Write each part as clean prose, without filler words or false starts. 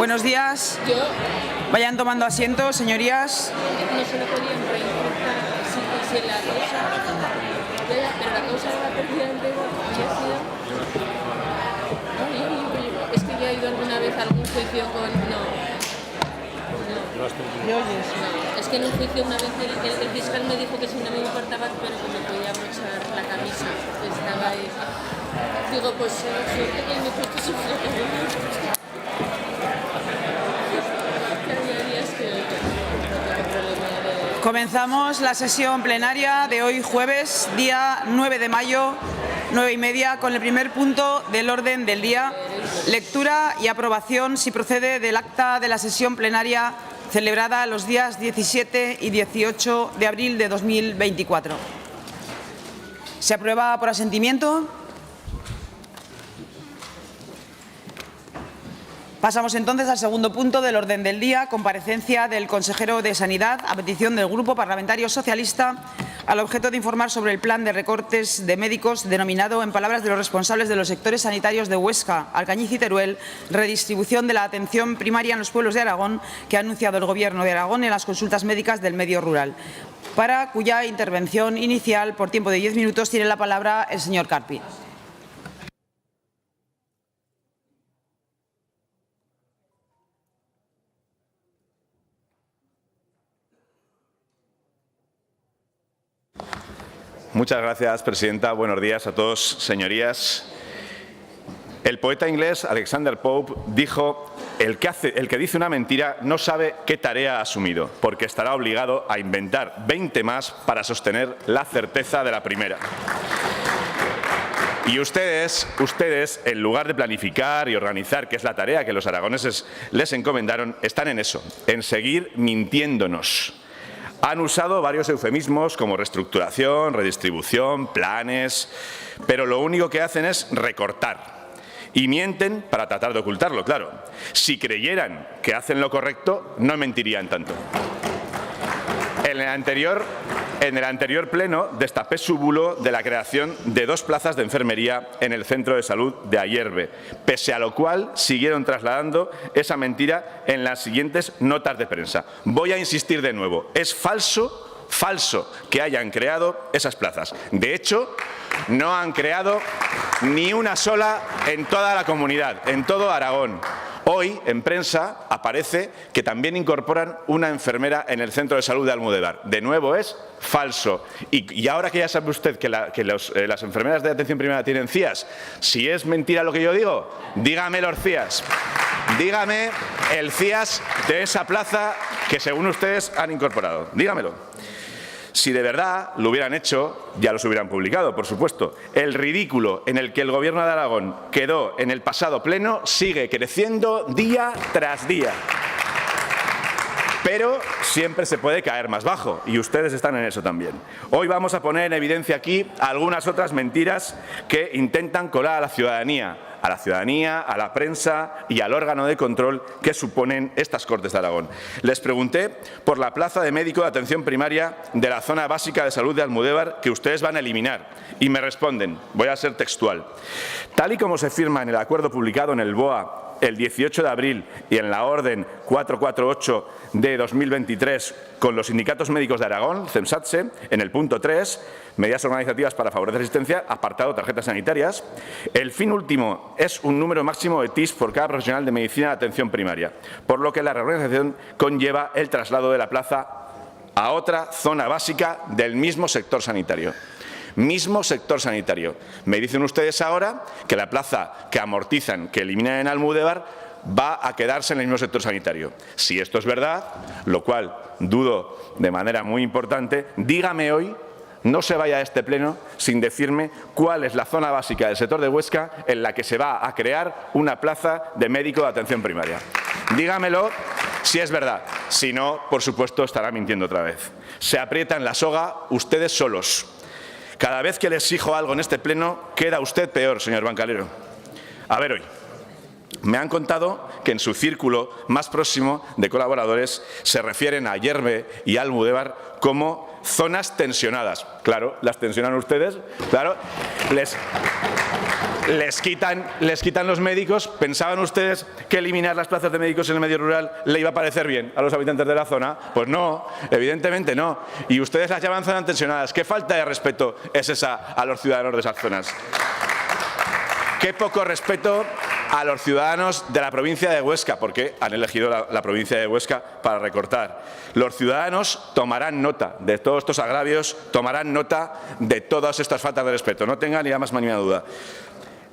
Buenos días. Vayan tomando asiento, señorías. No se lo podían reincorporar si la causa, pero la causa de la pérdida del dedo había sido... Es que yo he ido alguna vez a algún juicio con... Es que en un juicio una vez el fiscal me dijo que si no me importaba, pero que me podía abrochar la camisa. Estaba ahí. Digo, pues suerte que me he puesto sufrir. Comenzamos la sesión plenaria de hoy jueves, día 9 de mayo, 9:30, con el primer punto del orden del día, lectura y aprobación, si procede, del acta de la sesión plenaria celebrada los días 17 y 18 de abril de 2024. ¿Se aprueba por asentimiento? Pasamos entonces al segundo punto del orden del día, comparecencia del consejero de Sanidad a petición del Grupo Parlamentario Socialista al objeto de informar sobre el plan de recortes de médicos denominado, en palabras de los responsables de los sectores sanitarios de Huesca, Alcañiz y Teruel, redistribución de la atención primaria en los pueblos de Aragón, que ha anunciado el Gobierno de Aragón en las consultas médicas del medio rural, para cuya intervención inicial por tiempo de 10 minutos tiene la palabra el señor Carpi. Muchas gracias, presidenta. Buenos días a todos, señorías. El poeta inglés Alexander Pope dijo: el que dice una mentira no sabe qué tarea ha asumido, porque estará obligado a inventar 20 más para sostener la certeza de la primera. Y ustedes, en lugar de planificar y organizar, que es la tarea que los aragoneses les encomendaron, están en eso, en seguir mintiéndonos. Han usado varios eufemismos como reestructuración, redistribución, planes, pero lo único que hacen es recortar. Y mienten para tratar de ocultarlo, claro. Si creyeran que hacen lo correcto, no mentirían tanto. En el anterior pleno destapé su bulo de la creación de 2 plazas de enfermería en el centro de salud de Ayerbe, pese a lo cual siguieron trasladando esa mentira en las siguientes notas de prensa. Voy a insistir de nuevo, es falso que hayan creado esas plazas. De hecho, no han creado ni una sola en toda la comunidad, en todo Aragón. Hoy, en prensa, aparece que también incorporan una enfermera en el centro de salud de Almudévar. De nuevo, es falso. Y ahora que ya sabe usted que las enfermeras de atención primaria tienen CIAs, si es mentira lo que yo digo, dígame los CIAs. Dígame el CIAs de esa plaza que según ustedes han incorporado. Dígamelo. Si de verdad lo hubieran hecho, ya los hubieran publicado, por supuesto. El ridículo en el que el Gobierno de Aragón quedó en el pasado pleno sigue creciendo día tras día. Pero siempre se puede caer más bajo, y ustedes están en eso también. Hoy vamos a poner en evidencia aquí algunas otras mentiras que intentan colar a la ciudadanía, a la prensa y al órgano de control que suponen estas Cortes de Aragón. Les pregunté por la plaza de médico de atención primaria de la zona básica de salud de Almudévar que ustedes van a eliminar y me responden, voy a ser textual, tal y como se firma en el acuerdo publicado en el BOA el 18 de abril y en la orden 448 de 2023 con los sindicatos médicos de Aragón, CEMSATSE, en el punto 3, medidas organizativas para favorecer la asistencia, apartado tarjetas sanitarias, el fin último es un número máximo de TIS por cada profesional de medicina de atención primaria, por lo que la reorganización conlleva el traslado de la plaza a otra zona básica del mismo sector sanitario. Mismo sector sanitario. Me dicen ustedes ahora que la plaza que amortizan, que eliminan en Almudévar, va a quedarse en el mismo sector sanitario. Si esto es verdad, lo cual dudo de manera muy importante, dígame hoy, no se vaya a este pleno sin decirme cuál es la zona básica del sector de Huesca en la que se va a crear una plaza de médico de atención primaria. Dígamelo si es verdad. Si no, por supuesto, estará mintiendo otra vez. Se aprietan la soga ustedes solos. Cada vez que le exijo algo en este pleno, queda usted peor, señor Bancalero. A ver hoy. Me han contado que en su círculo más próximo de colaboradores se refieren a Yerbe y Almudévar como zonas tensionadas. Claro, las tensionan ustedes, claro, les quitan los médicos. ¿Pensaban ustedes que eliminar las plazas de médicos en el medio rural le iba a parecer bien a los habitantes de la zona? Pues no, evidentemente no. Y ustedes las llaman zonas tensionadas. ¿Qué falta de respeto es esa a los ciudadanos de esas zonas? Qué poco respeto a los ciudadanos de la provincia de Huesca, porque han elegido la provincia de Huesca para recortar. Los ciudadanos tomarán nota de todos estos agravios, tomarán nota de todas estas faltas de respeto. No tengan ni la más mínima duda.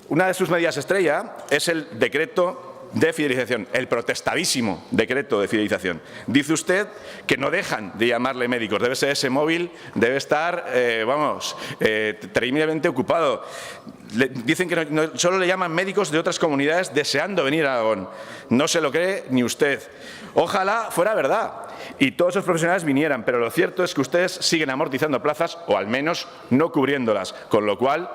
Una de sus medidas estrella es el decreto de fidelización, el protestadísimo decreto de fidelización. Dice usted que no dejan de llamarle médicos. Debe ser ese móvil, debe estar, terriblemente ocupado. Dicen que solo le llaman médicos de otras comunidades deseando venir a Aragón. No se lo cree ni usted. Ojalá fuera verdad y todos esos profesionales vinieran, pero lo cierto es que ustedes siguen amortizando plazas o al menos no cubriéndolas, con lo cual,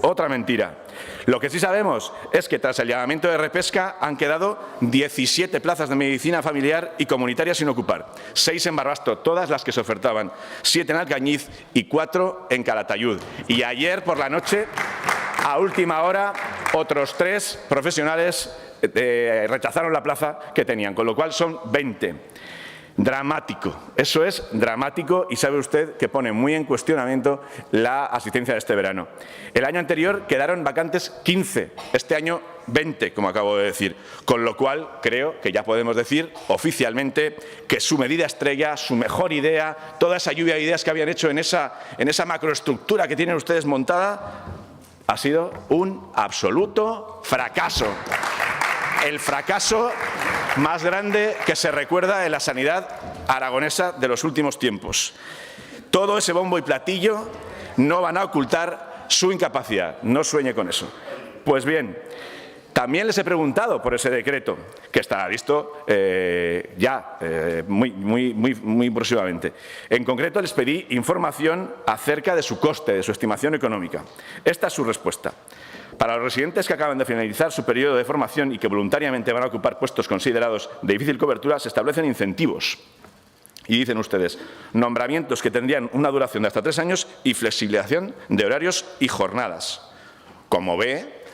otra mentira. Lo que sí sabemos es que tras el llamamiento de repesca han quedado 17 plazas de medicina familiar y comunitaria sin ocupar, 6 en Barbastro, todas las que se ofertaban, 7 en Alcañiz y 4 en Calatayud. Y ayer por la noche, a última hora, otros 3 profesionales rechazaron la plaza que tenían, con lo cual son 20. Dramático, eso es dramático y sabe usted que pone muy en cuestionamiento la asistencia de este verano. El año anterior quedaron vacantes 15, este año 20, como acabo de decir, con lo cual creo que ya podemos decir oficialmente que su medida estrella, su mejor idea, toda esa lluvia de ideas que habían hecho en esa macroestructura que tienen ustedes montada, ha sido un absoluto fracaso. El fracaso más grande que se recuerda en la sanidad aragonesa de los últimos tiempos. Todo ese bombo y platillo no van a ocultar su incapacidad. No sueñe con eso. Pues bien, también les he preguntado por ese decreto, que estará listo muy próximamente. En concreto, les pedí información acerca de su coste, de su estimación económica. Esta es su respuesta. Para los residentes que acaban de finalizar su periodo de formación y que voluntariamente van a ocupar puestos considerados de difícil cobertura, se establecen incentivos. Y dicen ustedes, nombramientos que tendrían una duración de hasta 3 años y flexibilización de horarios y jornadas. Como ve,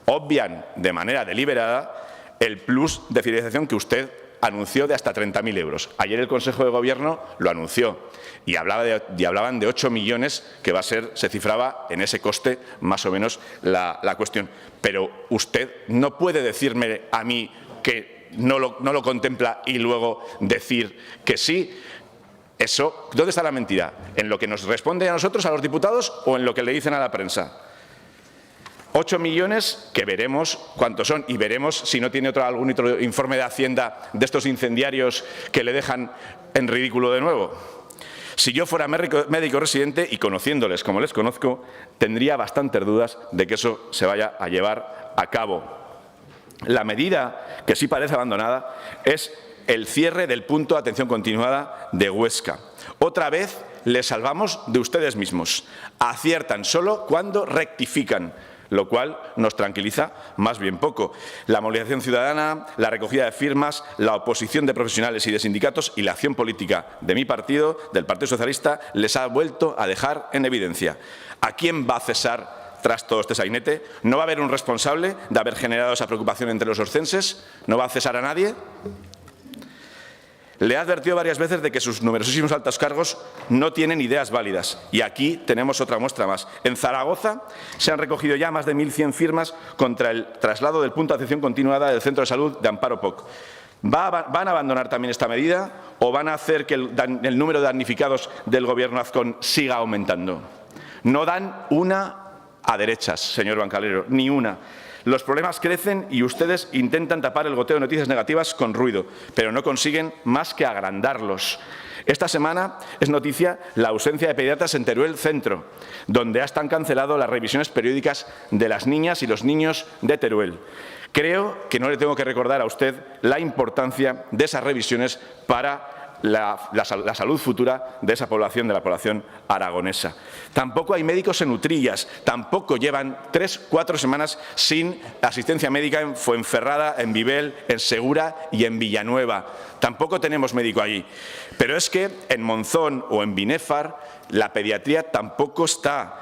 obvian de manera deliberada el plus de fidelización que usted anunció de hasta 30.000 euros. Ayer el Consejo de Gobierno lo anunció y hablaban de 8 millones que se cifraba en ese coste más o menos la cuestión. Pero usted no puede decirme a mí que no lo contempla y luego decir que sí. Eso, ¿dónde está la mentira? ¿En lo que nos responde a nosotros, a los diputados, o en lo que le dicen a la prensa? 8 millones que veremos cuántos son y veremos si no tiene algún otro informe de Hacienda de estos incendiarios que le dejan en ridículo de nuevo. Si yo fuera médico residente y conociéndoles como les conozco, tendría bastantes dudas de que eso se vaya a llevar a cabo. La medida que sí parece abandonada es el cierre del punto de atención continuada de Huesca. Otra vez les salvamos de ustedes mismos. Aciertan solo cuando rectifican, lo cual nos tranquiliza más bien poco. La movilización ciudadana, la recogida de firmas, la oposición de profesionales y de sindicatos y la acción política de mi partido, del Partido Socialista, les ha vuelto a dejar en evidencia. ¿A quién va a cesar tras todo este sainete? ¿No va a haber un responsable de haber generado esa preocupación entre los orcenses? ¿No va a cesar a nadie? Le he advertido varias veces de que sus numerosísimos altos cargos no tienen ideas válidas. Y aquí tenemos otra muestra más. En Zaragoza se han recogido ya más de 1.100 firmas contra el traslado del punto de atención continuada del Centro de Salud de Amparo Poc. ¿Van a abandonar también esta medida o van a hacer que el número de damnificados del Gobierno Azcón siga aumentando? No dan una a derechas, señor Bancalero, ni una. Los problemas crecen y ustedes intentan tapar el goteo de noticias negativas con ruido, pero no consiguen más que agrandarlos. Esta semana es noticia la ausencia de pediatras en Teruel Centro, donde están cancelado las revisiones periódicas de las niñas y los niños de Teruel. Creo que no le tengo que recordar a usted la importancia de esas revisiones para la salud futura de esa población, de la población aragonesa. Tampoco hay médicos en Utrillas, tampoco llevan 3-4 semanas sin asistencia médica en Fuenferrada, en Vivel, en Segura y en Villanueva. Tampoco tenemos médico allí. Pero es que en Monzón o en Binéfar la pediatría tampoco está.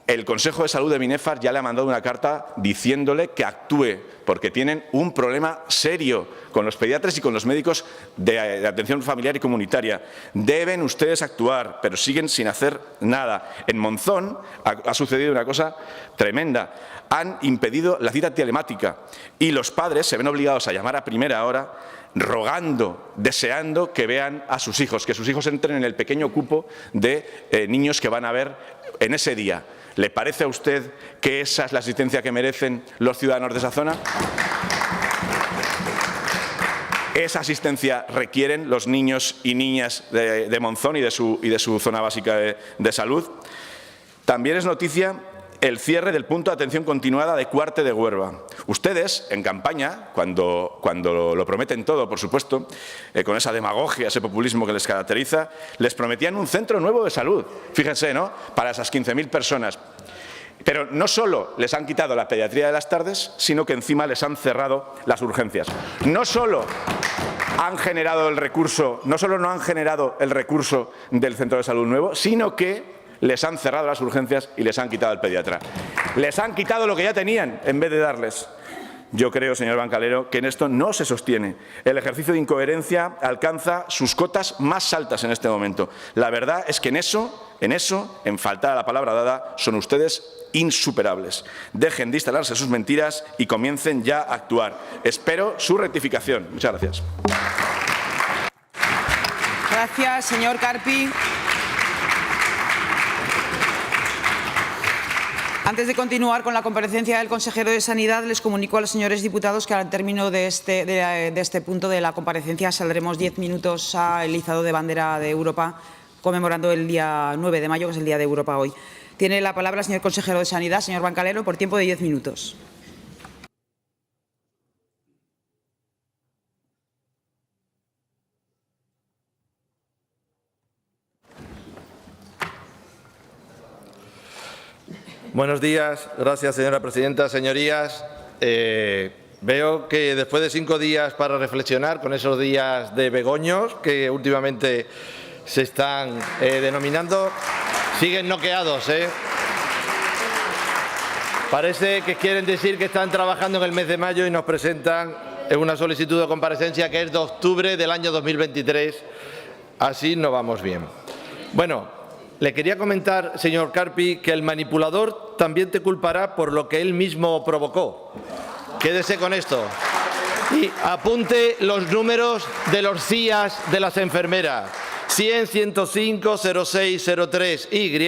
El Consejo de Salud de Binéfar ya le ha mandado una carta diciéndole que actúe, porque tienen un problema serio con los pediatras y con los médicos de atención familiar y comunitaria. Deben ustedes actuar, pero siguen sin hacer nada. En Monzón ha sucedido una cosa tremenda. Han impedido la cita telemática y los padres se ven obligados a llamar a primera hora rogando, deseando que vean a sus hijos, que sus hijos entren en el pequeño cupo de niños que van a ver en ese día. ¿Le parece a usted que esa es la asistencia que merecen los ciudadanos de esa zona? Esa asistencia requieren los niños y niñas de Monzón y de su zona básica de salud. También es noticia el cierre del punto de atención continuada de Cuarte de Huerva. Ustedes, en campaña, cuando lo prometen todo, por supuesto, con esa demagogia, ese populismo que les caracteriza, les prometían un centro nuevo de salud. Fíjense, ¿no?, para esas 15.000 personas. Pero no solo les han quitado la pediatría de las tardes, sino que encima les han cerrado las urgencias. No solo han generado el recurso, no solo no han generado el recurso del centro de salud nuevo, sino que les han cerrado las urgencias y les han quitado al pediatra. Les han quitado lo que ya tenían en vez de darles. Yo creo, señor Bancalero, que en esto no se sostiene. El ejercicio de incoherencia alcanza sus cotas más altas en este momento. La verdad es que en eso, en faltar a la palabra dada, son ustedes insuperables. Dejen de instalarse sus mentiras y comiencen ya a actuar. Espero su rectificación. Muchas gracias. Gracias, señor Carpi. Antes de continuar con la comparecencia del consejero de Sanidad, les comunico a los señores diputados que al término de este punto de la comparecencia saldremos 10 minutos al izado de bandera de Europa, conmemorando el día 9 de mayo, que es el Día de Europa hoy. Tiene la palabra el señor consejero de Sanidad, señor Bancalero, por tiempo de 10 minutos. Buenos días. Gracias, señora presidenta. Señorías, veo que después de 5 días para reflexionar, con esos días de begoños que últimamente se están denominando, siguen noqueados. Parece que quieren decir que están trabajando en el mes de mayo y nos presentan una solicitud de comparecencia que es de octubre del año 2023. Así no vamos bien. Bueno, le quería comentar, señor Carpi, que el manipulador también te culpará por lo que él mismo provocó. Quédese con esto. Y apunte los números de los CIAs de las enfermeras. 100 105 06 03 Y,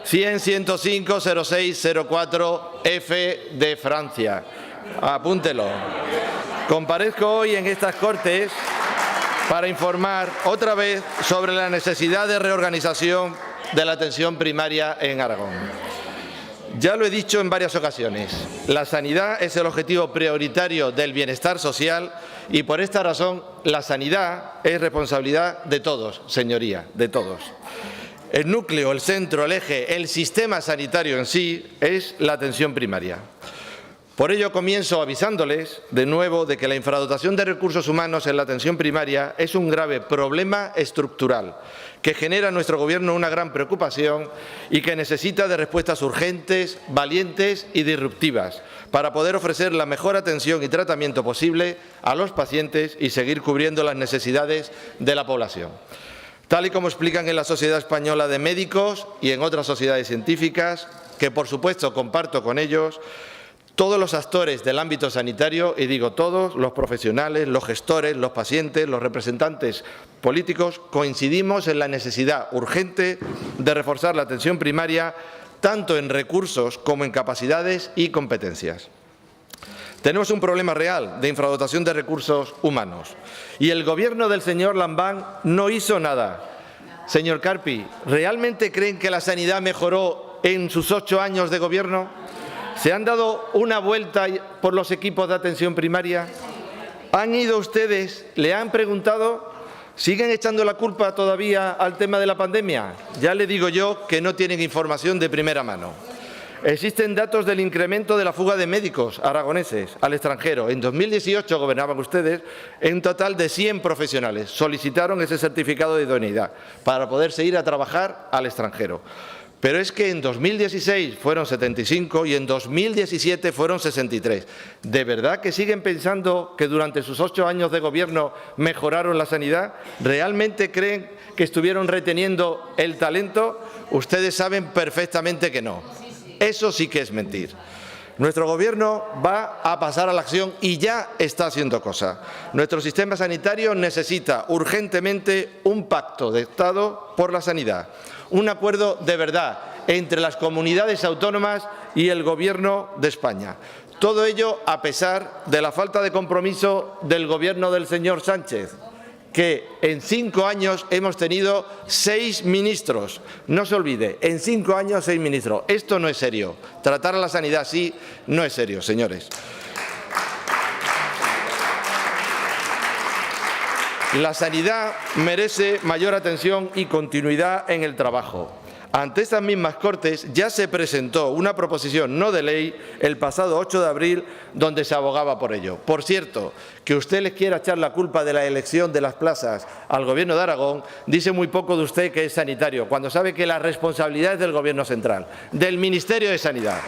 100 105 06 04 F de Francia. Apúntelo. Comparezco hoy en estas Cortes para informar otra vez sobre la necesidad de reorganización de la atención primaria en Aragón. Ya lo he dicho en varias ocasiones, la sanidad es el objetivo prioritario del bienestar social y por esta razón la sanidad es responsabilidad de todos, señoría, de todos. El núcleo, el centro, el eje, el sistema sanitario en sí es la atención primaria. Por ello comienzo avisándoles de nuevo de que la infradotación de recursos humanos en la atención primaria es un grave problema estructural que genera a nuestro Gobierno una gran preocupación y que necesita de respuestas urgentes, valientes y disruptivas para poder ofrecer la mejor atención y tratamiento posible a los pacientes y seguir cubriendo las necesidades de la población. Tal y como explican en la Sociedad Española de Médicos y en otras sociedades científicas, que por supuesto comparto con ellos, todos los actores del ámbito sanitario, y digo todos, los profesionales, los gestores, los pacientes, los representantes políticos, coincidimos en la necesidad urgente de reforzar la atención primaria tanto en recursos como en capacidades y competencias. Tenemos un problema real de infradotación de recursos humanos y el Gobierno del señor Lambán no hizo nada. Señor Carpi, ¿realmente creen que la sanidad mejoró en sus 8 años de Gobierno? ¿Se han dado una vuelta por los equipos de atención primaria? ¿Han ido ustedes, le han preguntado ¿Siguen echando la culpa todavía al tema de la pandemia? Ya le digo yo que no tienen información de primera mano. Existen datos del incremento de la fuga de médicos aragoneses al extranjero. En 2018 gobernaban ustedes, en un total de 100 profesionales solicitaron ese certificado de idoneidad para poderse ir a trabajar al extranjero. Pero es que en 2016 fueron 75 y en 2017 fueron 63. ¿De verdad que siguen pensando que durante sus 8 años de gobierno mejoraron la sanidad? ¿Realmente creen que estuvieron reteniendo el talento? Ustedes saben perfectamente que no. Eso sí que es mentir. Nuestro Gobierno va a pasar a la acción y ya está haciendo cosas. Nuestro sistema sanitario necesita urgentemente un pacto de Estado por la sanidad, un acuerdo de verdad entre las comunidades autónomas y el Gobierno de España. Todo ello a pesar de la falta de compromiso del Gobierno del señor Sánchez, que en 5 años hemos tenido 6 ministros. No se olvide, en 5 años 6 ministros. Esto no es serio. Tratar a la sanidad así no es serio, señores. La sanidad merece mayor atención y continuidad en el trabajo. Ante estas mismas Cortes ya se presentó una proposición no de ley el pasado 8 de abril donde se abogaba por ello. Por cierto, que usted les quiera echar la culpa de la elección de las plazas al Gobierno de Aragón dice muy poco de usted que es sanitario, cuando sabe que la responsabilidad es del Gobierno central, del Ministerio de Sanidad.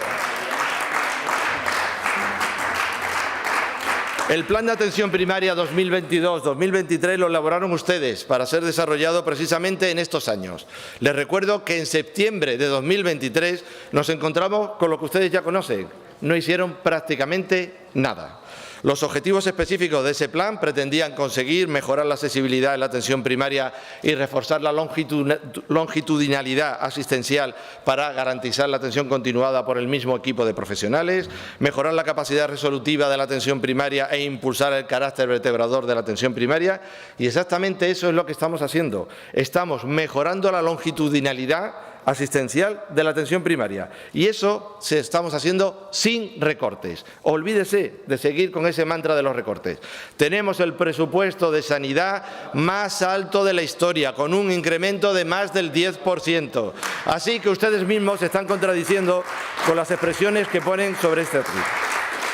El Plan de Atención Primaria 2022-2023 lo elaboraron ustedes para ser desarrollado precisamente en estos años. Les recuerdo que en septiembre de 2023 nos encontramos con lo que ustedes ya conocen. No hicieron prácticamente nada. Los objetivos específicos de ese plan pretendían conseguir mejorar la accesibilidad en la atención primaria y reforzar la longitudinalidad asistencial para garantizar la atención continuada por el mismo equipo de profesionales, mejorar la capacidad resolutiva de la atención primaria e impulsar el carácter vertebrador de la atención primaria. Y exactamente eso es lo que estamos haciendo. Estamos mejorando la longitudinalidad asistencial de la atención primaria. Y eso se estamos haciendo sin recortes. Olvídese de seguir con ese mantra de los recortes. Tenemos el presupuesto de sanidad más alto de la historia, con un incremento de más del 10%. Así que ustedes mismos se están contradiciendo con las expresiones que ponen sobre este asunto.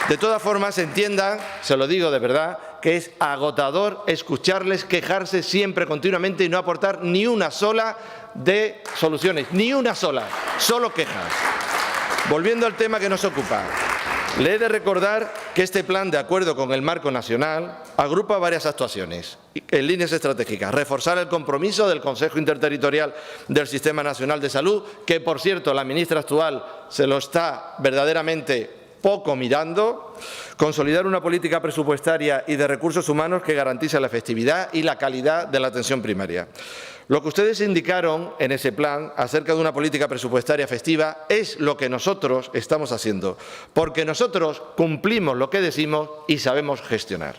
De todas formas, entiendan, se lo digo de verdad, que es agotador escucharles quejarse siempre, continuamente y no aportar ni una sola de soluciones, ni una sola, solo quejas. Volviendo al tema que nos ocupa, le he de recordar que este plan, de acuerdo con el marco nacional, agrupa varias actuaciones en líneas estratégicas. Reforzar el compromiso del Consejo Interterritorial del Sistema Nacional de Salud, que, por cierto, la ministra actual se lo está verdaderamente poco mirando. Consolidar una política presupuestaria y de recursos humanos que garantice la efectividad y la calidad de la atención primaria. Lo que ustedes indicaron en ese plan acerca de una política presupuestaria efectiva es lo que nosotros estamos haciendo, porque nosotros cumplimos lo que decimos y sabemos gestionar.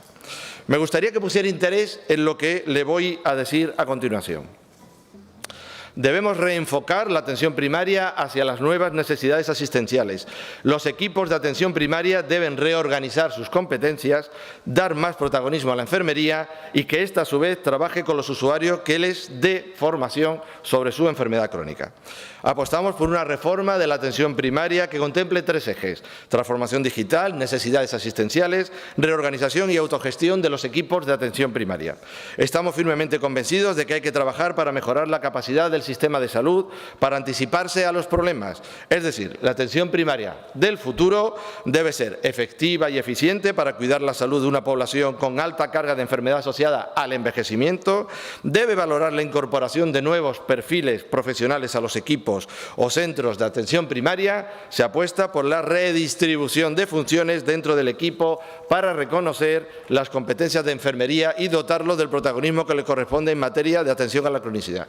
Me gustaría que pusiera interés en lo que le voy a decir a continuación. Debemos reenfocar la atención primaria hacia las nuevas necesidades asistenciales. Los equipos de atención primaria deben reorganizar sus competencias, dar más protagonismo a la enfermería y que ésta, a su vez, trabaje con los usuarios que les dé formación sobre su enfermedad crónica. Apostamos por una reforma de la atención primaria que contemple 3 ejes: transformación digital, necesidades asistenciales, reorganización y autogestión de los equipos de atención primaria. Estamos firmemente convencidos de que hay que trabajar para mejorar la capacidad del sistema de salud para anticiparse a los problemas. Es decir, la atención primaria del futuro debe ser efectiva y eficiente para cuidar la salud de una población con alta carga de enfermedad asociada al envejecimiento, debe valorar la incorporación de nuevos perfiles profesionales a los equipos o centros de atención primaria, se apuesta por la redistribución de funciones dentro del equipo para reconocer las competencias de enfermería y dotarlo del protagonismo que le corresponde en materia de atención a la cronicidad.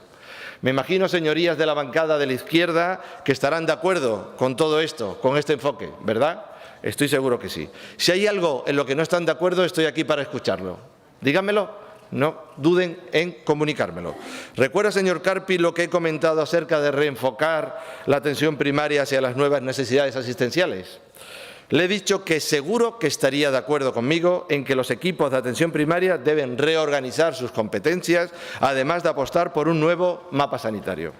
Me imagino, señorías de la bancada de la izquierda, que estarán de acuerdo con todo esto, con este enfoque, ¿verdad? Estoy seguro que sí. Si hay algo en lo que no están de acuerdo, estoy aquí para escucharlo. Díganmelo, no duden en comunicármelo. ¿Recuerda, señor Carpi, lo que he comentado acerca de reenfocar la atención primaria hacia las nuevas necesidades asistenciales? Le he dicho que seguro que estaría de acuerdo conmigo en que los equipos de atención primaria deben reorganizar sus competencias, además de apostar por un nuevo mapa sanitario.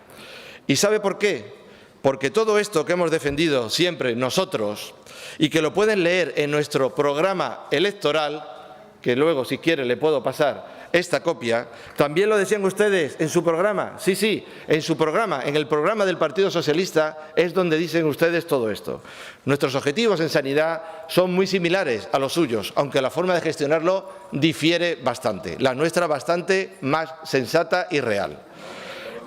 ¿Y sabe por qué? Porque todo esto que hemos defendido siempre nosotros y que lo pueden leer en nuestro programa electoral, que luego, si quiere, le puedo pasar esta copia, también lo decían ustedes en su programa. Sí, en su programa, en el programa del Partido Socialista es donde dicen ustedes todo esto. Nuestros objetivos en sanidad son muy similares a los suyos, aunque la forma de gestionarlo difiere bastante. La nuestra bastante más sensata y real.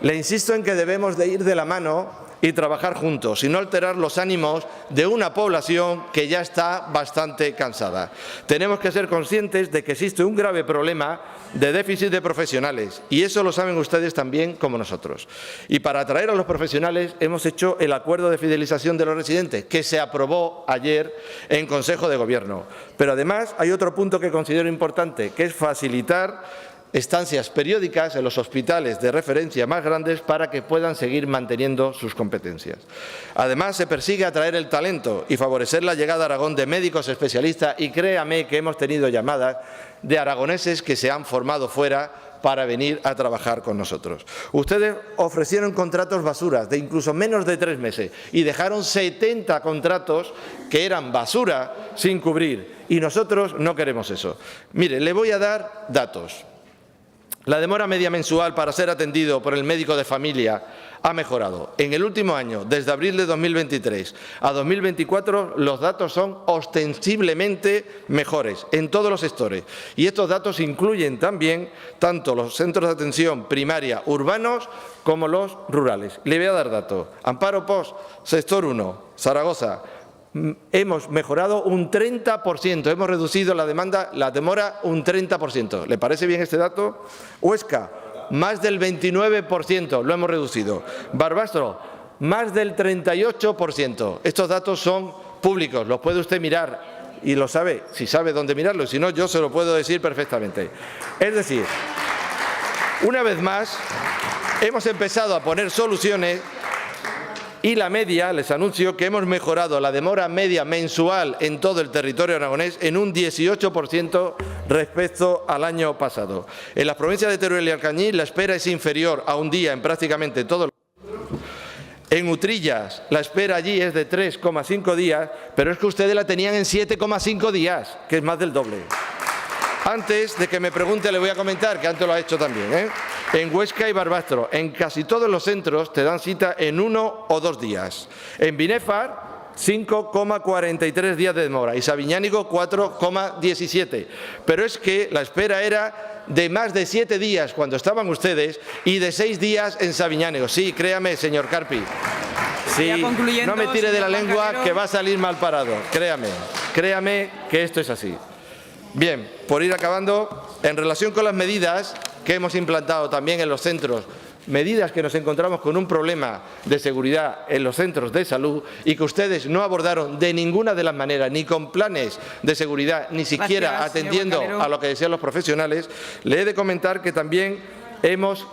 Le insisto en que debemos de ir de la mano y trabajar juntos y no alterar los ánimos de una población que ya está bastante cansada. Tenemos que ser conscientes de que existe un grave problema de déficit de profesionales y eso lo saben ustedes también como nosotros. Y para atraer a los profesionales hemos hecho el acuerdo de fidelización de los residentes que se aprobó ayer en Consejo de Gobierno. Pero además hay otro punto que considero importante, que es facilitar estancias periódicas en los hospitales de referencia más grandes para que puedan seguir manteniendo sus competencias. Además, se persigue atraer el talento y favorecer la llegada a Aragón de médicos especialistas y créame que hemos tenido llamadas de aragoneses que se han formado fuera para venir a trabajar con nosotros. Ustedes ofrecieron contratos basuras de incluso menos de 3 meses y dejaron 70 contratos que eran basura sin cubrir y nosotros no queremos eso. Mire, le voy a dar datos. La demora media mensual para ser atendido por el médico de familia ha mejorado. En el último año, desde abril de 2023 a 2024, los datos son ostensiblemente mejores en todos los sectores. Y estos datos incluyen también tanto los centros de atención primaria urbanos como los rurales. Le voy a dar datos. Amparo Post, sector 1, Zaragoza. Hemos mejorado un 30%, hemos reducido la demora un 30%. ¿Le parece bien este dato? Huesca, más del 29%, lo hemos reducido. Barbastro, más del 38%. Estos datos son públicos, los puede usted mirar y lo sabe, si sabe dónde mirarlo, si no, yo se lo puedo decir perfectamente. Es decir, una vez más, hemos empezado a poner soluciones. Y la media, les anuncio que hemos mejorado la demora media mensual en todo el territorio aragonés en un 18% respecto al año pasado. En las provincias de Teruel y Alcañiz la espera es inferior a un día en prácticamente todos los... En Utrillas la espera allí es de 3,5 días, pero es que ustedes la tenían en 7,5 días, que es más del doble. Antes de que me pregunte, le voy a comentar, que antes lo ha hecho también, En Huesca y Barbastro, en casi todos los centros te dan cita en 1 o 2 días. En Binefar, 5,43 días de demora y Sabiñánigo 4,17. Pero es que la espera era de más de 7 días cuando estaban ustedes y de 6 días en Sabiñánigo. Sí, créame, señor Carpi. Sí, no me tire de la lengua que va a salir mal parado. Créame que esto es así. Bien, por ir acabando, en relación con las medidas que hemos implantado también en los centros, medidas que nos encontramos con un problema de seguridad en los centros de salud y que ustedes no abordaron de ninguna de las maneras, ni con planes de seguridad, ni siquiera atendiendo a lo que decían los profesionales, le he de comentar que también hemos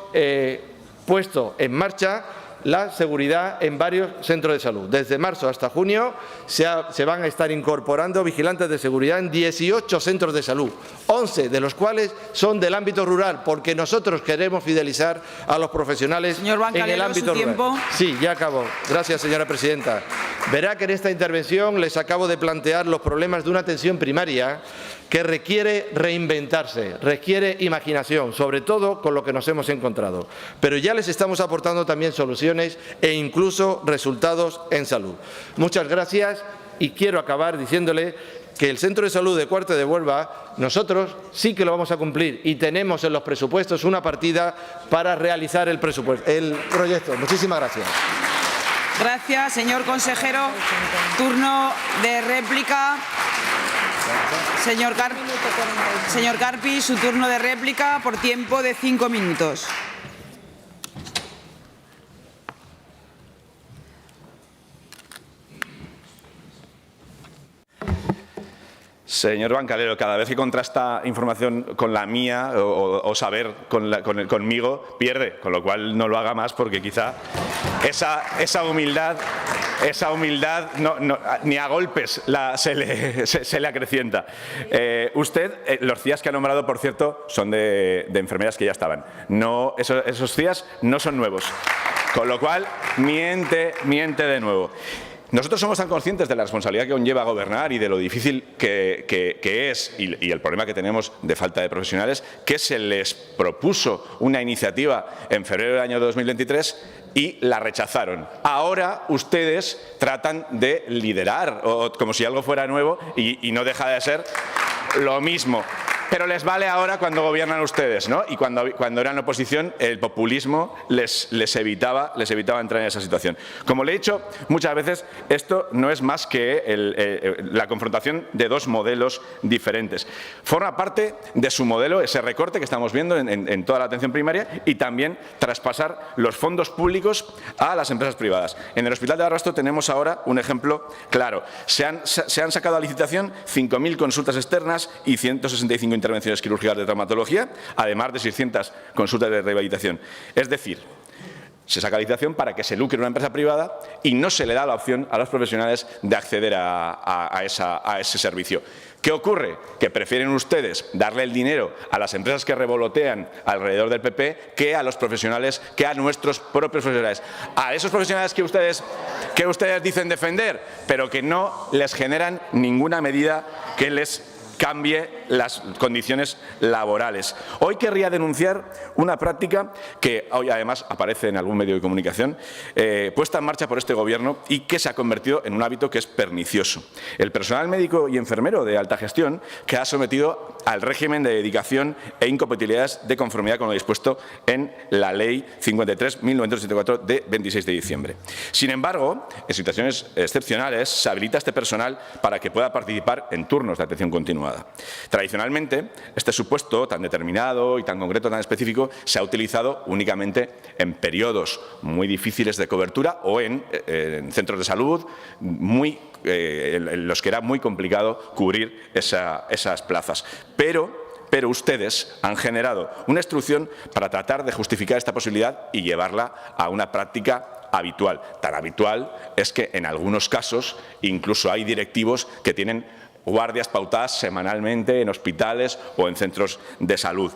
puesto en marcha la seguridad en varios centros de salud. Desde marzo hasta junio se van a estar incorporando vigilantes de seguridad en 18 centros de salud, 11 de los cuales son del ámbito rural, porque nosotros queremos fidelizar a los profesionales en el ámbito rural. Sí, ya acabo. Gracias, señora presidenta. Verá que en esta intervención les acabo de plantear los problemas de una atención primaria que requiere reinventarse, requiere imaginación, sobre todo con lo que nos hemos encontrado. Pero ya les estamos aportando también soluciones e incluso resultados en salud. Muchas gracias y quiero acabar diciéndole que el Centro de Salud de Cuarte de Huelva, nosotros sí que lo vamos a cumplir y tenemos en los presupuestos una partida para realizar el proyecto. Muchísimas gracias. Gracias, señor consejero. Turno de réplica. Señor Carpi, su turno de réplica por tiempo de 5 minutos. Señor Bancalero, cada vez que contrasta información con la mía o saber conmigo, pierde, con lo cual no lo haga más porque quizá esa humildad esa humildad ni a golpes se le acrecienta. Los CIAs que ha nombrado, por cierto, son de enfermeras que ya estaban. No, esos CIAs no son nuevos. Con lo cual, miente de nuevo. Nosotros somos tan conscientes de la responsabilidad que conlleva gobernar y de lo difícil que es y el problema que tenemos de falta de profesionales, que se les propuso una iniciativa en febrero del año 2023 y la rechazaron. Ahora ustedes tratan de liderar, como si algo fuera nuevo y no deja de ser lo mismo. Pero les vale ahora cuando gobiernan ustedes, ¿no? Y cuando eran oposición, el populismo les evitaba entrar en esa situación. Como le he dicho muchas veces, esto no es más que la confrontación de dos modelos diferentes. Forma parte de su modelo ese recorte que estamos viendo en toda la atención primaria y también traspasar los fondos públicos a las empresas privadas. En el Hospital de Barbastro tenemos ahora un ejemplo claro. Se han sacado a licitación 5.000 consultas externas y 165 intervenciones quirúrgicas de traumatología, además de 600 consultas de rehabilitación. Es decir, se saca a licitación para que se lucre una empresa privada y no se le da la opción a los profesionales de acceder a ese servicio. ¿Qué ocurre? Que prefieren ustedes darle el dinero a las empresas que revolotean alrededor del PP que a los profesionales, que a nuestros propios profesionales. A esos profesionales que ustedes dicen defender, pero que no les generan ninguna medida que les cambie las condiciones laborales. Hoy querría denunciar una práctica que hoy además aparece en algún medio de comunicación, puesta en marcha por este Gobierno y que se ha convertido en un hábito que es pernicioso. El personal médico y enfermero de alta gestión que ha sometido al régimen de dedicación e incompatibilidades de conformidad con lo dispuesto en la Ley 53.974 de 26 de diciembre. Sin embargo, en situaciones excepcionales se habilita a este personal para que pueda participar en turnos de atención continuada. Tradicionalmente, este supuesto tan determinado y tan concreto, tan específico, se ha utilizado únicamente en periodos muy difíciles de cobertura o en centros de salud en los que era muy complicado cubrir esas plazas. Pero ustedes han generado una instrucción para tratar de justificar esta posibilidad y llevarla a una práctica habitual. Tan habitual es que en algunos casos incluso hay directivos que tienen guardias pautadas semanalmente en hospitales o en centros de salud.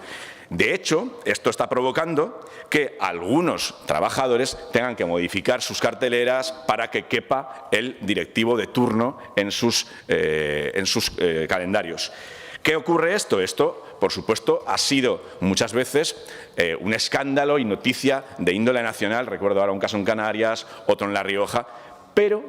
De hecho, esto está provocando que algunos trabajadores tengan que modificar sus carteleras para que quepa el directivo de turno en sus calendarios. ¿Qué ocurre esto? Esto, por supuesto, ha sido muchas veces un escándalo y noticia de índole nacional. Recuerdo ahora un caso en Canarias, otro en La Rioja, pero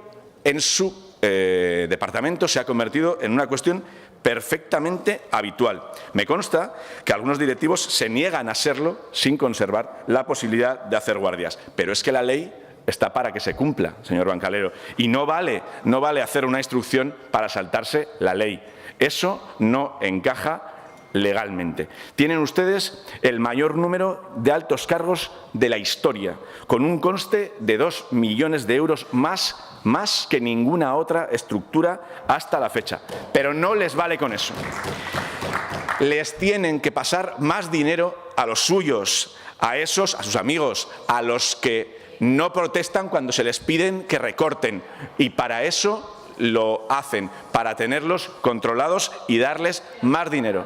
en su departamento se ha convertido en una cuestión perfectamente habitual. Me consta que algunos directivos se niegan a serlo sin conservar la posibilidad de hacer guardias. Pero es que la ley está para que se cumpla, señor Bancalero, y no vale hacer una instrucción para saltarse la ley. Eso no encaja legalmente. Tienen ustedes el mayor número de altos cargos de la historia, con un conste de 2 millones de euros más que ninguna otra estructura hasta la fecha. Pero no les vale con eso. Les tienen que pasar más dinero a los suyos, a sus amigos, a los que no protestan cuando se les piden que recorten. Y para eso lo hacen, para tenerlos controlados y darles más dinero.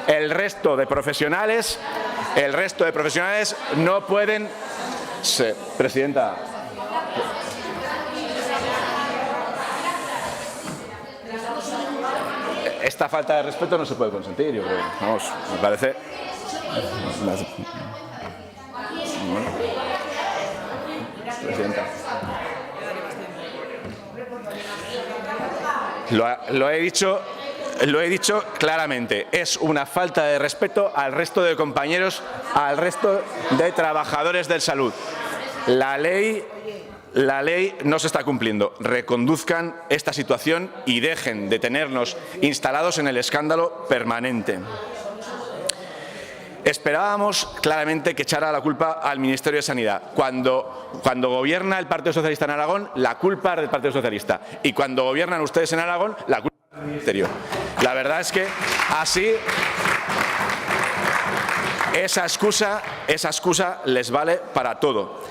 El resto de profesionales no pueden... Presidenta. Esta falta de respeto no se puede consentir, yo creo. Vamos, me parece... Bueno. Presidenta. Lo he dicho claramente, es una falta de respeto al resto de compañeros, al resto de trabajadores de salud. La ley no se está cumpliendo. Reconduzcan esta situación y dejen de tenernos instalados en el escándalo permanente. Esperábamos claramente que echara la culpa al Ministerio de Sanidad. Cuando gobierna el Partido Socialista en Aragón, la culpa es del Partido Socialista. Y cuando gobiernan ustedes en Aragón, la culpa es del Ministerio. La verdad es que así esa excusa les vale para todo.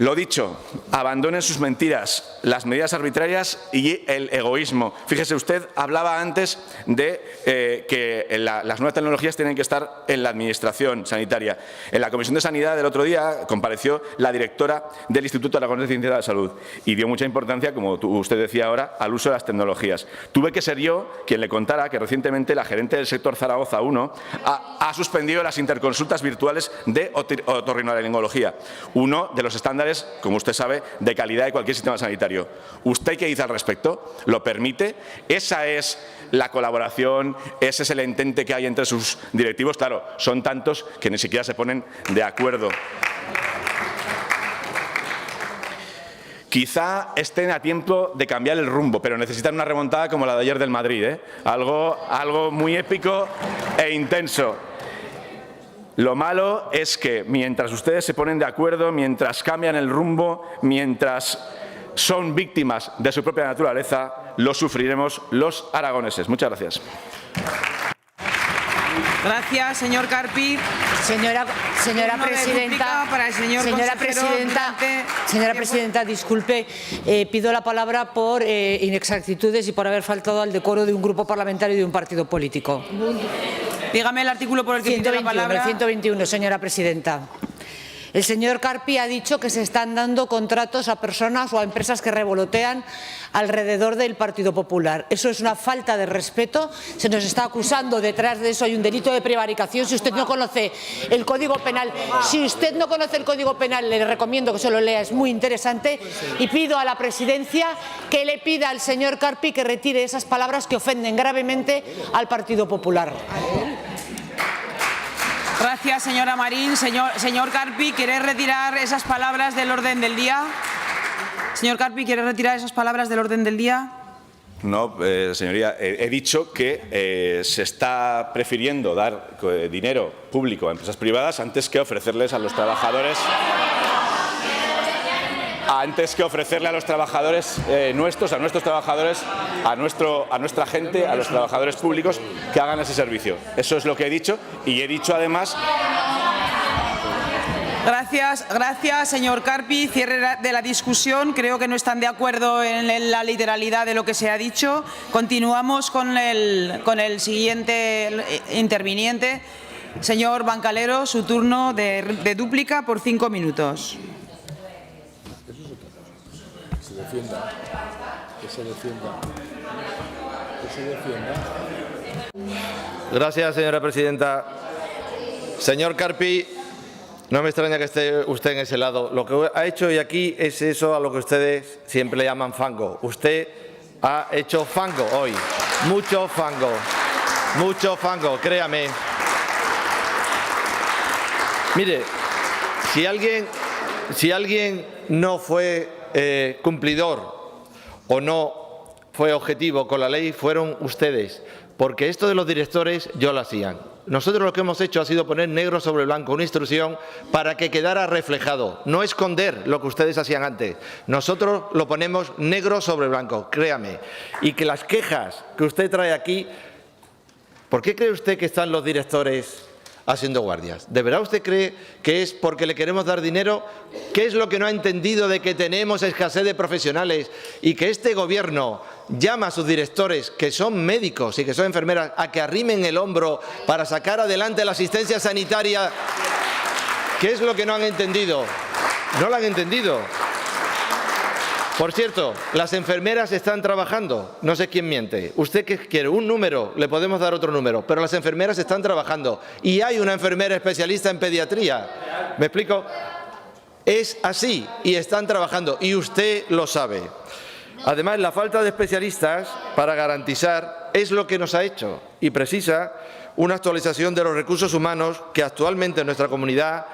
Lo dicho, abandonen sus mentiras, las medidas arbitrarias y el egoísmo. Fíjese, usted hablaba antes de que las nuevas tecnologías tienen que estar en la Administración sanitaria. En la Comisión de Sanidad del otro día compareció la directora del Instituto Aragonés de Ciencia de la Salud y dio mucha importancia, como usted decía ahora, al uso de las tecnologías. Tuve que ser yo quien le contara que recientemente la gerente del sector Zaragoza 1 ha suspendido las interconsultas virtuales de otorrinolaringología, uno de los estándares, como usted sabe, de calidad de cualquier sistema sanitario. ¿Usted qué dice al respecto? ¿Lo permite? ¿Esa es la colaboración? ¿Ese es el entente que hay entre sus directivos? Claro, son tantos que ni siquiera se ponen de acuerdo. Quizá estén a tiempo de cambiar el rumbo, pero necesitan una remontada como la de ayer del Madrid, ¿eh? Algo muy épico e intenso. Lo malo es que mientras ustedes se ponen de acuerdo, mientras cambian el rumbo, mientras son víctimas de su propia naturaleza, lo sufriremos los aragoneses. Muchas gracias. Gracias, señor Carpi. Señora presidenta, disculpe, pido la palabra por inexactitudes y por haber faltado al decoro de un grupo parlamentario y de un partido político. Dígame el artículo por el que pide la palabra. El 121, señora presidenta. El señor Carpi ha dicho que se están dando contratos a personas o a empresas que revolotean alrededor del Partido Popular. Eso es una falta de respeto. Se nos está acusando, detrás de eso hay un delito de prevaricación. Si usted no conoce el Código Penal, le recomiendo que se lo lea, es muy interesante. Y pido a la presidencia que le pida al señor Carpi que retire esas palabras que ofenden gravemente al Partido Popular. Gracias, señora Marín. Señor Carpi, ¿quiere retirar esas palabras del orden del día? Señor Carpi, ¿quiere retirar esas palabras del orden del día? No, señoría, he dicho que se está prefiriendo dar dinero público a empresas privadas antes que ofrecerles a los trabajadores. Antes que ofrecerle a los trabajadores nuestros, a nuestros trabajadores, a nuestra gente, a los trabajadores públicos que hagan ese servicio. Eso es lo que he dicho y he dicho además. Gracias, señor Carpi. Cierre de la discusión. Creo que no están de acuerdo en la literalidad de lo que se ha dicho. Continuamos con el siguiente interviniente. Señor Bancalero, su turno de dúplica por 5 minutos. Que se defienda. Gracias, señora presidenta. Señor Carpi, no me extraña que esté usted en ese lado. Lo que ha hecho hoy aquí es eso a lo que ustedes siempre le llaman fango. Usted ha hecho fango hoy. Mucho fango, créame. Mire, si alguien no fue cumplidor o no fue objetivo con la ley, fueron ustedes, porque esto de los directores yo lo hacían. Nosotros lo que hemos hecho ha sido poner negro sobre blanco una instrucción para que quedara reflejado, no esconder lo que ustedes hacían antes. Nosotros lo ponemos negro sobre blanco, créame. Y que las quejas que usted trae aquí, ¿por qué cree usted que están los directores haciendo guardias? ¿De verdad usted cree que es porque le queremos dar dinero? ¿Qué es lo que no ha entendido de que tenemos escasez de profesionales y que este Gobierno llama a sus directores, que son médicos y que son enfermeras, a que arrimen el hombro para sacar adelante la asistencia sanitaria? ¿Qué es lo que no han entendido? No lo han entendido. Por cierto, las enfermeras están trabajando. No sé quién miente. ¿Usted qué quiere? ¿Un número? Le podemos dar otro número. Pero las enfermeras están trabajando. Y hay una enfermera especialista en pediatría. ¿Me explico? Es así. Y están trabajando. Y usted lo sabe. Además, la falta de especialistas para garantizar es lo que nos ha hecho. Y precisa una actualización de los recursos humanos que actualmente en nuestra comunidad.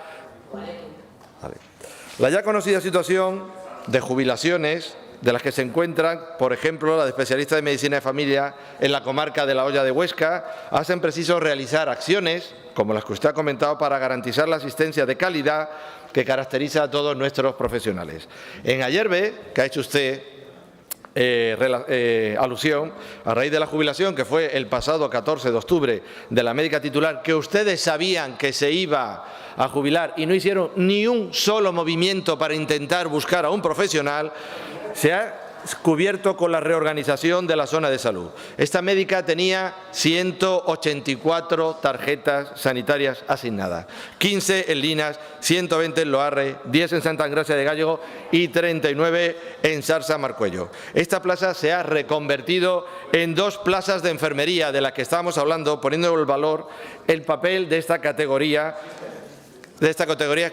La ya conocida situación de jubilaciones de las que se encuentran, por ejemplo, la de especialistas de medicina de familia en la comarca de La Hoya de Huesca, hacen preciso realizar acciones, como las que usted ha comentado, para garantizar la asistencia de calidad que caracteriza a todos nuestros profesionales. En Ayerbe, que ha hecho usted alusión, a raíz de la jubilación, que fue el pasado 14 de octubre, de la médica titular, que ustedes sabían que se iba a jubilar y no hicieron ni un solo movimiento para intentar buscar a un profesional, se ha cubierto con la reorganización de la zona de salud. Esta médica tenía 184 tarjetas sanitarias asignadas, 15 en Linas, 120 en Loarre, 10 en Santa Engracia de Gállego y 39 en Sarsa Marcuello. Esta plaza se ha reconvertido en 2 plazas de enfermería, de las que estábamos hablando, poniendo en valor el papel de esta categoría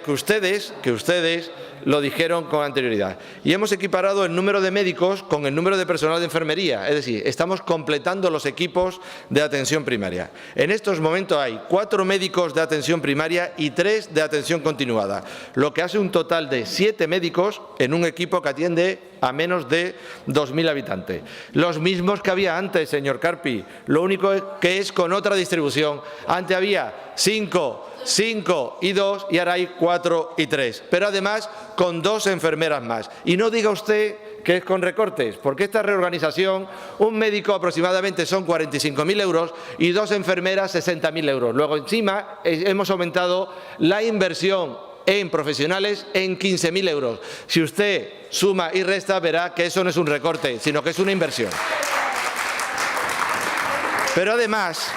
que ustedes lo dijeron con anterioridad. Y hemos equiparado el número de médicos con el número de personal de enfermería, es decir, estamos completando los equipos de atención primaria. En estos momentos hay 4 médicos de atención primaria y 3 de atención continuada, lo que hace un total de 7 médicos en un equipo que atiende a menos de 2.000 habitantes. Los mismos que había antes, señor Carpi, lo único que es con otra distribución. Antes había 5 y 2 y ahora hay 4 y 3, pero además con 2 enfermeras más. Y no diga usted que es con recortes, porque esta reorganización, un médico aproximadamente son 45.000 euros y 2 enfermeras 60.000 euros. Luego encima hemos aumentado la inversión en profesionales en 15.000 euros. Si usted suma y resta, verá que eso no es un recorte, sino que es una inversión. Pero además,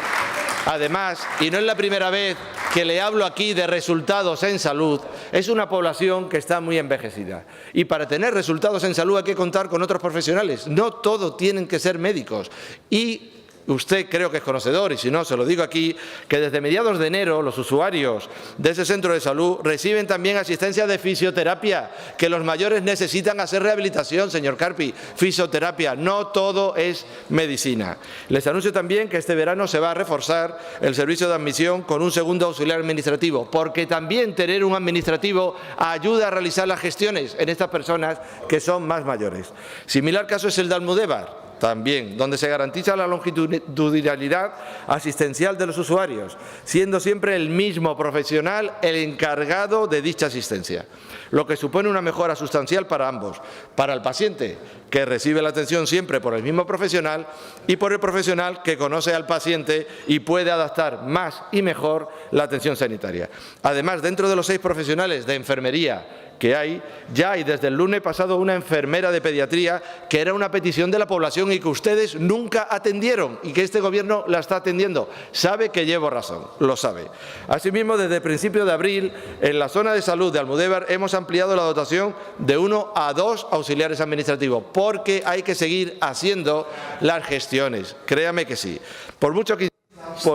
y no es la primera vez que le hablo aquí de resultados en salud, es una población que está muy envejecida. Y para tener resultados en salud hay que contar con otros profesionales. No todo tienen que ser médicos. Y usted creo que es conocedor, y si no, se lo digo aquí, que desde mediados de enero los usuarios de ese centro de salud reciben también asistencia de fisioterapia, que los mayores necesitan hacer rehabilitación, señor Carpi, fisioterapia, no todo es medicina. Les anuncio también que este verano se va a reforzar el servicio de admisión con un segundo auxiliar administrativo, porque también tener un administrativo ayuda a realizar las gestiones en estas personas que son más mayores. Similar caso es el de Almudévar, también, donde se garantiza la longitudinalidad asistencial de los usuarios, siendo siempre el mismo profesional el encargado de dicha asistencia, lo que supone una mejora sustancial para ambos, para el paciente, que recibe la atención siempre por el mismo profesional, y por el profesional que conoce al paciente y puede adaptar más y mejor la atención sanitaria. Además, dentro de los 6 profesionales de enfermería que hay, ya hay desde el lunes pasado una enfermera de pediatría, que era una petición de la población y que ustedes nunca atendieron, y que este Gobierno la está atendiendo. Sabe que llevo razón, lo sabe. Asimismo, desde el principio de abril, en la zona de salud de Almudévar hemos ampliado la dotación de 1 a 2 auxiliares administrativos, porque hay que seguir haciendo las gestiones. Créame que sí. Por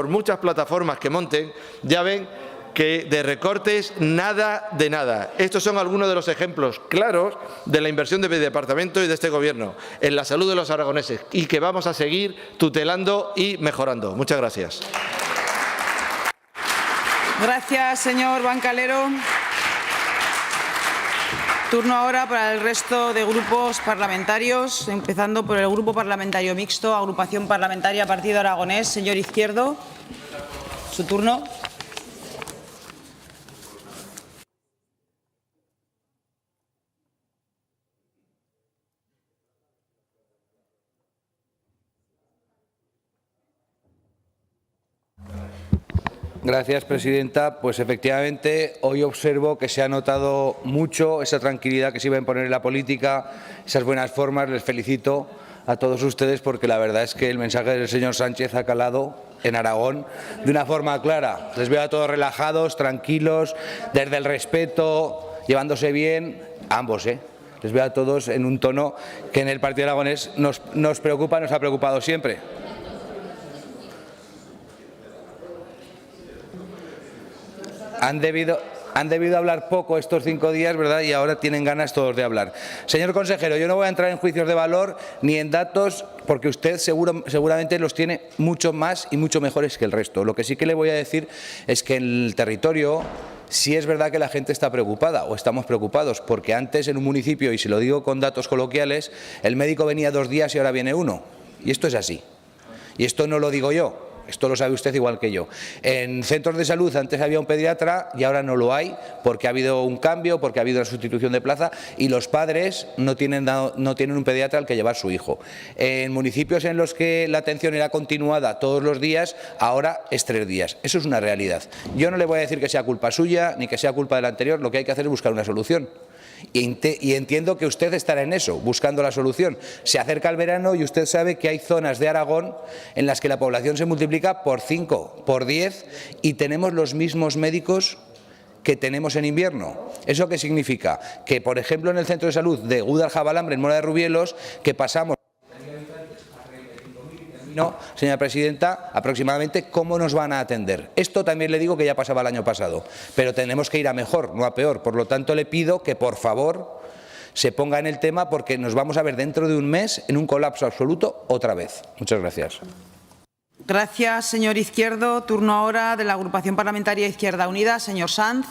muchas plataformas que monten, ya ven que de recortes nada de nada. Estos son algunos de los ejemplos claros de la inversión de mi departamento y de este Gobierno en la salud de los aragoneses, y que vamos a seguir tutelando y mejorando. Muchas gracias. Gracias, señor Bancalero. Turno ahora para el resto de grupos parlamentarios, empezando por el Grupo Parlamentario Mixto, Agrupación Parlamentaria Partido Aragonés. Señor Izquierdo, su turno. Gracias, presidenta. Pues efectivamente, hoy observo que se ha notado mucho esa tranquilidad que se iba a imponer en la política, esas buenas formas. Les felicito a todos ustedes, porque la verdad es que el mensaje del señor Sánchez ha calado en Aragón de una forma clara. Les veo a todos relajados, tranquilos, desde el respeto, llevándose bien, ambos, Les veo a todos en un tono que en el Partido Aragonés nos preocupa, nos ha preocupado siempre. Han debido hablar poco estos 5 días, ¿verdad? Y ahora tienen ganas todos de hablar. Señor consejero, yo no voy a entrar en juicios de valor ni en datos, porque usted seguramente los tiene mucho más y mucho mejores que el resto. Lo que sí que le voy a decir es que en el territorio sí es verdad que la gente está preocupada, o estamos preocupados, porque antes en un municipio, y se lo digo con datos coloquiales, el médico venía 2 días y ahora viene 1. Y esto es así. Y esto no lo digo yo. Esto lo sabe usted igual que yo. En centros de salud antes había un pediatra y ahora no lo hay porque ha habido un cambio, porque ha habido una sustitución de plaza y los padres no tienen un pediatra al que llevar su hijo. En municipios en los que la atención era continuada todos los días, ahora es 3 días. Eso es una realidad. Yo no le voy a decir que sea culpa suya ni que sea culpa del anterior, lo que hay que hacer es buscar una solución. Y entiendo que usted estará en eso, buscando la solución. Se acerca el verano y usted sabe que hay zonas de Aragón en las que la población se multiplica por 5, por 10 y tenemos los mismos médicos que tenemos en invierno. ¿Eso qué significa? Que, por ejemplo, en el centro de salud de Gúdar-Jabalambre, en Mora de Rubielos, que pasamos... No, señora presidenta, aproximadamente cómo nos van a atender. Esto también le digo que ya pasaba el año pasado, pero tenemos que ir a mejor, no a peor. Por lo tanto, le pido que, por favor, se ponga en el tema porque nos vamos a ver dentro de un mes en un colapso absoluto otra vez. Muchas gracias. Gracias, señor Izquierdo. Turno ahora de la agrupación parlamentaria Izquierda Unida. Señor Sanz.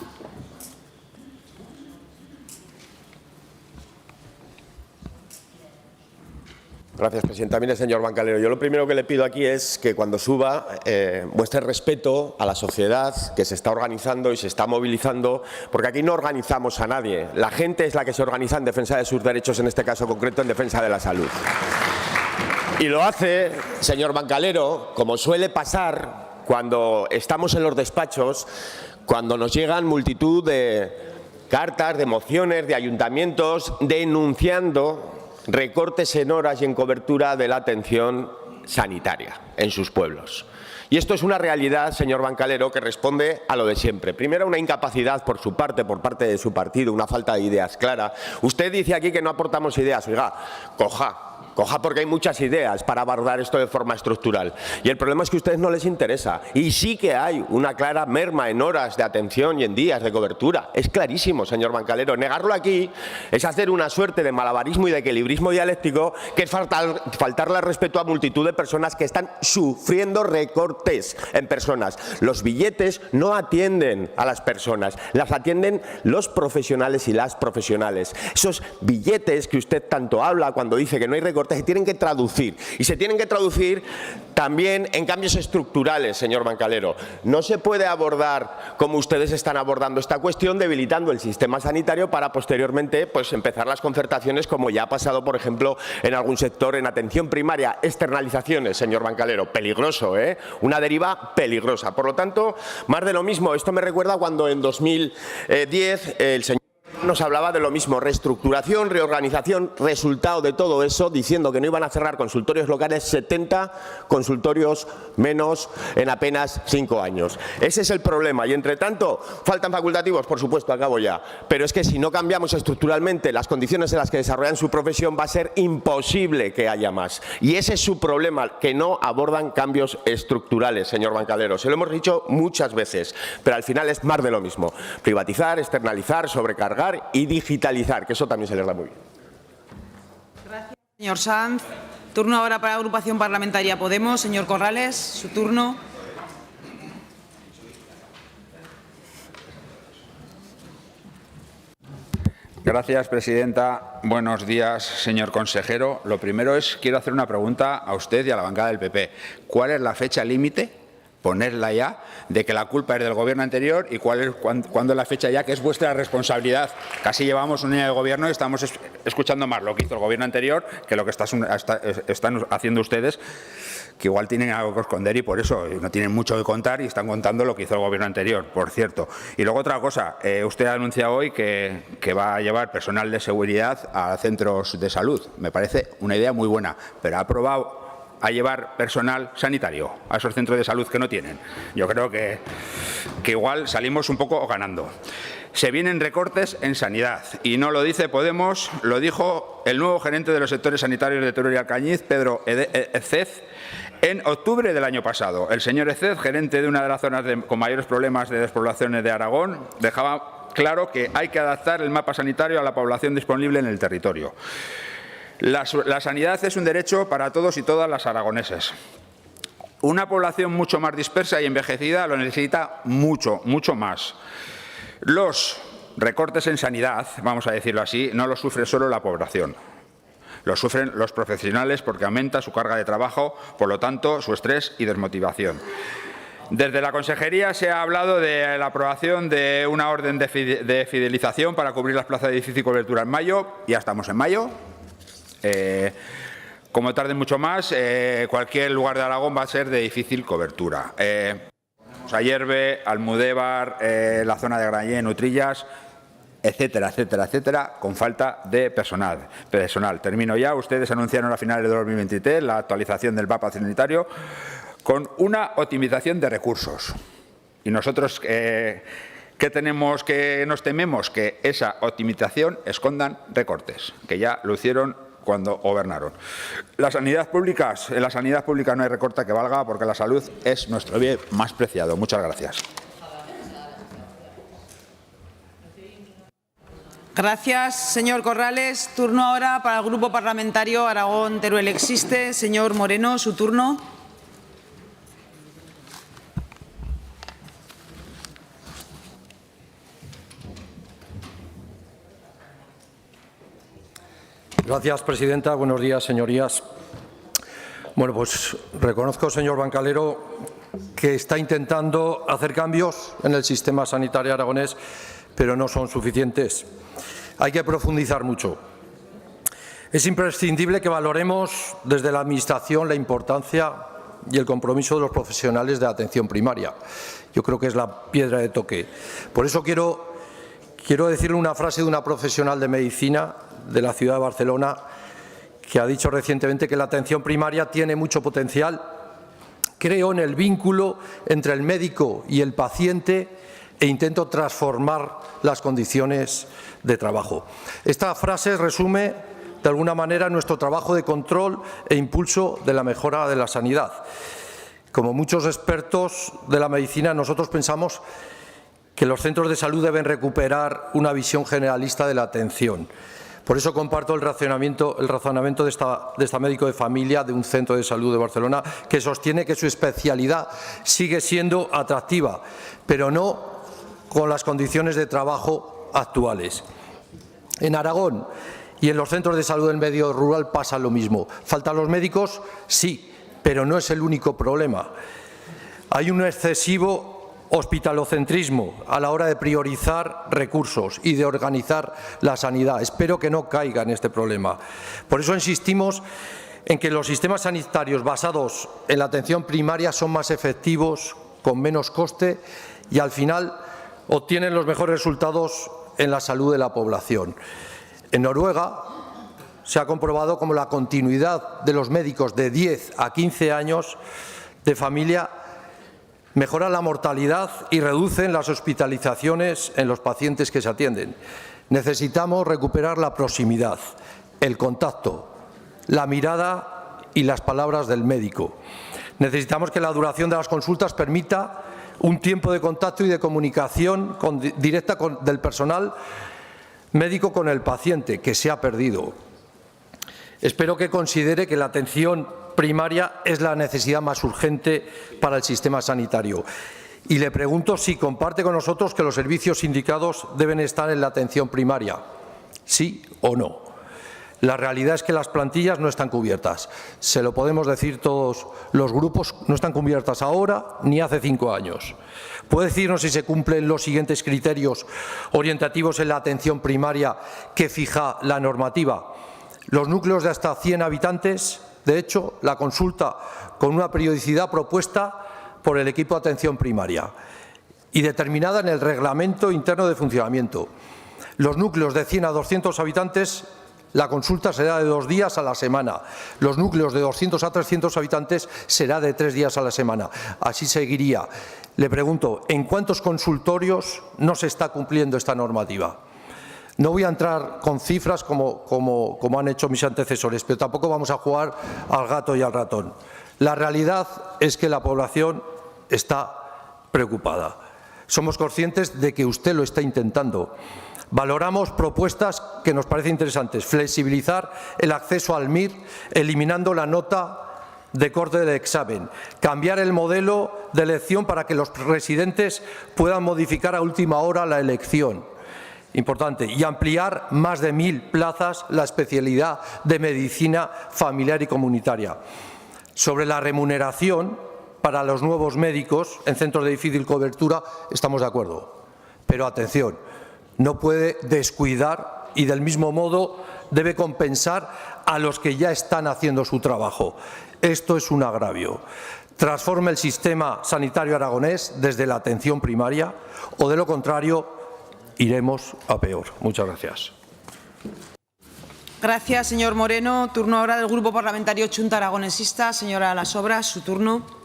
Gracias, presidenta. Mire, señor Bancalero, yo lo primero que le pido aquí es que cuando suba muestre respeto a la sociedad que se está organizando y se está movilizando, porque aquí no organizamos a nadie. La gente es la que se organiza en defensa de sus derechos, en este caso concreto en defensa de la salud. Y lo hace, señor Bancalero, como suele pasar cuando estamos en los despachos, cuando nos llegan multitud de cartas, de mociones, de ayuntamientos denunciando recortes en horas y en cobertura de la atención sanitaria en sus pueblos. Y esto es una realidad, señor Bancalero, que responde a lo de siempre. Primero, una incapacidad por su parte, por parte de su partido, una falta de ideas clara. Usted dice aquí que no aportamos ideas. Oiga, coja porque hay muchas ideas para abordar esto de forma estructural. Y el problema es que a ustedes no les interesa. Y sí que hay una clara merma en horas de atención y en días de cobertura. Es clarísimo, señor Bancalero. Negarlo aquí es hacer una suerte de malabarismo y de equilibrismo dialéctico, que es faltarle al respeto a multitud de personas que están sufriendo recortes en personas. Los billetes no atienden a las personas, las atienden los profesionales y las profesionales. Esos billetes que usted tanto habla cuando dice que no hay recortes, se tienen que traducir y se tienen que traducir también en cambios estructurales, señor Bancalero. No se puede abordar como ustedes están abordando esta cuestión, debilitando el sistema sanitario para posteriormente empezar las concertaciones, como ya ha pasado, por ejemplo, en algún sector en atención primaria. Externalizaciones, señor Bancalero. Peligroso, ¿eh? Una deriva peligrosa. Por lo tanto, más de lo mismo. Esto me recuerda cuando en 2010 el señor nos hablaba de lo mismo, reestructuración, reorganización, resultado de todo eso, diciendo que no iban a cerrar consultorios locales, 70 consultorios menos en apenas 5 años. Ese es el problema y, entre tanto, faltan facultativos, por supuesto, acabo ya, pero es que si no cambiamos estructuralmente las condiciones en las que desarrollan su profesión, va a ser imposible que haya más. Y ese es su problema, que no abordan cambios estructurales, señor Bancalero. Se lo hemos dicho muchas veces, pero al final es más de lo mismo. Privatizar, externalizar, sobrecargar y digitalizar, que eso también se les da muy bien. Gracias, señor Sanz. Turno ahora para la agrupación parlamentaria Podemos. Señor Corrales, su turno. Gracias, presidenta. Buenos días, señor consejero. Lo primero es, quiero hacer una pregunta a usted y a la bancada del PP. ¿Cuál es la fecha límite? Ponerla ya, de que la culpa es del gobierno anterior y cuándo es la fecha ya, que es vuestra responsabilidad. Casi llevamos un año de gobierno y estamos escuchando más lo que hizo el gobierno anterior que lo que están haciendo ustedes, que igual tienen algo que esconder y por eso no tienen mucho que contar y están contando lo que hizo el gobierno anterior, por cierto. Y luego otra cosa, usted ha anunciado hoy que va a llevar personal de seguridad a centros de salud. Me parece una idea muy buena, pero ha probado a llevar personal sanitario a esos centros de salud que no tienen. Yo creo que igual salimos un poco ganando. Se vienen recortes en sanidad y no lo dice Podemos, lo dijo el nuevo gerente de los sectores sanitarios de Teruel y Alcañiz, Pedro Ezez, en octubre del año pasado. El señor Ezez, gerente de una de las zonas con mayores problemas de despoblaciones de Aragón, dejaba claro que hay que adaptar el mapa sanitario a la población disponible en el territorio. La sanidad es un derecho para todos y todas las aragoneses. Una población mucho más dispersa y envejecida lo necesita mucho más. Los recortes en sanidad, vamos a decirlo así, no los sufre solo la población. Lo sufren los profesionales porque aumenta su carga de trabajo, por lo tanto, su estrés y desmotivación. Desde la Consejería se ha hablado de la aprobación de una orden de fidelización para cubrir las plazas de difícil cobertura en mayo. Ya estamos en mayo. Como tarde mucho más, cualquier lugar de Aragón va a ser de difícil cobertura. Ayerbe, Almudévar, la zona de Granyén, Utrillas, etcétera, etcétera, etcétera, con falta de personal. Termino ya. Ustedes anunciaron a finales de 2023 la actualización del mapa sanitario con una optimización de recursos. Y nosotros, ¿qué nos tememos? Que esa optimización escondan recortes, que ya lo hicieron cuando gobernaron. En la sanidad pública no hay recorte que valga, porque la salud es nuestro bien más preciado. Muchas gracias. Gracias, señor Corrales. Turno ahora para el Grupo Parlamentario Aragón-Teruel Existe. Señor Moreno, su turno. Gracias, presidenta. Buenos días, señorías. Bueno, pues reconozco, señor Bancalero, que está intentando hacer cambios en el sistema sanitario aragonés, pero no son suficientes. Hay que profundizar mucho. Es imprescindible que valoremos desde la Administración la importancia y el compromiso de los profesionales de la atención primaria. Yo creo que es la piedra de toque. Por eso quiero decirle una frase de una profesional de medicina de la ciudad de Barcelona, que ha dicho recientemente que la atención primaria tiene mucho potencial. Creo en el vínculo entre el médico y el paciente e intento transformar las condiciones de trabajo. Esta frase resume de alguna manera nuestro trabajo de control e impulso de la mejora de la sanidad. Como muchos expertos de la medicina, nosotros pensamos que los centros de salud deben recuperar una visión generalista de la atención. Por eso comparto el razonamiento de esta médico de familia de un centro de salud de Barcelona, que sostiene que su especialidad sigue siendo atractiva, pero no con las condiciones de trabajo actuales. En Aragón y en los centros de salud del medio rural pasa lo mismo. ¿Faltan los médicos? Sí, pero no es el único problema. Hay un excesivo hospitalocentrismo a la hora de priorizar recursos y de organizar la sanidad. Espero que no caiga en este problema. Por eso insistimos en que los sistemas sanitarios basados en la atención primaria son más efectivos, con menos coste y al final obtienen los mejores resultados en la salud de la población. En Noruega se ha comprobado cómo la continuidad de los médicos de 10 a 15 años de familia mejora la mortalidad y reducen las hospitalizaciones en los pacientes que se atienden. Necesitamos recuperar la proximidad, el contacto, la mirada y las palabras del médico. Necesitamos que la duración de las consultas permita un tiempo de contacto y de comunicación directa del personal médico con el paciente, que se ha perdido. Espero que considere que la atención primaria es la necesidad más urgente para el sistema sanitario. Y le pregunto si comparte con nosotros que los servicios indicados deben estar en la atención primaria. ¿Sí o no? La realidad es que las plantillas no están cubiertas. Se lo podemos decir todos los grupos, no están cubiertas ahora ni hace 5 años. ¿Puede decirnos si se cumplen los siguientes criterios orientativos en la atención primaria que fija la normativa? Los núcleos de hasta 100 habitantes. De hecho, la consulta con una periodicidad propuesta por el equipo de atención primaria y determinada en el reglamento interno de funcionamiento. Los núcleos de 100 a 200 habitantes, la consulta será de 2 días a la semana. Los núcleos de 200 a 300 habitantes será de 3 días a la semana. Así seguiría. Le pregunto, ¿en cuántos consultorios no se está cumpliendo esta normativa? No voy a entrar con cifras como han hecho mis antecesores, pero tampoco vamos a jugar al gato y al ratón. La realidad es que la población está preocupada. Somos conscientes de que usted lo está intentando. Valoramos propuestas que nos parecen interesantes. Flexibilizar el acceso al MIR, eliminando la nota de corte del examen. Cambiar el modelo de elección para que los residentes puedan modificar a última hora la elección. importante, y ampliar más de 1.000 plazas la especialidad de medicina familiar y comunitaria. Sobre la remuneración para los nuevos médicos en centros de difícil cobertura estamos de acuerdo, pero atención, no puede descuidar y del mismo modo debe compensar a los que ya están haciendo su trabajo. Esto es un agravio. Transforme el sistema sanitario aragonés desde la atención primaria o, de lo contrario, iremos a peor. Muchas gracias. Gracias, señor Moreno. Turno ahora del Grupo Parlamentario Chunta Aragonesista. Señora Las Obras, su turno.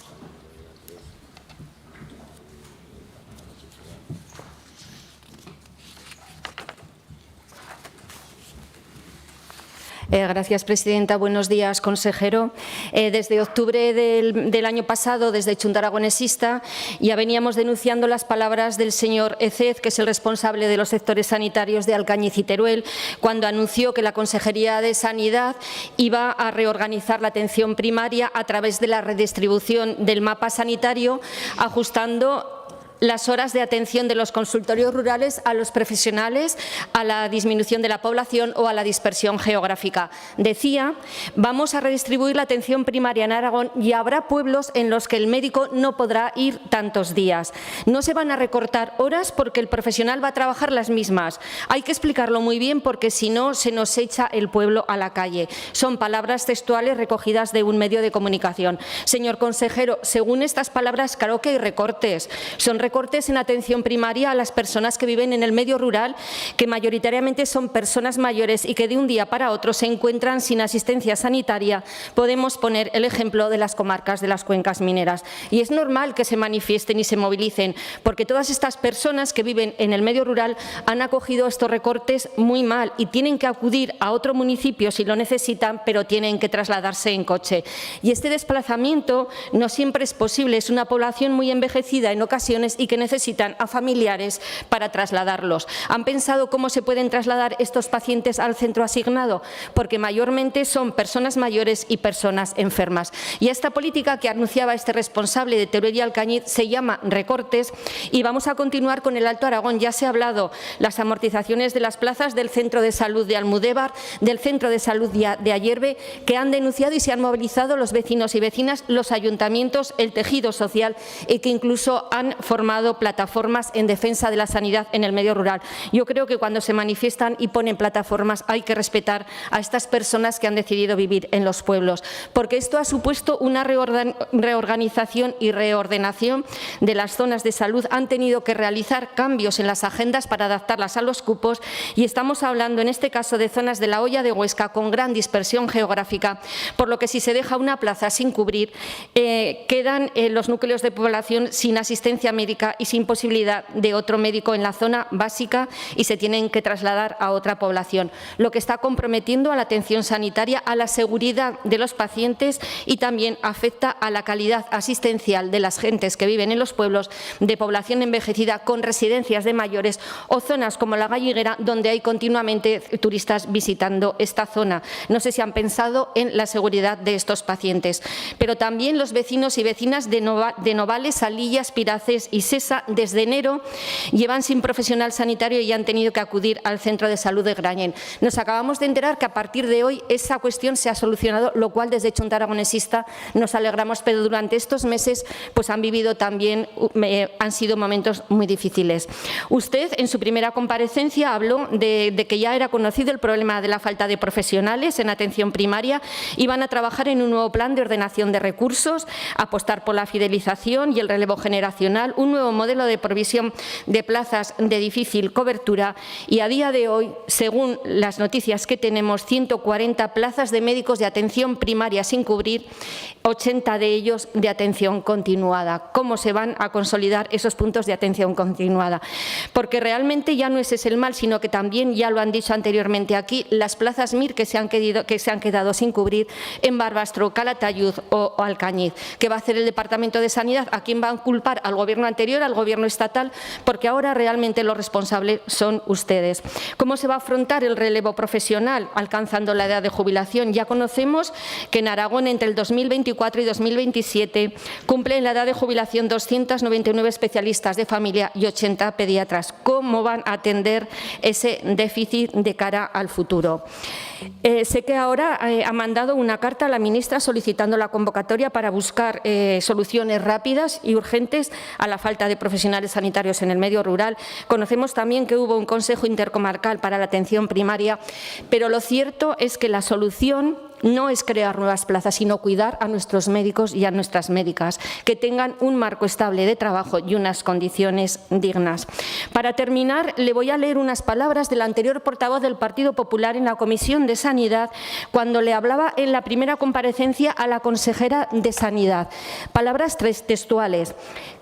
Gracias, presidenta. Buenos días, consejero. Desde octubre del año pasado, desde Chunta Aragonesista, ya veníamos denunciando las palabras del señor Ezez, que es el responsable de los sectores sanitarios de Alcañiz y Teruel, cuando anunció que la Consejería de Sanidad iba a reorganizar la atención primaria a través de la redistribución del mapa sanitario, ajustando las horas de atención de los consultorios rurales a los profesionales, a la disminución de la población o a la dispersión geográfica. Decía, vamos a redistribuir la atención primaria en Aragón y habrá pueblos en los que el médico no podrá ir tantos días. No se van a recortar horas porque el profesional va a trabajar las mismas. Hay que explicarlo muy bien porque si no se nos echa el pueblo a la calle. Son palabras textuales recogidas de un medio de comunicación. Señor consejero, según estas palabras, claro que hay recortes. Son recortes en atención primaria a las personas que viven en el medio rural, que mayoritariamente son personas mayores y que de un día para otro se encuentran sin asistencia sanitaria. Podemos poner el ejemplo de las comarcas de las cuencas mineras. Y es normal que se manifiesten y se movilicen, porque todas estas personas que viven en el medio rural han acogido estos recortes muy mal y tienen que acudir a otro municipio si lo necesitan, pero tienen que trasladarse en coche. Y este desplazamiento no siempre es posible. Es una población muy envejecida en ocasiones y que necesitan a familiares para trasladarlos. ¿Han pensado cómo se pueden trasladar estos pacientes al centro asignado? Porque mayormente son personas mayores y personas enfermas. Y esta política que anunciaba este responsable de Teruel y Alcañiz se llama recortes y vamos a continuar con el Alto Aragón. Ya se ha hablado las amortizaciones de las plazas del Centro de Salud de Almudévar, del Centro de Salud de Ayerbe, que han denunciado y se han movilizado los vecinos y vecinas, los ayuntamientos, el tejido social y que incluso han formado plataformas en defensa de la sanidad en el medio rural. Yo creo que cuando se manifiestan y ponen plataformas hay que respetar a estas personas que han decidido vivir en los pueblos, porque esto ha supuesto una reorganización y reordenación de las zonas de salud. Han tenido que realizar cambios en las agendas para adaptarlas a los cupos y estamos hablando en este caso de zonas de la Hoya de Huesca con gran dispersión geográfica, por lo que si se deja una plaza sin cubrir, quedan los núcleos de población sin asistencia médica y sin posibilidad de otro médico en la zona básica y se tienen que trasladar a otra población, lo que está comprometiendo a la atención sanitaria, a la seguridad de los pacientes y también afecta a la calidad asistencial de las gentes que viven en los pueblos de población envejecida con residencias de mayores o zonas como la Galliguera, donde hay continuamente turistas visitando esta zona. No sé si han pensado en la seguridad de estos pacientes, pero también los vecinos y vecinas de Novales, Salillas, Piraces y Sesa desde enero llevan sin profesional sanitario y han tenido que acudir al centro de salud de Grañén. Nos acabamos de enterar que a partir de hoy esa cuestión se ha solucionado, lo cual desde Chunta Aragonesista nos alegramos, pero durante estos meses pues han vivido también, han sido momentos muy difíciles. Usted en su primera comparecencia habló de que ya era conocido el problema de la falta de profesionales en atención primaria y van a trabajar en un nuevo plan de ordenación de recursos, apostar por la fidelización y el relevo generacional, un nuevo modelo de provisión de plazas de difícil cobertura y a día de hoy, según las noticias que tenemos, 140 plazas de médicos de atención primaria sin cubrir, 80 de ellos de atención continuada. ¿Cómo se van a consolidar esos puntos de atención continuada? Porque realmente ya no ese es el mal, sino que también, ya lo han dicho anteriormente aquí, las plazas MIR que se han quedado sin cubrir en Barbastro, Calatayud o Alcañiz. ¿Qué va a hacer el Departamento de Sanidad? ¿A quién va a culpar? ¿Al Gobierno anterior al Gobierno estatal, porque ahora realmente los responsables son ustedes. ¿Cómo se va a afrontar el relevo profesional alcanzando la edad de jubilación? Ya conocemos que en Aragón entre el 2024 y 2027 cumplen la edad de jubilación 299 especialistas de familia y 80 pediatras. ¿Cómo van a atender ese déficit de cara al futuro? Sé que ahora ha mandado una carta a la ministra solicitando la convocatoria para buscar soluciones rápidas y urgentes a la falta de profesionales sanitarios en el medio rural. Conocemos también que hubo un Consejo Intercomarcal para la atención primaria, pero lo cierto es que la solución no es crear nuevas plazas, sino cuidar a nuestros médicos y a nuestras médicas, que tengan un marco estable de trabajo y unas condiciones dignas. Para terminar, le voy a leer unas palabras del anterior portavoz del Partido Popular en la Comisión de Sanidad, cuando le hablaba en la primera comparecencia a la consejera de Sanidad. Palabras textuales.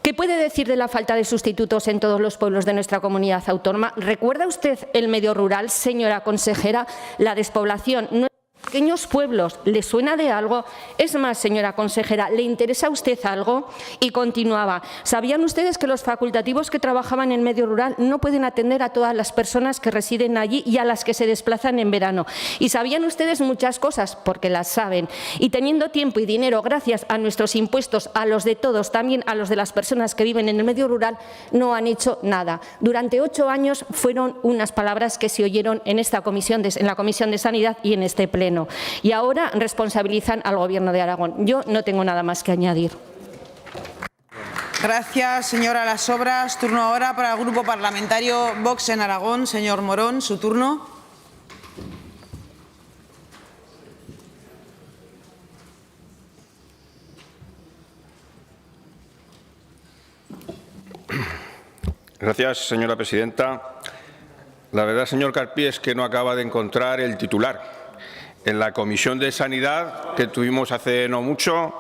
¿Qué puede decir de la falta de sustitutos en todos los pueblos de nuestra comunidad autónoma? ¿Recuerda usted el medio rural, señora consejera? La despoblación. Pequeños pueblos, ¿le suena de algo? Es más, señora consejera, ¿le interesa a usted algo? Y continuaba, ¿sabían ustedes que los facultativos que trabajaban en medio rural no pueden atender a todas las personas que residen allí y a las que se desplazan en verano? Y sabían ustedes muchas cosas, porque las saben. Y teniendo tiempo y dinero, gracias a nuestros impuestos, a los de todos, también a los de las personas que viven en el medio rural, no han hecho nada. Durante 8 años fueron unas palabras que se oyeron en esta comisión, en la Comisión de Sanidad y en este pleno. Y ahora responsabilizan al Gobierno de Aragón. Yo no tengo nada más que añadir. Gracias, señora Las Obras. Turno ahora para el Grupo Parlamentario Vox en Aragón. Señor Morón, su turno. Gracias, señora presidenta. La verdad, señor Carpí, es que no acaba de encontrar el titular. En la Comisión de Sanidad, que tuvimos hace no mucho,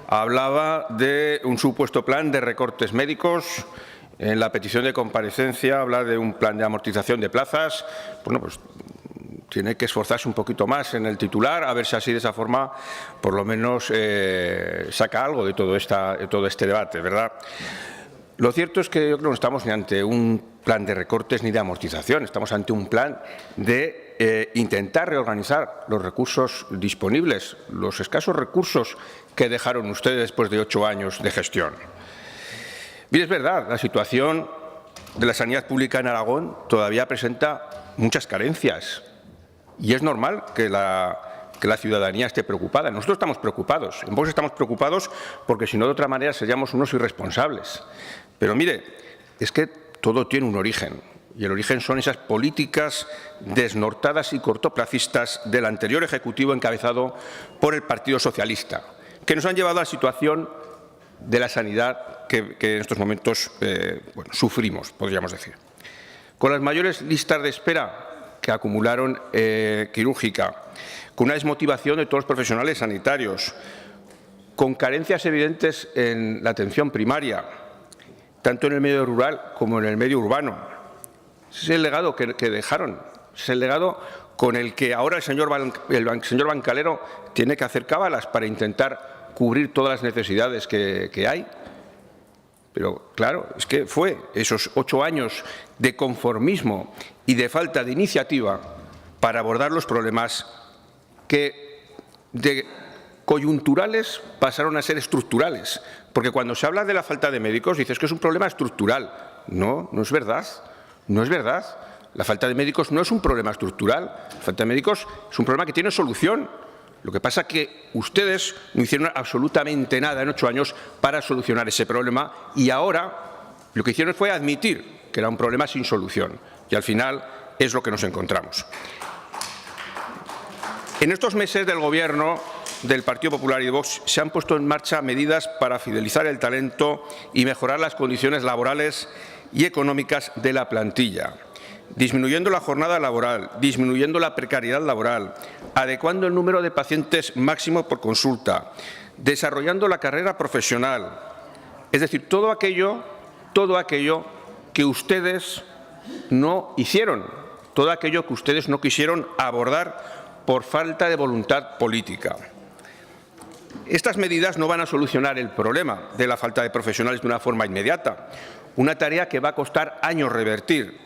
hablaba de un supuesto plan de recortes médicos. En la petición de comparecencia habla de un plan de amortización de plazas. Bueno, pues tiene que esforzarse un poquito más en el titular, a ver si así de esa forma por lo menos saca algo de todo este debate, ¿verdad? Lo cierto es que yo creo que no estamos ni ante un plan de recortes ni de amortización, estamos ante un plan de intentar reorganizar los recursos disponibles, los escasos recursos que dejaron ustedes después de 8 años de gestión. Bien, es verdad, la situación de la sanidad pública en Aragón todavía presenta muchas carencias y es normal que la ciudadanía esté preocupada. Nosotros estamos preocupados, en Vox estamos preocupados porque si no de otra manera seríamos unos irresponsables. Pero mire, es que todo tiene un origen. Y el origen son esas políticas desnortadas y cortoplacistas del anterior Ejecutivo encabezado por el Partido Socialista, que nos han llevado a la situación de la sanidad que en estos momentos sufrimos, podríamos decir. Con las mayores listas de espera que acumularon quirúrgica, con una desmotivación de todos los profesionales sanitarios, con carencias evidentes en la atención primaria, tanto en el medio rural como en el medio urbano. Ese es el legado que dejaron, es el legado con el que ahora el señor Bancalero tiene que hacer cábalas para intentar cubrir todas las necesidades que hay. Pero claro, es que fue esos 8 años de conformismo y de falta de iniciativa para abordar los problemas que de coyunturales pasaron a ser estructurales. Porque cuando se habla de la falta de médicos, dices que es un problema estructural. No, no es verdad. No es verdad. La falta de médicos no es un problema estructural. La falta de médicos es un problema que tiene solución. Lo que pasa es que ustedes no hicieron absolutamente nada en 8 años para solucionar ese problema y ahora lo que hicieron fue admitir que era un problema sin solución. Y al final es lo que nos encontramos. En estos meses del Gobierno del Partido Popular y de Vox se han puesto en marcha medidas para fidelizar el talento y mejorar las condiciones laborales y económicas de la plantilla, disminuyendo la jornada laboral, disminuyendo la precariedad laboral, adecuando el número de pacientes máximo por consulta, desarrollando la carrera profesional. Es decir, todo aquello que ustedes no hicieron, todo aquello que ustedes no quisieron abordar por falta de voluntad política. Estas medidas no van a solucionar el problema de la falta de profesionales de una forma inmediata, una tarea que va a costar años revertir,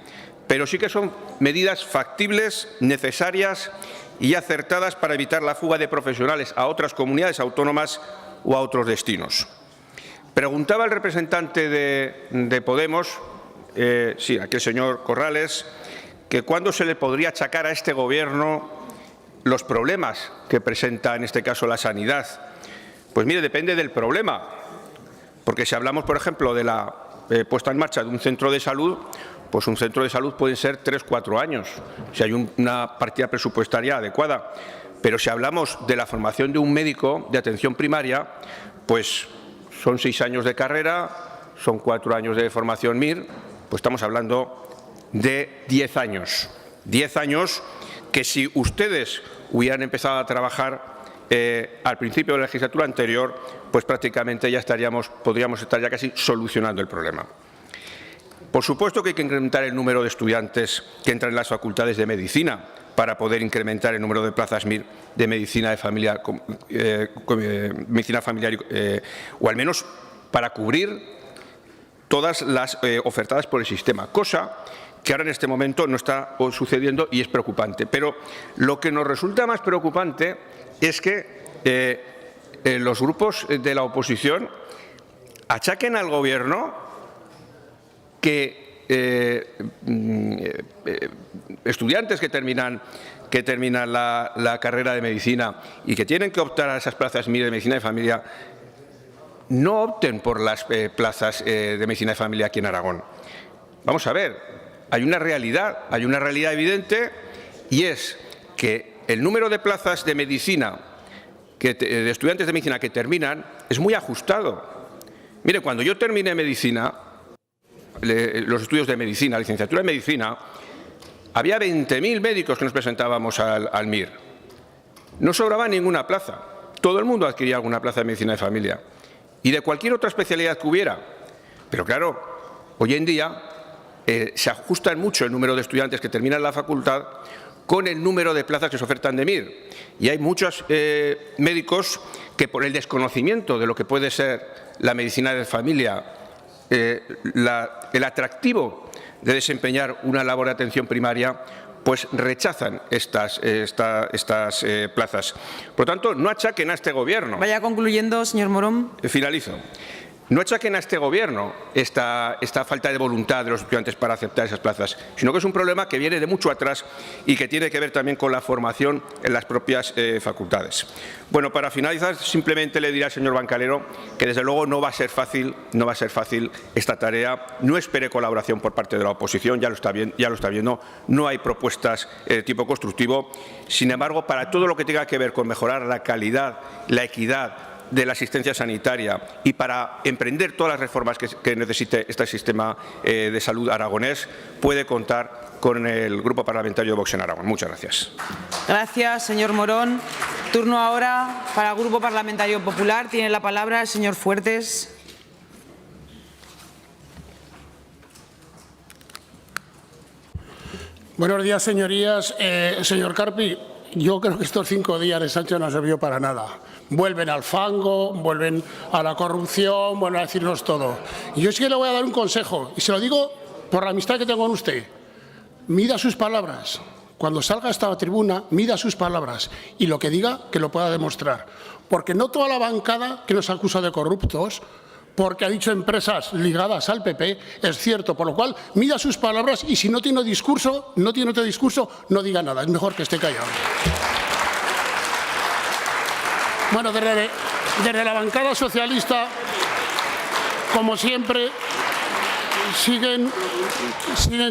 pero sí que son medidas factibles, necesarias y acertadas para evitar la fuga de profesionales a otras comunidades autónomas o a otros destinos. Preguntaba el representante de Podemos, sí, aquel señor Corrales, que cuándo se le podría achacar a este Gobierno los problemas que presenta, en este caso, la sanidad. Pues mire, depende del problema, porque si hablamos, por ejemplo, de la puesta en marcha de un centro de salud, pues un centro de salud puede ser 3 o 4 años, si hay una partida presupuestaria adecuada. Pero si hablamos de la formación de un médico de atención primaria, pues son 6 años de carrera, son 4 años de formación MIR, pues estamos hablando de 10 años. 10 años que si ustedes hubieran empezado a trabajar al principio de la legislatura anterior, pues prácticamente ya podríamos estar ya casi solucionando el problema. Por supuesto que hay que incrementar el número de estudiantes que entran en las facultades de medicina para poder incrementar el número de plazas MIR de medicina de familia, medicina familiar o al menos para cubrir todas las ofertadas por el sistema, cosa que ahora en este momento no está sucediendo y es preocupante. Pero lo que nos resulta más preocupante es que los grupos de la oposición achaquen al Gobierno que estudiantes que terminan la carrera de medicina y que tienen que optar a esas plazas MIR de medicina de familia no opten por las plazas de medicina de familia aquí en Aragón. Vamos a ver, hay una realidad evidente, y es que el número de plazas de medicina, de estudiantes de medicina que terminan, es muy ajustado. Mire, cuando yo terminé medicina, los estudios de medicina, licenciatura en medicina, había 20.000 médicos que nos presentábamos al MIR. No sobraba ninguna plaza. Todo el mundo adquiría alguna plaza de medicina de familia y de cualquier otra especialidad que hubiera. Pero claro, hoy en día se ajusta mucho el número de estudiantes que terminan la facultad con el número de plazas que se ofertan de MIR. Y hay muchos médicos que, por el desconocimiento de lo que puede ser la medicina de familia, el atractivo de desempeñar una labor de atención primaria, pues rechazan estas plazas. Por lo tanto, no achaquen a este Gobierno. Vaya concluyendo, señor Morón. Finalizo. No achaquen a este Gobierno esta falta de voluntad de los estudiantes para aceptar esas plazas, sino que es un problema que viene de mucho atrás y que tiene que ver también con la formación en las propias facultades. Bueno, para finalizar, simplemente le diré al señor Bancalero que desde luego no va a ser fácil esta tarea. No espere colaboración por parte de la oposición, ya lo está viendo, no hay propuestas de tipo constructivo. Sin embargo, para todo lo que tenga que ver con mejorar la calidad, la equidad de la asistencia sanitaria y para emprender todas las reformas que necesite este sistema de salud aragonés, puede contar con el Grupo Parlamentario de Vox en Aragón. Muchas gracias. Gracias, señor Morón. Turno ahora para el Grupo Parlamentario Popular. Tiene la palabra el señor Fuertes. Buenos días, señorías. Señor Carpi, yo creo que estos 5 días de Sánchez no sirvió para nada. Vuelven al fango, vuelven a la corrupción, vuelven a decirnos todo. Y yo sí que le voy a dar un consejo, y se lo digo por la amistad que tengo con usted. Mida sus palabras. Cuando salga a esta tribuna, mida sus palabras y lo que diga, que lo pueda demostrar. Porque no toda la bancada que nos acusa de corruptos, porque ha dicho empresas ligadas al PP, es cierto. Por lo cual, mida sus palabras y si no tiene discurso, no diga nada. Es mejor que esté callado. Bueno, desde la bancada socialista, como siempre, siguen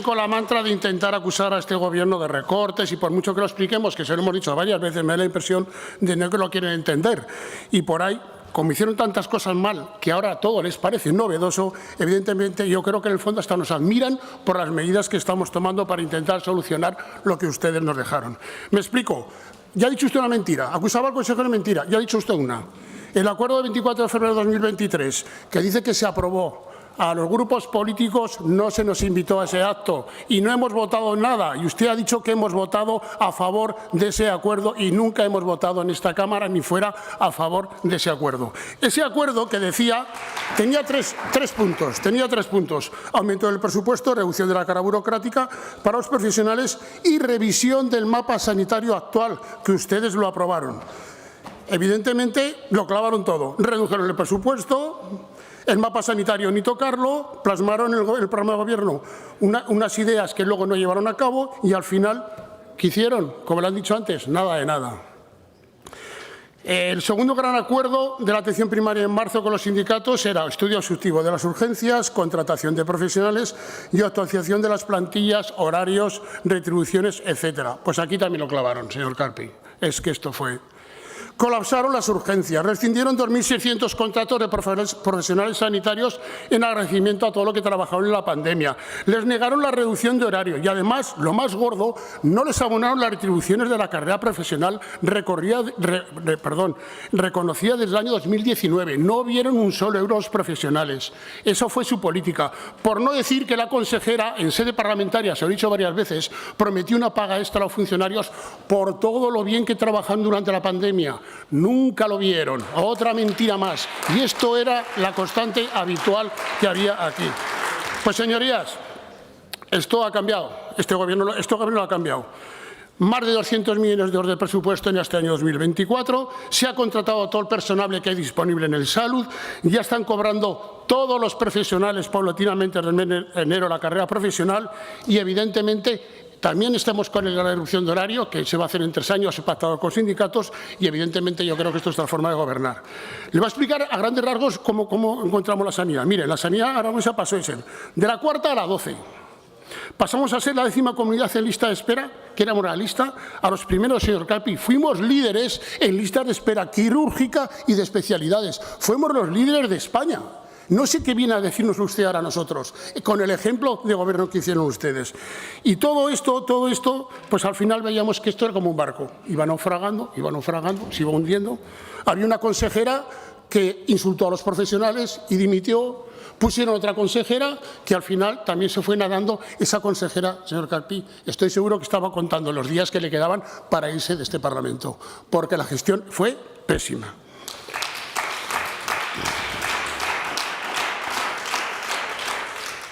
con la mantra de intentar acusar a este Gobierno de recortes y por mucho que lo expliquemos, que se lo hemos dicho varias veces, me da la impresión de no que lo quieren entender. Y por ahí, como hicieron tantas cosas mal que ahora todo les parece novedoso, evidentemente yo creo que en el fondo hasta nos admiran por las medidas que estamos tomando para intentar solucionar lo que ustedes nos dejaron. Me explico. Ya ha dicho usted una mentira. Acusaba al consejero de mentira. Ya ha dicho usted una. El acuerdo del 24 de febrero de 2023, que dice que se aprobó a los grupos políticos no se nos invitó a ese acto y no hemos votado nada. Y usted ha dicho que hemos votado a favor de ese acuerdo y nunca hemos votado en esta Cámara ni fuera a favor de ese acuerdo. Ese acuerdo que decía tenía tres puntos. Aumento del presupuesto, reducción de la carga burocrática para los profesionales y revisión del mapa sanitario actual, que ustedes lo aprobaron. Evidentemente lo clavaron todo, redujeron el presupuesto, el mapa sanitario ni tocarlo, plasmaron en el programa de gobierno unas ideas que luego no llevaron a cabo y al final, ¿qué hicieron? Como le han dicho antes, nada de nada. El segundo gran acuerdo de la atención primaria en marzo con los sindicatos era estudio exhaustivo de las urgencias, contratación de profesionales y actualización de las plantillas, horarios, retribuciones, etcétera. Pues aquí también lo clavaron, señor Carpi. Es que esto fue. Colapsaron las urgencias, rescindieron 2.600 contratos de profesionales sanitarios en agradecimiento a todo lo que trabajaron en la pandemia. Les negaron la reducción de horario y, además, lo más gordo, no les abonaron las retribuciones de la carrera profesional reconocida desde el año 2019. No vieron un solo euro a los profesionales. Eso fue su política. Por no decir que la consejera, en sede parlamentaria, se lo he dicho varias veces, prometió una paga extra a los funcionarios por todo lo bien que trabajaron durante la pandemia. Nunca lo vieron. Otra mentira más. Y esto era la constante habitual que había aquí. Pues, señorías, esto ha cambiado. Este gobierno lo ha cambiado. Más de 200 millones de euros de presupuesto en este año 2024. Se ha contratado a todo el personal que hay disponible en el Salud. Ya están cobrando todos los profesionales paulatinamente desde enero la carrera profesional y, evidentemente, también estamos con la reducción de horario, que se va a hacer en 3 años, pactado con sindicatos, y evidentemente yo creo que esto es la forma de gobernar. Le voy a explicar a grandes rasgos cómo encontramos la sanidad. Mire, la sanidad aragonesa pasó de ser de la 4ª a la 12. Pasamos a ser la 10ª comunidad en lista de espera, que éramos la lista, a los primeros, señor Carpi. Fuimos líderes en listas de espera quirúrgica y de especialidades. Fuimos los líderes de España. No sé qué viene a decirnos usted ahora a nosotros, con el ejemplo de gobierno que hicieron ustedes. Y todo esto, pues al final veíamos que esto era como un barco. Iba naufragando, se iba hundiendo. Había una consejera que insultó a los profesionales y dimitió. Pusieron otra consejera que al final también se fue nadando. Esa consejera, señor Carpi, estoy seguro que estaba contando los días que le quedaban para irse de este Parlamento, porque la gestión fue pésima.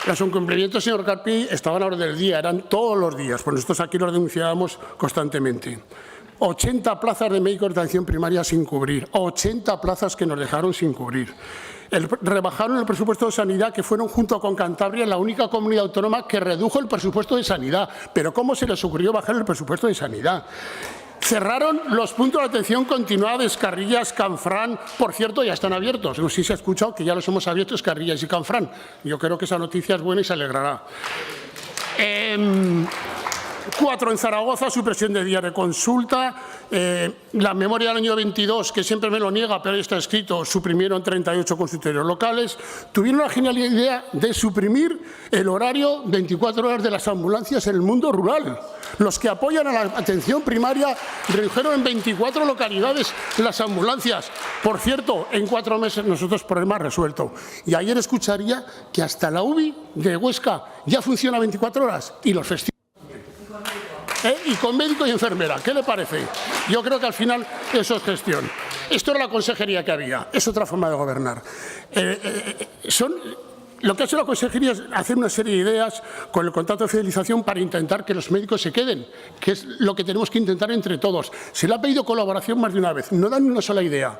Los incumplimientos, señor Carpi, estaban a la orden del día, eran todos los días, pues nosotros aquí los denunciábamos constantemente. 80 plazas de médicos de atención primaria sin cubrir, 80 plazas que nos dejaron sin cubrir. Rebajaron el presupuesto de sanidad, que fueron, junto con Cantabria, la única comunidad autónoma que redujo el presupuesto de sanidad. Pero ¿cómo se les ocurrió bajar el presupuesto de sanidad? Cerraron los puntos de atención continuada de Escarrillas, Canfrán. Por cierto, ya están abiertos. No sé si se ha escuchado que ya los hemos abierto, Escarrillas y Canfrán. Yo creo que esa noticia es buena y se alegrará. 4 en Zaragoza, supresión de días de consulta. La memoria del año 22, que siempre me lo niega, pero ahí está escrito, suprimieron 38 consultorios locales. Tuvieron la genial idea de suprimir el horario 24 horas de las ambulancias en el mundo rural. Los que apoyan a la atención primaria redujeron en 24 localidades las ambulancias. Por cierto, en 4 meses nosotros problema resuelto. Y ayer escucharía que hasta la UBI de Huesca ya funciona 24 horas y los festivos. Y con médico y enfermera. ¿Qué le parece? Yo creo que al final eso es gestión. Esto era la consejería que había. Es otra forma de gobernar. Lo que ha hecho la consejería es hacer una serie de ideas con el contrato de fidelización para intentar que los médicos se queden, que es lo que tenemos que intentar entre todos. Se le ha pedido colaboración más de una vez. No dan ni una sola idea.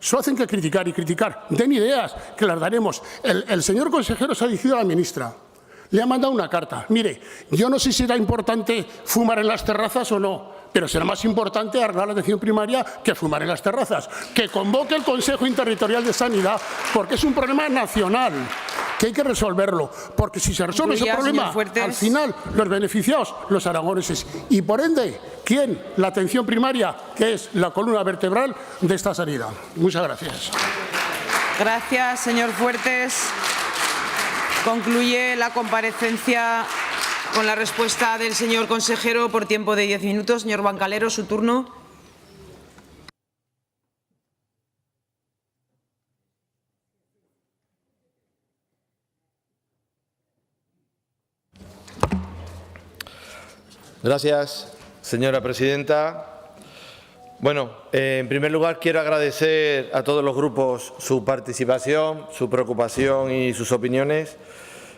Solo hacen que criticar y criticar. Den ideas, que las daremos. El señor consejero se ha dirigido a la ministra. Le ha mandado una carta. Mire, yo no sé si será importante fumar en las terrazas o no, pero será más importante arreglar la atención primaria que fumar en las terrazas. Que convoque el Consejo Interterritorial de Sanidad, porque es un problema nacional, que hay que resolverlo. Porque si se resuelve ese problema, al final los beneficiados, los aragoneses. Y por ende, ¿quién? La atención primaria, que es la columna vertebral de esta sanidad. Muchas gracias. Gracias, señor Fuertes. Concluye la comparecencia con la respuesta del señor consejero por tiempo de 10 minutos. Señor Bancalero, su turno. Gracias, señora presidenta. Bueno, en primer lugar quiero agradecer a todos los grupos su participación, su preocupación y sus opiniones.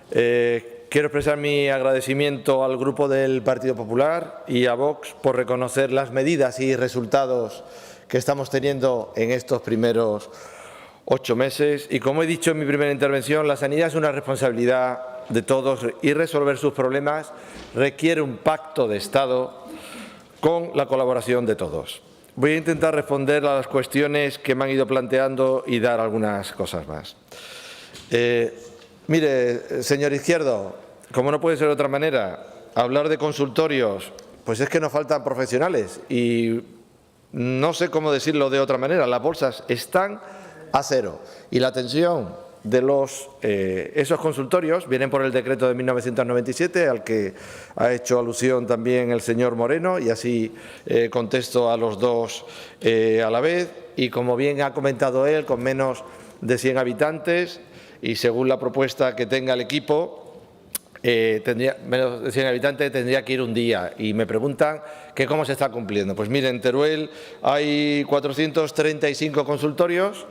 Quiero expresar mi agradecimiento al Grupo del Partido Popular y a Vox por reconocer las medidas y resultados que estamos teniendo en estos primeros 8 meses. Y como he dicho en mi primera intervención, la sanidad es una responsabilidad de todos y resolver sus problemas requiere un pacto de Estado con la colaboración de todos. Voy a intentar responder a las cuestiones que me han ido planteando y dar algunas cosas más. Mire, señor Izquierdo, como no puede ser de otra manera, hablar de consultorios, pues es que nos faltan profesionales y no sé cómo decirlo de otra manera. Las bolsas están a cero y la atención de esos consultorios vienen por el decreto de 1997 al que ha hecho alusión también el señor Moreno y así contesto a los dos a la vez. Y como bien ha comentado él, con menos de 100 habitantes y según la propuesta que tenga el equipo, menos de 100 habitantes tendría que ir un día y me preguntan que cómo se está cumpliendo. Pues miren, en Teruel hay 435 consultorios.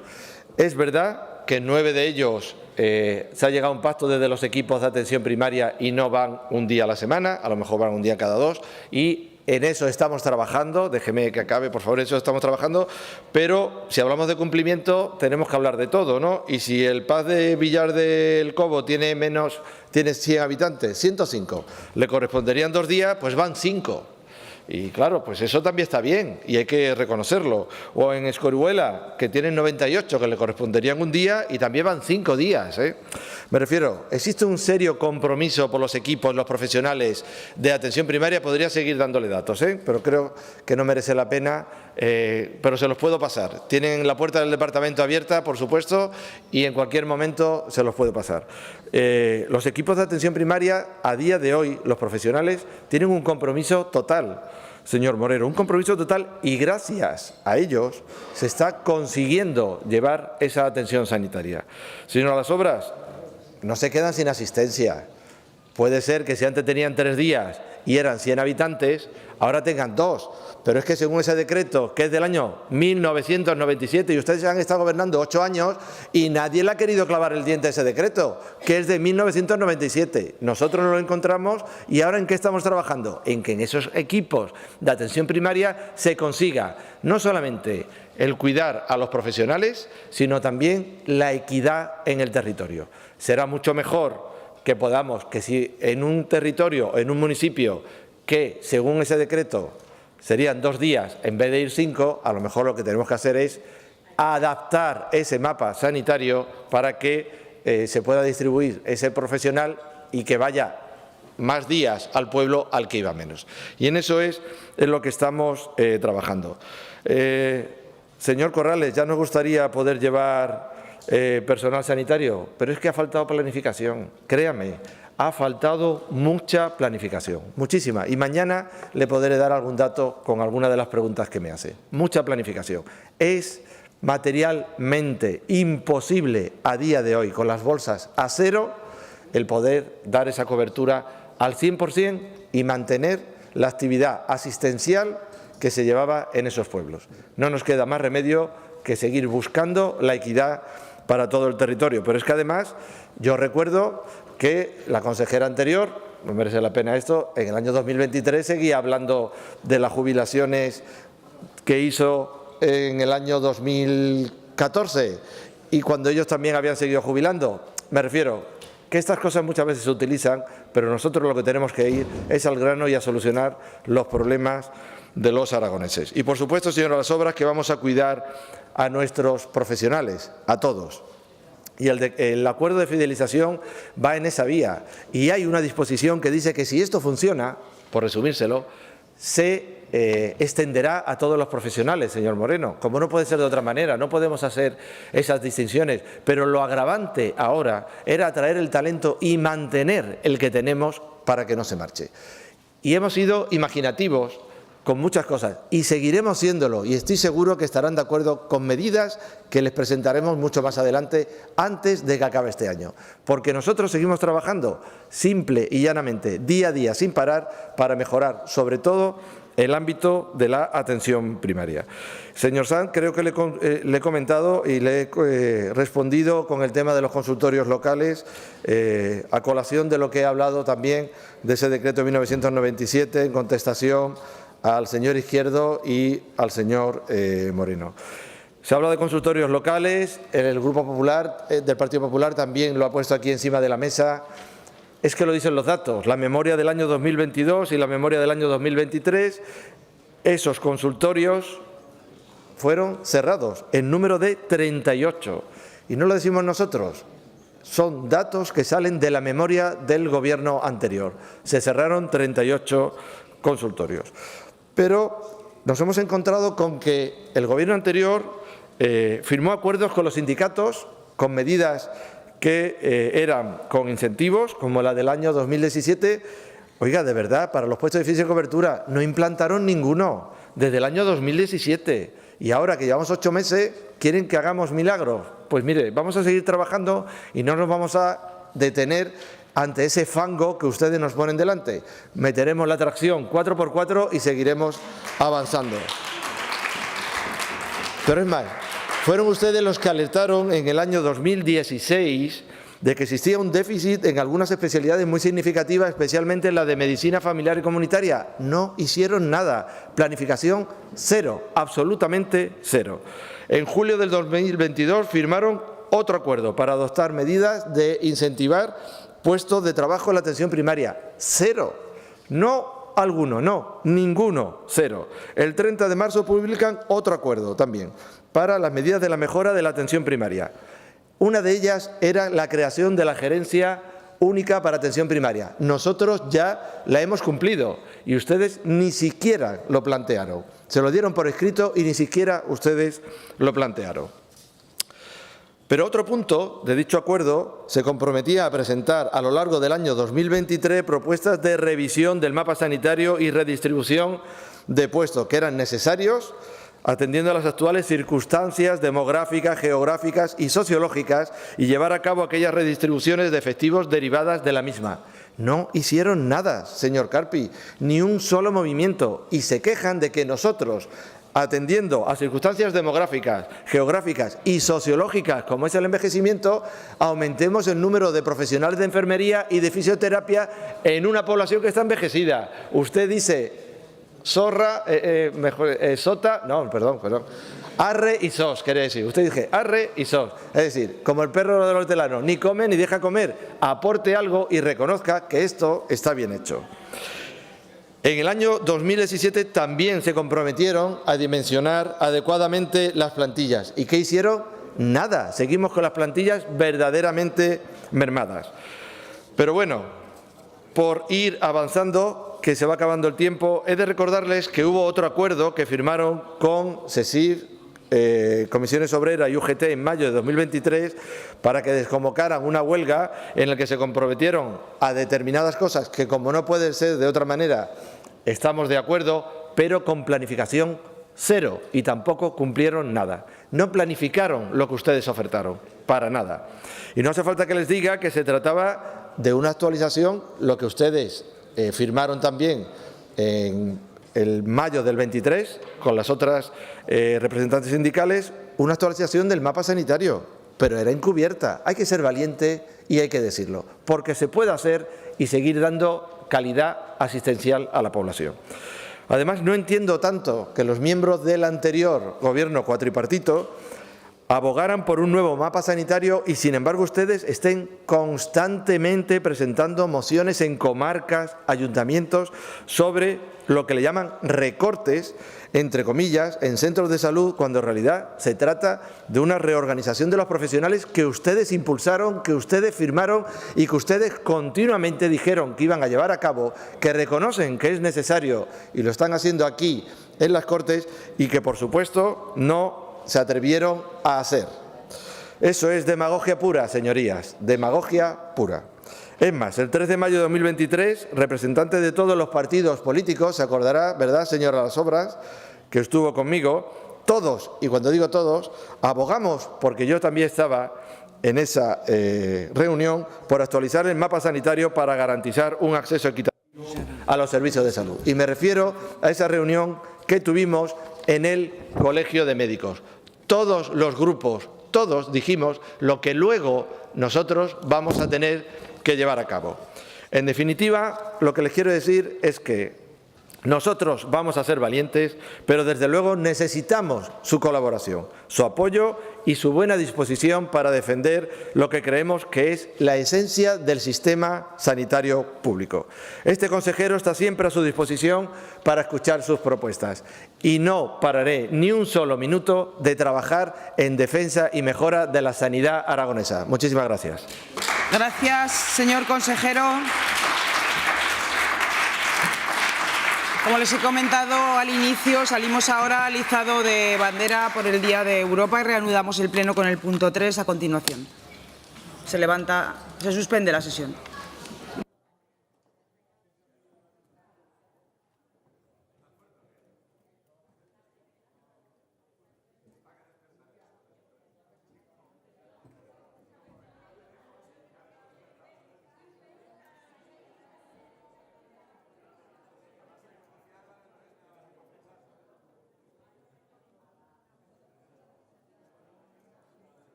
Es verdad que en 9 de ellos se ha llegado a un pacto desde los equipos de atención primaria y no van un día a la semana, a lo mejor van un día cada 2 y en eso estamos trabajando. Déjeme que acabe, por favor, eso estamos trabajando, pero si hablamos de cumplimiento tenemos que hablar de todo, ¿no? Y si el PAS de Villar del Cobo tiene 100 habitantes, 105, le corresponderían 2 días, pues van 5. Y claro, pues eso también está bien y hay que reconocerlo. O en Escorihuela, que tienen 98, que le corresponderían un día y también van 5 días. Me refiero, existe un serio compromiso por los equipos, los profesionales de atención primaria. Podría seguir dándole datos, pero creo que no merece la pena, pero se los puedo pasar. Tienen la puerta del departamento abierta, por supuesto, y en cualquier momento se los puedo pasar. Los equipos de atención primaria, a día de hoy, los profesionales, tienen un compromiso total, señor Moreno, un compromiso total y gracias a ellos se está consiguiendo llevar esa atención sanitaria. Señora Las Obras, no se quedan sin asistencia. Puede ser que si antes tenían 3 días y eran 100 habitantes, ahora tengan 2. Pero es que según ese decreto, que es del año 1997, y ustedes han estado gobernando 8 años y nadie le ha querido clavar el diente a ese decreto, que es de 1997. Nosotros no lo encontramos y ahora ¿en qué estamos trabajando? En que en esos equipos de atención primaria se consiga no solamente el cuidar a los profesionales, sino también la equidad en el territorio. Será mucho mejor que podamos, que si en un territorio, en un municipio, que según ese decreto serían 2 días en vez de ir 5, a lo mejor lo que tenemos que hacer es adaptar ese mapa sanitario para que se pueda distribuir ese profesional y que vaya más días al pueblo al que iba menos. Y en eso es en lo que estamos trabajando. Señor Corrales, ya nos gustaría poder llevar personal sanitario, pero es que ha faltado planificación, créame. Ha faltado mucha planificación, muchísima. Y mañana le podré dar algún dato con alguna de las preguntas que me hace. Mucha planificación. Es materialmente imposible a día de hoy, con las bolsas a cero, el poder dar esa cobertura al 100% y mantener la actividad asistencial que se llevaba en esos pueblos. No nos queda más remedio que seguir buscando la equidad para todo el territorio. Pero es que además yo recuerdo que la consejera anterior, no merece la pena esto, en el año 2023 seguía hablando de las jubilaciones que hizo en el año 2014 y cuando ellos también habían seguido jubilando. Me refiero que estas cosas muchas veces se utilizan, pero nosotros lo que tenemos que ir es al grano y a solucionar los problemas de los aragoneses. Y por supuesto, señora Las Obras, que vamos a cuidar a nuestros profesionales, a todos. Y el acuerdo de fidelización va en esa vía. Y hay una disposición que dice que si esto funciona, por resumírselo, se extenderá a todos los profesionales, señor Moreno. Como no puede ser de otra manera, no podemos hacer esas distinciones. Pero lo agravante ahora era atraer el talento y mantener el que tenemos para que no se marche. Y hemos sido imaginativos con muchas cosas y seguiremos siéndolo, y estoy seguro que estarán de acuerdo con medidas que les presentaremos mucho más adelante, antes de que acabe este año, porque nosotros seguimos trabajando simple y llanamente, día a día, sin parar, para mejorar, sobre todo, el ámbito de la atención primaria. Señor Sanz, creo que le he comentado y le he respondido con el tema de los consultorios locales, a colación de lo que he hablado también de ese decreto de 1997 en contestación al señor Izquierdo y al señor Moreno. Se habla de consultorios locales, el Grupo Popular del Partido Popular también lo ha puesto aquí encima de la mesa. Es que lo dicen los datos, la memoria del año 2022 y la memoria del año 2023, esos consultorios fueron cerrados en número de 38. Y no lo decimos nosotros, son datos que salen de la memoria del Gobierno anterior. Se cerraron 38 consultorios. Pero nos hemos encontrado con que el Gobierno anterior firmó acuerdos con los sindicatos, con medidas que eran con incentivos, como la del año 2017. Oiga, de verdad, para los puestos de difícil cobertura no implantaron ninguno desde el año 2017. Y ahora que llevamos 8 meses, ¿quieren que hagamos milagros? Pues mire, vamos a seguir trabajando y no nos vamos a detener ante ese fango que ustedes nos ponen delante. Meteremos la tracción 4x4 y seguiremos avanzando. Pero es más, fueron ustedes los que alertaron en el año 2016 de que existía un déficit en algunas especialidades muy significativas, especialmente en la de medicina familiar y comunitaria. No hicieron nada. Planificación cero, absolutamente cero. En julio del 2022 firmaron otro acuerdo para adoptar medidas de incentivar puestos de trabajo en la atención primaria. Cero. No alguno, no, ninguno, cero. El 30 de marzo publican otro acuerdo también para las medidas de la mejora de la atención primaria. Una de ellas era la creación de la gerencia única para atención primaria. Nosotros ya la hemos cumplido y ustedes ni siquiera lo plantearon. Se lo dieron por escrito y ni siquiera ustedes lo plantearon. Pero otro punto de dicho acuerdo se comprometía a presentar a lo largo del año 2023 propuestas de revisión del mapa sanitario y redistribución de puestos que eran necesarios atendiendo a las actuales circunstancias demográficas, geográficas y sociológicas y llevar a cabo aquellas redistribuciones de efectivos derivadas de la misma. No hicieron nada, señor Carpi, ni un solo movimiento, y se quejan de que nosotros, atendiendo a circunstancias demográficas, geográficas y sociológicas, como es el envejecimiento, aumentemos el número de profesionales de enfermería y de fisioterapia en una población que está envejecida. Usted dice zorra, sota, no, perdón, arre y sos, quiere decir. Usted dice arre y sos. Es decir, como el perro del hortelano, ni come ni deja comer, aporte algo y reconozca que esto está bien hecho. En el año 2017 también se comprometieron a dimensionar adecuadamente las plantillas. ¿Y qué hicieron? Nada. Seguimos con las plantillas verdaderamente mermadas. Pero bueno, por ir avanzando, que se va acabando el tiempo, he de recordarles que hubo otro acuerdo que firmaron con CESIF, Comisiones Obreras y UGT en mayo de 2023 para que desconvocaran una huelga en la que se comprometieron a determinadas cosas que, como no puede ser de otra manera, estamos de acuerdo, pero con planificación cero, y tampoco cumplieron nada. No planificaron lo que ustedes ofertaron, para nada. Y no hace falta que les diga que se trataba de una actualización, lo que ustedes firmaron también en el mayo del 23 con las otras representantes sindicales, una actualización del mapa sanitario, pero era encubierta. Hay que ser valiente y hay que decirlo, porque se puede hacer y seguir dando calidad asistencial a la población. Además, no entiendo tanto que los miembros del anterior Gobierno cuatripartito abogaran por un nuevo mapa sanitario y, sin embargo, ustedes estén constantemente presentando mociones en comarcas, ayuntamientos, sobre lo que le llaman recortes, entre comillas, en centros de salud, cuando en realidad se trata de una reorganización de los profesionales que ustedes impulsaron, que ustedes firmaron y que ustedes continuamente dijeron que iban a llevar a cabo, que reconocen que es necesario y lo están haciendo aquí en las Cortes y que, por supuesto, no se atrevieron a hacer. Eso es demagogia pura, señorías, demagogia pura. Es más, el 3 de mayo de 2023, representantes de todos los partidos políticos, se acordará, ¿verdad, señora Las Obras, que estuvo conmigo, todos, y cuando digo todos, abogamos, porque yo también estaba en esa reunión, por actualizar el mapa sanitario para garantizar un acceso equitativo a los servicios de salud. Y me refiero a esa reunión que tuvimos en el Colegio de Médicos. Todos los grupos, todos dijimos lo que luego nosotros vamos a tener que llevar a cabo. En definitiva, lo que les quiero decir es que nosotros vamos a ser valientes, pero desde luego necesitamos su colaboración, su apoyo y su buena disposición para defender lo que creemos que es la esencia del sistema sanitario público. Este consejero está siempre a su disposición para escuchar sus propuestas y no pararé ni un solo minuto de trabajar en defensa y mejora de la sanidad aragonesa. Muchísimas gracias. Gracias, señor consejero. Como les he comentado al inicio, salimos ahora al izado de bandera por el Día de Europa y reanudamos el pleno con el punto 3 a continuación. Se suspende la sesión.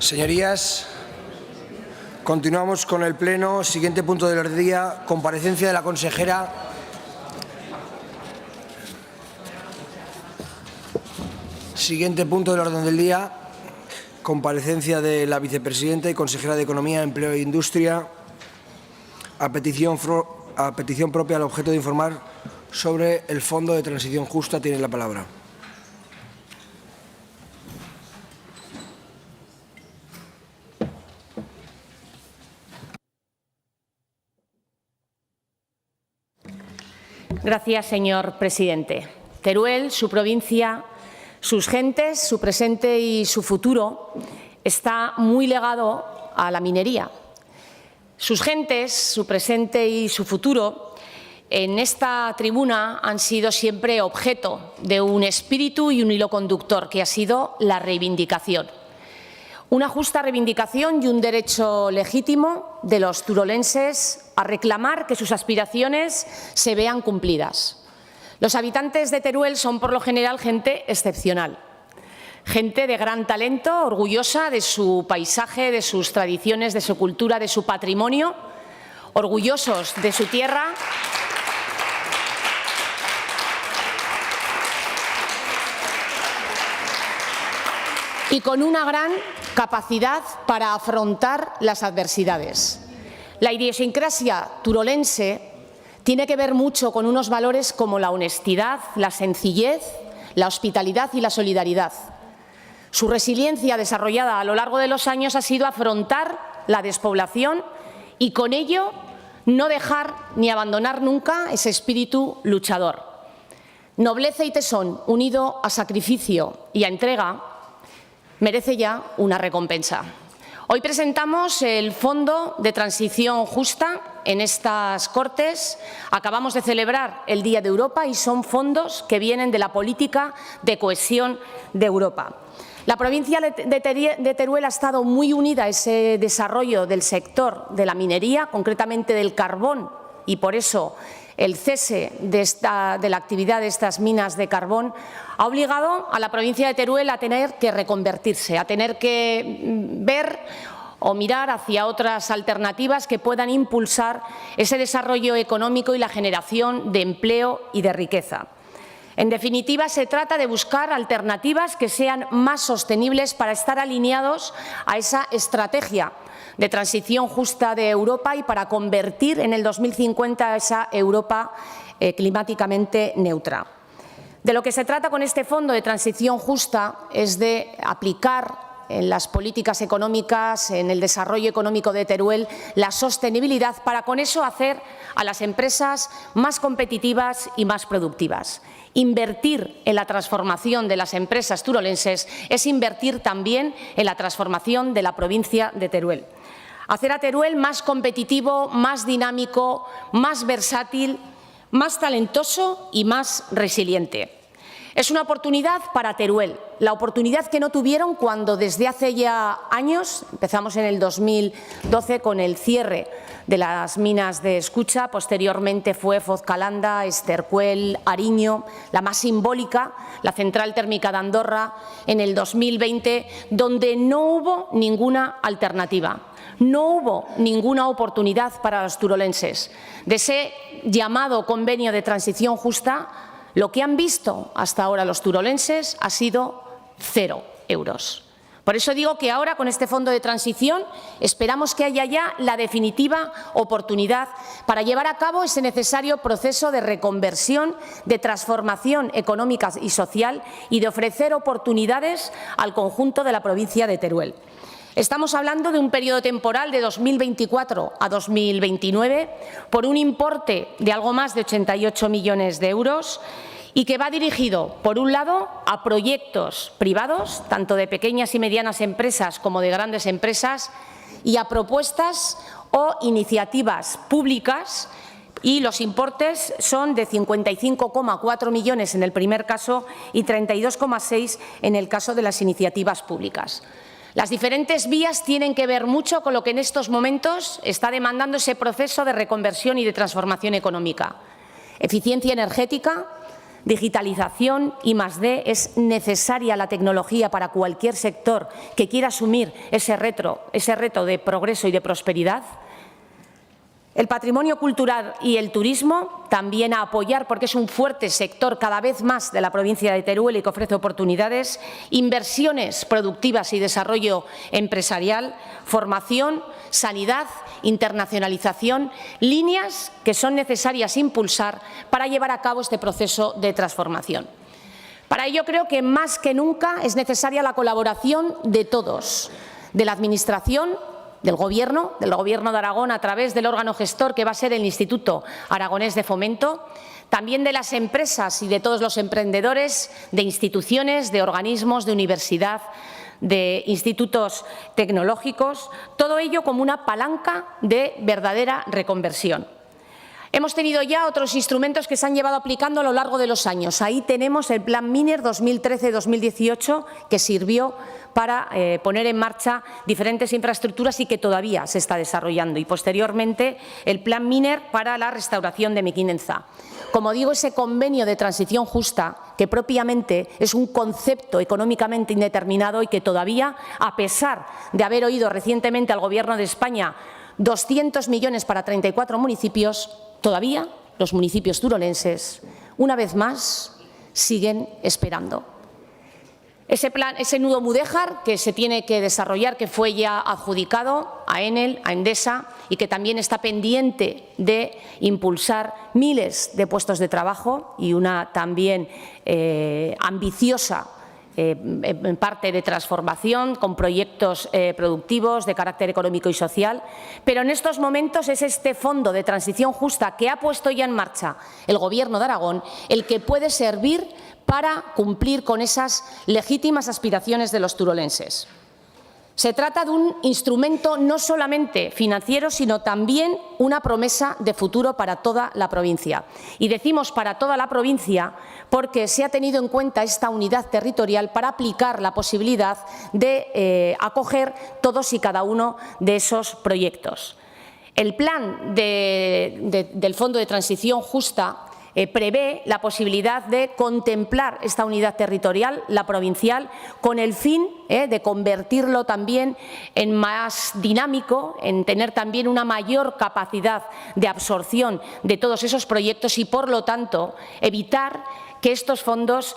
Señorías, continuamos con el Pleno. Siguiente punto del orden del día, comparecencia de la consejera. Siguiente punto del orden del día, comparecencia de la vicepresidenta y consejera de Economía, Empleo e Industria, a petición propia al objeto de informar sobre el Fondo de Transición Justa. Tiene la palabra. Gracias, señor presidente. Teruel, su provincia, sus gentes, su presente y su futuro está muy ligado a la minería. Sus gentes, su presente y su futuro en esta tribuna han sido siempre objeto de un espíritu y un hilo conductor que ha sido la reivindicación. Una justa reivindicación y un derecho legítimo de los turolenses a reclamar que sus aspiraciones se vean cumplidas. Los habitantes de Teruel son por lo general gente excepcional, gente de gran talento, orgullosa de su paisaje, de sus tradiciones, de su cultura, de su patrimonio, orgullosos de su tierra y con una gran capacidad para afrontar las adversidades. La idiosincrasia turolense tiene que ver mucho con unos valores como la honestidad, la sencillez, la hospitalidad y la solidaridad. Su resiliencia desarrollada a lo largo de los años ha sido afrontar la despoblación y con ello no dejar ni abandonar nunca ese espíritu luchador. Nobleza y tesón unido a sacrificio y a entrega merece ya una recompensa. Hoy presentamos el Fondo de Transición Justa en estas Cortes. Acabamos de celebrar el Día de Europa y son fondos que vienen de la política de cohesión de Europa. La provincia de Teruel ha estado muy unida a ese desarrollo del sector de la minería, concretamente del carbón, y por eso el cese de la actividad de estas minas de carbón ha obligado a la provincia de Teruel a tener que reconvertirse, a tener que ver o mirar hacia otras alternativas que puedan impulsar ese desarrollo económico y la generación de empleo y de riqueza. En definitiva, se trata de buscar alternativas que sean más sostenibles para estar alineados a esa estrategia de transición justa de Europa y para convertir en el 2050 a esa Europa climáticamente neutra. De lo que se trata con este Fondo de Transición Justa es de aplicar en las políticas económicas, en el desarrollo económico de Teruel, la sostenibilidad para con eso hacer a las empresas más competitivas y más productivas. Invertir en la transformación de las empresas turolenses es invertir también en la transformación de la provincia de Teruel. Hacer a Teruel más competitivo, más dinámico, más versátil, más talentoso y más resiliente. Es una oportunidad para Teruel, la oportunidad que no tuvieron cuando desde hace ya años, empezamos en el 2012 con el cierre de las minas de Escucha, posteriormente fue Fozcalanda, Estercuel, Ariño, la más simbólica, la central térmica de Andorra, en el 2020, donde no hubo ninguna alternativa. No hubo ninguna oportunidad para los turolenses. De ese llamado convenio de transición justa, lo que han visto hasta ahora los turolenses ha sido 0 euros. Por eso digo que ahora, con este fondo de transición, esperamos que haya ya la definitiva oportunidad para llevar a cabo ese necesario proceso de reconversión, de transformación económica y social y de ofrecer oportunidades al conjunto de la provincia de Teruel. Estamos hablando de un periodo temporal de 2024 a 2029 por un importe de algo más de 88 millones de euros y que va dirigido, por un lado, a proyectos privados, tanto de pequeñas y medianas empresas como de grandes empresas, y a propuestas o iniciativas públicas, y los importes son de 55,4 millones en el primer caso y 32,6 en el caso de las iniciativas públicas. Las diferentes vías tienen que ver mucho con lo que en estos momentos está demandando ese proceso de reconversión y de transformación económica. Eficiencia energética, digitalización, I+D, es necesaria la tecnología para cualquier sector que quiera asumir ese reto de progreso y de prosperidad. El patrimonio cultural y el turismo también a apoyar porque es un fuerte sector cada vez más de la provincia de Teruel y que ofrece oportunidades, inversiones productivas y desarrollo empresarial, formación, sanidad, internacionalización, líneas que son necesarias impulsar para llevar a cabo este proceso de transformación. Para ello creo que más que nunca es necesaria la colaboración de todos, de la Administración, del Gobierno de Aragón a través del órgano gestor que va a ser el Instituto Aragonés de Fomento, también de las empresas y de todos los emprendedores, de instituciones, de organismos, de universidad, de institutos tecnológicos, todo ello como una palanca de verdadera reconversión. Hemos tenido ya otros instrumentos que se han llevado aplicando a lo largo de los años. Ahí tenemos el Plan Miner 2013-2018 que sirvió para poner en marcha diferentes infraestructuras y que todavía se está desarrollando. Y posteriormente el Plan Miner para la restauración de Mequinenza. Como digo, ese convenio de transición justa, que propiamente es un concepto económicamente indeterminado y que todavía, a pesar de haber oído recientemente al Gobierno de España 200 millones para 34 municipios, todavía los municipios turolenses, una vez más, siguen esperando. Ese nudo mudéjar que se tiene que desarrollar, que fue ya adjudicado a Enel, a Endesa y que también está pendiente de impulsar miles de puestos de trabajo y una también ambiciosa en parte de transformación, con proyectos productivos de carácter económico y social. Pero en estos momentos es este Fondo de Transición Justa que ha puesto ya en marcha el Gobierno de Aragón el que puede servir para cumplir con esas legítimas aspiraciones de los turolenses. Se trata de un instrumento no solamente financiero, sino también una promesa de futuro para toda la provincia. Y decimos para toda la provincia porque se ha tenido en cuenta esta unidad territorial para aplicar la posibilidad de acoger todos y cada uno de esos proyectos. El plan del Fondo de Transición Justa prevé la posibilidad de contemplar esta unidad territorial, la provincial, con el fin de convertirlo también en más dinámico, en tener también una mayor capacidad de absorción de todos esos proyectos y, por lo tanto, evitar que estos fondos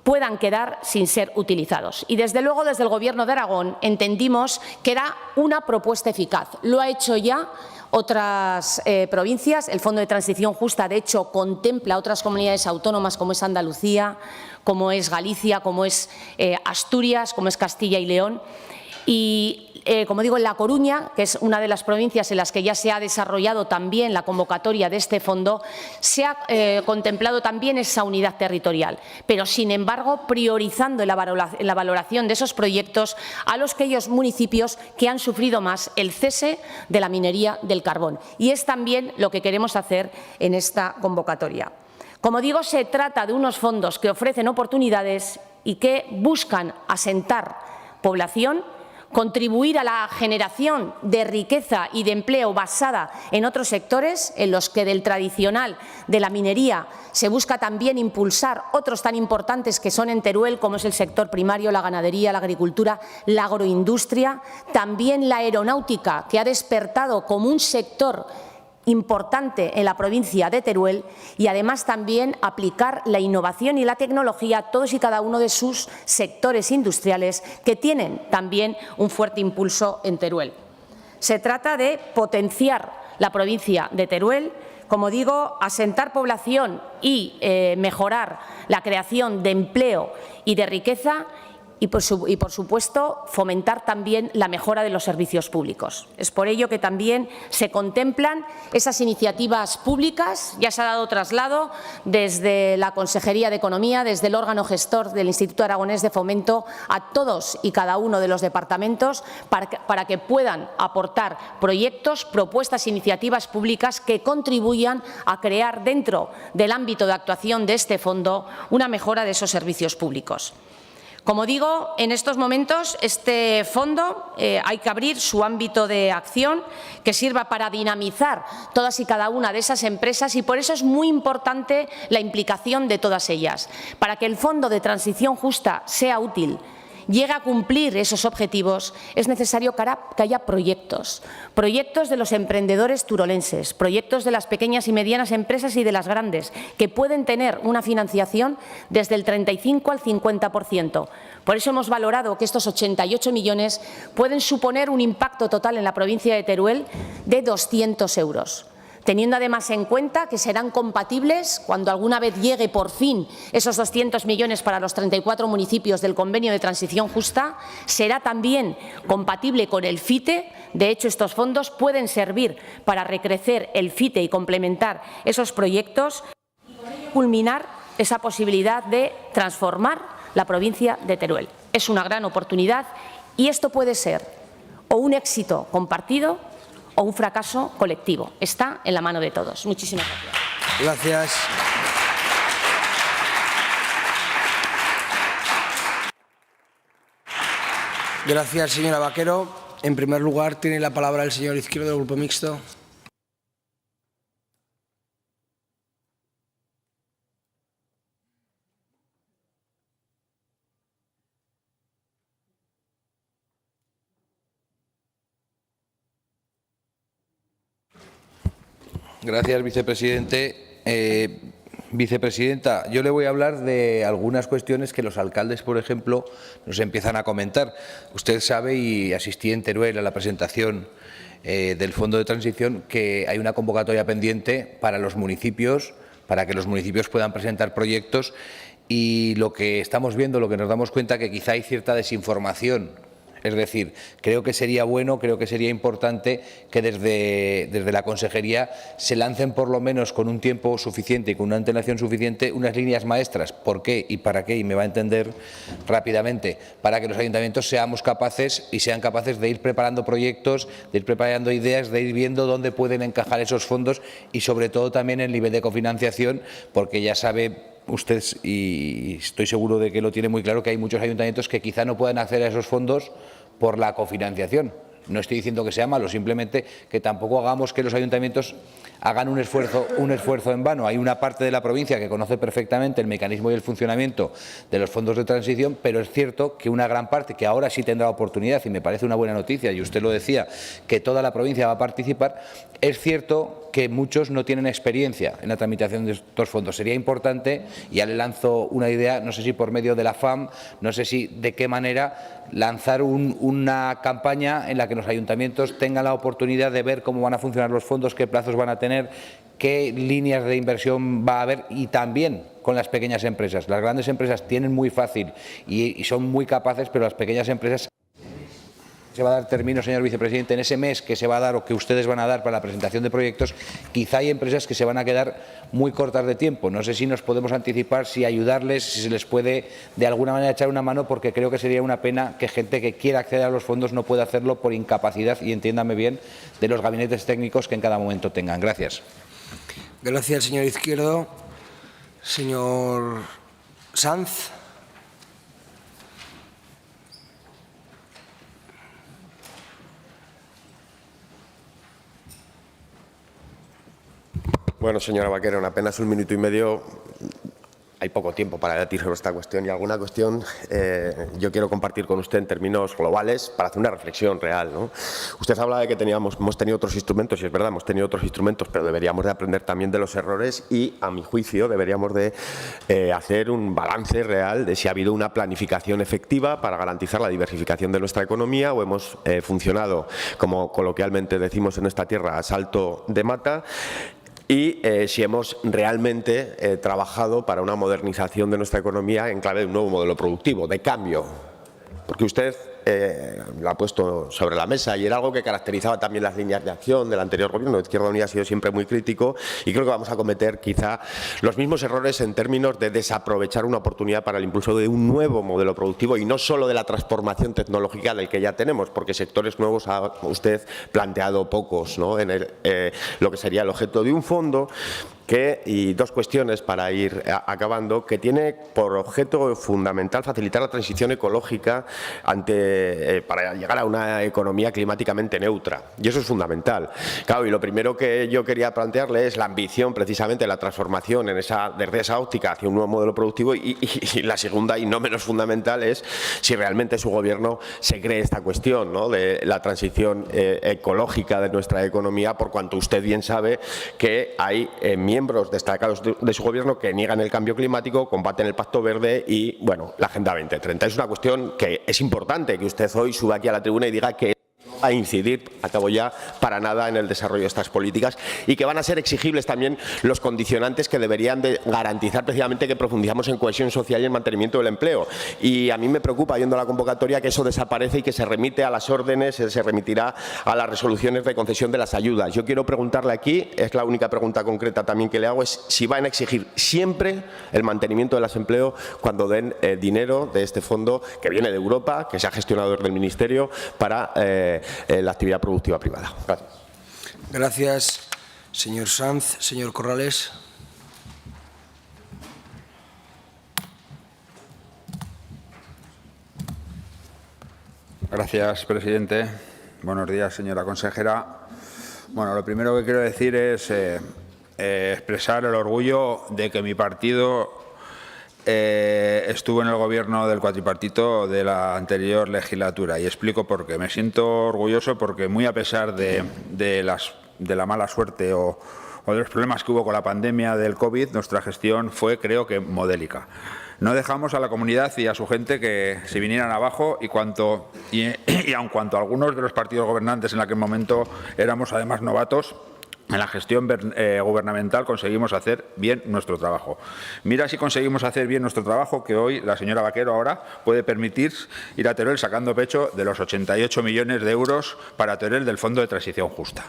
puedan quedar sin ser utilizados. Y, desde luego, desde el Gobierno de Aragón entendimos que era una propuesta eficaz. Lo ha hecho ya otras provincias. El Fondo de Transición Justa, de hecho, contempla otras comunidades autónomas como es Andalucía, como es Galicia, como es Asturias, como es Castilla y León. Y, como digo, en La Coruña, que es una de las provincias en las que ya se ha desarrollado también la convocatoria de este fondo, se ha contemplado también esa unidad territorial, pero, sin embargo, priorizando en la valoración de esos proyectos a aquellos municipios que han sufrido más el cese de la minería del carbón. Y es también lo que queremos hacer en esta convocatoria. Como digo, se trata de unos fondos que ofrecen oportunidades y que buscan asentar población, contribuir a la generación de riqueza y de empleo basada en otros sectores en los que del tradicional de la minería se busca también impulsar otros tan importantes que son en Teruel, como es el sector primario, la ganadería, la agricultura, la agroindustria, también la aeronáutica, que ha despertado como un sector importante en la provincia de Teruel, y además también aplicar la innovación y la tecnología a todos y cada uno de sus sectores industriales que tienen también un fuerte impulso en Teruel. Se trata de potenciar la provincia de Teruel, como digo, asentar población y mejorar la creación de empleo y de riqueza y, por supuesto, fomentar también la mejora de los servicios públicos. Es por ello que también se contemplan esas iniciativas públicas. Ya se ha dado traslado desde la Consejería de Economía, desde el órgano gestor del Instituto Aragonés de Fomento, a todos y cada uno de los departamentos para que puedan aportar proyectos, propuestas, iniciativas públicas que contribuyan a crear dentro del ámbito de actuación de este fondo una mejora de esos servicios públicos. Como digo, en estos momentos este fondo hay que abrir su ámbito de acción que sirva para dinamizar todas y cada una de esas empresas y por eso es muy importante la implicación de todas ellas. Para que el Fondo de Transición Justa sea útil, llegue a cumplir esos objetivos, es necesario que haya proyectos de los emprendedores turolenses, proyectos de las pequeñas y medianas empresas y de las grandes, que pueden tener una financiación desde el 35 al 50%. Por eso hemos valorado que estos 88 millones pueden suponer un impacto total en la provincia de Teruel de 200 euros. Teniendo además en cuenta que serán compatibles cuando alguna vez llegue por fin esos 200 millones para los 34 municipios del Convenio de Transición Justa, será también compatible con el FITE. De hecho, estos fondos pueden servir para recrecer el FITE y complementar esos proyectos y culminar esa posibilidad de transformar la provincia de Teruel. Es una gran oportunidad y esto puede ser o un éxito compartido o un fracaso colectivo. Está en la mano de todos. Muchísimas gracias. Gracias. Gracias, señora Vaquero. En primer lugar, tiene la palabra el señor Izquierdo del Grupo Mixto. Gracias, vicepresidente. Vicepresidenta, yo le voy a hablar de algunas cuestiones que los alcaldes, por ejemplo, nos empiezan a comentar. Usted sabe, y asistí en Teruel a la presentación del Fondo de Transición, que hay una convocatoria pendiente para los municipios, para que los municipios puedan presentar proyectos, y lo que estamos viendo, lo que nos damos cuenta, que quizá hay cierta desinformación. Es decir, creo que sería bueno, creo que sería importante que desde la Consejería se lancen por lo menos con un tiempo suficiente y con una antelación suficiente unas líneas maestras. ¿Por qué y para qué? Y me va a entender rápidamente. Para que los ayuntamientos seamos capaces y sean capaces de ir preparando proyectos, de ir preparando ideas, de ir viendo dónde pueden encajar esos fondos y sobre todo también el nivel de cofinanciación, porque ya sabe usted, y estoy seguro de que lo tiene muy claro, que hay muchos ayuntamientos que quizá no puedan acceder a esos fondos por la cofinanciación. No estoy diciendo que sea malo, simplemente que tampoco hagamos que los ayuntamientos hagan un esfuerzo en vano. Hay una parte de la provincia que conoce perfectamente el mecanismo y el funcionamiento de los fondos de transición, pero es cierto que una gran parte, que ahora sí tendrá oportunidad, y me parece una buena noticia, y usted lo decía, que toda la provincia va a participar, es cierto que muchos no tienen experiencia en la tramitación de estos fondos. Sería importante, ya le lanzo una idea, no sé si por medio de la FAM, no sé si de qué manera, lanzar una campaña en la que los ayuntamientos tengan la oportunidad de ver cómo van a funcionar los fondos, qué plazos van a tener, qué líneas de inversión va a haber, y también con las pequeñas empresas. Las grandes empresas tienen muy fácil y son muy capaces, pero las pequeñas empresas... Se va a dar término, señor vicepresidente, en ese mes que se va a dar o que ustedes van a dar para la presentación de proyectos, quizá hay empresas que se van a quedar muy cortas de tiempo. No sé si nos podemos anticipar, si ayudarles, si se les puede de alguna manera echar una mano, porque creo que sería una pena que gente que quiera acceder a los fondos no pueda hacerlo por incapacidad, y entiéndame bien, de los gabinetes técnicos que en cada momento tengan. Gracias. Gracias, señor Izquierdo. Señor Sanz. Bueno, señora Vaquero, en apenas un minuto y medio hay poco tiempo para debatir sobre esta cuestión, y alguna cuestión yo quiero compartir con usted en términos globales para hacer una reflexión real, ¿no? Usted habla de que hemos tenido otros instrumentos, y es verdad, hemos tenido otros instrumentos, pero deberíamos de aprender también de los errores y, a mi juicio, deberíamos de hacer un balance real de si ha habido una planificación efectiva para garantizar la diversificación de nuestra economía, o hemos funcionado, como coloquialmente decimos en esta tierra, a salto de mata, y si hemos realmente trabajado para una modernización de nuestra economía en clave de un nuevo modelo productivo, de cambio. Porque usted lo ha puesto sobre la mesa, y era algo que caracterizaba también las líneas de acción del anterior gobierno. Izquierda Unida ha sido siempre muy crítico, y creo que vamos a cometer quizá los mismos errores en términos de desaprovechar una oportunidad para el impulso de un nuevo modelo productivo, y no solo de la transformación tecnológica del que ya tenemos, porque sectores nuevos ha usted planteado pocos, ¿no? En lo que sería el objeto de un fondo. y dos cuestiones para ir acabando, que tiene por objeto fundamental facilitar la transición ecológica para llegar a una economía climáticamente neutra. Y eso es fundamental. Claro, y lo primero que yo quería plantearle es la ambición precisamente de la transformación desde esa óptica hacia un nuevo modelo productivo y la segunda, y no menos fundamental, es si realmente su Gobierno se cree esta cuestión, ¿no?, de la transición ecológica de nuestra economía, por cuanto usted bien sabe que hay miembros destacados de su Gobierno que niegan el cambio climático, combaten el Pacto Verde y, bueno, la Agenda 2030. Es una cuestión que es importante que usted hoy suba aquí a la tribuna y diga que a incidir, acabo ya, para nada en el desarrollo de estas políticas, y que van a ser exigibles también los condicionantes que deberían de garantizar precisamente que profundizamos en cohesión social y en mantenimiento del empleo. Y a mí me preocupa, viendo la convocatoria, que eso desaparece y que se remite a las órdenes, se remitirá a las resoluciones de concesión de las ayudas. Yo quiero preguntarle aquí, es la única pregunta concreta también que le hago, es si van a exigir siempre el mantenimiento de los empleos cuando den dinero de este fondo que viene de Europa, que se ha gestionado desde el Ministerio, para la actividad productiva privada. Gracias. Gracias, señor Sanz. Señor Corrales. Gracias, presidente. Buenos días, señora consejera. Bueno, lo primero que quiero decir es expresar el orgullo de que mi partido estuvo en el Gobierno del cuatripartito de la anterior legislatura, y explico por qué. Me siento orgulloso porque, muy a pesar de la mala suerte o de los problemas que hubo con la pandemia del COVID, nuestra gestión fue, creo que, modélica. No dejamos a la comunidad y a su gente que se vinieran abajo, y aun cuanto algunos de los partidos gobernantes en aquel momento éramos además novatos, en la gestión gubernamental conseguimos hacer bien nuestro trabajo. Mira si conseguimos hacer bien nuestro trabajo, que hoy la señora Vaquero ahora puede permitir ir a Teruel sacando pecho de los 88 millones de euros para Teruel del Fondo de Transición Justa.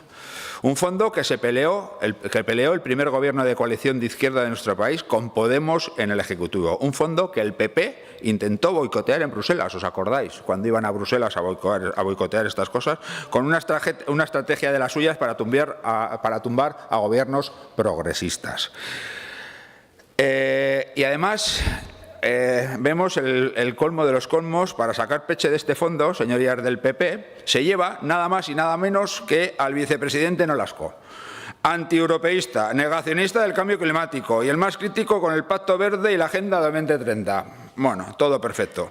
Un fondo que peleó el primer Gobierno de coalición de izquierda de nuestro país con Podemos en el Ejecutivo. Un fondo que el PP intentó boicotear en Bruselas, ¿os acordáis? Cuando iban a Bruselas a boicotear estas cosas, con una estrategia de las suyas para tumbar a gobiernos progresistas. Y además vemos el colmo de los colmos. Para sacar pecho de este fondo, señorías del PP, se lleva nada más y nada menos que al vicepresidente Nolasco, antieuropeísta, negacionista del cambio climático y el más crítico con el Pacto Verde y la Agenda 2030. Bueno, todo perfecto.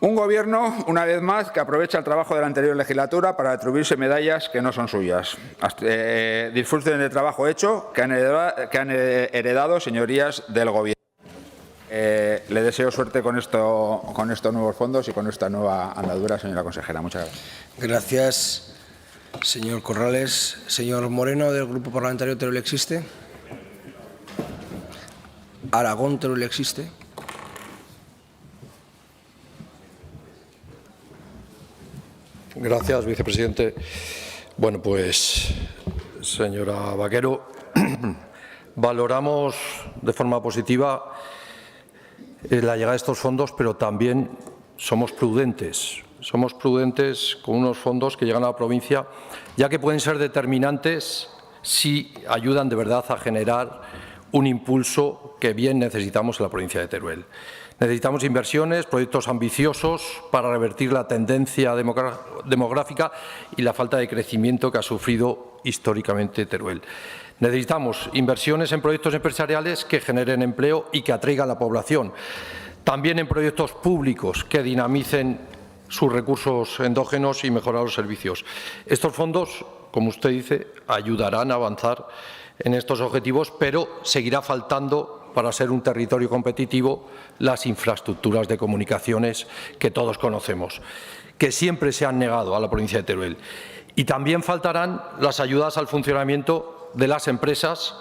Un Gobierno, una vez más, que aprovecha el trabajo de la anterior legislatura para atribuirse medallas que no son suyas. Disfruten del trabajo hecho que han heredado, señorías del Gobierno. Le deseo suerte con estos nuevos fondos y con esta nueva andadura, señora consejera. Muchas gracias. Gracias, señor Corrales. Señor Moreno, del Grupo Parlamentario Teruel existe. Aragón, Teruel existe. Gracias, vicepresidente. Bueno, pues, señora Vaquero, valoramos de forma positiva la llegada de estos fondos, pero también somos prudentes. Somos prudentes con unos fondos que llegan a la provincia, ya que pueden ser determinantes si ayudan de verdad a generar un impulso que bien necesitamos en la provincia de Teruel. Necesitamos inversiones, proyectos ambiciosos para revertir la tendencia demográfica y la falta de crecimiento que ha sufrido históricamente Teruel. Necesitamos inversiones en proyectos empresariales que generen empleo y que atraigan a la población. También en proyectos públicos que dinamicen sus recursos endógenos y mejorar los servicios. Estos fondos, como usted dice, ayudarán a avanzar en estos objetivos, pero seguirá faltando, para ser un territorio competitivo, las infraestructuras de comunicaciones que todos conocemos, que siempre se han negado a la provincia de Teruel. Y también faltarán las ayudas al funcionamiento de las empresas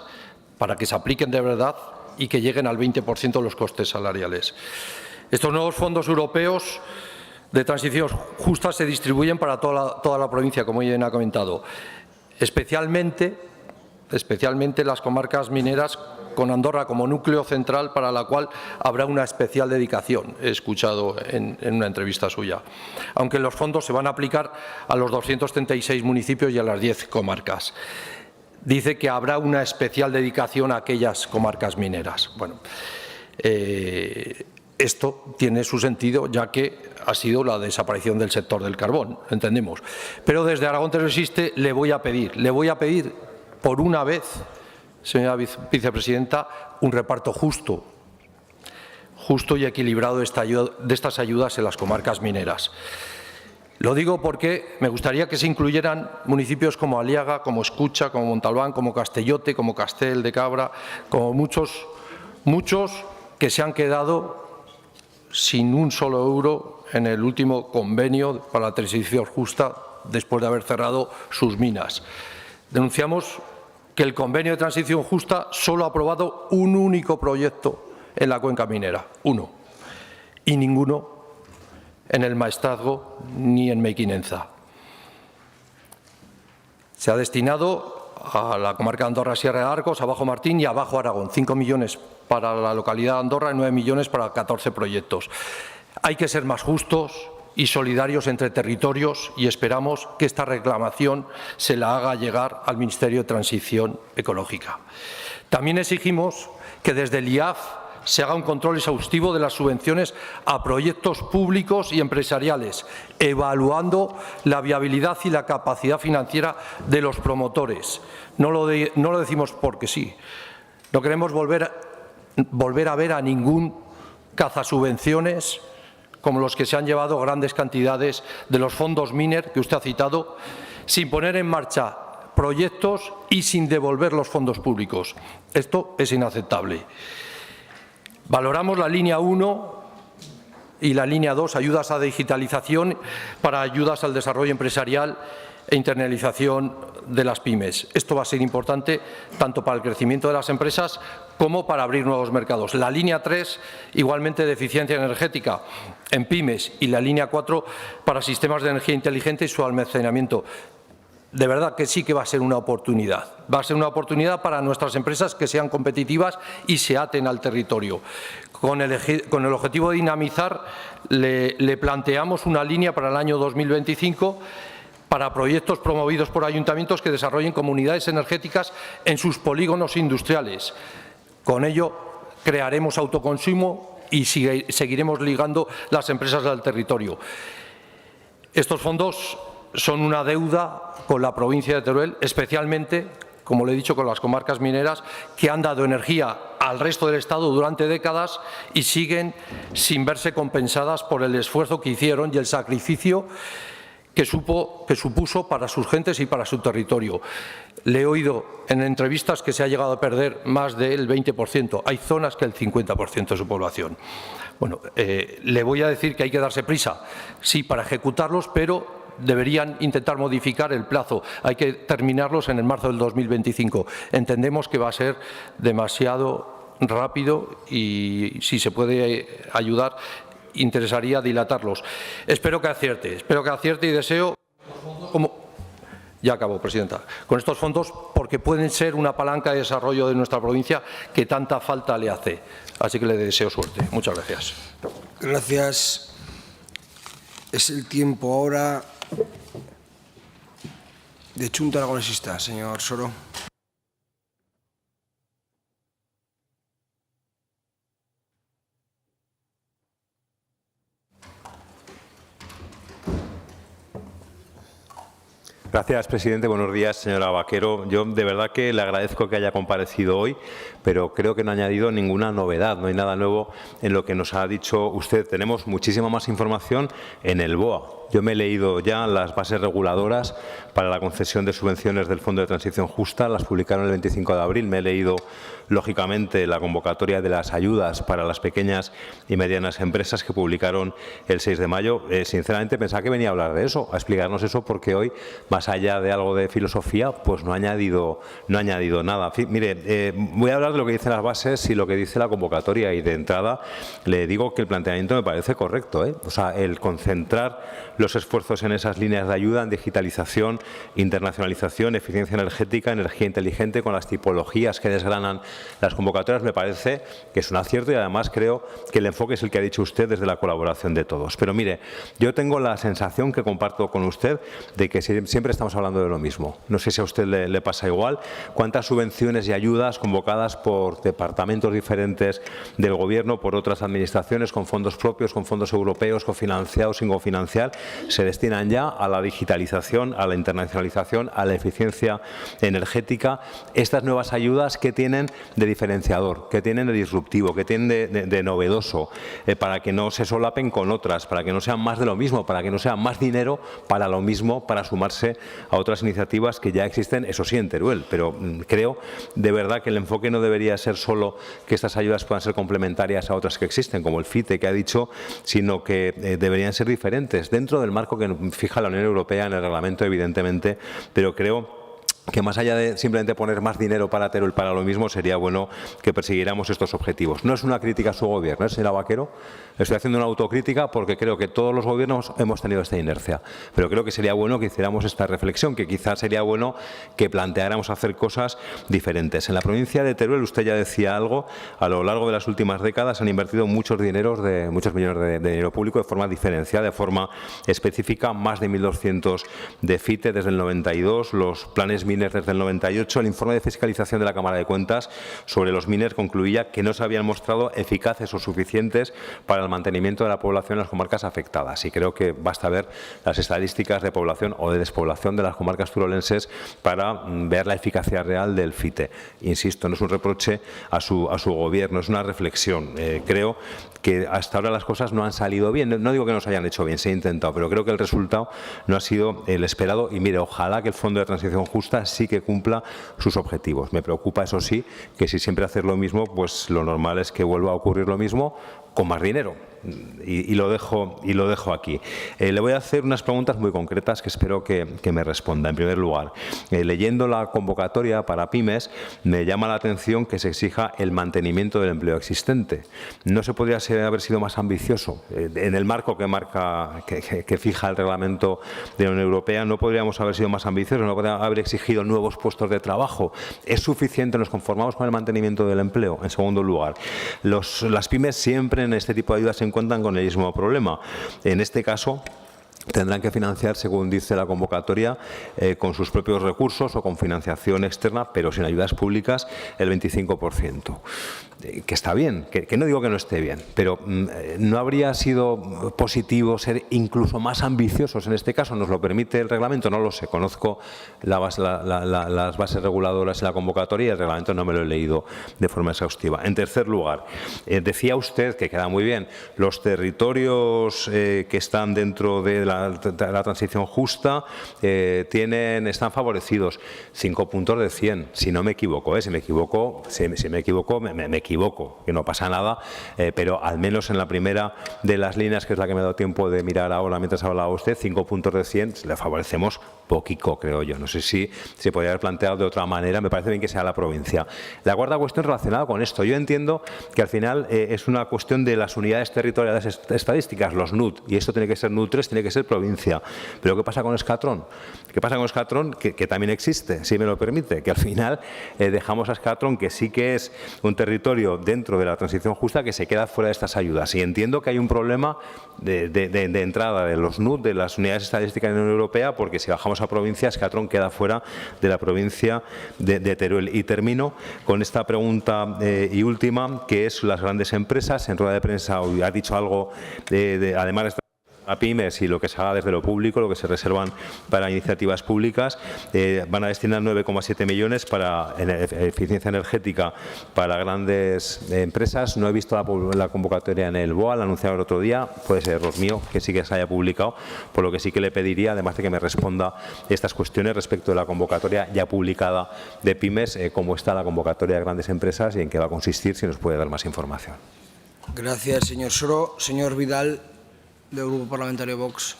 para que se apliquen de verdad y que lleguen al 20% de los costes salariales. Estos nuevos fondos europeos de transición justa se distribuyen para toda la provincia, como bien ha comentado, especialmente las comarcas mineras, con Andorra como núcleo central, para la cual habrá una especial dedicación, he escuchado en una entrevista suya, aunque los fondos se van a aplicar a los 236 municipios y a las 10 comarcas. dice que habrá una especial dedicación a aquellas comarcas mineras. Bueno, esto tiene su sentido, ya que ha sido la desaparición del sector del carbón, entendemos. Pero desde Aragón Resiste le voy a pedir por una vez, señora vicepresidenta, un reparto justo y equilibrado de estas ayudas en las comarcas mineras. Lo digo porque me gustaría que se incluyeran municipios como Aliaga, como Escucha, como Montalbán, como Castellote, como Castel de Cabra, como muchos que se han quedado sin un solo euro en el último convenio para la transición justa después de haber cerrado sus minas. Denunciamos que el convenio de transición justa solo ha aprobado un único proyecto en la cuenca minera, uno, y ninguno en el Maestrazgo ni en Mequinenza. Se ha destinado a la comarca de Andorra Sierra de Arcos, a Bajo Martín y a Bajo Aragón, 5 millones para la localidad de Andorra y 9 millones para 14 proyectos. Hay que ser más justos y solidarios entre territorios y esperamos que esta reclamación se la haga llegar al Ministerio de Transición Ecológica. También exigimos que desde el IAF se haga un control exhaustivo de las subvenciones a proyectos públicos y empresariales, evaluando la viabilidad y la capacidad financiera de los promotores. No lo decimos porque sí. No queremos volver a ver a ningún cazasubvenciones como los que se han llevado grandes cantidades de los fondos Miner, que usted ha citado, sin poner en marcha proyectos y sin devolver los fondos públicos. Esto es inaceptable. Valoramos la línea 1 y la línea 2, ayudas a digitalización para ayudas al desarrollo empresarial e internalización de las pymes. Esto va a ser importante tanto para el crecimiento de las empresas como para abrir nuevos mercados. La línea 3, igualmente de eficiencia energética en pymes, y la línea 4 para sistemas de energía inteligente y su almacenamiento. De verdad que sí que va a ser una oportunidad. Va a ser una oportunidad para nuestras empresas que sean competitivas y se aten al territorio. Con el objetivo de dinamizar, le planteamos una línea para el año 2025 para proyectos promovidos por ayuntamientos que desarrollen comunidades energéticas en sus polígonos industriales. Con ello crearemos autoconsumo y seguiremos ligando las empresas al territorio. Estos fondos son una deuda con la provincia de Teruel, especialmente, como le he dicho, con las comarcas mineras que han dado energía al resto del Estado durante décadas y siguen sin verse compensadas por el esfuerzo que hicieron y el sacrificio que supuso para sus gentes y para su territorio. Le he oído en entrevistas que se ha llegado a perder más del 20%. Hay zonas que el 50% de su población. Bueno, le voy a decir que hay que darse prisa, sí, para ejecutarlos, pero deberían intentar modificar el plazo. Hay que terminarlos en el marzo del 2025. Entendemos que va a ser demasiado rápido y si se puede ayudar, interesaría dilatarlos. Espero que acierte y deseo, ya acabo, presidenta, con estos fondos, porque pueden ser una palanca de desarrollo de nuestra provincia que tanta falta le hace. Así que le deseo suerte. Muchas gracias. Gracias. Es el tiempo ahora de Chunta Aragonesista, señor Soro. Gracias, presidente. Buenos días, señora Vaquero. Yo de verdad que le agradezco que haya comparecido hoy, pero creo que no ha añadido ninguna novedad. No hay nada nuevo en lo que nos ha dicho usted. Tenemos muchísima más información en el BOA. Yo me he leído ya las bases reguladoras para la concesión de subvenciones del Fondo de Transición Justa, las publicaron el 25 de abril. Me he leído, lógicamente, la convocatoria de las ayudas para las pequeñas y medianas empresas que publicaron el 6 de mayo. Sinceramente, pensaba que venía a hablar de eso, a explicarnos eso, porque hoy, más allá de algo de filosofía, pues no ha añadido nada. Mire, voy a hablar de lo que dicen las bases y lo que dice la convocatoria, y de entrada le digo que el planteamiento me parece correcto, O sea, el concentrar los esfuerzos en esas líneas de ayuda, en digitalización, internacionalización, eficiencia energética, energía inteligente, con las tipologías que desgranan las convocatorias. Me parece que es un acierto y además creo que el enfoque es el que ha dicho usted desde la colaboración de todos. Pero mire, yo tengo la sensación que comparto con usted de que siempre estamos hablando de lo mismo. No sé si a usted le pasa igual. ¿Cuántas subvenciones y ayudas convocadas por departamentos diferentes del Gobierno, por otras administraciones, con fondos propios, con fondos europeos, cofinanciados, sin cofinanciar, se destinan ya a la digitalización, a la internacionalización, a la eficiencia energética? Estas nuevas ayudas, ¿qué tienen de diferenciador? ¿Qué tienen de disruptivo? ¿Qué tienen de novedoso? Para que no se solapen con otras, para que no sean más de lo mismo, para que no sea más dinero para lo mismo, para sumarse a otras iniciativas que ya existen, eso sí, en Teruel. Pero creo de verdad que el enfoque no debería ser solo que estas ayudas puedan ser complementarias a otras que existen, como el FITE que ha dicho, sino que deberían ser diferentes dentro del marco que fija la Unión Europea en el reglamento, evidentemente, pero creo que más allá de simplemente poner más dinero para Teruel para lo mismo, sería bueno que persiguiéramos estos objetivos. No es una crítica a su gobierno, señora Vaquero. Estoy haciendo una autocrítica porque creo que todos los gobiernos hemos tenido esta inercia. Pero creo que sería bueno que hiciéramos esta reflexión, que quizás sería bueno que planteáramos hacer cosas diferentes. En la provincia de Teruel, usted ya decía algo, a lo largo de las últimas décadas han invertido muchos millones de dinero público de forma diferenciada, de forma específica, más de 1.200 de FITE desde el 92, los planes MINER desde el 98. El informe de fiscalización de la Cámara de Cuentas sobre los MINER concluía que no se habían mostrado eficaces o suficientes para el mantenimiento de la población en las comarcas afectadas. Y creo que basta ver las estadísticas de población o de despoblación de las comarcas turolenses para ver la eficacia real del FITE. Insisto, no es un reproche a su gobierno, es una reflexión. Creo que hasta ahora las cosas no han salido bien. No digo que no se hayan hecho bien, se ha intentado, pero creo que el resultado no ha sido el esperado. Y mire, ojalá que el Fondo de Transición Justa sí que cumpla sus objetivos. Me preocupa, eso sí, que si siempre hacer lo mismo, pues lo normal es que vuelva a ocurrir lo mismo con más dinero. Y lo dejo aquí. Le voy a hacer unas preguntas muy concretas que espero que me responda. En primer lugar, leyendo la convocatoria para pymes, me llama la atención que se exija el mantenimiento del empleo existente. ¿No se podría haber sido más ambicioso? En el marco que fija el reglamento de la Unión Europea, ¿no podríamos haber sido más ambiciosos? ¿No podríamos haber exigido nuevos puestos de trabajo? ¿Es suficiente? ¿Nos conformamos con el mantenimiento del empleo? En segundo lugar, las pymes siempre en este tipo de ayudas se encuentran con el mismo problema. En este caso, tendrán que financiar, según dice la convocatoria, con sus propios recursos o con financiación externa, pero sin ayudas públicas, el 25%. Que está bien, que no digo que no esté bien, pero ¿no habría sido positivo ser incluso más ambiciosos en este caso? ¿Nos lo permite el reglamento? No lo sé. Conozco las bases reguladoras en la convocatoria y el reglamento no me lo he leído de forma exhaustiva. En tercer lugar, decía usted, que queda muy bien, los territorios que están dentro de la transición justa están favorecidos. 5 puntos de 100, si no me equivoco. Si me equivoco, me equivoco, que no pasa nada, pero al menos en la primera de las líneas, que es la que me ha dado tiempo de mirar ahora mientras hablaba usted, 5 puntos de 100, le favorecemos poquito, creo yo. No sé si se podría haber planteado de otra manera, me parece bien que sea la provincia. La cuarta cuestión relacionada con esto, yo entiendo que al final es una cuestión de las unidades territoriales estadísticas, los NUT, y esto tiene que ser NUT3, tiene que ser provincia. Pero ¿qué pasa con Escatrón? ¿Qué pasa con Escatrón? Que también existe, si me lo permite, que al final dejamos a Escatrón, que sí que es un territorio dentro de la transición justa, que se queda fuera de estas ayudas. Y entiendo que hay un problema de entrada de los NUT, de las unidades estadísticas de la Unión Europea, porque si bajamos a provincia, Escatrón queda fuera de la provincia de Teruel. Y termino con esta pregunta y última, que es las grandes empresas. En rueda de prensa hoy ha dicho algo, además de a pymes y lo que se haga desde lo público, lo que se reservan para iniciativas públicas, van a destinar 9,7 millones para eficiencia energética para grandes empresas. No he visto la convocatoria en el BOA, la anunciaron el otro día, puede ser error mío, que sí que se haya publicado, por lo que sí que le pediría, además de que me responda estas cuestiones respecto de la convocatoria ya publicada de pymes, cómo está la convocatoria de grandes empresas y en qué va a consistir, si nos puede dar más información. Gracias, señor Soro. Señor Vidal, del Grupo Parlamentario Vox.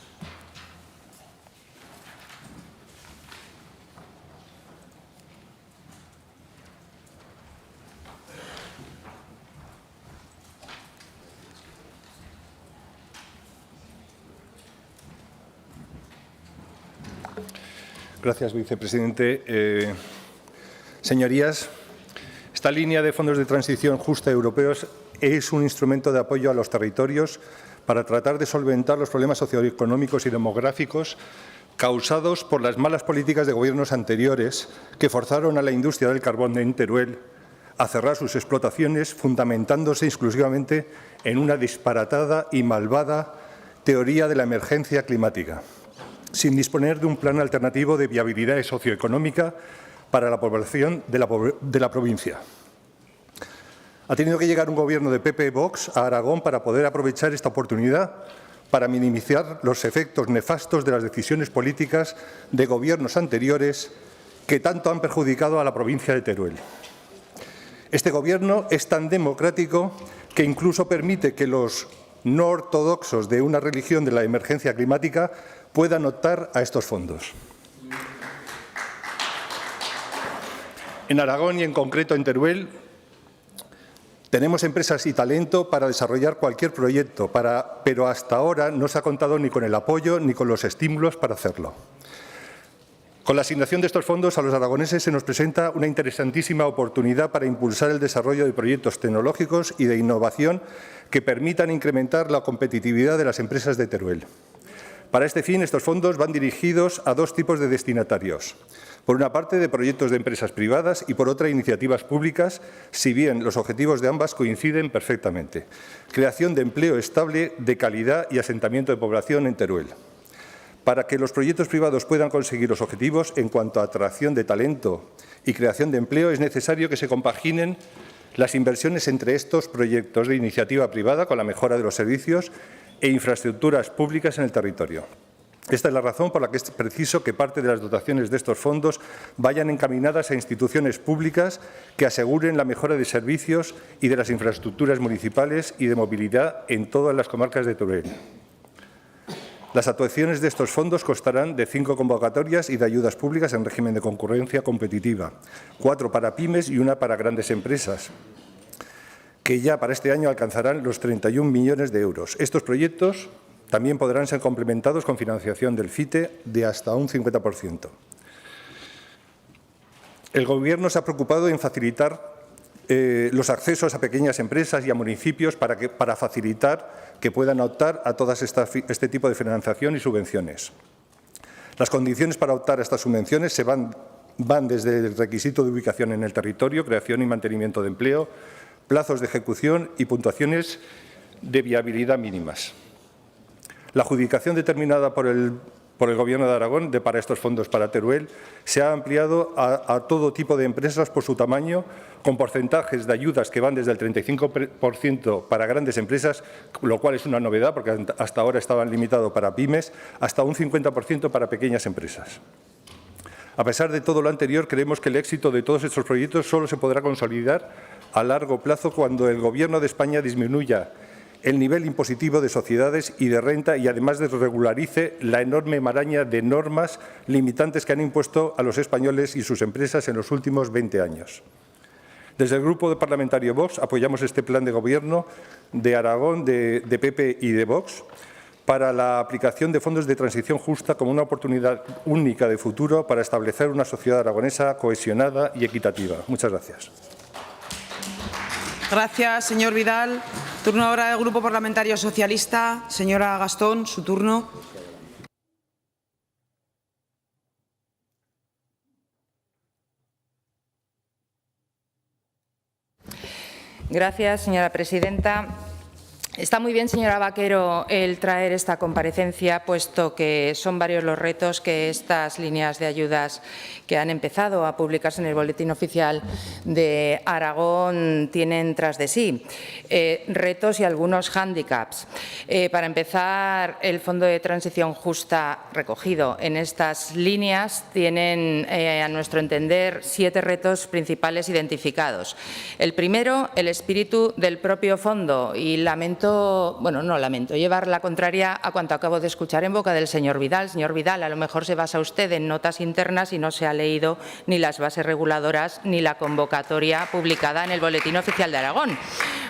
Gracias, vicepresidente. Señorías, esta línea de fondos de transición justa europeos es un instrumento de apoyo a los territorios para tratar de solventar los problemas socioeconómicos y demográficos causados por las malas políticas de gobiernos anteriores que forzaron a la industria del carbón en Teruel a cerrar sus explotaciones, fundamentándose exclusivamente en una disparatada y malvada teoría de la emergencia climática, sin disponer de un plan alternativo de viabilidad socioeconómica para la población de la provincia. Ha tenido que llegar un gobierno de PP Vox a Aragón para poder aprovechar esta oportunidad para minimizar los efectos nefastos de las decisiones políticas de gobiernos anteriores que tanto han perjudicado a la provincia de Teruel. Este Gobierno es tan democrático que incluso permite que los no ortodoxos de una religión de la emergencia climática puedan optar a estos fondos. En Aragón y en concreto en Teruel tenemos empresas y talento para desarrollar cualquier proyecto, pero hasta ahora no se ha contado ni con el apoyo ni con los estímulos para hacerlo. Con la asignación de estos fondos a los aragoneses se nos presenta una interesantísima oportunidad para impulsar el desarrollo de proyectos tecnológicos y de innovación que permitan incrementar la competitividad de las empresas de Teruel. Para este fin, estos fondos van dirigidos a dos tipos de destinatarios. Por una parte, de proyectos de empresas privadas y por otra, iniciativas públicas, si bien los objetivos de ambas coinciden perfectamente. Creación de empleo estable, de calidad y asentamiento de población en Teruel. Para que los proyectos privados puedan conseguir los objetivos en cuanto a atracción de talento y creación de empleo, es necesario que se compaginen las inversiones entre estos proyectos de iniciativa privada con la mejora de los servicios e infraestructuras públicas en el territorio. Esta es la razón por la que es preciso que parte de las dotaciones de estos fondos vayan encaminadas a instituciones públicas que aseguren la mejora de servicios y de las infraestructuras municipales y de movilidad en todas las comarcas de Teruel. Las actuaciones de estos fondos constarán de 5 convocatorias y de ayudas públicas en régimen de concurrencia competitiva, 4 para pymes y 1 para grandes empresas, que ya para este año alcanzarán los 31 millones de euros. Estos proyectos también podrán ser complementados con financiación del FITE de hasta un 50%. El Gobierno se ha preocupado en facilitar los accesos a pequeñas empresas y a municipios para facilitar que puedan optar a todas este tipo de financiación y subvenciones. Las condiciones para optar a estas subvenciones van desde el requisito de ubicación en el territorio, creación y mantenimiento de empleo, plazos de ejecución y puntuaciones de viabilidad mínimas. La adjudicación determinada por el Gobierno de Aragón para estos fondos para Teruel se ha ampliado a todo tipo de empresas por su tamaño, con porcentajes de ayudas que van desde el 35% para grandes empresas, lo cual es una novedad porque hasta ahora estaban limitados para pymes, hasta un 50% para pequeñas empresas. A pesar de todo lo anterior, creemos que el éxito de todos estos proyectos solo se podrá consolidar a largo plazo cuando el Gobierno de España disminuya el nivel impositivo de sociedades y de renta y además regularice la enorme maraña de normas limitantes que han impuesto a los españoles y sus empresas en los últimos 20 años. Desde el Grupo parlamentario Vox apoyamos este plan de Gobierno de Aragón, de PP y de Vox, para la aplicación de fondos de transición justa como una oportunidad única de futuro para establecer una sociedad aragonesa cohesionada y equitativa. Muchas gracias. Gracias, señor Vidal. Turno ahora del Grupo Parlamentario Socialista. Señora Gastón, su turno. Gracias, señora presidenta. Está muy bien, señora Vaquero, el traer esta comparecencia, puesto que son varios los retos que estas líneas de ayudas que han empezado a publicarse en el Boletín Oficial de Aragón tienen tras de sí. Retos y algunos hándicaps. Para empezar, el Fondo de Transición Justa recogido en estas líneas tienen, a nuestro entender, 7 retos principales identificados. El primero, el espíritu del propio fondo, y llevar la contraria a cuanto acabo de escuchar en boca del señor Vidal. Señor Vidal, a lo mejor se basa usted en notas internas y no se ha leído ni las bases reguladoras ni la convocatoria publicada en el Boletín Oficial de Aragón.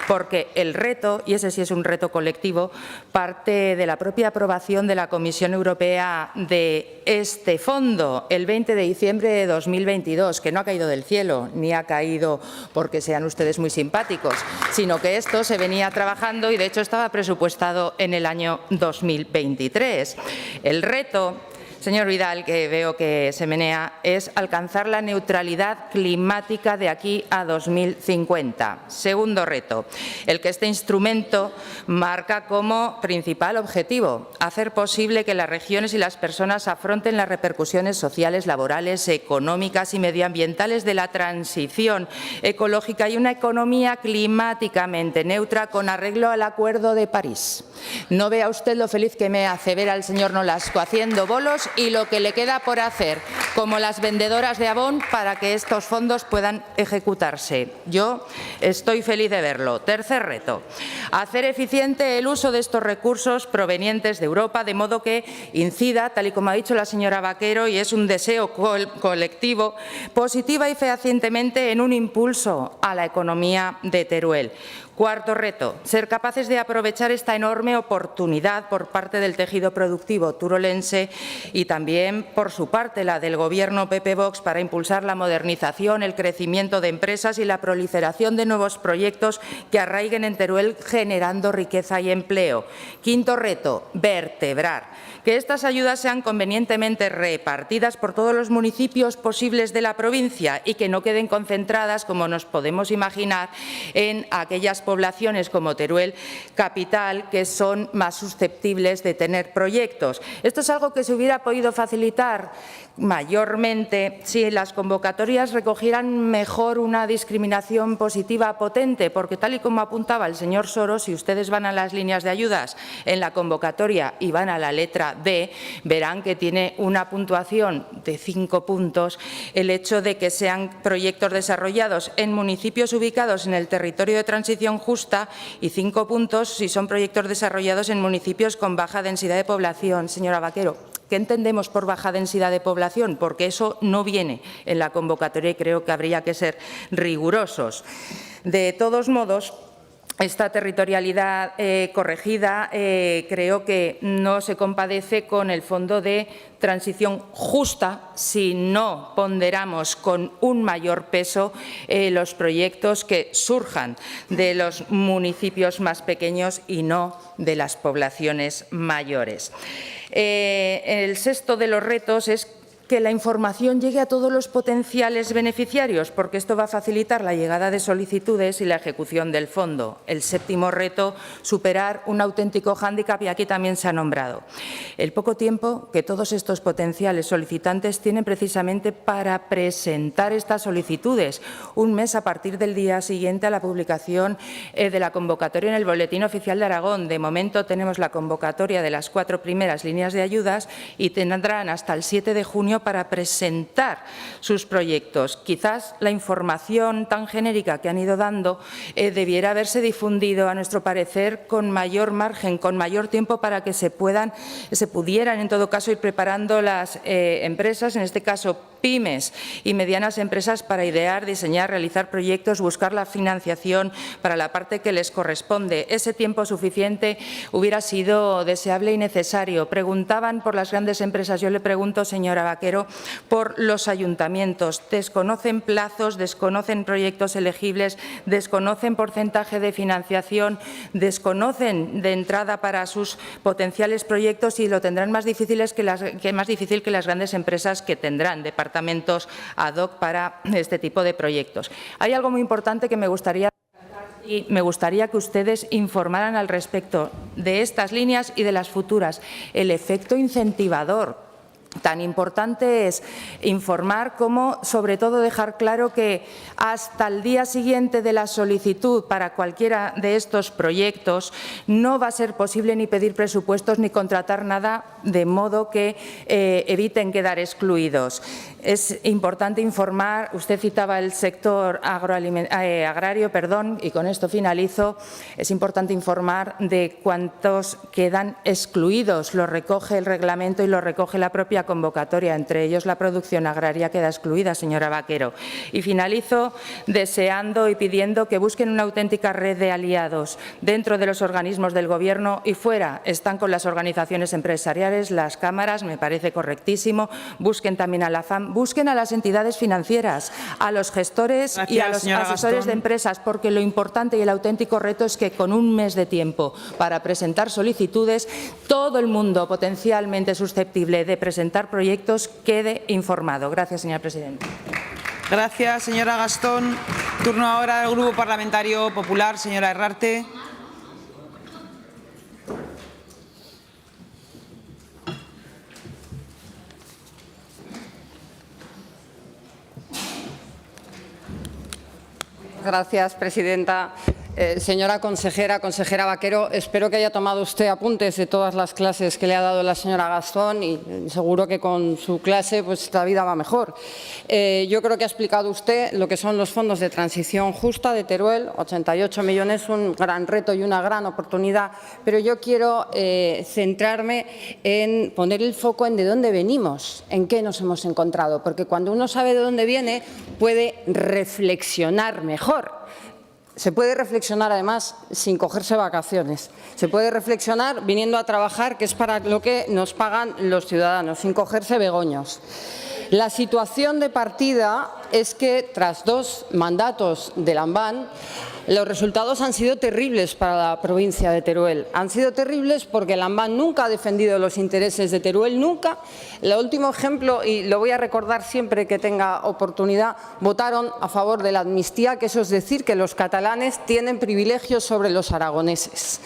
porque el reto, y ese sí es un reto colectivo, parte de la propia aprobación de la Comisión Europea de este fondo el 20 de diciembre de 2022, que no ha caído del cielo, ni ha caído porque sean ustedes muy simpáticos, sino que esto se venía trabajando y, de hecho, estaba presupuestado en el año 2023. El reto, señor Vidal, que veo que se menea, es alcanzar la neutralidad climática de aquí a 2050. Segundo reto, el que este instrumento marca como principal objetivo, hacer posible que las regiones y las personas afronten las repercusiones sociales, laborales, económicas y medioambientales de la transición ecológica y una economía climáticamente neutra con arreglo al Acuerdo de París. No vea usted lo feliz que me hace ver al señor Nolasco haciendo bolos y lo que le queda por hacer, como las vendedoras de Avon, para que estos fondos puedan ejecutarse. Yo estoy feliz de verlo. Tercer reto, hacer eficiente el uso de estos recursos provenientes de Europa, de modo que incida, tal y como ha dicho la señora Vaquero, y es un deseo colectivo, positiva y fehacientemente en un impulso a la economía de Teruel. Cuarto reto, ser capaces de aprovechar esta enorme oportunidad por parte del tejido productivo turolense y también, por su parte, la del Gobierno PP-Vox para impulsar la modernización, el crecimiento de empresas y la proliferación de nuevos proyectos que arraiguen en Teruel, generando riqueza y empleo. Quinto reto, vertebrar. Que estas ayudas sean convenientemente repartidas por todos los municipios posibles de la provincia y que no queden concentradas, como nos podemos imaginar, en aquellas poblaciones como Teruel capital, que son más susceptibles de tener proyectos. Esto es algo que se hubiera podido facilitar mayormente si las convocatorias recogieran mejor una discriminación positiva potente, porque tal y como apuntaba el señor Soros, si ustedes van a las líneas de ayudas en la convocatoria y van a la letra D, verán que tiene una puntuación de 5 puntos el hecho de que sean proyectos desarrollados en municipios ubicados en el territorio de transición justa y 5 puntos si son proyectos desarrollados en municipios con baja densidad de población. Señora Vaquero, ¿qué entendemos por baja densidad de población? Porque eso no viene en la convocatoria y creo que habría que ser rigurosos. De todos modos, esta territorialidad corregida creo que no se compadece con el Fondo de Transición Justa si no ponderamos con un mayor peso los proyectos que surjan de los municipios más pequeños y no de las poblaciones mayores. El sexto de los retos es que la información llegue a todos los potenciales beneficiarios, porque esto va a facilitar la llegada de solicitudes y la ejecución del fondo. El séptimo reto, superar un auténtico hándicap, y aquí también se ha nombrado. El poco tiempo que todos estos potenciales solicitantes tienen precisamente para presentar estas solicitudes, un mes a partir del día siguiente a la publicación de la convocatoria en el Boletín Oficial de Aragón. De momento tenemos la convocatoria de las 4 primeras líneas de ayudas y tendrán hasta el 7 de junio para presentar sus proyectos. Quizás la información tan genérica que han ido dando debiera haberse difundido, a nuestro parecer, con mayor margen, con mayor tiempo, para que se pudieran, en todo caso, ir preparando las empresas, en este caso pymes y medianas empresas, para idear, diseñar, realizar proyectos, buscar la financiación para la parte que les corresponde. Ese tiempo suficiente hubiera sido deseable y necesario. Preguntaban por las grandes empresas. Yo le pregunto, señora Vaquero, por los ayuntamientos. Desconocen plazos, desconocen proyectos elegibles, desconocen porcentaje de financiación, desconocen de entrada para sus potenciales proyectos y lo tendrán más difícil que las grandes empresas, que tendrán departamentos ad hoc para este tipo de proyectos. Hay algo muy importante que me gustaría que ustedes informaran al respecto de estas líneas y de las futuras. El efecto incentivador. Tan importante es informar como, sobre todo, dejar claro que hasta el día siguiente de la solicitud para cualquiera de estos proyectos no va a ser posible ni pedir presupuestos ni contratar nada, de modo que eviten quedar excluidos. Es importante informar, usted citaba el sector agrario, y con esto finalizo, es importante informar de cuántos quedan excluidos. Lo recoge el reglamento y lo recoge la propia convocatoria. Entre ellos, la producción agraria queda excluida, señora Vaquero. Y finalizo deseando y pidiendo que busquen una auténtica red de aliados dentro de los organismos del Gobierno y fuera. Están con las organizaciones empresariales, las cámaras, me parece correctísimo. Busquen también a la FAM, busquen a las entidades financieras, a los gestores y a los asesores de empresas, porque lo importante y el auténtico reto es que con un mes de tiempo para presentar solicitudes, todo el mundo potencialmente susceptible de presentar proyectos quede informado. Gracias, señora presidenta. Gracias, señora Gastón. Turno ahora del Grupo Parlamentario Popular. Señora Herrarte. Gracias, presidenta. Señora consejera Vaquero, espero que haya tomado usted apuntes de todas las clases que le ha dado la señora Gastón y seguro que con su clase pues la vida va mejor. Yo creo que ha explicado usted lo que son los fondos de transición justa de Teruel, 88 millones, un gran reto y una gran oportunidad, pero yo quiero centrarme en poner el foco en de dónde venimos, en qué nos hemos encontrado, porque cuando uno sabe de dónde viene puede reflexionar mejor. Se puede reflexionar, además, sin cogerse vacaciones. Se puede reflexionar viniendo a trabajar, que es para lo que nos pagan los ciudadanos, sin cogerse begoños. La situación de partida es que, tras 2 mandatos de Lambán, los resultados han sido terribles para la provincia de Teruel. Han sido terribles porque Lambán nunca ha defendido los intereses de Teruel, nunca. El último ejemplo, y lo voy a recordar siempre que tenga oportunidad, votaron a favor de la amnistía, que eso es decir que los catalanes tienen privilegios sobre los aragoneses.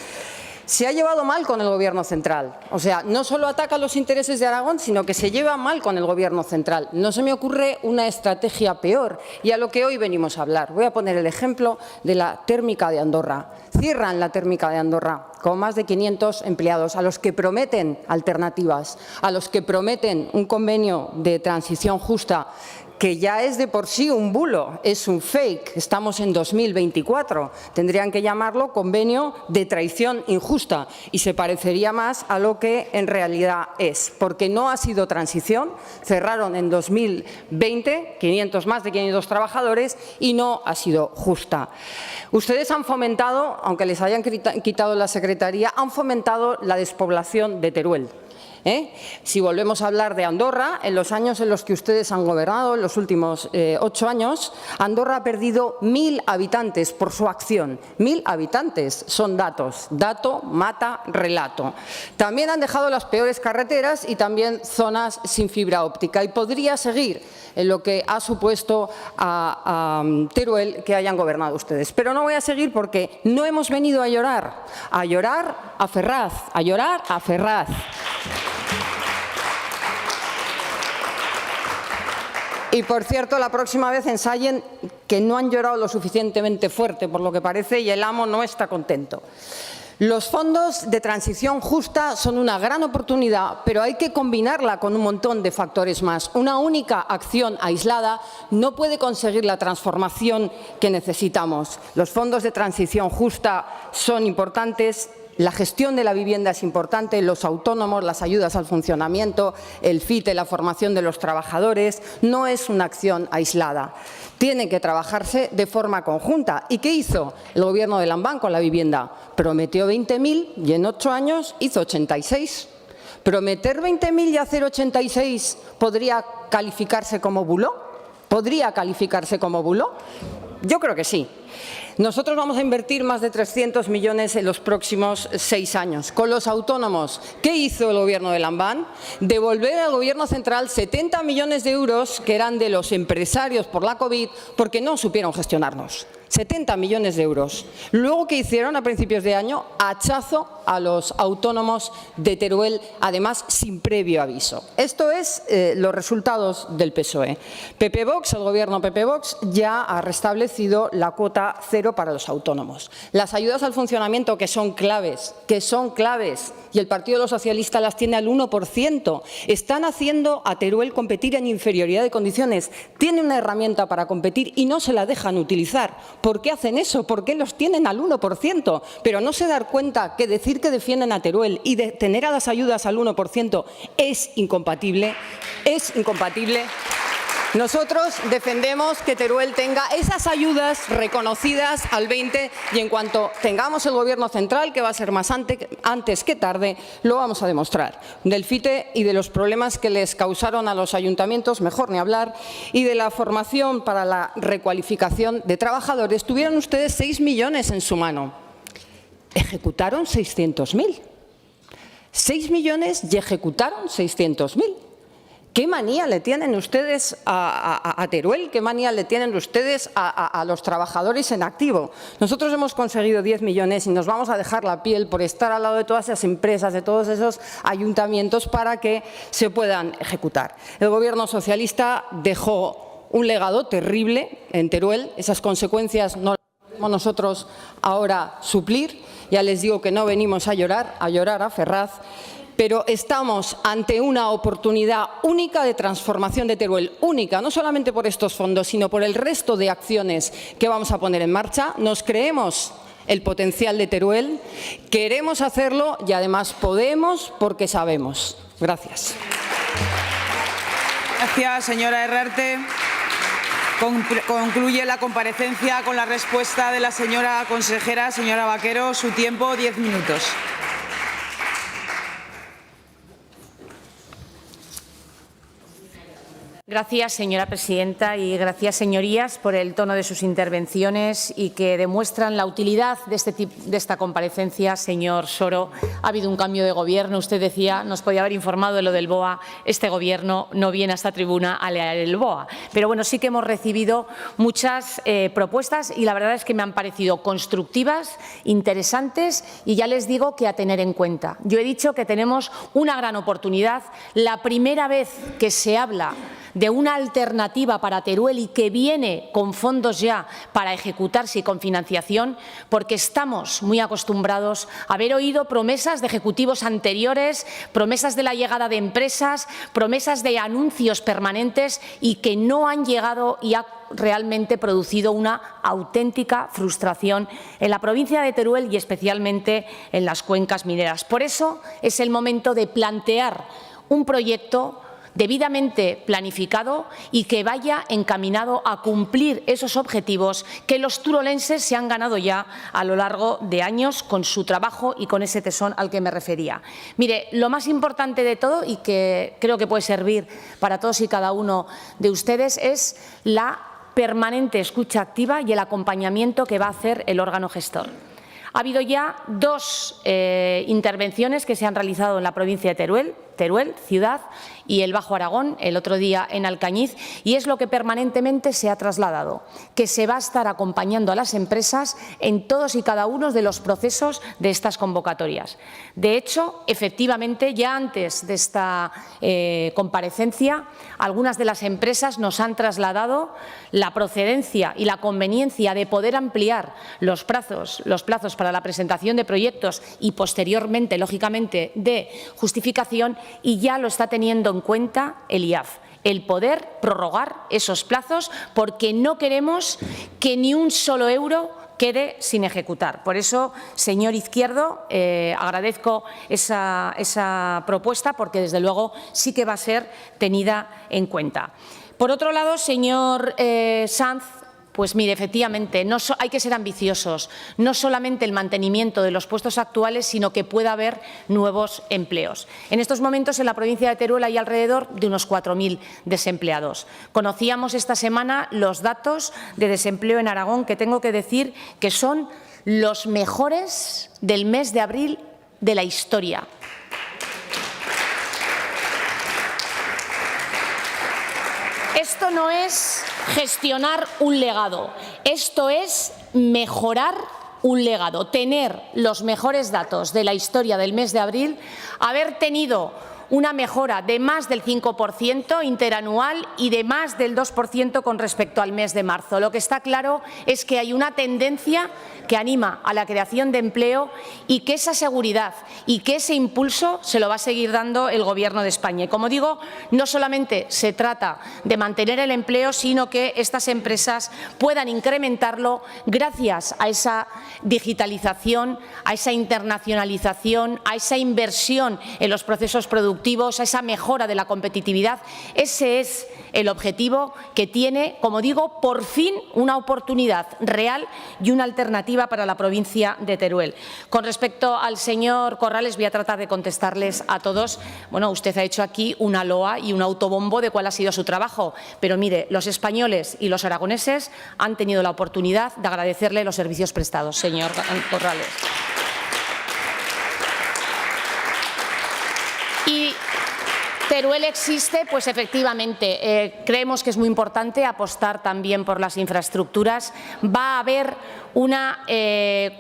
Se ha llevado mal con el Gobierno central. O sea, no solo ataca los intereses de Aragón, sino que se lleva mal con el Gobierno central. No se me ocurre una estrategia peor. Y a lo que hoy venimos a hablar. Voy a poner el ejemplo de la térmica de Andorra. Cierran la térmica de Andorra con más de 500 empleados, a los que prometen alternativas, a los que prometen un convenio de transición justa, que ya es de por sí un bulo, es un fake. Estamos en 2024. Tendrían que llamarlo convenio de traición injusta y se parecería más a lo que en realidad es, porque no ha sido transición. Cerraron en 2020 más de 500 trabajadores y no ha sido justa. Ustedes han fomentado, aunque les hayan quitado la secretaría, han fomentado la despoblación de Teruel. Si volvemos a hablar de Andorra, en los años en los que ustedes han gobernado, en los últimos 8 años, Andorra ha perdido 1000 habitantes por su acción. 1000 habitantes, son datos. Dato mata relato. También han dejado las peores carreteras y también zonas sin fibra óptica. Y podría seguir en lo que ha supuesto a Teruel que hayan gobernado ustedes. Pero no voy a seguir porque no hemos venido a llorar a Ferraz, a llorar a Ferraz. Y, por cierto, la próxima vez ensayen que no han llorado lo suficientemente fuerte, por lo que parece, y el amo no está contento. Los fondos de transición justa son una gran oportunidad, pero hay que combinarla con un montón de factores más. Una única acción aislada no puede conseguir la transformación que necesitamos. Los fondos de transición justa son importantes. La gestión de la vivienda es importante, los autónomos, las ayudas al funcionamiento, el FITE, la formación de los trabajadores, no es una acción aislada. Tiene que trabajarse de forma conjunta. ¿Y qué hizo el Gobierno de Lambán con la vivienda? Prometió 20.000 y en 8 años hizo 86. ¿Prometer 20.000 y hacer 86 podría calificarse como bulo? ¿Podría calificarse como bulo? Yo creo que sí. Nosotros vamos a invertir más de 300 millones en los próximos 6 años. Con los autónomos, ¿qué hizo el Gobierno de Lambán? Devolver al Gobierno central 70 millones de euros que eran de los empresarios por la COVID porque no supieron gestionarnos. 70 millones de euros. Luego, ¿qué hicieron a principios de año? Hachazo a los autónomos de Teruel, además sin previo aviso. Esto es los resultados del PSOE. PP Vox, el Gobierno PP Vox, ya ha restablecido la cuota cero para los autónomos. Las ayudas al funcionamiento, que son claves, y el Partido de los Socialistas las tiene al 1%, están haciendo a Teruel competir en inferioridad de condiciones. Tiene una herramienta para competir y no se la dejan utilizar. ¿Por qué hacen eso? ¿Por qué los tienen al 1%? Pero no se dan cuenta que decir que defienden a Teruel y de tener a las ayudas al 1% es incompatible. Es incompatible. Nosotros defendemos que Teruel tenga esas ayudas reconocidas al 20% y en cuanto tengamos el Gobierno central, que va a ser más antes que tarde, lo vamos a demostrar. Del FITE y de los problemas que les causaron a los ayuntamientos, mejor ni hablar, y de la formación para la recualificación de trabajadores, tuvieron ustedes 6 millones en su mano. Ejecutaron 600.000. 6 millones y ejecutaron 600.000. ¿Qué manía le tienen ustedes a Teruel? ¿Qué manía le tienen ustedes a los trabajadores en activo? Nosotros hemos conseguido 10 millones y nos vamos a dejar la piel por estar al lado de todas esas empresas, de todos esos ayuntamientos para que se puedan ejecutar. El Gobierno socialista dejó un legado terrible en Teruel. Esas consecuencias no las podemos nosotros ahora suplir. Ya les digo que no venimos a llorar a Ferraz. Pero estamos ante una oportunidad única de transformación de Teruel, única, no solamente por estos fondos, sino por el resto de acciones que vamos a poner en marcha. Nos creemos el potencial de Teruel, queremos hacerlo y además podemos porque sabemos. Gracias. Gracias, señora Herrarte. Concluye la comparecencia con la respuesta de la señora consejera. Señora Vaquero, su tiempo, 10 minutos. Gracias, señora presidenta, y gracias, señorías, por el tono de sus intervenciones y que demuestran la utilidad de esta comparecencia. Señor Soro, ha habido un cambio de Gobierno. Usted decía, nos podía haber informado de lo del BOA. Este Gobierno no viene a esta tribuna a leer el BOA. Pero bueno, sí que hemos recibido muchas propuestas y la verdad es que me han parecido constructivas, interesantes y ya les digo que a tener en cuenta. Yo he dicho que tenemos una gran oportunidad. La primera vez que se habla de una alternativa para Teruel y que viene con fondos ya para ejecutarse y con financiación, porque estamos muy acostumbrados a haber oído promesas de ejecutivos anteriores, promesas de la llegada de empresas, promesas de anuncios permanentes y que no han llegado y ha realmente producido una auténtica frustración en la provincia de Teruel y especialmente en las cuencas mineras. Por eso es el momento de plantear un proyecto debidamente planificado y que vaya encaminado a cumplir esos objetivos que los turolenses se han ganado ya a lo largo de años con su trabajo y con ese tesón al que me refería. Mire, lo más importante de todo y que creo que puede servir para todos y cada uno de ustedes es la permanente escucha activa y el acompañamiento que va a hacer el órgano gestor. Ha habido ya 2 intervenciones que se han realizado en la provincia de Teruel, ciudad, y el Bajo Aragón, el otro día en Alcañiz, y es lo que permanentemente se ha trasladado, que se va a estar acompañando a las empresas en todos y cada uno de los procesos de estas convocatorias. De hecho, efectivamente, ya antes de esta comparecencia, algunas de las empresas nos han trasladado la procedencia y la conveniencia de poder ampliar los plazos para la presentación de proyectos y posteriormente, lógicamente, de justificación, y ya lo está teniendo en cuenta el IAF, el poder prorrogar esos plazos, porque no queremos que ni un solo euro quede sin ejecutar. Por eso, señor Izquierdo, agradezco esa propuesta, porque desde luego sí que va a ser tenida en cuenta. Por otro lado, señor Sanz, pues mire, efectivamente, hay que ser ambiciosos, no solamente el mantenimiento de los puestos actuales, sino que pueda haber nuevos empleos. En estos momentos en la provincia de Teruel hay alrededor de unos 4.000 desempleados. Conocíamos esta semana los datos de desempleo en Aragón, que tengo que decir que son los mejores del mes de abril de la historia. Esto no es gestionar un legado, esto es mejorar un legado, tener los mejores datos de la historia del mes de abril, haber tenido una mejora de más del 5% interanual y de más del 2% con respecto al mes de marzo. Lo que está claro es que hay una tendencia que anima a la creación de empleo y que esa seguridad y que ese impulso se lo va a seguir dando el Gobierno de España. Y como digo, no solamente se trata de mantener el empleo, sino que estas empresas puedan incrementarlo gracias a esa digitalización, a esa internacionalización, a esa inversión en los procesos productivos, a esa mejora de la competitividad. Ese es el objetivo que tiene, como digo, por fin una oportunidad real y una alternativa para la provincia de Teruel. Con respecto al señor Corrales, voy a tratar de contestarles a todos. Bueno, usted ha hecho aquí una loa y un autobombo de cuál ha sido su trabajo, pero mire, los españoles y los aragoneses han tenido la oportunidad de agradecerle los servicios prestados, señor Corrales. Y Teruel existe, pues efectivamente, creemos que es muy importante apostar también por las infraestructuras. Va a haber una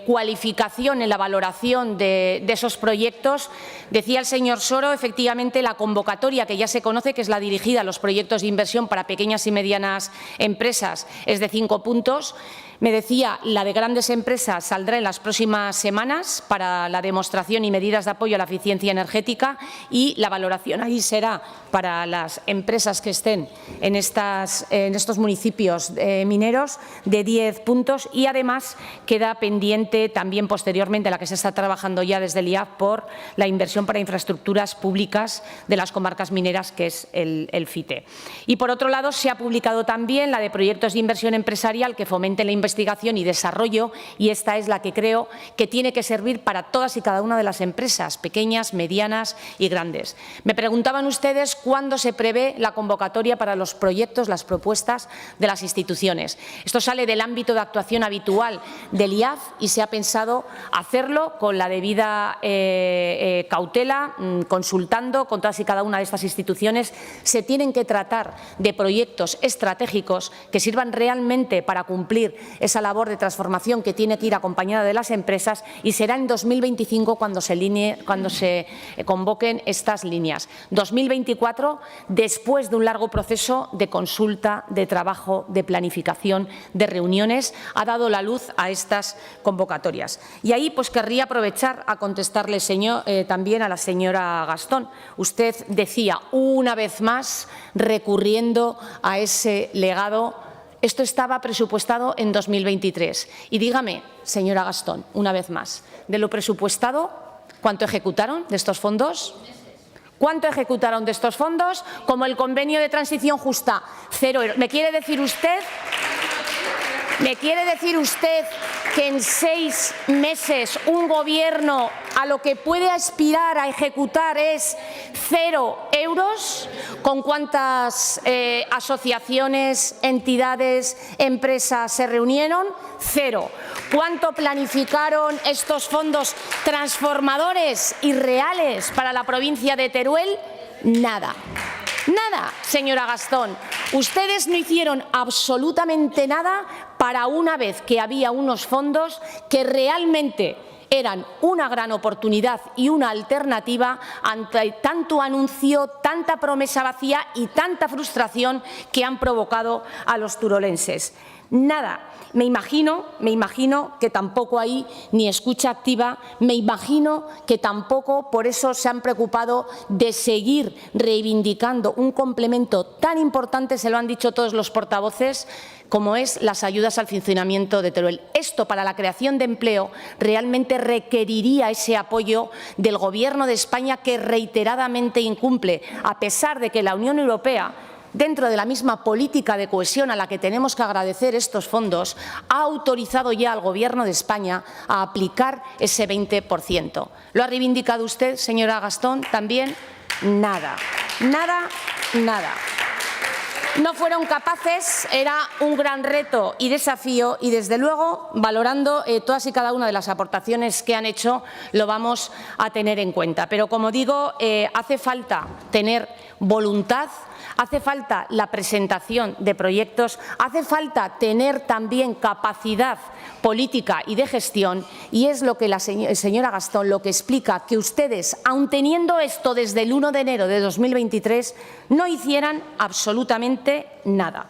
cualificación en la valoración de esos proyectos. Decía el señor Soro, efectivamente, la convocatoria que ya se conoce, que es la dirigida a los proyectos de inversión para pequeñas y medianas empresas, es de 5 puntos. Me decía, la de grandes empresas saldrá en las próximas semanas para la demostración y medidas de apoyo a la eficiencia energética, y la valoración ahí será para las empresas que estén en estos municipios mineros de 10 puntos, y además queda pendiente también posteriormente, la que se está trabajando ya desde el IAF, por la inversión para infraestructuras públicas de las comarcas mineras, que es el FITE. Y por otro lado, se ha publicado también la de proyectos de inversión empresarial que fomente la investigación y desarrollo, y esta es la que creo que tiene que servir para todas y cada una de las empresas, pequeñas, medianas y grandes. Me preguntaban ustedes cuándo se prevé la convocatoria para los proyectos, las propuestas de las instituciones. Esto sale del ámbito de actuación habitual del IAF y se ha pensado hacerlo con la debida cautela, consultando con todas y cada una de estas instituciones. Se tienen que tratar de proyectos estratégicos que sirvan realmente para cumplir esa labor de transformación que tiene que ir acompañada de las empresas, y será en 2025 cuando se convoquen estas líneas. 2024, después de un largo proceso de consulta, de trabajo, de planificación, de reuniones, ha dado la luz a estas convocatorias. Y ahí pues querría aprovechar a contestarle también a la señora Gastón. Usted decía una vez más, recurriendo a ese legado, esto estaba presupuestado en 2023. Y dígame, señora Gastón, una vez más, de lo presupuestado, ¿cuánto ejecutaron de estos fondos? ¿Cuánto ejecutaron de estos fondos? Como el convenio de transición justa, 0 euros. ¿Me quiere decir usted que en 6 meses un Gobierno a lo que puede aspirar a ejecutar es 0 euros? ¿Con cuántas asociaciones, entidades, empresas se reunieron? 0. ¿Cuánto planificaron estos fondos transformadores y reales para la provincia de Teruel? Nada. Nada, señora Gastón. Ustedes no hicieron absolutamente nada para, una vez que había unos fondos que realmente eran una gran oportunidad y una alternativa ante tanto anuncio, tanta promesa vacía y tanta frustración que han provocado a los turolenses. Nada. Me imagino que tampoco hay ni escucha activa, me imagino que tampoco por eso se han preocupado de seguir reivindicando un complemento tan importante, se lo han dicho todos los portavoces, como es las ayudas al funcionamiento de Teruel. Esto, para la creación de empleo, realmente requeriría ese apoyo del Gobierno de España, que reiteradamente incumple, a pesar de que la Unión Europea, dentro de la misma política de cohesión a la que tenemos que agradecer estos fondos, ha autorizado ya al Gobierno de España a aplicar ese 20%. ¿Lo ha reivindicado usted, señora Gastón, también? Nada, nada, nada. No fueron capaces, era un gran reto y desafío, y desde luego, valorando todas y cada una de las aportaciones que han hecho, lo vamos a tener en cuenta. Pero, como digo, hace falta tener voluntad, hace falta la presentación de proyectos, hace falta tener también capacidad política y de gestión, y es lo que la señora Gastón lo que explica que ustedes, aun teniendo esto desde el 1 de enero de 2023, no hicieran absolutamente nada.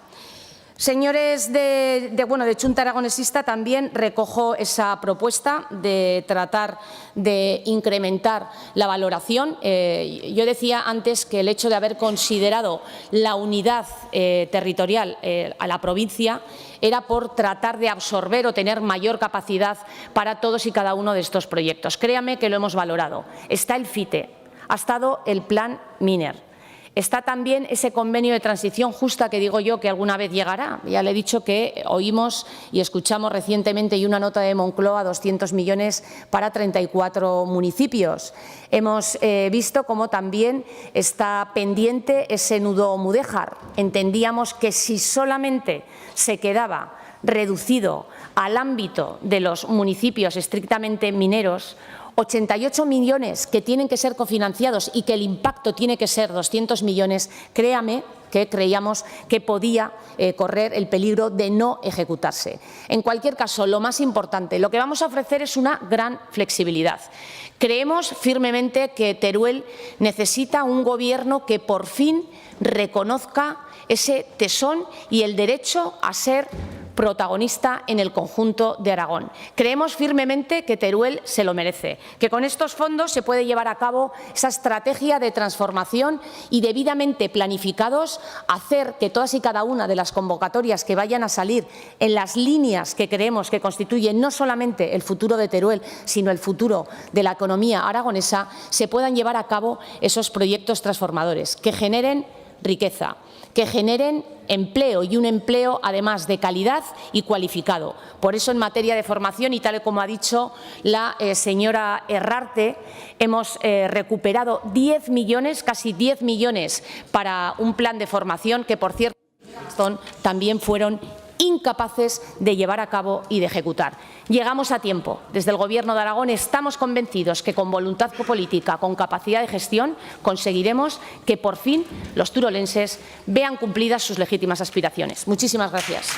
Señores de Chunta Aragonesista, también recojo esa propuesta de tratar de incrementar la valoración. Yo decía antes que el hecho de haber considerado la unidad territorial a la provincia era por tratar de absorber o tener mayor capacidad para todos y cada uno de estos proyectos. Créame que lo hemos valorado. Está el FITE, ha estado el Plan Miner. Está también ese convenio de transición justa que digo yo que alguna vez llegará. Ya le he dicho que oímos y escuchamos recientemente y una nota de Moncloa, 200 millones para 34 municipios. Hemos visto cómo también está pendiente ese nudo Mudéjar. Entendíamos que si solamente se quedaba reducido al ámbito de los municipios estrictamente mineros, 88 millones que tienen que ser cofinanciados y que el impacto tiene que ser 200 millones, créame que creíamos que podía correr el peligro de no ejecutarse. En cualquier caso, lo más importante, lo que vamos a ofrecer es una gran flexibilidad. Creemos firmemente que Teruel necesita un gobierno que por fin reconozca ese tesón y el derecho a ser protagonista en el conjunto de Aragón. Creemos firmemente que Teruel se lo merece, que con estos fondos se puede llevar a cabo esa estrategia de transformación y debidamente planificados, hacer que todas y cada una de las convocatorias que vayan a salir en las líneas que creemos que constituyen no solamente el futuro de Teruel, sino el futuro de la economía aragonesa, se puedan llevar a cabo esos proyectos transformadores que generen riqueza, que generen empleo y un empleo además de calidad y cualificado. Por eso en materia de formación y tal y como ha dicho la señora Herrarte, hemos recuperado 10 millones, casi 10 millones para un plan de formación que, por cierto, también fueron incapaces de llevar a cabo y de ejecutar. Llegamos a tiempo. Desde el Gobierno de Aragón estamos convencidos que con voluntad política, con capacidad de gestión, conseguiremos que por fin los turolenses vean cumplidas sus legítimas aspiraciones. Muchísimas gracias.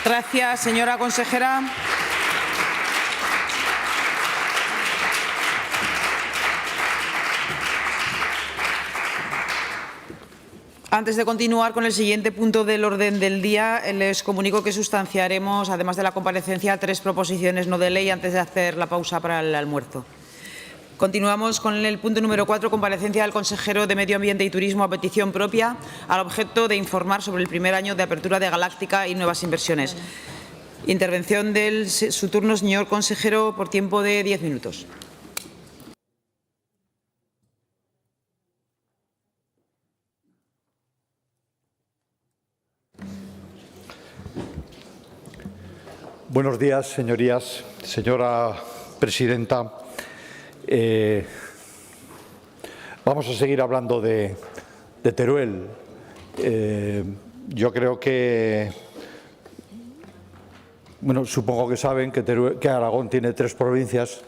Gracias, señora consejera. Antes de continuar con el siguiente punto del orden del día, les comunico que sustanciaremos, además de la comparecencia, 3 proposiciones no de ley antes de hacer la pausa para el almuerzo. Continuamos con el punto número 4, comparecencia del consejero de Medio Ambiente y Turismo a petición propia, al objeto de informar sobre el primer año de apertura de Galáctica y nuevas inversiones. Intervención del su turno, señor consejero, por tiempo de 10 minutos. Buenos días, señorías. Señora presidenta, vamos a seguir hablando de Teruel. Yo creo que, bueno, supongo que saben que Aragón tiene 3 provincias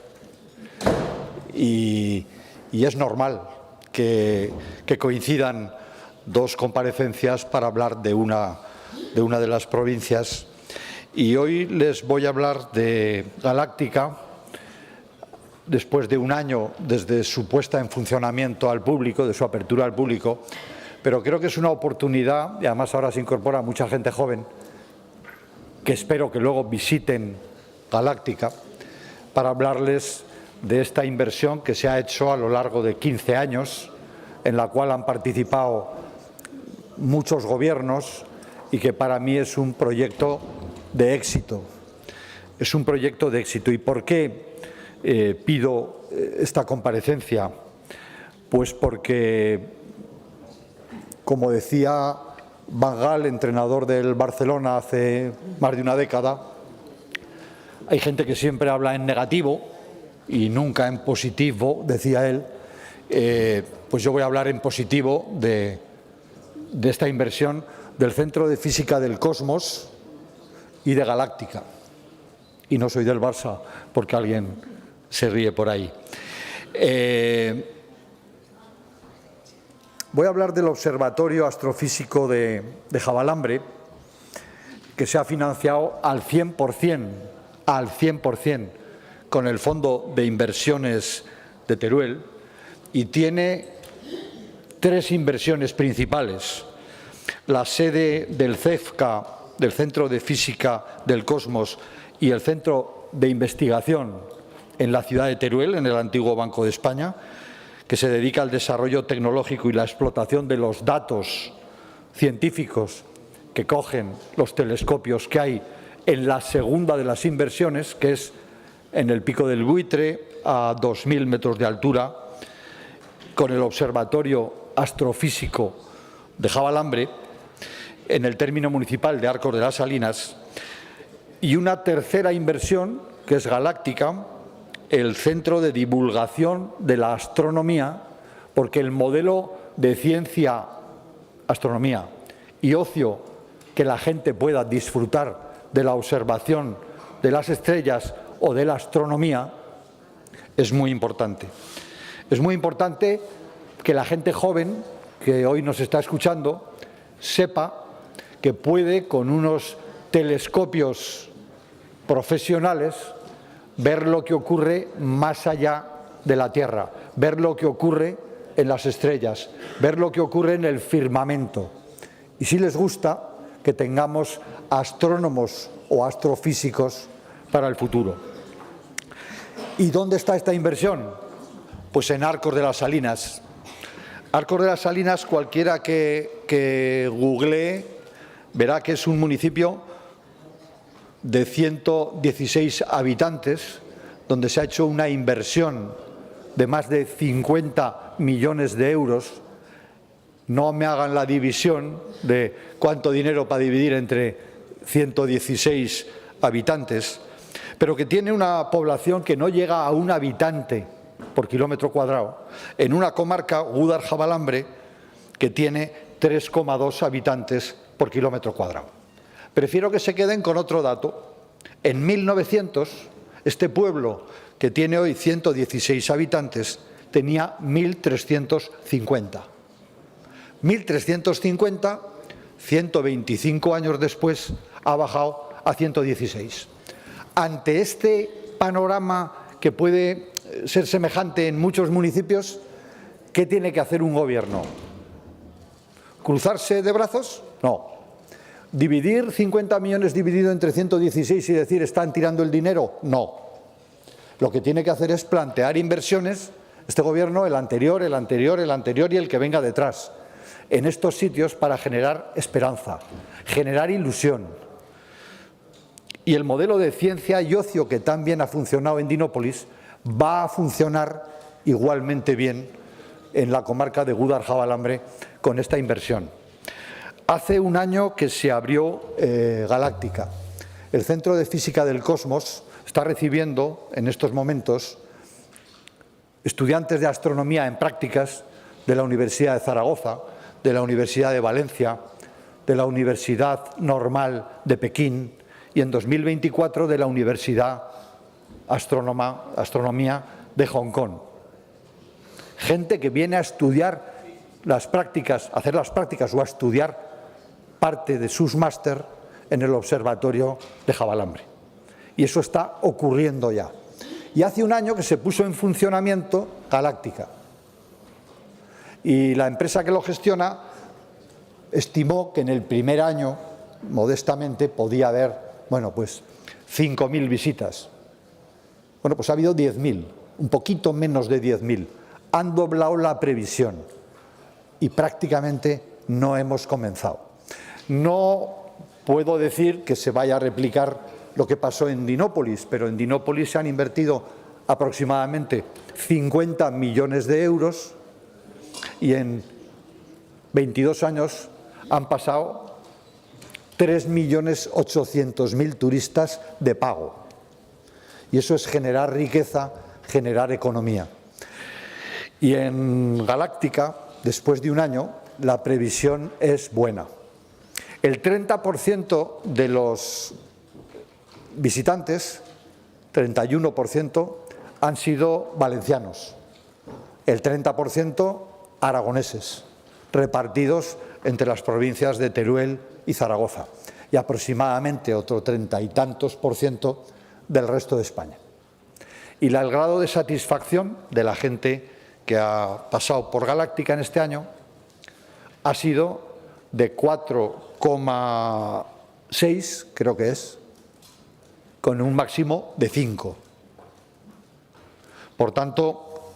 y es normal que coincidan 2 comparecencias para hablar de una de las provincias. Y hoy les voy a hablar de Galáctica, después de un año desde su puesta en funcionamiento al público, de su apertura al público, pero creo que es una oportunidad, y además ahora se incorpora mucha gente joven, que espero que luego visiten Galáctica, para hablarles de esta inversión que se ha hecho a lo largo de 15 años, en la cual han participado muchos gobiernos y que para mí es un proyecto de éxito. Es un proyecto de éxito. ¿Y por qué pido esta comparecencia? Pues porque, como decía Van Gaal, entrenador del Barcelona hace más de una década, hay gente que siempre habla en negativo y nunca en positivo, decía él. Pues yo voy a hablar en positivo de esta inversión del Centro de Física del Cosmos y de Galáctica. Y no soy del Barça, porque alguien se ríe por ahí. Voy a hablar del Observatorio Astrofísico de Javalambre, que se ha financiado al 100%, con el Fondo de Inversiones de Teruel, y tiene 3 inversiones principales. La sede del CEFCA, del Centro de Física del Cosmos, y el Centro de Investigación en la ciudad de Teruel, en el antiguo Banco de España, que se dedica al desarrollo tecnológico y la explotación de los datos científicos que cogen los telescopios que hay en la segunda de las inversiones, que es en el Pico del Buitre, a 2.000 metros de altura, con el Observatorio Astrofísico de Javalambre, en el término municipal de Arcos de las Salinas, y una tercera inversión, que es galáctica, el Centro de Divulgación de la Astronomía, porque el modelo de ciencia, astronomía y ocio que la gente pueda disfrutar de la observación de las estrellas o de la astronomía es muy importante. Es muy importante que la gente joven que hoy nos está escuchando sepa que puede, con unos telescopios profesionales, ver lo que ocurre más allá de la Tierra, ver lo que ocurre en las estrellas, ver lo que ocurre en el firmamento. Y si les gusta, que tengamos astrónomos o astrofísicos para el futuro. ¿Y dónde está esta inversión? Pues en Arcos de las Salinas. Arcos de las Salinas, cualquiera que googlee, verá que es un municipio de 116 habitantes, donde se ha hecho una inversión de más de 50 millones de euros. No me hagan la división de cuánto dinero para dividir entre 116 habitantes, pero que tiene una población que no llega a un habitante por kilómetro cuadrado, en una comarca, Gúdar-Javalambre, que tiene 3,2 habitantes por kilómetro cuadrado. Prefiero que se queden con otro dato. En 1900, este pueblo, que tiene hoy 116 habitantes, tenía 1.350. 1.350, 125 años después, ha bajado a 116. Ante este panorama que puede ser semejante en muchos municipios, ¿qué tiene que hacer un gobierno? ¿Cruzarse de brazos? No. ¿Dividir 50 millones dividido entre 116 y decir están tirando el dinero? No. Lo que tiene que hacer es plantear inversiones, este gobierno, el anterior y el que venga detrás, en estos sitios para generar esperanza, generar ilusión. Y el modelo de ciencia y ocio que tan bien ha funcionado en Dinópolis va a funcionar igualmente bien en la comarca de Gúdar-Javalambre con esta inversión. Hace un año que se abrió Galáctica. El Centro de Física del Cosmos está recibiendo en estos momentos estudiantes de astronomía en prácticas de la Universidad de Zaragoza, de la Universidad de Valencia, de la Universidad Normal de Pekín y en 2024 de la Universidad Astronomía de Hong Kong. Gente que viene a estudiar las prácticas, a hacer las prácticas o a estudiar parte de sus máster en el Observatorio de Javalambre. Y eso está ocurriendo ya. Y hace un año que se puso en funcionamiento Galáctica. Y la empresa que lo gestiona estimó que en el primer año, modestamente, podía haber, 5.000 visitas. Bueno, pues ha habido 10.000, un poquito menos de 10.000. Han doblado la previsión y prácticamente no hemos comenzado. No puedo decir que se vaya a replicar lo que pasó en Dinópolis, pero en Dinópolis se han invertido aproximadamente 50 millones de euros y en 22 años han pasado 3.800.000 turistas de pago. Y eso es generar riqueza, generar economía. Y en Galáctica, después de un año, la previsión es buena. El 30% de los visitantes, 31%, han sido valencianos, el 30% aragoneses, repartidos entre las provincias de Teruel y Zaragoza, y aproximadamente otro 30 y tantos % del resto de España. Y el grado de satisfacción de la gente que ha pasado por Galáctica en este año ha sido de 4,6, creo que es, con un máximo de 5. Por tanto,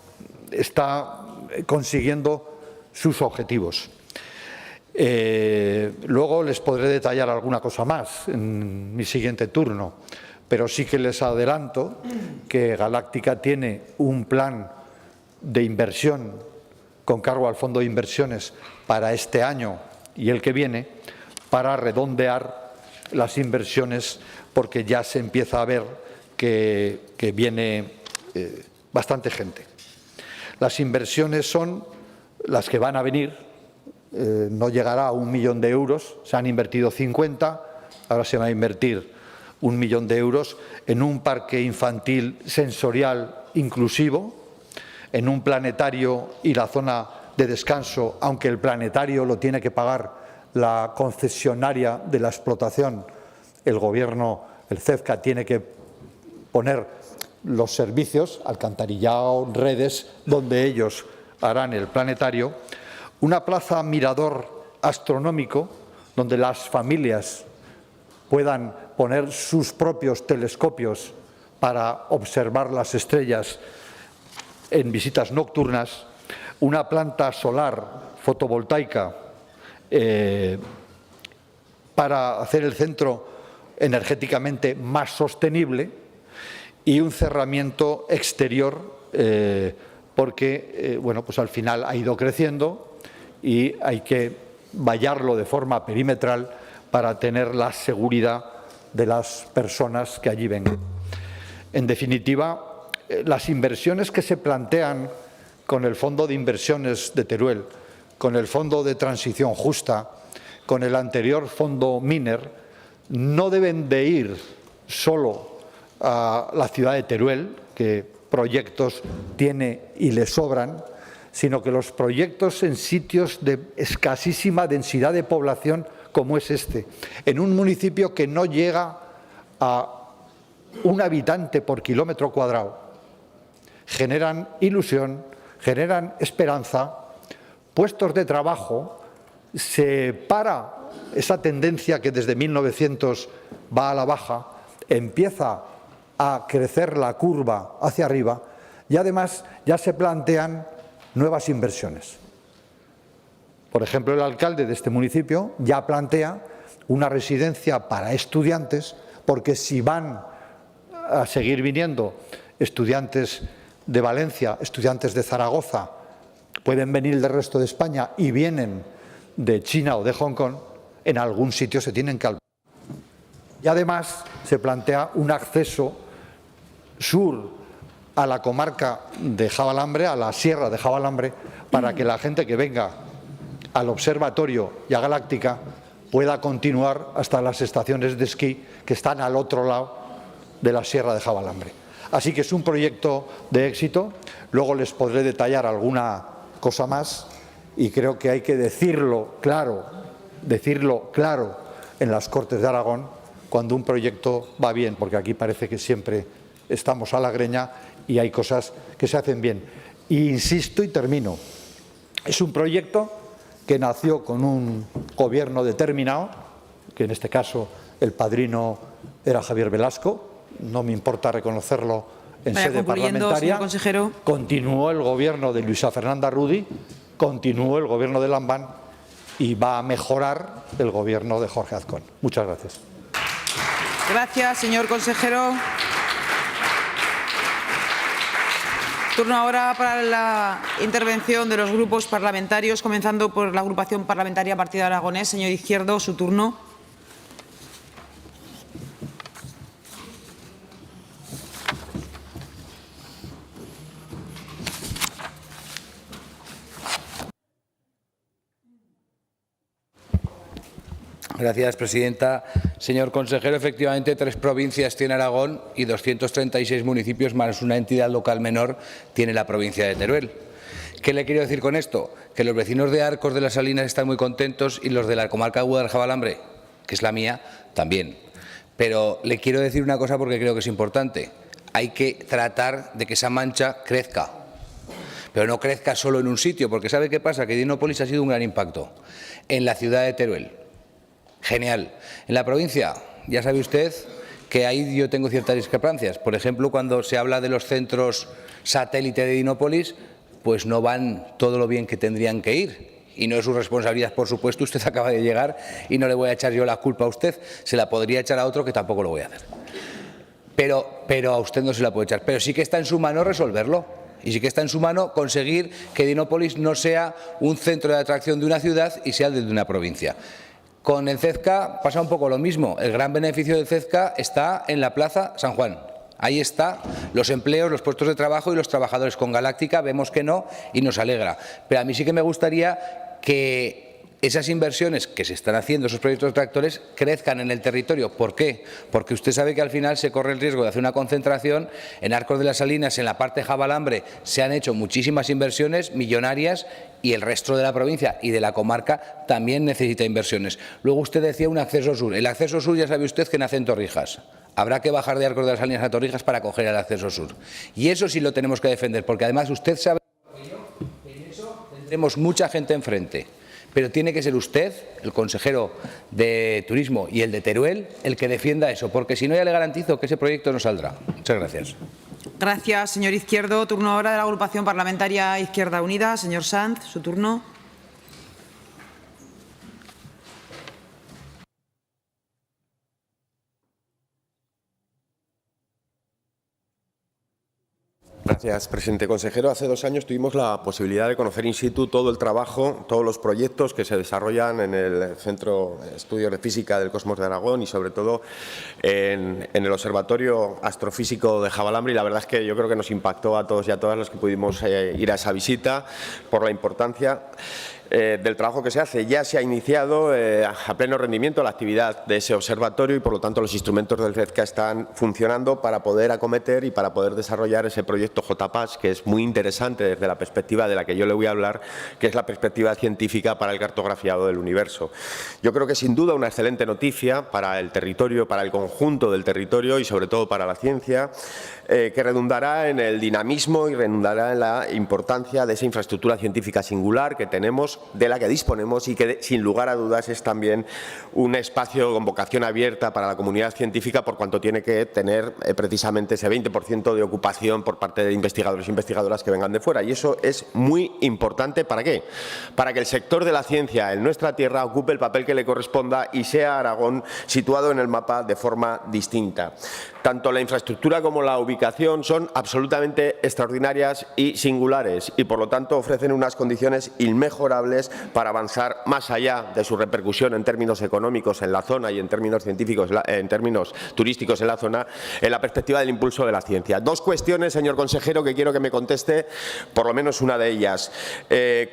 está consiguiendo sus objetivos. Luego les podré detallar alguna cosa más en mi siguiente turno, pero sí que les adelanto que Galáctica tiene un plan de inversión con cargo al Fondo de Inversiones para este año y el que viene para redondear las inversiones, porque ya se empieza a ver que viene bastante gente. Las inversiones son las que van a venir, no llegará a 1 millón de euros, se han invertido 50, ahora se va a invertir 1 millón de euros en un parque infantil sensorial inclusivo, en un planetario y la zona de descanso, aunque el planetario lo tiene que pagar la concesionaria de la explotación, el Gobierno, el CEFCA, tiene que poner los servicios, alcantarillado, redes, donde ellos harán el planetario, una plaza mirador astronómico donde las familias puedan poner sus propios telescopios para observar las estrellas en visitas nocturnas, una planta solar fotovoltaica para hacer el centro energéticamente más sostenible y un cerramiento exterior porque bueno, pues al final ha ido creciendo y hay que vallarlo de forma perimetral para tener la seguridad de las personas que allí vengan. En definitiva, las inversiones que se plantean con el Fondo de Inversiones de Teruel, con el Fondo de Transición Justa, con el anterior Fondo Miner, no deben de ir solo a la ciudad de Teruel, que proyectos tiene y le sobran, sino que los proyectos en sitios de escasísima densidad de población como es este, en un municipio que no llega a 1 habitante por kilómetro cuadrado, generan ilusión, generan esperanza, puestos de trabajo, se para esa tendencia que desde 1900 va a la baja, empieza a crecer la curva hacia arriba y además ya se plantean nuevas inversiones. Por ejemplo, el alcalde de este municipio ya plantea una residencia para estudiantes, porque si van a seguir viniendo estudiantes de Valencia, estudiantes de Zaragoza, pueden venir del resto de España y vienen de China o de Hong Kong, en algún sitio se tienen que albergar. Y además se plantea un acceso sur a la comarca de Javalambre, a la sierra de Javalambre, para que la gente que venga al observatorio y a Galáctica pueda continuar hasta las estaciones de esquí que están al otro lado de la sierra de Javalambre. Así que es un proyecto de éxito. Luego les podré detallar alguna cosa más y creo que hay que decirlo claro en las Cortes de Aragón cuando un proyecto va bien, porque aquí parece que siempre estamos a la greña y hay cosas que se hacen bien. Y insisto y termino, es un proyecto que nació con un gobierno determinado, que en este caso el padrino era Javier Velasco, no me importa reconocerlo en sede parlamentaria. Señor consejero. Continuó el gobierno de Luisa Fernanda Rudy, continuó el gobierno de Lambán y va a mejorar el gobierno de Jorge Azcón. Muchas gracias. Gracias, señor consejero. Turno ahora para la intervención de los grupos parlamentarios, comenzando por la agrupación parlamentaria Partido Aragonés. Señor Izquierdo, su turno. Gracias, presidenta. Señor consejero, efectivamente 3 provincias tiene Aragón y 236 municipios más una entidad local menor tiene la provincia de Teruel. ¿Qué le quiero decir con esto? Que los vecinos de Arcos de las Salinas están muy contentos y los de la comarca de Guadalajara-Jabalambre, que es la mía, también. Pero le quiero decir una cosa porque creo que es importante. Hay que tratar de que esa mancha crezca, pero no crezca solo en un sitio, porque ¿sabe qué pasa? Que Dinópolis ha sido un gran impacto en la ciudad de Teruel. Genial. En la provincia, ya sabe usted que ahí yo tengo ciertas discrepancias. Por ejemplo, cuando se habla de los centros satélite de Dinópolis, pues no van todo lo bien que tendrían que ir. Y no es su responsabilidad, por supuesto, usted acaba de llegar y no le voy a echar yo la culpa a usted, se la podría echar a otro que tampoco lo voy a hacer. Pero a usted no se la puede echar, pero sí que está en su mano resolverlo. Y sí que está en su mano conseguir que Dinópolis no sea un centro de atracción de una ciudad y sea el de una provincia. Con el CEZCA pasa un poco lo mismo. El gran beneficio del CEZCA está en la Plaza San Juan. Ahí está los empleos, los puestos de trabajo y los trabajadores. Con Galáctica vemos que no y nos alegra. Pero a mí sí que me gustaría que esas inversiones que se están haciendo, esos proyectos de tractores, crezcan en el territorio. ¿Por qué? Porque usted sabe que al final se corre el riesgo de hacer una concentración. En Arcos de las Salinas, en la parte de Jabalambre, se han hecho muchísimas inversiones millonarias y el resto de la provincia y de la comarca también necesita inversiones. Luego usted decía un acceso sur. El acceso sur ya sabe usted que nace en Torrijas. Habrá que bajar de Arcos de las Salinas a Torrijas para coger el acceso sur. Y eso sí lo tenemos que defender, porque además usted sabe que en eso tendremos mucha gente enfrente. Pero tiene que ser usted, el consejero de Turismo y el de Teruel, el que defienda eso, porque si no ya le garantizo que ese proyecto no saldrá. Muchas gracias. Gracias, señor Izquierdo. Turno ahora de la agrupación parlamentaria Izquierda Unida. Señor Sanz, su turno. Gracias, presidente. Consejero, hace 2 años tuvimos la posibilidad de conocer in situ todo el trabajo, todos los proyectos que se desarrollan en el Centro de Estudios de Física del Cosmos de Aragón y, sobre todo, en el Observatorio Astrofísico de Jabalambre. Y la verdad es que yo creo que nos impactó a todos y a todas los que pudimos ir a esa visita por la importancia del trabajo que se hace. Ya se ha iniciado a pleno rendimiento la actividad de ese observatorio y, por lo tanto, los instrumentos del CEZCA están funcionando para poder acometer y para poder desarrollar ese proyecto JPAS, que es muy interesante desde la perspectiva de la que yo le voy a hablar, que es la perspectiva científica para el cartografiado del universo. Yo creo que, sin duda, una excelente noticia para el territorio, para el conjunto del territorio y, sobre todo, para la ciencia, que redundará en el dinamismo y redundará en la importancia de esa infraestructura científica singular que tenemos, de la que disponemos y que, sin lugar a dudas, es también un espacio con vocación abierta para la comunidad científica, por cuanto tiene que tener precisamente ese 20% de ocupación por parte de investigadores e investigadoras que vengan de fuera. Y eso es muy importante. ¿Para qué? Para que el sector de la ciencia en nuestra tierra ocupe el papel que le corresponda y sea Aragón situado en el mapa de forma distinta. Tanto la infraestructura como la ubicación son absolutamente extraordinarias y singulares y, por lo tanto, ofrecen unas condiciones inmejorables para avanzar más allá de su repercusión en términos económicos en la zona y en términos científicos, en términos turísticos en la zona, en la perspectiva del impulso de la ciencia. 2 cuestiones, señor consejero, que quiero que me conteste, por lo menos una de ellas.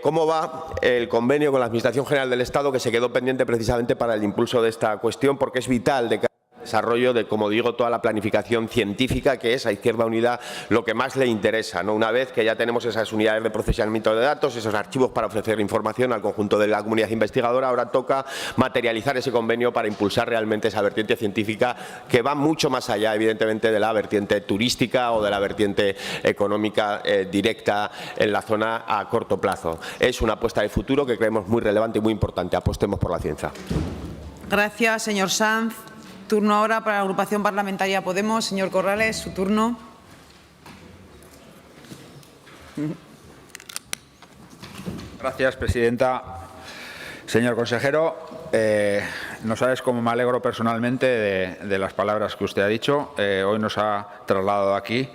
¿Cómo va el convenio con la Administración General del Estado, que se quedó pendiente precisamente para el impulso de esta cuestión, porque es vital de desarrollo de, como digo, toda la planificación científica, que es a Izquierda Unida lo que más le interesa, ¿no? Una vez que ya tenemos esas unidades de procesamiento de datos, esos archivos para ofrecer información al conjunto de la comunidad investigadora, ahora toca materializar ese convenio para impulsar realmente esa vertiente científica que va mucho más allá, evidentemente, de la vertiente turística o de la vertiente económica directa en la zona a corto plazo. Es una apuesta de futuro que creemos muy relevante y muy importante. Apostemos por la ciencia. Gracias, señor Sanz. Turno ahora para la agrupación parlamentaria Podemos. Señor Corrales, su turno. Gracias, presidenta. Señor consejero, no sabes cómo me alegro personalmente de las palabras que usted ha dicho. Hoy nos ha trasladado aquí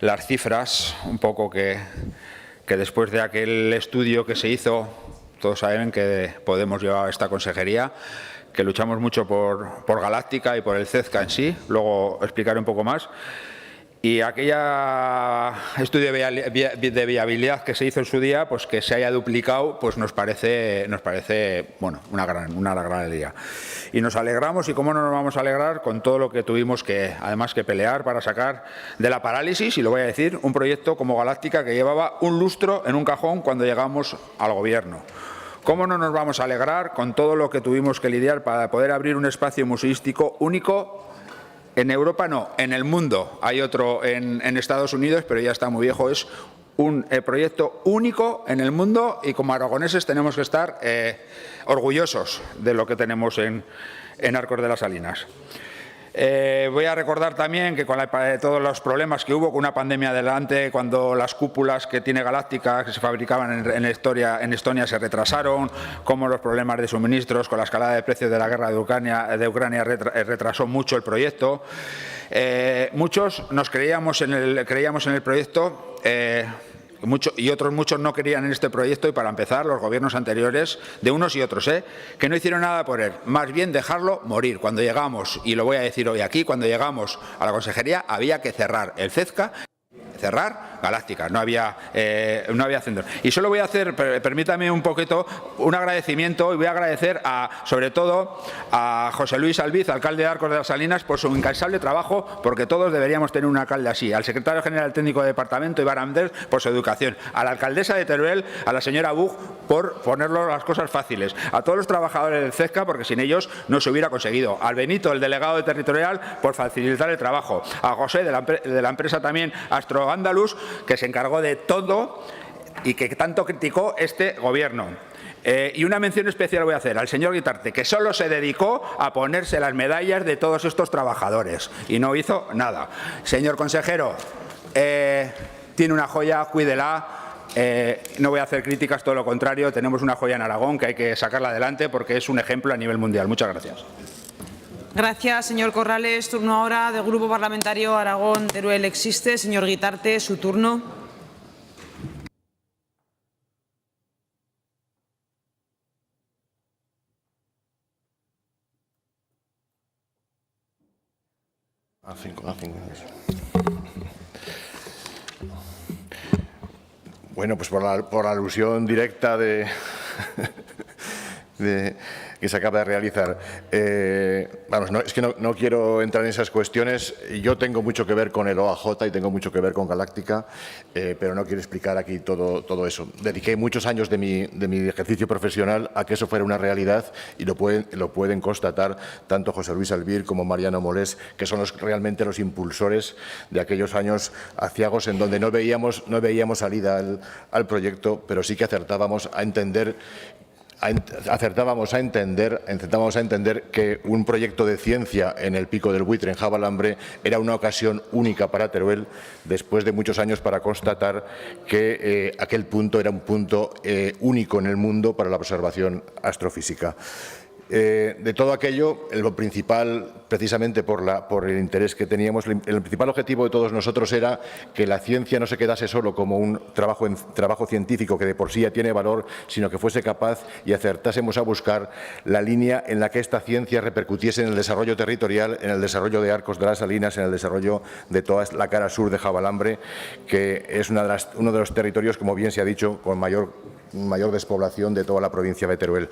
las cifras, un poco que después de aquel estudio que se hizo, todos saben que Podemos llevar esta consejería, que luchamos mucho por Galáctica y por el CEZCA en sí, luego explicaré un poco más. Y aquella estudio de viabilidad que se hizo en su día, pues que se haya duplicado, pues nos parece bueno, una gran alegría. Y nos alegramos, y cómo no nos vamos a alegrar con todo lo que tuvimos además que pelear para sacar de la parálisis, y lo voy a decir, un proyecto como Galáctica que llevaba un lustro en un cajón cuando llegamos al Gobierno. ¿Cómo no nos vamos a alegrar con todo lo que tuvimos que lidiar para poder abrir un espacio museístico único? En Europa no, en el mundo. Hay otro en Estados Unidos, pero ya está muy viejo. Es un proyecto único en el mundo, y como aragoneses tenemos que estar orgullosos de lo que tenemos en Arcos de las Salinas. Voy a recordar también que con todos los problemas que hubo con una pandemia adelante, cuando las cúpulas que tiene Galáctica, que se fabricaban en Estonia, se retrasaron, como los problemas de suministros con la escalada de precios de la guerra de Ucrania retrasó mucho el proyecto. Muchos nos creíamos en el proyecto, y otros muchos no querían en este proyecto, y para empezar los gobiernos anteriores, de unos y otros, que no hicieron nada por él, más bien dejarlo morir. Cuando llegamos, y lo voy a decir hoy aquí, cuando llegamos a la consejería había que cerrar el CEZCA, cerrar Galáctica, no había centro. Y solo voy a hacer, permítame un poquito, un agradecimiento, y voy a agradecer sobre todo a José Luis Albiz, alcalde de Arcos de las Salinas, por su incansable trabajo, porque todos deberíamos tener un alcalde así, al secretario general técnico de departamento, Iván Andrés, por su educación, a la alcaldesa de Teruel, a la señora Bug, por ponerlo las cosas fáciles, a todos los trabajadores del CEZCA, porque sin ellos no se hubiera conseguido, al Benito, el delegado de territorial, por facilitar el trabajo, a José de la empresa también Astro Andalus, que se encargó de todo y que tanto criticó este Gobierno. Y una mención especial voy a hacer al señor Guitarte, que solo se dedicó a ponerse las medallas de todos estos trabajadores y no hizo nada. Señor consejero, tiene una joya, cuídela. No voy a hacer críticas, todo lo contrario, tenemos una joya en Aragón que hay que sacarla adelante porque es un ejemplo a nivel mundial. Muchas gracias. Gracias, señor Corrales. Turno ahora del Grupo Parlamentario Aragón Teruel Existe. Señor Guitarte, su turno. Bueno, pues por la alusión directa que se acaba de realizar. Vamos, es que no quiero entrar en esas cuestiones. Yo tengo mucho que ver con el OAJ y tengo mucho que ver con Galáctica, pero no quiero explicar aquí todo eso. Dediqué muchos años de mi ejercicio profesional a que eso fuera una realidad, y lo pueden constatar tanto José Luis Albir como Mariano Molés, que son realmente los impulsores de aquellos años aciagos en donde no veíamos salida al proyecto, pero sí que intentábamos entender que un proyecto de ciencia en el Pico del Buitre, en Javalambre, era una ocasión única para Teruel, después de muchos años, para constatar que aquel punto era un punto único en el mundo para la observación astrofísica. De todo aquello, lo principal, precisamente por el interés que teníamos, el principal objetivo de todos nosotros era que la ciencia no se quedase solo como un trabajo científico que de por sí ya tiene valor, sino que fuese capaz y acertásemos a buscar la línea en la que esta ciencia repercutiese en el desarrollo territorial, en el desarrollo de Arcos de las Salinas, en el desarrollo de toda la cara sur de Javalambre, que es uno de los territorios, como bien se ha dicho, con mayor despoblación de toda la provincia de Teruel.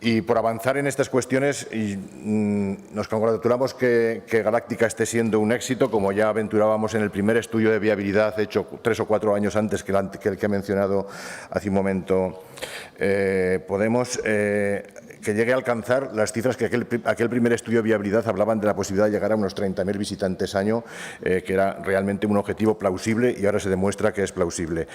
Y por avanzar en estas cuestiones, nos congratulamos que Galáctica esté siendo un éxito, como ya aventurábamos en el primer estudio de viabilidad hecho 3 o 4 años antes que el que ha mencionado hace un momento Podemos, que llegue a alcanzar las cifras que aquel primer estudio de viabilidad hablaban de la posibilidad de llegar a unos 30.000 visitantes año, que era realmente un objetivo plausible, y ahora se demuestra que es plausible.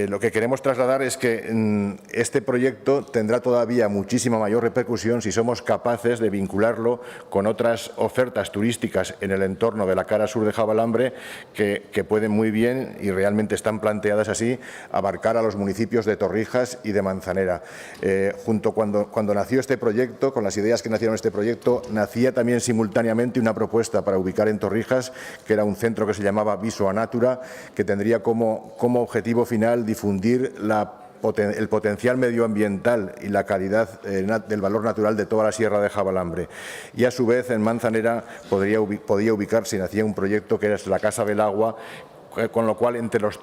Lo que queremos trasladar es que este proyecto tendrá todavía muchísima mayor repercusión si somos capaces de vincularlo con otras ofertas turísticas en el entorno de la cara sur de Javalambre que pueden muy bien, y realmente están planteadas así, abarcar a los municipios de Torrijas y de Manzanera. Cuando nació este proyecto, con las ideas que nacieron este proyecto, nacía también simultáneamente una propuesta para ubicar en Torrijas, que era un centro que se llamaba Viso a Natura, que tendría como objetivo final difundir el potencial medioambiental y la calidad del valor natural de toda la Sierra de Jabalambre. Y a su vez en Manzanera podía ubicarse y nacía un proyecto que es la Casa del Agua, con lo cual entre las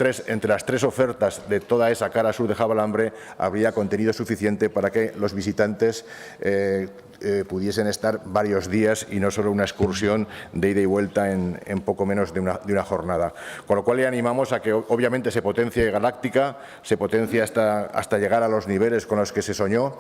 tres ofertas de toda esa cara sur de Jabalambre habría contenido suficiente para que los visitantes pudiesen estar varios días y no solo una excursión de ida y vuelta en poco menos de una jornada. Con lo cual le animamos a que obviamente se potencie Galáctica, se potencie hasta llegar a los niveles con los que se soñó,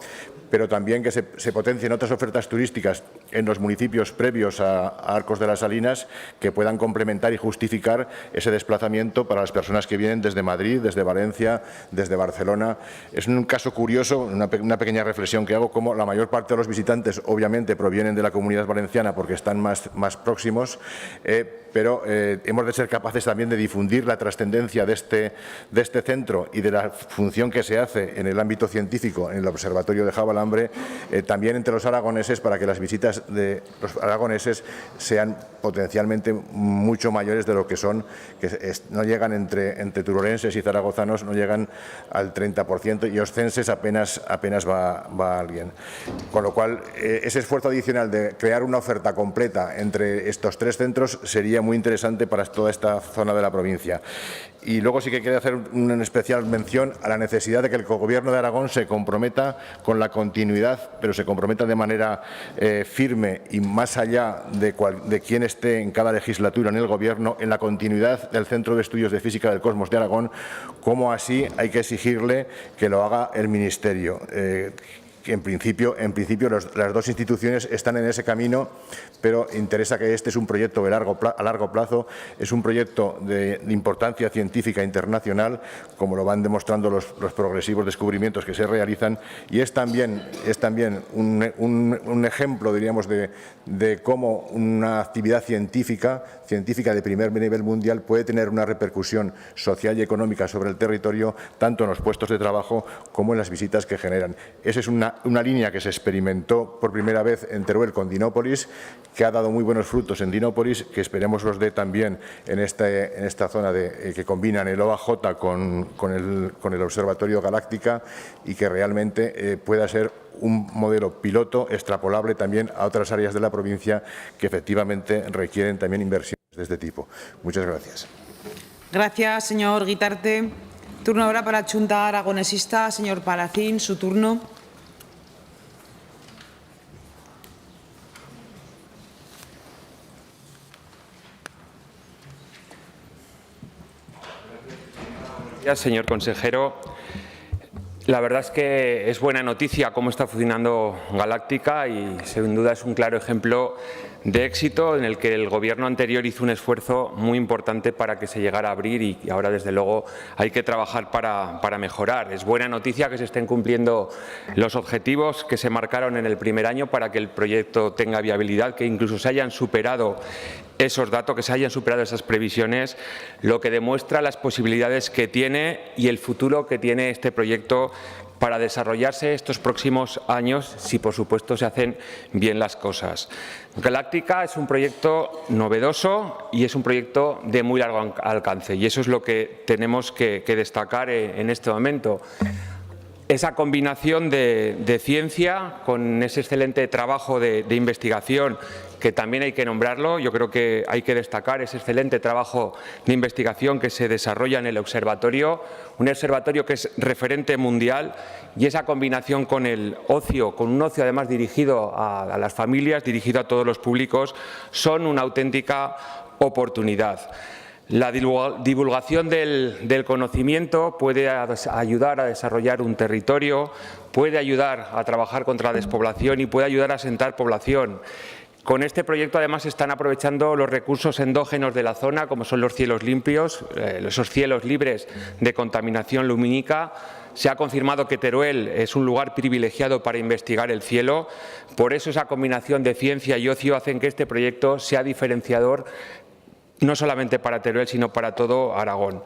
pero también que se potencien otras ofertas turísticas en los municipios previos a Arcos de las Salinas que puedan complementar y justificar ese desplazamiento para las personas que vienen desde Madrid, desde Valencia, desde Barcelona. Es un caso curioso, una pequeña reflexión que hago, como la mayor parte de los visitantes obviamente provienen de la Comunidad Valenciana porque están más próximos, pero hemos de ser capaces también de difundir la trascendencia de este centro y de la función que se hace en el ámbito científico en el Observatorio de Jabalambre, también entre los aragoneses, para que las visitas de los aragoneses sean potencialmente mucho mayores de lo que son, que no llegan entre turolenses y zaragozanos, no llegan al 30%, y oscenses apenas va alguien. Con lo cual, ese esfuerzo adicional de crear una oferta completa entre estos tres centros sería muy interesante para toda esta zona de la provincia. Y luego sí que quiero hacer una especial mención a la necesidad de que el Gobierno de Aragón se comprometa con la continuidad, pero se comprometa de manera firme y más allá de quién esté en cada legislatura en el Gobierno, en la continuidad del Centro de Estudios de Física del Cosmos de Aragón, como así hay que exigirle que lo haga el Ministerio. Que en principio las dos instituciones están en ese camino, pero interesa que este es un proyecto a largo plazo, es un proyecto de importancia científica internacional, como lo van demostrando los progresivos descubrimientos que se realizan, y es también un ejemplo, diríamos, de cómo una actividad científica de primer nivel mundial puede tener una repercusión social y económica sobre el territorio, tanto en los puestos de trabajo como en las visitas que generan. Esa es una línea que se experimentó por primera vez en Teruel con Dinópolis, que ha dado muy buenos frutos en Dinópolis, que esperemos los dé también en esta zona que combinan el OAJ con el Observatorio Galáctica, y que realmente pueda ser un modelo piloto extrapolable también a otras áreas de la provincia que efectivamente requieren también inversiones de este tipo. Muchas gracias. Gracias, señor Guitarte. Turno ahora para la Junta Aragonesista. Señor Palacín, su turno. Gracias, señor consejero. La verdad es que es buena noticia cómo está funcionando Galáctica y sin duda es un claro ejemplo de éxito en el que el Gobierno anterior hizo un esfuerzo muy importante para que se llegara a abrir y ahora, desde luego, hay que trabajar para mejorar. Es buena noticia que se estén cumpliendo los objetivos que se marcaron en el primer año para que el proyecto tenga viabilidad, que incluso se hayan superado esos datos, que se hayan superado esas previsiones, lo que demuestra las posibilidades que tiene y el futuro que tiene este proyecto para desarrollarse estos próximos años, si por supuesto se hacen bien las cosas. Galáctica es un proyecto novedoso y es un proyecto de muy largo alcance, y eso es lo que tenemos que destacar en este momento. Esa combinación de ciencia con ese excelente trabajo de investigación, que también hay que nombrarlo, yo creo que hay que destacar ese excelente trabajo de investigación que se desarrolla en el observatorio, un observatorio que es referente mundial, y esa combinación con el ocio, con un ocio además dirigido a las familias, dirigido a todos los públicos, son una auténtica oportunidad. La divulgación del conocimiento puede ayudar a desarrollar un territorio, puede ayudar a trabajar contra la despoblación y puede ayudar a asentar población. Con este proyecto, además, se están aprovechando los recursos endógenos de la zona, como son los cielos limpios, esos cielos libres de contaminación lumínica. Se ha confirmado que Teruel es un lugar privilegiado para investigar el cielo. Por eso, esa combinación de ciencia y ocio hacen que este proyecto sea diferenciador, no solamente para Teruel, sino para todo Aragón.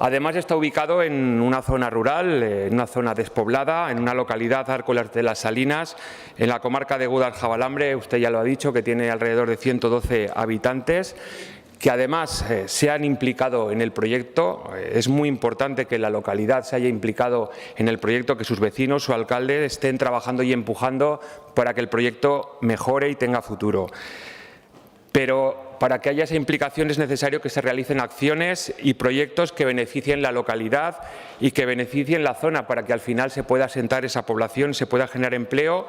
Además, está ubicado en una zona rural, en una zona despoblada, en una localidad, Arcos de las Salinas, en la comarca de Gúdar-Jabalambre. Usted ya lo ha dicho, que tiene alrededor de 112 habitantes, que además se han implicado en el proyecto. Es muy importante que la localidad se haya implicado en el proyecto, que sus vecinos, su alcalde, estén trabajando y empujando para que el proyecto mejore y tenga futuro. Pero para que haya esa implicación es necesario que se realicen acciones y proyectos que beneficien la localidad y que beneficien la zona, para que al final se pueda asentar esa población, se pueda generar empleo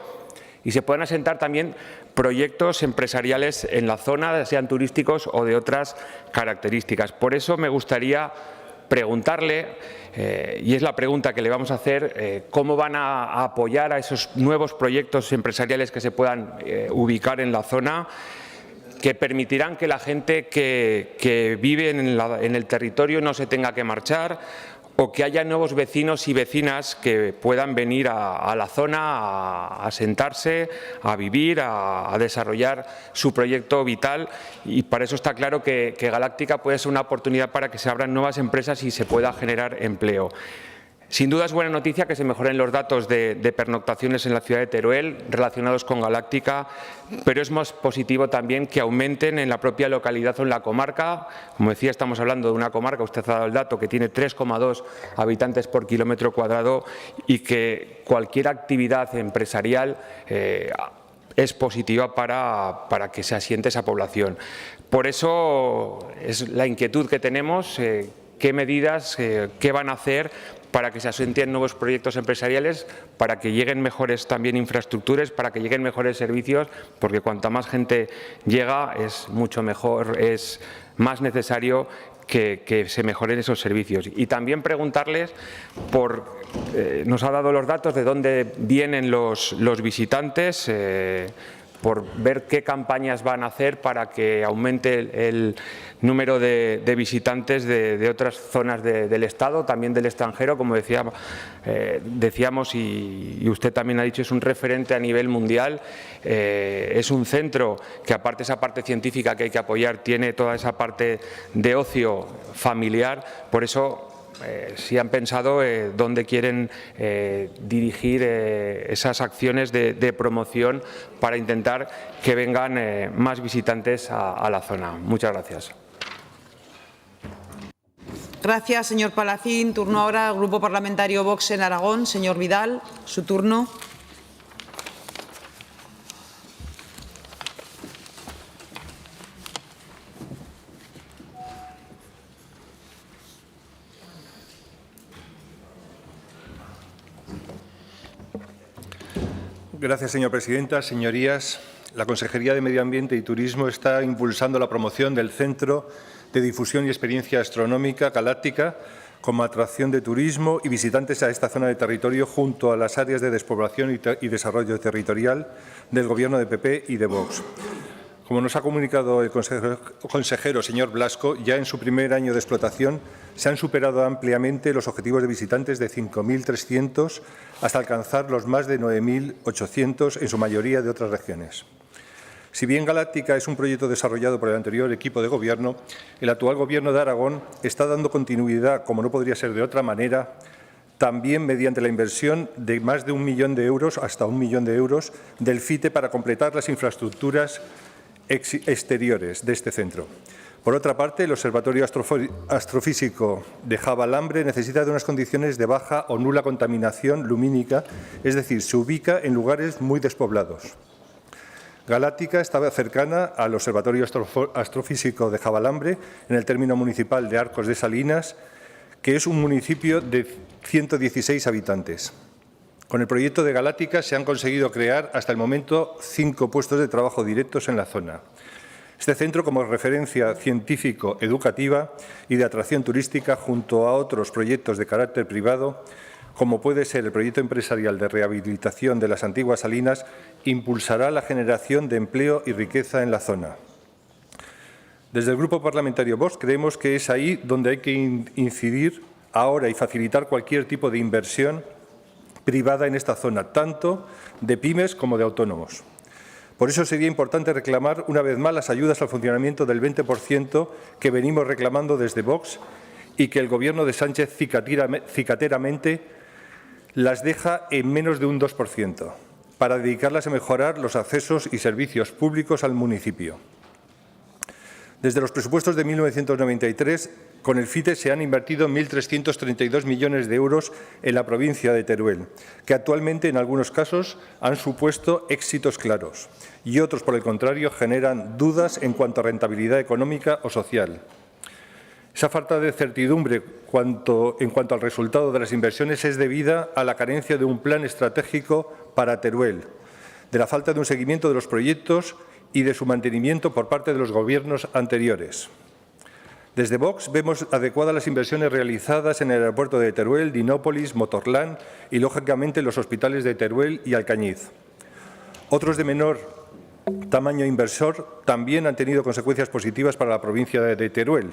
y se puedan asentar también proyectos empresariales en la zona, sean turísticos o de otras características. Por eso me gustaría preguntarle, y es la pregunta que le vamos a hacer, cómo van a apoyar a esos nuevos proyectos empresariales que se puedan ubicar en la zona, que permitirán que la gente que vive en el territorio no se tenga que marchar, o que haya nuevos vecinos y vecinas que puedan venir a la zona a asentarse, a vivir, a desarrollar su proyecto vital. Y para eso está claro que Galáctica puede ser una oportunidad para que se abran nuevas empresas y se pueda generar empleo. Sin duda es buena noticia que se mejoren los datos de pernoctaciones en la ciudad de Teruel relacionados con Galáctica, pero es más positivo también que aumenten en la propia localidad o en la comarca. Como decía, estamos hablando de una comarca, usted ha dado el dato, que tiene 3,2 habitantes por kilómetro cuadrado, y que cualquier actividad empresarial es positiva para que se asiente esa población. Por eso es la inquietud que tenemos, qué medidas, qué van a hacer para que se asienten nuevos proyectos empresariales, para que lleguen mejores también infraestructuras, para que lleguen mejores servicios, porque cuanta más gente llega es mucho mejor, es más necesario que se mejoren esos servicios. Y también preguntarles nos ha dado los datos de dónde vienen los visitantes, por ver qué campañas van a hacer para que aumente el número de visitantes de otras zonas del Estado, también del extranjero. Como decíamos y usted también ha dicho, es un referente a nivel mundial, es un centro que, aparte de esa parte científica que hay que apoyar, tiene toda esa parte de ocio familiar. Por eso, si han pensado dónde quieren dirigir esas acciones de promoción para intentar que vengan más visitantes a la zona. Muchas gracias. Gracias, señor Palacín. Turno ahora al Grupo Parlamentario Vox en Aragón. Señor Vidal, su turno. Gracias, señora presidenta. Señorías, la Consejería de Medio Ambiente y Turismo está impulsando la promoción del Centro de Difusión y Experiencia Astronómica Galáctica como atracción de turismo y visitantes a esta zona de territorio, junto a las áreas de despoblación y desarrollo territorial del Gobierno de PP y de Vox. Como nos ha comunicado el consejero señor Blasco, ya en su primer año de explotación se han superado ampliamente los objetivos de visitantes de 5.300 hasta alcanzar los más de 9.800, en su mayoría de otras regiones. Si bien Galáctica es un proyecto desarrollado por el anterior equipo de Gobierno, el actual Gobierno de Aragón está dando continuidad, como no podría ser de otra manera, también mediante la inversión de más de 1 millón de euros, hasta 1 millón de euros, del FITE para completar las infraestructuras exteriores de este centro. Por otra parte, el Observatorio Astrofísico de Javalambre necesita de unas condiciones de baja o nula contaminación lumínica, es decir, se ubica en lugares muy despoblados. Galáctica estaba cercana al Observatorio Astrofísico de Javalambre, en el término municipal de Arcos de Salinas, que es un municipio de 116 habitantes. Con el proyecto de Galáctica se han conseguido crear hasta el momento 5 puestos de trabajo directos en la zona. Este centro, como referencia científico-educativa y de atracción turística, junto a otros proyectos de carácter privado, como puede ser el proyecto empresarial de rehabilitación de las antiguas salinas, impulsará la generación de empleo y riqueza en la zona. Desde el Grupo Parlamentario Vox creemos que es ahí donde hay que incidir ahora y facilitar cualquier tipo de inversión privada en esta zona, tanto de pymes como de autónomos. Por eso sería importante reclamar una vez más las ayudas al funcionamiento del 20% que venimos reclamando desde Vox y que el Gobierno de Sánchez cicateramente las deja en menos de un 2%, para dedicarlas a mejorar los accesos y servicios públicos al municipio. Desde los presupuestos de 1993, con el FITE se han invertido 1.332 millones de euros en la provincia de Teruel, que actualmente en algunos casos han supuesto éxitos claros y otros, por el contrario, generan dudas en cuanto a rentabilidad económica o social. Esa falta de certidumbre en cuanto al resultado de las inversiones es debida a la carencia de un plan estratégico para Teruel, de la falta de un seguimiento de los proyectos y de su mantenimiento por parte de los gobiernos anteriores. Desde Vox vemos adecuadas las inversiones realizadas en el aeropuerto de Teruel, Dinópolis, Motorland y, lógicamente, los hospitales de Teruel y Alcañiz. Otros de menor tamaño inversor también han tenido consecuencias positivas para la provincia de Teruel.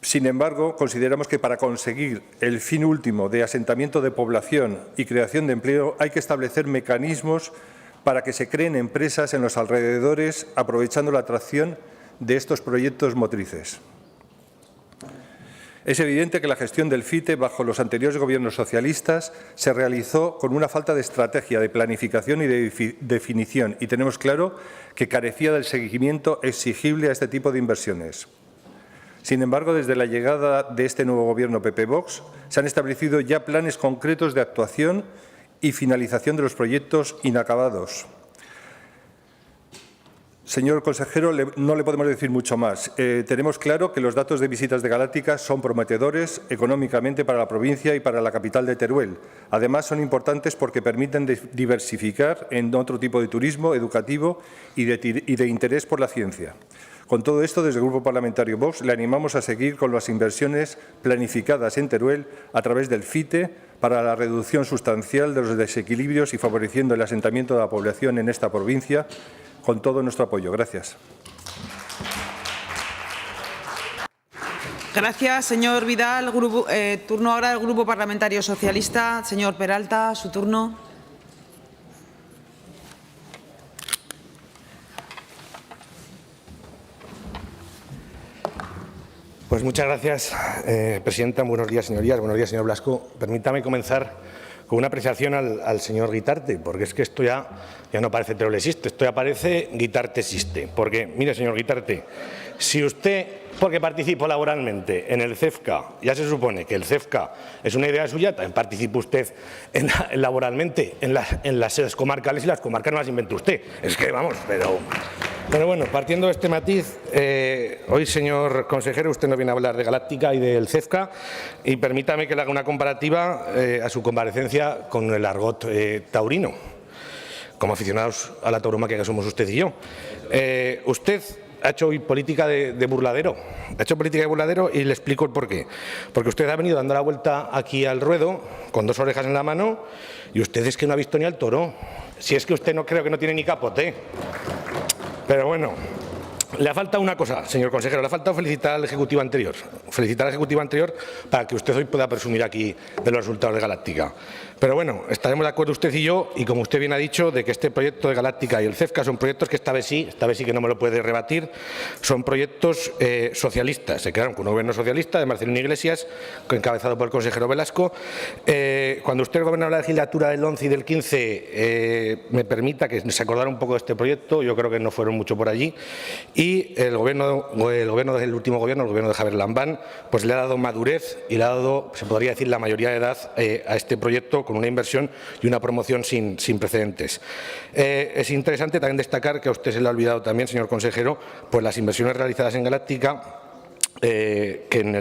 Sin embargo, consideramos que para conseguir el fin último de asentamiento de población y creación de empleo hay que establecer mecanismos para que se creen empresas en los alrededores, aprovechando la atracción de estos proyectos motrices. Es evidente que la gestión del FITE bajo los anteriores gobiernos socialistas se realizó con una falta de estrategia, de planificación y de definición, y tenemos claro que carecía del seguimiento exigible a este tipo de inversiones. Sin embargo, desde la llegada de este nuevo Gobierno PP-Vox se han establecido ya planes concretos de actuación y finalización de los proyectos inacabados. Señor consejero, no le podemos decir mucho más. Tenemos claro que los datos de visitas de Galáctica son prometedores económicamente para la provincia y para la capital de Teruel. Además, son importantes porque permiten diversificar en otro tipo de turismo educativo y de interés por la ciencia. Con todo esto, desde el Grupo Parlamentario Vox le animamos a seguir con las inversiones planificadas en Teruel a través del FITE para la reducción sustancial de los desequilibrios y favoreciendo el asentamiento de la población en esta provincia, con todo nuestro apoyo. Gracias. Gracias, señor Vidal. Turno ahora del Grupo Parlamentario Socialista. Señor Peralta, su turno. Pues muchas gracias, presidenta. Buenos días, señorías. Buenos días, señor Blasco. Permítame comenzar con una apreciación al señor Guitarte, porque es que esto ya no parece Teruel existe, esto ya parece Guitarte existe. Porque, mire, señor Guitarte, si usted, porque participó laboralmente en el CEFCA, ya se supone que el CEFCA es una idea suya, también participa usted laboralmente en las sedes comarcales y las comarcas no las inventó usted. Es que, vamos, pero bueno, partiendo de este matiz, hoy, señor consejero, usted nos viene a hablar de Galáctica y del CEFCA y permítame que le haga una comparativa a su comparecencia con el argot taurino, como aficionados a la tauromaquia que somos usted y yo. Usted ha hecho hoy política de burladero. Ha hecho política de burladero y le explico el porqué. Porque usted ha venido dando la vuelta aquí al ruedo con dos orejas en la mano y usted es que no ha visto ni al toro. Si es que usted no creo que no tiene ni capote. Pero bueno, le ha faltado una cosa, señor consejero, le ha faltado felicitar al Ejecutivo anterior. Felicitar al Ejecutivo anterior para que usted hoy pueda presumir aquí de los resultados de Galáctica. Pero bueno, estaremos de acuerdo usted y yo, y como usted bien ha dicho, de que este proyecto de Galáctica y el CEFCA son proyectos que esta vez sí que no me lo puede rebatir, son proyectos socialistas. Se crearon con un gobierno socialista de Marcelino Iglesias, encabezado por el consejero Velasco. Cuando usted gobernaba la legislatura del 11 y del 15, me permita que se acordara un poco de este proyecto, yo creo que no fueron mucho por allí, y el último gobierno, el gobierno de Javier Lambán, pues le ha dado madurez y le ha dado, se podría decir, la mayoría de edad a este proyecto, con una inversión y una promoción sin precedentes. Es interesante también destacar que a usted se le ha olvidado también, señor consejero, pues las inversiones realizadas en Galáctica, que en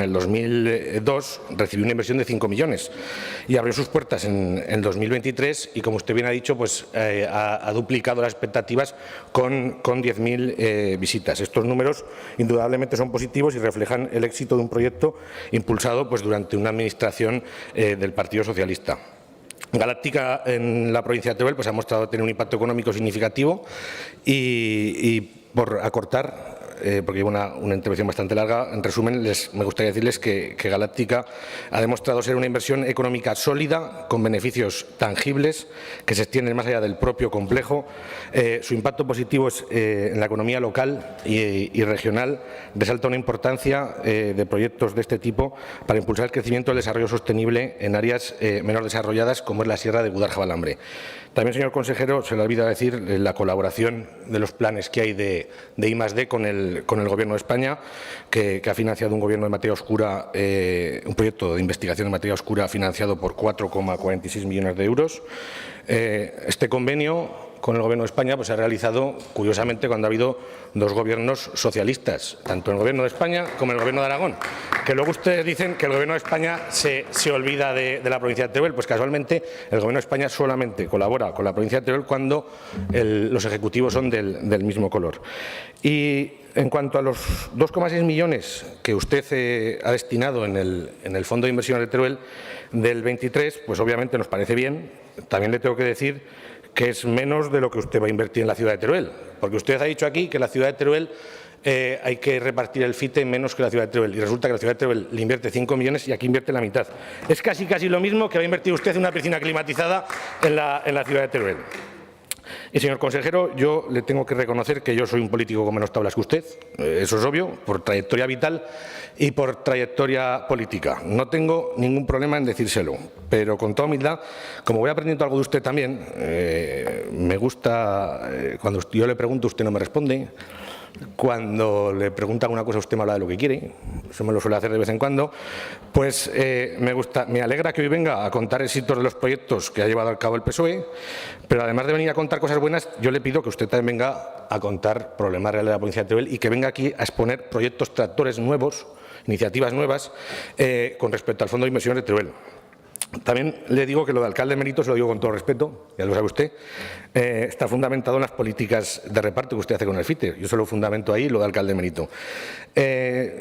el 2002 recibió una inversión de 5 millones y abrió sus puertas en 2023 y, como usted bien ha dicho, pues ha duplicado las expectativas con 10.000 visitas. Estos números indudablemente son positivos y reflejan el éxito de un proyecto impulsado pues durante una administración del Partido Socialista. Galáctica en la provincia de Teruel pues ha mostrado tener un impacto económico significativo y por acortar porque llevo una intervención bastante larga. En resumen, me gustaría decirles que Galáctica ha demostrado ser una inversión económica sólida, con beneficios tangibles, que se extienden más allá del propio complejo. Su impacto positivo en la economía local y regional resalta una importancia de proyectos de este tipo para impulsar el crecimiento y el desarrollo sostenible en áreas menos desarrolladas, como es la Sierra de Guadalajara-Balambre. También, señor consejero, se le olvida decir la colaboración de los planes que hay de I+D con el Gobierno de España, que ha financiado un gobierno de materia oscura, un proyecto de investigación en materia oscura financiado por 4,46 millones de euros. Este convenio con el Gobierno de España se ha realizado, curiosamente, cuando ha habido dos gobiernos socialistas, tanto el Gobierno de España como el Gobierno de Aragón. Que luego ustedes dicen que el Gobierno de España se olvida de la provincia de Teruel. Pues casualmente el Gobierno de España solamente colabora con la provincia de Teruel cuando los ejecutivos son del mismo color. Y en cuanto a los 2,6 millones que usted ha destinado en el Fondo de Inversiones de Teruel del 23, pues obviamente nos parece bien. También le tengo que decir que es menos de lo que usted va a invertir en la ciudad de Teruel, porque usted ha dicho aquí que en la ciudad de Teruel hay que repartir el FITE menos que la ciudad de Teruel, y resulta que la ciudad de Teruel le invierte 5 millones y aquí invierte la mitad. Es casi lo mismo que va a invertir usted en una piscina climatizada en la ciudad de Teruel. Y, señor consejero, yo le tengo que reconocer que yo soy un político con menos tablas que usted, eso es obvio, por trayectoria vital y por trayectoria política. No tengo ningún problema en decírselo, pero con toda humildad, como voy aprendiendo algo de usted también, me gusta, cuando yo le pregunto usted no me responde. Cuando le preguntan una cosa usted me habla de lo que quiere, eso me lo suele hacer de vez en cuando, pues me alegra que hoy venga a contar éxitos de los proyectos que ha llevado a cabo el PSOE, pero además de venir a contar cosas buenas, yo le pido que usted también venga a contar problemas reales de la provincia de Teruel y que venga aquí a exponer proyectos tractores nuevos, iniciativas nuevas con respecto al Fondo de Inversiones de Teruel. También le digo que lo de alcalde emérito, se lo digo con todo respeto, ya lo sabe usted, está fundamentado en las políticas de reparto que usted hace con el FITE. Yo se lo fundamento ahí, lo de alcalde emérito.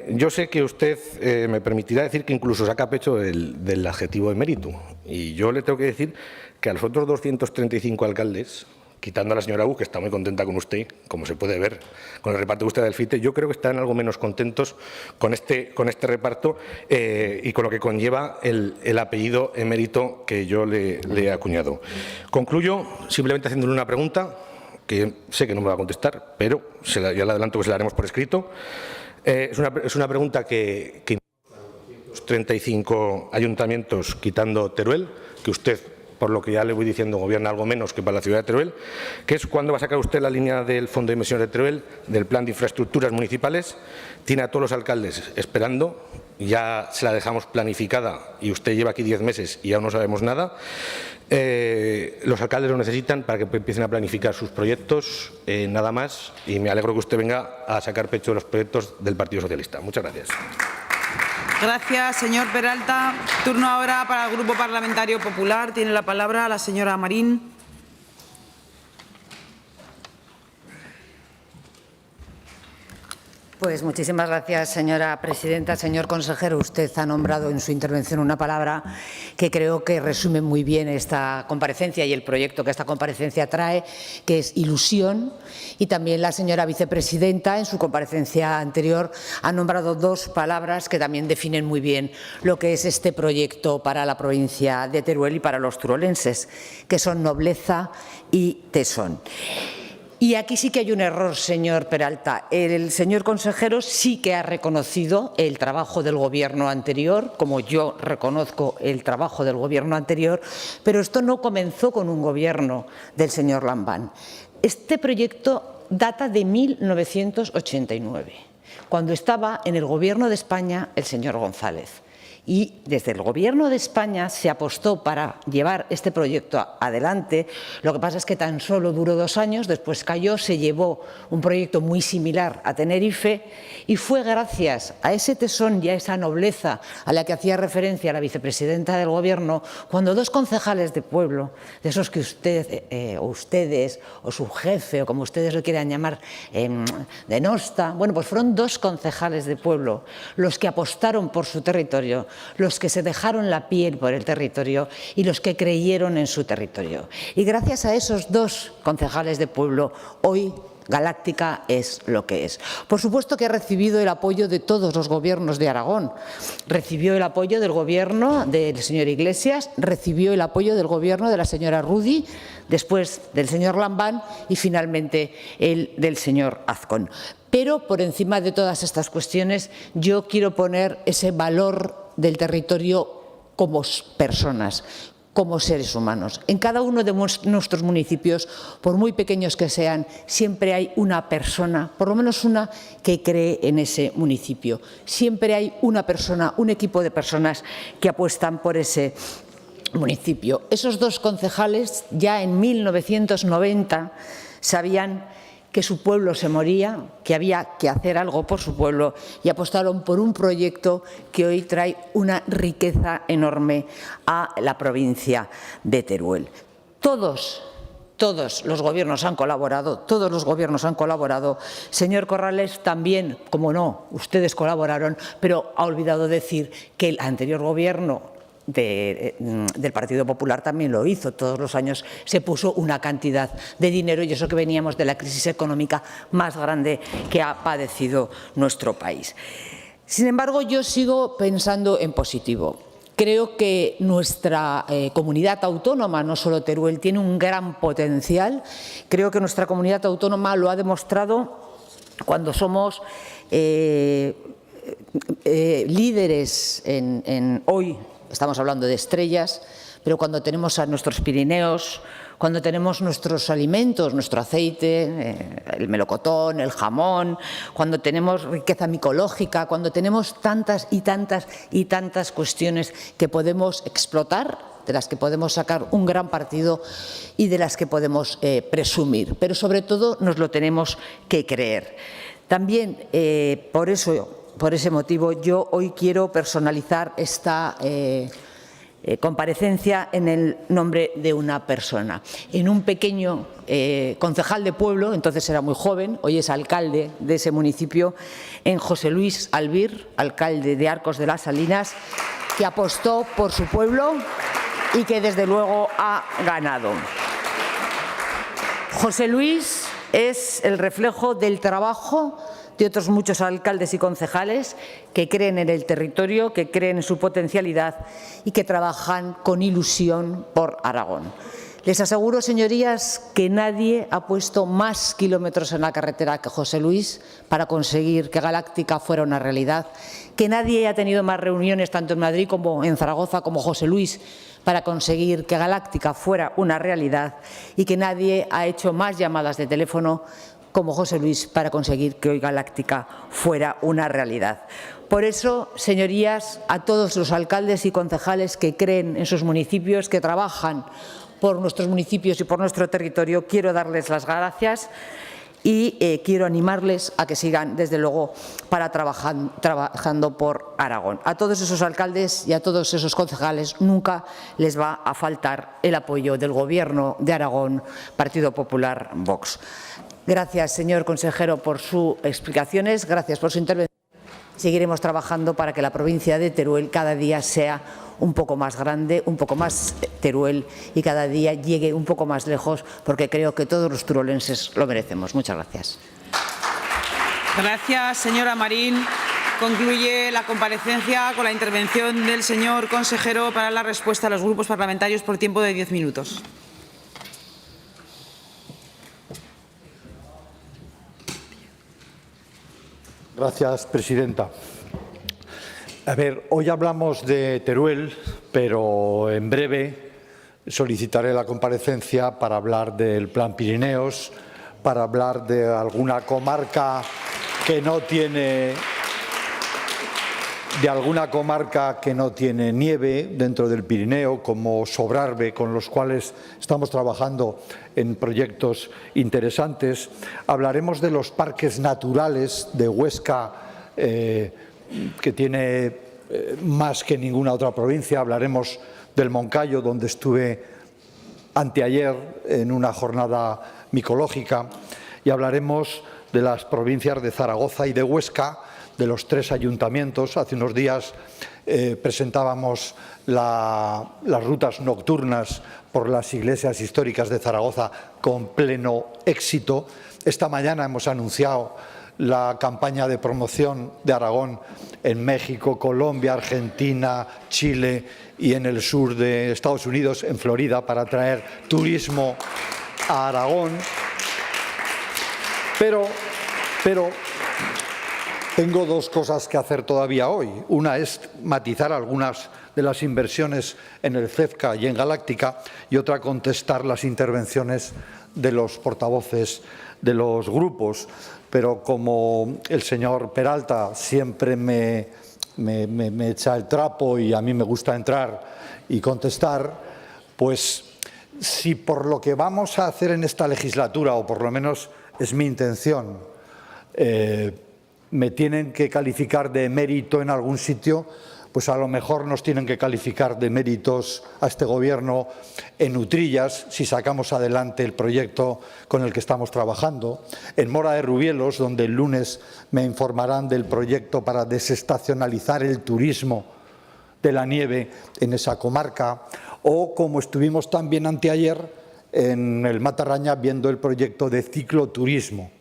Yo sé que usted me permitirá decir que incluso saca pecho del adjetivo emérito. Y yo le tengo que decir que a los otros 235 alcaldes, quitando a la señora U, que está muy contenta con usted, como se puede ver con el reparto que usted del FITE, yo creo que están algo menos contentos con este reparto y con lo que conlleva el apellido emérito que yo le he acuñado. Concluyo simplemente haciéndole una pregunta, que sé que no me va a contestar, pero ya le adelanto que se la haremos por escrito. Es una pregunta que 35 ayuntamientos, quitando Teruel, que usted, por lo que ya le voy diciendo, gobierna algo menos que para la ciudad de Teruel, que es cuándo va a sacar usted la línea del Fondo de Inversiones de Teruel, del Plan de Infraestructuras Municipales. Tiene a todos los alcaldes esperando, ya se la dejamos planificada y usted lleva aquí 10 meses y aún no sabemos nada. Los alcaldes lo necesitan para que empiecen a planificar sus proyectos, nada más, y me alegro que usted venga a sacar pecho de los proyectos del Partido Socialista. Muchas gracias. Gracias, señor Peralta. Turno ahora para el Grupo Parlamentario Popular. Tiene la palabra la señora Marín. Pues muchísimas gracias, señora presidenta. Señor consejero, usted ha nombrado en su intervención una palabra que creo que resume muy bien esta comparecencia y el proyecto que esta comparecencia trae, que es ilusión. Y también la señora vicepresidenta, en su comparecencia anterior, ha nombrado dos palabras que también definen muy bien lo que es este proyecto para la provincia de Teruel y para los turolenses, que son nobleza y tesón. Y aquí sí que hay un error, señor Peralta. El señor consejero sí que ha reconocido el trabajo del Gobierno anterior, como yo reconozco el trabajo del Gobierno anterior, pero esto no comenzó con un Gobierno del señor Lambán. Este proyecto data de 1989, cuando estaba en el Gobierno de España el señor González. Y desde el Gobierno de España se apostó para llevar este proyecto adelante. Lo que pasa es que tan solo duró 2 años, después cayó, se llevó un proyecto muy similar a Tenerife y fue gracias a ese tesón y a esa nobleza a la que hacía referencia la vicepresidenta del Gobierno, cuando 2 concejales de pueblo, de esos que usted o ustedes o su jefe o como ustedes lo quieran llamar, denosta, bueno, pues fueron 2 concejales de pueblo los que apostaron por su territorio, los que se dejaron la piel por el territorio y los que creyeron en su territorio. Y gracias a esos dos concejales de pueblo, hoy Galáctica es lo que es. Por supuesto que ha recibido el apoyo de todos los gobiernos de Aragón. Recibió el apoyo del gobierno del señor Iglesias, recibió el apoyo del gobierno de la señora Rudy, después del señor Lambán y finalmente el del señor Azcón. Pero por encima de todas estas cuestiones yo quiero poner ese valor del territorio como personas, como seres humanos. En cada uno de nuestros municipios, por muy pequeños que sean, siempre hay una persona, por lo menos una, que cree en ese municipio. Siempre hay una persona, un equipo de personas que apuestan por ese municipio. Esos dos concejales ya en 1990 sabían que su pueblo se moría, que había que hacer algo por su pueblo y apostaron por un proyecto que hoy trae una riqueza enorme a la provincia de Teruel. Todos los gobiernos han colaborado, Señor Corrales, también, como no, ustedes colaboraron, pero ha olvidado decir que el anterior gobierno del Partido Popular también lo hizo. Todos los años se puso una cantidad de dinero y eso que veníamos de la crisis económica más grande que ha padecido nuestro país. Sin embargo, yo sigo pensando en positivo. Creo que nuestra comunidad autónoma, no solo Teruel, tiene un gran potencial. Creo que nuestra comunidad autónoma lo ha demostrado cuando somos líderes hoy. Estamos hablando de estrellas, pero cuando tenemos a nuestros Pirineos, cuando tenemos nuestros alimentos, nuestro aceite, el melocotón, el jamón, cuando tenemos riqueza micológica, cuando tenemos tantas y tantas cuestiones que podemos explotar, de las que podemos sacar un gran partido y de las que podemos presumir, pero sobre todo nos lo tenemos que creer. También por ese motivo, yo hoy quiero personalizar esta comparecencia en el nombre de una persona. En un pequeño concejal de pueblo, entonces era muy joven, hoy es alcalde de ese municipio, en José Luis Albir, alcalde de Arcos de las Salinas, que apostó por su pueblo y que desde luego ha ganado. José Luis es el reflejo del trabajo de otros muchos alcaldes y concejales que creen en el territorio, que creen en su potencialidad y que trabajan con ilusión por Aragón. Les aseguro, señorías, que nadie ha puesto más kilómetros en la carretera que José Luis para conseguir que Galáctica fuera una realidad, que nadie ha tenido más reuniones tanto en Madrid como en Zaragoza como José Luis para conseguir que Galáctica fuera una realidad y que nadie ha hecho más llamadas de teléfono como José Luis para conseguir que hoy Galáctica fuera una realidad. Por eso, señorías, a todos los alcaldes y concejales que creen en sus municipios, que trabajan por nuestros municipios y por nuestro territorio, quiero darles las gracias y quiero animarles a que sigan, desde luego, trabajando por Aragón. A todos esos alcaldes y a todos esos concejales nunca les va a faltar el apoyo del Gobierno de Aragón, Partido Popular, Vox. Gracias, señor consejero, por sus explicaciones. Gracias por su intervención. Seguiremos trabajando para que la provincia de Teruel cada día sea un poco más grande, un poco más Teruel y cada día llegue un poco más lejos, porque creo que todos los turolenses lo merecemos. Muchas gracias. Gracias, señora Marín. Concluye la comparecencia con la intervención del señor consejero para la respuesta a los grupos parlamentarios por tiempo de 10 minutos. Gracias, presidenta. A ver, hoy hablamos de Teruel, pero en breve solicitaré la comparecencia para hablar del Plan Pirineos, para hablar de alguna comarca que no tiene nieve dentro del Pirineo, como Sobrarbe, con los cuales estamos trabajando en proyectos interesantes. Hablaremos de los parques naturales de Huesca, que tiene más que ninguna otra provincia. Hablaremos del Moncayo, donde estuve anteayer en una jornada micológica, y hablaremos de las provincias de Zaragoza y de Huesca, de los 3 ayuntamientos. Hace unos días presentábamos las rutas nocturnas por las iglesias históricas de Zaragoza con pleno éxito. Esta mañana hemos anunciado la campaña de promoción de Aragón en México, Colombia, Argentina, Chile y en el sur de Estados Unidos, en Florida, para traer turismo a Aragón. Pero tengo 2 cosas que hacer todavía hoy. Una es matizar algunas de las inversiones en el CEFCA y en Galáctica, y otra contestar las intervenciones de los portavoces de los grupos. Pero como el señor Peralta siempre me echa el trapo y a mí me gusta entrar y contestar, pues si por lo que vamos a hacer en esta legislatura, o por lo menos es mi intención, me tienen que calificar de emérito en algún sitio, pues a lo mejor nos tienen que calificar de méritos a este Gobierno en Utrillas, si sacamos adelante el proyecto con el que estamos trabajando, en Mora de Rubielos, donde el lunes me informarán del proyecto para desestacionalizar el turismo de la nieve en esa comarca, o como estuvimos también anteayer en el Matarraña viendo el proyecto de cicloturismo.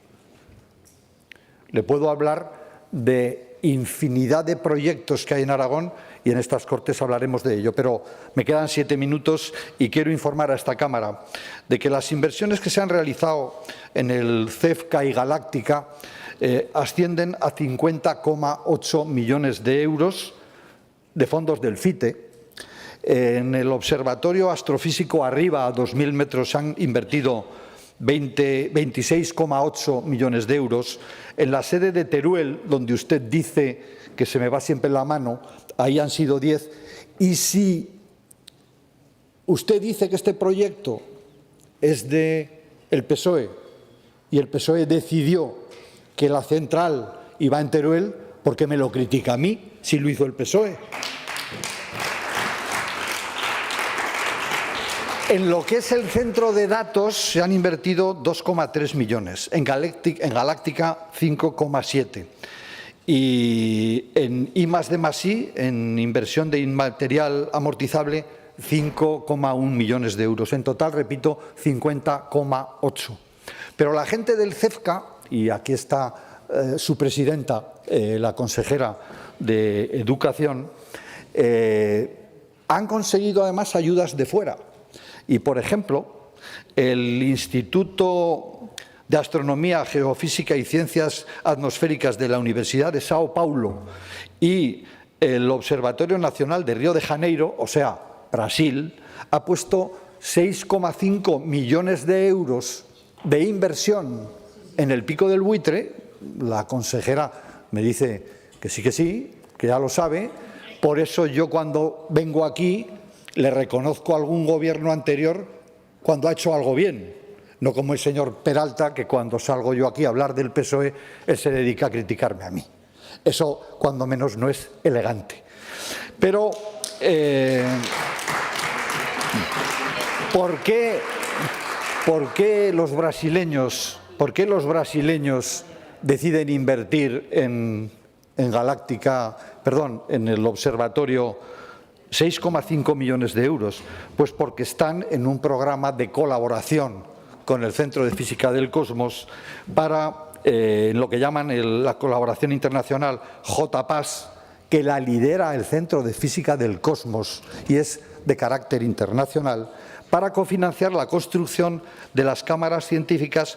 Le puedo hablar de infinidad de proyectos que hay en Aragón y en estas Cortes hablaremos de ello, pero me quedan 7 minutos y quiero informar a esta Cámara de que las inversiones que se han realizado en el CEFCA y Galáctica ascienden a 50,8 millones de euros de fondos del FITE. En el Observatorio Astrofísico Arriba, a 2.000 metros, se han invertido 26,8 millones de euros. En la sede de Teruel, donde usted dice que se me va siempre la mano, ahí han sido 10. Y si usted dice que este proyecto es del PSOE y el PSOE decidió que la central iba en Teruel, ¿por qué me lo critica a mí si lo hizo el PSOE? En lo que es el centro de datos se han invertido 2,3 millones, en Galáctica 5,7 y en I+D+I, en inversión de inmaterial amortizable, 5,1 millones de euros. En total, repito, 50,8. Pero la gente del CEFCA, y aquí está su presidenta, la consejera de Educación, han conseguido además ayudas de fuera. Y, por ejemplo, el Instituto de Astronomía, Geofísica y Ciencias Atmosféricas de la Universidad de Sao Paulo y el Observatorio Nacional de Río de Janeiro, o sea, Brasil, ha puesto 6,5 millones de euros de inversión en el Pico del Buitre. La consejera me dice que sí, que ya lo sabe. Por eso yo, cuando vengo aquí, le reconozco a algún gobierno anterior cuando ha hecho algo bien, no como el señor Peralta, que cuando salgo yo aquí a hablar del PSOE, él se dedica a criticarme a mí. Eso, cuando menos, no es elegante. Pero, ¿por qué los brasileños deciden invertir en Galáctica, perdón, en el observatorio 6,5 millones de euros? Pues porque están en un programa de colaboración con el Centro de Física del Cosmos para lo que llaman la colaboración internacional JPAS, que la lidera el Centro de Física del Cosmos y es de carácter internacional, para cofinanciar la construcción de las cámaras científicas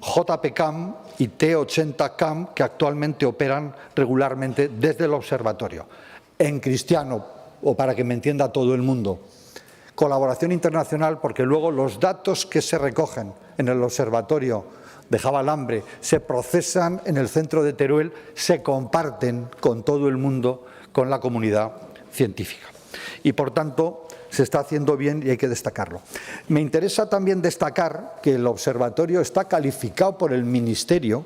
JPCAM y T80CAM, que actualmente operan regularmente desde el observatorio. En cristiano, o para que me entienda todo el mundo, colaboración internacional, porque luego los datos que se recogen en el observatorio de Javalambre se procesan en el centro de Teruel, se comparten con todo el mundo, con la comunidad científica. Y por tanto, se está haciendo bien y hay que destacarlo. Me interesa también destacar que el observatorio está calificado por el Ministerio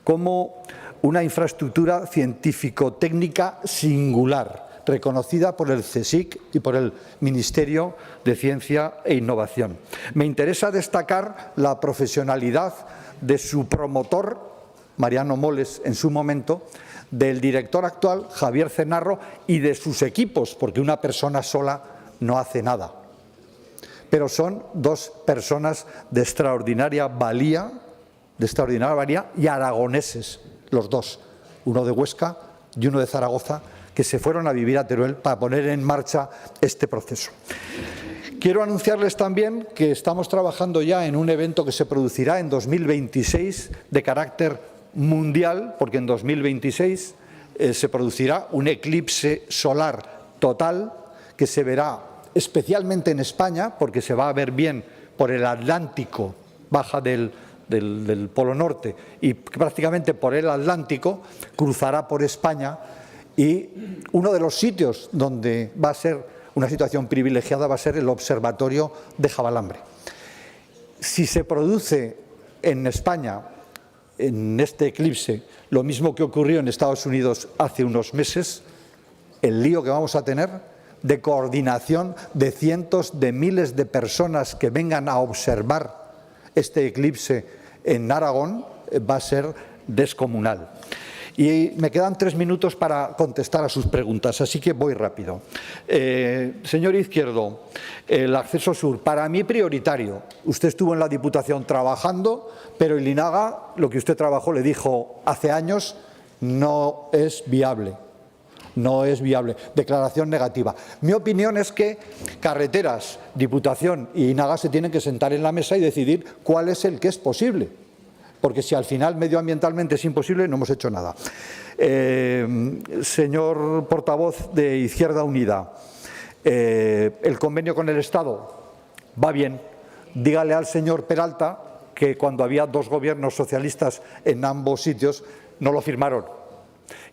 como una infraestructura científico-técnica singular, reconocida por el CSIC y por el Ministerio de Ciencia e Innovación. Me interesa destacar la profesionalidad de su promotor, Mariano Moles en su momento, del director actual, Javier Cenarro, y de sus equipos, porque una persona sola no hace nada. Pero son dos personas de extraordinaria valía y aragoneses, los dos, uno de Huesca y uno de Zaragoza, que se fueron a vivir a Teruel para poner en marcha este proceso. Quiero anunciarles también que estamos trabajando ya en un evento que se producirá en 2026 de carácter mundial, porque en 2026 se producirá un eclipse solar total que se verá especialmente en España, porque se va a ver bien por el Atlántico, baja del Polo Norte y prácticamente por el Atlántico, cruzará por España, y uno de los sitios donde va a ser una situación privilegiada va a ser el Observatorio de Javalambre. Si se produce en España, en este eclipse, lo mismo que ocurrió en Estados Unidos hace unos meses, el lío que vamos a tener de coordinación de cientos de miles de personas que vengan a observar este eclipse en Aragón va a ser descomunal. Y me quedan 3 minutos para contestar a sus preguntas, así que voy rápido. Señor Izquierdo, el acceso sur, para mí prioritario. Usted estuvo en la Diputación trabajando, pero el INAGA, lo que usted trabajó, le dijo hace años, no es viable. No es viable. Declaración negativa. Mi opinión es que Carreteras, Diputación y INAGA se tienen que sentar en la mesa y decidir cuál es el que es posible. Porque si al final medioambientalmente es imposible, no hemos hecho nada. Señor portavoz de Izquierda Unida, el convenio con el Estado va bien. Dígale al señor Peralta que cuando había 2 gobiernos socialistas en ambos sitios no lo firmaron.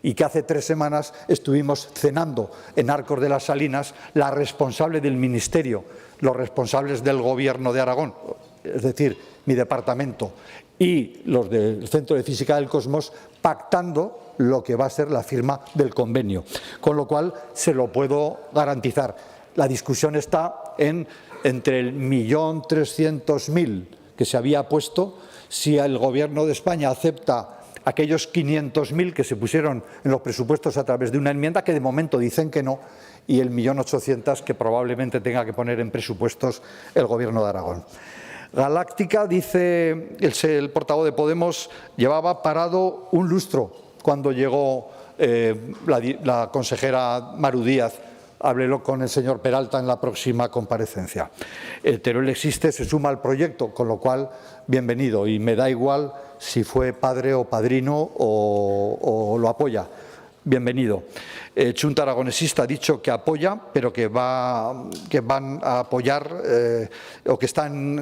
Y que hace 3 semanas estuvimos cenando en Arcos de las Salinas la responsable del Ministerio, los responsables del Gobierno de Aragón, es decir, mi departamento, y los del Centro de Física del Cosmos, pactando lo que va a ser la firma del convenio. Con lo cual, se lo puedo garantizar. La discusión está entre el 1.300.000 que se había puesto, si el Gobierno de España acepta aquellos 500.000 que se pusieron en los presupuestos a través de una enmienda, que de momento dicen que no, y el 1.800.000 que probablemente tenga que poner en presupuestos el Gobierno de Aragón. Galáctica, dice el portavoz de Podemos, llevaba parado un lustro cuando llegó la consejera Maru Díaz. Háblelo con el señor Peralta en la próxima comparecencia. Teruel existe, se suma al proyecto, con lo cual, bienvenido. Y me da igual si fue padre o padrino o lo apoya. Bienvenido. Chunta Aragonesista ha dicho que apoya, pero que van a apoyar o que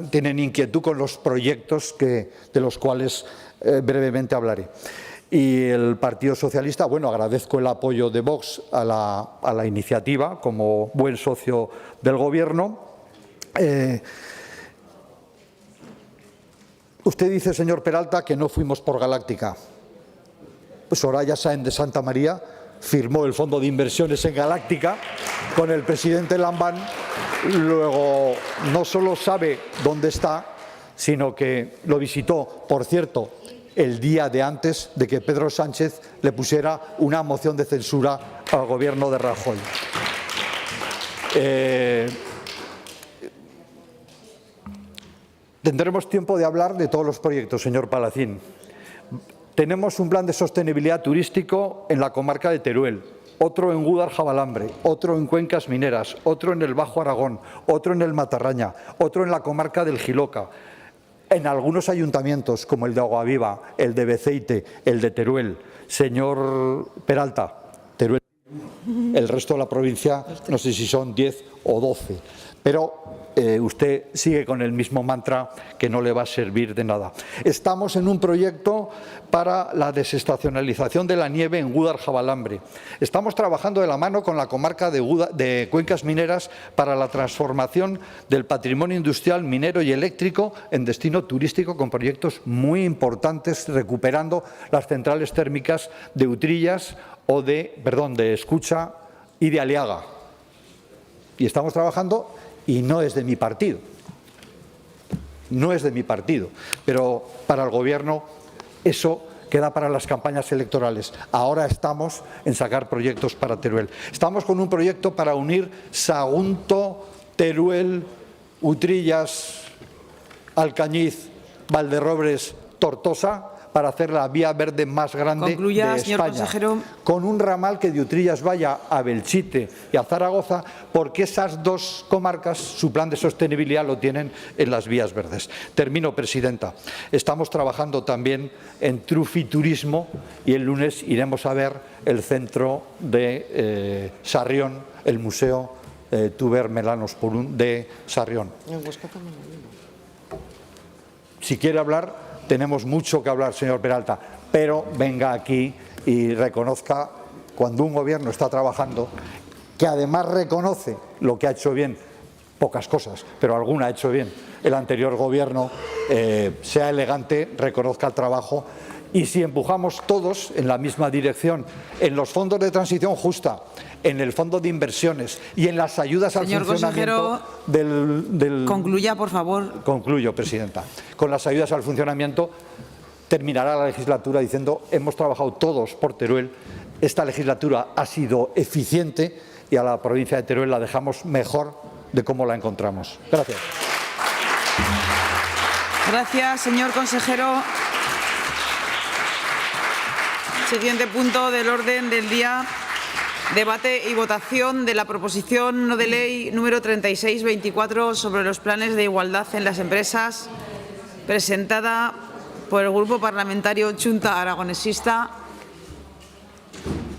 tienen inquietud con los proyectos de los cuales brevemente hablaré. Y el Partido Socialista, bueno, agradezco el apoyo de Vox a la iniciativa como buen socio del Gobierno. Usted dice, señor Peralta, que no fuimos por Galáctica. Soraya Sáenz de Santa María firmó el fondo de inversiones en Galáctica con el presidente Lambán. Luego, no solo sabe dónde está, sino que lo visitó, por cierto, el día de antes de que Pedro Sánchez le pusiera una moción de censura al Gobierno de Rajoy. Tendremos tiempo de hablar de todos los proyectos, señor Palacín. Tenemos un plan de sostenibilidad turístico en la comarca de Teruel, otro en Gúdar-Javalambre, otro en Cuencas Mineras, otro en el Bajo Aragón, otro en el Matarraña, otro en la comarca del Jiloca, en algunos ayuntamientos como el de Aguaviva, el de Beceite, el de Teruel. Señor Peralta, Teruel, el resto de la provincia no sé si son 10 o 12, pero usted sigue con el mismo mantra que no le va a servir de nada. Estamos en un proyecto para la desestacionalización de la nieve en Gúdar-Javalambre. Estamos trabajando de la mano con la comarca de Cuencas Mineras para la transformación del patrimonio industrial, minero y eléctrico en destino turístico, con proyectos muy importantes, recuperando las centrales térmicas de Utrillas de Escucha y de Aliaga. Y estamos trabajando, y no es de mi partido, pero para el Gobierno eso queda para las campañas electorales. Ahora estamos en sacar proyectos para Teruel. Estamos con un proyecto para unir Sagunto, Teruel, Utrillas, Alcañiz, Valderrobres, Tortosa, para hacer la vía verde más grande Concluya, de señor España, consejero. con un ramal que de Utrillas vaya a Belchite y a Zaragoza, porque esas dos comarcas su plan de sostenibilidad lo tienen en las vías verdes. Termino, presidenta. Estamos trabajando también en Trufiturismo y el lunes iremos a ver el centro de Sarrión, el Museo Tuber Melanos Purún de Sarrión. Si quiere hablar, tenemos mucho que hablar, señor Peralta, pero venga aquí y reconozca cuando un gobierno está trabajando, que además reconoce lo que ha hecho bien, pocas cosas, pero alguna ha hecho bien el anterior gobierno, sea elegante, reconozca el trabajo. Y si empujamos todos en la misma dirección, en los fondos de transición justa, en el fondo de inversiones y en las ayudas al funcionamiento del... Concluya, por favor. Concluyo, presidenta. Con las ayudas al funcionamiento terminará la legislatura diciendo hemos trabajado todos por Teruel, esta legislatura ha sido eficiente y a la provincia de Teruel la dejamos mejor de cómo la encontramos. Gracias. Gracias, señor consejero. Siguiente punto del orden del día. Debate y votación de la proposición no de ley número 3624 sobre los planes de igualdad en las empresas, presentada por el Grupo Parlamentario Chunta Aragonesista,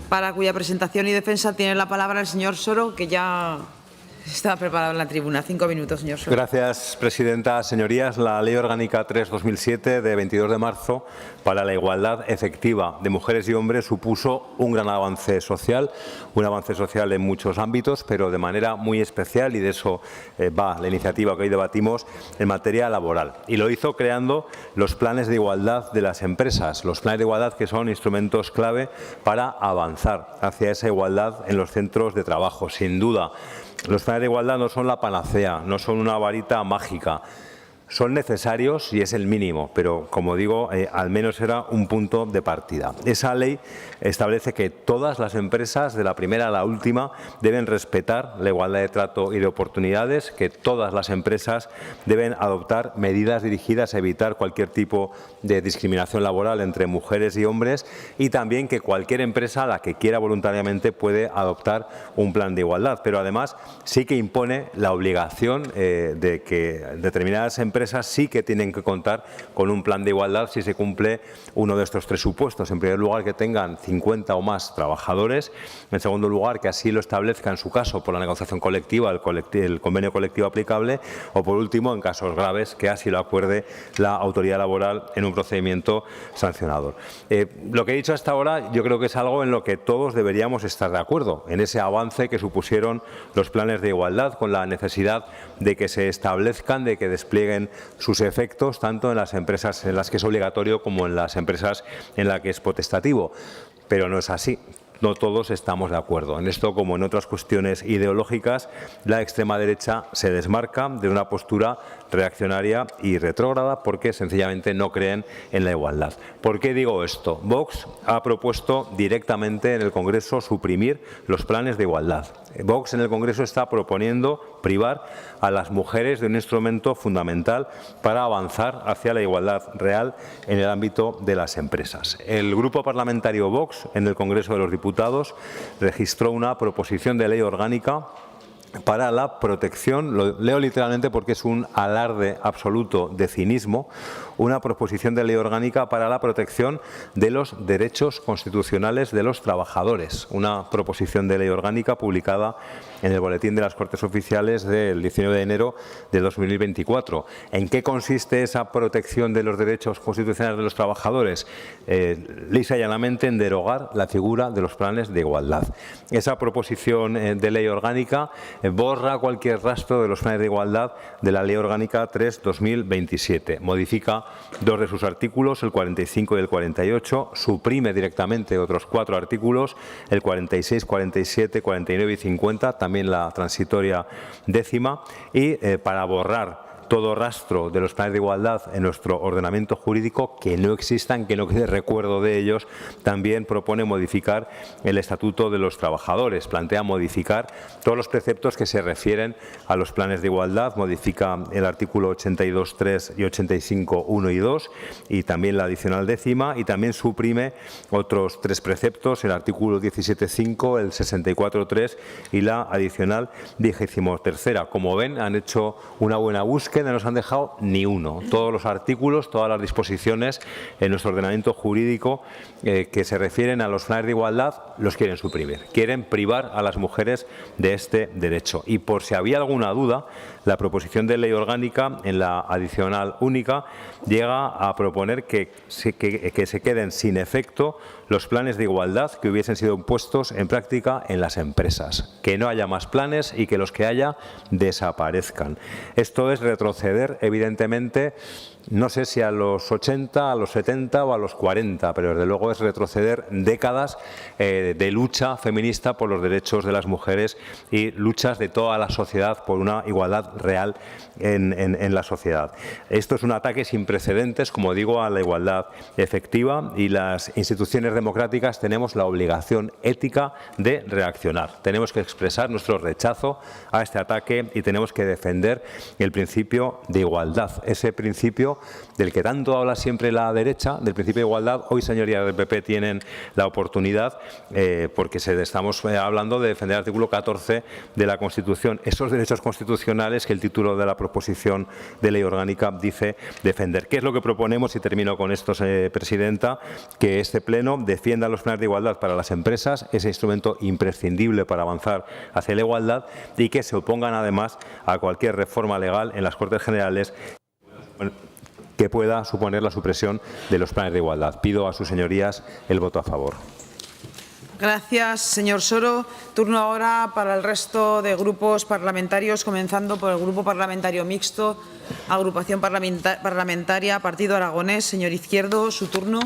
para cuya presentación y defensa tiene la palabra el señor Soro, que ya está preparado en la tribuna. 5 minutos, señor Soro. Gracias, presidenta. Señorías, la Ley Orgánica 3/2007 de 22 de marzo para la igualdad efectiva de mujeres y hombres supuso un gran avance social, en muchos ámbitos, pero de manera muy especial, y de eso va la iniciativa que hoy debatimos, en materia laboral. Y lo hizo creando los planes de igualdad de las empresas, los planes de igualdad que son instrumentos clave para avanzar hacia esa igualdad en los centros de trabajo. Sin duda, los planes de igualdad no son la panacea, no son una varita mágica. Son necesarios y es el mínimo, pero, como digo, al menos era un punto de partida. Esa ley establece que todas las empresas, de la primera a la última, deben respetar la igualdad de trato y de oportunidades, que todas las empresas deben adoptar medidas dirigidas a evitar cualquier tipo de discriminación laboral entre mujeres y hombres, y también que cualquier empresa, la que quiera voluntariamente, puede adoptar un plan de igualdad. Pero además sí que impone la obligación de que determinadas empresas sí que tienen que contar con un plan de igualdad si se cumple uno de estos tres supuestos. En primer lugar, que tengan 50 o más trabajadores. En segundo lugar, que así lo establezca en su caso por la negociación colectiva, el convenio colectivo aplicable. O por último, en casos graves, que así lo acuerde la autoridad laboral en un procedimiento sancionador. Lo que he dicho hasta ahora yo creo que es algo en lo que todos deberíamos estar de acuerdo, en ese avance que supusieron los planes de igualdad, con la necesidad de que se establezcan, de que desplieguen sus efectos tanto en las empresas en las que es obligatorio como en las empresas en las que es potestativo. Pero no es así. No todos estamos de acuerdo. En esto, como en otras cuestiones ideológicas, la extrema derecha se desmarca de una postura reaccionaria y retrógrada porque sencillamente no creen en la igualdad. ¿Por qué digo esto? Vox ha propuesto directamente en el Congreso suprimir los planes de igualdad. Vox en el Congreso está proponiendo privar a las mujeres de un instrumento fundamental para avanzar hacia la igualdad real en el ámbito de las empresas. El Grupo Parlamentario Vox en el Congreso de los Diputados registró una proposición de ley orgánica para la protección, lo leo literalmente porque es un alarde absoluto de cinismo, una proposición de ley orgánica para la protección de los derechos constitucionales de los trabajadores, una proposición de ley orgánica publicada en el Boletín de las Cortes Oficiales del 19 de enero de 2024. ¿En qué consiste esa protección de los derechos constitucionales de los trabajadores? Lisa y llanamente en derogar la figura de los planes de igualdad. Esa proposición de ley orgánica borra cualquier rastro de los planes de igualdad de la Ley Orgánica 3/2027. Modifica dos de sus artículos, el 45 y el 48, suprime directamente otros 4 artículos, el 46, 47, 49 y 50, también la transitoria 10ª, y para borrar todo rastro de los planes de igualdad en nuestro ordenamiento jurídico, que no existan, que no quede recuerdo de ellos. También propone modificar el Estatuto de los Trabajadores, plantea modificar todos los preceptos que se refieren a los planes de igualdad, modifica el artículo 82.3 y 85.1 y 2 y también la adicional décima, y también suprime otros 3 preceptos, el artículo 17.5, el 64.3 y la adicional 23ª. Como ven, han hecho una buena búsqueda, no nos han dejado ni uno. Todos los artículos, todas las disposiciones en nuestro ordenamiento jurídico que se refieren a los planes de igualdad los quieren suprimir. Quieren privar a las mujeres de este derecho. Y por si había alguna duda, la proposición de ley orgánica en la adicional única llega a proponer que se queden sin efecto los planes de igualdad que hubiesen sido puestos en práctica en las empresas, que no haya más planes y que los que haya desaparezcan. Esto es retroceder, evidentemente, no sé si a los 80, a los 70 o a los 40, pero desde luego es retroceder décadas de lucha feminista por los derechos de las mujeres y luchas de toda la sociedad por una igualdad real en la sociedad. Esto es un ataque sin precedentes, como digo, a la igualdad efectiva, y las instituciones democráticas tenemos la obligación ética de reaccionar. Tenemos que expresar nuestro rechazo a este ataque y tenemos que defender el principio de igualdad, ese principio del que tanto habla siempre la derecha, del principio de igualdad. Hoy, señorías del PP, tienen la oportunidad, porque estamos hablando de defender el artículo 14 de la Constitución, esos derechos constitucionales que el título de la proposición de ley orgánica dice defender. ¿Qué es lo que proponemos? Y termino con esto, Presidenta: que este Pleno defienda los planes de igualdad para las empresas, ese instrumento imprescindible para avanzar hacia la igualdad, y que se opongan además a cualquier reforma legal en las Cortes Generales que pueda suponer la supresión de los planes de igualdad. Pido a sus señorías el voto a favor. Gracias, señor Soro. Turno ahora para el resto de grupos parlamentarios, comenzando por el Grupo Parlamentario Mixto, Agrupación Parlamentaria Partido Aragonés. Señor Izquierdo, su turno.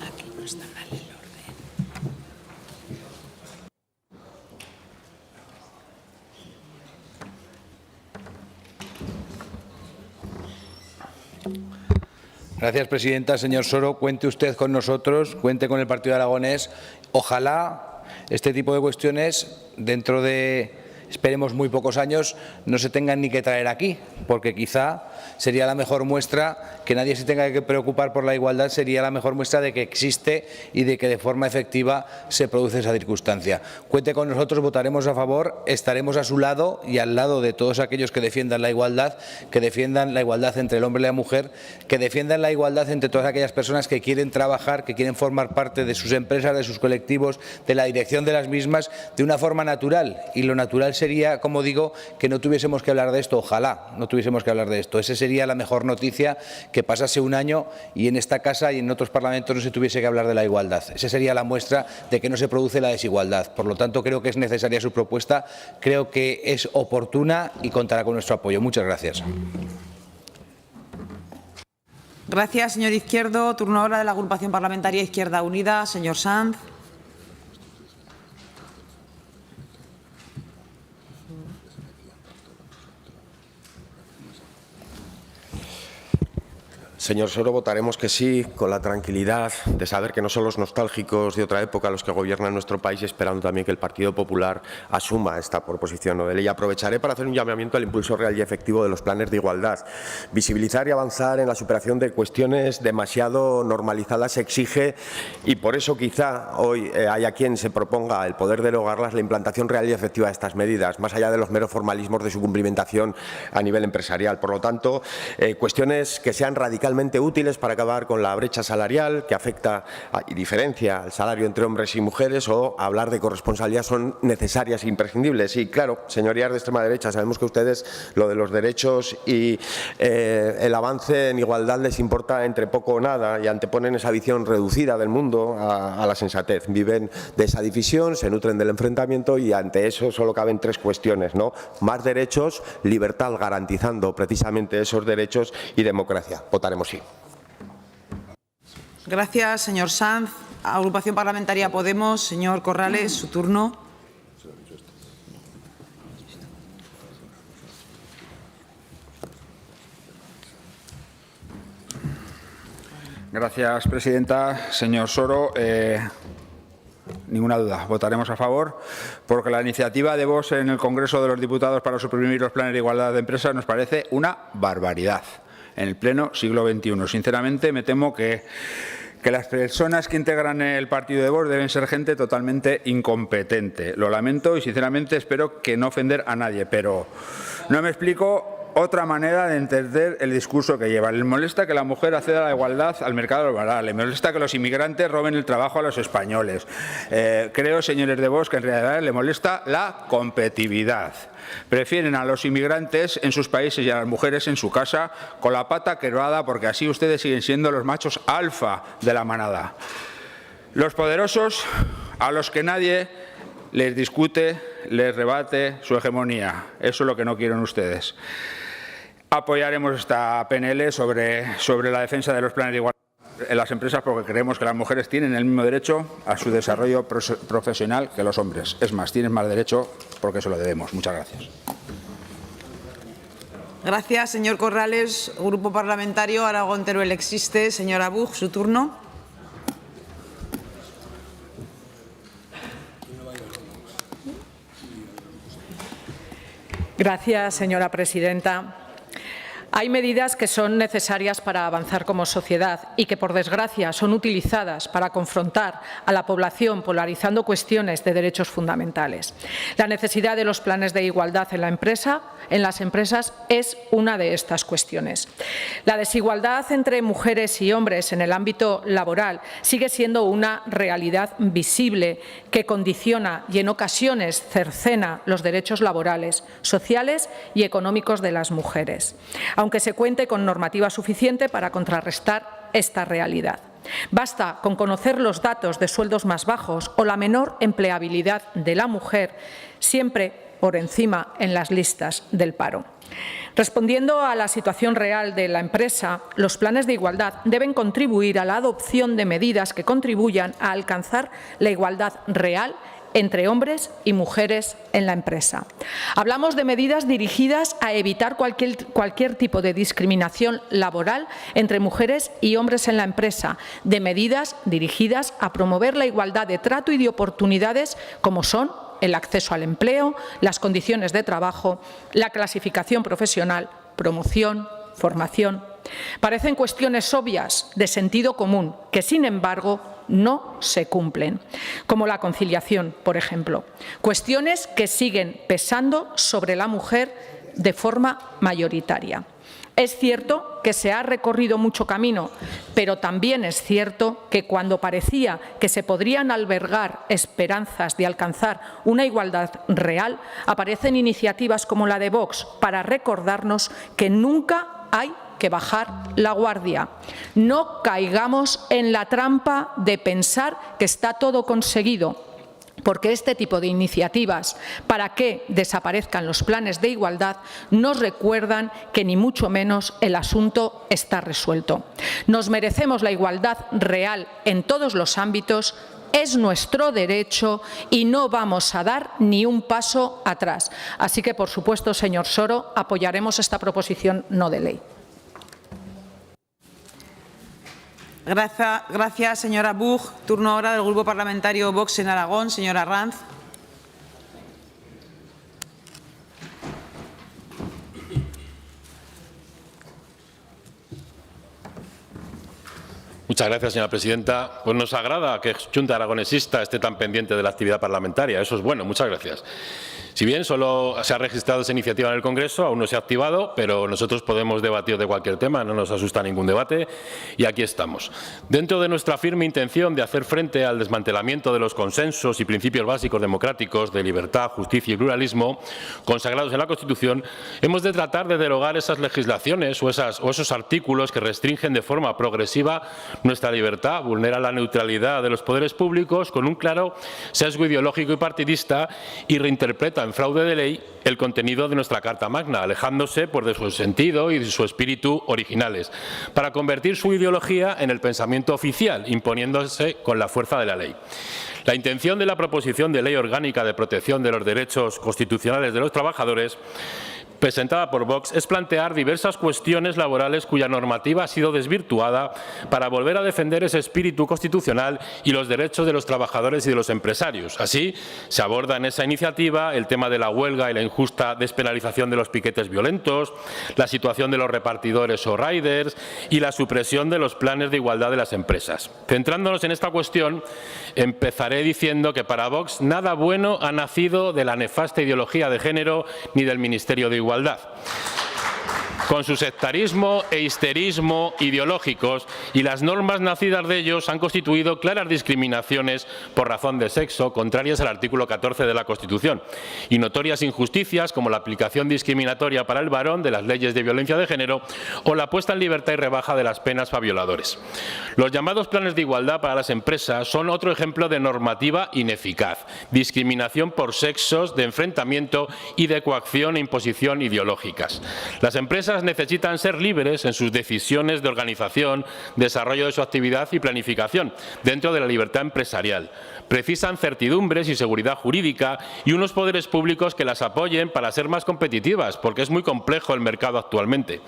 Aquí no está mal el orden. Gracias, presidenta. Señor Soro, cuente usted con nosotros, cuente con el Partido Aragonés. Ojalá este tipo de cuestiones, dentro de, esperemos, muy pocos años, no se tengan ni que traer aquí, porque quizá sería la mejor muestra, que nadie se tenga que preocupar por la igualdad, sería la mejor muestra de que existe y de que de forma efectiva se produce esa circunstancia. Cuente con nosotros, votaremos a favor, estaremos a su lado y al lado de todos aquellos que defiendan la igualdad, que defiendan la igualdad entre el hombre y la mujer, que defiendan la igualdad entre todas aquellas personas que quieren trabajar, que quieren formar parte de sus empresas, de sus colectivos, de la dirección de las mismas, de una forma natural. Y lo natural sería, como digo, que no tuviésemos que hablar de esto. Ojalá no tuviésemos que hablar de esto. Esa sería la mejor noticia, que pasase un año y en esta casa y en otros parlamentos no se tuviese que hablar de la igualdad. Esa sería la muestra de que no se produce la desigualdad. Por lo tanto, creo que es necesaria su propuesta, creo que es oportuna y contará con nuestro apoyo. Muchas gracias. Gracias, señor Izquierdo. Turno ahora de la Agrupación Parlamentaria Izquierda Unida. Señor Sanz. Señor Soro, votaremos que sí, con la tranquilidad de saber que no son los nostálgicos de otra época los que gobiernan nuestro país, y esperando también que el Partido Popular asuma esta proposición no de ley. Aprovecharé para hacer un llamamiento al impulso real y efectivo de los planes de igualdad. Visibilizar y avanzar en la superación de cuestiones demasiado normalizadas exige, y por eso quizá hoy haya quien se proponga el poder derogarlas, la implantación real y efectiva de estas medidas, más allá de los meros formalismos de su cumplimentación a nivel empresarial. Por lo tanto, cuestiones que sean radicalmente útiles para acabar con la brecha salarial que afecta y diferencia el salario entre hombres y mujeres, o hablar de corresponsabilidad, son necesarias e imprescindibles. Y claro, señorías de extrema derecha, sabemos que a ustedes lo de los derechos y el avance en igualdad les importa entre poco o nada, y anteponen esa visión reducida del mundo a la sensatez. Viven de esa división, se nutren del enfrentamiento, y ante eso solo caben 3 cuestiones, ¿no? Más derechos, libertad garantizando precisamente esos derechos, y democracia. Votaremos sí. Gracias, señor Sanz. Agrupación Parlamentaria Podemos. Señor Corrales, su turno. Gracias, presidenta. Señor Soro, ninguna duda, votaremos a favor, porque la iniciativa de Vox en el Congreso de los Diputados para suprimir los planes de igualdad de empresas nos parece una barbaridad en el pleno siglo XXI. Sinceramente, me temo que las personas que integran el partido de Vox deben ser gente totalmente incompetente. Lo lamento y, sinceramente, espero que no ofender a nadie, pero no me explico otra manera de entender el discurso que lleva. Les molesta que la mujer acceda a la igualdad al mercado laboral, les molesta que los inmigrantes roben el trabajo a los españoles. Creo, señores de Vox, que en realidad les molesta la competitividad. Prefieren a los inmigrantes en sus países y a las mujeres en su casa con la pata quebrada, porque así ustedes siguen siendo los machos alfa de la manada. Los poderosos, a los que nadie les discute, les rebate su hegemonía. Eso es lo que no quieren ustedes. Apoyaremos esta PNL sobre la defensa de los planes de igualdad en las empresas, porque creemos que las mujeres tienen el mismo derecho a su desarrollo profesional que los hombres. Es más, tienen más derecho porque se lo debemos. Muchas gracias. Gracias, señor Corrales. Grupo Parlamentario Aragón-Teruel existe. Señora Buch, su turno. Gracias, señora presidenta. Hay medidas que son necesarias para avanzar como sociedad y que, por desgracia, son utilizadas para confrontar a la población polarizando cuestiones de derechos fundamentales. La necesidad de los planes de igualdad en las empresas es una de estas cuestiones. La desigualdad entre mujeres y hombres en el ámbito laboral sigue siendo una realidad visible que condiciona y en ocasiones cercena los derechos laborales, sociales y económicos de las mujeres, aunque se cuente con normativa suficiente para contrarrestar esta realidad. Basta con conocer los datos de sueldos más bajos o la menor empleabilidad de la mujer, siempre por encima en las listas del paro. Respondiendo a la situación real de la empresa, los planes de igualdad deben contribuir a la adopción de medidas que contribuyan a alcanzar la igualdad real entre hombres y mujeres en la empresa. Hablamos de medidas dirigidas a evitar cualquier tipo de discriminación laboral entre mujeres y hombres en la empresa, de medidas dirigidas a promover la igualdad de trato y de oportunidades, como son el acceso al empleo, las condiciones de trabajo, la clasificación profesional, promoción, formación. Parecen cuestiones obvias, de sentido común, que, sin embargo, no se cumplen, como la conciliación, por ejemplo. Cuestiones que siguen pesando sobre la mujer de forma mayoritaria. Es cierto que se ha recorrido mucho camino, pero también es cierto que cuando parecía que se podrían albergar esperanzas de alcanzar una igualdad real, aparecen iniciativas como la de Vox para recordarnos que nunca hay que bajar la guardia. No caigamos en la trampa de pensar que está todo conseguido, porque este tipo de iniciativas, para que desaparezcan los planes de igualdad, nos recuerdan que ni mucho menos el asunto está resuelto. Nos merecemos la igualdad real en todos los ámbitos. Es nuestro derecho y no vamos a dar ni un paso atrás. Así que, por supuesto, señor Soro, apoyaremos esta proposición no de ley. Gracias, señora Buch. Turno ahora del Grupo Parlamentario Vox en Aragón. Señora Ranz. Muchas gracias, señora presidenta. Pues nos agrada que Xunta Aragonesista esté tan pendiente de la actividad parlamentaria. Eso es bueno. Muchas gracias. Si bien solo se ha registrado esa iniciativa en el Congreso, aún no se ha activado, pero nosotros podemos debatir de cualquier tema, no nos asusta ningún debate y aquí estamos. Dentro de nuestra firme intención de hacer frente al desmantelamiento de los consensos y principios básicos democráticos de libertad, justicia y pluralismo consagrados en la Constitución, hemos de tratar de derogar esas legislaciones o esos artículos que restringen de forma progresiva nuestra libertad, vulneran la neutralidad de los poderes públicos con un claro sesgo ideológico y partidista y reinterpretan en fraude de ley el contenido de nuestra Carta Magna, alejándose de su sentido y de su espíritu originales, para convertir su ideología en el pensamiento oficial, imponiéndose con la fuerza de la ley. La intención de la proposición de ley orgánica de protección de los derechos constitucionales de los trabajadores presentada por Vox es plantear diversas cuestiones laborales cuya normativa ha sido desvirtuada para volver a defender ese espíritu constitucional y los derechos de los trabajadores y de los empresarios. Así, se aborda en esa iniciativa el tema de la huelga y la injusta despenalización de los piquetes violentos, la situación de los repartidores o riders y la supresión de los planes de igualdad de las empresas. Centrándonos en esta cuestión, empezaré diciendo que para Vox nada bueno ha nacido de la nefasta ideología de género ni del Ministerio de Igualdad. Con su sectarismo e histerismo ideológicos y las normas nacidas de ellos han constituido claras discriminaciones por razón de sexo, contrarias al artículo 14 de la Constitución, y notorias injusticias como la aplicación discriminatoria para el varón de las leyes de violencia de género o la puesta en libertad y rebaja de las penas para violadores. Los llamados planes de igualdad para las empresas son otro ejemplo de normativa ineficaz, discriminación por sexos, de enfrentamiento y de coacción e imposición ideológicas. Las empresas necesitan ser libres en sus decisiones de organización, desarrollo de su actividad y planificación, dentro de la libertad empresarial. Precisan certidumbres y seguridad jurídica y unos poderes públicos que las apoyen para ser más competitivas, porque es muy complejo el mercado actualmente.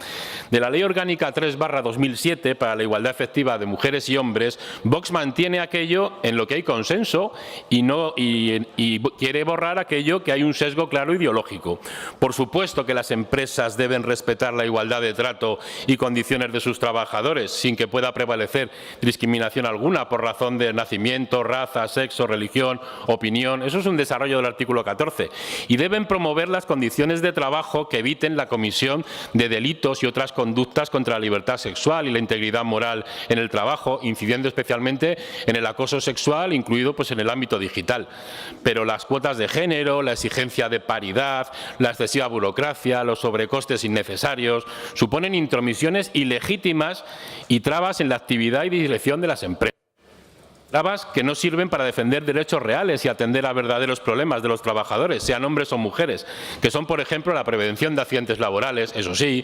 De la Ley Orgánica 3/2007 para la igualdad efectiva de mujeres y hombres, Vox mantiene aquello en lo que hay consenso y quiere borrar aquello que hay un sesgo claro ideológico. Por supuesto que las empresas deben respetar la igualdad de trato y condiciones de sus trabajadores, sin que pueda prevalecer discriminación alguna por razón de nacimiento, raza, sexo, religión, opinión. Eso es un desarrollo del artículo 14. Y deben promover las condiciones de trabajo que eviten la comisión de delitos y otras conductas contra la libertad sexual y la integridad moral en el trabajo, incidiendo especialmente en el acoso sexual, incluido en el ámbito digital. Pero las cuotas de género, la exigencia de paridad, la excesiva burocracia, los sobrecostes innecesarios, suponen intromisiones ilegítimas y trabas en la actividad y dirección de las empresas. Trabas que no sirven para defender derechos reales y atender a verdaderos problemas de los trabajadores, sean hombres o mujeres, que son, por ejemplo, la prevención de accidentes laborales, eso sí,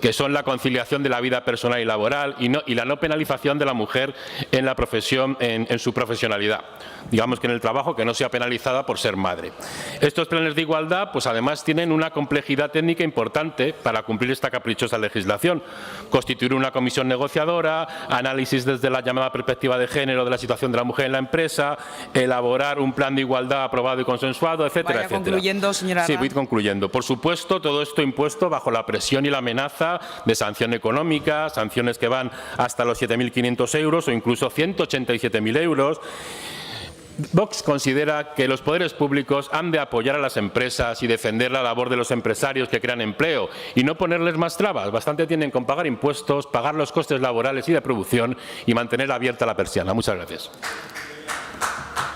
que son la conciliación de la vida personal y laboral y la no penalización de la mujer en la profesión, en su profesionalidad. Digamos que en el trabajo que no sea penalizada por ser madre. Estos planes de igualdad, además tienen una complejidad técnica importante para cumplir esta caprichosa legislación. Constituir una comisión negociadora, análisis desde la llamada perspectiva de género de la situación de la mujer en la empresa, elaborar un plan de igualdad aprobado y consensuado, etcétera, Vaya concluyendo, señora Sí, Arranz. voy concluyendo. Por supuesto, todo esto impuesto bajo la presión y la amenaza de sanción económica, sanciones que van hasta los 7.500 euros o incluso 187.000 euros. Vox considera que los poderes públicos han de apoyar a las empresas y defender la labor de los empresarios que crean empleo y no ponerles más trabas. Bastante tienen con pagar impuestos, pagar los costes laborales y de producción y mantener abierta la persiana. Muchas gracias.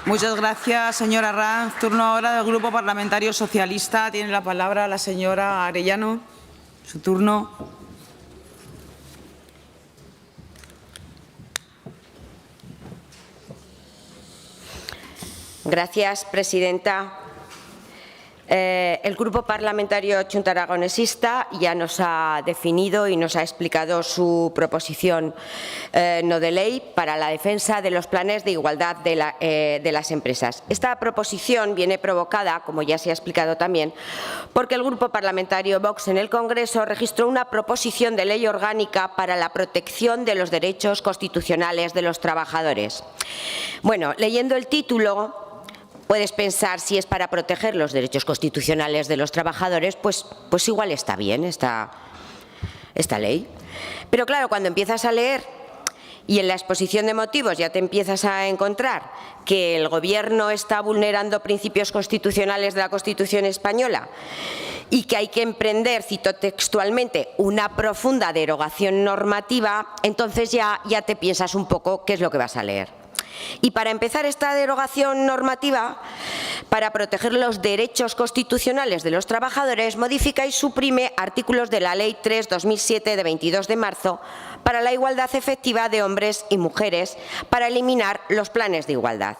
Muchas gracias, señora Arranz. Turno ahora del Grupo Parlamentario Socialista. Tiene la palabra la señora Arellano. Su turno. Gracias, presidenta. El Grupo Parlamentario Chunta Aragonesista ya nos ha definido y nos ha explicado su proposición no de ley para la defensa de los planes de igualdad de las empresas. Esta proposición viene provocada, como ya se ha explicado también, porque el Grupo Parlamentario Vox en el Congreso registró una proposición de ley orgánica para la protección de los derechos constitucionales de los trabajadores. Bueno, leyendo el título, puedes pensar si es para proteger los derechos constitucionales de los trabajadores, pues igual está bien esta ley. Pero claro, cuando empiezas a leer y en la exposición de motivos ya te empiezas a encontrar que el Gobierno está vulnerando principios constitucionales de la Constitución española y que hay que emprender, cito textualmente, una profunda derogación normativa, entonces ya te piensas un poco qué es lo que vas a leer. Y para empezar esta derogación normativa, para proteger los derechos constitucionales de los trabajadores, modifica y suprime artículos de la Ley 3/2007 de 22 de marzo para la igualdad efectiva de hombres y mujeres, para eliminar los planes de igualdad.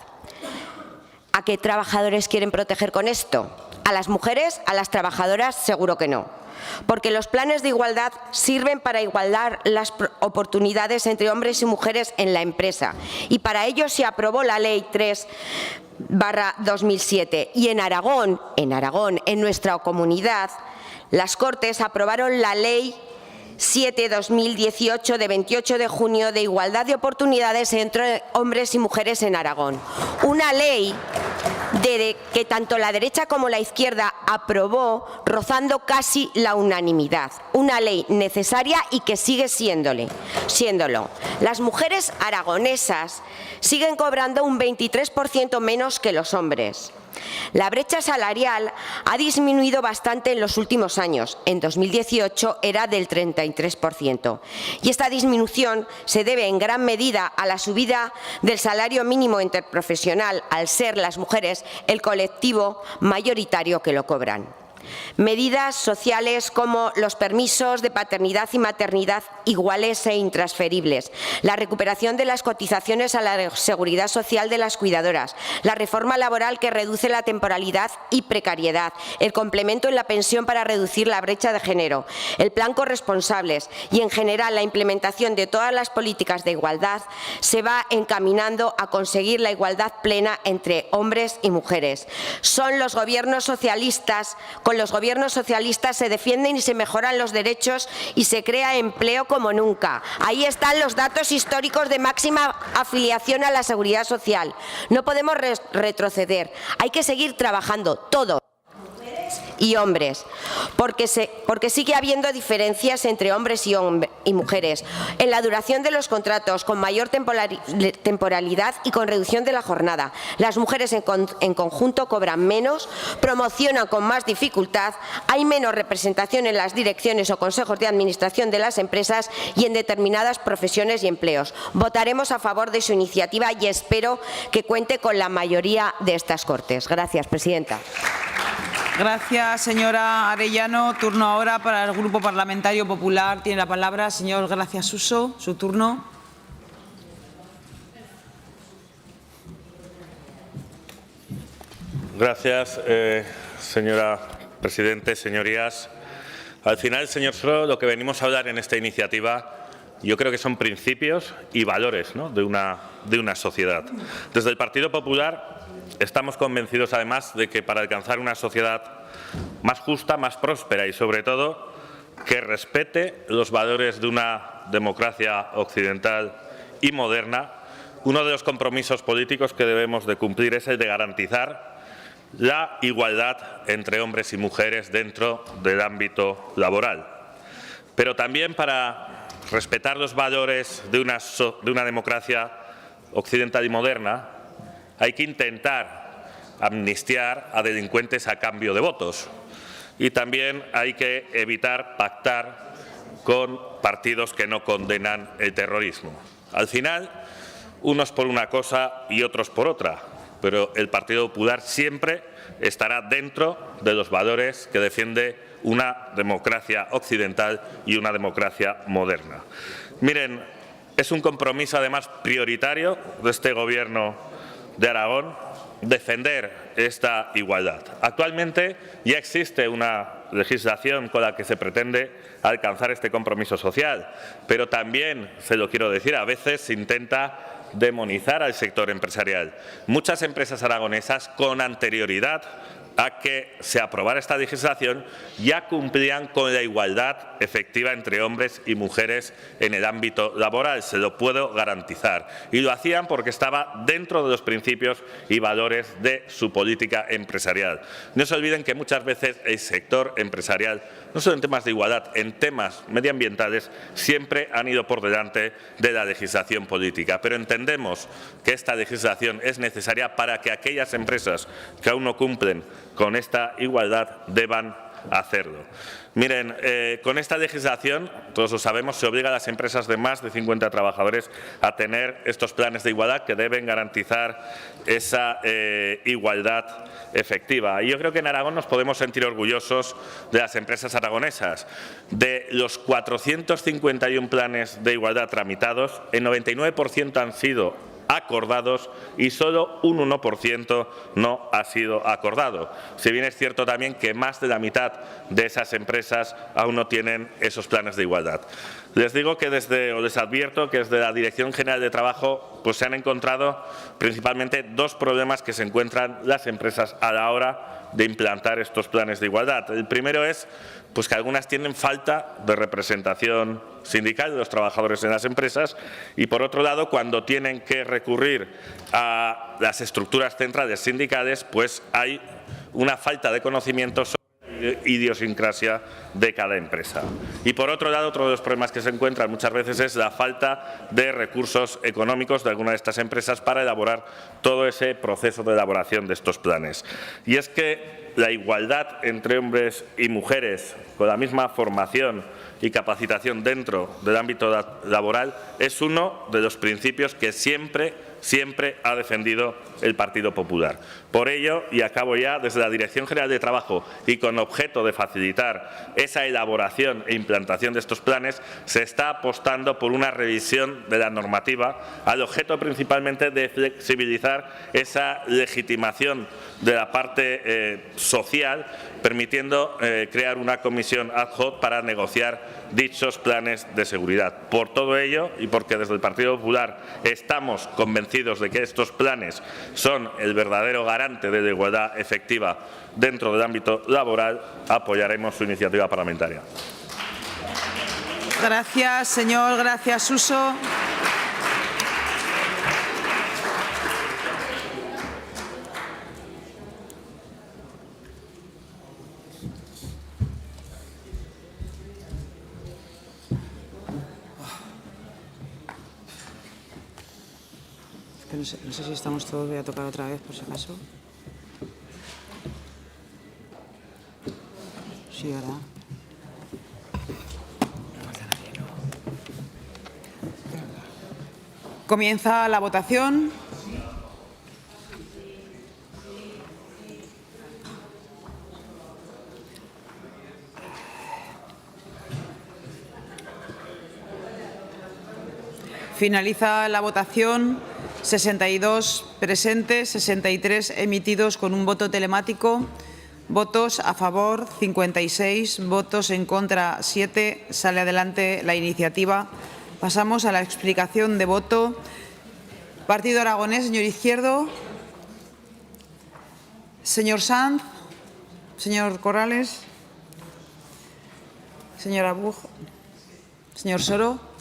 ¿A qué trabajadores quieren proteger con esto? ¿A las mujeres? ¿A las trabajadoras? Seguro que no. Porque los planes de igualdad sirven para igualar las oportunidades entre hombres y mujeres en la empresa. Y para ello se aprobó la Ley 3/2007. Y en Aragón, en nuestra comunidad, Las Cortes aprobaron la Ley 7/2018 de 28 de junio de igualdad de oportunidades entre hombres y mujeres en Aragón. Una ley que tanto la derecha como la izquierda aprobó rozando casi la unanimidad. Una ley necesaria y que sigue siéndolo. Las mujeres aragonesas siguen cobrando un 23% menos que los hombres. La brecha salarial ha disminuido bastante en los últimos años. En 2018 era del 33%. Y esta disminución se debe en gran medida a la subida del salario mínimo interprofesional, al ser las mujeres el colectivo mayoritario que lo cobran. Medidas sociales como los permisos de paternidad y maternidad iguales e intransferibles, la recuperación de las cotizaciones a la seguridad social de las cuidadoras, la reforma laboral que reduce la temporalidad y precariedad, el complemento en la pensión para reducir la brecha de género, el plan corresponsables y, en general, la implementación de todas las políticas de igualdad se va encaminando a conseguir la igualdad plena entre hombres y mujeres. Son los gobiernos socialistas, con los gobiernos socialistas se defienden y se mejoran los derechos y se crea empleo como nunca. Ahí están los datos históricos de máxima afiliación a la seguridad social. No podemos retroceder. Hay que seguir trabajando todos, mujeres y hombres, porque sigue habiendo diferencias entre hombres y mujeres en la duración de los contratos, con mayor temporalidad y con reducción de la jornada. Las mujeres en conjunto cobran menos, promocionan con más dificultad, hay menos representación en las direcciones o consejos de administración de las empresas y en determinadas profesiones y empleos. Votaremos a favor de su iniciativa y espero que cuente con la mayoría de estas Cortes. Gracias, presidenta. Gracias, señora Arellano. Turno ahora para el Grupo Parlamentario Popular. Tiene la palabra el señor Gracia Suso. Su turno. Gracias, señora presidenta. Señorías, al final, señor Soro, lo que venimos a hablar en esta iniciativa, yo creo que son principios y valores, ¿no?, de una sociedad. Desde el Partido Popular estamos convencidos, además, de que para alcanzar una sociedad más justa, más próspera y, sobre todo, que respete los valores de una democracia occidental y moderna, uno de los compromisos políticos que debemos de cumplir es el de garantizar la igualdad entre hombres y mujeres dentro del ámbito laboral. Pero también para respetar los valores de una democracia occidental y moderna, hay que intentar amnistiar a delincuentes a cambio de votos. Y también hay que evitar pactar con partidos que no condenan el terrorismo. Al final, unos por una cosa y otros por otra, pero el Partido Popular siempre estará dentro de los valores que defiende una democracia occidental y una democracia moderna. Miren, es un compromiso además prioritario de este Gobierno de Aragón defender esta igualdad. Actualmente ya existe una legislación con la que se pretende alcanzar este compromiso social, pero también, se lo quiero decir, a veces se intenta demonizar al sector empresarial. Muchas empresas aragonesas, con anterioridad a que se aprobara esta legislación, ya cumplían con la igualdad efectiva entre hombres y mujeres en el ámbito laboral, se lo puedo garantizar. Y lo hacían porque estaba dentro de los principios y valores de su política empresarial. No se olviden que muchas veces el sector empresarial, no solo en temas de igualdad, en temas medioambientales, siempre han ido por delante de la legislación política. Pero entendemos que esta legislación es necesaria para que aquellas empresas que aún no cumplen con esta igualdad deban hacerlo. Miren, con esta legislación, todos lo sabemos, se obliga a las empresas de más de 50 trabajadores a tener estos planes de igualdad que deben garantizar esa igualdad efectiva. Y yo creo que en Aragón nos podemos sentir orgullosos de las empresas aragonesas. De los 451 planes de igualdad tramitados, el 99% han sido acordados y solo un 1% no ha sido acordado. Si bien es cierto también que más de la mitad de esas empresas aún no tienen esos planes de igualdad. Les digo que les advierto que desde la Dirección General de Trabajo pues se han encontrado principalmente dos problemas que se encuentran las empresas a la hora de implantar estos planes de igualdad. El primero es pues que algunas tienen falta de representación sindical de los trabajadores en las empresas y, por otro lado, cuando tienen que recurrir a las estructuras centrales sindicales, pues hay una falta de conocimiento sobre idiosincrasia de cada empresa. Y por otro lado, otro de los problemas que se encuentran muchas veces es la falta de recursos económicos de alguna de estas empresas para elaborar todo ese proceso de elaboración de estos planes. Y es que la igualdad entre hombres y mujeres con la misma formación y capacitación dentro del ámbito laboral es uno de los principios que siempre ha defendido el Partido Popular. Por ello, y acabo ya, desde la Dirección General de Trabajo y con objeto de facilitar esa elaboración e implantación de estos planes, se está apostando por una revisión de la normativa al objeto principalmente de flexibilizar esa legitimación de la parte social, permitiendo crear una comisión ad hoc para negociar dichos planes de seguridad. Por todo ello, y porque desde el Partido Popular estamos convencidos de que estos planes son el verdadero garante de la igualdad efectiva dentro del ámbito laboral, apoyaremos su iniciativa parlamentaria. Gracias, señor. Gracias, Suso. No sé si estamos todos, voy a tocar otra vez por si acaso. Sí, ¿verdad? Comienza la votación. Finaliza la votación. 62 presentes, 63 emitidos con un voto telemático. Votos a favor 56, votos en contra 7. Sale adelante la iniciativa. Pasamos a la explicación de voto. Partido Aragonés, señor Izquierdo. Señor Sanz. Señor Corrales. Señora Buj. Señor Soro.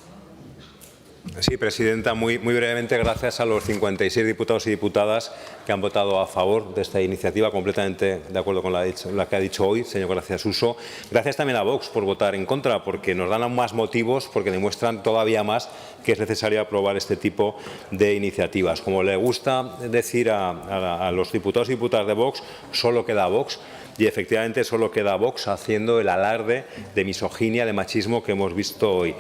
Sí, presidenta, muy brevemente, gracias a los 56 diputados y diputadas que han votado a favor de esta iniciativa, completamente de acuerdo con la que ha dicho hoy, señor Gracia Suso. Gracias también a Vox por votar en contra, porque nos dan aún más motivos, porque demuestran todavía más que es necesario aprobar este tipo de iniciativas. Como le gusta decir a los diputados y diputadas de Vox, solo queda Vox. Y efectivamente solo queda Vox haciendo el alarde de misoginia, de machismo que hemos visto hoy.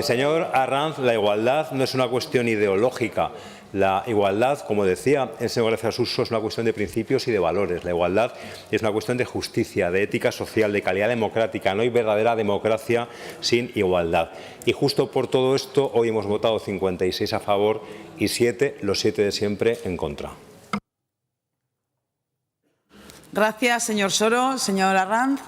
Señor Arranz, la igualdad no es una cuestión ideológica. La igualdad, como decía el señor Gracia Suso, es una cuestión de principios y de valores. La igualdad es una cuestión de justicia, de ética social, de calidad democrática. No hay verdadera democracia sin igualdad. Y justo por todo esto, hoy hemos votado 56 a favor y 7, los 7 de siempre, en contra. Gracias, señor Soro. Señor Arranz.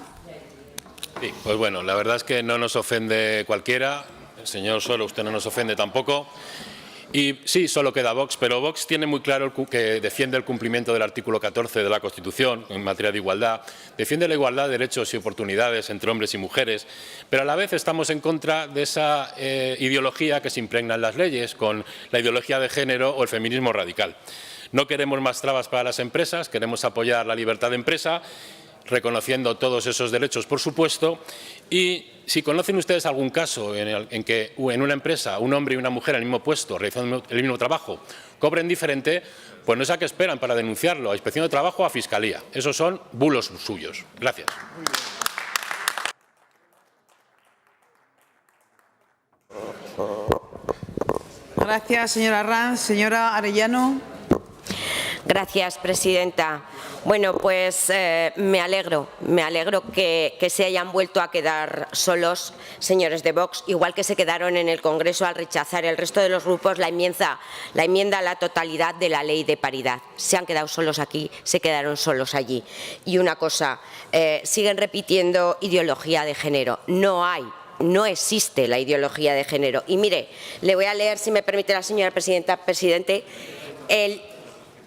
Sí, pues bueno, la verdad es que no nos ofende cualquiera. Señor Soro, usted no nos ofende tampoco. Y sí, solo queda Vox, pero Vox tiene muy claro que defiende el cumplimiento del artículo 14 de la Constitución en materia de igualdad, defiende la igualdad de derechos y oportunidades entre hombres y mujeres, pero a la vez estamos en contra de esa ideología que se impregna en las leyes, con la ideología de género o el feminismo radical. No queremos más trabas para las empresas, queremos apoyar la libertad de empresa, reconociendo todos esos derechos, por supuesto. Y si conocen ustedes algún caso en que en una empresa un hombre y una mujer en el mismo puesto, realizando el mismo trabajo, cobren diferente, pues no sé a qué esperan para denunciarlo, a Inspección de Trabajo o a Fiscalía. Esos son bulos suyos. Gracias. Gracias, señora Arranz. Señora Arellano. Gracias, presidenta. Bueno, pues me alegro que se hayan vuelto a quedar solos, señores de Vox, igual que se quedaron en el Congreso al rechazar el resto de los grupos la enmienda a la totalidad de la ley de paridad. Se han quedado solos aquí, se quedaron solos allí. Y una cosa, siguen repitiendo ideología de género. No hay no existe la ideología de género. Y mire, le voy a leer, si me permite la señora presidente,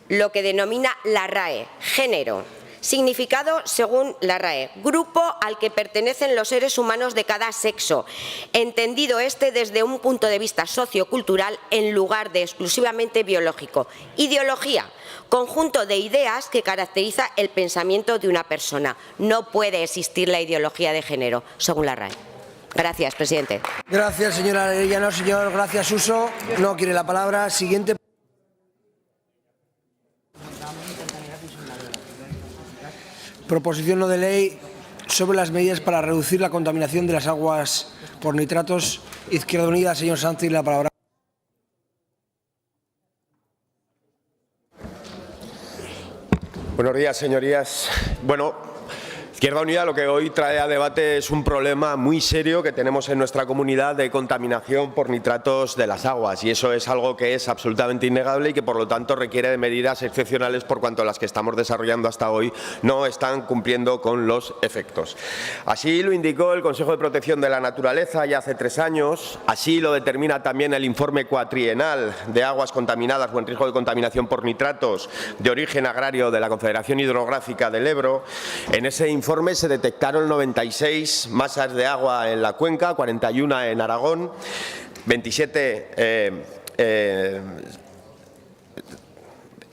lo que denomina la RAE, género. Significado según la RAE, grupo al que pertenecen los seres humanos de cada sexo, entendido desde un punto de vista sociocultural en lugar de exclusivamente biológico. Ideología, conjunto de ideas que caracteriza el pensamiento de una persona. No puede existir la ideología de género, según la RAE. Gracias, presidente. Gracias, señora Arellano. Señor Gracia Suso, no quiere la palabra. Siguiente. Proposición no de ley sobre las medidas para reducir la contaminación de las aguas por nitratos. Izquierda Unida, señor Sánchez, la palabra. Buenos días, señorías. Bueno, Izquierda Unida lo que hoy trae a debate es un problema muy serio que tenemos en nuestra comunidad de contaminación por nitratos de las aguas, y eso es algo que es absolutamente innegable y que por lo tanto requiere de medidas excepcionales por cuanto las que estamos desarrollando hasta hoy no están cumpliendo con los efectos. Así lo indicó el Consejo de Protección de la Naturaleza ya hace 3 años, así lo determina también el informe cuatrienal de aguas contaminadas o en riesgo de contaminación por nitratos de origen agrario de la Confederación Hidrográfica del Ebro. En ese informe se detectaron 96 masas de agua en la cuenca, 41 en Aragón,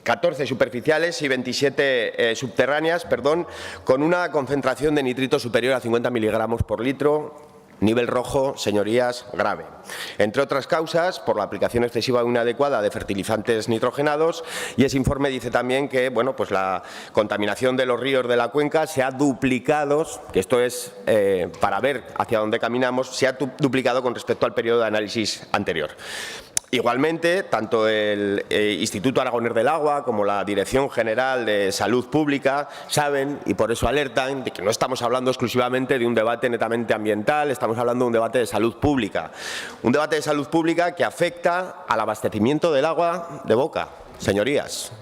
14 superficiales y 27 subterráneas, con una concentración de nitrito superior a 50 miligramos por litro. Nivel rojo, señorías, grave. Entre otras causas, por la aplicación excesiva e inadecuada de fertilizantes nitrogenados, y ese informe dice también que pues la contaminación de los ríos de la cuenca se ha duplicado, que esto es para ver hacia dónde caminamos, se ha duplicado con respecto al periodo de análisis anterior. Igualmente, tanto el Instituto Aragonés del Agua como la Dirección General de Salud Pública saben y por eso alertan de que no estamos hablando exclusivamente de un debate netamente ambiental, estamos hablando de un debate de salud pública. Un debate de salud pública que afecta al abastecimiento del agua de boca, señorías.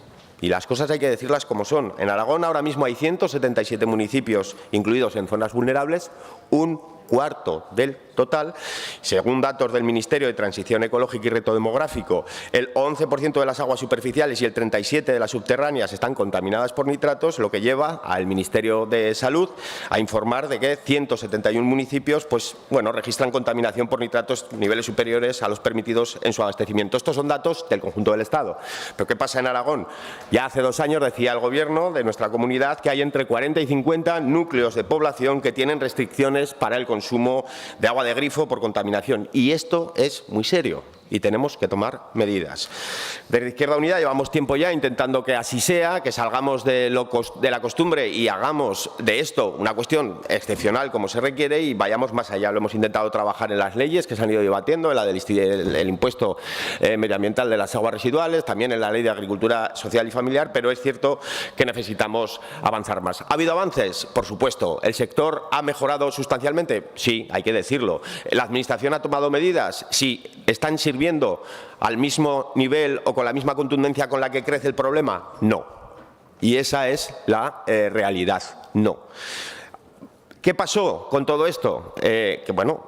Y las cosas hay que decirlas como son. En Aragón ahora mismo hay 177 municipios incluidos en zonas vulnerables, un cuarto del total. Según datos del Ministerio de Transición Ecológica y Reto Demográfico, el 11% de las aguas superficiales y el 37% de las subterráneas están contaminadas por nitratos, lo que lleva al Ministerio de Salud a informar de que 171 municipios registran contaminación por nitratos niveles superiores a los permitidos en su abastecimiento. Estos son datos del conjunto del Estado. ¿Pero qué pasa en Aragón? Ya hace 2 años decía el Gobierno de nuestra comunidad que hay entre 40 y 50 núcleos de población que tienen restricciones para el consumo de agua de grifo por contaminación. Y esto es muy serio y tenemos que tomar medidas. Desde Izquierda Unida llevamos tiempo ya intentando que así sea, que salgamos de la costumbre y hagamos de esto una cuestión excepcional como se requiere y vayamos más allá. Lo hemos intentado trabajar en las leyes que se han ido debatiendo, en la del impuesto medioambiental de las aguas residuales, también en la Ley de Agricultura Social y Familiar, pero es cierto que necesitamos avanzar más. ¿Ha habido avances? Por supuesto. ¿El sector ha mejorado sustancialmente? Sí, hay que decirlo. ¿La Administración ha tomado medidas? Sí. ¿Están sirviendo al mismo nivel o con la misma contundencia con la que crece el problema? No. Y esa es la realidad. No. ¿Qué pasó con todo esto?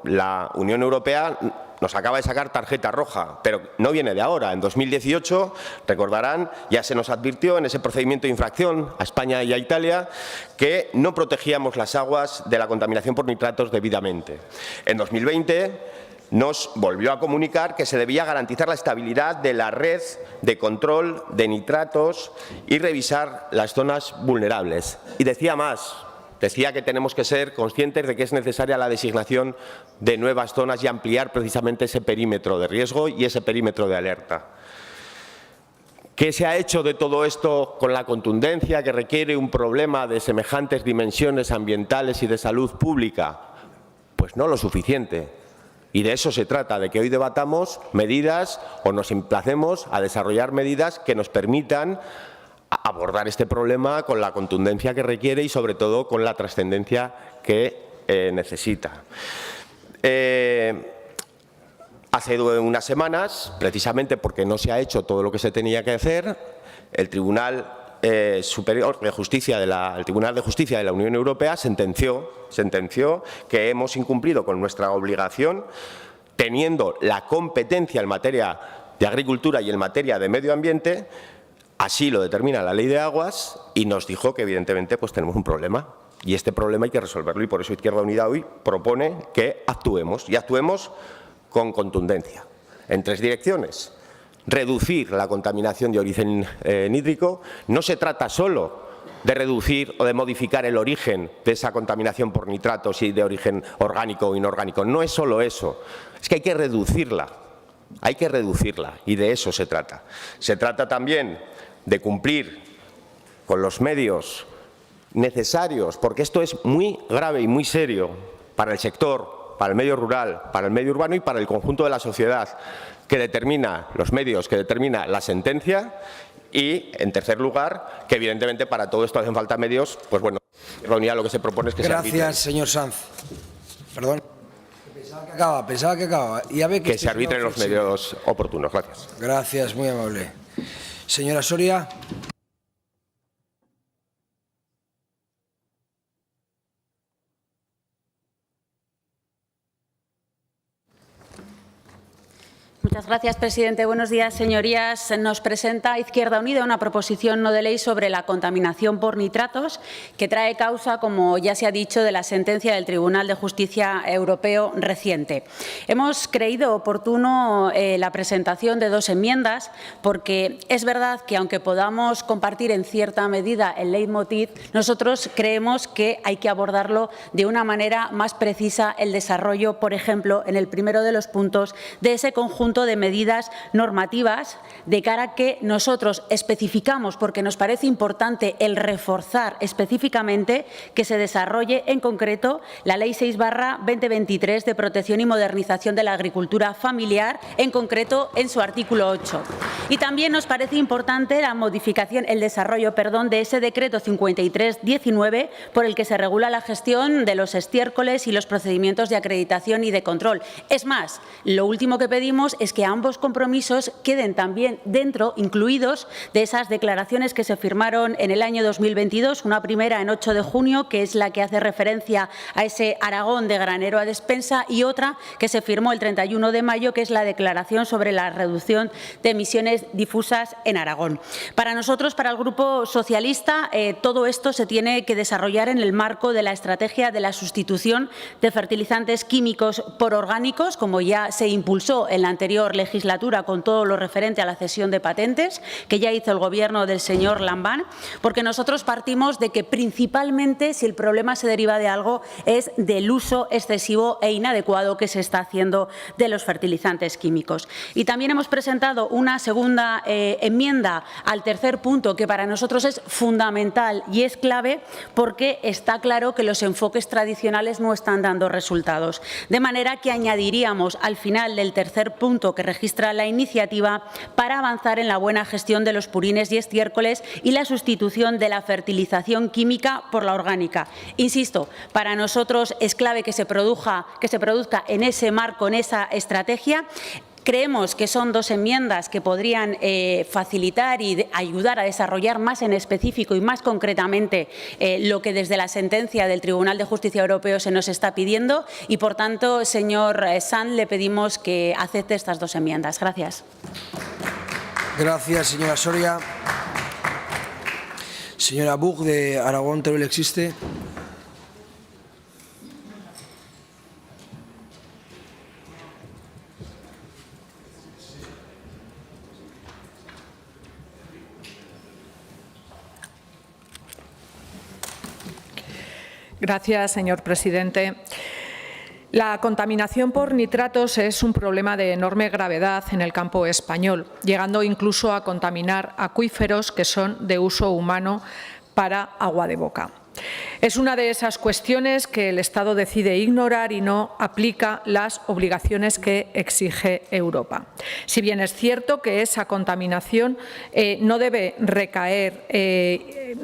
La Unión Europea nos acaba de sacar tarjeta roja, pero no viene de ahora. En 2018, recordarán, ya se nos advirtió en ese procedimiento de infracción a España y a Italia que no protegíamos las aguas de la contaminación por nitratos debidamente. En 2020 nos volvió a comunicar que se debía garantizar la estabilidad de la red de control de nitratos y revisar las zonas vulnerables. Y decía más. Decía que tenemos que ser conscientes de que es necesaria la designación de nuevas zonas y ampliar precisamente ese perímetro de riesgo y ese perímetro de alerta. ¿Qué se ha hecho de todo esto con la contundencia que requiere un problema de semejantes dimensiones ambientales y de salud pública? Pues no lo suficiente. Y de eso se trata, de que hoy debatamos medidas o nos emplacemos a desarrollar medidas que nos permitan abordar este problema con la contundencia que requiere y sobre todo con la trascendencia que necesita. Hace unas semanas, precisamente porque no se ha hecho todo lo que se tenía que hacer, el Tribunal Superior de Justicia, el Tribunal de Justicia de la Unión Europea sentenció que hemos incumplido con nuestra obligación, teniendo la competencia en materia de agricultura y en materia de medio ambiente. Así lo determina la Ley de Aguas y nos dijo que evidentemente pues tenemos un problema y este problema hay que resolverlo, y por eso Izquierda Unida hoy propone que actuemos y actuemos con contundencia en 3 direcciones. Reducir la contaminación de origen nítrico. No se trata solo de reducir o de modificar el origen de esa contaminación por nitratos y de origen orgánico o inorgánico. No es solo eso, es que hay que reducirla y de eso se trata. Se trata también de cumplir con los medios necesarios, porque esto es muy grave y muy serio para el sector, para el medio rural, para el medio urbano y para el conjunto de la sociedad, que determina los medios, que determina la sentencia. Y, en tercer lugar, que evidentemente para todo esto hacen falta medios. Pues bueno, la unidad lo que se propone es que se arbitren. Gracias, señor Sanz. Perdón. Pensaba que acababa. Ya ve que se arbitren los medios oportunos. Gracias. Gracias, muy amable. Señora Soria. Muchas gracias, presidente. Buenos días, señorías. Nos presenta Izquierda Unida una proposición no de ley sobre la contaminación por nitratos que trae causa, como ya se ha dicho, de la sentencia del Tribunal de Justicia Europeo reciente. Hemos creído oportuno la presentación de 2 enmiendas porque es verdad que, aunque podamos compartir en cierta medida el leitmotiv, nosotros creemos que hay que abordarlo de una manera más precisa el desarrollo, por ejemplo, en el primero de los puntos de ese conjunto de medidas normativas de cara a que nosotros especificamos, porque nos parece importante el reforzar específicamente que se desarrolle en concreto la Ley 6/2023 de protección y modernización de la agricultura familiar, en concreto en su artículo 8. Y también nos parece importante la modificación, el desarrollo, de ese decreto 53/19 por el que se regula la gestión de los estiércoles y los procedimientos de acreditación y de control. Es más, lo último que pedimos es que ambos compromisos queden también dentro, incluidos, de esas declaraciones que se firmaron en el año 2022, una primera en 8 de junio, que es la que hace referencia a ese Aragón de granero a despensa, y otra que se firmó el 31 de mayo, que es la declaración sobre la reducción de emisiones difusas en Aragón. Para nosotros, para el Grupo Socialista, todo esto se tiene que desarrollar en el marco de la estrategia de la sustitución de fertilizantes químicos por orgánicos, como ya se impulsó en la anterior legislatura con todo lo referente a la cesión de patentes que ya hizo el Gobierno del señor Lambán, porque nosotros partimos de que principalmente, si el problema se deriva de algo, es del uso excesivo e inadecuado que se está haciendo de los fertilizantes químicos. Y también hemos presentado una segunda enmienda al tercer punto, que para nosotros es fundamental y es clave, porque está claro que los enfoques tradicionales no están dando resultados. De manera que añadiríamos al final del tercer punto que registra la iniciativa para avanzar en la buena gestión de los purines y estiércoles y la sustitución de la fertilización química por la orgánica. Insisto, para nosotros es clave que se produzca en ese marco, en esa estrategia. Creemos que son 2 enmiendas que podrían facilitar y ayudar a desarrollar más en específico y más concretamente lo que desde la sentencia del Tribunal de Justicia Europeo se nos está pidiendo y, por tanto, señor Sanz, le pedimos que acepte estas 2 enmiendas. Gracias. Gracias, señora Soria. Señora Buch, de Aragón, Teruel existe. Gracias, señor presidente. La contaminación por nitratos es un problema de enorme gravedad en el campo español, llegando incluso a contaminar acuíferos que son de uso humano para agua de boca. Es una de esas cuestiones que el Estado decide ignorar y no aplica las obligaciones que exige Europa. Si bien es cierto que esa contaminación no debe recaer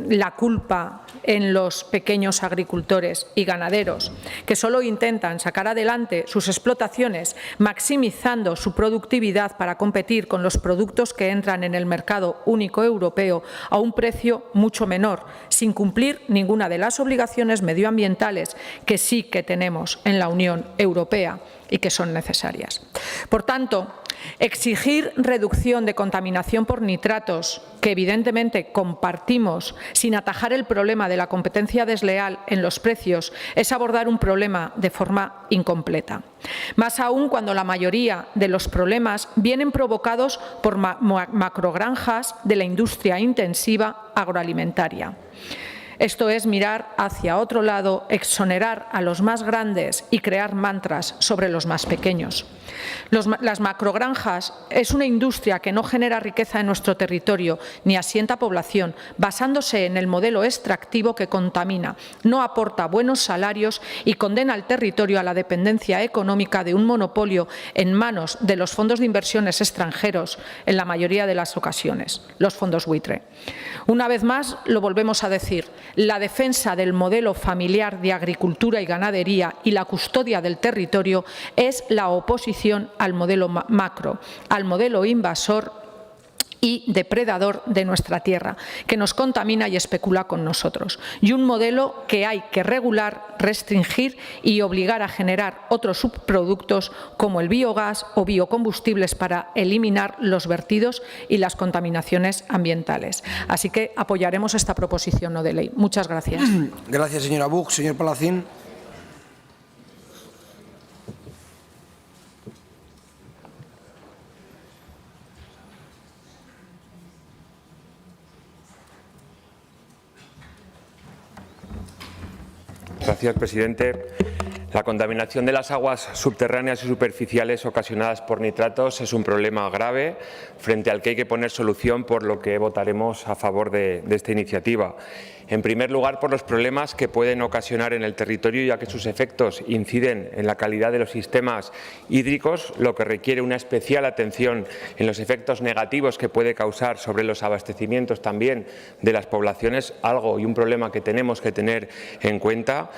la culpa en los pequeños agricultores y ganaderos, que solo intentan sacar adelante sus explotaciones, maximizando su productividad para competir con los productos que entran en el mercado único europeo a un precio mucho menor, sin cumplir ninguna de las obligaciones medioambientales que sí que tenemos en la Unión Europea y que son necesarias. Por tanto, exigir reducción de contaminación por nitratos, que evidentemente compartimos, sin atajar el problema de la competencia desleal en los precios, es abordar un problema de forma incompleta. Más aún cuando la mayoría de los problemas vienen provocados por macrogranjas de la industria intensiva agroalimentaria. Esto es mirar hacia otro lado, exonerar a los más grandes y crear mantras sobre los más pequeños. Las macrogranjas es una industria que no genera riqueza en nuestro territorio ni asienta población, basándose en el modelo extractivo que contamina, no aporta buenos salarios y condena al territorio a la dependencia económica de un monopolio en manos de los fondos de inversiones extranjeros, en la mayoría de las ocasiones, los fondos buitre. Una vez más, lo volvemos a decir, la defensa del modelo familiar de agricultura y ganadería y la custodia del territorio es la oposición al modelo macro, al modelo invasor y depredador de nuestra tierra, que nos contamina y especula con nosotros, y un modelo que hay que regular, restringir y obligar a generar otros subproductos como el biogás o biocombustibles para eliminar los vertidos y las contaminaciones ambientales. Así que apoyaremos esta proposición no de ley. Muchas gracias. Gracias, señora Buch. Señor Palacín. Gracias, presidente. La contaminación de las aguas subterráneas y superficiales ocasionadas por nitratos es un problema grave frente al que hay que poner solución, por lo que votaremos a favor de esta iniciativa. En primer lugar, por los problemas que pueden ocasionar en el territorio, ya que sus efectos inciden en la calidad de los sistemas hídricos, lo que requiere una especial atención en los efectos negativos que puede causar sobre los abastecimientos también de las poblaciones, algo y un problema que tenemos que tener en cuenta.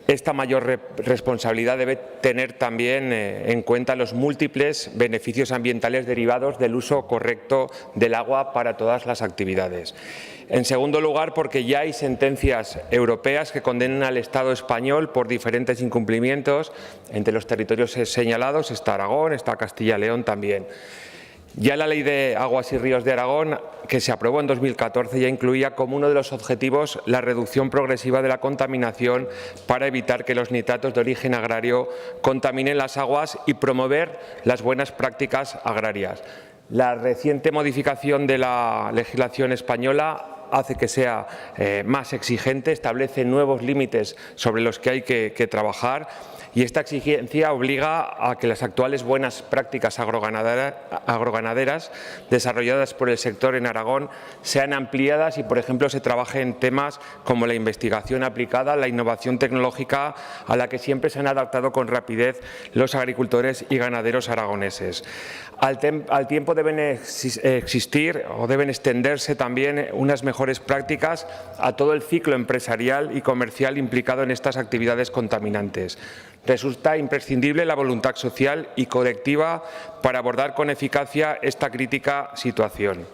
Esta mayor responsabilidad debe tener también en cuenta los múltiples beneficios ambientales derivados del uso correcto del agua para todas las actividades. En segundo lugar, porque ya hay sentencias europeas que condenan al Estado español por diferentes incumplimientos. Entre los territorios señalados está Aragón, está Castilla y León también. Ya la Ley de Aguas y Ríos de Aragón, que se aprobó en 2014, ya incluía como uno de los objetivos la reducción progresiva de la contaminación para evitar que los nitratos de origen agrario contaminen las aguas y promover las buenas prácticas agrarias. La reciente modificación de la legislación española hace que sea más exigente, establece nuevos límites sobre los que hay que trabajar. Y esta exigencia obliga a que las actuales buenas prácticas agroganaderas desarrolladas por el sector en Aragón sean ampliadas y, por ejemplo, se trabaje en temas como la investigación aplicada, la innovación tecnológica, a la que siempre se han adaptado con rapidez los agricultores y ganaderos aragoneses. Al tiempo deben existir o deben extenderse también unas mejores prácticas a todo el ciclo empresarial y comercial implicado en estas actividades contaminantes. Resulta imprescindible la voluntad social y colectiva para abordar con eficacia esta crítica situación.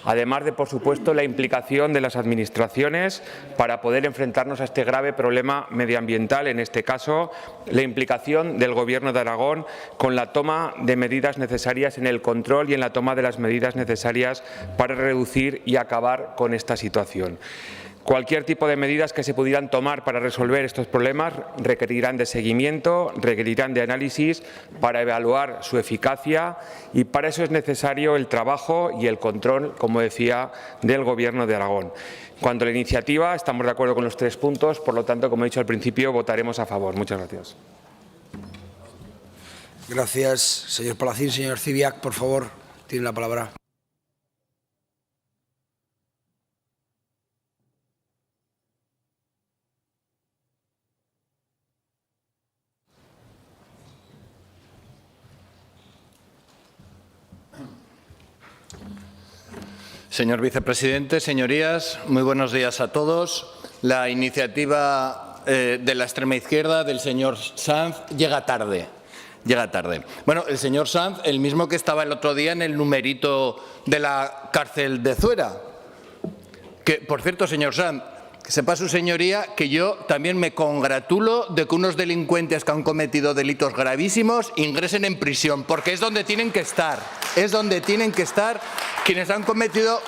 Además de, por supuesto, la implicación de las administraciones para poder enfrentarnos a este grave problema medioambiental, en este caso, la implicación del Gobierno de Aragón con la toma de medidas necesarias en el control y en la toma de las medidas necesarias para reducir y acabar con esta situación. Cualquier tipo de medidas que se pudieran tomar para resolver estos problemas requerirán de seguimiento, requerirán de análisis para evaluar su eficacia y para eso es necesario el trabajo y el control, como decía, del Gobierno de Aragón. En cuanto a la iniciativa, estamos de acuerdo con los 3 puntos, por lo tanto, como he dicho al principio, votaremos a favor. Muchas gracias. Gracias, señor Palacín. Señor Cibiac, por favor, tiene la palabra. Señor vicepresidente, señorías, muy buenos días a todos. La iniciativa de la extrema izquierda del señor Sanz llega tarde. Bueno, el señor Sanz, el mismo que estaba el otro día en el numerito de la cárcel de Zuera. Que, por cierto, señor Sanz, que sepa su señoría que yo también me congratulo de que unos delincuentes que han cometido delitos gravísimos ingresen en prisión, porque es donde tienen que estar. Es donde tienen que estar quienes han cometido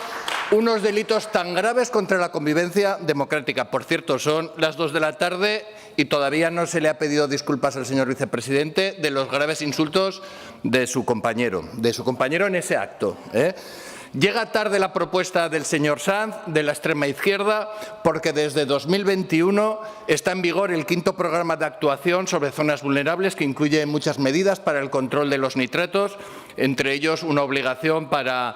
unos delitos tan graves contra la convivencia democrática. Por cierto, son las 2 de la tarde y todavía no se le ha pedido disculpas al señor vicepresidente de los graves insultos de su compañero en ese acto. Llega tarde la propuesta del señor Sanz, de la extrema izquierda, porque desde 2021 está en vigor el 5º programa de actuación sobre zonas vulnerables, que incluye muchas medidas para el control de los nitratos, entre ellos una obligación para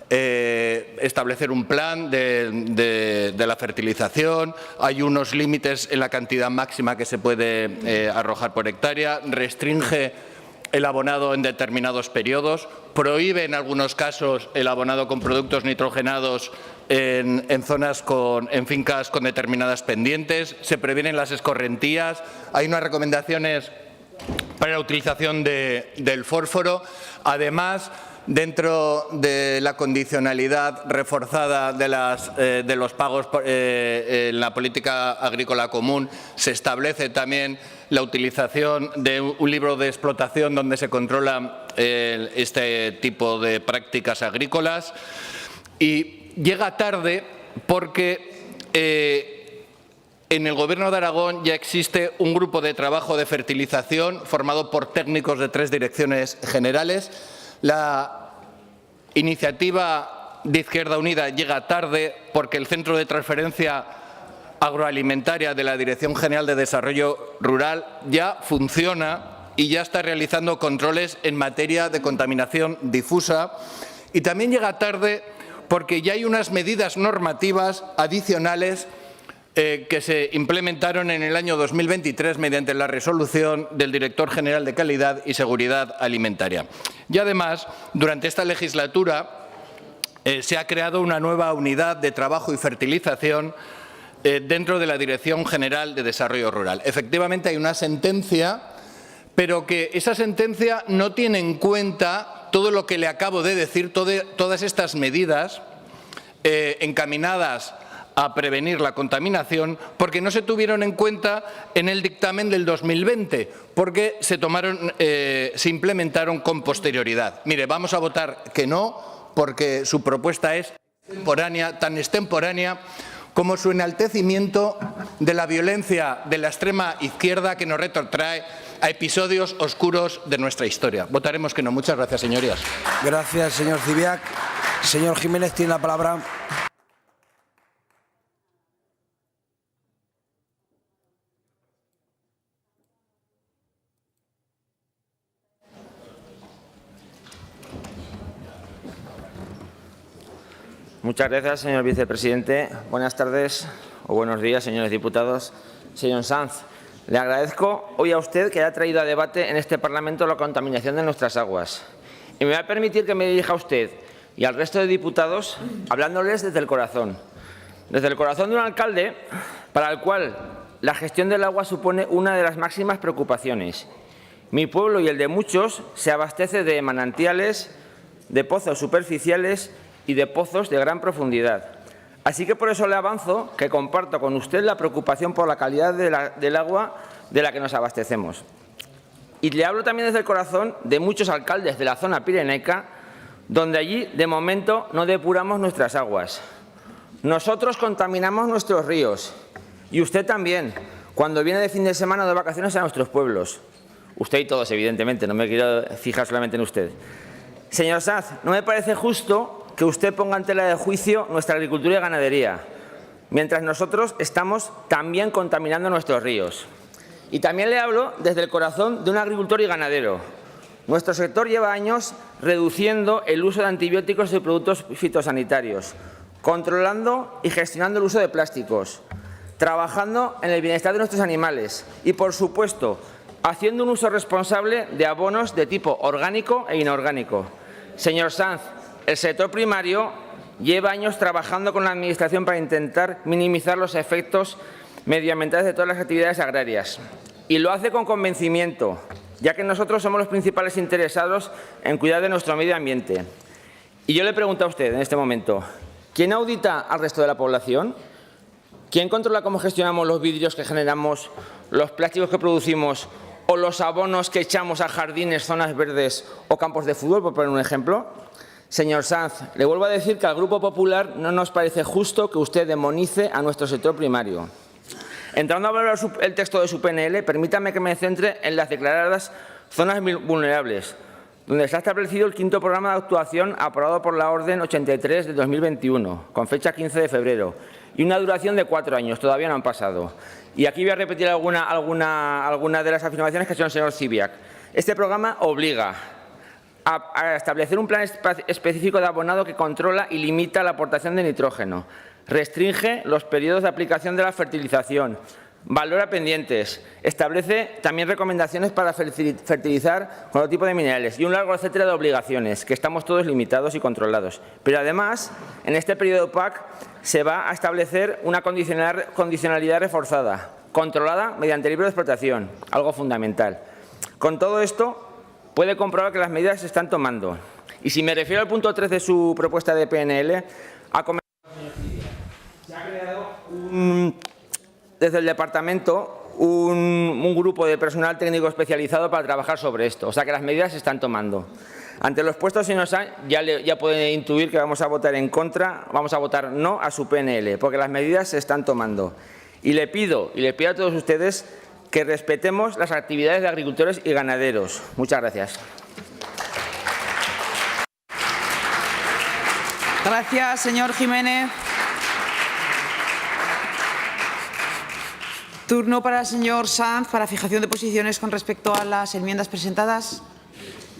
establecer un plan de la fertilización, hay unos límites en la cantidad máxima que se puede arrojar por hectárea, restringe el abonado en determinados periodos, prohíbe en algunos casos el abonado con productos nitrogenados en fincas con determinadas pendientes, se previenen las escorrentías, hay unas recomendaciones para la utilización del fósforo. Además, dentro de la condicionalidad reforzada de los pagos en la política agrícola común, se establece también la utilización de un libro de explotación donde se controla este tipo de prácticas agrícolas. Y llega tarde porque en el Gobierno de Aragón ya existe un grupo de trabajo de fertilización formado por técnicos de 3 direcciones generales. La iniciativa de Izquierda Unida llega tarde porque el Centro de Transferencia Agroalimentaria de la Dirección General de Desarrollo Rural ya funciona y ya está realizando controles en materia de contaminación difusa. Y también llega tarde porque ya hay unas medidas normativas adicionales que se implementaron en el año 2023 mediante la resolución del Director General de Calidad y Seguridad Alimentaria. Y además, durante esta legislatura se ha creado una nueva unidad de trabajo y fertilización dentro de la Dirección General de Desarrollo Rural. Efectivamente, hay una sentencia, pero que esa sentencia no tiene en cuenta todo lo que le acabo de decir, todas estas medidas encaminadas a prevenir la contaminación, porque no se tuvieron en cuenta en el dictamen del 2020, porque se implementaron con posterioridad. Mire, vamos a votar que no, porque su propuesta es extemporánea, tan extemporánea como su enaltecimiento de la violencia de la extrema izquierda que nos retrotrae a episodios oscuros de nuestra historia. Votaremos que no. Muchas gracias, señorías. Gracias, señor Zibiac. Señor Jiménez tiene la palabra. Muchas gracias, señor vicepresidente. Buenas tardes o buenos días, señores diputados. Señor Sanz, le agradezco hoy a usted que haya traído a debate en este Parlamento la contaminación de nuestras aguas. Y me va a permitir que me dirija a usted y al resto de diputados hablándoles desde el corazón. Desde el corazón de un alcalde para el cual la gestión del agua supone una de las máximas preocupaciones. Mi pueblo y el de muchos se abastece de manantiales, de pozos superficiales y de pozos de gran profundidad. Así que por eso le avanzo que comparto con usted la preocupación por la calidad del agua de la que nos abastecemos. Y le hablo también desde el corazón de muchos alcaldes de la zona pirenaica, donde allí, de momento, no depuramos nuestras aguas. Nosotros contaminamos nuestros ríos, y usted también, cuando viene de fin de semana o de vacaciones a nuestros pueblos. Usted y todos, evidentemente, no me quiero fijar solamente en usted. Señor Sanz, no me parece justo que usted ponga en tela de juicio nuestra agricultura y ganadería, mientras nosotros estamos también contaminando nuestros ríos. Y también le hablo desde el corazón de un agricultor y ganadero. Nuestro sector lleva años reduciendo el uso de antibióticos y productos fitosanitarios, controlando y gestionando el uso de plásticos, trabajando en el bienestar de nuestros animales y, por supuesto, haciendo un uso responsable de abonos de tipo orgánico e inorgánico. Señor Sanz, el sector primario lleva años trabajando con la Administración para intentar minimizar los efectos medioambientales de todas las actividades agrarias. Y lo hace con convencimiento, ya que nosotros somos los principales interesados en cuidar de nuestro medio ambiente. Y yo le pregunto a usted en este momento, ¿quién audita al resto de la población? ¿Quién controla cómo gestionamos los vidrios que generamos, los plásticos que producimos o los abonos que echamos a jardines, zonas verdes o campos de fútbol, por poner un ejemplo? Señor Sanz, le vuelvo a decir que al Grupo Popular no nos parece justo que usted demonice a nuestro sector primario. Entrando a valorar el texto de su PNL, permítame que me centre en las declaradas zonas vulnerables, donde se ha establecido el 5º programa de actuación aprobado por la Orden 83 de 2021, con fecha 15 de febrero, y una duración de 4 años, todavía no han pasado. Y aquí voy a repetir alguna de las afirmaciones que ha hecho el señor Zibiak. Este programa obliga a establecer un plan específico de abonado que controla y limita la aportación de nitrógeno, restringe los periodos de aplicación de la fertilización, valora pendientes, establece también recomendaciones para fertilizar con todo tipo de minerales y un largo etcétera de obligaciones, que estamos todos limitados y controlados. Pero además, en este periodo PAC se va a establecer una condicionalidad reforzada, controlada mediante libre de explotación, algo fundamental. Con todo esto, puede comprobar que las medidas se están tomando. Y si me refiero al punto 3 de su propuesta de PNL, se ha creado desde el departamento un grupo de personal técnico especializado para trabajar sobre esto. O sea que las medidas se están tomando. Ante los puestos, señor Sanz, ya puede intuir que vamos a votar en contra, vamos a votar no a su PNL, porque las medidas se están tomando. Y le pido a todos ustedes que respetemos las actividades de agricultores y ganaderos. Muchas gracias. Gracias, señor Jiménez. Turno para el señor Sanz para fijación de posiciones con respecto a las enmiendas presentadas.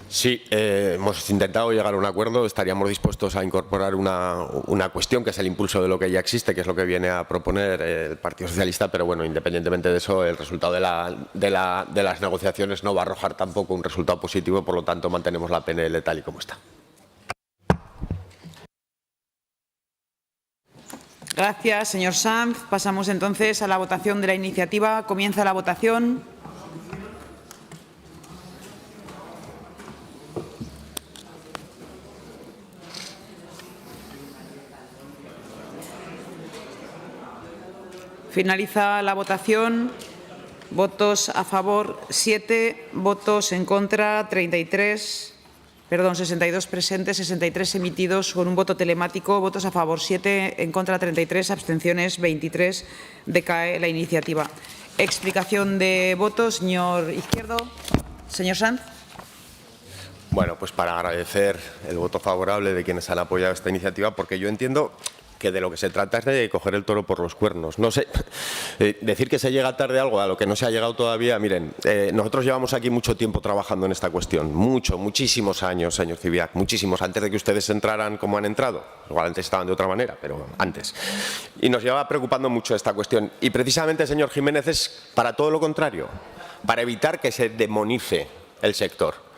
Sí, hemos intentado llegar a un acuerdo. Estaríamos dispuestos a incorporar una cuestión que es el impulso de lo que ya existe, que es lo que viene a proponer el Partido Socialista, pero bueno, independientemente de eso, el resultado de las negociaciones no va a arrojar tampoco un resultado positivo, por lo tanto mantenemos la PNL tal y como está. Gracias, señor Sanz. Pasamos entonces a la votación de la iniciativa. Comienza la votación. Finaliza la votación. Votos a favor 7, votos en contra 62 presentes, 63 emitidos con un voto telemático, votos a favor 7, en contra 33, abstenciones 23. Decae la iniciativa. Explicación de votos, señor Izquierdo. Señor Sanz. Bueno, pues para agradecer el voto favorable de quienes han apoyado esta iniciativa, porque yo entiendo que de lo que se trata es de coger el toro por los cuernos. No sé, decir que se llega tarde a algo a lo que no se ha llegado todavía. Miren, nosotros llevamos aquí mucho tiempo trabajando en esta cuestión, muchísimos años, señor Zibiak, muchísimos, antes de que ustedes entraran como han entrado. Igual antes estaban de otra manera, pero antes. Y nos lleva preocupando mucho esta cuestión. Y precisamente, señor Jiménez, es para todo lo contrario, para evitar que se demonice el sector.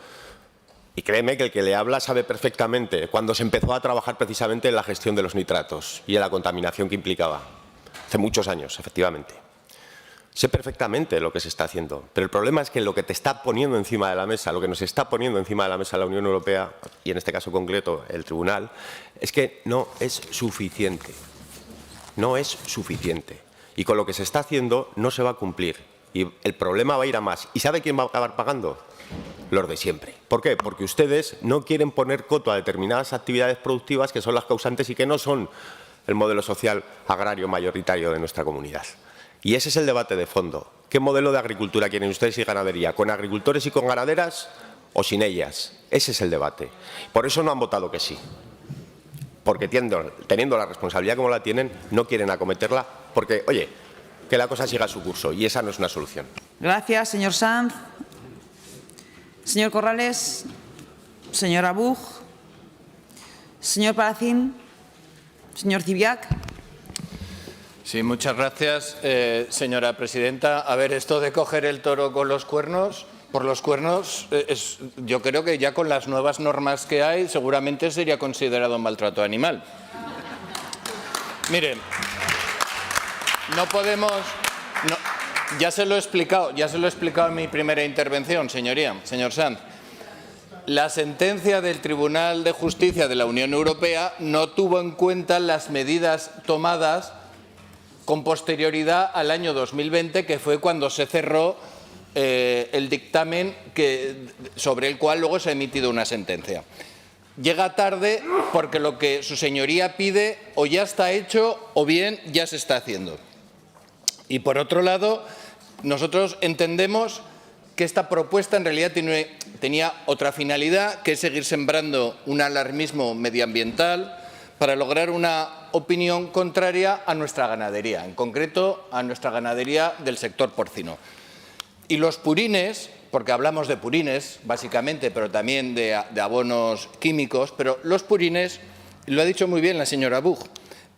Y créeme que el que le habla sabe perfectamente cuando se empezó a trabajar precisamente en la gestión de los nitratos y en la contaminación que implicaba. Hace muchos años, efectivamente. Sé perfectamente lo que se está haciendo, pero el problema es que lo que te está poniendo encima de la mesa, lo que nos está poniendo encima de la mesa la Unión Europea, y en este caso concreto el Tribunal, es que no es suficiente. No es suficiente. Y con lo que se está haciendo no se va a cumplir. Y el problema va a ir a más. ¿Y sabe quién va a acabar pagando? Los de siempre. ¿Por qué? Porque ustedes no quieren poner coto a determinadas actividades productivas que son las causantes y que no son el modelo social agrario mayoritario de nuestra comunidad. Y ese es el debate de fondo. ¿Qué modelo de agricultura quieren ustedes y ganadería? ¿Con agricultores y con ganaderas o sin ellas? Ese es el debate. Por eso no han votado que sí. Porque teniendo la responsabilidad como la tienen, no quieren acometerla porque, oye, que la cosa siga su curso y esa no es una solución. Gracias, señor Sanz. Señor Corrales, señor Abuj, señor Palacín, señor Zibiak. Sí, muchas gracias, señora presidenta. A ver, esto de coger el toro con los cuernos, por los cuernos, yo creo que ya con las nuevas normas que hay seguramente sería considerado un maltrato animal. Miren, no podemos... ya se lo he explicado en mi primera intervención, señoría, señor Sanz. La sentencia del Tribunal de Justicia de la Unión Europea no tuvo en cuenta las medidas tomadas con posterioridad al año 2020, que fue cuando se cerró el dictamen sobre el cual luego se ha emitido una sentencia. Llega tarde porque lo que su señoría pide o ya está hecho o bien ya se está haciendo. Y por otro lado, nosotros entendemos que esta propuesta en realidad tenía otra finalidad, que es seguir sembrando un alarmismo medioambiental para lograr una opinión contraria a nuestra ganadería, en concreto a nuestra ganadería del sector porcino. Y los purines, porque hablamos de purines básicamente, pero también de abonos químicos, pero los purines, lo ha dicho muy bien la señora Buch,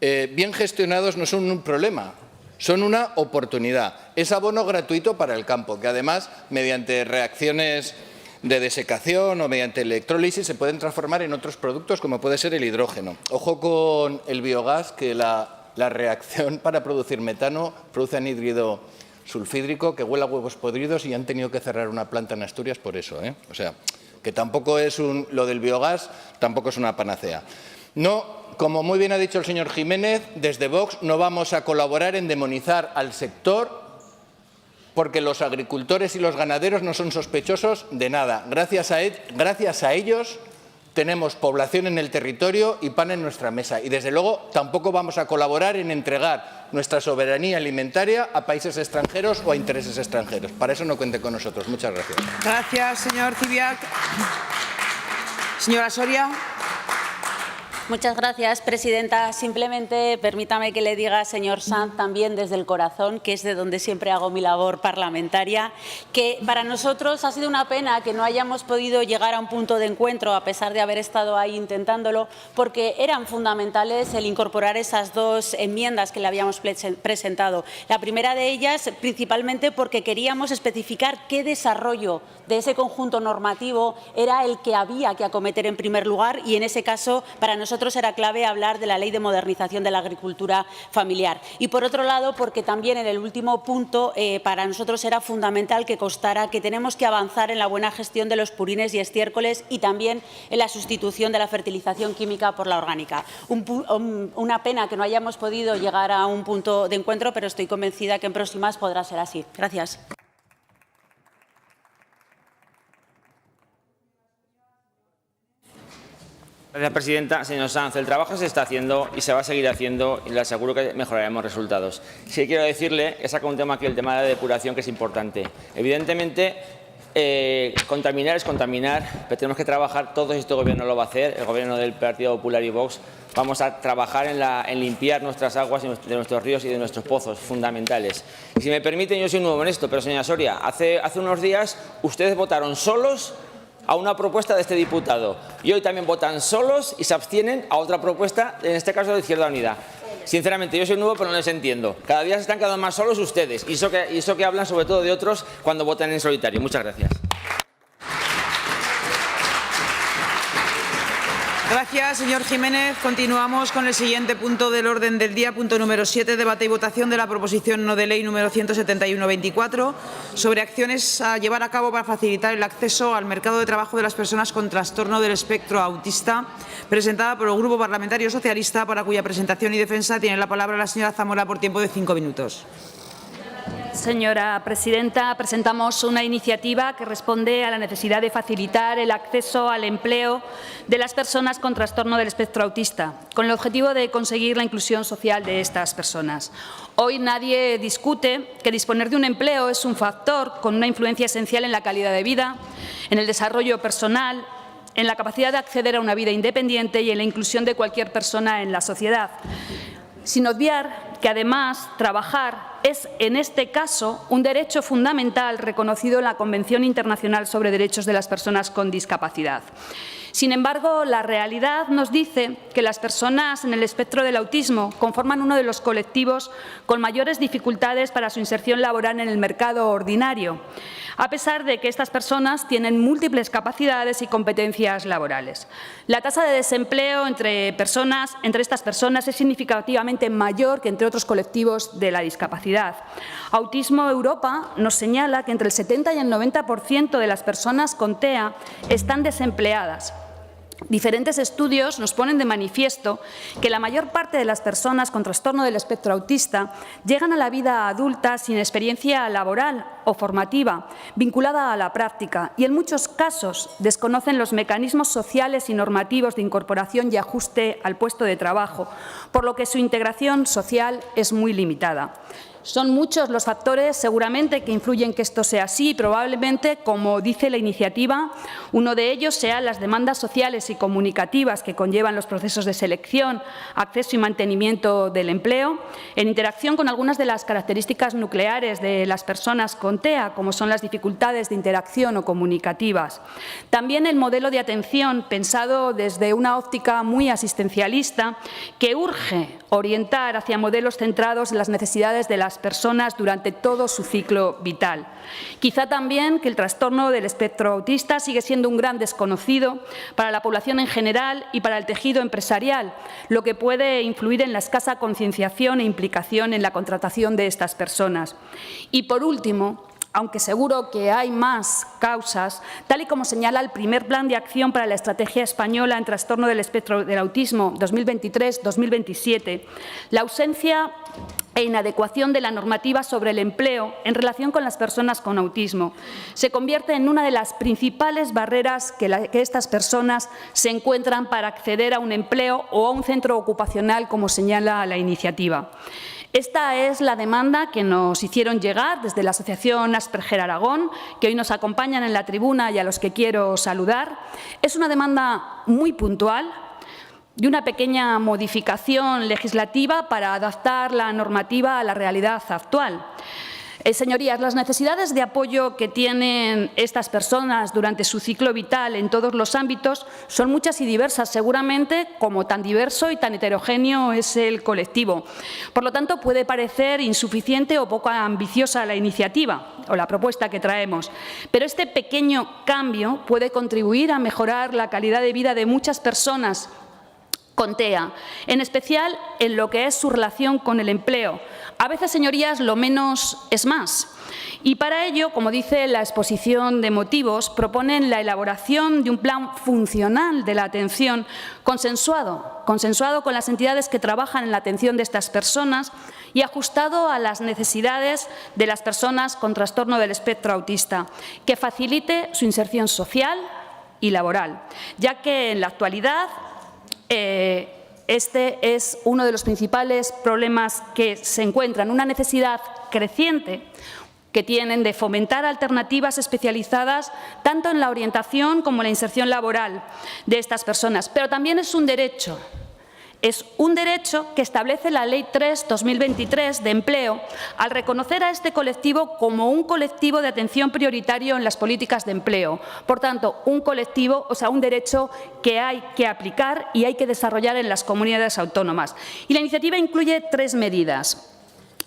bien gestionados no son un problema, son una oportunidad. Es abono gratuito para el campo, que además, mediante reacciones de desecación o mediante electrólisis, se pueden transformar en otros productos, como puede ser el hidrógeno. Ojo con el biogás, que la reacción para producir metano produce anhídrido sulfídrico que huele a huevos podridos y han tenido que cerrar una planta en Asturias por eso, ¿eh? O sea, que tampoco es lo del biogás, tampoco es una panacea. No. Como muy bien ha dicho el señor Jiménez, desde Vox no vamos a colaborar en demonizar al sector porque los agricultores y los ganaderos no son sospechosos de nada. Gracias a ellos tenemos población en el territorio y pan en nuestra mesa. Y desde luego tampoco vamos a colaborar en entregar nuestra soberanía alimentaria a países extranjeros o a intereses extranjeros. Para eso no cuente con nosotros. Muchas gracias. Gracias, señor Cibiac. Señora Soria. Muchas gracias, presidenta. Simplemente permítame que le diga, señor Sanz, también desde el corazón, que es de donde siempre hago mi labor parlamentaria, que para nosotros ha sido una pena que no hayamos podido llegar a un punto de encuentro, a pesar de haber estado ahí intentándolo, porque eran fundamentales el incorporar esas dos enmiendas que le habíamos presentado. La primera de ellas, principalmente porque queríamos especificar qué desarrollo de ese conjunto normativo era el que había que acometer en primer lugar, y en ese caso, para nosotros era clave hablar de la Ley de Modernización de la Agricultura Familiar. Y por otro lado, porque también en el último punto para nosotros era fundamental que constara que tenemos que avanzar en la buena gestión de los purines y estiércoles y también en la sustitución de la fertilización química por la orgánica. Una pena que no hayamos podido llegar a un punto de encuentro, pero estoy convencida que en próximas podrá ser así. Gracias. Gracias, presidenta. Señor Sanz, el trabajo se está haciendo y se va a seguir haciendo y le aseguro que mejoraremos resultados. Sí quiero decirle, he sacado un tema aquí, el tema de la depuración, que es importante. Evidentemente, contaminar es contaminar, pero tenemos que trabajar, todo este gobierno lo va a hacer, el gobierno del Partido Popular y Vox. Vamos a trabajar en limpiar nuestras aguas de nuestros ríos y de nuestros pozos fundamentales. Y si me permiten, yo soy nuevo en esto, pero señora Soria, hace unos días ustedes votaron solos a una propuesta de este diputado y hoy también votan solos y se abstienen a otra propuesta, en este caso de Izquierda Unida. Sinceramente, yo soy nuevo, pero no les entiendo. Cada día se están quedando más solos ustedes y eso que hablan sobre todo de otros cuando votan en solitario. Muchas gracias. Gracias, señor Jiménez. Continuamos con el siguiente punto del orden del día, punto número 7, debate y votación de la proposición no de ley número 171-24 sobre acciones a llevar a cabo para facilitar el acceso al mercado de trabajo de las personas con trastorno del espectro autista, presentada por el Grupo Parlamentario Socialista, para cuya presentación y defensa tiene la palabra la señora Zamora por tiempo de 5 minutos. Señora presidenta, presentamos una iniciativa que responde a la necesidad de facilitar el acceso al empleo de las personas con trastorno del espectro autista, con el objetivo de conseguir la inclusión social de estas personas. Hoy nadie discute que disponer de un empleo es un factor con una influencia esencial en la calidad de vida, en el desarrollo personal, en la capacidad de acceder a una vida independiente y en la inclusión de cualquier persona en la sociedad. Sin obviar que, además, trabajar es, en este caso, un derecho fundamental reconocido en la Convención Internacional sobre Derechos de las Personas con Discapacidad. Sin embargo, la realidad nos dice que las personas en el espectro del autismo conforman uno de los colectivos con mayores dificultades para su inserción laboral en el mercado ordinario, a pesar de que estas personas tienen múltiples capacidades y competencias laborales. La tasa de desempleo entre estas personas es significativamente mayor que entre otros colectivos de la discapacidad. Autismo Europa nos señala que entre el 70 y el 90% de las personas con TEA están desempleadas. Diferentes estudios nos ponen de manifiesto que la mayor parte de las personas con trastorno del espectro autista llegan a la vida adulta sin experiencia laboral o formativa vinculada a la práctica y en muchos casos desconocen los mecanismos sociales y normativos de incorporación y ajuste al puesto de trabajo, por lo que su integración social es muy limitada. Son muchos los factores, seguramente, que influyen que esto sea así y probablemente, como dice la iniciativa, uno de ellos sean las demandas sociales y comunicativas que conllevan los procesos de selección, acceso y mantenimiento del empleo, en interacción con algunas de las características nucleares de las personas con TEA, como son las dificultades de interacción o comunicativas. También el modelo de atención pensado desde una óptica muy asistencialista que urge orientar hacia modelos centrados en las necesidades de las personas durante todo su ciclo vital. Quizá también que el trastorno del espectro autista sigue siendo un gran desconocido para la población en general y para el tejido empresarial, lo que puede influir en la escasa concienciación e implicación en la contratación de estas personas. Y por último, aunque seguro que hay más causas, tal y como señala el primer Plan de Acción para la Estrategia Española en Trastorno del Espectro del Autismo 2023-2027, la ausencia e inadecuación de la normativa sobre el empleo en relación con las personas con autismo se convierte en una de las principales barreras que estas personas se encuentran para acceder a un empleo o a un centro ocupacional, como señala la iniciativa. Esta es la demanda que nos hicieron llegar desde la Asociación Asperger Aragón, que hoy nos acompañan en la tribuna y a los que quiero saludar. Es una demanda muy puntual, de una pequeña modificación legislativa para adaptar la normativa a la realidad actual. Señorías, las necesidades de apoyo que tienen estas personas durante su ciclo vital en todos los ámbitos son muchas y diversas, seguramente como tan diverso y tan heterogéneo es el colectivo. Por lo tanto, puede parecer insuficiente o poco ambiciosa la iniciativa o la propuesta que traemos, pero este pequeño cambio puede contribuir a mejorar la calidad de vida de muchas personas con TEA, en especial en lo que es su relación con el empleo. A veces, señorías, lo menos es más. Y para ello, como dice la exposición de motivos, proponen la elaboración de un plan funcional de la atención consensuado con las entidades que trabajan en la atención de estas personas y ajustado a las necesidades de las personas con trastorno del espectro autista, que facilite su inserción social y laboral, ya que en la actualidad este es uno de los principales problemas que se encuentran, una necesidad creciente que tienen de fomentar alternativas especializadas tanto en la orientación como en la inserción laboral de estas personas. Pero también es un derecho que establece la Ley 3/2023 de empleo al reconocer a este colectivo como un colectivo de atención prioritario en las políticas de empleo. Por tanto, un derecho que hay que aplicar y hay que desarrollar en las comunidades autónomas. Y la iniciativa incluye 3 medidas.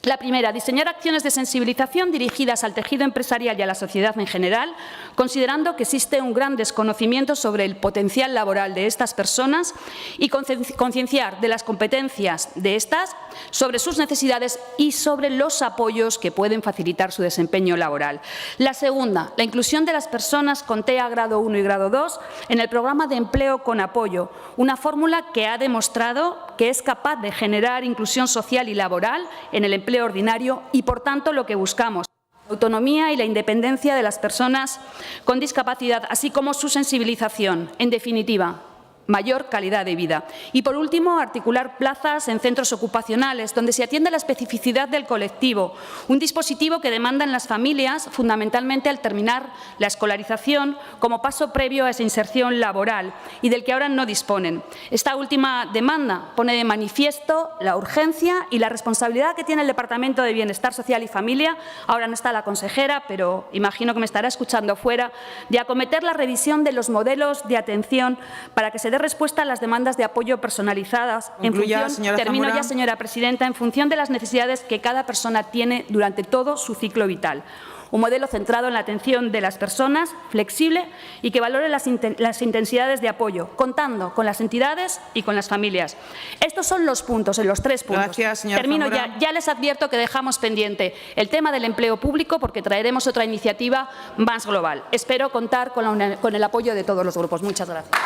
La primera, diseñar acciones de sensibilización dirigidas al tejido empresarial y a la sociedad en general, considerando que existe un gran desconocimiento sobre el potencial laboral de estas personas y concienciar de las competencias de estas, sobre sus necesidades y sobre los apoyos que pueden facilitar su desempeño laboral. La segunda, la inclusión de las personas con TEA grado 1 y grado 2 en el programa de empleo con apoyo, una fórmula que ha demostrado que es capaz de generar inclusión social y laboral en el empleo ordinario y, por tanto, lo que buscamos, la autonomía y la independencia de las personas con discapacidad, así como su sensibilización. En definitiva, mayor calidad de vida. Y, por último, articular plazas en centros ocupacionales, donde se atiende la especificidad del colectivo, un dispositivo que demandan las familias, fundamentalmente al terminar la escolarización, como paso previo a esa inserción laboral y del que ahora no disponen. Esta última demanda pone de manifiesto la urgencia y la responsabilidad que tiene el Departamento de Bienestar Social y Familia, ahora no está la consejera, pero imagino que me estará escuchando fuera, de acometer la revisión de los modelos de atención para que se dé respuesta a las demandas de apoyo personalizadas en función, termino ya, señora presidenta, en función de las necesidades que cada persona tiene durante todo su ciclo vital. Un modelo centrado en la atención de las personas, flexible y que valore las intensidades de apoyo, contando con las entidades y con las familias. Estos son los puntos, los 3 puntos. Gracias, señora Termino Zamora. ya les advierto que dejamos pendiente el tema del empleo público porque traeremos otra iniciativa más global. Espero contar con el apoyo de todos los grupos. Muchas gracias.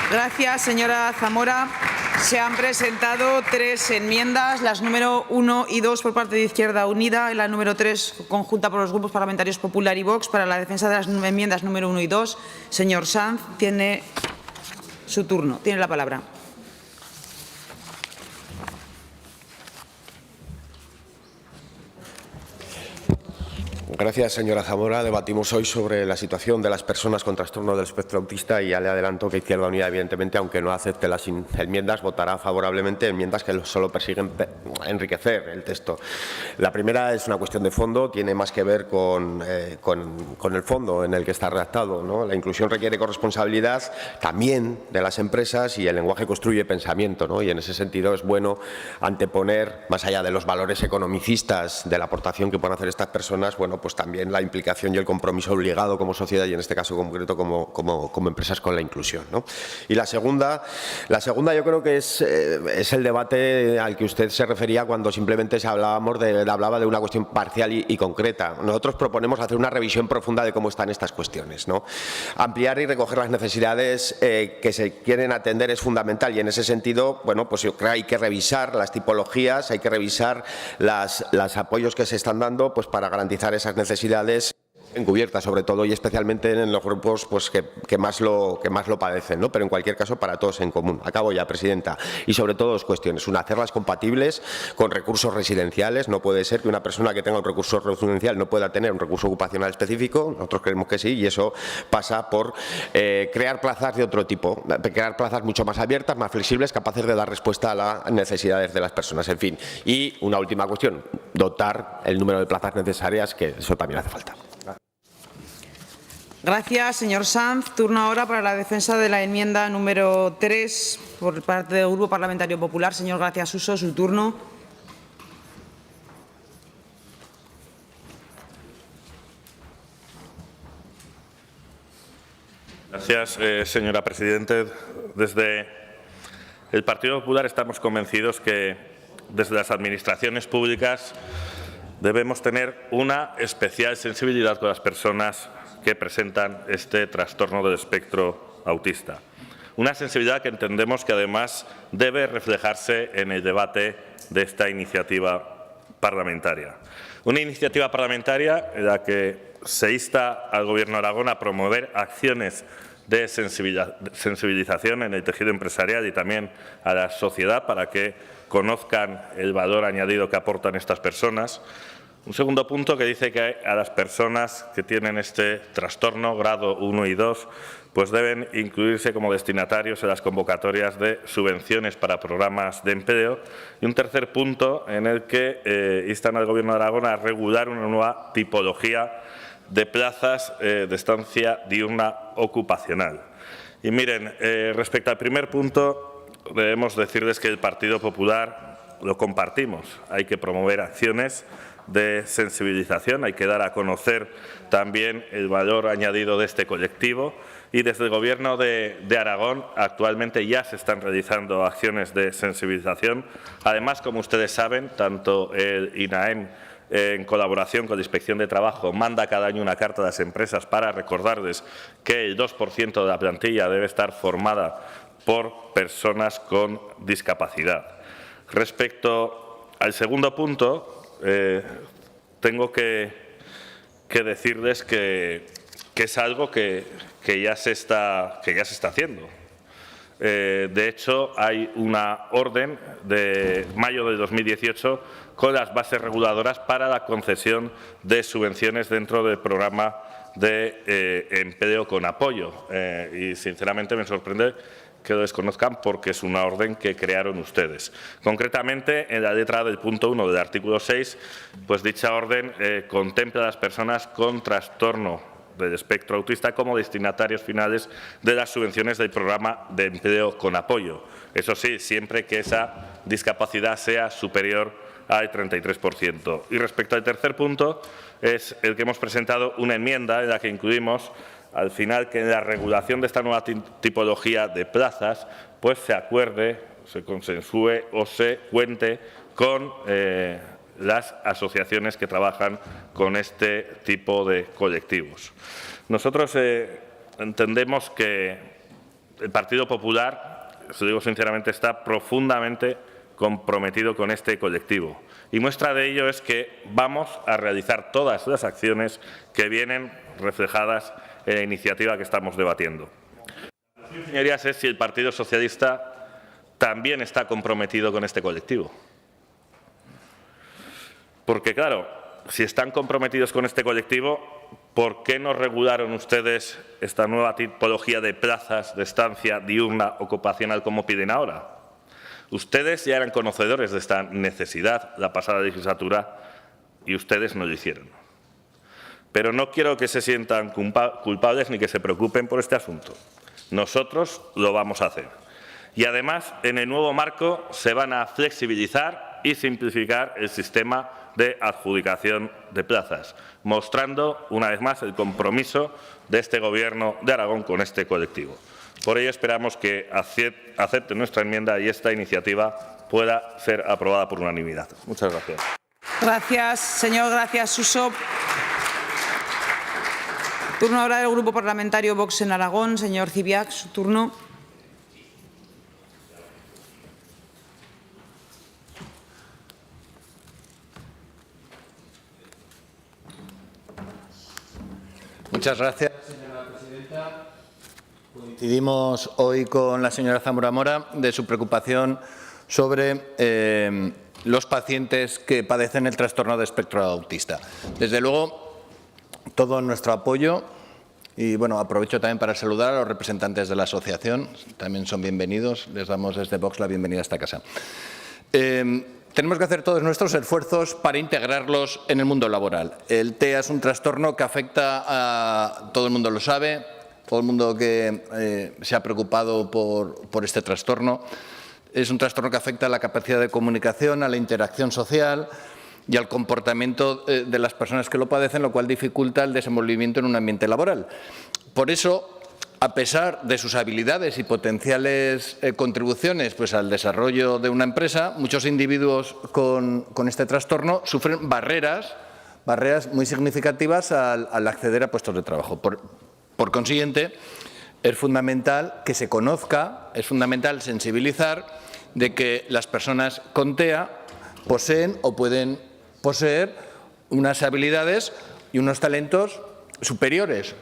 Gracias, señora Zamora. Se han presentado 3 enmiendas, las número 1 y 2 por parte de Izquierda Unida y la número 3 conjunta por los grupos parlamentarios Popular y Vox. Para la defensa de las enmiendas número 1 y 2, señor Sanz, tiene su turno. Tiene la palabra. Gracias, señora Zamora. Debatimos hoy sobre la situación de las personas con trastorno del espectro autista y ya le adelanto que Izquierda Unida, evidentemente, aunque no acepte las enmiendas, votará favorablemente enmiendas que solo persiguen enriquecer el texto. La primera es una cuestión de fondo, tiene más que ver con el fondo en el que está redactado, ¿no? La inclusión requiere corresponsabilidad también de las empresas y el lenguaje construye pensamiento, ¿no? Y en ese sentido es bueno anteponer, más allá de los valores economicistas de la aportación que pueden hacer estas personas, bueno, pues también la implicación y el compromiso obligado como sociedad y en este caso concreto como empresas con la inclusión, ¿no? Y la segunda yo creo que es el debate al que usted se refería cuando simplemente hablaba de una cuestión parcial y concreta. Nosotros proponemos hacer una revisión profunda de cómo están estas cuestiones, ¿no? Ampliar y recoger las necesidades que se quieren atender es fundamental y en ese sentido, bueno, pues yo creo que hay que revisar las tipologías, hay que revisar los apoyos que se están dando pues para garantizar esas necesidades encubiertas, sobre todo y especialmente en los grupos pues, que más lo padecen, ¿no? Pero en cualquier caso para todos en común. Acabo ya, presidenta. Y sobre todo 2 cuestiones. Una, hacerlas compatibles con recursos residenciales. No puede ser que una persona que tenga un recurso residencial no pueda tener un recurso ocupacional específico. Nosotros creemos que sí y eso pasa por crear plazas de otro tipo, crear plazas mucho más abiertas, más flexibles, capaces de dar respuesta a las necesidades de las personas. En fin. Y una última cuestión, dotar el número de plazas necesarias, que eso también hace falta. Gracias, señor Sanz. Turno ahora para la defensa de la enmienda número 3 por parte del Grupo Parlamentario Popular. Señor García Suso, su turno. Gracias, señora presidenta. Desde el Partido Popular estamos convencidos que desde las administraciones públicas debemos tener una especial sensibilidad con las personas que presentan este trastorno del espectro autista. Una sensibilidad que entendemos que además debe reflejarse en el debate de esta iniciativa parlamentaria. Una iniciativa parlamentaria en la que se insta al Gobierno de Aragón a promover acciones de sensibilización en el tejido empresarial y también a la sociedad para que conozcan el valor añadido que aportan estas personas. Un segundo punto que dice que a las personas que tienen este trastorno, grado 1 y 2, pues deben incluirse como destinatarios en las convocatorias de subvenciones para programas de empleo. Y un tercer punto en el que instan al Gobierno de Aragón a regular una nueva tipología de plazas de estancia diurna ocupacional. Y miren, respecto al primer punto, debemos decirles que el Partido Popular lo compartimos. Hay que promover acciones de sensibilización, hay que dar a conocer también el valor añadido de este colectivo y desde el Gobierno de Aragón actualmente ya se están realizando acciones de sensibilización. Además, como ustedes saben, tanto el INAEM en colaboración con la Inspección de Trabajo manda cada año una carta a las empresas para recordarles que el 2% de la plantilla debe estar formada por personas con discapacidad. Respecto al segundo punto, tengo que decirles que que es algo que ya se está haciendo. De hecho, hay una orden de mayo de 2018 con las bases reguladoras para la concesión de subvenciones dentro del programa de empleo con apoyo. Y, sinceramente, me sorprende que lo desconozcan porque es una orden que crearon ustedes. Concretamente, en la letra del punto 1 del artículo 6, pues dicha orden contempla a las personas con trastorno del espectro autista como destinatarios finales de las subvenciones del programa de empleo con apoyo. Eso sí, siempre que esa discapacidad sea superior al 33%. Y respecto al tercer punto, es el que hemos presentado una enmienda en la que incluimos al final que en la regulación de esta nueva tipología de plazas pues se acuerde, se consensúe o se cuente con las asociaciones que trabajan con este tipo de colectivos. Nosotros entendemos que el Partido Popular, se lo digo sinceramente, está profundamente comprometido con este colectivo. Y muestra de ello es que vamos a realizar todas las acciones que vienen reflejadas en la iniciativa que estamos debatiendo. Señorías, es si el Partido Socialista también está comprometido con este colectivo. Porque, claro, si están comprometidos con este colectivo, ¿por qué no regularon ustedes esta nueva tipología de plazas de estancia diurna ocupacional como piden ahora? Ustedes ya eran conocedores de esta necesidad la pasada legislatura y ustedes no lo hicieron. Pero no quiero que se sientan culpables ni que se preocupen por este asunto. Nosotros lo vamos a hacer. Y además, en el nuevo marco se van a flexibilizar y simplificar el sistema de adjudicación de plazas, mostrando una vez más el compromiso de este Gobierno de Aragón con este colectivo. Por ello, esperamos que acepte nuestra enmienda y esta iniciativa pueda ser aprobada por unanimidad. Muchas gracias. Gracias, señor. Gracias, Suso. Turno ahora del Grupo Parlamentario Vox en Aragón. Señor Cibiac, su turno. Muchas gracias, señora presidenta. Coincidimos hoy con la señora Zamora Mora de su preocupación sobre los pacientes que padecen el trastorno de espectro autista. Desde luego, todo nuestro apoyo y, bueno, aprovecho también para saludar a los representantes de la asociación. También son bienvenidos. Les damos desde Vox la bienvenida a esta casa. Tenemos que hacer todos nuestros esfuerzos para integrarlos en el mundo laboral. El TEA es un trastorno que afecta a todo el mundo, lo sabe, todo el mundo que se ha preocupado por este trastorno. Es un trastorno que afecta a la capacidad de comunicación, a la interacción social y al comportamiento de las personas que lo padecen, lo cual dificulta el desenvolvimiento en un ambiente laboral. Por eso, a pesar de sus habilidades y potenciales contribuciones pues, al desarrollo de una empresa, muchos individuos con este trastorno sufren barreras muy significativas al acceder a puestos de trabajo. Por consiguiente, es fundamental que se conozca, es fundamental sensibilizar de que las personas con TEA poseen o pueden poseer unas habilidades y unos talentos superiores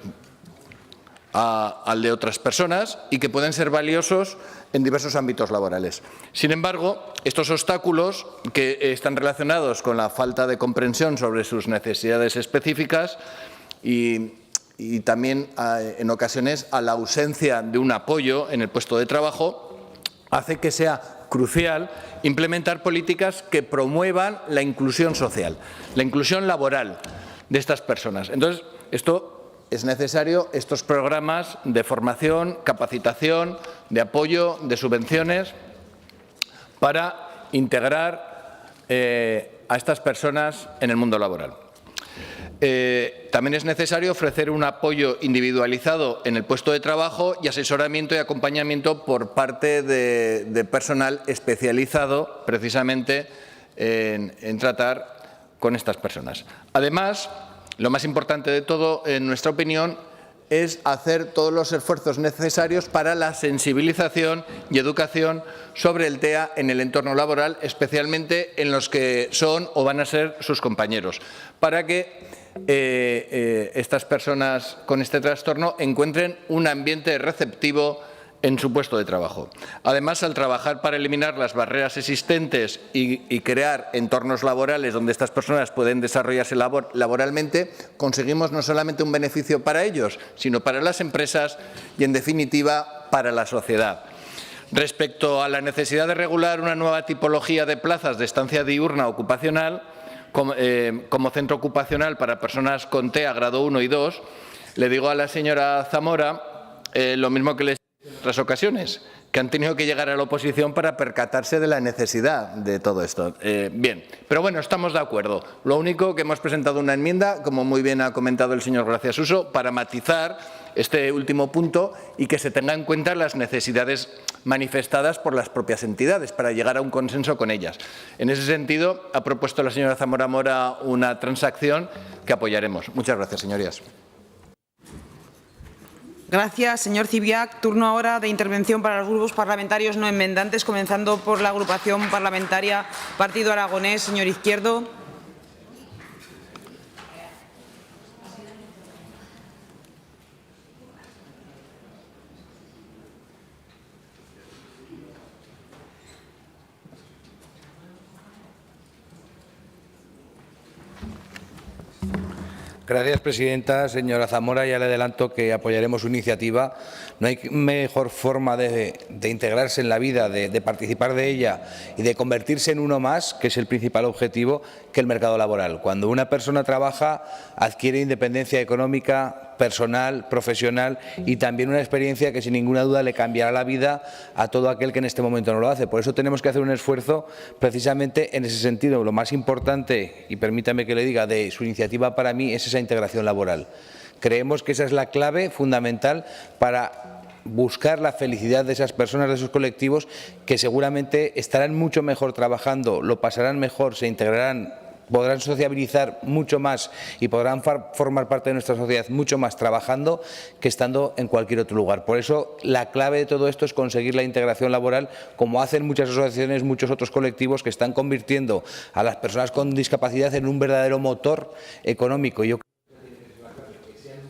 al de otras personas y que pueden ser valiosos en diversos ámbitos laborales. Sin embargo, estos obstáculos que están relacionados con la falta de comprensión sobre sus necesidades específicas y también en ocasiones a la ausencia de un apoyo en el puesto de trabajo, hace que sea crucial implementar políticas que promuevan la inclusión social, la inclusión laboral de estas personas. Entonces, es necesario estos programas de formación, capacitación, de apoyo, de subvenciones para integrar a estas personas en el mundo laboral. También es necesario ofrecer un apoyo individualizado en el puesto de trabajo y asesoramiento y acompañamiento por parte de personal especializado precisamente en tratar con estas personas. Además, lo más importante de todo, en nuestra opinión, es hacer todos los esfuerzos necesarios para la sensibilización y educación sobre el TEA en el entorno laboral, especialmente en los que son o van a ser sus compañeros, para que estas personas con este trastorno encuentren un ambiente receptivo en su puesto de trabajo. Además, al trabajar para eliminar las barreras existentes y crear entornos laborales donde estas personas pueden desarrollarse laboralmente, conseguimos no solamente un beneficio para ellos, sino para las empresas y, en definitiva, para la sociedad. Respecto a la necesidad de regular una nueva tipología de plazas de estancia diurna ocupacional, como centro ocupacional para personas con TEA grado 1 y 2, le digo a la señora Zamora lo mismo que les en otras ocasiones, que han tenido que llegar a la oposición para percatarse de la necesidad de todo esto. Bien, pero bueno, estamos de acuerdo. Lo único que hemos presentado una enmienda, como muy bien ha comentado el señor Gracia Suso, para matizar este último punto y que se tengan en cuenta las necesidades manifestadas por las propias entidades para llegar a un consenso con ellas. En ese sentido, ha propuesto la señora Zamora Mora una transacción que apoyaremos. Muchas gracias, señorías. Gracias, señor Cibiac. Turno ahora de intervención para los grupos parlamentarios no enmendantes, comenzando por la agrupación parlamentaria Partido Aragonés. Señor Izquierdo. Gracias, presidenta. Señora Zamora, ya le adelanto que apoyaremos su iniciativa. No hay mejor forma de integrarse en la vida, de participar de ella y de convertirse en uno más, que es el principal objetivo, que el mercado laboral. Cuando una persona trabaja, adquiere independencia económica, personal, profesional y también una experiencia que sin ninguna duda le cambiará la vida a todo aquel que en este momento no lo hace. Por eso tenemos que hacer un esfuerzo precisamente en ese sentido. Lo más importante, y permítame que le diga, de su iniciativa para mí es esa integración laboral. Creemos que esa es la clave fundamental para buscar la felicidad de esas personas, de esos colectivos que seguramente estarán mucho mejor trabajando, lo pasarán mejor, se integrarán, podrán sociabilizar mucho más y podrán formar parte de nuestra sociedad mucho más trabajando que estando en cualquier otro lugar. Por eso la clave de todo esto es conseguir la integración laboral, como hacen muchas asociaciones, muchos otros colectivos que están convirtiendo a las personas con discapacidad en un verdadero motor económico. Yo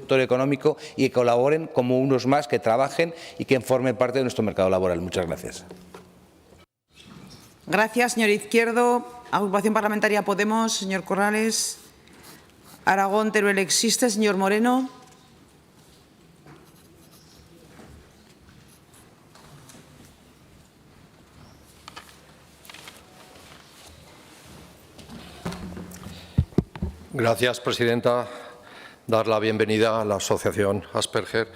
motor económico y que colaboren como unos más, que trabajen y que formen parte de nuestro mercado laboral. Muchas gracias. Gracias, señor Izquierdo. Agrupación Parlamentaria Podemos, señor Corrales. Aragón, Teruel existe, señor Moreno. Gracias, presidenta. Dar la bienvenida a la asociación Asperger.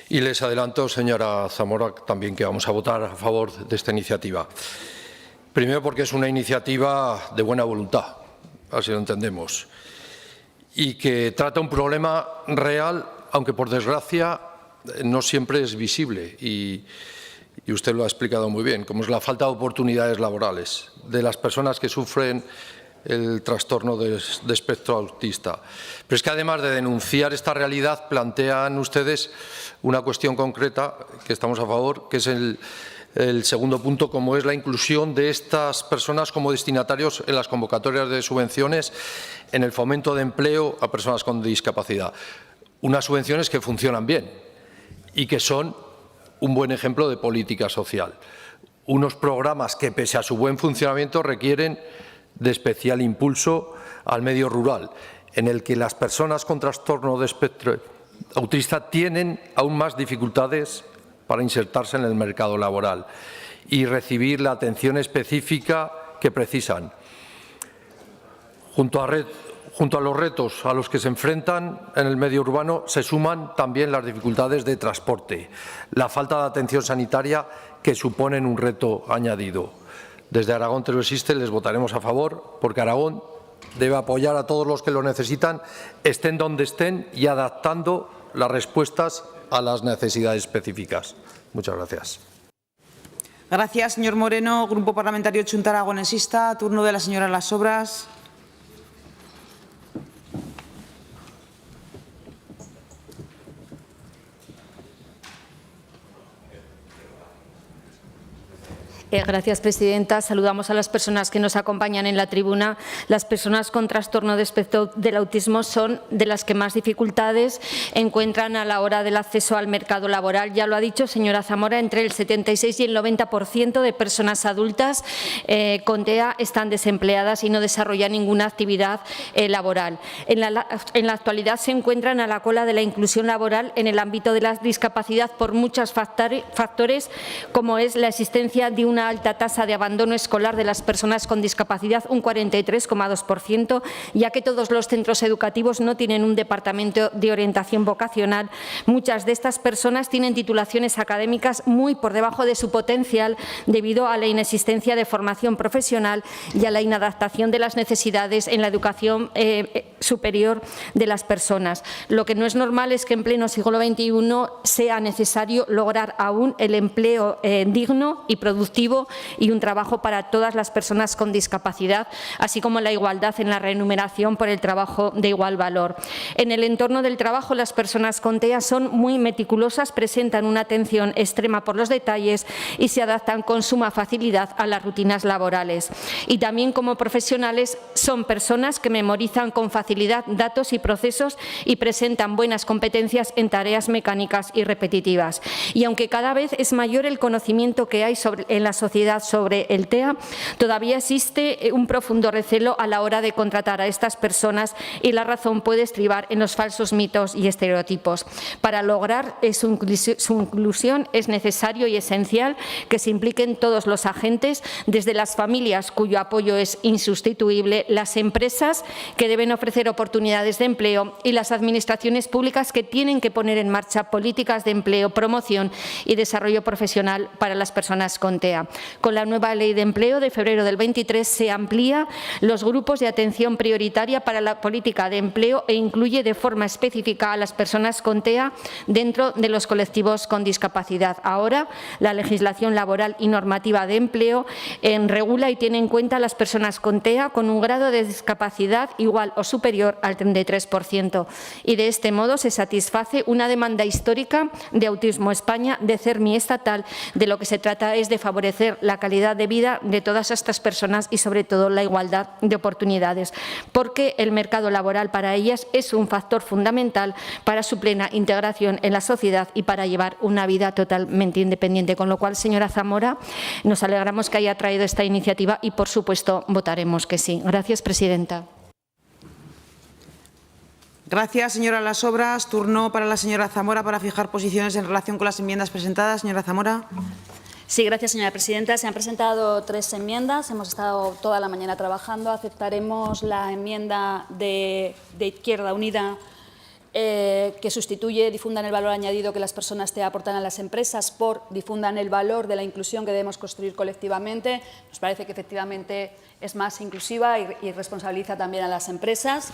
Y les adelanto, señora Zamora, también que vamos a votar a favor de esta iniciativa. Primero porque es una iniciativa de buena voluntad, así lo entendemos, y que trata un problema real, aunque por desgracia no siempre es visible, y usted lo ha explicado muy bien, como es la falta de oportunidades laborales de las personas que sufren el trastorno de espectro autista. Pero es que además de denunciar esta realidad, plantean ustedes una cuestión concreta que estamos a favor, que es el segundo punto, como es la inclusión de estas personas como destinatarios en las convocatorias de subvenciones en el fomento de empleo a personas con discapacidad. Unas subvenciones que funcionan bien y que son un buen ejemplo de política social. Unos programas que, pese a su buen funcionamiento, requieren de especial impulso al medio rural, en el que las personas con trastorno de espectro autista tienen aún más dificultades para insertarse en el mercado laboral y recibir la atención específica que precisan. Junto a los retos a los que se enfrentan en el medio urbano se suman también las dificultades de transporte, la falta de atención sanitaria que suponen un reto añadido. Desde Aragón Teruel existe, les votaremos a favor, porque Aragón debe apoyar a todos los que lo necesitan, estén donde estén y adaptando las respuestas a las necesidades específicas. Muchas gracias. Gracias, señor Moreno. Grupo Parlamentario Chunta Aragonesista. Turno de la señora Las Sobras. Gracias, presidenta. Saludamos a las personas que nos acompañan en la tribuna. Las personas con trastorno de espectro del autismo son de las que más dificultades encuentran a la hora del acceso al mercado laboral. Ya lo ha dicho señora Zamora, entre el 76 y el 90% de personas adultas con TEA están desempleadas y no desarrollan ninguna actividad laboral. En la actualidad se encuentran a la cola de la inclusión laboral en el ámbito de la discapacidad por muchos factores, como es la existencia de una alta tasa de abandono escolar de las personas con discapacidad, un 43,2%, ya que todos los centros educativos no tienen un departamento de orientación vocacional. Muchas de estas personas tienen titulaciones académicas muy por debajo de su potencial debido a la inexistencia de formación profesional y a la inadaptación de las necesidades en la educación superior de las personas. Lo que no es normal es que en pleno siglo XXI sea necesario lograr aún el empleo digno y productivo y un trabajo para todas las personas con discapacidad, así como la igualdad en la remuneración por el trabajo de igual valor. En el entorno del trabajo, las personas con TEA son muy meticulosas, presentan una atención extrema por los detalles y se adaptan con suma facilidad a las rutinas laborales. Y también como profesionales son personas que memorizan con facilidad datos y procesos y presentan buenas competencias en tareas mecánicas y repetitivas. Y aunque cada vez es mayor el conocimiento que hay en la sociedad sobre el TEA, todavía existe un profundo recelo a la hora de contratar a estas personas y la razón puede estribar en los falsos mitos y estereotipos. Para lograr su inclusión es necesario y esencial que se impliquen todos los agentes, desde las familias, cuyo apoyo es insustituible, las empresas que deben ofrecer oportunidades de empleo y las administraciones públicas que tienen que poner en marcha políticas de empleo, promoción y desarrollo profesional para las personas con TEA. Con la nueva Ley de Empleo de febrero del 23 se amplía los grupos de atención prioritaria para la política de empleo e incluye de forma específica a las personas con TEA dentro de los colectivos con discapacidad. Ahora, la legislación laboral y normativa de empleo regula y tiene en cuenta a las personas con TEA con un grado de discapacidad igual o superior al 33%. Y de este modo se satisface una demanda histórica de Autismo España, de CERMI estatal. De lo que se trata es de favorecer la calidad de vida de todas estas personas y, sobre todo, la igualdad de oportunidades, porque el mercado laboral para ellas es un factor fundamental para su plena integración en la sociedad y para llevar una vida totalmente independiente. Con lo cual, señora Zamora, nos alegramos que haya traído esta iniciativa y, por supuesto, votaremos que sí. Gracias, presidenta. Gracias, señora Las Obras. Turno para la señora Zamora para fijar posiciones en relación con las enmiendas presentadas. Señora Zamora. Sí, gracias, señora presidenta. Se han presentado 3 enmiendas. Hemos estado toda la mañana trabajando. Aceptaremos la enmienda de Izquierda Unida que sustituye difundan el valor añadido que las personas TEA aportan a las empresas por difundan el valor de la inclusión que debemos construir colectivamente. Nos parece que efectivamente es más inclusiva y responsabiliza también a las empresas.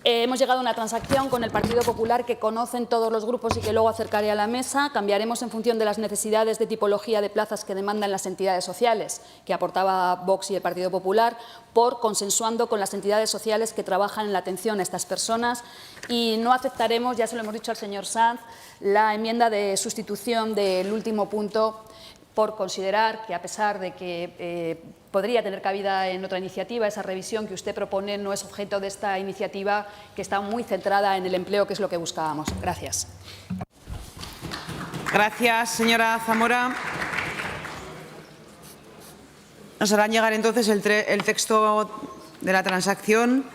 Hemos llegado a una transacción con el Partido Popular que conocen todos los grupos y que luego acercaré a la mesa. Cambiaremos en función de las necesidades de tipología de plazas que demandan las entidades sociales, que aportaba Vox y el Partido Popular, por consensuando con las entidades sociales que trabajan en la atención a estas personas. Y no aceptaremos, ya se lo hemos dicho al señor Sanz, la enmienda de sustitución del último punto, por considerar que, a pesar de que podría tener cabida en otra iniciativa, esa revisión que usted propone no es objeto de esta iniciativa, que está muy centrada en el empleo, que es lo que buscábamos. Gracias. Gracias, señora Zamora. Nos harán llegar entonces el texto de la transacción.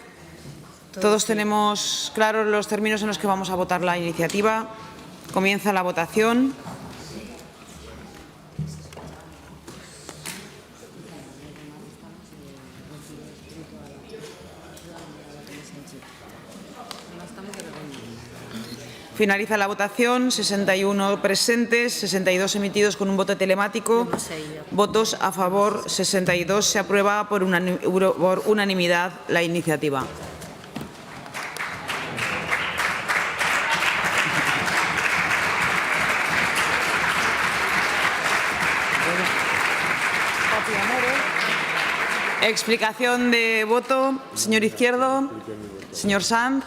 Todos tenemos claros los términos en los que vamos a votar la iniciativa. Comienza la votación. Finaliza la votación. 61 presentes, 62 emitidos con un voto telemático. Votos a favor 62. Se aprueba por unanimidad la iniciativa. Explicación de voto. Señor Izquierdo. Señor Sanz.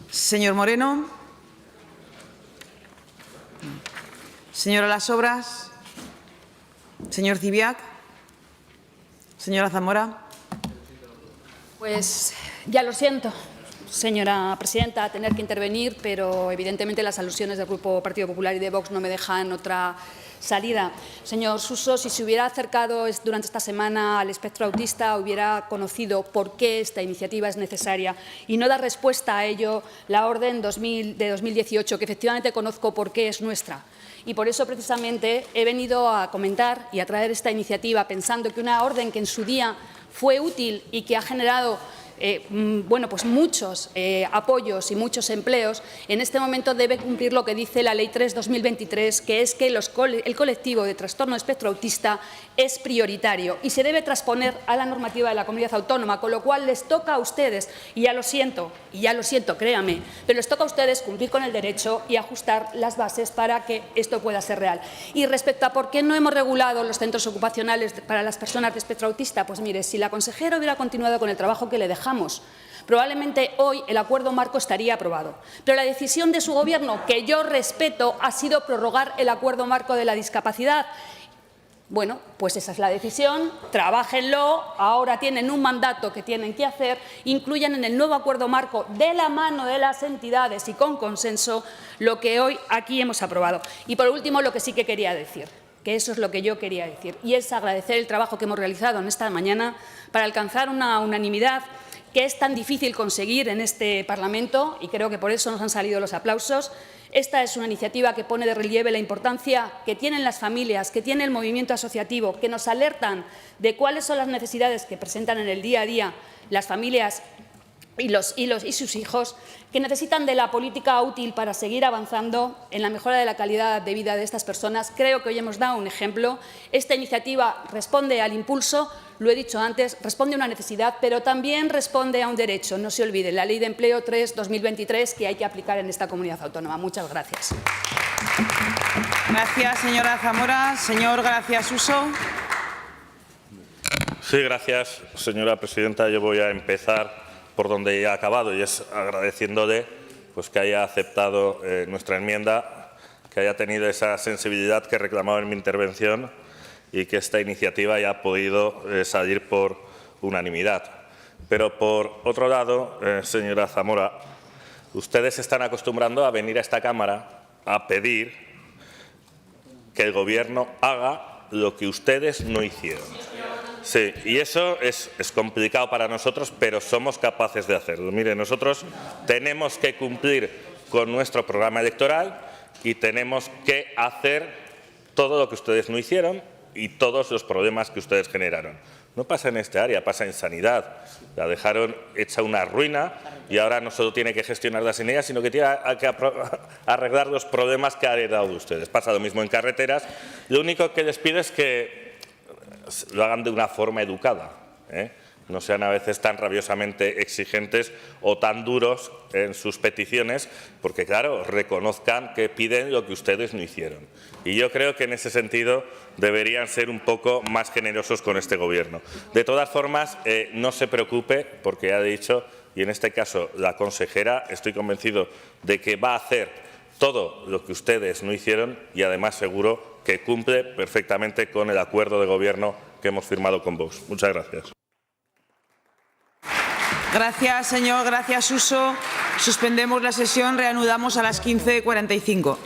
Señor Moreno. Señora Las Obras. Señor Zibiac. Señora Zamora. Pues ya lo siento, señora presidenta, tener que intervenir, pero evidentemente las alusiones del Grupo Partido Popular y de Vox no me dejan otra salida. Señor Suso, si se hubiera acercado durante esta semana al espectro autista, hubiera conocido por qué esta iniciativa es necesaria y no da respuesta a ello la orden de 2018, que efectivamente conozco por qué es nuestra. Y por eso, precisamente, he venido a comentar y a traer esta iniciativa pensando que una orden que en su día fue útil y que ha generado pues muchos apoyos y muchos empleos, en este momento debe cumplir lo que dice la Ley 3/2023, que es que el colectivo de trastorno de espectro autista es prioritario y se debe transponer a la normativa de la comunidad autónoma, con lo cual les toca a ustedes, y ya lo siento, créame, pero les toca a ustedes cumplir con el derecho y ajustar las bases para que esto pueda ser real. Y respecto a por qué no hemos regulado los centros ocupacionales para las personas de espectro autista, pues mire, si la consejera hubiera continuado con el trabajo que le dejamos, probablemente hoy el acuerdo marco estaría aprobado. Pero la decisión de su Gobierno, que yo respeto, ha sido prorrogar el acuerdo marco de la discapacidad. Bueno, pues esa es la decisión, trabájenlo, ahora tienen un mandato que tienen que hacer, incluyan en el nuevo acuerdo marco, de la mano de las entidades y con consenso, lo que hoy aquí hemos aprobado. Y por último, lo que sí que quería decir, que eso es lo que yo quería decir, y es agradecer el trabajo que hemos realizado en esta mañana para alcanzar una unanimidad que es tan difícil conseguir en este Parlamento, y creo que por eso nos han salido los aplausos. Esta es una iniciativa que pone de relieve la importancia que tienen las familias, que tiene el movimiento asociativo, que nos alertan de cuáles son las necesidades que presentan en el día a día las familias y sus hijos, que necesitan de la política útil para seguir avanzando en la mejora de la calidad de vida de estas personas. Creo que hoy hemos dado un ejemplo. Esta iniciativa responde al impulso, lo he dicho antes, responde a una necesidad, pero también responde a un derecho. No se olvide, la Ley de Empleo 3/2023, que hay que aplicar en esta comunidad autónoma. Muchas gracias. Gracias, señora Zamora. Señor García Suso. Sí, gracias, señora presidenta. Yo voy a empezar por donde ya ha acabado, y es agradeciéndole pues, que haya aceptado nuestra enmienda, que haya tenido esa sensibilidad que reclamaba en mi intervención y que esta iniciativa haya podido salir por unanimidad. Pero, por otro lado, señora Zamora, ustedes se están acostumbrando a venir a esta Cámara a pedir que el Gobierno haga lo que ustedes no hicieron. Sí, y eso es complicado para nosotros, pero somos capaces de hacerlo. Mire, nosotros tenemos que cumplir con nuestro programa electoral y tenemos que hacer todo lo que ustedes no hicieron y todos los problemas que ustedes generaron. No pasa en esta área, pasa en sanidad. La dejaron hecha una ruina y ahora no solo tiene que gestionarla sin ella, sino que tiene que arreglar los problemas que ha heredado de ustedes. Pasa lo mismo en carreteras. Lo único que les pido es que lo hagan de una forma educada, no sean a veces tan rabiosamente exigentes o tan duros en sus peticiones, porque, claro, reconozcan que piden lo que ustedes no hicieron. Y yo creo que en ese sentido deberían ser un poco más generosos con este Gobierno. De todas formas, no se preocupe, porque ya he dicho, y en este caso la consejera, estoy convencido de que va a hacer todo lo que ustedes no hicieron y, además, seguro que cumple perfectamente con el acuerdo de Gobierno que hemos firmado con Vox. Muchas gracias. Gracias, señor Gracia Suso. Suspendemos la sesión. Reanudamos a las 15:45.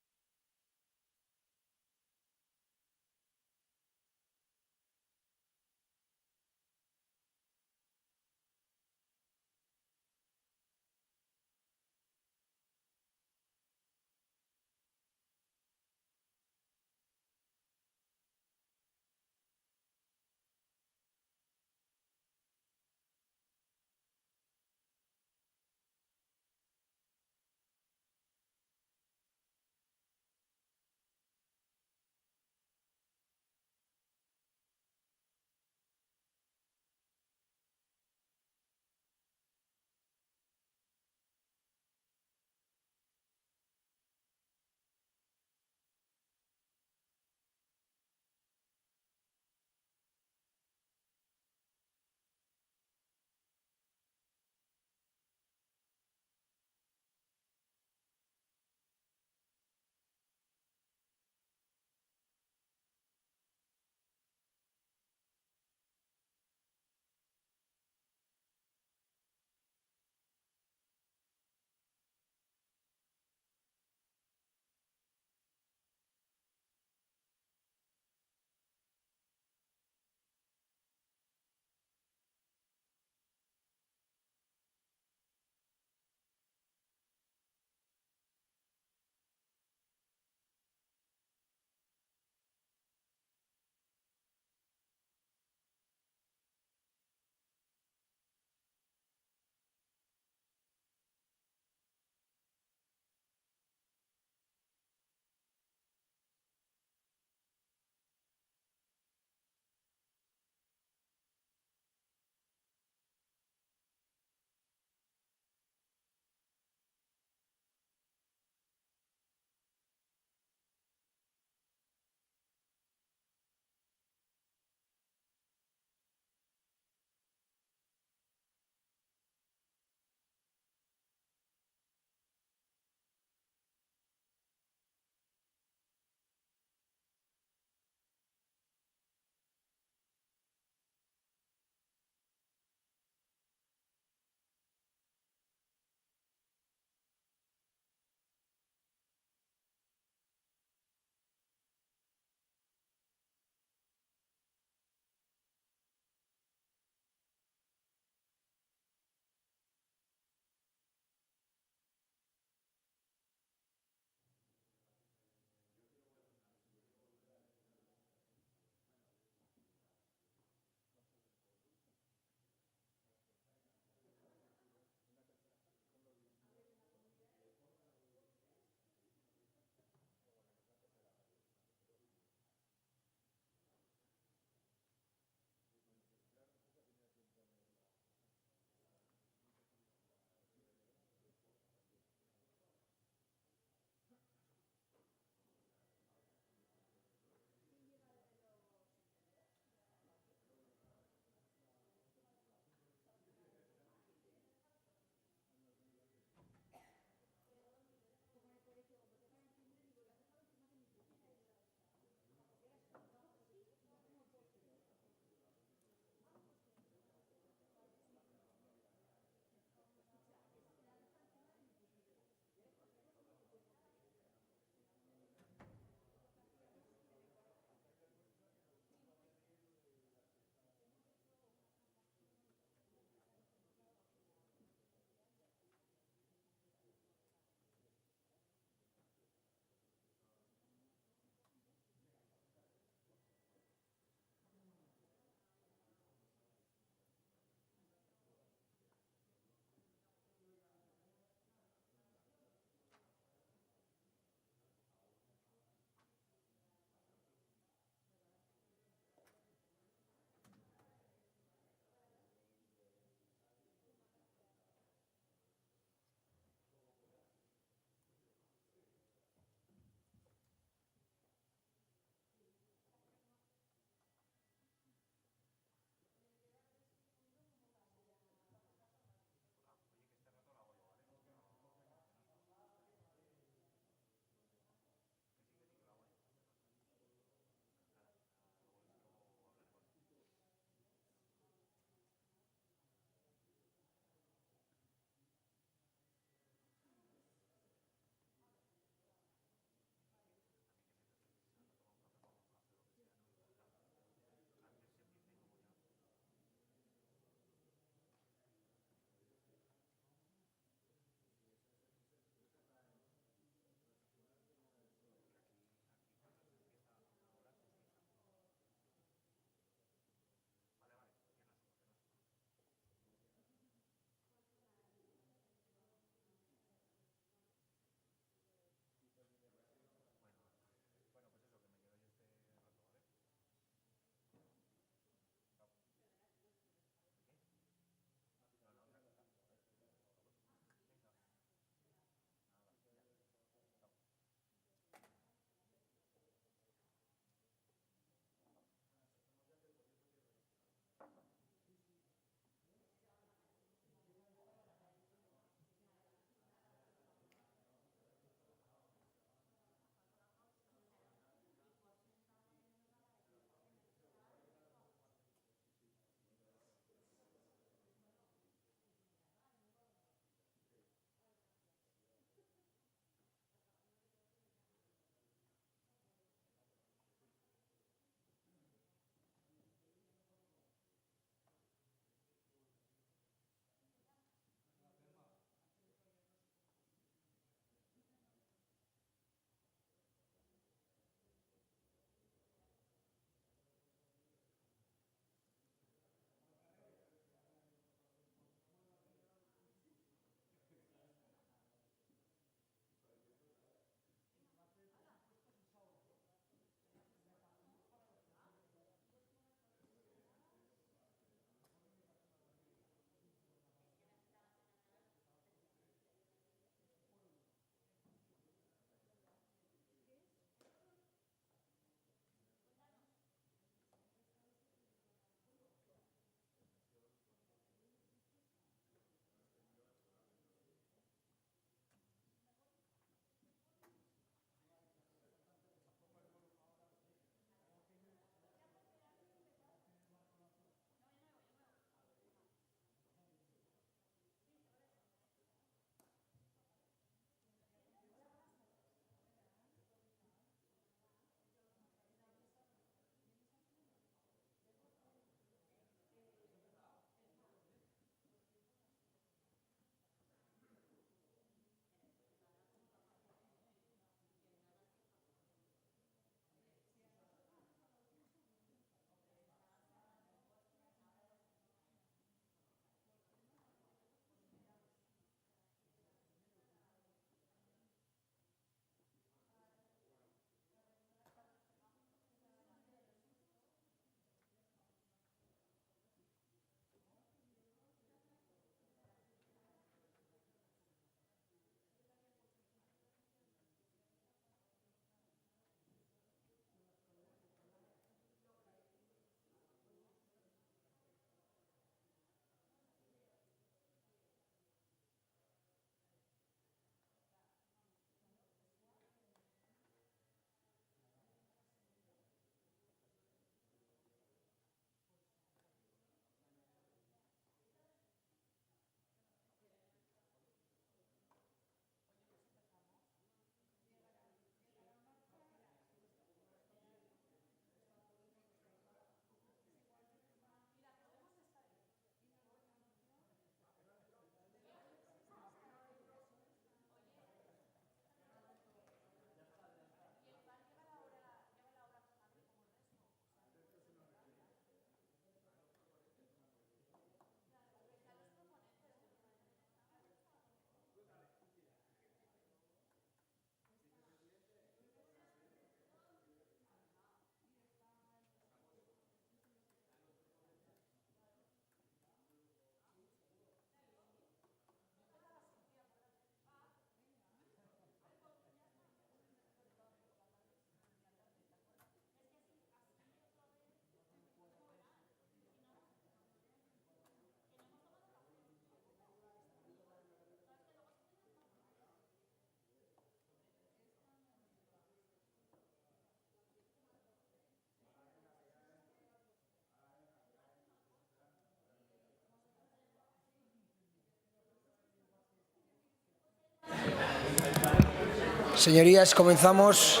Señorías, comenzamos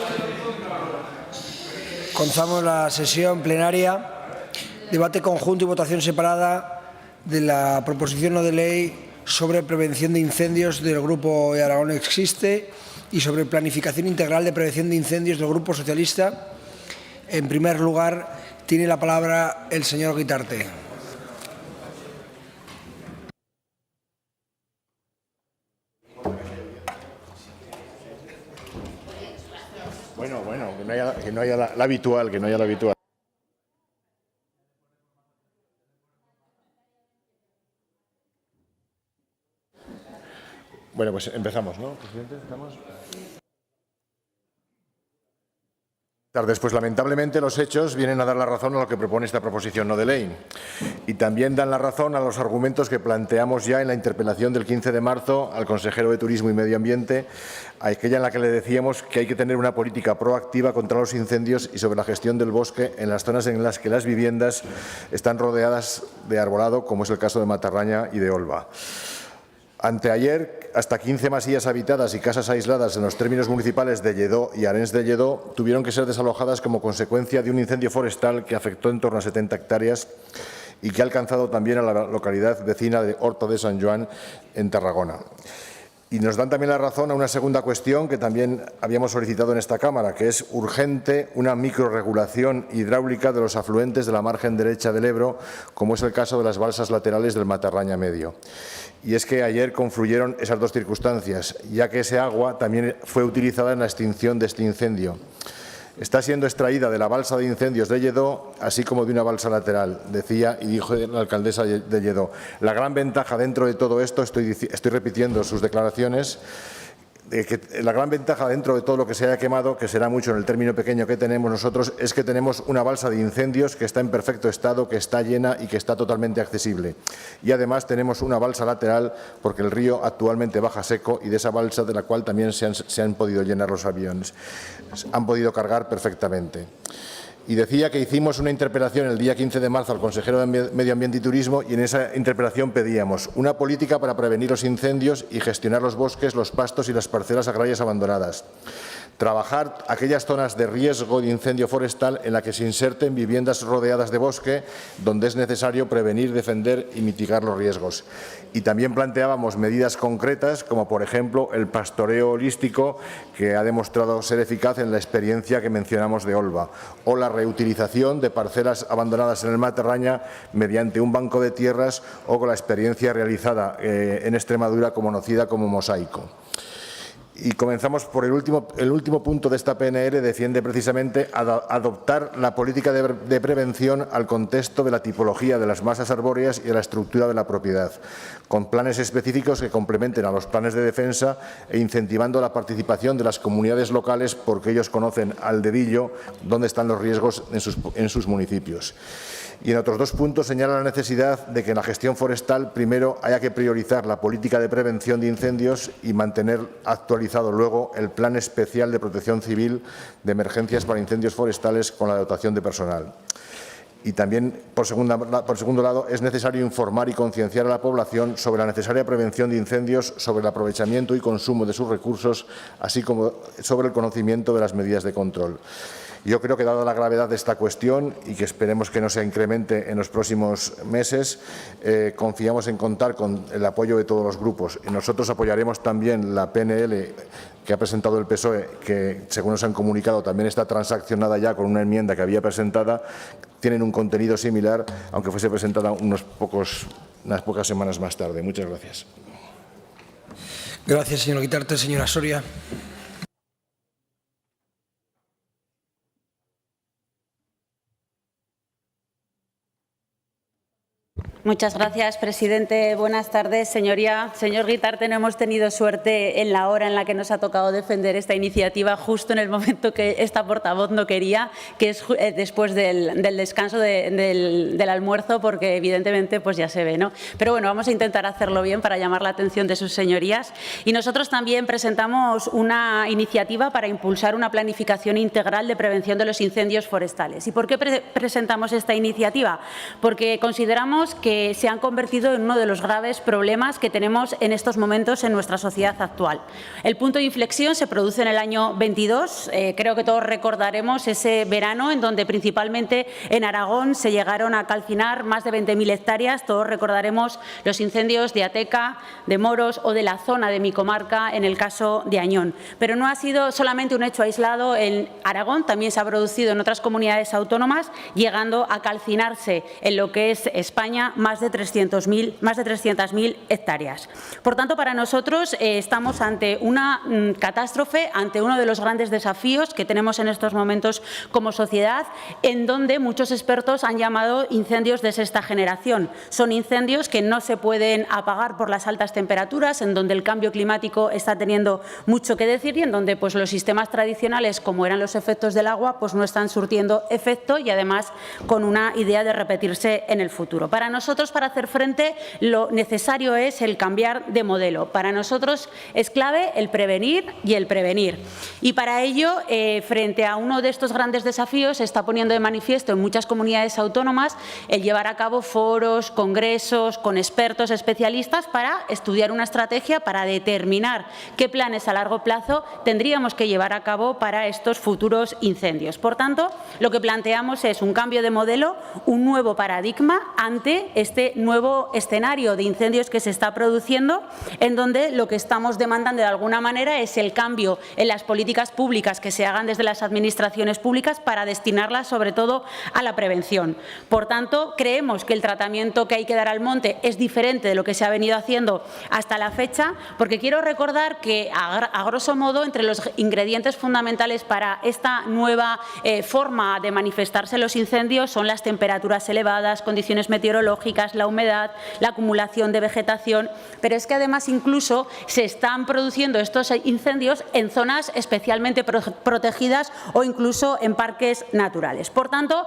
la sesión plenaria. Debate conjunto y votación separada de la proposición no de ley sobre prevención de incendios del Grupo de Aragón Existe y sobre planificación integral de prevención de incendios del Grupo Socialista. En primer lugar, tiene la palabra el señor Guitarte. Bueno, que no haya la habitual, que no haya la habitual. Bueno, pues empezamos, ¿no, presidente? ¿Estamos? Pues lamentablemente los hechos vienen a dar la razón a lo que propone esta proposición no de ley y también dan la razón a los argumentos que planteamos ya en la interpelación del 15 de marzo al consejero de Turismo y Medio Ambiente, aquella en la que le decíamos que hay que tener una política proactiva contra los incendios y sobre la gestión del bosque en las zonas en las que las viviendas están rodeadas de arbolado, como es el caso de Matarraña y de Olva. Anteayer, hasta 15 masías habitadas y casas aisladas en los términos municipales de Lledó y Arenys de Lledó tuvieron que ser desalojadas como consecuencia de un incendio forestal que afectó en torno a 70 hectáreas y que ha alcanzado también a la localidad vecina de Horta de Sant Joan, en Tarragona. Y nos dan también la razón a una segunda cuestión que también habíamos solicitado en esta Cámara, que es urgente una microrregulación hidráulica de los afluentes de la margen derecha del Ebro, como es el caso de las balsas laterales del Matarraña Medio. Y es que ayer confluyeron esas dos circunstancias, ya que ese agua también fue utilizada en la extinción de este incendio. Está siendo extraída de la balsa de incendios de Lledó, así como de una balsa lateral, decía y dijo la alcaldesa de Lledó. La gran ventaja dentro de todo esto, estoy repitiendo sus declaraciones, que la gran ventaja dentro de todo lo que se haya quemado, que será mucho en el término pequeño que tenemos nosotros, es que tenemos una balsa de incendios que está en perfecto estado, que está llena y que está totalmente accesible. Y además tenemos una balsa lateral porque el río actualmente baja seco y de esa balsa de la cual también se han podido llenar los aviones, han podido cargar perfectamente. Y decía que hicimos una interpelación el día 15 de marzo al consejero de Medio Ambiente y Turismo y en esa interpelación pedíamos una política para prevenir los incendios y gestionar los bosques, los pastos y las parcelas agrarias abandonadas. Trabajar aquellas zonas de riesgo de incendio forestal en las que se inserten viviendas rodeadas de bosque, donde es necesario prevenir, defender y mitigar los riesgos. Y también planteábamos medidas concretas, como por ejemplo el pastoreo holístico, que ha demostrado ser eficaz en la experiencia que mencionamos de Olva, o la reutilización de parcelas abandonadas en el Matarraña mediante un banco de tierras o con la experiencia realizada en Extremadura conocida como mosaico. Y comenzamos por el último punto de esta PNL, defiende precisamente adoptar la política de prevención al contexto de la tipología de las masas arbóreas y de la estructura de la propiedad, con planes específicos que complementen a los planes de defensa e incentivando la participación de las comunidades locales porque ellos conocen al dedillo dónde están los riesgos en sus municipios. Y en otros dos puntos señala la necesidad de que en la gestión forestal primero haya que priorizar la política de prevención de incendios y mantener actualizado luego el Plan Especial de Protección Civil de Emergencias para Incendios Forestales con la dotación de personal. Y también, por segundo lado, es necesario informar y concienciar a la población sobre la necesaria prevención de incendios, sobre el aprovechamiento y consumo de sus recursos, así como sobre el conocimiento de las medidas de control. Yo creo que, dada la gravedad de esta cuestión y que esperemos que no se incremente en los próximos meses, confiamos en contar con el apoyo de todos los grupos. Y nosotros apoyaremos también la PNL que ha presentado el PSOE, que, según nos han comunicado, también está transaccionada ya con una enmienda que había presentada. Tienen un contenido similar, aunque fuese presentada unas pocas semanas más tarde. Muchas gracias. Gracias, señor Guitarte. Señora Soria. Muchas gracias, presidente. Buenas tardes, señoría. Señor Guitarte, no hemos tenido suerte en la hora en la que nos ha tocado defender esta iniciativa, justo en el momento que esta portavoz no quería, que es después del descanso del almuerzo, porque evidentemente pues ya se ve, ¿no? Pero bueno, vamos a intentar hacerlo bien para llamar la atención de sus señorías. Y nosotros también presentamos una iniciativa para impulsar una planificación integral de prevención de los incendios forestales. ¿Y por qué presentamos esta iniciativa? Porque consideramos que se han convertido en uno de los graves problemas que tenemos en estos momentos en nuestra sociedad actual. El punto de inflexión se produce en el año 22. Creo que todos recordaremos ese verano en donde principalmente en Aragón se llegaron a calcinar más de 20.000 hectáreas. Todos recordaremos los incendios de Ateca, de Moros o de la zona de mi comarca en el caso de Añón. Pero no ha sido solamente un hecho aislado en Aragón, también se ha producido en otras comunidades autónomas, llegando a calcinarse en lo que es España más de 300.000 hectáreas. Por tanto, para nosotros estamos ante una catástrofe, ante uno de los grandes desafíos que tenemos en estos momentos como sociedad, en donde muchos expertos han llamado incendios de sexta generación. Son incendios que no se pueden apagar por las altas temperaturas, en donde el cambio climático está teniendo mucho que decir y en donde pues, los sistemas tradicionales, como eran los efectos del agua, pues no están surtiendo efecto y además con una idea de repetirse en el futuro. Para nosotros, para hacer frente, lo necesario es el cambiar de modelo. Para nosotros es clave el prevenir y el prevenir. Y para ello, frente a uno de estos grandes desafíos, se está poniendo de manifiesto en muchas comunidades autónomas el llevar a cabo foros, congresos con expertos especialistas para estudiar una estrategia para determinar qué planes a largo plazo tendríamos que llevar a cabo para estos futuros incendios. Por tanto, lo que planteamos es un cambio de modelo, un nuevo paradigma ante este nuevo escenario de incendios que se está produciendo, en donde lo que estamos demandando de alguna manera es el cambio en las políticas públicas que se hagan desde las administraciones públicas para destinarlas sobre todo a la prevención. Por tanto, creemos que el tratamiento que hay que dar al monte es diferente de lo que se ha venido haciendo hasta la fecha, porque quiero recordar que, a grosso modo, entre los ingredientes fundamentales para esta nueva forma de manifestarse los incendios son las temperaturas elevadas, condiciones meteorológicas, la humedad, la acumulación de vegetación, pero es que además incluso se están produciendo estos incendios en zonas especialmente protegidas o incluso en parques naturales. Por tanto,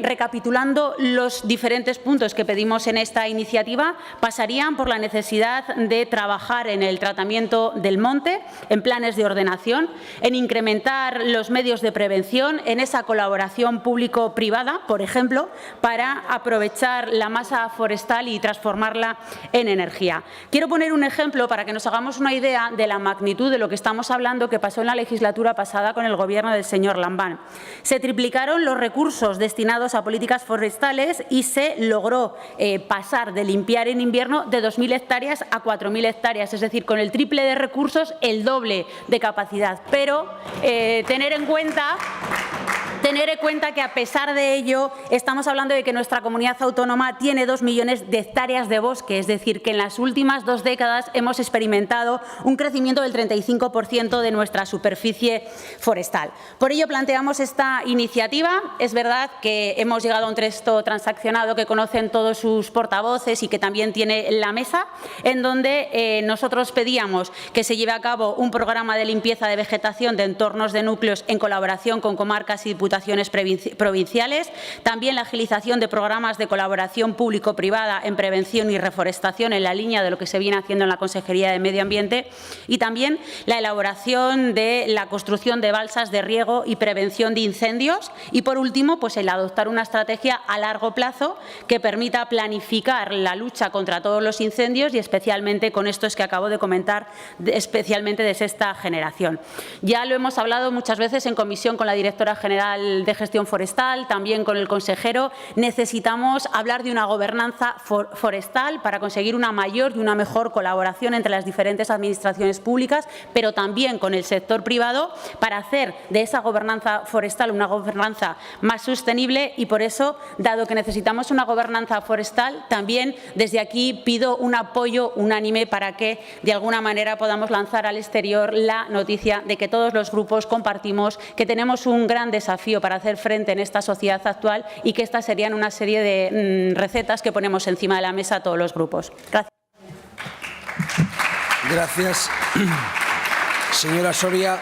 recapitulando los diferentes puntos que pedimos en esta iniciativa, pasarían por la necesidad de trabajar en el tratamiento del monte, en planes de ordenación, en incrementar los medios de prevención, en esa colaboración público-privada, por ejemplo, para aprovechar la masa forestal y transformarla en energía. Quiero poner un ejemplo para que nos hagamos una idea de la magnitud de lo que estamos hablando que pasó en la legislatura pasada con el Gobierno del señor Lambán. Se triplicaron los recursos destinados a políticas forestales y se logró pasar de limpiar en invierno de 2.000 hectáreas a 4.000 hectáreas, es decir, con el triple de recursos, el doble de capacidad. Pero tener en cuenta que a pesar de ello estamos hablando de que nuestra comunidad autónoma tiene 2 millones de hectáreas de bosque, es decir, que en las últimas 2 décadas hemos experimentado un crecimiento del 35% de nuestra superficie forestal. Por ello planteamos esta iniciativa. Es verdad que hemos llegado a un texto transaccionado que conocen todos sus portavoces y que también tiene la mesa, en donde nosotros pedíamos que se lleve a cabo un programa de limpieza de vegetación de entornos de núcleos en colaboración con comarcas y diputaciones provinciales, también la agilización de programas de colaboración público-privada en prevención y reforestación en la línea de lo que se viene haciendo en la Consejería de Medio Ambiente y también la elaboración de la construcción de balsas de riego y prevención de incendios y, por último, pues el adoptar una estrategia a largo plazo que permita planificar la lucha contra todos los incendios y especialmente con estos que acabo de comentar, especialmente de sexta generación. Ya lo hemos hablado muchas veces en comisión con la directora general de Gestión Forestal, también con el consejero. Necesitamos hablar de una gobernanza forestal para conseguir una mayor y una mejor colaboración entre las diferentes administraciones públicas, pero también con el sector privado para hacer de esa gobernanza forestal una gobernanza más sostenible y por eso, dado que necesitamos una gobernanza forestal, también desde aquí pido un apoyo unánime para que de alguna manera podamos lanzar al exterior la noticia de que todos los grupos compartimos que tenemos un gran desafío para hacer frente en esta sociedad actual y que estas serían una serie de recetas que ponemos encima de la mesa a todos los grupos. Gracias. Gracias. Señora Soria,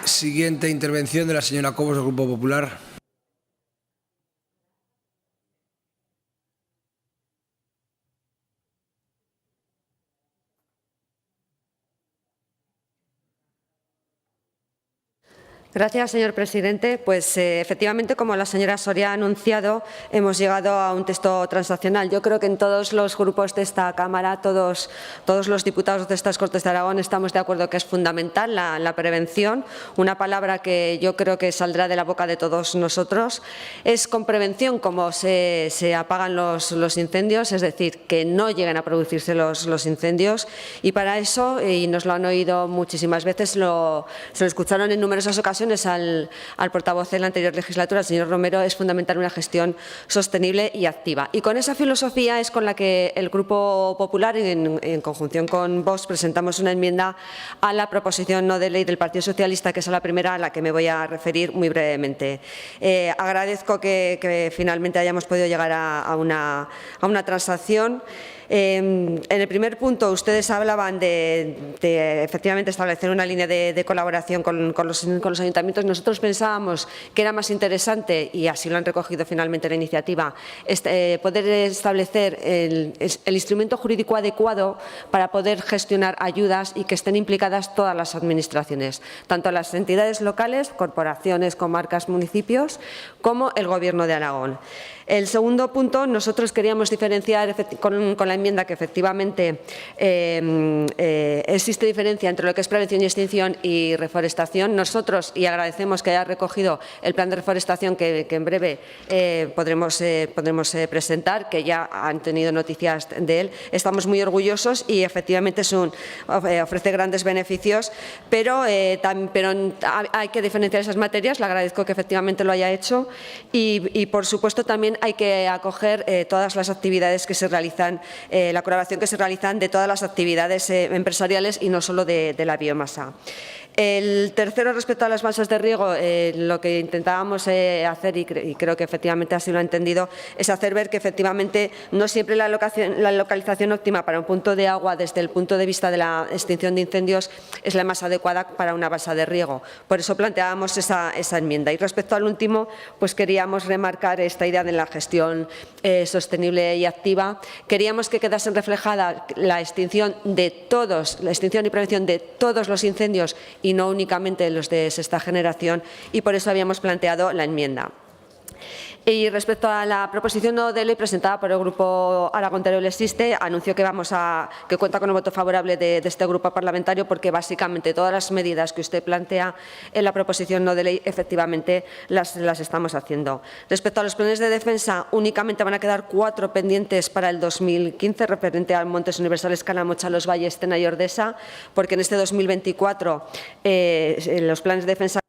siguiente intervención de la señora Cobos del Grupo Popular. Gracias, señor presidente. Pues efectivamente, como la señora Soria ha anunciado, hemos llegado a un texto transaccional. Yo creo que en todos los grupos de esta Cámara, todos los diputados de estas Cortes de Aragón estamos de acuerdo que es fundamental la prevención, una palabra que yo creo que saldrá de la boca de todos nosotros. Es con prevención como se apagan los incendios, es decir, que no lleguen a producirse los incendios. Y para eso, y nos lo han oído muchísimas veces, se lo escucharon en numerosas ocasiones al portavoz de la anterior legislatura, el señor Romero, es fundamental una gestión sostenible y activa. Y con esa filosofía es con la que el Grupo Popular, en conjunción con Vox, presentamos una enmienda a la proposición no de ley del Partido Socialista, que es la primera a la que me voy a referir muy brevemente. Agradezco que finalmente hayamos podido llegar a una transacción. En el primer punto, ustedes hablaban de efectivamente establecer una línea de colaboración con los ayuntamientos. Nosotros pensábamos que era más interesante, y así lo han recogido finalmente en la iniciativa, poder establecer el instrumento jurídico adecuado para poder gestionar ayudas y que estén implicadas todas las administraciones, tanto las entidades locales, corporaciones, comarcas, municipios, como el Gobierno de Aragón. El segundo punto, nosotros queríamos diferenciar con la enmienda que efectivamente existe diferencia entre lo que es prevención y extinción y reforestación. Nosotros, y agradecemos que haya recogido el plan de reforestación que en breve podremos presentar, que ya han tenido noticias de él, estamos muy orgullosos y efectivamente ofrece grandes beneficios, pero hay que diferenciar esas materias. Le agradezco que efectivamente lo haya hecho y por supuesto también hay que acoger todas las actividades que se realizan, la colaboración que se realizan de todas las actividades empresariales y no solo de la biomasa. El tercero, respecto a las masas de riego, lo que intentábamos hacer, y creo que efectivamente así lo ha entendido, es hacer ver que efectivamente no siempre la localización óptima para un punto de agua desde el punto de vista de la extinción de incendios es la más adecuada para una masa de riego. Por eso planteábamos esa enmienda. Y respecto al último, pues queríamos remarcar esta idea de la gestión sostenible y activa. Queríamos que quedasen reflejada la extinción y prevención de todos los incendios y no únicamente los de sexta generación, y por eso habíamos planteado la enmienda. Y respecto a la proposición no de ley presentada por el Grupo Aragón Teruel Existe, anuncio que cuenta con un voto favorable de este grupo parlamentario, porque básicamente todas las medidas que usted plantea en la proposición no de ley efectivamente las estamos haciendo. Respecto a los planes de defensa, únicamente van a quedar 4 pendientes para el 2015 referente a Montes Universales, Calamocha, Los Valles, Tena y Ordesa, porque en este 2024 los planes de defensa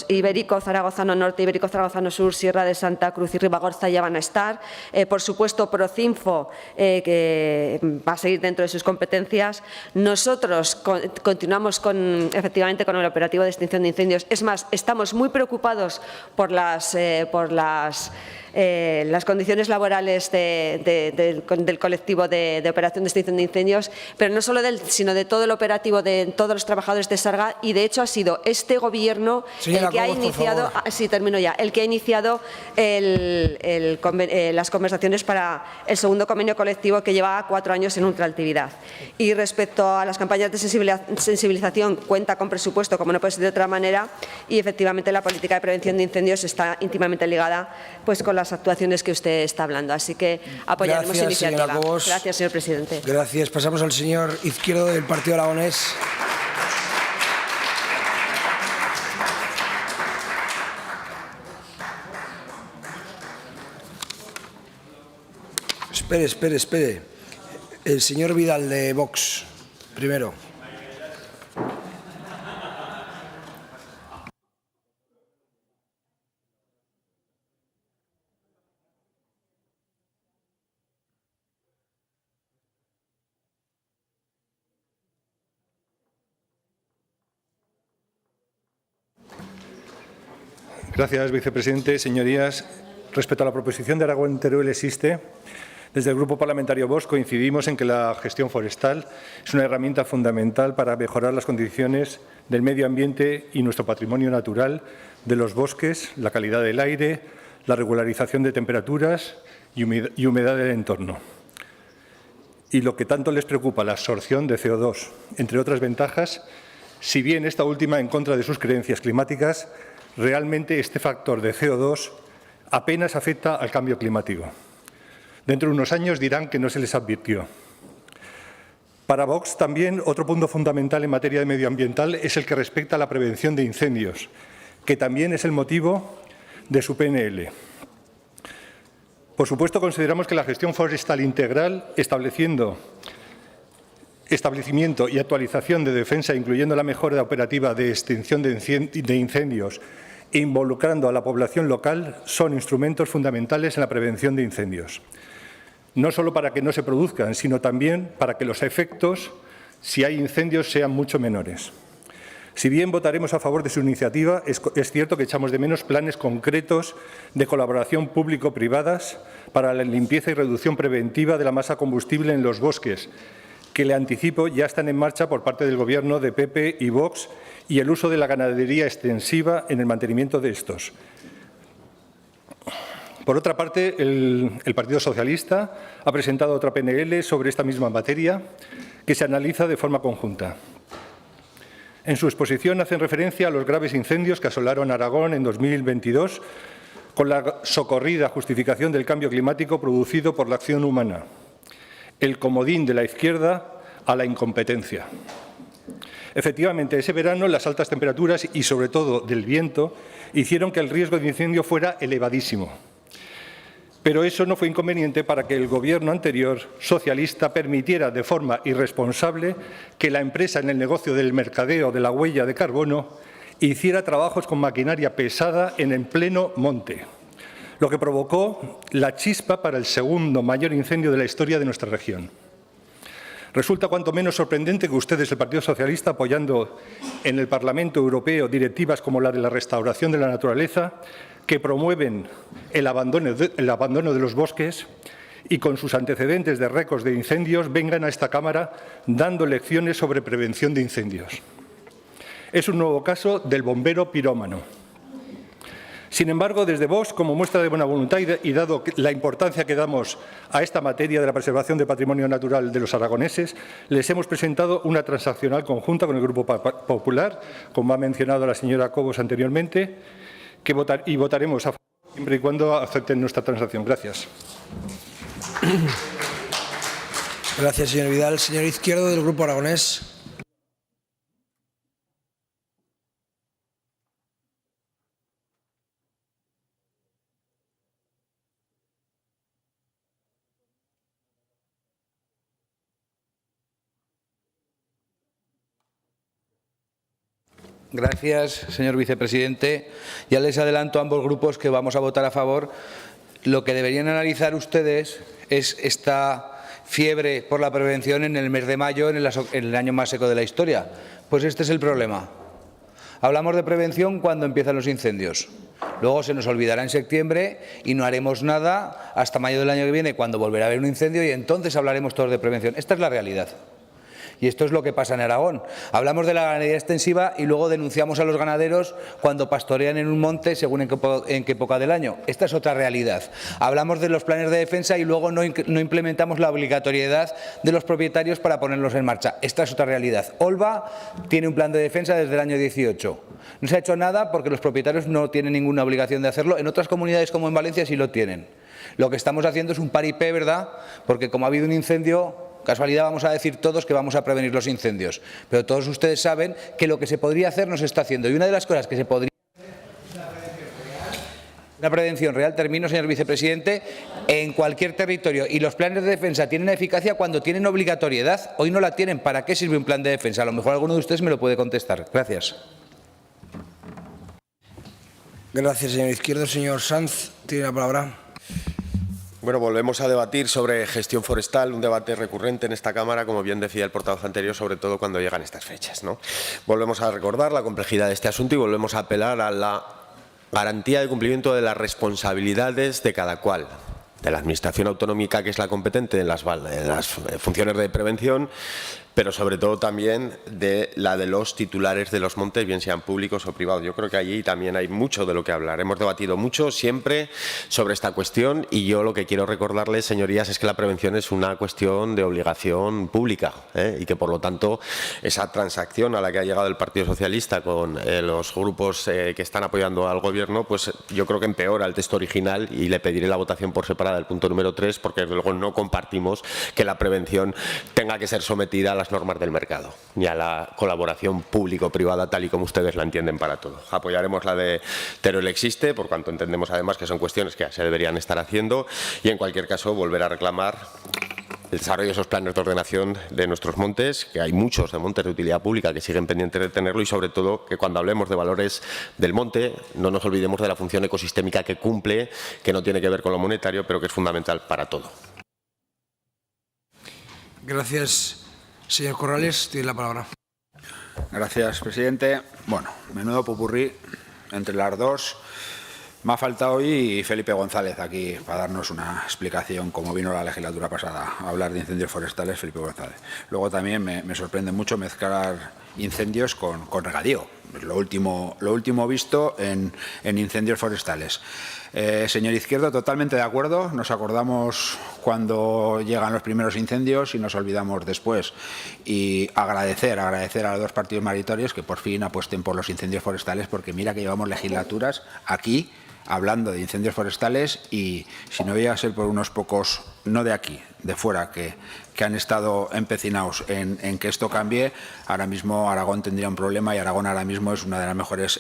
Ibérico, Zaragozano Norte, Ibérico, Zaragozano Sur, Sierra de Santa Cruz y Ribagorza ya van a estar. Por supuesto, Procinfo, que va a seguir dentro de sus competencias. Nosotros continuamos efectivamente con el operativo de extinción de incendios. Es más, estamos muy preocupados por las condiciones laborales del colectivo de operación de extinción de incendios, pero no solo de él, sino de todo el operativo de todos los trabajadores de Sarga, y de hecho ha sido este Gobierno el que ha iniciado, las conversaciones para el segundo convenio colectivo, que lleva 4 años en ultraactividad. Y respecto a las campañas de sensibilización, cuenta con presupuesto, como no puede ser de otra manera, y efectivamente la política de prevención de incendios está íntimamente ligada pues con las actuaciones que usted está hablando. Así que apoyaremos la iniciativa. Gracias, señor presidente. Gracias. Pasamos al señor Izquierdo, del Partido Aragonés. Espere. El señor Vidal, de Vox, primero. Gracias, vicepresidente. Señorías, respecto a la proposición de Aragón Teruel Existe, desde el Grupo Parlamentario Vox coincidimos en que la gestión forestal es una herramienta fundamental para mejorar las condiciones del medio ambiente y nuestro patrimonio natural, de los bosques, la calidad del aire, la regularización de temperaturas y humedad del entorno. Y lo que tanto les preocupa, la absorción de CO2, entre otras ventajas Si bien esta última en contra de sus creencias climáticas, realmente este factor de CO2 apenas afecta al cambio climático. Dentro de unos años dirán que no se les advirtió. Para Vox también otro punto fundamental en materia de medioambiental es el que respecta a la prevención de incendios, que también es el motivo de su PNL. Por supuesto, consideramos que la gestión forestal integral, establecimiento y actualización de defensa, incluyendo la mejora operativa de extinción de incendios e involucrando a la población local, son instrumentos fundamentales en la prevención de incendios. No solo para que no se produzcan, sino también para que los efectos, si hay incendios, sean mucho menores. Si bien votaremos a favor de su iniciativa, es cierto que echamos de menos planes concretos de colaboración público-privadas para la limpieza y reducción preventiva de la masa combustible en los bosques, que le anticipo ya están en marcha por parte del Gobierno de PP y Vox, y el uso de la ganadería extensiva en el mantenimiento de estos. Por otra parte, el Partido Socialista ha presentado otra PNL sobre esta misma materia que se analiza de forma conjunta. En su exposición hacen referencia a los graves incendios que asolaron Aragón en 2022 con la socorrida justificación del cambio climático producido por la acción humana. El comodín de la izquierda a la incompetencia. Efectivamente, ese verano las altas temperaturas y, sobre todo, del viento hicieron que el riesgo de incendio fuera elevadísimo. Pero eso no fue inconveniente para que el Gobierno anterior, socialista, permitiera de forma irresponsable que la empresa en el negocio del mercadeo de la huella de carbono hiciera trabajos con maquinaria pesada en pleno monte, lo que provocó la chispa para el segundo mayor incendio de la historia de nuestra región. Resulta cuanto menos sorprendente que ustedes, el Partido Socialista, apoyando en el Parlamento Europeo directivas como la de la restauración de la naturaleza, que promueven el abandono de los bosques y con sus antecedentes de récords de incendios vengan a esta Cámara dando lecciones sobre prevención de incendios. Es un nuevo caso del bombero pirómano. Sin embargo, desde Vox, como muestra de buena voluntad y dado la importancia que damos a esta materia de la preservación del patrimonio natural de los aragoneses, les hemos presentado una transaccional conjunta con el Grupo Popular, como ha mencionado la señora Cobos anteriormente, y votaremos a favor siempre y cuando acepten nuestra transacción. Gracias. Gracias, señor Vidal. Señor Izquierdo, del Grupo Aragonés. Gracias, señor vicepresidente. Ya les adelanto a ambos grupos que vamos a votar a favor. Lo que deberían analizar ustedes es esta fiebre por la prevención en el mes de mayo, en el año más seco de la historia. Pues este es el problema. Hablamos de prevención cuando empiezan los incendios. Luego se nos olvidará en septiembre y no haremos nada hasta mayo del año que viene, cuando volverá a haber un incendio, y entonces hablaremos todos de prevención. Esta es la realidad. Y esto es lo que pasa en Aragón. Hablamos de la ganadería extensiva y luego denunciamos a los ganaderos cuando pastorean en un monte según en qué época del año. Esta es otra realidad. Hablamos de los planes de defensa y luego no implementamos la obligatoriedad de los propietarios para ponerlos en marcha. Esta es otra realidad. Olva tiene un plan de defensa desde el año 18. No se ha hecho nada porque los propietarios no tienen ninguna obligación de hacerlo. En otras comunidades como en Valencia sí lo tienen. Lo que estamos haciendo es un paripé, ¿verdad? Porque como ha habido un incendio, casualidad, vamos a decir todos que vamos a prevenir los incendios, pero todos ustedes saben que lo que se podría hacer no se está haciendo. Y una de las cosas que se podría hacer es una prevención real, termino, señor vicepresidente, en cualquier territorio. Y los planes de defensa tienen eficacia cuando tienen obligatoriedad. Hoy no la tienen. ¿Para qué sirve un plan de defensa? A lo mejor alguno de ustedes me lo puede contestar. Gracias. Gracias, señor Izquierdo. Señor Sanz, tiene la palabra. Bueno, volvemos a debatir sobre gestión forestal, un debate recurrente en esta Cámara, como bien decía el portavoz anterior, sobre todo cuando llegan estas fechas, ¿no? Volvemos a recordar la complejidad de este asunto y volvemos a apelar a la garantía de cumplimiento de las responsabilidades de cada cual, de la Administración autonómica, que es la competente en las funciones de prevención, pero sobre todo también de la de los titulares de los montes, bien sean públicos o privados. Yo creo que allí también hay mucho de lo que hablar. Hemos debatido mucho siempre sobre esta cuestión y yo lo que quiero recordarles, señorías, es que la prevención es una cuestión de obligación pública y que, por lo tanto, esa transacción a la que ha llegado el Partido Socialista con los grupos que están apoyando al Gobierno, pues yo creo que empeora el texto original y le pediré la votación por separada del punto número 3, porque desde luego no compartimos que la prevención tenga que ser sometida a las normas del mercado ni a la colaboración público-privada tal y como ustedes la entienden para todo. Apoyaremos la de Teruel Existe, por cuanto entendemos además que son cuestiones que se deberían estar haciendo, y en cualquier caso volver a reclamar el desarrollo de esos planes de ordenación de nuestros montes, que hay muchos de montes de utilidad pública que siguen pendientes de tenerlo, y sobre todo que cuando hablemos de valores del monte no nos olvidemos de la función ecosistémica que cumple, que no tiene que ver con lo monetario, pero que es fundamental para todo. Gracias, señor Corrales. Tiene la palabra. Gracias, presidente. Bueno, menudo popurrí entre las dos. Me ha faltado hoy Felipe González aquí para darnos una explicación, como vino la legislatura pasada a hablar de incendios forestales, Felipe González. Luego también me sorprende mucho mezclar incendios con regadío. Es lo último visto en incendios forestales. Señor Izquierdo, totalmente de acuerdo. Nos acordamos cuando llegan los primeros incendios y nos olvidamos después. Y agradecer a los dos partidos mayoritarios que por fin apuesten por los incendios forestales, porque mira que llevamos legislaturas aquí hablando de incendios forestales y si no iba a ser por unos pocos, no de aquí, de fuera, que han estado empecinados en que esto cambie, ahora mismo Aragón tendría un problema y Aragón ahora mismo es una de las mejores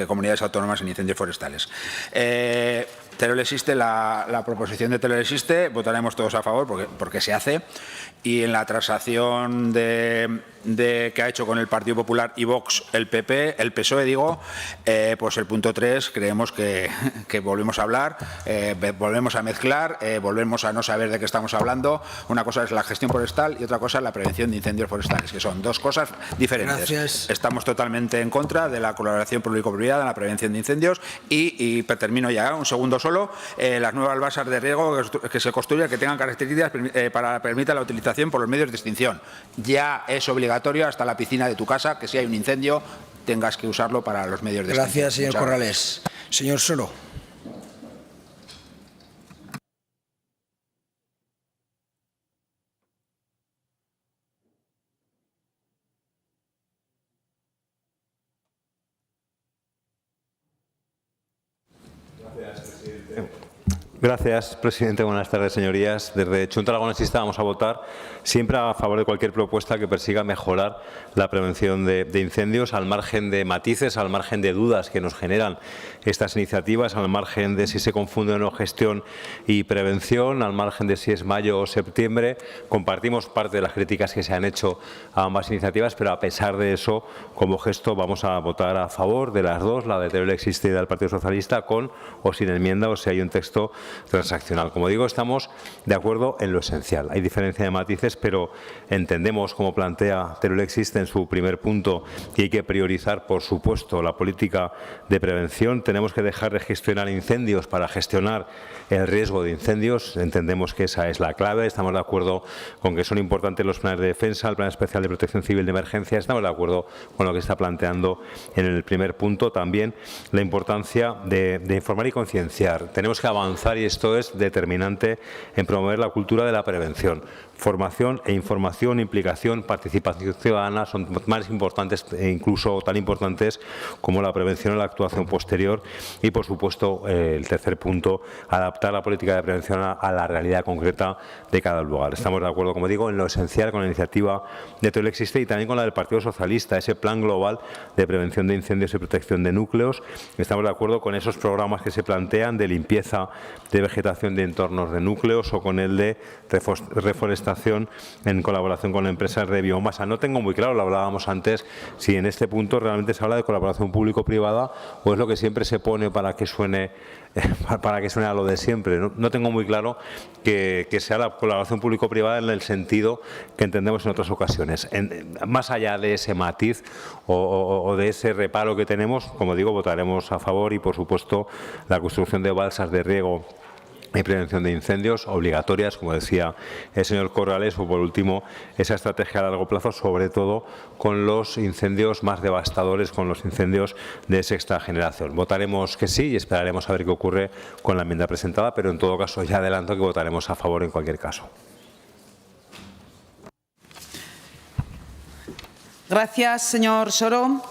comunidades autónomas en incendios forestales. Teruel Existe, la proposición de Teruel Existe, votaremos todos a favor porque se hace, y en la transacción que ha hecho con el Partido Popular y Vox el PSOE digo, pues el punto 3 creemos que volvemos a hablar, volvemos a mezclar, volvemos a no saber de qué estamos hablando. Una cosa es la gestión forestal y otra cosa es la prevención de incendios forestales, que son dos cosas diferentes. Gracias. Estamos totalmente en contra de la colaboración público-privada en la prevención de incendios y termino ya, un segundo solo, las nuevas balsas de riego que se construyan que tengan características para permitir la utilización por los medios de extinción. Ya es obligatorio hasta la piscina de tu casa que si hay un incendio tengas que usarlo para los medios de extinción. Gracias, señor Corrales. Señor Soro. Gracias, presidente. Buenas tardes, señorías. Desde Chunta Aragonesista vamos a votar siempre a favor de cualquier propuesta que persiga mejorar la prevención de incendios, al margen de matices, al margen de dudas que nos generan estas iniciativas, al margen de si se confunde o no gestión y prevención, al margen de si es mayo o septiembre. Compartimos parte de las críticas que se han hecho a ambas iniciativas, pero a pesar de eso, como gesto, vamos a votar a favor de las dos, la de Teruel Existe y del Partido Socialista, con o sin enmienda, o si hay un texto transaccional. Como digo, estamos de acuerdo en lo esencial. Hay diferencia de matices, pero entendemos, como plantea Teruel Existe en su primer punto, que hay que priorizar, por supuesto, la política de prevención. Tenemos que dejar de gestionar incendios para gestionar el riesgo de incendios. Entendemos que esa es la clave. Estamos de acuerdo con que son importantes los planes de defensa, el Plan Especial de Protección Civil de Emergencia. Estamos de acuerdo con lo que está planteando en el primer punto. También la importancia de informar y concienciar. Tenemos que avanzar, y esto es determinante, en promover la cultura de la prevención. Formación e información, implicación, participación ciudadana son más importantes e incluso tan importantes como la prevención y la actuación posterior. Y, por supuesto, el tercer punto, adaptar la política de prevención a la realidad concreta de cada lugar. Estamos de acuerdo, como digo, en lo esencial con la iniciativa de Teruel Existe y también con la del Partido Socialista, ese plan global de prevención de incendios y protección de núcleos. Estamos de acuerdo con esos programas que se plantean de limpieza de vegetación de entornos de núcleos o con el de reforestación en colaboración con empresas de biomasa. No tengo muy claro, lo hablábamos antes, si en este punto realmente se habla de colaboración público-privada o es lo que siempre se pone para que suene a lo de siempre. No tengo muy claro que sea la colaboración público-privada en el sentido que entendemos en otras ocasiones. Más allá de ese matiz o de ese reparo que tenemos, como digo, votaremos a favor y, por supuesto, la construcción de balsas de riego y prevención de incendios obligatorias, como decía el señor Corrales, o por último, esa estrategia a largo plazo, sobre todo con los incendios más devastadores, con los incendios de sexta generación. Votaremos que sí y esperaremos a ver qué ocurre con la enmienda presentada, pero en todo caso ya adelanto que votaremos a favor en cualquier caso. Gracias, señor Soro.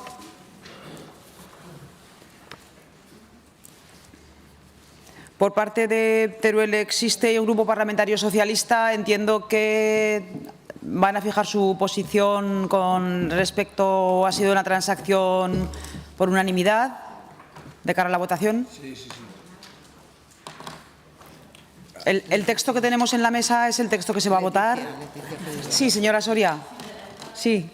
Por parte de Teruel Existe y el Grupo Parlamentario Socialista, entiendo que van a fijar su posición con respecto, ha sido una transacción por unanimidad de cara a la votación. Sí, sí, sí. ¿El texto que tenemos en la mesa es el texto que se va a votar? Sí, señora Soria. Sí.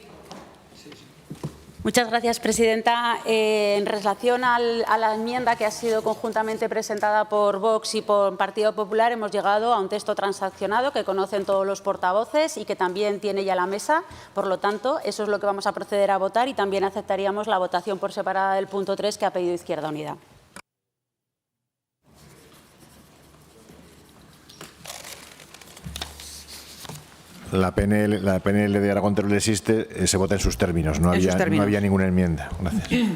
Muchas gracias, presidenta. En relación a la enmienda que ha sido conjuntamente presentada por Vox y por Partido Popular, hemos llegado a un texto transaccionado que conocen todos los portavoces y que también tiene ya la mesa. Por lo tanto, eso es lo que vamos a proceder a votar y también aceptaríamos la votación por separada del punto 3 que ha pedido Izquierda Unida. La PNL de Aragón Teruel Existe se vota en sus términos, no había ninguna enmienda. Gracias.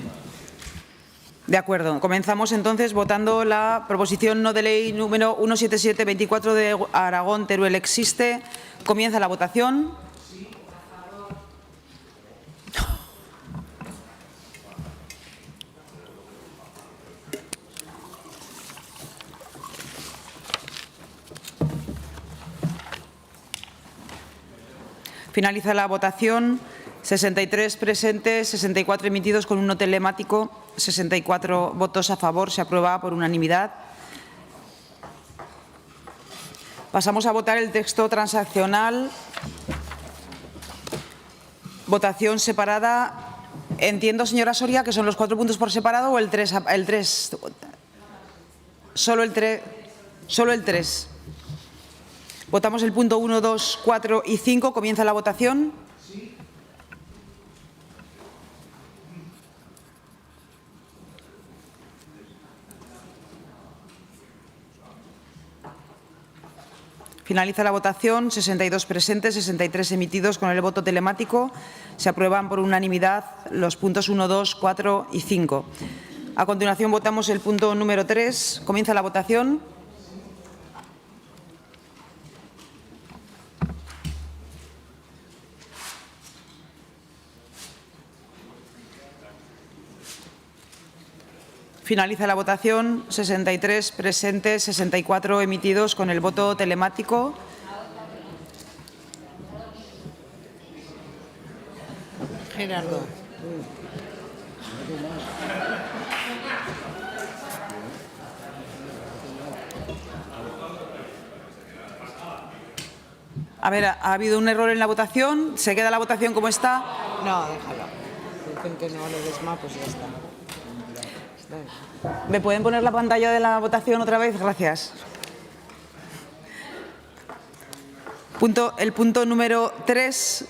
De acuerdo. Comenzamos entonces votando la proposición no de ley número 17724 de Aragón Teruel Existe. Comienza la votación. Finaliza la votación. 63 presentes, 64 emitidos con un no telemático, 64 votos a favor. Se aprueba por unanimidad. Pasamos a votar el texto transaccional. Votación separada. Entiendo, señora Soria, que son los 4 puntos por separado o el 3. Solo el 3. Votamos el punto 1, 2, 4 y 5. Comienza la votación. Finaliza la votación. 62 presentes, 63 emitidos con el voto telemático. Se aprueban por unanimidad los puntos 1, 2, 4 y 5. A continuación votamos el punto número 3. Comienza la votación. Finaliza la votación. 63 presentes, 64 emitidos con el voto telemático. Gerardo. A ver, ha habido un error en la votación. ¿Se queda la votación como está? No, déjalo. Dicen que no le des más, pues ya está. ¿Me pueden poner la pantalla de la votación otra vez? Gracias. El punto número 3.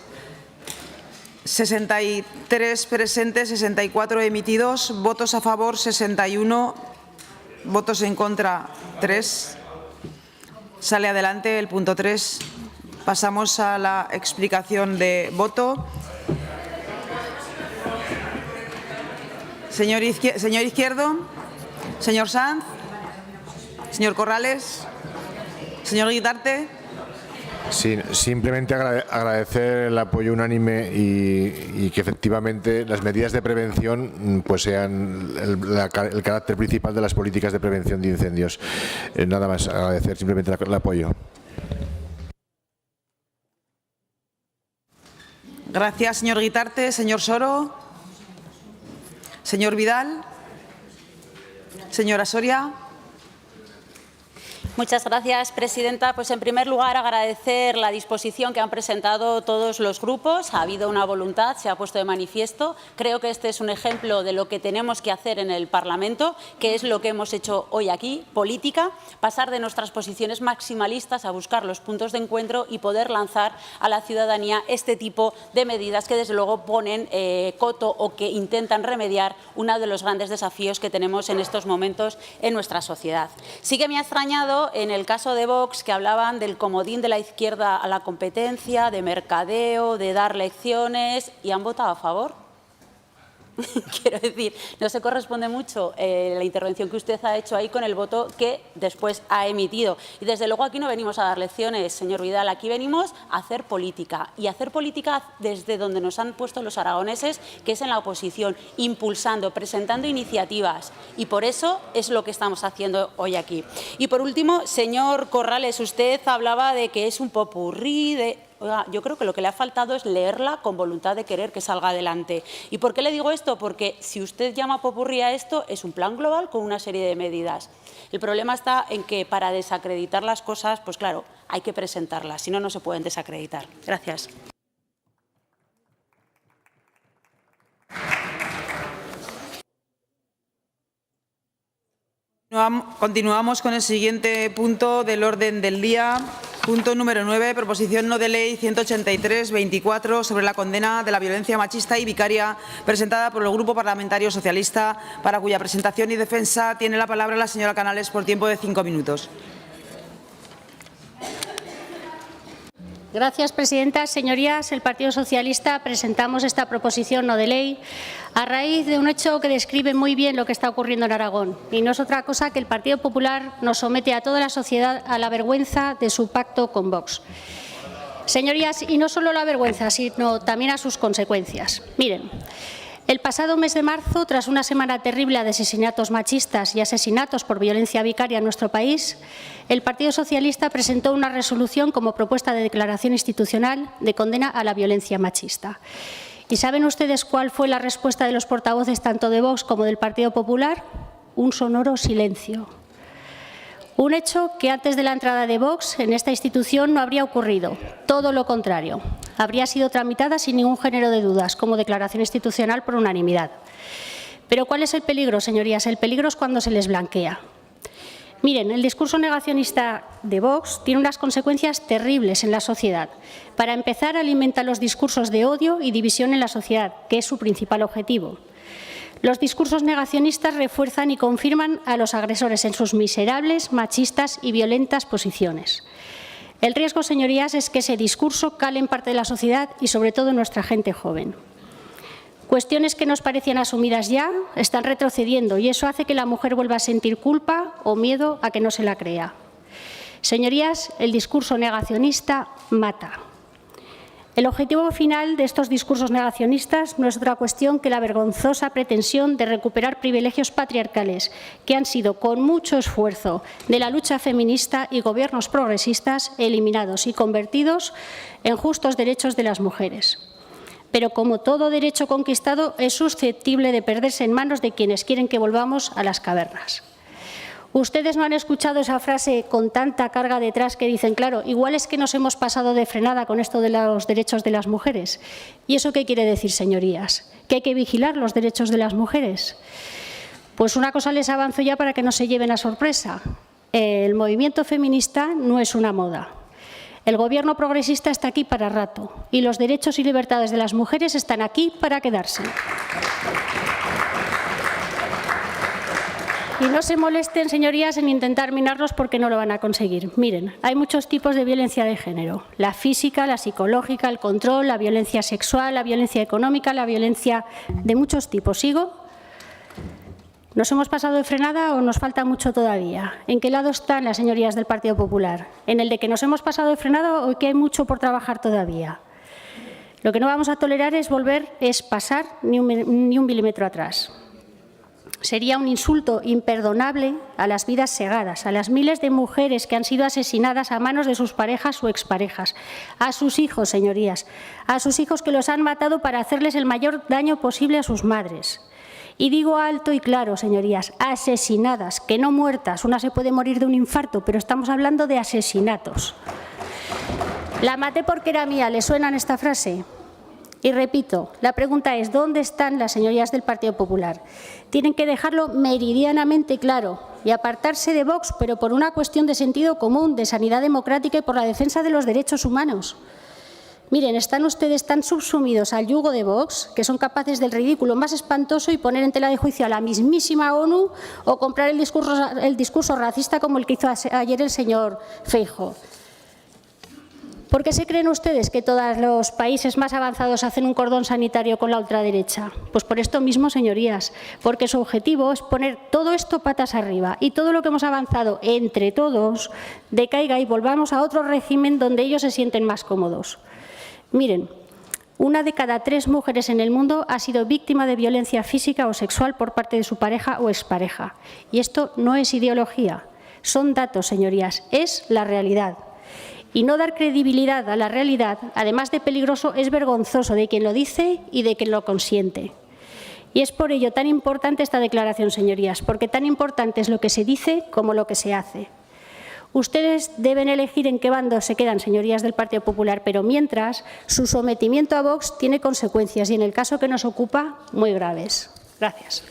63 presentes, 64 emitidos. Votos a favor, 61. Votos en contra, 3. Sale adelante el punto 3. Pasamos a la explicación de voto. Señor Izquierdo, señor Sanz, señor Corrales, señor Guitarte. Sí, simplemente agradecer el apoyo unánime y que efectivamente las medidas de prevención pues sean el carácter principal de las políticas de prevención de incendios. Nada más, agradecer simplemente el apoyo. Gracias, señor Guitarte. Señor Soro. Señor Vidal. Señora Soria. Muchas gracias, presidenta. Pues en primer lugar agradecer la disposición que han presentado todos los grupos. Ha habido una voluntad, se ha puesto de manifiesto. Creo que este es un ejemplo de lo que tenemos que hacer en el Parlamento, que es lo que hemos hecho hoy aquí, política, pasar de nuestras posiciones maximalistas a buscar los puntos de encuentro y poder lanzar a la ciudadanía este tipo de medidas que desde luego ponen coto o que intentan remediar uno de los grandes desafíos que tenemos en estos momentos en nuestra sociedad. Sí que me ha extrañado escuchado en el caso de Vox que hablaban del comodín de la izquierda a la competencia, de mercadeo, de dar lecciones, y han votado a favor. Quiero decir, no se corresponde mucho la intervención que usted ha hecho ahí con el voto que después ha emitido. Y desde luego aquí no venimos a dar lecciones, señor Vidal, aquí venimos a hacer política. Y hacer política desde donde nos han puesto los aragoneses, que es en la oposición, impulsando, presentando iniciativas. Y por eso es lo que estamos haciendo hoy aquí. Y por último, señor Corrales, usted hablaba de que es un popurrí de... Oiga, yo creo que lo que le ha faltado es leerla con voluntad de querer que salga adelante. ¿Y por qué le digo esto? Porque si usted llama popurrí a esto, es un plan global con una serie de medidas. El problema está en que para desacreditar las cosas, pues claro, hay que presentarlas, si no, no se pueden desacreditar. Gracias. Continuamos con el siguiente punto del orden del día. Punto número 9, proposición no de ley 183-24 sobre la condena de la violencia machista y vicaria presentada por el Grupo Parlamentario Socialista, para cuya presentación y defensa tiene la palabra la señora Canales por tiempo de 5 minutos. Gracias, presidenta. Señorías, el Partido Socialista presentamos esta proposición no de ley a raíz de un hecho que describe muy bien lo que está ocurriendo en Aragón. Y no es otra cosa que el Partido Popular nos somete a toda la sociedad a la vergüenza de su pacto con Vox. Señorías, y no solo la vergüenza, sino también a sus consecuencias. Miren, el pasado mes de marzo, tras una semana terrible de asesinatos machistas y asesinatos por violencia vicaria en nuestro país, el Partido Socialista presentó una resolución como propuesta de declaración institucional de condena a la violencia machista. ¿Y saben ustedes cuál fue la respuesta de los portavoces tanto de Vox como del Partido Popular? Un sonoro silencio. Un hecho que antes de la entrada de Vox en esta institución no habría ocurrido. Todo lo contrario. Habría sido tramitada sin ningún género de dudas como declaración institucional por unanimidad. Pero ¿cuál es el peligro, señorías? El peligro es cuando se les blanquea. Miren, el discurso negacionista de Vox tiene unas consecuencias terribles en la sociedad. Para empezar, alimenta los discursos de odio y división en la sociedad, que es su principal objetivo. Los discursos negacionistas refuerzan y confirman a los agresores en sus miserables, machistas y violentas posiciones. El riesgo, señorías, es que ese discurso cale en parte de la sociedad y sobre todo en nuestra gente joven. Cuestiones que nos parecían asumidas ya están retrocediendo y eso hace que la mujer vuelva a sentir culpa o miedo a que no se la crea. Señorías, el discurso negacionista mata. El objetivo final de estos discursos negacionistas no es otra cuestión que la vergonzosa pretensión de recuperar privilegios patriarcales que han sido, con mucho esfuerzo de la lucha feminista y gobiernos progresistas, eliminados y convertidos en justos derechos de las mujeres. Pero como todo derecho conquistado es susceptible de perderse en manos de quienes quieren que volvamos a las cavernas. Ustedes no han escuchado esa frase con tanta carga detrás que dicen, claro, igual es que nos hemos pasado de frenada con esto de los derechos de las mujeres. ¿Y eso qué quiere decir, señorías? ¿Que hay que vigilar los derechos de las mujeres? Pues una cosa les avanzo ya para que no se lleven a sorpresa. El movimiento feminista no es una moda. El Gobierno progresista está aquí para rato y los derechos y libertades de las mujeres están aquí para quedarse. Y no se molesten, señorías, en intentar minarlos porque no lo van a conseguir. Miren, hay muchos tipos de violencia de género. La física, la psicológica, el control, la violencia sexual, la violencia económica, la violencia de muchos tipos. ¿Sigo? ¿Nos hemos pasado de frenada o nos falta mucho todavía? ¿En qué lado están las señorías del Partido Popular? ¿En el de que nos hemos pasado de frenada o que hay mucho por trabajar todavía? Lo que no vamos a tolerar es pasar ni un milímetro atrás. Sería un insulto imperdonable a las vidas segadas, a las miles de mujeres que han sido asesinadas a manos de sus parejas o exparejas, a sus hijos, señorías, a sus hijos que los han matado para hacerles el mayor daño posible a sus madres. Y digo alto y claro, señorías, asesinadas, que no muertas. Una se puede morir de un infarto, pero estamos hablando de asesinatos. La maté porque era mía, ¿le suena esta frase? Y repito, la pregunta es, ¿dónde están las señorías del Partido Popular? Tienen que dejarlo meridianamente claro y apartarse de Vox, pero por una cuestión de sentido común, de sanidad democrática y por la defensa de los derechos humanos. Miren, están ustedes tan subsumidos al yugo de Vox que son capaces del ridículo más espantoso y poner en tela de juicio a la mismísima ONU o comprar el discurso racista como el que hizo ayer el señor Feijóo. ¿Por qué se creen ustedes que todos los países más avanzados hacen un cordón sanitario con la ultraderecha? Pues por esto mismo, señorías, porque su objetivo es poner todo esto patas arriba y todo lo que hemos avanzado entre todos decaiga y volvamos a otro régimen donde ellos se sienten más cómodos. Miren, 1 de cada 3 mujeres en el mundo ha sido víctima de violencia física o sexual por parte de su pareja o expareja. Y esto no es ideología, son datos, señorías, es la realidad. Y no dar credibilidad a la realidad, además de peligroso, es vergonzoso de quien lo dice y de quien lo consiente. Y es por ello tan importante esta declaración, señorías, porque tan importante es lo que se dice como lo que se hace. Ustedes deben elegir en qué bando se quedan, señorías del Partido Popular, pero mientras, su sometimiento a Vox tiene consecuencias y, en el caso que nos ocupa, muy graves. Gracias.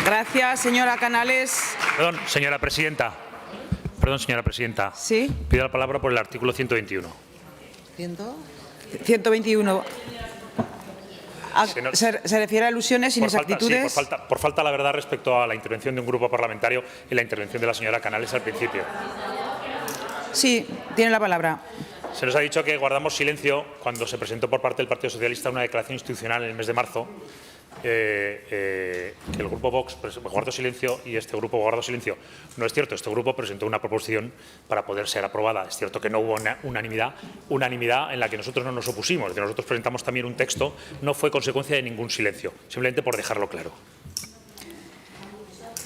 Gracias, señora Canales. Perdón, señora presidenta. Perdón, señora presidenta. Sí. Pido la palabra por el artículo 121. 121. ¿Se refiere a alusiones, inexactitudes? Sí, por falta la verdad respecto a la intervención de un grupo parlamentario y la intervención de la señora Canales al principio. Sí, tiene la palabra. Se nos ha dicho que guardamos silencio cuando se presentó por parte del Partido Socialista una declaración institucional en el mes de marzo, que el grupo Vox guardó silencio y este grupo guardó silencio. No es cierto, este grupo presentó una proposición para poder ser aprobada. Es cierto que no hubo unanimidad en la que nosotros no nos opusimos. Es decir, nosotros presentamos también un texto, no fue consecuencia de ningún silencio, simplemente por dejarlo claro.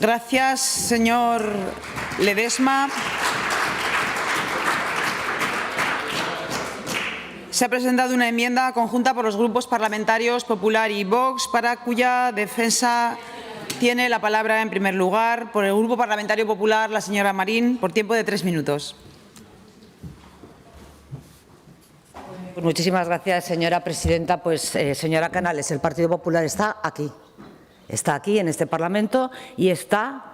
Gracias, señor Ledesma. Se ha presentado una enmienda conjunta por los grupos parlamentarios Popular y Vox, para cuya defensa tiene la palabra, en primer lugar, por el Grupo Parlamentario Popular, la señora Marín, por tiempo de 3 minutos. Pues muchísimas gracias, señora presidenta. Pues, señora Canales, el Partido Popular está aquí en este Parlamento y está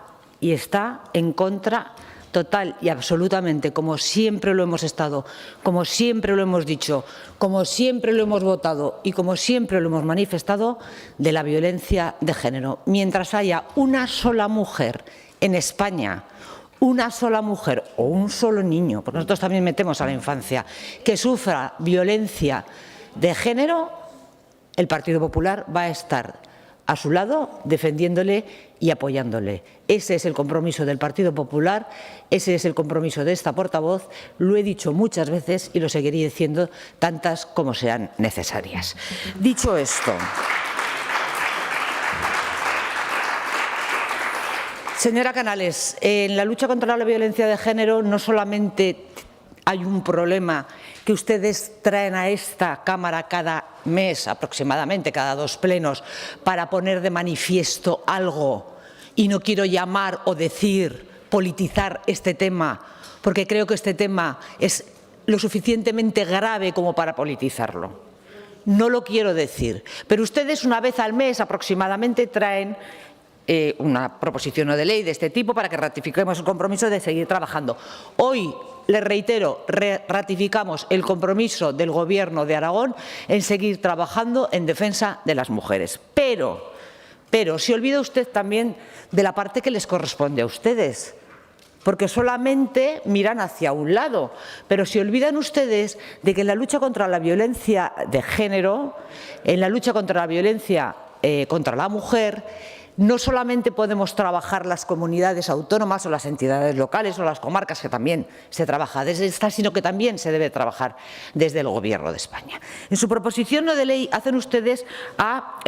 en contra total y absolutamente, como siempre lo hemos estado, como siempre lo hemos dicho, como siempre lo hemos votado y como siempre lo hemos manifestado, de la violencia de género. Mientras haya una sola mujer en España, una sola mujer o un solo niño, porque nosotros también metemos a la infancia, que sufra violencia de género, el Partido Popular va a estar a su lado, defendiéndole y apoyándole. Ese es el compromiso del Partido Popular, ese es el compromiso de esta portavoz. Lo he dicho muchas veces y lo seguiré diciendo tantas como sean necesarias. Dicho esto, señora Canales, en la lucha contra la violencia de género no solamente hay un problema que ustedes traen a esta Cámara cada mes, aproximadamente, cada 2 plenos, para poner de manifiesto algo, y no quiero llamar o decir politizar este tema, porque creo que este tema es lo suficientemente grave como para politizarlo. No lo quiero decir, pero ustedes una vez al mes aproximadamente traen una proposición no de ley de este tipo para que ratifiquemos el compromiso de seguir trabajando. Hoy, les reitero, ratificamos el compromiso del Gobierno de Aragón en seguir trabajando en defensa de las mujeres. Pero se olvida usted también de la parte que les corresponde a ustedes, porque solamente miran hacia un lado, pero se olvidan ustedes de que en la lucha contra la violencia de género, en la lucha contra la violencia contra la mujer, no solamente podemos trabajar las comunidades autónomas o las entidades locales o las comarcas, que también se trabaja desde esta, sino que también se debe trabajar desde el Gobierno de España. En su proposición no de ley hacen ustedes a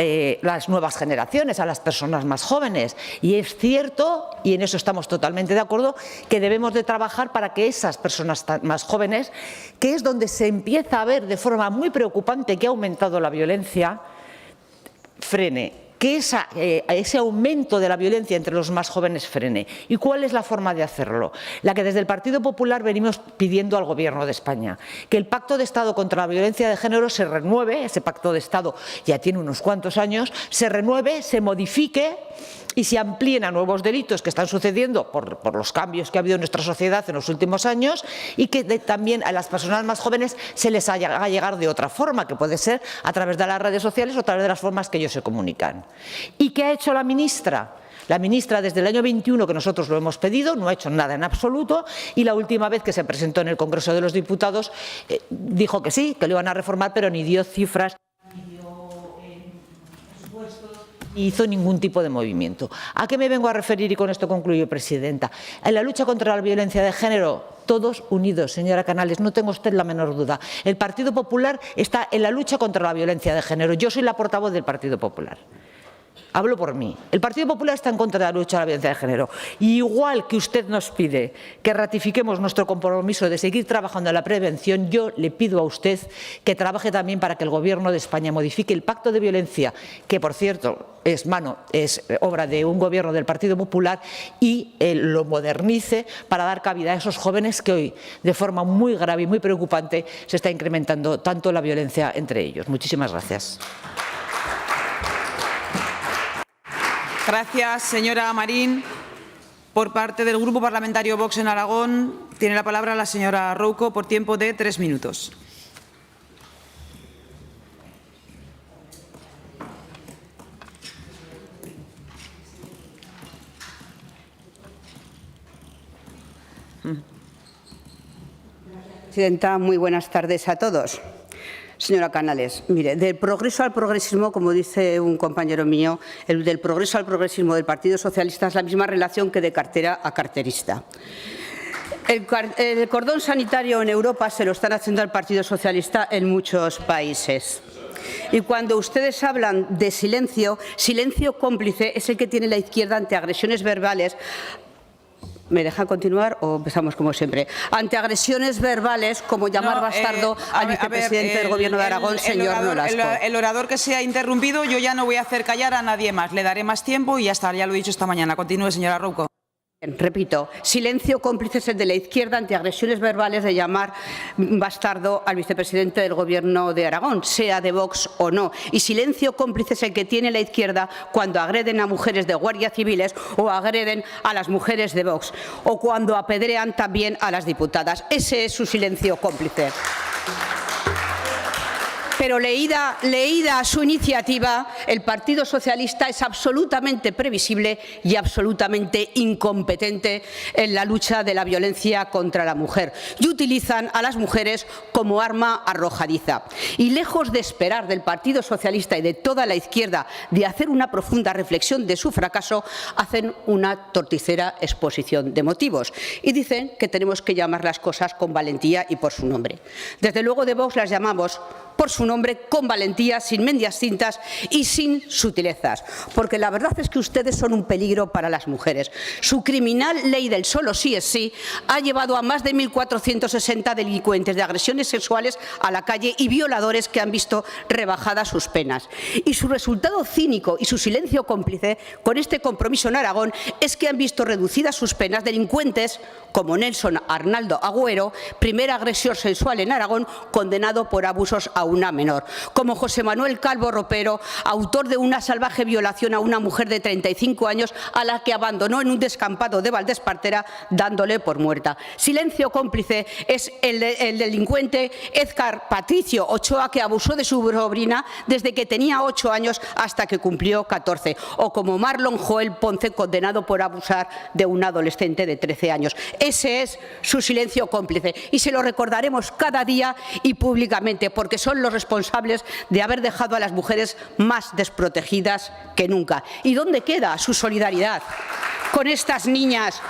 las nuevas generaciones, a las personas más jóvenes. Y es cierto, y en eso estamos totalmente de acuerdo, que debemos de trabajar para que esas personas más jóvenes, que es donde se empieza a ver de forma muy preocupante que ha aumentado la violencia, frene. Que ese aumento de la violencia entre los más jóvenes frene. ¿Y cuál es la forma de hacerlo? La que desde el Partido Popular venimos pidiendo al Gobierno de España, que el Pacto de Estado contra la violencia de género se renueve, ese Pacto de Estado ya tiene unos cuantos años, se renueve, se modifique y se amplíen a nuevos delitos que están sucediendo por los cambios que ha habido en nuestra sociedad en los últimos años, y que también a las personas más jóvenes se les haga llegar de otra forma, que puede ser a través de las redes sociales o a través de las formas que ellos se comunican. ¿Y qué ha hecho la ministra? La ministra, desde el año 21 que nosotros lo hemos pedido, no ha hecho nada en absoluto, y la última vez que se presentó en el Congreso de los Diputados dijo que sí, que lo iban a reformar, pero ni dio cifras, ni dio presupuestos, ni hizo ningún tipo de movimiento. ¿A qué me vengo a referir? Y con esto concluyo, Presidenta. En la lucha contra la violencia de género, todos unidos, señora Canales, no tenga usted la menor duda. El Partido Popular está en la lucha contra la violencia de género. Yo soy la portavoz del Partido Popular. Hablo por mí. El Partido Popular está en contra de la lucha a la violencia de género. Y igual que usted nos pide que ratifiquemos nuestro compromiso de seguir trabajando en la prevención, yo le pido a usted que trabaje también para que el Gobierno de España modifique el pacto de violencia, que por cierto es obra de un Gobierno del Partido Popular, y lo modernice para dar cabida a esos jóvenes que hoy, de forma muy grave y muy preocupante, se está incrementando tanto la violencia entre ellos. Muchísimas gracias. Gracias, señora Marín. Por parte del Grupo Parlamentario Vox en Aragón, tiene la palabra la señora Rouco por tiempo de 3 minutos. Presidenta, muy buenas tardes a todos. Señora Canales, mire, del progreso al progresismo, como dice un compañero mío, del progreso al progresismo del Partido Socialista es la misma relación que de cartera a carterista. El cordón sanitario en Europa se lo están haciendo al Partido Socialista en muchos países. Y cuando ustedes hablan de silencio, silencio cómplice es el que tiene la izquierda ante agresiones verbales. ¿Me dejan continuar o empezamos como siempre? Ante agresiones verbales, como llamar bastardo al vicepresidente del Gobierno de Aragón, señor Nolasco. El orador que se ha interrumpido, yo ya no voy a hacer callar a nadie más. Le daré más tiempo y ya está, ya lo he dicho esta mañana. Continúe, señora Rouco. Repito, silencio cómplice es el de la izquierda ante agresiones verbales de llamar bastardo al vicepresidente del Gobierno de Aragón, sea de Vox o no. Y silencio cómplice es el que tiene la izquierda cuando agreden a mujeres de guardias civiles o agreden a las mujeres de Vox, o cuando apedrean también a las diputadas. Ese es su silencio cómplice. Pero leída su iniciativa, el Partido Socialista es absolutamente previsible y absolutamente incompetente en la lucha de la violencia contra la mujer, y utilizan a las mujeres como arma arrojadiza. Y lejos de esperar del Partido Socialista y de toda la izquierda de hacer una profunda reflexión de su fracaso, hacen una torticera exposición de motivos y dicen que tenemos que llamar las cosas con valentía y por su nombre. Desde luego de Vox las llamamos por su nombre, con valentía, sin medias tintas y sin sutilezas, porque la verdad es que ustedes son un peligro para las mujeres. Su criminal ley del solo sí es sí ha llevado a más de 1.460 delincuentes de agresiones sexuales a la calle y violadores que han visto rebajadas sus penas. Y su resultado cínico y su silencio cómplice con este compromiso en Aragón es que han visto reducidas sus penas delincuentes como Nelson Arnaldo Agüero, primer agresor sexual en Aragón, condenado por abusos a una menor, como José Manuel Calvo Ropero, autor de una salvaje violación a una mujer de 35 años a la que abandonó en un descampado de Valdespartera dándole por muerta. Silencio cómplice es el delincuente Edgar Patricio Ochoa, que abusó de su sobrina desde que tenía 8 años hasta que cumplió 14, o como Marlon Joel Ponce, condenado por abusar de un adolescente de 13 años. Ese es su silencio cómplice y se lo recordaremos cada día y públicamente, porque son los responsables de haber dejado a las mujeres más desprotegidas que nunca. ¿Y dónde queda su solidaridad con estas niñas?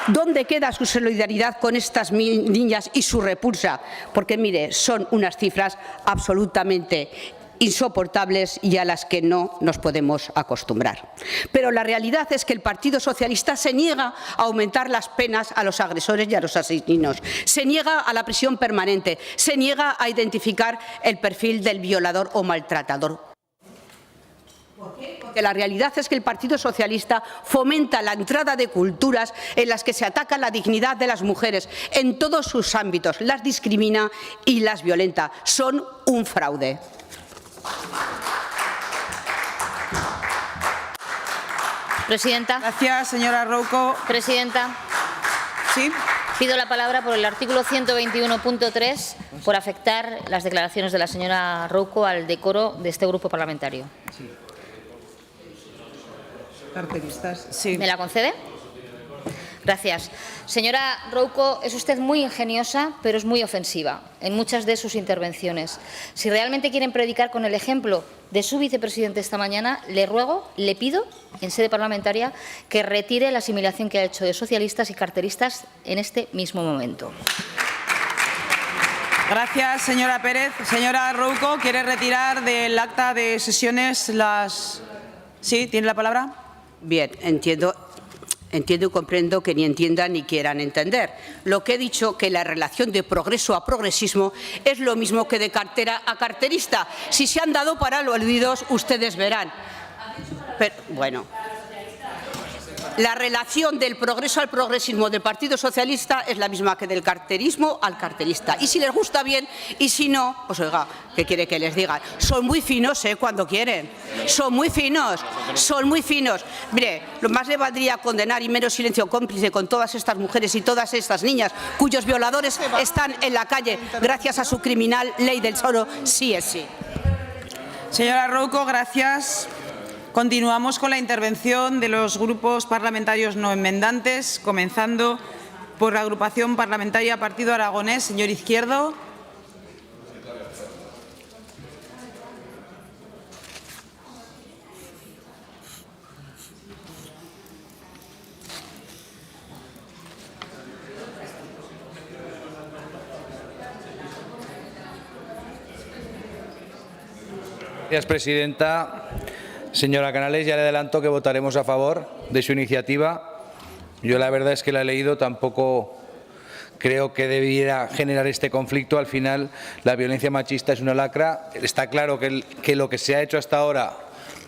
¿Dónde queda su solidaridad con estas niñas y su repulsa? Porque, mire, son unas cifras absolutamente insoportables y a las que no nos podemos acostumbrar. Pero la realidad es que el Partido Socialista se niega a aumentar las penas a los agresores y a los asesinos, se niega a la prisión permanente, se niega a identificar el perfil del violador o maltratador. ¿Por qué? Porque la realidad es que el Partido Socialista fomenta la entrada de culturas en las que se ataca la dignidad de las mujeres en todos sus ámbitos, las discrimina y las violenta. Son un fraude. Presidenta. Gracias, señora Rouco. Presidenta. Sí. Pido la palabra por el artículo 121.3 por afectar las declaraciones de la señora Rouco al decoro de este grupo parlamentario. Carteristas. Sí. ¿Me la concede? Gracias. Señora Rouco, es usted muy ingeniosa, pero es muy ofensiva en muchas de sus intervenciones. Si realmente quieren predicar con el ejemplo de su vicepresidente esta mañana, le ruego, le pido, en sede parlamentaria, que retire la asimilación que ha hecho de socialistas y carteristas en este mismo momento. Gracias, señora Pérez. Señora Rouco, ¿quiere retirar del acta de sesiones las...? ¿Sí? ¿Tiene la palabra? Bien, entiendo y comprendo que ni entiendan ni quieran entender. Lo que he dicho, que la relación de progreso a progresismo es lo mismo que de cartera a carterista. Si se han dado para los olvidos, ustedes verán. Pero, bueno. La relación del progreso al progresismo del Partido Socialista es la misma que del carterismo al carterista. Y si les gusta bien, y si no, pues oiga, ¿qué quiere que les digan? Son muy finos, cuando quieren. Son muy finos, son muy finos. Mire, lo más le valdría condenar y menos silencio cómplice con todas estas mujeres y todas estas niñas cuyos violadores están en la calle gracias a su criminal ley del solo sí es sí. Señora Rouco, gracias. Continuamos con la intervención de los grupos parlamentarios no enmendantes, comenzando por la agrupación parlamentaria Partido Aragonés. Señor Izquierdo. Gracias, presidenta. Señora Canales, ya le adelanto que votaremos a favor de su iniciativa. Yo la verdad es que la he leído, tampoco creo que debiera generar este conflicto. Al final, la violencia machista es una lacra. Está claro que lo que se ha hecho hasta ahora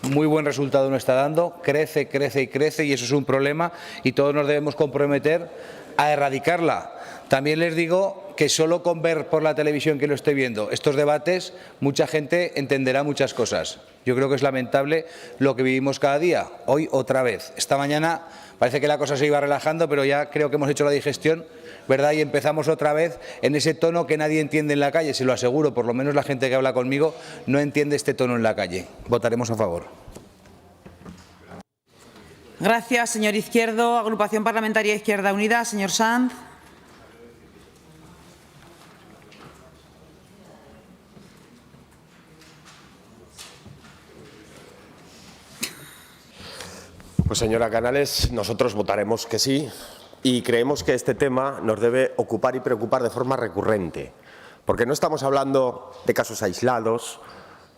muy buen resultado no está dando. Crece, crece y crece, y eso es un problema, y todos nos debemos comprometer a erradicarla. También les digo que solo con ver por la televisión que lo esté viendo estos debates, mucha gente entenderá muchas cosas. Yo creo que es lamentable lo que vivimos cada día. Hoy otra vez. Esta mañana parece que la cosa se iba relajando, pero ya creo que hemos hecho la digestión, ¿verdad? Y empezamos otra vez en ese tono que nadie entiende en la calle, se lo aseguro. Por lo menos la gente que habla conmigo no entiende este tono en la calle. Votaremos a favor. Gracias, señor Izquierdo. Agrupación Parlamentaria Izquierda Unida, señor Sanz. Pues, señora Canales, nosotros votaremos que sí y creemos que este tema nos debe ocupar y preocupar de forma recurrente, porque no estamos hablando de casos aislados,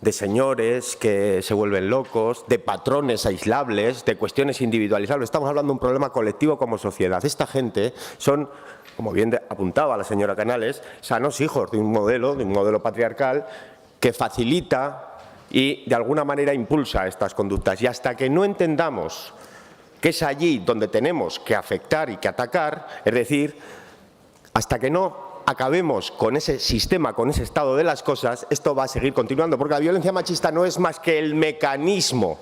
de señores que se vuelven locos, de patrones aislables, de cuestiones individualizables. Estamos hablando de un problema colectivo como sociedad. Esta gente son, como bien apuntaba la señora Canales, sanos hijos de un modelo patriarcal que facilita y de alguna manera impulsa estas conductas. Y hasta que no entendamos que es allí donde tenemos que afectar y que atacar, es decir, hasta que no acabemos con ese sistema, con ese estado de las cosas, esto va a seguir continuando, porque la violencia machista no es más que el mecanismo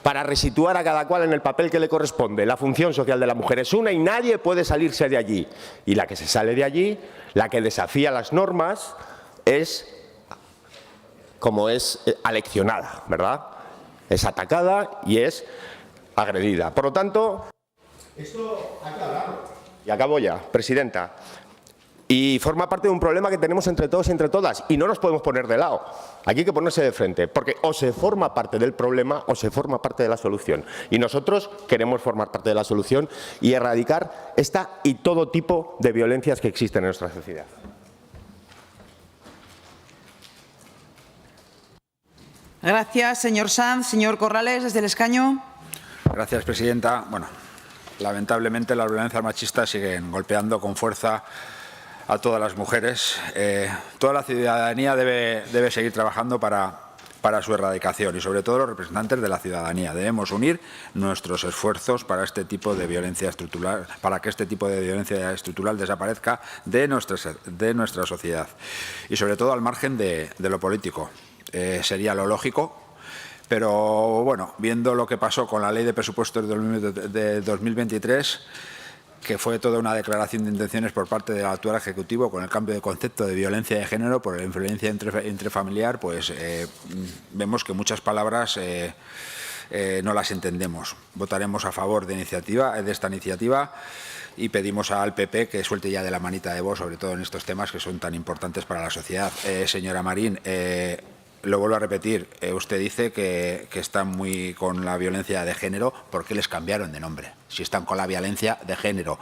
para resituar a cada cual en el papel que le corresponde. La función social de la mujer es una y nadie puede salirse de allí. Y la que se sale de allí, la que desafía las normas, es como es aleccionada, ¿verdad? Es atacada y es agredida. Por lo tanto, esto hay que hablarlo. Y acabo ya, presidenta. Y forma parte de un problema que tenemos entre todos y entre todas. Y no nos podemos poner de lado. Aquí hay que ponerse de frente, porque o se forma parte del problema o se forma parte de la solución. Y nosotros queremos formar parte de la solución y erradicar esta y todo tipo de violencias que existen en nuestra sociedad. Gracias, señor Sanz. Señor Corrales, desde el escaño. Gracias, presidenta. Bueno, lamentablemente las violencias machistas siguen golpeando con fuerza a todas las mujeres. Toda la ciudadanía debe seguir trabajando para su erradicación y, sobre todo, los representantes de la ciudadanía. Debemos unir nuestros esfuerzos para este tipo de violencia estructural, para que este tipo de violencia estructural desaparezca de nuestra sociedad y, sobre todo, al margen de lo político. Sería lo lógico Pero bueno, viendo lo que pasó con la Ley de Presupuestos de 2023, que fue toda una declaración de intenciones por parte del actual Ejecutivo con el cambio de concepto de violencia de género por la violencia intrafamiliar, pues vemos que muchas palabras no las entendemos. Votaremos a favor de esta iniciativa y pedimos al PP que suelte ya de la manita de Vox, sobre todo en estos temas que son tan importantes para la sociedad. Señora Marín, lo vuelvo a repetir, usted dice que están muy con la violencia de género. ¿Por qué les cambiaron de nombre? Si están con la violencia de género.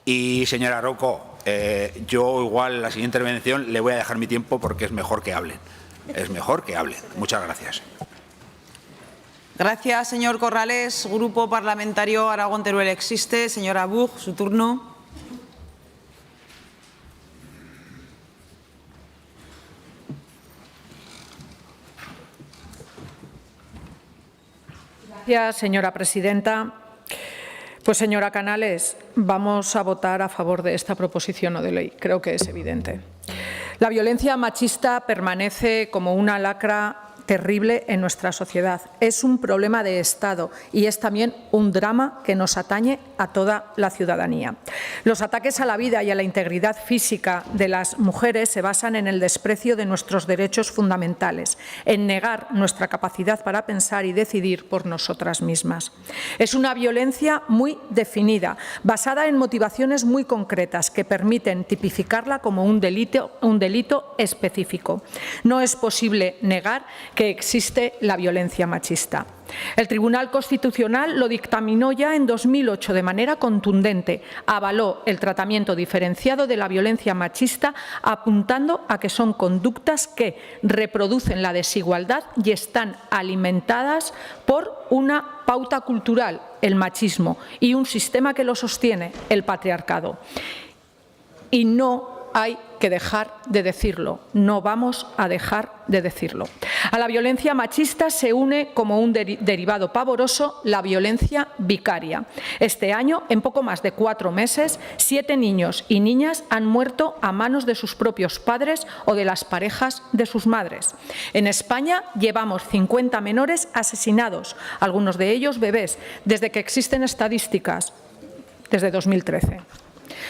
Y señora Rouco, yo igual en la siguiente intervención le voy a dejar mi tiempo porque es mejor que hablen. Es mejor que hablen. Muchas gracias. Gracias, señor Corrales. Grupo Parlamentario Aragón-Teruel existe. Señora Buch, su turno. Gracias, señora presidenta. Pues, señora Canales, vamos a votar a favor de esta proposición no de ley. Creo que es evidente. La violencia machista permanece como una lacra terrible en nuestra sociedad. Es un problema de Estado y es también un drama que nos atañe a toda la ciudadanía. Los ataques a la vida y a la integridad física de las mujeres se basan en el desprecio de nuestros derechos fundamentales, en negar nuestra capacidad para pensar y decidir por nosotras mismas. Es una violencia muy definida, basada en motivaciones muy concretas que permiten tipificarla como un delito específico. No es posible negar que existe la violencia machista. El Tribunal Constitucional lo dictaminó ya en 2008 de manera contundente. Avaló el tratamiento diferenciado de la violencia machista, apuntando a que son conductas que reproducen la desigualdad y están alimentadas por una pauta cultural, el machismo, y un sistema que lo sostiene, el patriarcado. Y no hay que dejar de decirlo, no vamos a dejar de decirlo. A la violencia machista se une como un derivado pavoroso la violencia vicaria. Este año, en poco más de 4 meses, 7 niños y niñas han muerto a manos de sus propios padres o de las parejas de sus madres. En España llevamos 50 menores asesinados, algunos de ellos bebés, desde que existen estadísticas, desde 2013.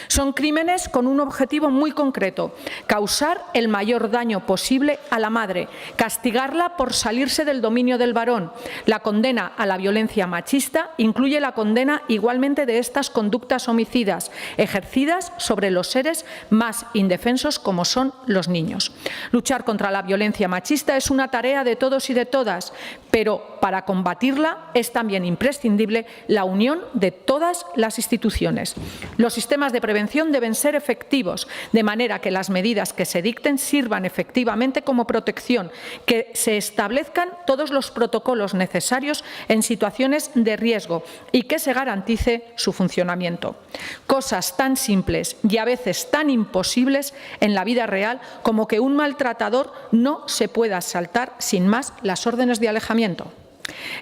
Son crímenes con un objetivo muy concreto: causar el mayor daño posible a la madre, castigarla por salirse del dominio del varón. La condena a la violencia machista incluye la condena igualmente de estas conductas homicidas ejercidas sobre los seres más indefensos como son los niños. Luchar contra la violencia machista es una tarea de todos y de todas, pero para combatirla es también imprescindible la unión de todas las instituciones. Los sistemas de prevención deben ser efectivos, de manera que las medidas que se dicten sirvan efectivamente como protección, que se establezcan todos los protocolos necesarios en situaciones de riesgo y que se garantice su funcionamiento. Cosas tan simples y a veces tan imposibles en la vida real como que un maltratador no se pueda saltar sin más las órdenes de alejamiento.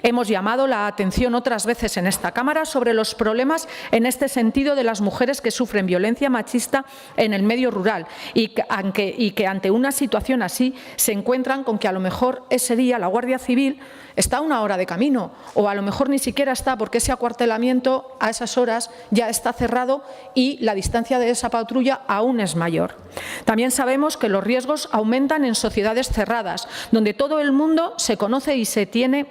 Hemos llamado la atención otras veces en esta Cámara sobre los problemas en este sentido de las mujeres que sufren violencia machista en el medio rural y que ante una situación así se encuentran con que a lo mejor ese día la Guardia Civil está a 1 hora de camino o a lo mejor ni siquiera está, porque ese acuartelamiento a esas horas ya está cerrado y la distancia de esa patrulla aún es mayor. También sabemos que los riesgos aumentan en sociedades cerradas, donde todo el mundo se conoce y se tiende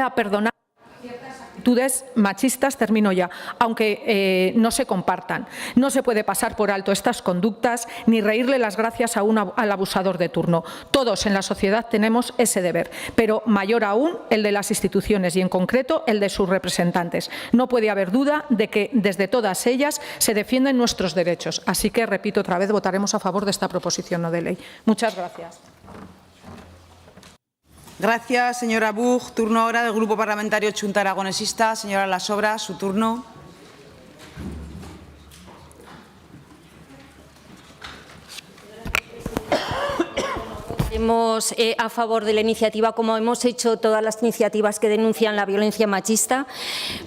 a perdonar ciertas actitudes machistas, termino ya, aunque no se compartan. No se puede pasar por alto estas conductas ni reírle las gracias al abusador de turno. Todos en la sociedad tenemos ese deber, pero mayor aún el de las instituciones y en concreto el de sus representantes. No puede haber duda de que desde todas ellas se defienden nuestros derechos. Así que, repito otra vez, votaremos a favor de esta proposición no de ley. Muchas gracias. Gracias, señora Buch. Turno ahora del Grupo Parlamentario Chunta Aragonesista. Señora Lasobra, su turno. votaremos a favor de la iniciativa, como hemos hecho todas las iniciativas que denuncian la violencia machista,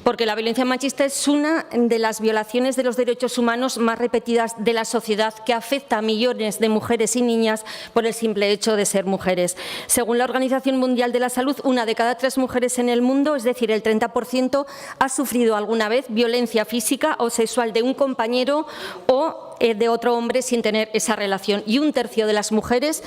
porque la violencia machista es una de las violaciones de los derechos humanos más repetidas de la sociedad, que afecta a millones de mujeres y niñas por el simple hecho de ser mujeres. Según la Organización Mundial de la Salud, 1 de cada 3 mujeres en el mundo, es decir, el 30%, ha sufrido alguna vez violencia física o sexual de un compañero o de otro hombre sin tener esa relación. Y 1/3 de las mujeres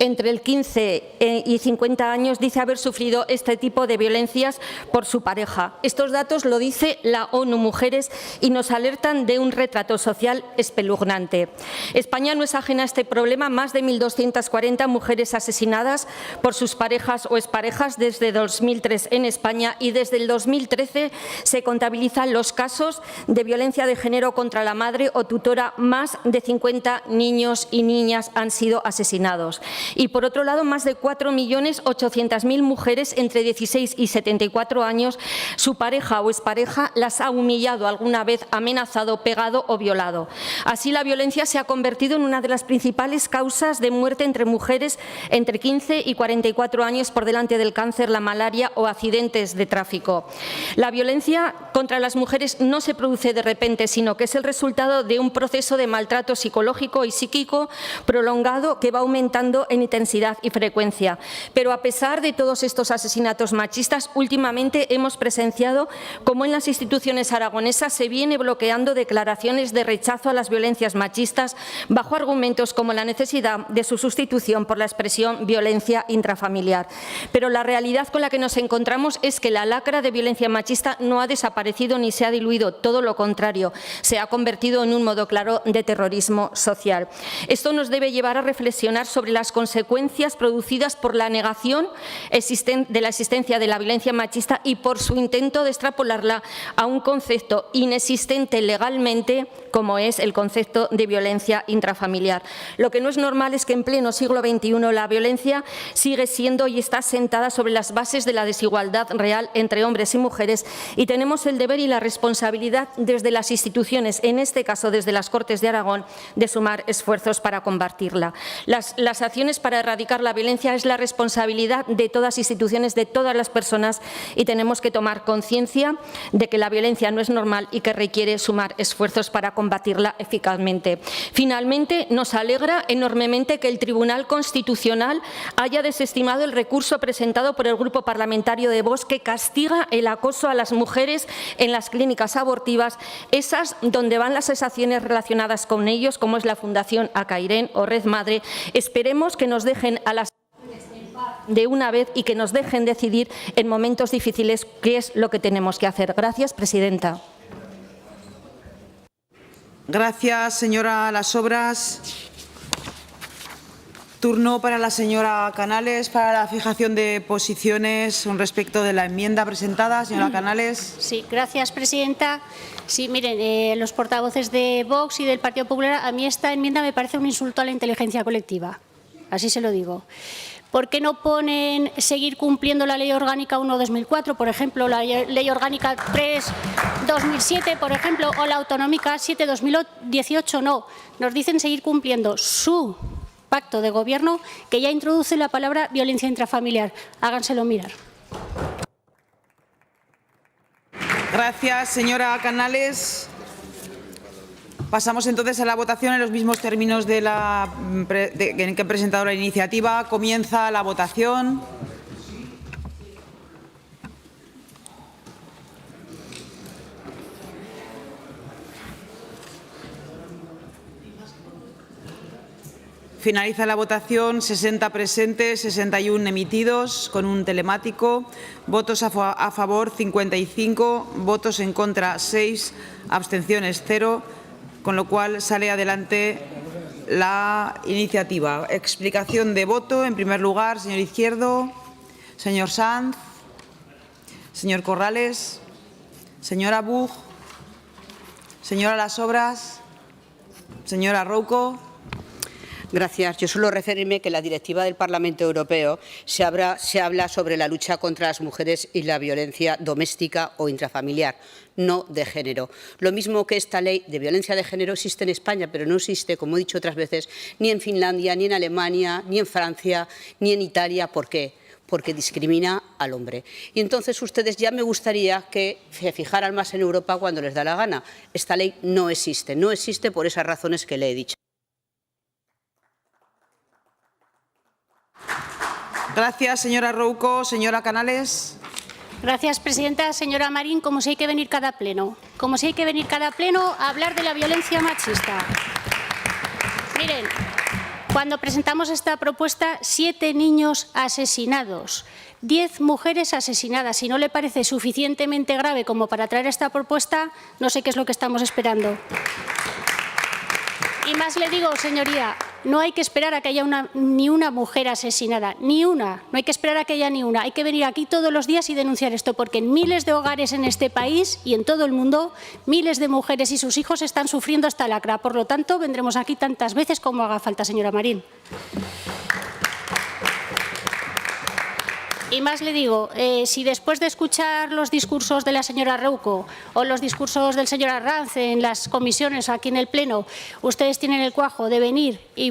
entre el 15 y 50 años dice haber sufrido este tipo de violencias por su pareja. Estos datos lo dice la ONU Mujeres y nos alertan de un retrato social espeluznante. España no es ajena a este problema. Más de 1.240 mujeres asesinadas por sus parejas o exparejas desde 2003 en España, y desde el 2013 se contabilizan los casos de violencia de género contra la madre o tutora. Más de 50 niños y niñas han sido asesinados. Y, por otro lado, más de 4.800.000 mujeres entre 16 y 74 años, su pareja o expareja las ha humillado alguna vez, amenazado, pegado o violado. Así, la violencia se ha convertido en una de las principales causas de muerte entre mujeres entre 15 y 44 años, por delante del cáncer, la malaria o accidentes de tráfico. La violencia contra las mujeres no se produce de repente, sino que es el resultado de un proceso de maltrato psicológico y psíquico prolongado que va aumentando en intensidad y frecuencia. Pero a pesar de todos estos asesinatos machistas, últimamente hemos presenciado cómo en las instituciones aragonesas se viene bloqueando declaraciones de rechazo a las violencias machistas bajo argumentos como la necesidad de su sustitución por la expresión violencia intrafamiliar. Pero la realidad con la que nos encontramos es que la lacra de violencia machista no ha desaparecido ni se ha diluido, todo lo contrario, se ha convertido en un modo claro de terrorismo social. Esto nos debe llevar a reflexionar sobre las consecuencias producidas por la negación de la existencia de la violencia machista y por su intento de extrapolarla a un concepto inexistente legalmente, como es el concepto de violencia intrafamiliar. Lo que no es normal es que en pleno siglo XXI la violencia sigue siendo y está sentada sobre las bases de la desigualdad real entre hombres y mujeres, y tenemos el deber y la responsabilidad desde las instituciones, en este caso desde las Cortes de Aragón, de sumar esfuerzos para combatirla. Las acciones para erradicar la violencia es la responsabilidad de todas las instituciones, de todas las personas, y tenemos que tomar conciencia de que la violencia no es normal y que requiere sumar esfuerzos para combatirla eficazmente. Finalmente, nos alegra enormemente que el Tribunal Constitucional haya desestimado el recurso presentado por el Grupo Parlamentario de Vox, que castiga el acoso a las mujeres en las clínicas abortivas, esas donde van las asociaciones relacionadas con ellos, como es la Fundación Acairén o Red Madre. Esperemos que nos dejen a las de una vez y que nos dejen decidir en momentos difíciles qué es lo que tenemos que hacer. Gracias, presidenta. Gracias, señora Las Obras. Turno para la señora Canales para la fijación de posiciones respecto de la enmienda presentada. Señora Canales. Sí, gracias, presidenta. Sí, miren, los portavoces de Vox y del Partido Popular, a mí esta enmienda me parece un insulto a la inteligencia colectiva. Así se lo digo. ¿Por qué no ponen seguir cumpliendo la Ley Orgánica 1/2004, por ejemplo, la Ley Orgánica 3/2007, por ejemplo, o la Autonómica 7/2018? No, nos dicen seguir cumpliendo su pacto de gobierno, que ya introduce la palabra violencia intrafamiliar. Háganselo mirar. Gracias, señora Canales. Pasamos entonces a la votación en los mismos términos en que he presentado la iniciativa. Comienza la votación. Finaliza la votación. 60 presentes, 61 emitidos con un telemático. Votos a favor 55, votos en contra 6, abstenciones 0. Con lo cual sale adelante la iniciativa. Explicación de voto. En primer lugar, señor Izquierdo, señor Sanz, señor Corrales, señora Buch, señora Las Obras, señora Rouco. Gracias. Yo solo referirme que en la directiva del Parlamento Europeo se habla sobre la lucha contra las mujeres y la violencia doméstica o intrafamiliar, no de género. Lo mismo que esta ley de violencia de género existe en España, pero no existe, como he dicho otras veces, ni en Finlandia, ni en Alemania, ni en Francia, ni en Italia. ¿Por qué? Porque discrimina al hombre. Y entonces ustedes ya me gustaría que se fijaran más en Europa cuando les da la gana. Esta ley no existe por esas razones que le he dicho. Gracias, señora Rouco. Señora Canales. Gracias, presidenta. Señora Marín, como si hay que venir cada pleno. Como si hay que venir cada pleno a hablar de la violencia machista. Miren, cuando presentamos esta propuesta, 7 niños asesinados, 10 mujeres asesinadas. Si no le parece suficientemente grave como para traer esta propuesta, no sé qué es lo que estamos esperando. Y más le digo, señoría, no hay que esperar a que haya ni una mujer asesinada, ni una. No hay que esperar a que haya ni una. Hay que venir aquí todos los días y denunciar esto, porque en miles de hogares en este país y en todo el mundo, miles de mujeres y sus hijos están sufriendo esta lacra. Por lo tanto, vendremos aquí tantas veces como haga falta, señora Marín. Y más le digo, si después de escuchar los discursos de la señora Rouco o los discursos del señor Arranz en las comisiones o aquí en el Pleno, ustedes tienen el cuajo de venir y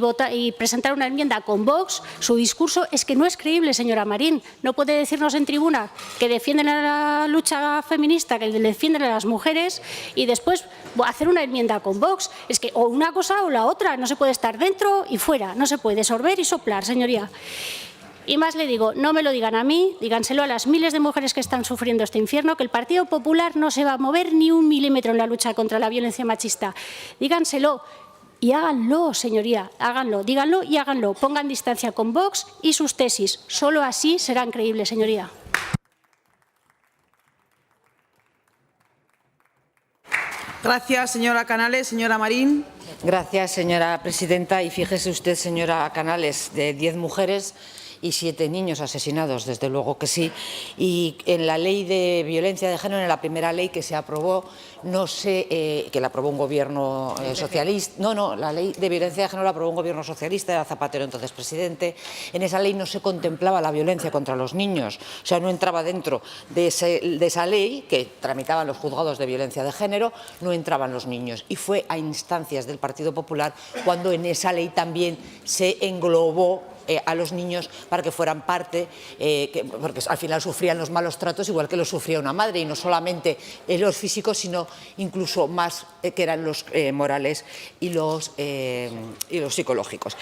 presentar una enmienda con Vox, su discurso es que no es creíble, señora Marín. No puede decirnos en tribuna que defienden a la lucha feminista, que defienden a las mujeres y después hacer una enmienda con Vox. Es que o una cosa o la otra, no se puede estar dentro y fuera, no se puede sorber y soplar, señoría. Y más le digo, no me lo digan a mí, díganselo a las miles de mujeres que están sufriendo este infierno, que el Partido Popular no se va a mover ni un milímetro en la lucha contra la violencia machista. Díganselo y háganlo, señoría, háganlo, díganlo y háganlo. Pongan distancia con Vox y sus tesis. Solo así serán creíbles, señoría. Gracias, señora Canales. Señora Marín. Gracias, señora presidenta. Y fíjese usted, señora Canales, de 10 mujeres y 7 niños asesinados, desde luego que sí. Y en la ley de violencia de género, en la primera ley que se aprobó, no sé, que la aprobó un gobierno socialista, la ley de violencia de género la aprobó un gobierno socialista, era Zapatero entonces presidente. En esa ley no se contemplaba la violencia contra los niños, o sea, no entraba dentro de esa ley que tramitaban los juzgados de violencia de género, no entraban los niños. Y fue a instancias del Partido Popular cuando en esa ley también se englobó a los niños para que fueran parte, porque al final sufrían los malos tratos igual que los sufría una madre, y no solamente los físicos, sino incluso más que eran los morales y los psicológicos.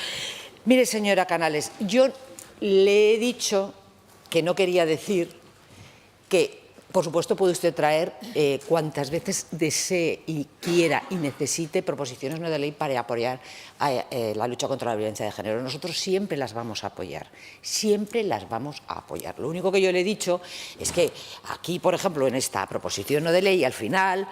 Mire, señora Canales, yo le he dicho que no quería decir que, por supuesto, puede usted traer cuantas veces desee y quiera y necesite proposiciones no de ley para apoyar la lucha contra la violencia de género. Nosotros siempre las vamos a apoyar, siempre las vamos a apoyar. Lo único que yo le he dicho es que aquí, por ejemplo, en esta proposición no de ley, al final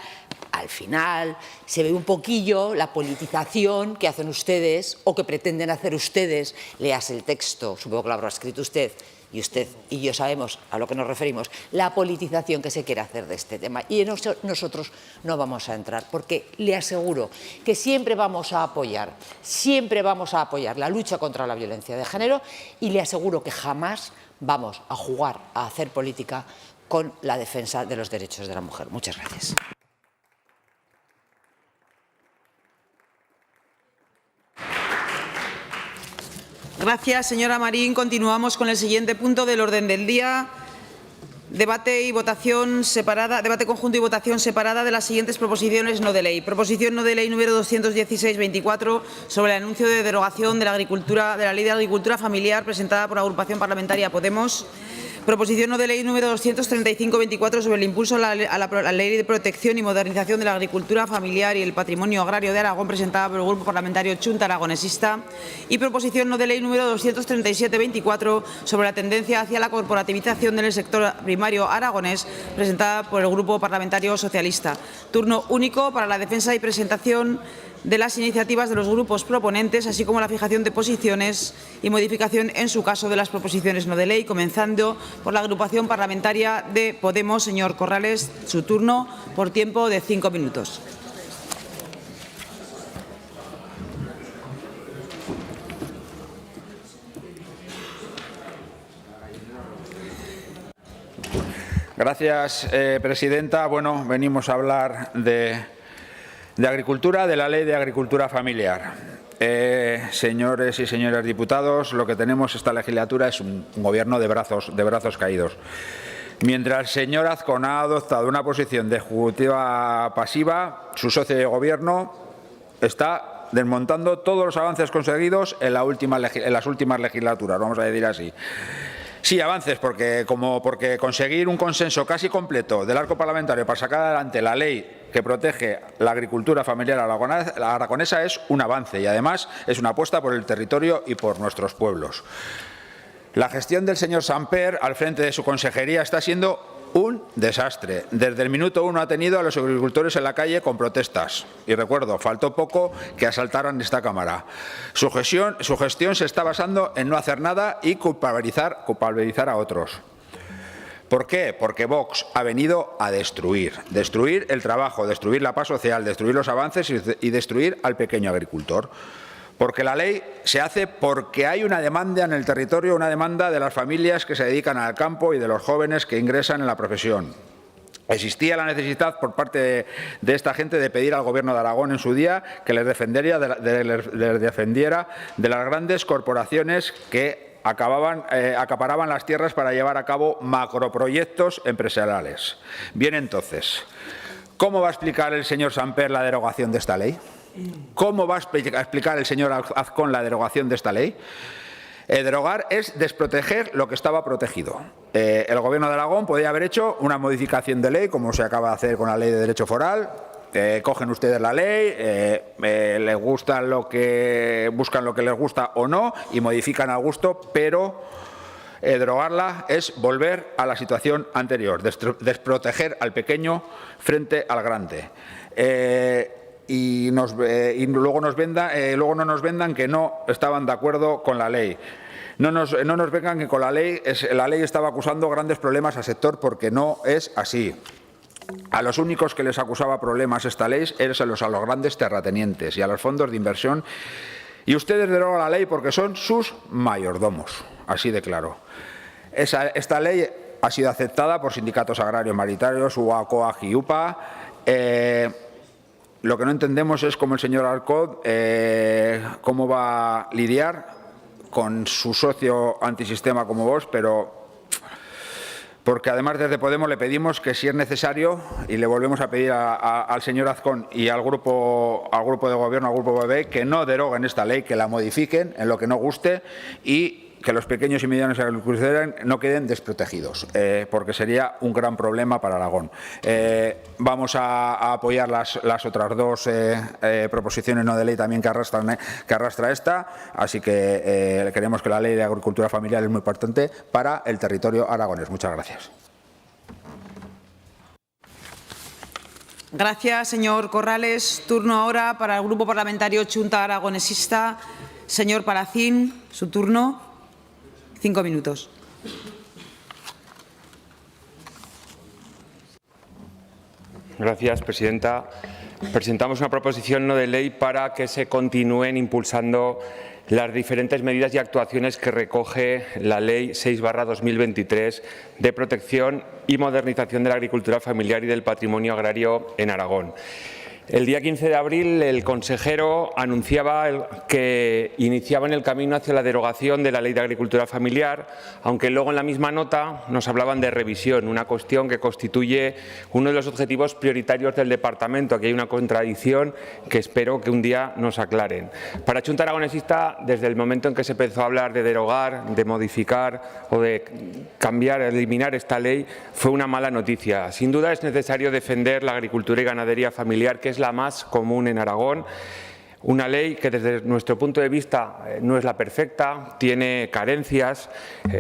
se ve un poquillo la politización que hacen ustedes o que pretenden hacer ustedes. Léase el texto, supongo que lo habrá escrito usted y yo sabemos a lo que nos referimos, la politización que se quiere hacer de este tema. Y nosotros no vamos a entrar, porque le aseguro que siempre vamos a apoyar la lucha contra la violencia de género, y le aseguro que jamás vamos a jugar a hacer política con la defensa de los derechos de la mujer. Muchas gracias. Gracias, señora Marín. Continuamos con el siguiente punto del orden del día. Debate conjunto y votación separada de las siguientes proposiciones no de ley. Proposición no de ley número 216-24 sobre el anuncio de derogación de la Ley de Agricultura Familiar, presentada por la agrupación parlamentaria Podemos. Proposición no de ley número 235-24 sobre el impulso a la Ley de Protección y Modernización de la Agricultura Familiar y el Patrimonio Agrario de Aragón, presentada por el Grupo Parlamentario Chunta Aragonesista. Y proposición no de ley número 237-24 sobre la tendencia hacia la corporativización del sector primario aragonés, presentada por el Grupo Parlamentario Socialista. Turno único para la defensa y presentación de las iniciativas de los grupos proponentes, así como la fijación de posiciones y modificación, en su caso, de las proposiciones no de ley, comenzando por la agrupación parlamentaria de Podemos. Señor Corrales, su turno, por tiempo de 5 minutos. Gracias, presidenta. Bueno, venimos a hablar de agricultura, de la Ley de Agricultura Familiar. Señores y señoras diputados, lo que tenemos esta legislatura es un gobierno de brazos caídos. Mientras el señor Azcón ha adoptado una posición de ejecutiva pasiva, su socio de gobierno está desmontando todos los avances conseguidos en las últimas legislaturas, vamos a decir así. Sí, avances, porque conseguir un consenso casi completo del arco parlamentario para sacar adelante la ley que protege la agricultura familiar aragonesa es un avance y además es una apuesta por el territorio y por nuestros pueblos. La gestión del señor Samper al frente de su consejería está siendo un desastre. Desde el minuto 1 ha tenido a los agricultores en la calle con protestas. Y recuerdo, faltó poco que asaltaran esta Cámara. Su gestión se está basando en no hacer nada y culpabilizar a otros. ¿Por qué? Porque Vox ha venido a destruir el trabajo, destruir la paz social, destruir los avances y destruir al pequeño agricultor. Porque la ley se hace porque hay una demanda en el territorio, una demanda de las familias que se dedican al campo y de los jóvenes que ingresan en la profesión. Existía la necesidad por parte de esta gente de pedir al Gobierno de Aragón en su día que les defendiera de las grandes corporaciones que acaparaban las tierras para llevar a cabo macroproyectos empresariales. Bien, entonces, ¿cómo va a explicar el señor Samper la derogación de esta ley? ¿Cómo va a explicar el señor Azcón la derogación de esta ley? Derogar es desproteger lo que estaba protegido. El Gobierno de Aragón podía haber hecho una modificación de ley, como se acaba de hacer con la Ley de Derecho Foral. Cogen ustedes la ley, les gusta buscan lo que les gusta o no y modifican al gusto, pero derogarla es volver a la situación anterior, desproteger al pequeño frente al grande. Y luego no nos vendan que no estaban de acuerdo con la ley. No nos vengan que con la ley estaba acusando grandes problemas al sector, porque no es así. A los únicos que les acusaba problemas esta ley eran a los grandes terratenientes y a los fondos de inversión. Y ustedes derogan la ley porque son sus mayordomos, así de claro. Esta ley ha sido aceptada por sindicatos agrarios mayoritarios, UA, COAG y UPA. Lo que no entendemos es cómo el señor Azcón cómo va a lidiar con su socio antisistema como vos, porque además desde Podemos le pedimos que si es necesario, y le volvemos a pedir al señor Azcón y al grupo de gobierno, al grupo BB, que no deroguen esta ley, que la modifiquen en lo que no guste y que los pequeños y medianos agricultores no queden desprotegidos, porque sería un gran problema para Aragón. Vamos a apoyar las otras dos proposiciones no de ley también que arrastra esta, así que creemos que la Ley de Agricultura Familiar es muy importante para el territorio aragonés. Muchas gracias. Gracias, señor Corrales. Turno ahora para el Grupo Parlamentario Chunta Aragonesista. Señor Palacín, su turno. 5 minutos. Gracias, presidenta. Presentamos una proposición no de ley para que se continúen impulsando las diferentes medidas y actuaciones que recoge la Ley 6/2023 de protección y modernización de la agricultura familiar y del patrimonio agrario en Aragón. El día 15 de abril el consejero anunciaba que iniciaban el camino hacia la derogación de la Ley de Agricultura Familiar, aunque luego en la misma nota nos hablaban de revisión, una cuestión que constituye uno de los objetivos prioritarios del departamento. Aquí hay una contradicción que espero que un día nos aclaren. Para Chunta Aragonesista, desde el momento en que se empezó a hablar de derogar, de modificar o de cambiar, eliminar esta ley, fue una mala noticia. Sin duda es necesario defender la agricultura y ganadería familiar, que es la más común en Aragón. Una ley que desde nuestro punto de vista no es la perfecta, tiene carencias.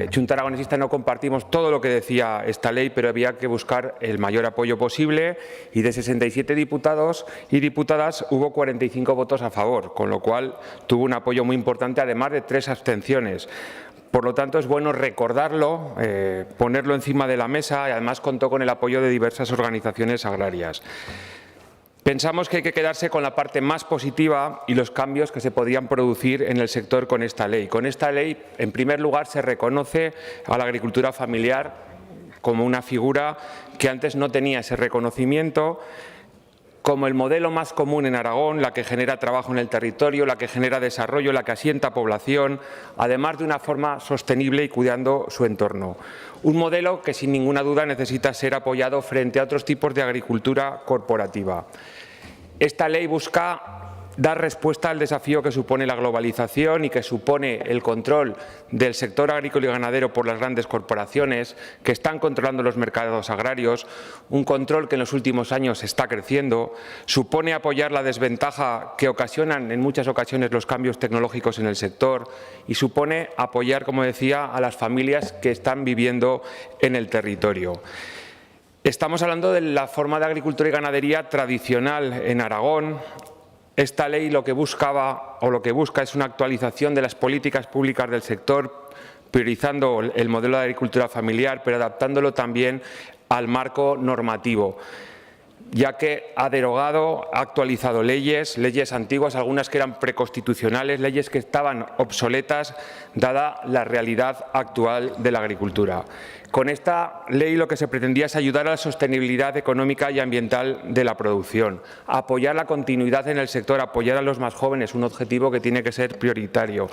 Chunta Aragonesista no compartimos todo lo que decía esta ley, pero había que buscar el mayor apoyo posible y de 67 diputados y diputadas hubo 45 votos a favor, con lo cual tuvo un apoyo muy importante, además de 3 abstenciones. Por lo tanto, es bueno recordarlo, ponerlo encima de la mesa y además contó con el apoyo de diversas organizaciones agrarias. Pensamos que hay que quedarse con la parte más positiva y los cambios que se podían producir en el sector con esta ley. Con esta ley, en primer lugar, se reconoce a la agricultura familiar como una figura que antes no tenía ese reconocimiento, como el modelo más común en Aragón, la que genera trabajo en el territorio, la que genera desarrollo, la que asienta población, además de una forma sostenible y cuidando su entorno. Un modelo que sin ninguna duda necesita ser apoyado frente a otros tipos de agricultura corporativa. Esta ley busca dar respuesta al desafío que supone la globalización y que supone el control del sector agrícola y ganadero por las grandes corporaciones que están controlando los mercados agrarios, un control que en los últimos años está creciendo, supone apoyar la desventaja que ocasionan en muchas ocasiones los cambios tecnológicos en el sector y supone apoyar, como decía, a las familias que están viviendo en el territorio. Estamos hablando de la forma de agricultura y ganadería tradicional en Aragón. Esta ley lo que busca es una actualización de las políticas públicas del sector, priorizando el modelo de agricultura familiar, pero adaptándolo también al marco normativo, ya que ha derogado, ha actualizado leyes antiguas, algunas que eran preconstitucionales, leyes que estaban obsoletas, dada la realidad actual de la agricultura. Con esta ley lo que se pretendía es ayudar a la sostenibilidad económica y ambiental de la producción, apoyar la continuidad en el sector, apoyar a los más jóvenes, un objetivo que tiene que ser prioritario.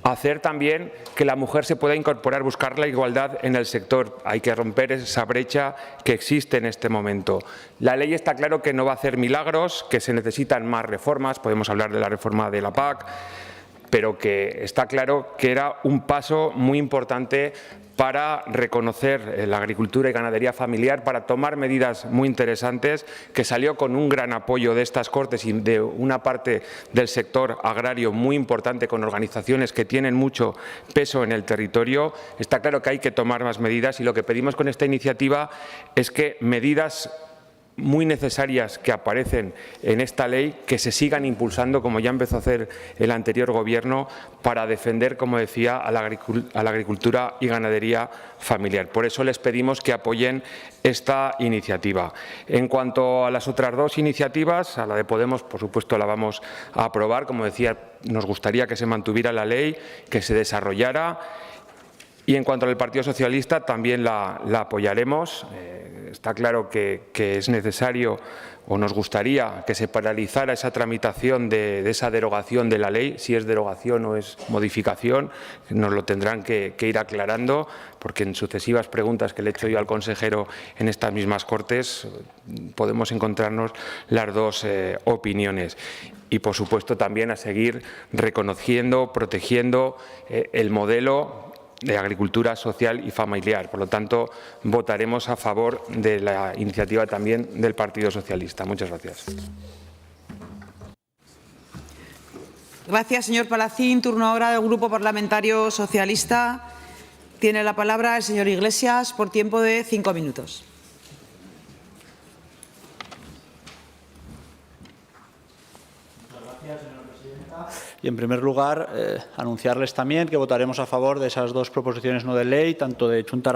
Hacer también que la mujer se pueda incorporar, buscar la igualdad en el sector. Hay que romper esa brecha que existe en este momento. La ley está claro que no va a hacer milagros, que se necesitan más reformas, podemos hablar de la reforma de la PAC, pero que está claro que era un paso muy importante para reconocer la agricultura y ganadería familiar, para tomar medidas muy interesantes, que salió con un gran apoyo de estas Cortes y de una parte del sector agrario muy importante, con organizaciones que tienen mucho peso en el territorio. Está claro que hay que tomar más medidas y lo que pedimos con esta iniciativa es que medidas muy necesarias que aparecen en esta ley, que se sigan impulsando, como ya empezó a hacer el anterior Gobierno, para defender, como decía, a la agricultura y ganadería familiar. Por eso les pedimos que apoyen esta iniciativa. En cuanto a las otras dos iniciativas, a la de Podemos, por supuesto, la vamos a aprobar. Como decía, nos gustaría que se mantuviera la ley, que se desarrollara. Y en cuanto al Partido Socialista, también la apoyaremos. Está claro que es necesario, o nos gustaría, que se paralizara esa tramitación de esa derogación de la ley. Si es derogación o es modificación, nos lo tendrán que ir aclarando, porque en sucesivas preguntas que le he hecho yo al consejero en estas mismas Cortes podemos encontrarnos las dos opiniones. Y, por supuesto, también a seguir reconociendo, protegiendo el modelo de agricultura social y familiar. Por lo tanto, votaremos a favor de la iniciativa también del Partido Socialista. Muchas gracias. Gracias, señor Palacín. Turno ahora del Grupo Parlamentario Socialista. Tiene la palabra el señor Iglesias por tiempo de 5 minutos. Y, en primer lugar, anunciarles también que votaremos a favor de esas dos proposiciones no de ley, tanto de Chunta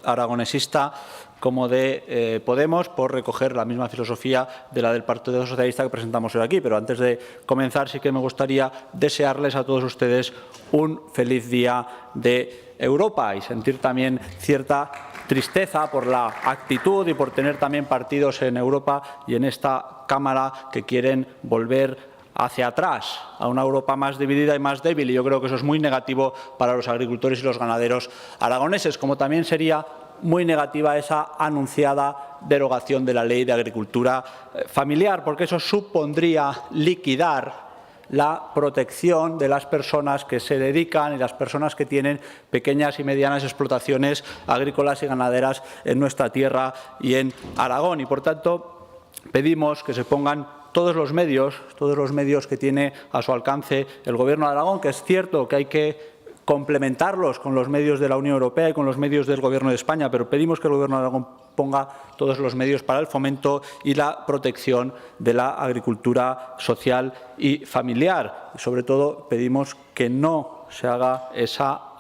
Aragonesista como de Podemos, por recoger la misma filosofía de la del Partido Socialista que presentamos hoy aquí. Pero antes de comenzar, sí que me gustaría desearles a todos ustedes un feliz día de Europa y sentir también cierta tristeza por la actitud y por tener también partidos en Europa y en esta Cámara que quieren volver hacia atrás, a una Europa más dividida y más débil, y yo creo que eso es muy negativo para los agricultores y los ganaderos aragoneses, como también sería muy negativa esa anunciada derogación de la Ley de Agricultura Familiar, porque eso supondría liquidar la protección de las personas que se dedican y las personas que tienen pequeñas y medianas explotaciones agrícolas y ganaderas en nuestra tierra y en Aragón. Y, por tanto, pedimos que se pongan todos los medios que tiene a su alcance el Gobierno de Aragón, que es cierto que hay que complementarlos con los medios de la Unión Europea y con los medios del Gobierno de España, pero pedimos que el Gobierno de Aragón ponga todos los medios para el fomento y la protección de la agricultura social y familiar. Y, sobre todo, pedimos que no se haga esa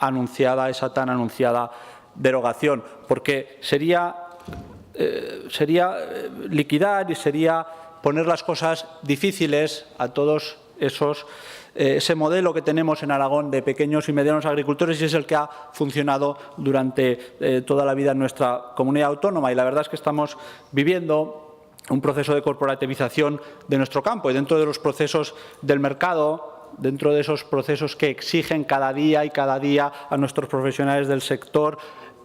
tan anunciada derogación, porque sería liquidar y sería poner las cosas difíciles a todos esos ese modelo que tenemos en Aragón de pequeños y medianos agricultores y es el que ha funcionado durante toda la vida en nuestra comunidad autónoma. Y la verdad es que estamos viviendo un proceso de corporativización de nuestro campo y dentro de los procesos del mercado, dentro de esos procesos que exigen cada día a nuestros profesionales del sector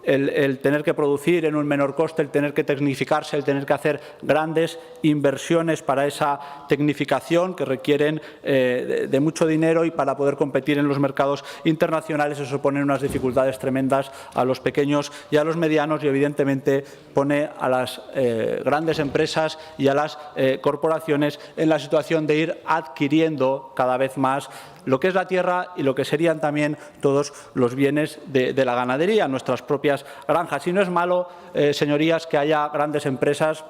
el tener que producir en un menor coste, el tener que tecnificarse, el tener que hacer grandes inversiones para esa tecnificación que requieren de mucho dinero y para poder competir en los mercados internacionales eso supone unas dificultades tremendas a los pequeños y a los medianos y evidentemente pone a las grandes empresas y a las corporaciones en la situación de ir adquiriendo cada vez más lo que es la tierra y lo que serían también todos los bienes de la ganadería, nuestras propias granjas. Y no es malo, señorías, que haya grandes empresas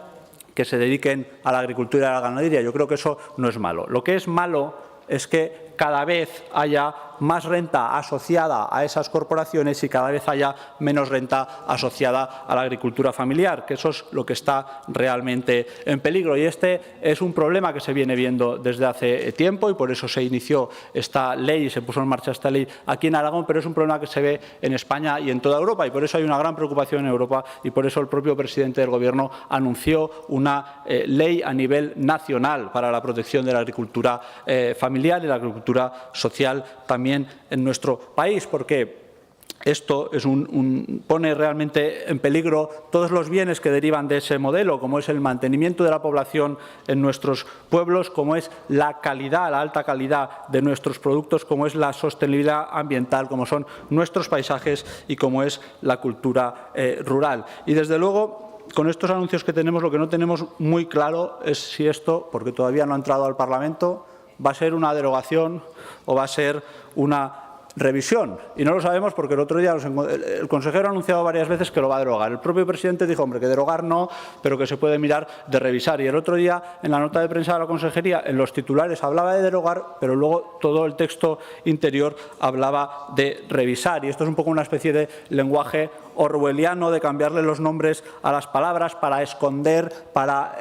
que se dediquen a la agricultura y a la ganadería. Yo creo que eso no es malo. Lo que es malo es que cada vez haya más renta asociada a esas corporaciones y cada vez haya menos renta asociada a la agricultura familiar, que eso es lo que está realmente en peligro. Y este es un problema que se viene viendo desde hace tiempo y por eso se inició esta ley y se puso en marcha esta ley aquí en Aragón, pero es un problema que se ve en España y en toda Europa y por eso hay una gran preocupación en Europa y por eso el propio presidente del Gobierno anunció una ley a nivel nacional para la protección de la agricultura familiar y la agricultura social también en nuestro país, porque esto pone realmente en peligro todos los bienes que derivan de ese modelo, como es el mantenimiento de la población en nuestros pueblos, como es la calidad, la alta calidad de nuestros productos, como es la sostenibilidad ambiental, como son nuestros paisajes y como es la cultura rural. Y desde luego, con estos anuncios que tenemos, lo que no tenemos muy claro es si esto, porque todavía no ha entrado al Parlamento, va a ser una derogación o va a ser una revisión. Y no lo sabemos porque el otro día el consejero ha anunciado varias veces que lo va a derogar. El propio presidente dijo, hombre, que derogar no, pero que se puede mirar de revisar. Y el otro día, en la nota de prensa de la consejería, en los titulares hablaba de derogar, pero luego todo el texto interior hablaba de revisar. Y esto es un poco una especie de lenguaje orwelliano de cambiarle los nombres a las palabras para esconder, para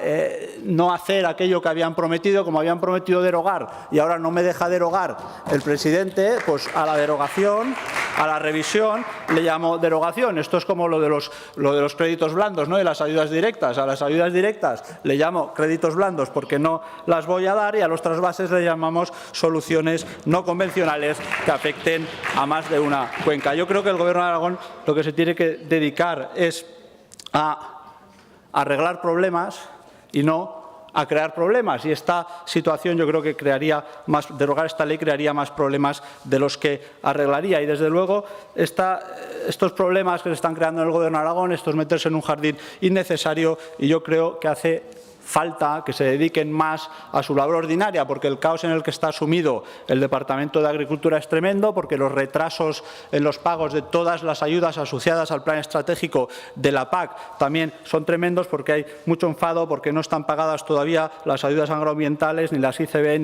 no hacer aquello que habían prometido, como habían prometido derogar y ahora no me deja derogar el presidente, pues a la derogación, a la revisión le llamo derogación. Esto es como lo de los créditos blandos, ¿no? De las ayudas directas. A las ayudas directas le llamo créditos blandos porque no las voy a dar y a los trasvases le llamamos soluciones no convencionales que afecten a más de una cuenca. Yo creo que el Gobierno de Aragón lo que se tiene que dedicar es a arreglar problemas y no a crear problemas. Y esta situación yo creo que derogar esta ley crearía más problemas de los que arreglaría. Y desde luego estos problemas que se están creando en el Gobierno de Aragón, esto es meterse en un jardín innecesario y yo creo que hace falta que se dediquen más a su labor ordinaria, porque el caos en el que está sumido el Departamento de Agricultura es tremendo, porque los retrasos en los pagos de todas las ayudas asociadas al plan estratégico de la PAC también son tremendos, porque hay mucho enfado, porque no están pagadas todavía las ayudas agroambientales, ni las ICB,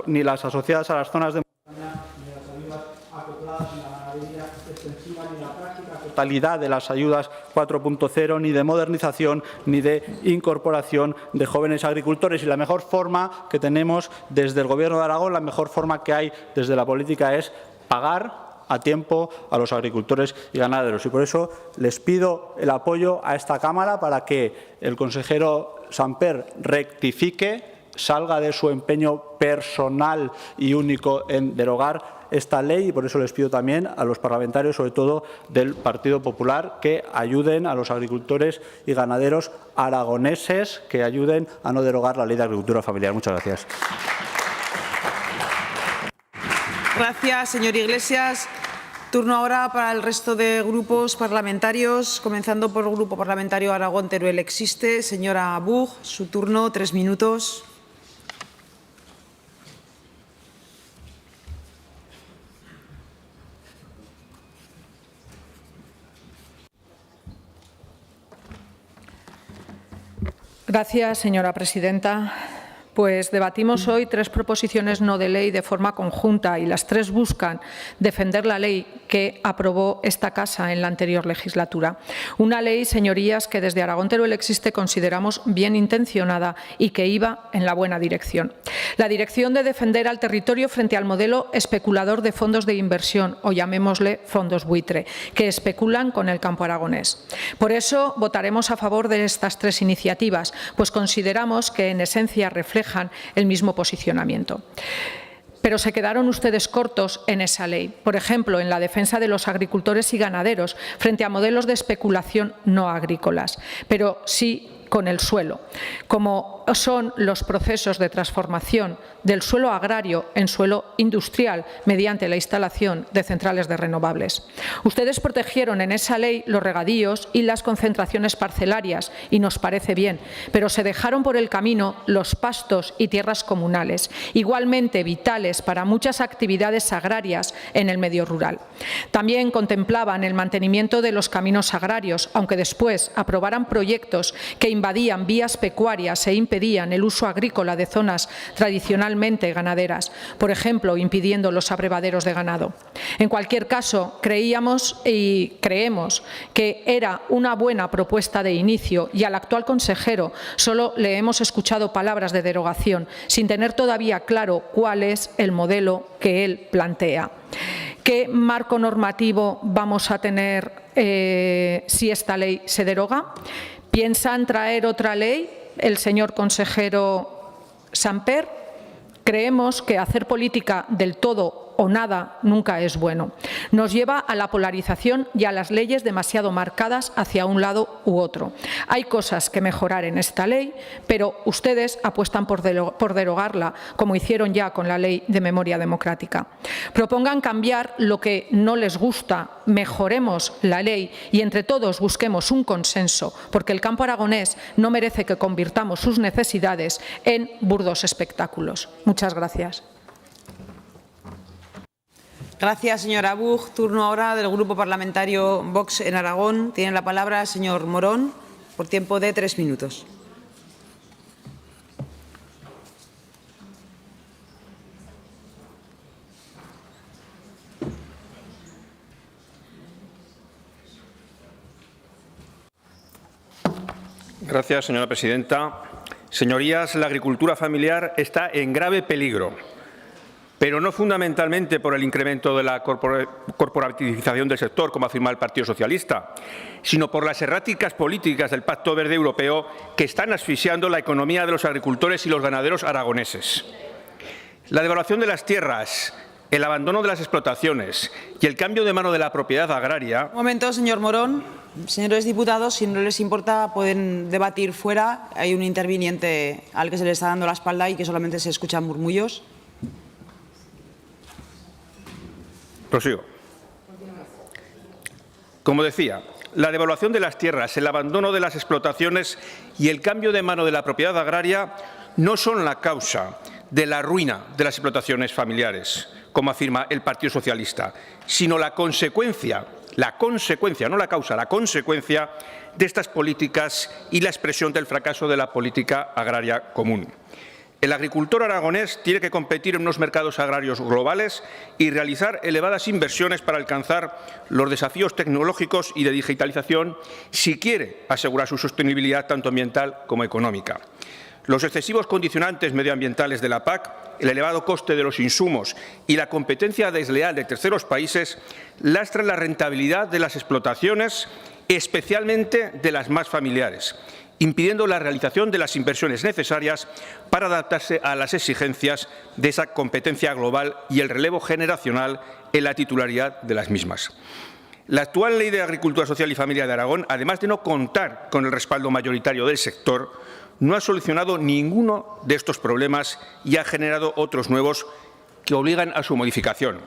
ni las asociadas a las zonas de montaña, ni las ayudas acopladas, ni la ganadería extensiva, ni la práctica totalidad de las ayudas 4.0, ni de modernización, ni de incorporación de jóvenes agricultores. Y la mejor forma que tenemos desde el Gobierno de Aragón, la mejor forma que hay desde la política es pagar a tiempo a los agricultores y ganaderos. Y por eso les pido el apoyo a esta Cámara para que el consejero Samper rectifique, salga de su empeño personal y único en derogar esta ley y por eso les pido también a los parlamentarios, sobre todo del Partido Popular, que ayuden a los agricultores y ganaderos aragoneses, que ayuden a no derogar la Ley de Agricultura Familiar. Muchas gracias. Gracias, señor Iglesias. Turno ahora para el resto de grupos parlamentarios, comenzando por el Grupo Parlamentario Aragón-Teruel Existe. Señora Buch, su turno, 3 minutos. Gracias, señora presidenta. pues debatimos hoy 3 proposiciones no de ley de forma conjunta y las 3 buscan defender la ley que aprobó esta Casa en la anterior legislatura. Una ley, señorías, que desde Aragón Teruel Existe consideramos bien intencionada y que iba en la buena dirección. La dirección de defender al territorio frente al modelo especulador de fondos de inversión, o llamémosle fondos buitre, que especulan con el campo aragonés. Por eso votaremos a favor de estas 3 iniciativas, pues consideramos que en esencia reflejan el mismo posicionamiento. Pero se quedaron ustedes cortos en esa ley. Por ejemplo, en la defensa de los agricultores y ganaderos frente a modelos de especulación no agrícolas, pero sí con el suelo, como son los procesos de transformación del suelo agrario en suelo industrial mediante la instalación de centrales de renovables. Ustedes protegieron en esa ley los regadíos y las concentraciones parcelarias, y nos parece bien, pero se dejaron por el camino los pastos y tierras comunales, igualmente vitales para muchas actividades agrarias en el medio rural. También contemplaban el mantenimiento de los caminos agrarios, aunque después aprobaran proyectos que invadían vías pecuarias e impedían el uso agrícola de zonas tradicionalmente ganaderas, por ejemplo, impidiendo los abrevaderos de ganado. En cualquier caso, creíamos y creemos que era una buena propuesta de inicio y al actual consejero solo le hemos escuchado palabras de derogación, sin tener todavía claro cuál es el modelo que él plantea. ¿Qué marco normativo vamos a tener si esta ley se deroga? ¿Piensan traer otra ley el señor consejero Samper? Creemos que hacer política del todo o nada nunca es bueno. Nos lleva a la polarización y a las leyes demasiado marcadas hacia un lado u otro. Hay cosas que mejorar en esta ley, pero ustedes apuestan por derogarla, como hicieron ya con la Ley de Memoria Democrática. Propongan cambiar lo que no les gusta, mejoremos la ley y entre todos busquemos un consenso, porque el campo aragonés no merece que convirtamos sus necesidades en burdos espectáculos. Muchas gracias. Gracias, señora Buch. Turno ahora del Grupo Parlamentario Vox en Aragón. Tiene la palabra el señor Morón por tiempo de 3 minutos. Gracias, señora presidenta. Señorías, la agricultura familiar está en grave peligro, pero no fundamentalmente por el incremento de la corporativización del sector, como afirma el Partido Socialista, sino por las erráticas políticas del Pacto Verde Europeo que están asfixiando la economía de los agricultores y los ganaderos aragoneses. La devaluación de las tierras, el abandono de las explotaciones y el cambio de mano de la propiedad agraria. Un momento, señor Morón. Señores diputados, si no les importa, pueden debatir fuera. Hay un interviniente al que se le está dando la espalda y que solamente se escuchan murmullos. Prosigo. Como decía, la devaluación de las tierras, el abandono de las explotaciones y el cambio de mano de la propiedad agraria no son la causa de la ruina de las explotaciones familiares, como afirma el Partido Socialista, sino la consecuencia, no la causa, la consecuencia de estas políticas y la expresión del fracaso de la política agraria común. El agricultor aragonés tiene que competir en unos mercados agrarios globales y realizar elevadas inversiones para alcanzar los desafíos tecnológicos y de digitalización si quiere asegurar su sostenibilidad tanto ambiental como económica. Los excesivos condicionantes medioambientales de la PAC, el elevado coste de los insumos y la competencia desleal de terceros países lastran la rentabilidad de las explotaciones, especialmente de las más familiares, impidiendo la realización de las inversiones necesarias para adaptarse a las exigencias de esa competencia global y el relevo generacional en la titularidad de las mismas. La actual Ley de Agricultura Social y Familiar de Aragón, además de no contar con el respaldo mayoritario del sector, no ha solucionado ninguno de estos problemas y ha generado otros nuevos que obligan a su modificación.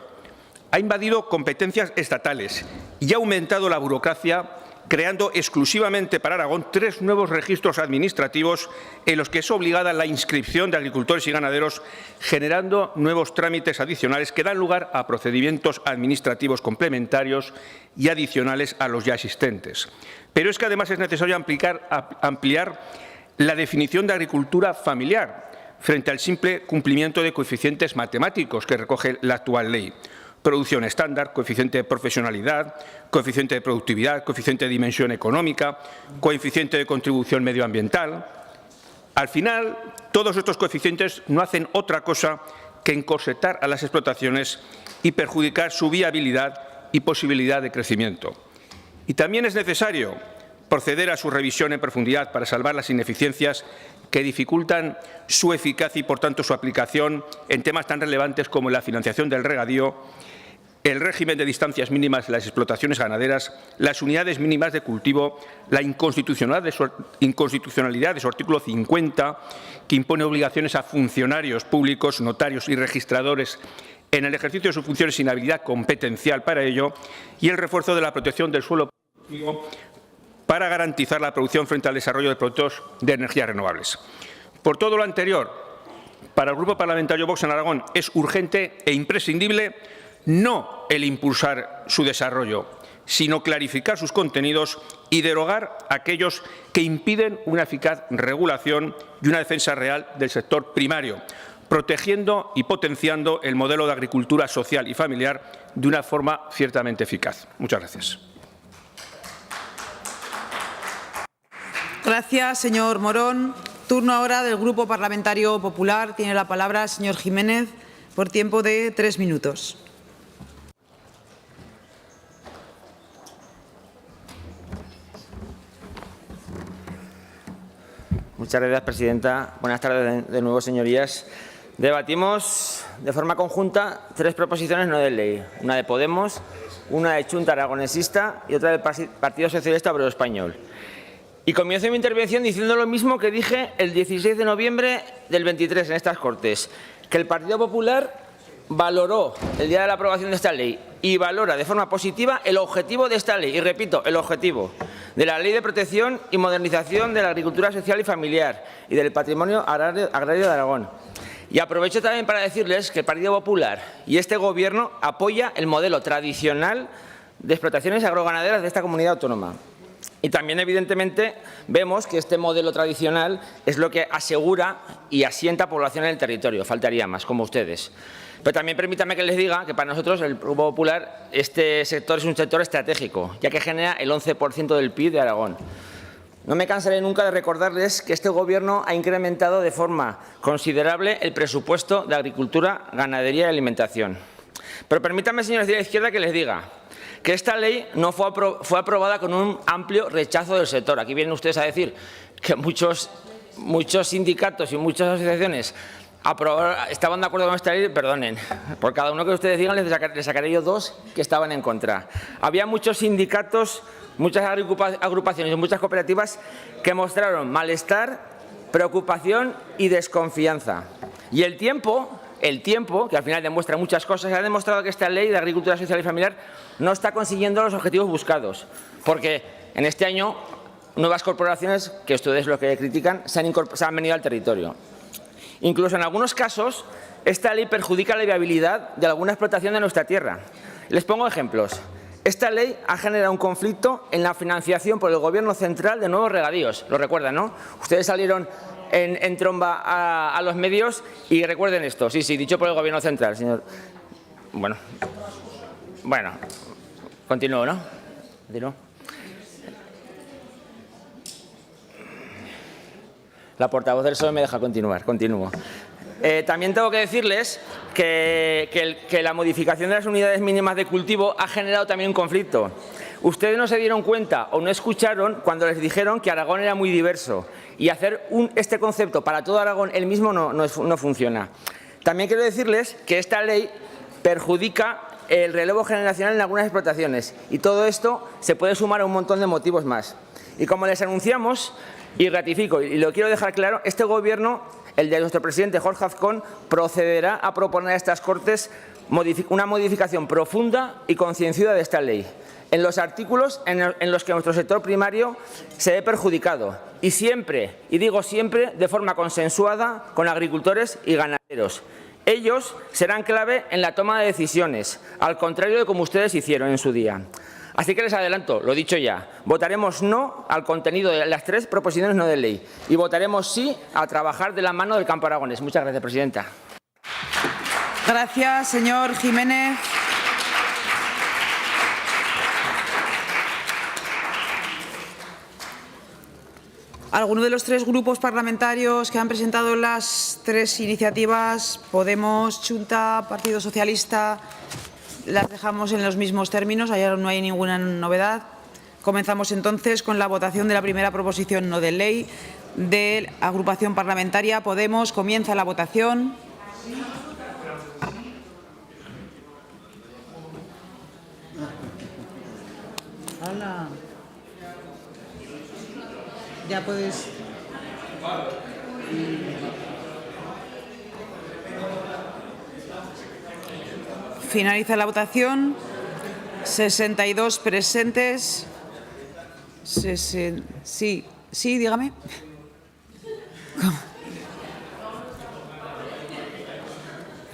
Ha invadido competencias estatales y ha aumentado la burocracia, creando exclusivamente para Aragón 3 nuevos registros administrativos en los que es obligada la inscripción de agricultores y ganaderos, generando nuevos trámites adicionales que dan lugar a procedimientos administrativos complementarios y adicionales a los ya existentes. Pero es que además es necesario ampliar la definición de agricultura familiar, frente al simple cumplimiento de coeficientes matemáticos que recoge la actual ley. Producción estándar, coeficiente de profesionalidad, coeficiente de productividad, coeficiente de dimensión económica, coeficiente de contribución medioambiental. Al final, todos estos coeficientes no hacen otra cosa que encorsetar a las explotaciones y perjudicar su viabilidad y posibilidad de crecimiento. Y también es necesario proceder a su revisión en profundidad para salvar las ineficiencias que dificultan su eficacia y, por tanto, su aplicación en temas tan relevantes como la financiación del regadío, el régimen de distancias mínimas de las explotaciones ganaderas, las unidades mínimas de cultivo, la inconstitucionalidad de su artículo 50, que impone obligaciones a funcionarios públicos, notarios y registradores en el ejercicio de sus funciones sin habilidad competencial para ello, y el refuerzo de la protección del suelo productivo para garantizar la producción frente al desarrollo de productos de energías renovables. Por todo lo anterior, para el Grupo Parlamentario Vox en Aragón es urgente e imprescindible no el impulsar su desarrollo, sino clarificar sus contenidos y derogar aquellos que impiden una eficaz regulación y una defensa real del sector primario, protegiendo y potenciando el modelo de agricultura social y familiar de una forma ciertamente eficaz. Muchas gracias. Gracias, señor Morón. Turno ahora del Grupo Parlamentario Popular. Tiene la palabra el señor Jiménez por tiempo de 3 minutos. Muchas gracias, presidenta. Buenas tardes de nuevo, señorías. Debatimos de forma conjunta 3 proposiciones no de ley. Una de Podemos, una de Chunta Aragonesista y otra del Partido Socialista Obrero Español. Y comienzo mi intervención diciendo lo mismo que dije el 16 de noviembre del 23 en estas Cortes, que el Partido Popular valoró el día de la aprobación de esta ley y valora de forma positiva el objetivo de esta ley. Y repito, el objetivo de la Ley de Protección y Modernización de la Agricultura Social y Familiar y del Patrimonio Agrario de Aragón. Y aprovecho también para decirles que el Partido Popular y este Gobierno apoya el modelo tradicional de explotaciones agroganaderas de esta comunidad autónoma. Y también, evidentemente, vemos que este modelo tradicional es lo que asegura y asienta población en el territorio. Faltaría más, como ustedes. Pero también permítanme que les diga que para nosotros, el Grupo Popular, este sector es un sector estratégico, ya que genera el 11% del PIB de Aragón. No me cansaré nunca de recordarles que este Gobierno ha incrementado de forma considerable el presupuesto de agricultura, ganadería y alimentación. Pero permítanme, señores de la izquierda, que les diga que esta ley no fue aprobada con un amplio rechazo del sector. Aquí vienen ustedes a decir que muchos sindicatos y muchas asociaciones estaban de acuerdo con esta ley. Perdonen, por cada uno que ustedes digan les sacaré yo 2 que estaban en contra. Había muchos sindicatos, muchas agrupaciones y muchas cooperativas que mostraron malestar, preocupación y desconfianza. Y el tiempo, que al final demuestra muchas cosas, ha demostrado que esta ley de agricultura social y familiar no está consiguiendo los objetivos buscados, porque en este año nuevas corporaciones, que ustedes lo que critican, se han venido al territorio. Incluso en algunos casos, esta ley perjudica la viabilidad de alguna explotación de nuestra tierra. Les pongo ejemplos. Esta ley ha generado un conflicto en la financiación por el Gobierno central de nuevos regadíos. Lo recuerdan, ¿no? Ustedes salieron en tromba a los medios y recuerden esto. Sí, dicho por el Gobierno central, señor. Bueno, continúo, ¿no? Continúo. La portavoz del PSOE me deja continuar. Continúo. También tengo que decirles que la modificación de las unidades mínimas de cultivo ha generado también un conflicto. Ustedes no se dieron cuenta o no escucharon cuando les dijeron que Aragón era muy diverso y hacer este concepto para todo Aragón el mismo no funciona. También quiero decirles que esta ley perjudica el relevo generacional en algunas explotaciones y todo esto se puede sumar a un montón de motivos más. Y como les anunciamos y ratifico, y lo quiero dejar claro, este Gobierno, el de nuestro presidente Jorge Azcón, procederá a proponer a estas Cortes una modificación profunda y concienzuda de esta ley, en los artículos en los que nuestro sector primario se ve perjudicado, y siempre, y digo siempre, de forma consensuada con agricultores y ganaderos, Ellos serán clave en la toma de decisiones, al contrario de como ustedes hicieron en su día. Así que les adelanto, lo dicho ya, votaremos no al contenido de las 3 proposiciones no de ley y votaremos sí a trabajar de la mano del campo aragonés. Muchas gracias, presidenta. Gracias, señor Jiménez. ¿Alguno de los 3 grupos parlamentarios que han presentado las 3 iniciativas, Podemos, Chunta, Partido Socialista, las dejamos en los mismos términos? Ayer no hay ninguna novedad. Comenzamos entonces con la votación de la primera proposición no de ley de la agrupación parlamentaria Podemos. Comienza la votación. Hola. Ya puedes. Finaliza la votación. 62 presentes. Sí, dígame.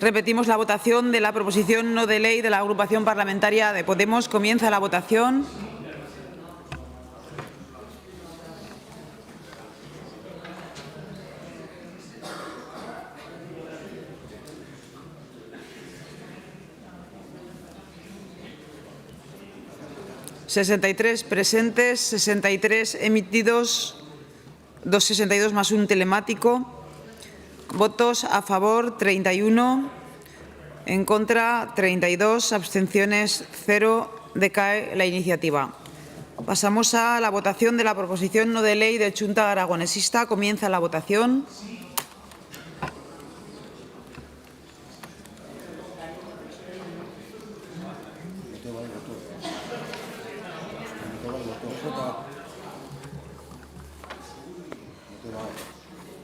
Repetimos la votación de la proposición no de ley de la agrupación parlamentaria de Podemos. Comienza la votación. ...63 presentes, 63 emitidos, 262 más un telemático. Votos a favor 31, en contra 32, abstenciones 0. Decae la iniciativa. Pasamos a la votación de la proposición no de ley de Chunta Aragonesista. Comienza la votación.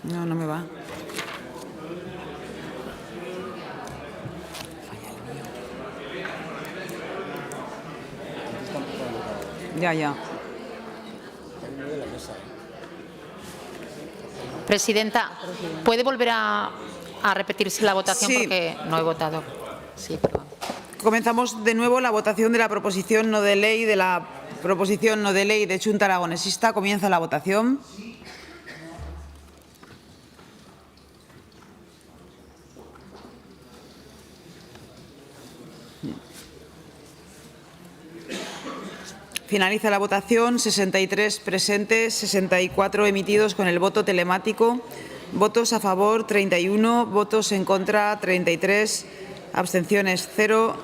No me va. Ya. Presidenta, ¿puede volver a repetirse la votación? Sí. Porque no he votado. Sí, perdón. Comenzamos de nuevo la votación de la proposición no de ley de Chunta Aragonesista. Comienza la votación. Finaliza la votación. 63 presentes, 64 emitidos con el voto telemático. Votos a favor 31, votos en contra 33, abstenciones 0.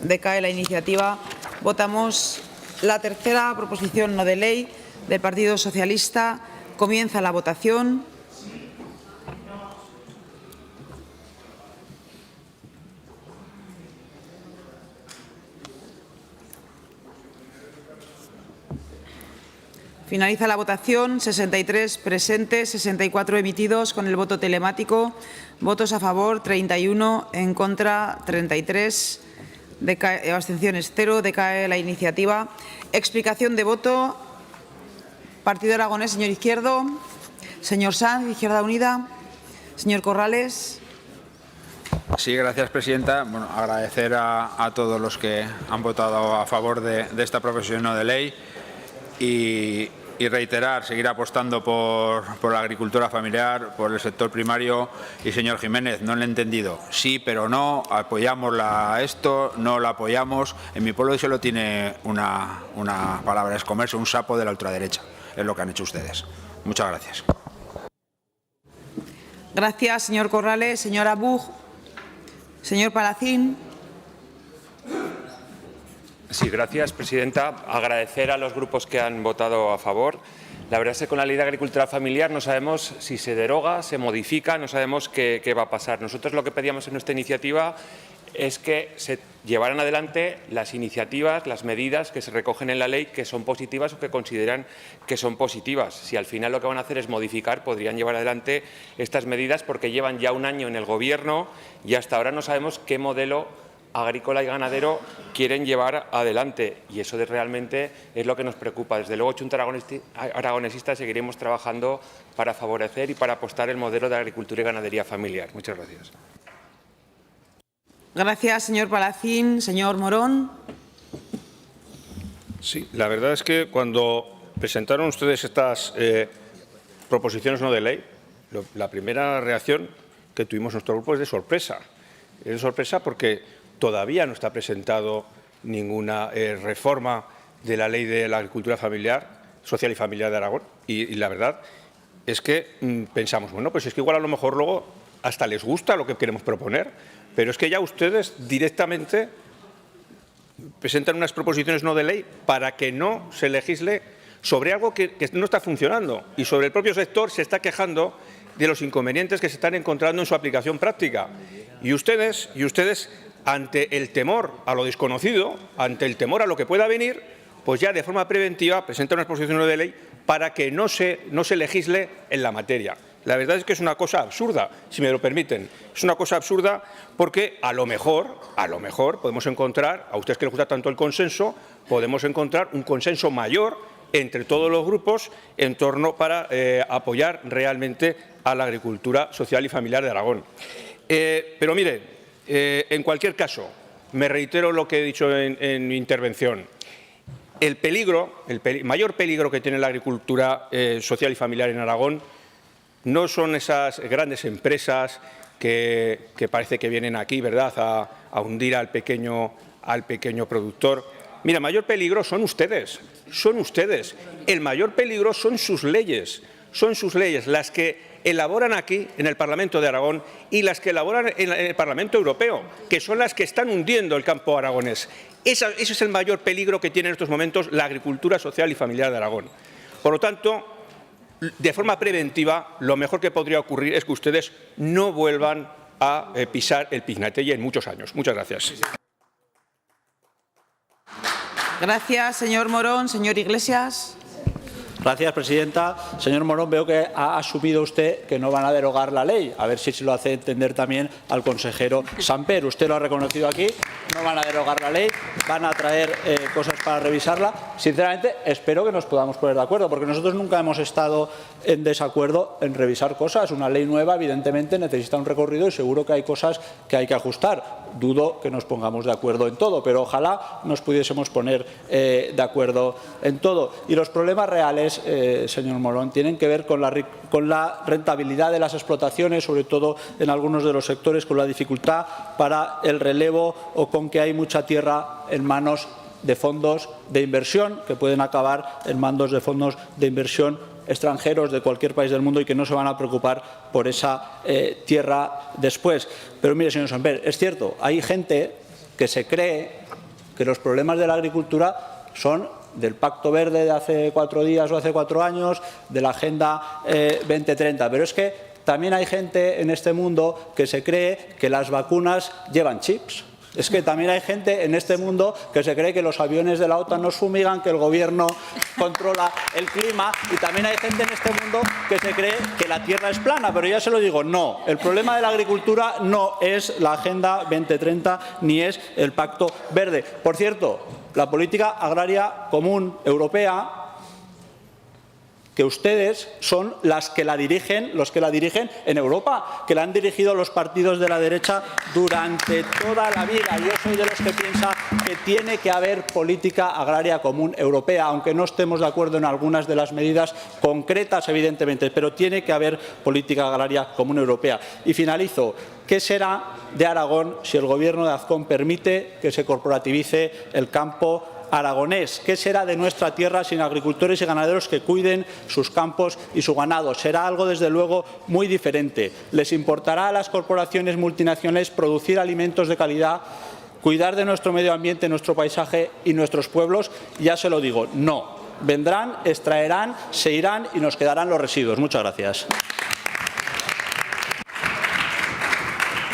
Decae la iniciativa. Votamos la tercera proposición no de ley del Partido Socialista. Comienza la votación. Finaliza la votación. 63 presentes, 64 emitidos con el voto telemático. Votos a favor 31, en contra 33, abstenciones 0. Decae la iniciativa. Explicación de voto. Partido Aragonés, señor Izquierdo. Señor Sanz, Izquierda Unida. Señor Corrales. Sí, gracias, presidenta. Bueno, agradecer a todos los que han votado a favor de esta proposición no de ley y reiterar, seguir apostando por la agricultura familiar, por el sector primario. Y, señor Jiménez, no lo he entendido. Sí, pero no, apoyamos esto, no lo apoyamos. En mi pueblo solo tiene una palabra, es comerse un sapo de la ultraderecha. Es lo que han hecho ustedes. Muchas gracias. Gracias, señor Corrales. Señora Buch. Señor Palacín. Sí, gracias, presidenta. Agradecer a los grupos que han votado a favor. La verdad es que con la Ley de Agricultura Familiar no sabemos si se deroga, se modifica, no sabemos qué va a pasar. Nosotros lo que pedíamos en nuestra iniciativa es que se llevaran adelante las iniciativas, las medidas que se recogen en la ley que son positivas o que consideran que son positivas. Si al final lo que van a hacer es modificar, podrían llevar adelante estas medidas porque llevan ya un año en el Gobierno y hasta ahora no sabemos qué modelo agrícola y ganadero quieren llevar adelante, y eso realmente es lo que nos preocupa. Desde luego, Chunta Aragonesista seguiremos trabajando para favorecer y para apostar el modelo de agricultura y ganadería familiar. Muchas gracias. Gracias, señor Palacín. Señor Morón. Sí, la verdad es que cuando presentaron ustedes estas proposiciones no de ley, la primera reacción que tuvimos nuestro grupo es de sorpresa. Es de sorpresa porque todavía no está presentado ninguna reforma de la Ley de la Agricultura Social y Familiar de Aragón. Y la verdad es que pensamos, bueno, pues es que igual a lo mejor luego hasta les gusta lo que queremos proponer, pero es que ya ustedes directamente presentan unas proposiciones no de ley para que no se legisle sobre algo que no está funcionando, y sobre el propio sector se está quejando de los inconvenientes que se están encontrando en su aplicación práctica. Y ustedes, ante el temor a lo desconocido, ante el temor a lo que pueda venir, pues ya de forma preventiva presentan unas proposiciones no de ley para que no se legisle en la materia. La verdad es que es una cosa absurda, si me lo permiten. Es una cosa absurda porque a lo mejor podemos encontrar, a ustedes que les gusta tanto el consenso, podemos encontrar un consenso mayor entre todos los grupos en torno para apoyar realmente a la agricultura social y familiar de Aragón. Pero mire, en cualquier caso, me reitero lo que he dicho en mi intervención. El mayor peligro que tiene la agricultura social y familiar en Aragón no son esas grandes empresas que parece que vienen aquí, ¿verdad?, a hundir al pequeño productor. Mira, el mayor peligro son ustedes. El mayor peligro son sus leyes, las que elaboran aquí en el Parlamento de Aragón y las que elaboran en el Parlamento Europeo, que son las que están hundiendo el campo aragonés. Ese es el mayor peligro que tiene en estos momentos la agricultura social y familiar de Aragón. Por lo tanto, de forma preventiva, lo mejor que podría ocurrir es que ustedes no vuelvan a pisar el Pignatelli en muchos años. Muchas gracias. Gracias, señor Morón. Señor Iglesias. Gracias, presidenta. Señor Morón, veo que ha asumido usted que no van a derogar la ley. A ver si se lo hace entender también al consejero Samper. Usted lo ha reconocido aquí. No van a derogar la ley, van a traer cosas para revisarla. Sinceramente, espero que nos podamos poner de acuerdo, porque nosotros nunca hemos estado en desacuerdo en revisar cosas. Una ley nueva, evidentemente, necesita un recorrido y seguro que hay cosas que hay que ajustar. Dudo que nos pongamos de acuerdo en todo, pero ojalá nos pudiésemos poner de acuerdo en todo. Y los problemas reales, señor Morón, tienen que ver con la rentabilidad de las explotaciones, sobre todo en algunos de los sectores, con la dificultad para el relevo o con que hay mucha tierra en manos de fondos de inversión que pueden acabar en manos de fondos de inversión extranjeros de cualquier país del mundo y que no se van a preocupar por esa tierra después. Pero mire, señor Samper, es cierto, hay gente que se cree que los problemas de la agricultura son del Pacto Verde de hace 4 días o hace 4 años, de la Agenda 2030. Pero es que también hay gente en este mundo que se cree que las vacunas llevan chips. Es que también hay gente en este mundo que se cree que los aviones de la OTAN nos fumigan, que el Gobierno controla el clima, y también hay gente en este mundo que se cree que la Tierra es plana. Pero ya se lo digo, no. El problema de la agricultura no es la Agenda 2030 ni es el Pacto Verde. Por cierto, la política agraria común europea, que ustedes son los que la dirigen en Europa, que la han dirigido los partidos de la derecha durante toda la vida. Yo soy de los que piensa que tiene que haber política agraria común europea, aunque no estemos de acuerdo en algunas de las medidas concretas, evidentemente, pero tiene que haber política agraria común europea. Y finalizo. ¿Qué será de Aragón si el Gobierno de Azcón permite que se corporativice el campo aragonés? ¿Qué será de nuestra tierra sin agricultores y ganaderos que cuiden sus campos y su ganado? Será algo, desde luego, muy diferente. ¿Les importará a las corporaciones multinacionales producir alimentos de calidad, cuidar de nuestro medio ambiente, nuestro paisaje y nuestros pueblos? Ya se lo digo, no. Vendrán, extraerán, se irán y nos quedarán los residuos. Muchas gracias.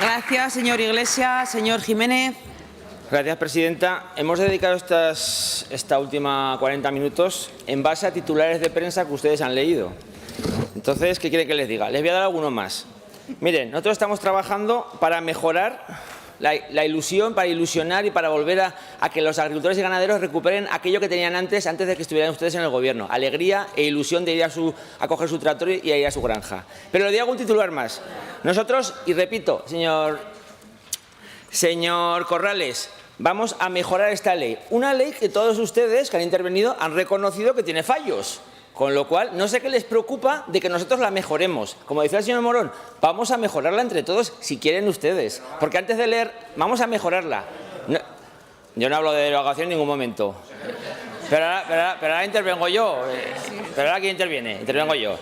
Gracias, señor Iglesias. Señor Jiménez. Gracias, presidenta. Hemos dedicado esta última 40 minutos en base a titulares de prensa que ustedes han leído. Entonces, ¿qué quiere que les diga? Les voy a dar alguno más. Miren, nosotros estamos trabajando para mejorar la ilusión, para ilusionar y para volver a que los agricultores y ganaderos recuperen aquello que tenían antes de que estuvieran ustedes en el Gobierno. Alegría e ilusión de ir a coger su tractor y a ir a su granja. Pero le digo algún titular más. Nosotros, y repito, señor Señor Corrales, vamos a mejorar esta ley. Una ley que todos ustedes que han intervenido han reconocido que tiene fallos. Con lo cual, no sé qué les preocupa de que nosotros la mejoremos. Como decía el señor Morón, vamos a mejorarla entre todos si quieren ustedes. Porque antes de leer, vamos a mejorarla. No, yo no hablo de derogación en ningún momento. Pero ahora intervengo yo. Pero ahora ¿quién interviene? Intervengo yo.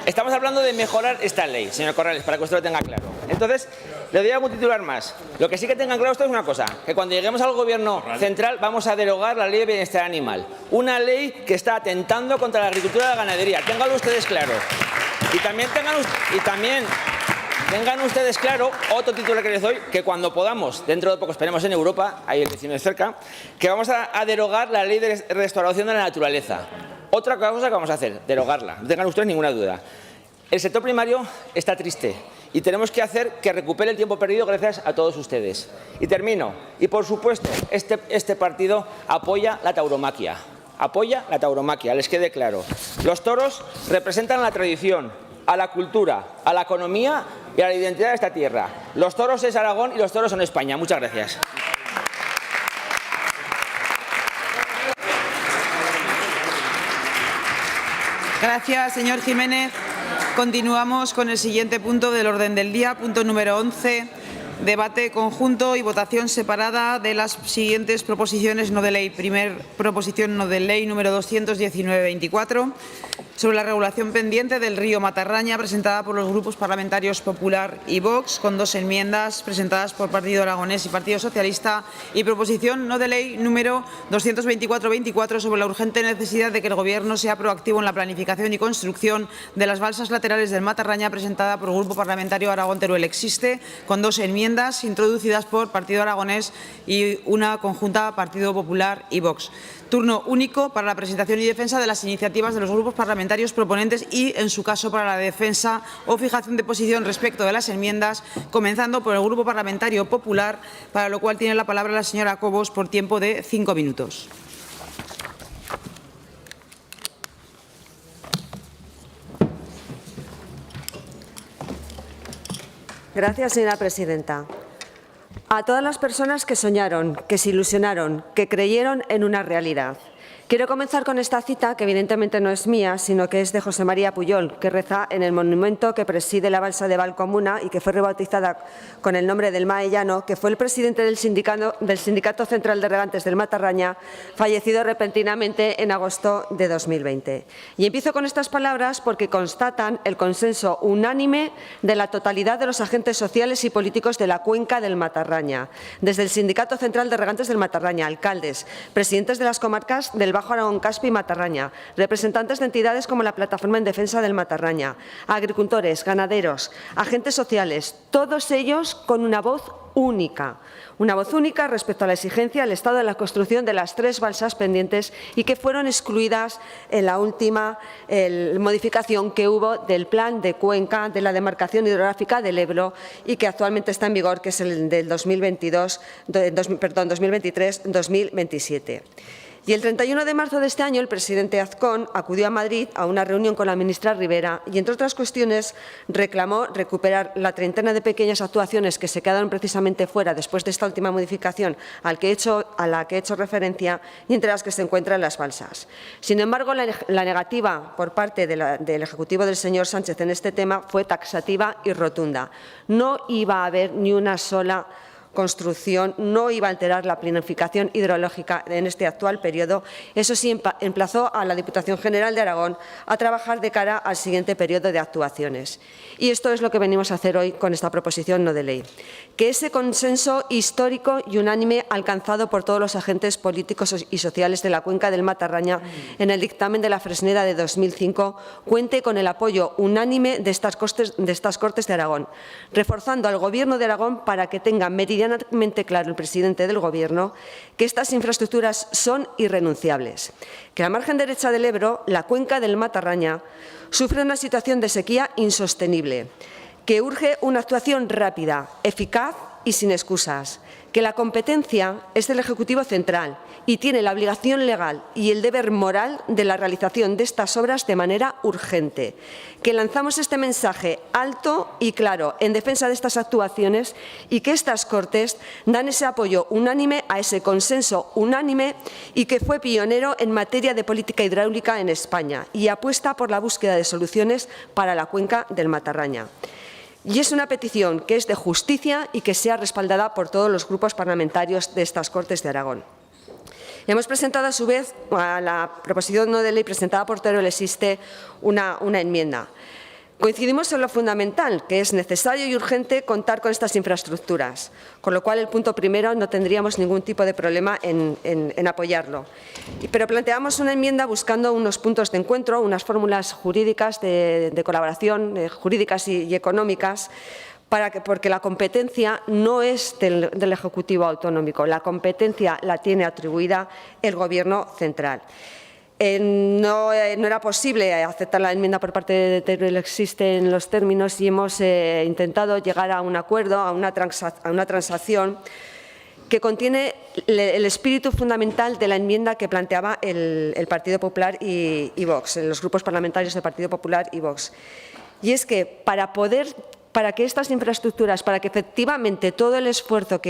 Estamos hablando de mejorar esta ley, señor Corrales, para que usted lo tenga claro. Entonces, le doy algún titular más. Lo que sí que tengan claro ustedes es una cosa, que cuando lleguemos al Gobierno central vamos a derogar la Ley de Bienestar Animal. Una ley que está atentando contra la agricultura y la ganadería. Ténganlo ustedes claro. Y también tengan ustedes claro, otro titular que les doy, que cuando podamos, dentro de poco esperemos en Europa, ahí el vecino de cerca, que vamos a derogar la Ley de Restauración de la Naturaleza. Otra cosa que vamos a hacer, derogarla, no tengan ustedes ninguna duda. El sector primario está triste y tenemos que hacer que recupere el tiempo perdido gracias a todos ustedes. Y termino. Y por supuesto, este partido apoya la tauromaquia. Apoya la tauromaquia, les quede claro. Los toros representan la tradición, a la cultura, a la economía y a la identidad de esta tierra. Los toros es Aragón y los toros son España. Muchas gracias. Gracias, señor Jiménez. Continuamos con el siguiente punto del orden del día, punto número 11, debate conjunto y votación separada de las siguientes proposiciones no de ley. Primer proposición no de ley número 219-24, sobre la regulación pendiente del río Matarraña, presentada por los grupos parlamentarios Popular y Vox, con dos enmiendas presentadas por Partido Aragonés y Partido Socialista, y proposición no de ley número 224-24, sobre la urgente necesidad de que el Gobierno sea proactivo en la planificación y construcción de las balsas laterales del Matarraña, presentada por el Grupo Parlamentario Aragón-Teruel Existe, con dos enmiendas introducidas por Partido Aragonés y una conjunta Partido Popular y Vox. Turno único para la presentación y defensa de las iniciativas de los grupos parlamentarios proponentes y, en su caso, para la defensa o fijación de posición respecto de las enmiendas, comenzando por el Grupo Parlamentario Popular, para lo cual tiene la palabra la señora Cobos por tiempo de 5 minutos. Gracias, señora presidenta. A todas las personas que soñaron, que se ilusionaron, que creyeron en una realidad. Quiero comenzar con esta cita, que evidentemente no es mía, sino que es de José María Pujol, que reza en el monumento que preside la balsa de Valcomuna y que fue rebautizada con el nombre del Maellano, que fue el presidente del Sindicato Central de Regantes del Matarraña, fallecido repentinamente en agosto de 2020. Y empiezo con estas palabras porque constatan el consenso unánime de la totalidad de los agentes sociales y políticos de la cuenca del Matarraña, desde el Sindicato Central de Regantes del Matarraña, alcaldes, presidentes de las comarcas del Bajo Aragón, Caspi y Matarraña, representantes de entidades como la Plataforma en Defensa del Matarraña, agricultores, ganaderos, agentes sociales, todos ellos con una voz única respecto a la exigencia del estado de la construcción de las 3 balsas pendientes y que fueron excluidas en la última modificación que hubo del plan de cuenca de la demarcación hidrográfica del Ebro y que actualmente está en vigor, que es el del 2023-2027. Y el 31 de marzo de este año, el presidente Azcón acudió a Madrid a una reunión con la ministra Rivera y, entre otras cuestiones, reclamó recuperar la treintena de pequeñas actuaciones que se quedaron precisamente fuera después de esta última modificación a la que he hecho referencia y entre las que se encuentran las balsas. Sin embargo, la negativa por parte del Ejecutivo del señor Sánchez en este tema fue taxativa y rotunda. No iba a haber ni una sola construcción, no iba a alterar la planificación hidrológica en este actual periodo. Eso sí, emplazó a la Diputación General de Aragón a trabajar de cara al siguiente periodo de actuaciones. Y esto es lo que venimos a hacer hoy con esta proposición no de ley. Que ese consenso histórico y unánime alcanzado por todos los agentes políticos y sociales de la cuenca del Matarraña en el dictamen de la Fresneda de 2005 cuente con el apoyo unánime de estas Cortes de Aragón, reforzando al Gobierno de Aragón para que tenga meridianamente claro el presidente del Gobierno que estas infraestructuras son irrenunciables, que a la margen derecha del Ebro, la cuenca del Matarraña, sufre una situación de sequía insostenible, que urge una actuación rápida, eficaz y sin excusas, que la competencia es del Ejecutivo Central y tiene la obligación legal y el deber moral de la realización de estas obras de manera urgente, que lanzamos este mensaje alto y claro en defensa de estas actuaciones y que estas Cortes dan ese apoyo unánime a ese consenso unánime y que fue pionero en materia de política hidráulica en España y apuesta por la búsqueda de soluciones para la cuenca del Matarraña. Y es una petición que es de justicia y que sea respaldada por todos los grupos parlamentarios de estas Cortes de Aragón. Hemos presentado, a su vez, a la proposición no de ley presentada por Teruel existe una enmienda. Coincidimos en lo fundamental, que es necesario y urgente contar con estas infraestructuras, con lo cual el punto primero no tendríamos ningún tipo de problema en apoyarlo. Pero planteamos una enmienda buscando unos puntos de encuentro, unas fórmulas jurídicas de colaboración jurídicas y económicas, porque la competencia no es del Ejecutivo autonómico, la competencia la tiene atribuida el Gobierno central. No era posible aceptar la enmienda por parte de Teruel existe en los términos y hemos intentado llegar a un acuerdo, a una transacción que contiene el espíritu fundamental de la enmienda que planteaba el Partido Popular y Vox, los grupos parlamentarios del Partido Popular y Vox. Y es que para que estas infraestructuras, para que efectivamente todo el esfuerzo,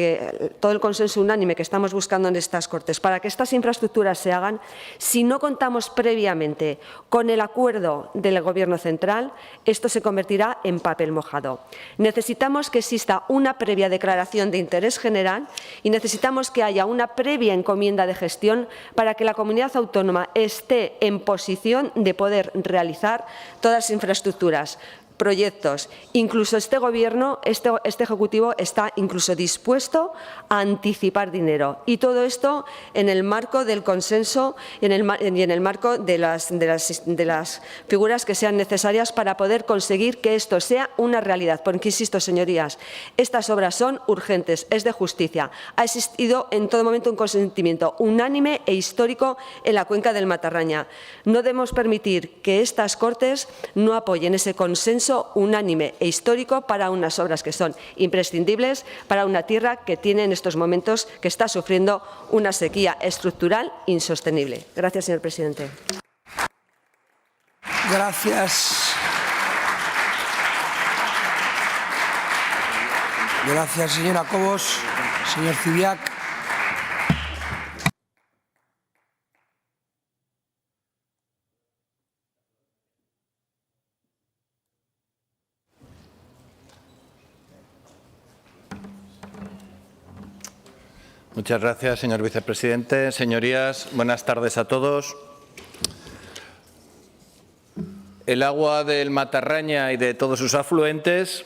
todo el consenso unánime que estamos buscando en estas Cortes, para que estas infraestructuras se hagan, si no contamos previamente con el acuerdo del Gobierno central, esto se convertirá en papel mojado. Necesitamos que exista una previa declaración de interés general y necesitamos que haya una previa encomienda de gestión para que la comunidad autónoma esté en posición de poder realizar todas las infraestructuras, proyectos. Incluso este Gobierno, este Ejecutivo está incluso dispuesto a anticipar dinero. Y todo esto en el marco del consenso y en el marco de las figuras que sean necesarias para poder conseguir que esto sea una realidad. Porque, insisto, señorías, estas obras son urgentes, es de justicia. Ha existido en todo momento un consentimiento unánime e histórico en la cuenca del Matarraña. No debemos permitir que estas Cortes no apoyen ese consenso unánime e histórico para unas obras que son imprescindibles para una tierra que tiene en estos momentos, que está sufriendo una sequía estructural insostenible. Gracias, señor presidente. Gracias. Gracias, señora Cobos. Señor Zubiac. Muchas gracias, señor vicepresidente. Señorías, buenas tardes a todos. El agua del Matarraña y de todos sus afluentes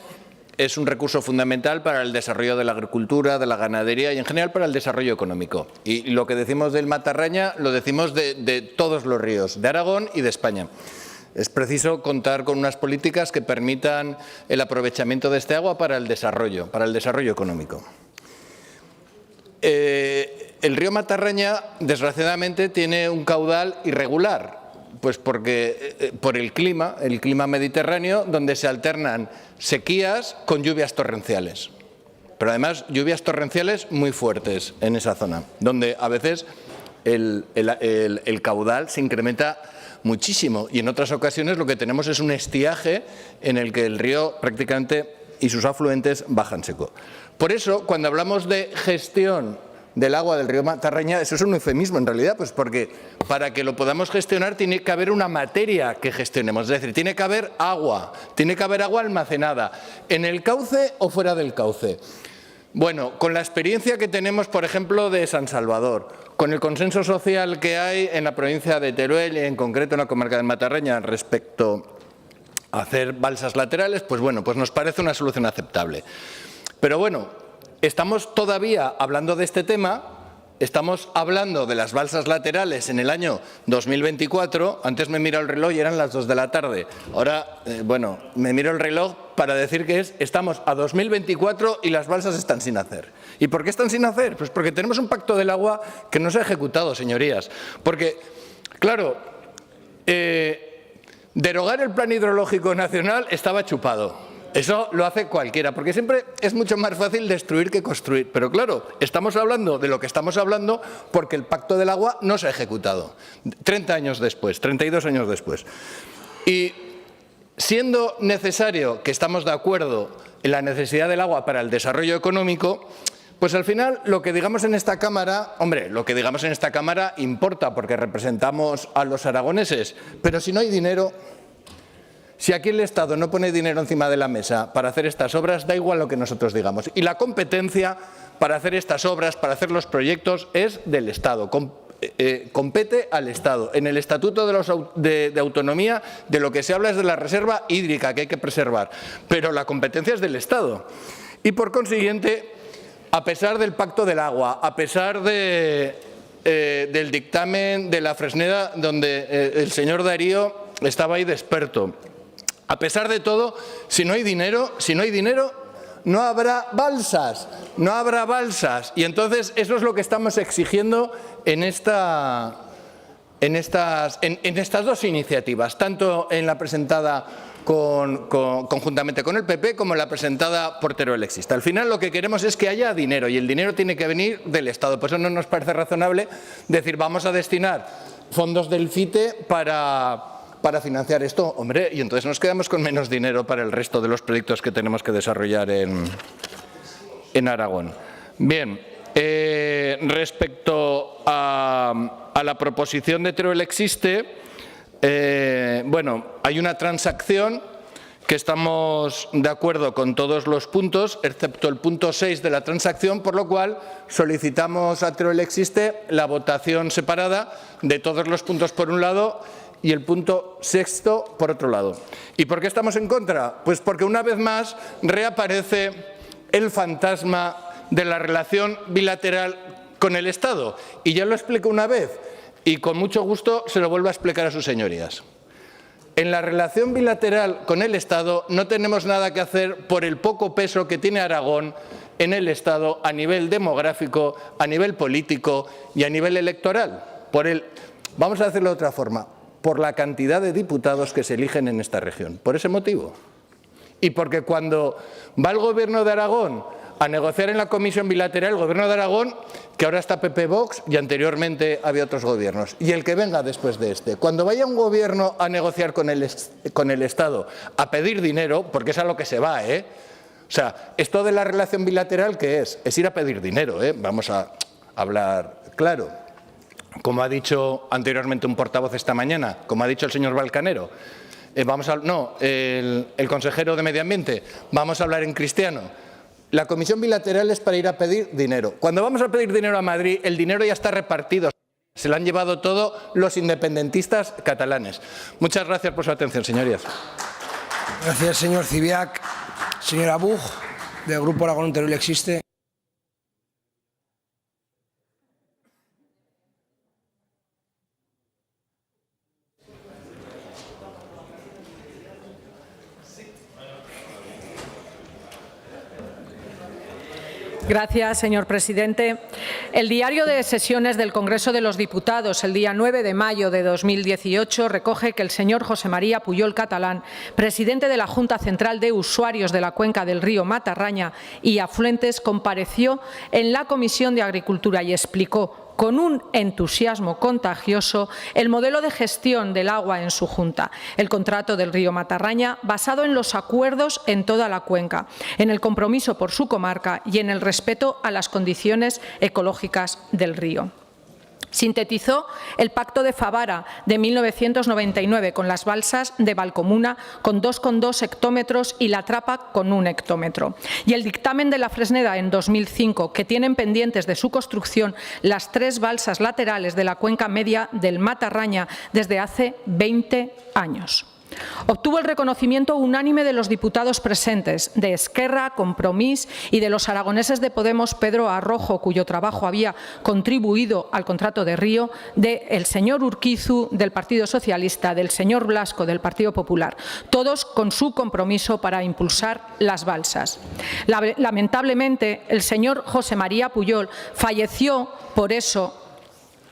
es un recurso fundamental para el desarrollo de la agricultura, de la ganadería y, en general, para el desarrollo económico. Y lo que decimos del Matarraña lo decimos de todos los ríos, de Aragón y de España. Es preciso contar con unas políticas que permitan el aprovechamiento de este agua para el desarrollo económico. El río Matarraña, desgraciadamente, tiene un caudal irregular, pues porque por el clima mediterráneo, donde se alternan sequías con lluvias torrenciales. Pero además lluvias torrenciales muy fuertes en esa zona, donde a veces el caudal se incrementa muchísimo y en otras ocasiones lo que tenemos es un estiaje en el que el río prácticamente y sus afluentes bajan seco. Por eso, cuando hablamos de gestión del agua del río Matarraña, eso es un eufemismo en realidad, pues porque para que lo podamos gestionar tiene que haber una materia que gestionemos, es decir, tiene que haber agua almacenada, en el cauce o fuera del cauce. Bueno, con la experiencia que tenemos, por ejemplo, de San Salvador, con el consenso social que hay en la provincia de Teruel y en concreto en la comarca del Matarraña respecto a hacer balsas laterales, pues bueno, pues nos parece una solución aceptable. Pero bueno, estamos todavía hablando de este tema, estamos hablando de las balsas laterales en el año 2024, antes me miro el reloj y eran las 2 de la tarde, ahora, bueno, me miro el reloj para decir que estamos a 2024 y las balsas están sin hacer. ¿Y por qué están sin hacer? Pues porque tenemos un pacto del agua que no se ha ejecutado, señorías, porque, claro, derogar el Plan Hidrológico Nacional estaba chupado. Eso lo hace cualquiera, porque siempre es mucho más fácil destruir que construir. Pero claro, estamos hablando de lo que estamos hablando porque el Pacto del Agua no se ha ejecutado. 30 años después, 32 años después. Y siendo necesario, que estamos de acuerdo en la necesidad del agua para el desarrollo económico, pues al final lo que digamos en esta Cámara, hombre, lo que digamos en esta Cámara importa porque representamos a los aragoneses, pero si no hay dinero, si aquí el Estado no pone dinero encima de la mesa para hacer estas obras, da igual lo que nosotros digamos. Y la competencia para hacer estas obras, para hacer los proyectos, es del Estado. Compete al Estado. En el Estatuto de Autonomía de lo que se habla es de la reserva hídrica que hay que preservar, pero la competencia es del Estado. Y por consiguiente, a pesar del Pacto del Agua, a pesar del dictamen de la Fresneda donde el señor Darío estaba ahí de experto, a pesar de todo, si no hay dinero, no habrá balsas, no habrá balsas. Y entonces eso es lo que estamos exigiendo en estas dos iniciativas, tanto en la presentada conjuntamente con el PP como en la presentada por Teruel-Exista. Al final lo que queremos es que haya dinero y el dinero tiene que venir del Estado. Por eso no nos parece razonable decir vamos a destinar fondos del FITE para financiar esto, hombre, y entonces nos quedamos con menos dinero para el resto de los proyectos que tenemos que desarrollar en Aragón. Bien, respecto a la proposición de Teruel-Existe, bueno, hay una transacción que estamos de acuerdo con todos los puntos, excepto el punto 6 de la transacción, por lo cual solicitamos a Teruel-Existe la votación separada de todos los puntos por un lado y el punto 6 por otro lado. ¿Y por qué estamos en contra? Pues porque una vez más reaparece el fantasma de la relación bilateral con el Estado. Y ya lo explico una vez y con mucho gusto se lo vuelvo a explicar a sus señorías. En la relación bilateral con el Estado no tenemos nada que hacer por el poco peso que tiene Aragón en el Estado a nivel demográfico, a nivel político y a nivel electoral. Vamos a hacerlo de otra forma, por la cantidad de diputados que se eligen en esta región. Por ese motivo. Y porque cuando va el Gobierno de Aragón a negociar en la comisión bilateral, el Gobierno de Aragón, que ahora está PP Vox y anteriormente había otros gobiernos, y el que venga después de este, cuando vaya un gobierno a negociar con el Estado, a pedir dinero, porque es a lo que se va, O sea, esto de la relación bilateral, ¿qué es? Es ir a pedir dinero, Vamos a hablar claro. Como ha dicho anteriormente un portavoz esta mañana, como ha dicho el señor Valcanero, el consejero de Medio Ambiente, vamos a hablar en cristiano. La comisión bilateral es para ir a pedir dinero. Cuando vamos a pedir dinero a Madrid, el dinero ya está repartido. Se lo han llevado todo los independentistas catalanes. Muchas gracias por su atención, señorías. Gracias, señor Cibiac. Señora Buch, del Grupo Aragón Teruel-Existe. Gracias, señor presidente. El diario de sesiones del Congreso de los Diputados, el día 9 de mayo de 2018, recoge que el señor José María Pujol Catalán, presidente de la Junta Central de Usuarios de la Cuenca del río Matarraña y afluentes, compareció en la Comisión de Agricultura y explicó con un entusiasmo contagioso el modelo de gestión del agua en su Junta, el contrato del río Matarraña basado en los acuerdos en toda la cuenca, en el compromiso por su comarca y en el respeto a las condiciones ecológicas del río. Sintetizó el Pacto de Favara de 1999 con las balsas de Valcomuna con 2,2 hectómetros y la Trapa con 1 hectómetro. Y el dictamen de la Fresneda en 2005, que tienen pendientes de su construcción las 3 balsas laterales de la cuenca media del Matarraña desde hace 20 años. Obtuvo el reconocimiento unánime de los diputados presentes, de Esquerra, Compromís y de los aragoneses de Podemos, Pedro Arrojo, cuyo trabajo había contribuido al contrato de río, del señor Urquizu, del Partido Socialista, del señor Blasco, del Partido Popular, todos con su compromiso para impulsar las balsas. Lamentablemente, el señor José María Pujol falleció por eso.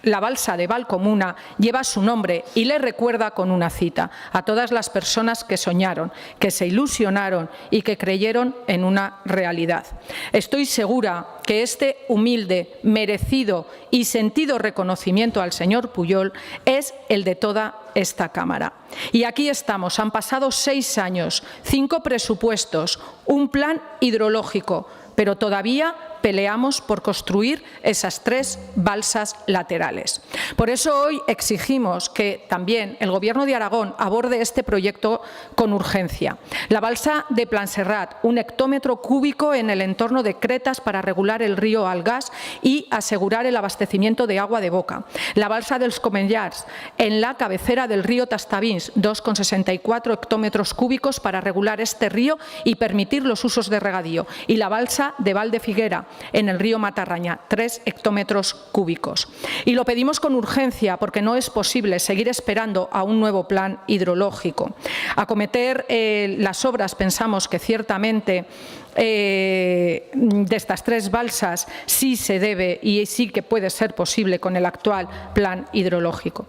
la balsa de Valcomuna lleva su nombre y le recuerda con una cita a todas las personas que soñaron, que se ilusionaron y que creyeron en una realidad. Estoy segura que este humilde, merecido y sentido reconocimiento al señor Pujol es el de toda esta Cámara. Y aquí estamos, han pasado 6 años, 5 presupuestos, un plan hidrológico, pero todavía peleamos por construir esas 3 balsas laterales. Por eso hoy exigimos que también el Gobierno de Aragón aborde este proyecto con urgencia. La balsa de Planserrat, 1 hectómetro cúbico en el entorno de Cretas para regular el río Algás y asegurar el abastecimiento de agua de boca. La balsa dels Comellars, en la cabecera del río Tastavins, 2,64 hectómetros cúbicos para regular este río y permitir los usos de regadío. Y la balsa de Valdefiguera, en el río Matarraña, 3 hectómetros cúbicos. Y lo pedimos con urgencia porque no es posible seguir esperando a un nuevo plan hidrológico. Acometer las obras, pensamos que ciertamente de estas 3 balsas sí se debe y sí que puede ser posible con el actual plan hidrológico.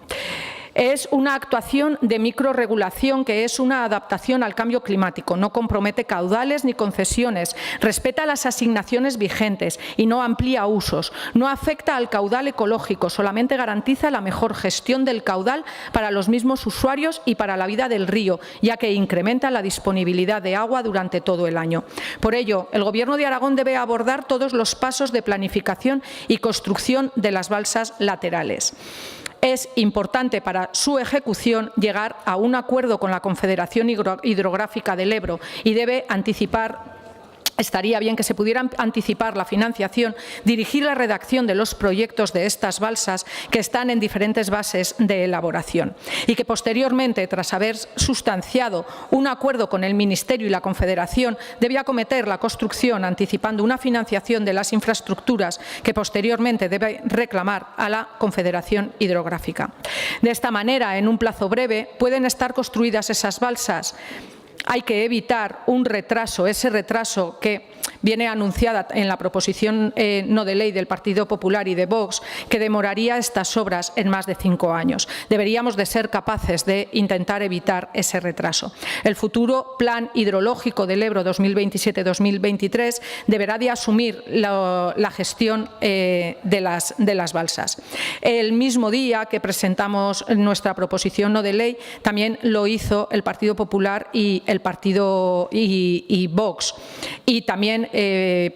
Es una actuación de microrregulación que es una adaptación al cambio climático. No compromete caudales ni concesiones, respeta las asignaciones vigentes y no amplía usos. No afecta al caudal ecológico, solamente garantiza la mejor gestión del caudal para los mismos usuarios y para la vida del río, ya que incrementa la disponibilidad de agua durante todo el año. Por ello, el Gobierno de Aragón debe abordar todos los pasos de planificación y construcción de las balsas laterales. Es importante para su ejecución llegar a un acuerdo con la Confederación Hidrográfica del Ebro y debe anticipar. Estaría bien que se pudiera anticipar la financiación, dirigir la redacción de los proyectos de estas balsas que están en diferentes bases de elaboración y que posteriormente, tras haber sustanciado un acuerdo con el Ministerio y la Confederación, debe acometer la construcción anticipando una financiación de las infraestructuras que posteriormente debe reclamar a la Confederación Hidrográfica. De esta manera, en un plazo breve, pueden estar construidas esas balsas. Hay que evitar un retraso, ese retraso que viene anunciada en la proposición no de ley del Partido Popular y de Vox, que demoraría estas obras en más de 5 años. Deberíamos de ser capaces de intentar evitar ese retraso. El futuro Plan Hidrológico del Ebro 2027-2023 deberá de asumir la gestión de las balsas. El mismo día que presentamos nuestra proposición no de ley, también lo hizo el Partido Popular y el Partido y Vox, y también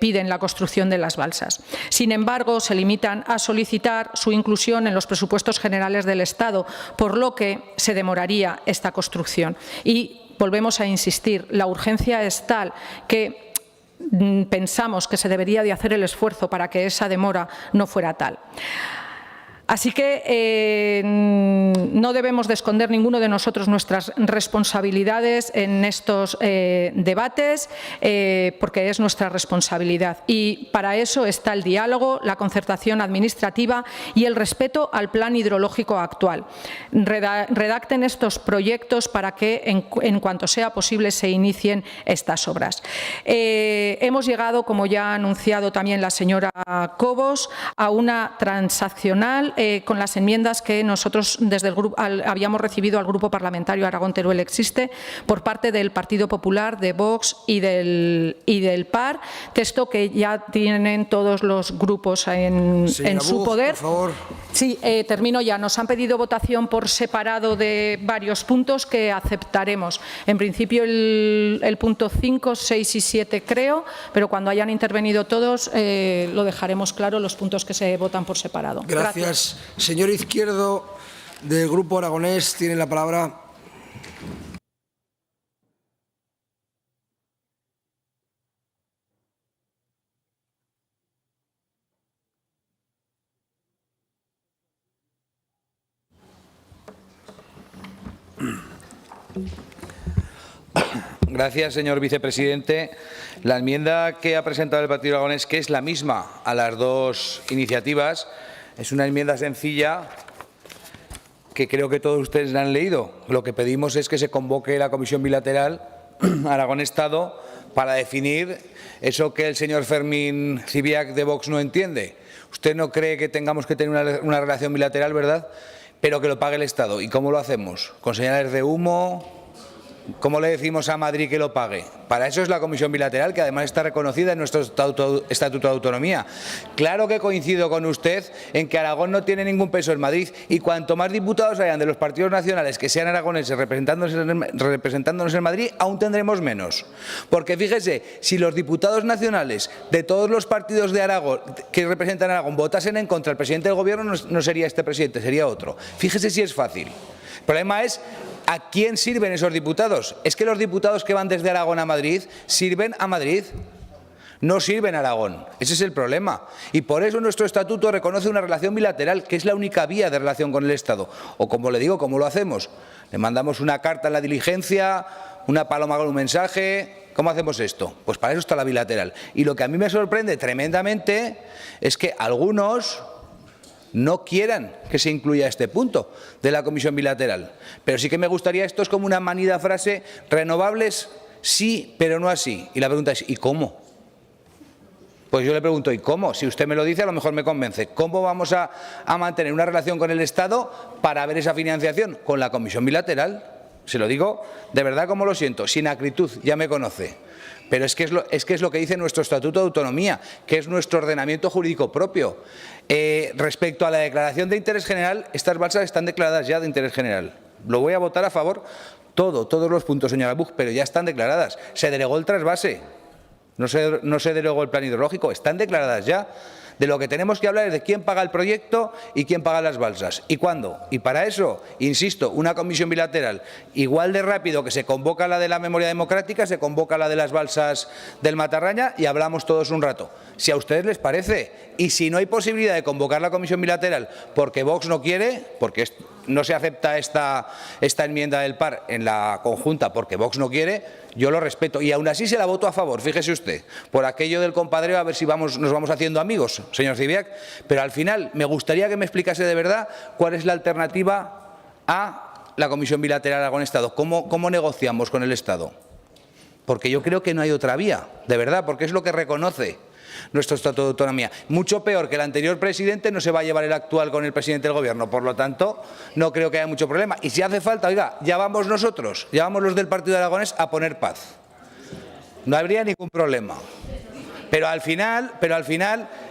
piden la construcción de las balsas. Sin embargo, se limitan a solicitar su inclusión en los presupuestos generales del Estado, por lo que se demoraría esta construcción. Y volvemos a insistir, la urgencia es tal que pensamos que se debería de hacer el esfuerzo para que esa demora no fuera tal. Así que no debemos de esconder ninguno de nosotros nuestras responsabilidades en estos debates, porque es nuestra responsabilidad. Y para eso está el diálogo, la concertación administrativa y el respeto al plan hidrológico actual. Redacten estos proyectos para que en cuanto sea posible se inicien estas obras. Hemos llegado, como ya ha anunciado también la señora Cobos, a una transaccional con las enmiendas que nosotros desde el grupo habíamos recibido al Grupo Parlamentario Aragón Teruel Existe por parte del Partido Popular, de Vox y del PAR, texto que ya tienen todos los grupos en su poder. Por favor. Sí, termino ya. Nos han pedido votación por separado de varios puntos que aceptaremos. En principio el punto 5, 6 y 7 creo, pero cuando hayan intervenido todos lo dejaremos claro los puntos que se votan por separado. Gracias. Señor Izquierdo, del Grupo Aragonés, tiene la palabra. Gracias, señor vicepresidente. La enmienda que ha presentado el Partido Aragonés, que es la misma a las 2 iniciativas, es una enmienda sencilla que creo que todos ustedes la han leído. Lo que pedimos es que se convoque la Comisión Bilateral Aragón-Estado para definir eso que el señor Fermín Cibiac de Vox no entiende. Usted no cree que tengamos que tener una relación bilateral, ¿verdad? Pero que lo pague el Estado. ¿Y cómo lo hacemos? ¿Con señales de humo? ¿Cómo le decimos a Madrid que lo pague? Para eso es la comisión bilateral, que además está reconocida en nuestro Estatuto de Autonomía. Claro que coincido con usted en que Aragón no tiene ningún peso en Madrid, y cuanto más diputados hayan de los partidos nacionales que sean aragoneses representándonos en Madrid, aún tendremos menos. Porque fíjese, si los diputados nacionales de todos los partidos de Aragón que representan a Aragón votasen en contra del presidente del Gobierno, no sería este presidente, sería otro. Fíjese si es fácil. El problema es ¿a quién sirven esos diputados? Es que los diputados que van desde Aragón a Madrid sirven a Madrid, no sirven a Aragón. Ese es el problema. Y por eso nuestro estatuto reconoce una relación bilateral, que es la única vía de relación con el Estado. O como le digo, ¿cómo lo hacemos? Le mandamos una carta en la diligencia, una paloma con un mensaje. ¿Cómo hacemos esto? Pues para eso está la bilateral. Y lo que a mí me sorprende tremendamente es que algunos no quieran que se incluya este punto de la comisión bilateral. Pero sí que me gustaría, esto es como una manida frase, renovables sí, pero no así. Y la pregunta es, ¿y cómo? Pues yo le pregunto, ¿y cómo? Si usted me lo dice, a lo mejor me convence. ¿Cómo vamos a mantener una relación con el Estado para ver esa financiación? Con la comisión bilateral. Se lo digo de verdad como lo siento, sin acritud, ya me conoce. Pero es que es lo que dice nuestro Estatuto de Autonomía, que es nuestro ordenamiento jurídico propio. Respecto a la declaración de interés general, estas balsas están declaradas ya de interés general. Lo voy a votar a favor todos los puntos, señora Buch, pero ya están declaradas. Se delegó el trasvase, no se delegó el plan hidrológico, están declaradas ya. De lo que tenemos que hablar es de quién paga el proyecto y quién paga las balsas. ¿Y cuándo? Y para eso, insisto, una comisión bilateral, igual de rápido que se convoca la de la memoria democrática, se convoca la de las balsas del Matarraña y hablamos todos un rato. Si a ustedes les parece, y si no hay posibilidad de convocar la comisión bilateral porque Vox no quiere, porque no se acepta esta enmienda del PAR en la conjunta porque Vox no quiere, yo lo respeto y aún así se la voto a favor, fíjese usted, por aquello del compadreo, a ver si nos vamos haciendo amigos, señor Zibiac, pero al final me gustaría que me explicase de verdad cuál es la alternativa a la comisión bilateral con el Estado, cómo negociamos con el Estado, porque yo creo que no hay otra vía, de verdad, porque es lo que reconoce nuestro Estatuto de Autonomía. Mucho peor que el anterior presidente no se va a llevar el actual con el presidente del Gobierno. Por lo tanto, no creo que haya mucho problema. Y si hace falta, oiga, ya vamos nosotros, ya vamos los del Partido Aragonés a poner paz. No habría ningún problema. Pero al final,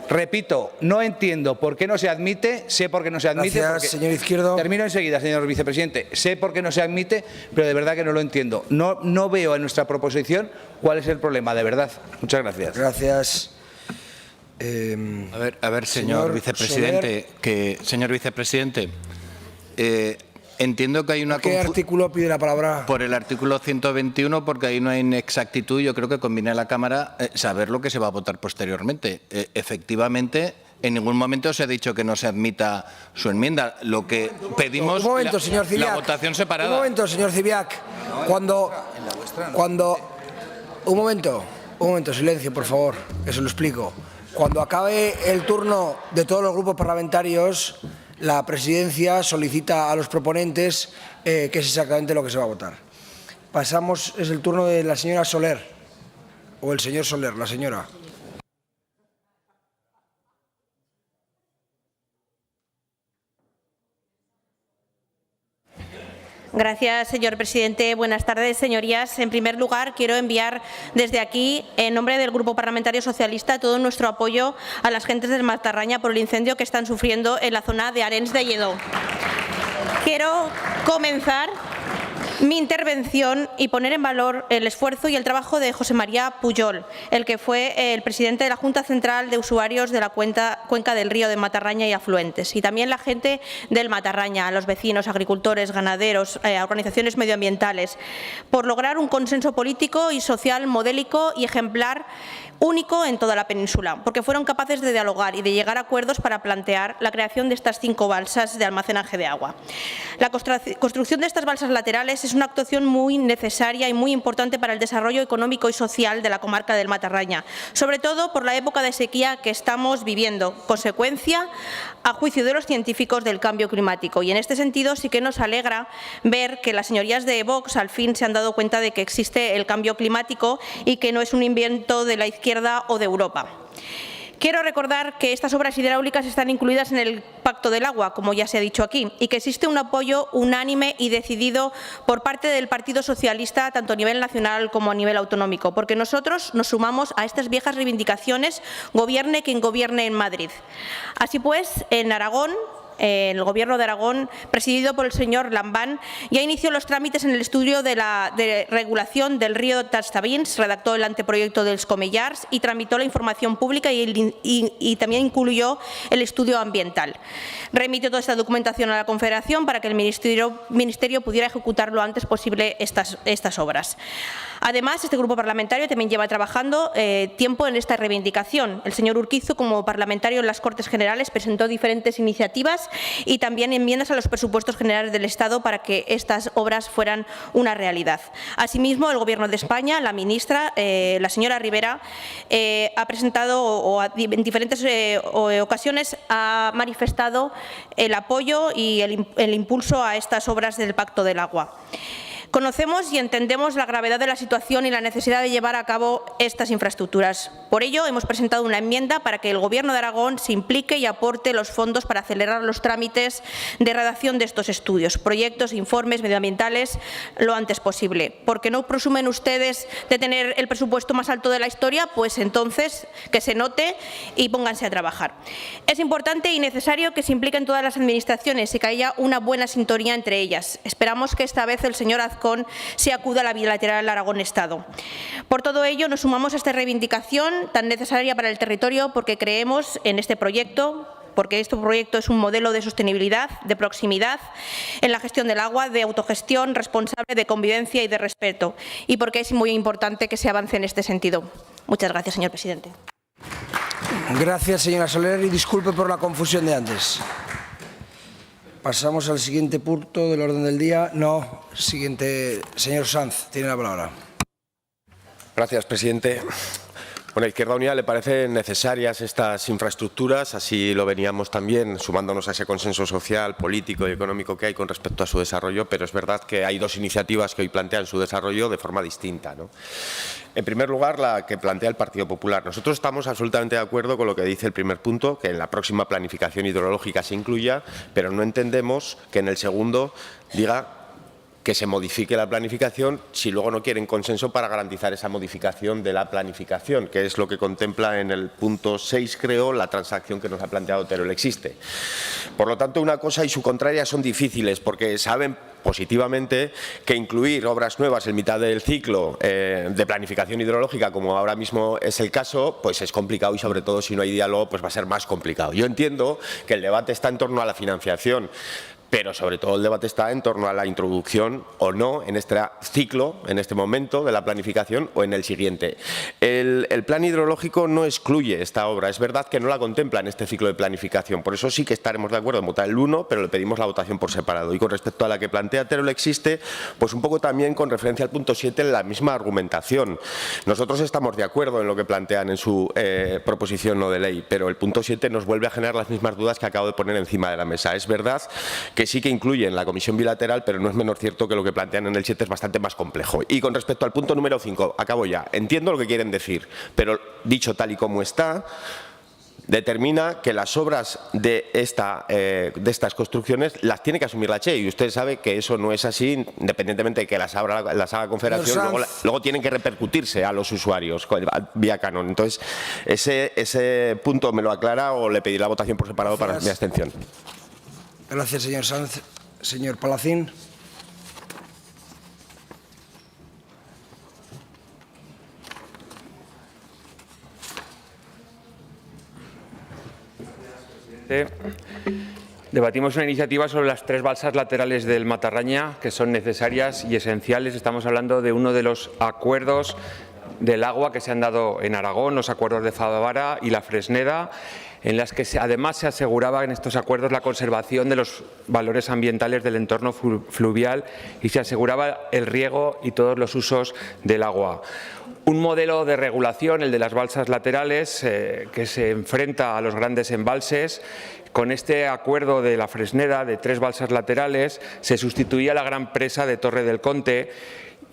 repito, no entiendo por qué no se admite, sé por qué no se admite. Gracias, señor Izquierdo. Termino enseguida, señor vicepresidente. Sé por qué no se admite, pero de verdad que no lo entiendo. No veo en nuestra proposición cuál es el problema, de verdad. Muchas gracias. Gracias. A ver, señor vicepresidente, entiendo que hay una confusión. ¿Qué artículo pide la palabra? Por el artículo 121, porque ahí no hay inexactitud. Yo creo que conviene a la Cámara saber lo que se va a votar posteriormente. Efectivamente, en ningún momento se ha dicho que no se admita su enmienda. Lo que pedimos la votación separada. Un momento, señor Zibiac. Un momento, silencio, por favor, que se lo explico. Cuando acabe el turno de todos los grupos parlamentarios, la presidencia solicita a los proponentes qué es exactamente lo que se va a votar. Pasamos, es el turno de la señora Soler, o el señor Soler, la señora. Gracias, señor presidente. Buenas tardes, señorías. En primer lugar, quiero enviar desde aquí, en nombre del Grupo Parlamentario Socialista, todo nuestro apoyo a las gentes del Matarraña por el incendio que están sufriendo en la zona de Arenys de Lledó. Quiero comenzar mi intervención y poner en valor el esfuerzo y el trabajo de José María Pujol, el que fue el presidente de la Junta Central de Usuarios de la Cuenca del Río de Matarraña y afluentes, y también la gente del Matarraña, los vecinos, agricultores, ganaderos, organizaciones medioambientales, por lograr un consenso político y social modélico y ejemplar único en toda la península, porque fueron capaces de dialogar y de llegar a acuerdos para plantear la creación de estas 5 balsas de almacenaje de agua. La construcción de estas balsas laterales es una actuación muy necesaria y muy importante para el desarrollo económico y social de la comarca del Matarraña, sobre todo por la época de sequía que estamos viviendo, consecuencia, a juicio de los científicos, del cambio climático. Y en este sentido sí que nos alegra ver que las señorías de Vox al fin se han dado cuenta de que existe el cambio climático y que no es un invento de la izquierda o de Europa. Quiero recordar que estas obras hidráulicas están incluidas en el Pacto del Agua, como ya se ha dicho aquí, y que existe un apoyo unánime y decidido por parte del Partido Socialista, tanto a nivel nacional como a nivel autonómico, porque nosotros nos sumamos a estas viejas reivindicaciones, gobierne quien gobierne en Madrid. Así pues, en Aragón, el Gobierno de Aragón, presidido por el señor Lambán, ya inició los trámites en el estudio de regulación del río Tastavins, redactó el anteproyecto dels Comellars y tramitó la información pública y también incluyó el estudio ambiental. Remitió toda esta documentación a la Confederación para que el Ministerio pudiera ejecutar lo antes posible estas obras. Además, este grupo parlamentario también lleva trabajando tiempo en esta reivindicación. El señor Urquizu, como parlamentario en las Cortes Generales, presentó diferentes iniciativas y también enmiendas a los presupuestos generales del Estado para que estas obras fueran una realidad. Asimismo, el Gobierno de España, la ministra, la señora Rivera, ha presentado o en diferentes ocasiones ha manifestado el apoyo y el impulso a estas obras del Pacto del Agua. Conocemos y entendemos la gravedad de la situación y la necesidad de llevar a cabo estas infraestructuras. Por ello, hemos presentado una enmienda para que el Gobierno de Aragón se implique y aporte los fondos para acelerar los trámites de redacción de estos estudios, proyectos e informes medioambientales lo antes posible. ¿Porque no presumen ustedes de tener el presupuesto más alto de la historia? Pues entonces que se note y pónganse a trabajar. Es importante y necesario que se impliquen todas las administraciones y que haya una buena sintonía entre ellas. Esperamos que esta vez el señor Azcón se acuda a la bilateral Aragón-Estado. Por todo ello, nos sumamos a esta reivindicación tan necesaria para el territorio porque creemos en este proyecto, porque este proyecto es un modelo de sostenibilidad, de proximidad en la gestión del agua, de autogestión responsable, de convivencia y de respeto, y porque es muy importante que se avance en este sentido. Muchas gracias, señor presidente. Gracias, señora Soler, y disculpe por la confusión de antes. Pasamos al siguiente punto del orden del día. No, siguiente. Señor Sanz, tiene la palabra. Gracias, presidente. Bueno, a Izquierda Unida le parecen necesarias estas infraestructuras, así lo veníamos también sumándonos a ese consenso social, político y económico que hay con respecto a su desarrollo, pero es verdad que hay dos iniciativas que hoy plantean su desarrollo de forma distinta, ¿no? En primer lugar, la que plantea el Partido Popular. Nosotros estamos absolutamente de acuerdo con lo que dice el primer punto, que en la próxima planificación hidrológica se incluya, pero no entendemos que en el segundo diga que se modifique la planificación si luego no quieren consenso para garantizar esa modificación de la planificación, que es lo que contempla en el punto 6, creo, la transacción que nos ha planteado Teruel existe. Por lo tanto, una cosa y su contraria son difíciles, porque saben positivamente que incluir obras nuevas en mitad del ciclo de planificación hidrológica, como ahora mismo es el caso, pues es complicado y sobre todo si no hay diálogo pues va a ser más complicado. Yo entiendo que el debate está en torno a la financiación, pero sobre todo el debate está en torno a la introducción o no en este ciclo, en este momento de la planificación o en el siguiente. El plan hidrológico no excluye esta obra, es verdad que no la contempla en este ciclo de planificación, por eso sí que estaremos de acuerdo en votar el 1, pero le pedimos la votación por separado. Y con respecto a la que plantea Teruel existe, pues un poco también con referencia al punto 7 en la misma argumentación. Nosotros estamos de acuerdo en lo que plantean en su proposición no de ley, pero el punto 7 nos vuelve a generar las mismas dudas que acabo de poner encima de la mesa. Es verdad que sí que incluyen la comisión bilateral, pero no es menos cierto que lo que plantean en el 7 es bastante más complejo. Y con respecto al punto número 5, acabo ya, entiendo lo que quieren decir, pero dicho tal y como está, determina que las obras de estas construcciones las tiene que asumir la CHE, y usted sabe que eso no es así, independientemente de que las haga Confederación, luego tienen que repercutirse a los usuarios vía canon. Entonces, ese punto me lo aclara o le pediré la votación por separado para mi abstención. Gracias, señor Sanz. Señor Palacín. Debatimos una iniciativa sobre las 3 balsas laterales del Matarraña, que son necesarias y esenciales. Estamos hablando de uno de los acuerdos del agua que se han dado en Aragón, los acuerdos de Favara y la Fresneda, en las que además se aseguraba en estos acuerdos la conservación de los valores ambientales del entorno fluvial y se aseguraba el riego y todos los usos del agua. Un modelo de regulación, el de las balsas laterales, que se enfrenta a los grandes embalses. Con este acuerdo de la Fresneda, de 3 balsas laterales, se sustituía la gran presa de Torre del Conte,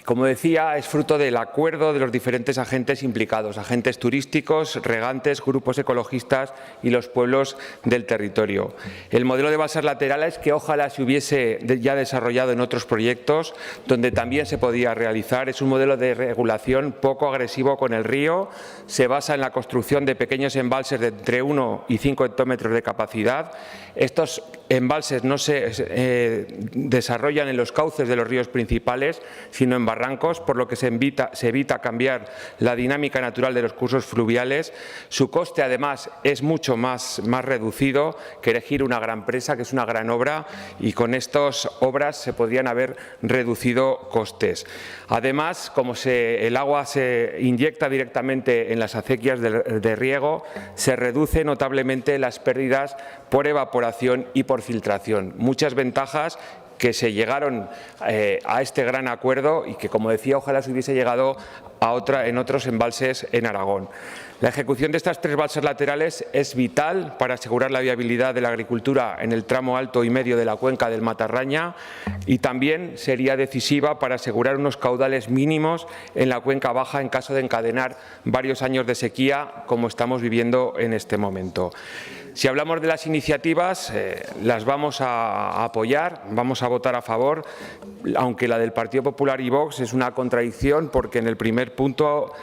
Como decía, es fruto del acuerdo de los diferentes agentes implicados, agentes turísticos, regantes, grupos ecologistas y los pueblos del territorio. El modelo de balsas laterales, que ojalá se hubiese ya desarrollado en otros proyectos, donde también se podía realizar, es un modelo de regulación poco agresivo con el río, se basa en la construcción de pequeños embalses de entre 1 y 5 hectómetros de capacidad. Estos embalses no se desarrollan en los cauces de los ríos principales, sino en barrancos, por lo que se evita cambiar la dinámica natural de los cursos fluviales. Su coste, además, es mucho más reducido que erigir una gran presa, que es una gran obra, y con estas obras se podrían haber reducido costes. Además, como el agua se inyecta directamente en las acequias de riego, se reduce notablemente las pérdidas por evaporación y por filtración. Muchas ventajas que se llegaron a este gran acuerdo y que, como decía, ojalá se hubiese llegado en otros embalses en Aragón. La ejecución de estas 3 balsas laterales es vital para asegurar la viabilidad de la agricultura en el tramo alto y medio de la cuenca del Matarraña, y también sería decisiva para asegurar unos caudales mínimos en la cuenca baja en caso de encadenar varios años de sequía, como estamos viviendo en este momento. Si hablamos de las iniciativas, las vamos a apoyar, vamos a votar a favor, aunque la del Partido Popular y Vox es una contradicción, porque en el primer punto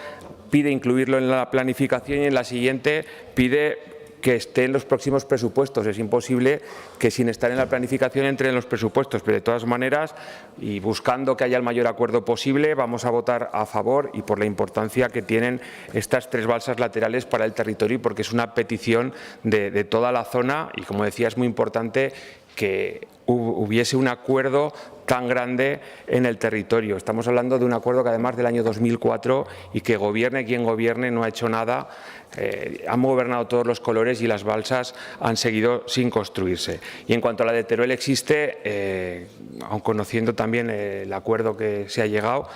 pide incluirlo en la planificación y en la siguiente pide que esté en los próximos presupuestos. Es imposible que sin estar en la planificación entre en los presupuestos, pero de todas maneras, y buscando que haya el mayor acuerdo posible, vamos a votar a favor, y por la importancia que tienen estas 3 balsas laterales para el territorio, porque es una petición de toda la zona, y como decía, es muy importante que hubiese un acuerdo tan grande en el territorio. Estamos hablando de un acuerdo que, además, del año 2004, y que gobierne quien gobierne no ha hecho nada. Han gobernado todos los colores y las balsas han seguido sin construirse. Y en cuanto a la de Teruel existe, aun conociendo también el acuerdo que se ha llegado,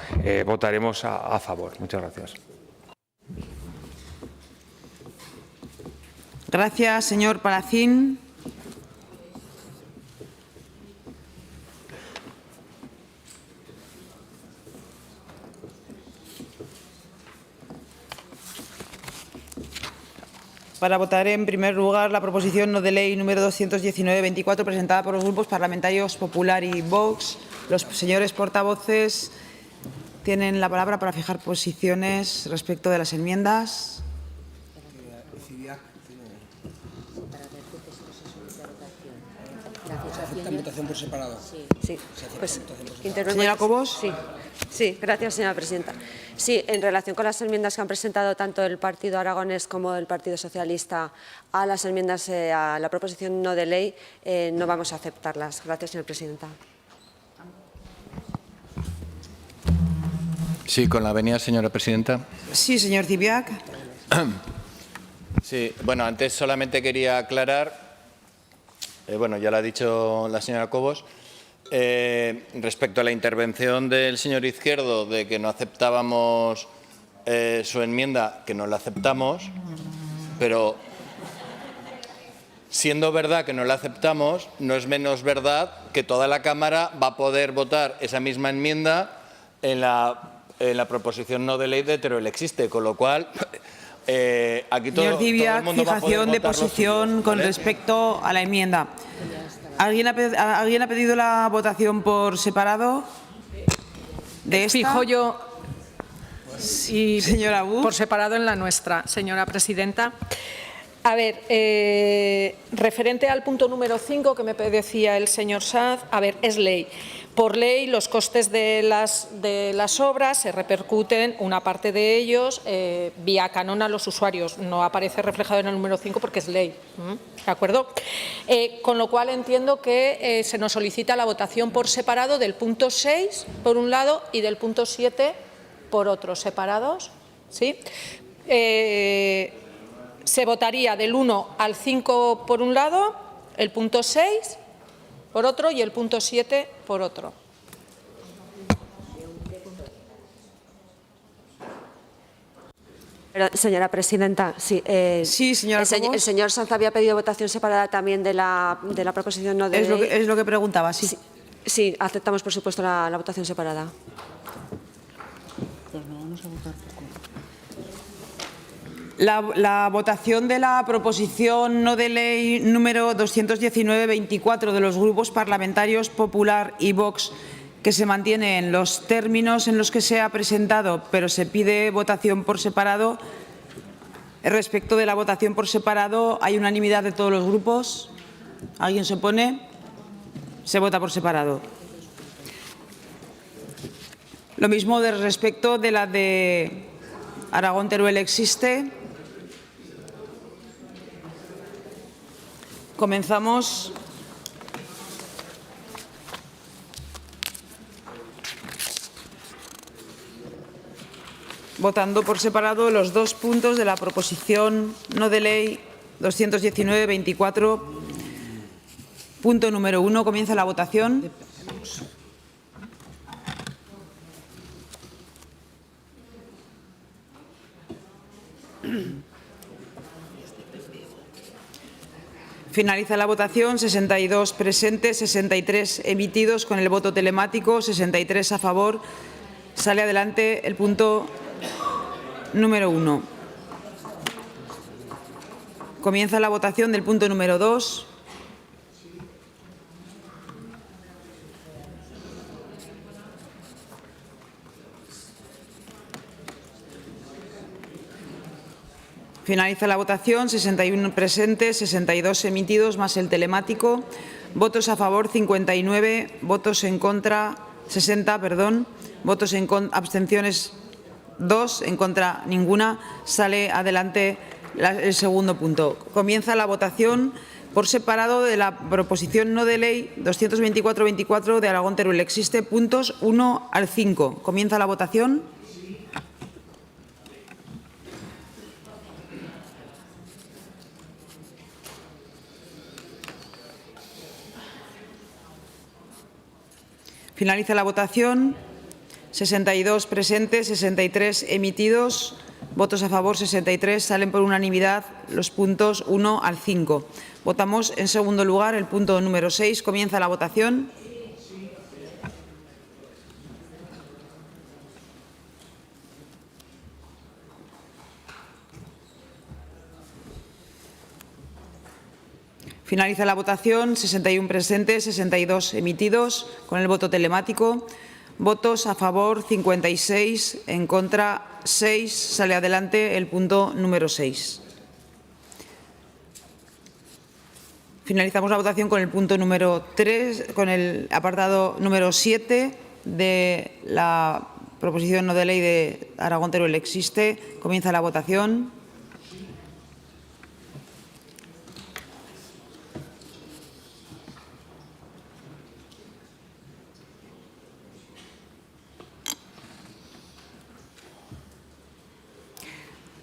votaremos a favor. Muchas gracias. Gracias, señor Palacín. Para votar, en primer lugar, la proposición no de ley número 219-24, presentada por los grupos parlamentarios Popular y Vox. Los señores portavoces tienen la palabra para fijar posiciones respecto de las enmiendas. Votación por separado. Sí, pues intervengo. Señora Cobos. Sí, gracias, señora presidenta. Sí, en relación con las enmiendas que han presentado tanto el Partido Aragonés como el Partido Socialista a las enmiendas a la proposición no de ley, no vamos a aceptarlas. Gracias, señora presidenta. Sí, con la venia, señora presidenta. Sí, señor Zibiac. Sí, bueno, antes solamente quería aclarar, bueno, ya lo ha dicho la señora Cobos, respecto a la intervención del señor Izquierdo de que no aceptábamos su enmienda, que no la aceptamos, pero siendo verdad que no la aceptamos, no es menos verdad que toda la Cámara va a poder votar esa misma enmienda en la proposición no de ley de Teruel existe, con lo cual aquí señor Zibiac, todo el mundo va a poder fijación de votar posición con respecto a la enmienda. ¿Alguien ha pedido la votación por separado de esta? Fijo yo y señora Bus. Por separado en la nuestra, señora presidenta. A ver, referente al punto número 5 que me decía el señor Saz, a ver, es ley. Por ley, los costes de las obras se repercuten, una parte de ellos, vía canon a los usuarios. No aparece reflejado en el número 5 porque es ley. ¿De acuerdo? Con lo cual entiendo que se nos solicita la votación por separado del punto 6, por un lado, y del punto 7, por otro. ¿Separados? ¿Sí? Se votaría del 1 al 5 por un lado, el punto 6 por otro y el punto 7 por otro. Pero, señora presidenta, sí, sí, señora Cobos. El señor Sanz había pedido votación separada también de la proposición no de ley. Es lo que preguntaba, sí. Sí, aceptamos, por supuesto, la votación separada. Vamos a votar por cuatro. La votación de la proposición no de ley número 219-24 de los grupos parlamentarios Popular y Vox, que se mantiene en los términos en los que se ha presentado, pero se pide votación por separado. Respecto de la votación por separado, ¿hay unanimidad de todos los grupos? ¿Alguien se opone? Se vota por separado. Lo mismo respecto de la de Aragón-Teruel existe. Comenzamos. Votando por separado los dos puntos de la proposición no de ley 219-24. Punto número 1. Comienza la votación. Finaliza la votación. 62 presentes, 63 emitidos con el voto telemático, 63 a favor. Sale adelante el punto número 1. Comienza la votación del punto número 2. Finaliza la votación. 61 presentes, 62 emitidos más el telemático. Votos a favor 59, votos en contra 60, votos en abstenciones 2, en contra ninguna. Sale adelante el segundo punto. Comienza la votación por separado de la proposición no de ley 224-24 de Aragón-Teruel existe, puntos 1 al 5. Comienza la votación. Finaliza la votación. 62 presentes, 63 emitidos. Votos a favor 63. Salen por unanimidad los puntos 1 al 5. Votamos en segundo lugar el punto número 6. Comienza la votación. Finaliza la votación. 61 presentes, 62 emitidos con el voto telemático. Votos a favor 56, en contra 6. Sale adelante el punto número 6. Finalizamos la votación con el punto número 3, con el apartado número 7 de la proposición no de ley de Aragón-Teruel existe. Comienza la votación.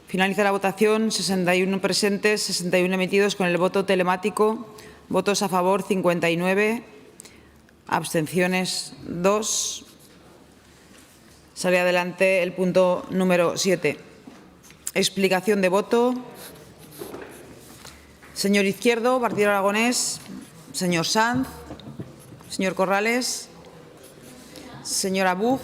Finaliza la votación. 61 presentes, 61 emitidos con el voto telemático. Votos a favor 59, abstenciones 2. Sale adelante el punto número 7. Explicación de voto. Señor Izquierdo, Partido Aragonés. Señor Sanz. Señor Corrales. Señora Buch.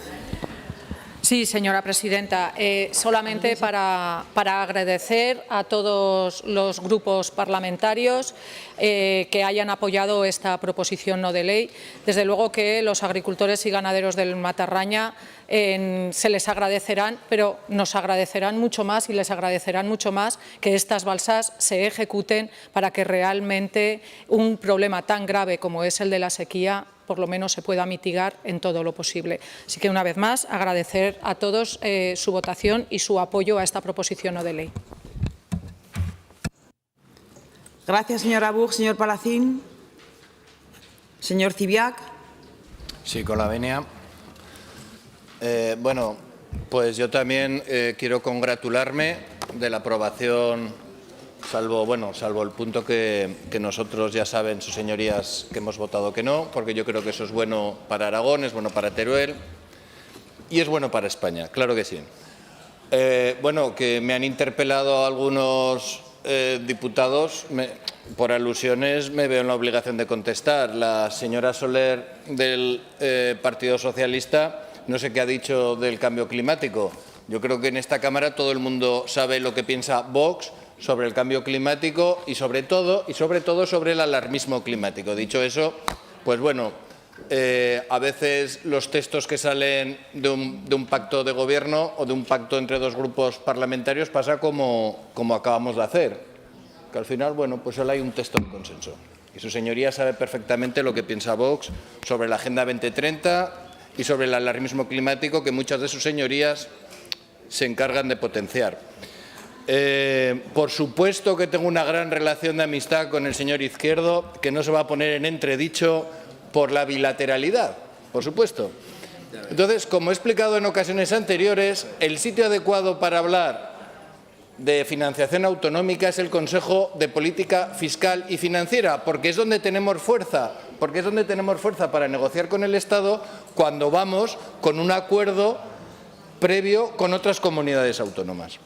Sí, señora presidenta. Solamente para agradecer a todos los grupos parlamentarios que hayan apoyado esta proposición no de ley. Desde luego que los agricultores y ganaderos del Matarraña se les agradecerán, pero nos agradecerán mucho más y les agradecerán mucho más que estas balsas se ejecuten para que realmente un problema tan grave como es el de la sequía por lo menos se pueda mitigar en todo lo posible. Así que, una vez más, agradecer a todos su votación y su apoyo a esta proposición no de ley. Gracias, señora Buch. Señor Palacín. Señor Cibiac. Sí, con la venia. Bueno, pues yo también quiero congratularme de la aprobación, salvo el punto que nosotros ya saben sus señorías que hemos votado que no, porque yo creo que eso es bueno para Aragón, es bueno para Teruel y es bueno para España, claro que sí. Bueno, que me han interpelado algunos diputados, por alusiones me veo en la obligación de contestar. La señora Soler del Partido Socialista, no sé qué ha dicho del cambio climático. Yo creo que en esta Cámara todo el mundo sabe lo que piensa Vox sobre el cambio climático y sobre todo sobre el alarmismo climático. Dicho eso, pues bueno, a veces los textos que salen de un pacto de gobierno o de un pacto entre dos grupos parlamentarios pasa como acabamos de hacer, que al final, bueno, pues solo hay un texto de consenso. Y su señoría sabe perfectamente lo que piensa Vox sobre la Agenda 2030 y sobre el alarmismo climático que muchas de sus señorías se encargan de potenciar. Por supuesto que tengo una gran relación de amistad con el señor Izquierdo, que no se va a poner en entredicho por la bilateralidad, por supuesto. Entonces, como he explicado en ocasiones anteriores, el sitio adecuado para hablar de financiación autonómica es el Consejo de Política Fiscal y Financiera, porque es donde tenemos fuerza, para negociar con el Estado cuando vamos con un acuerdo previo con otras comunidades autónomas.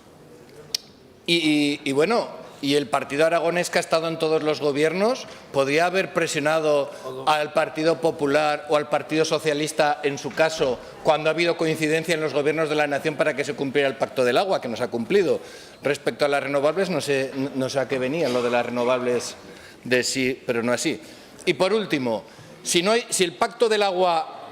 Y bueno, y el Partido Aragonés, que ha estado en todos los gobiernos, podría haber presionado al Partido Popular o al Partido Socialista, en su caso, cuando ha habido coincidencia en los gobiernos de la nación para que se cumpliera el Pacto del Agua, que no se ha cumplido. Respecto a las renovables, no sé a qué venía lo de las renovables de sí, pero no así. Y por último, si el Pacto del Agua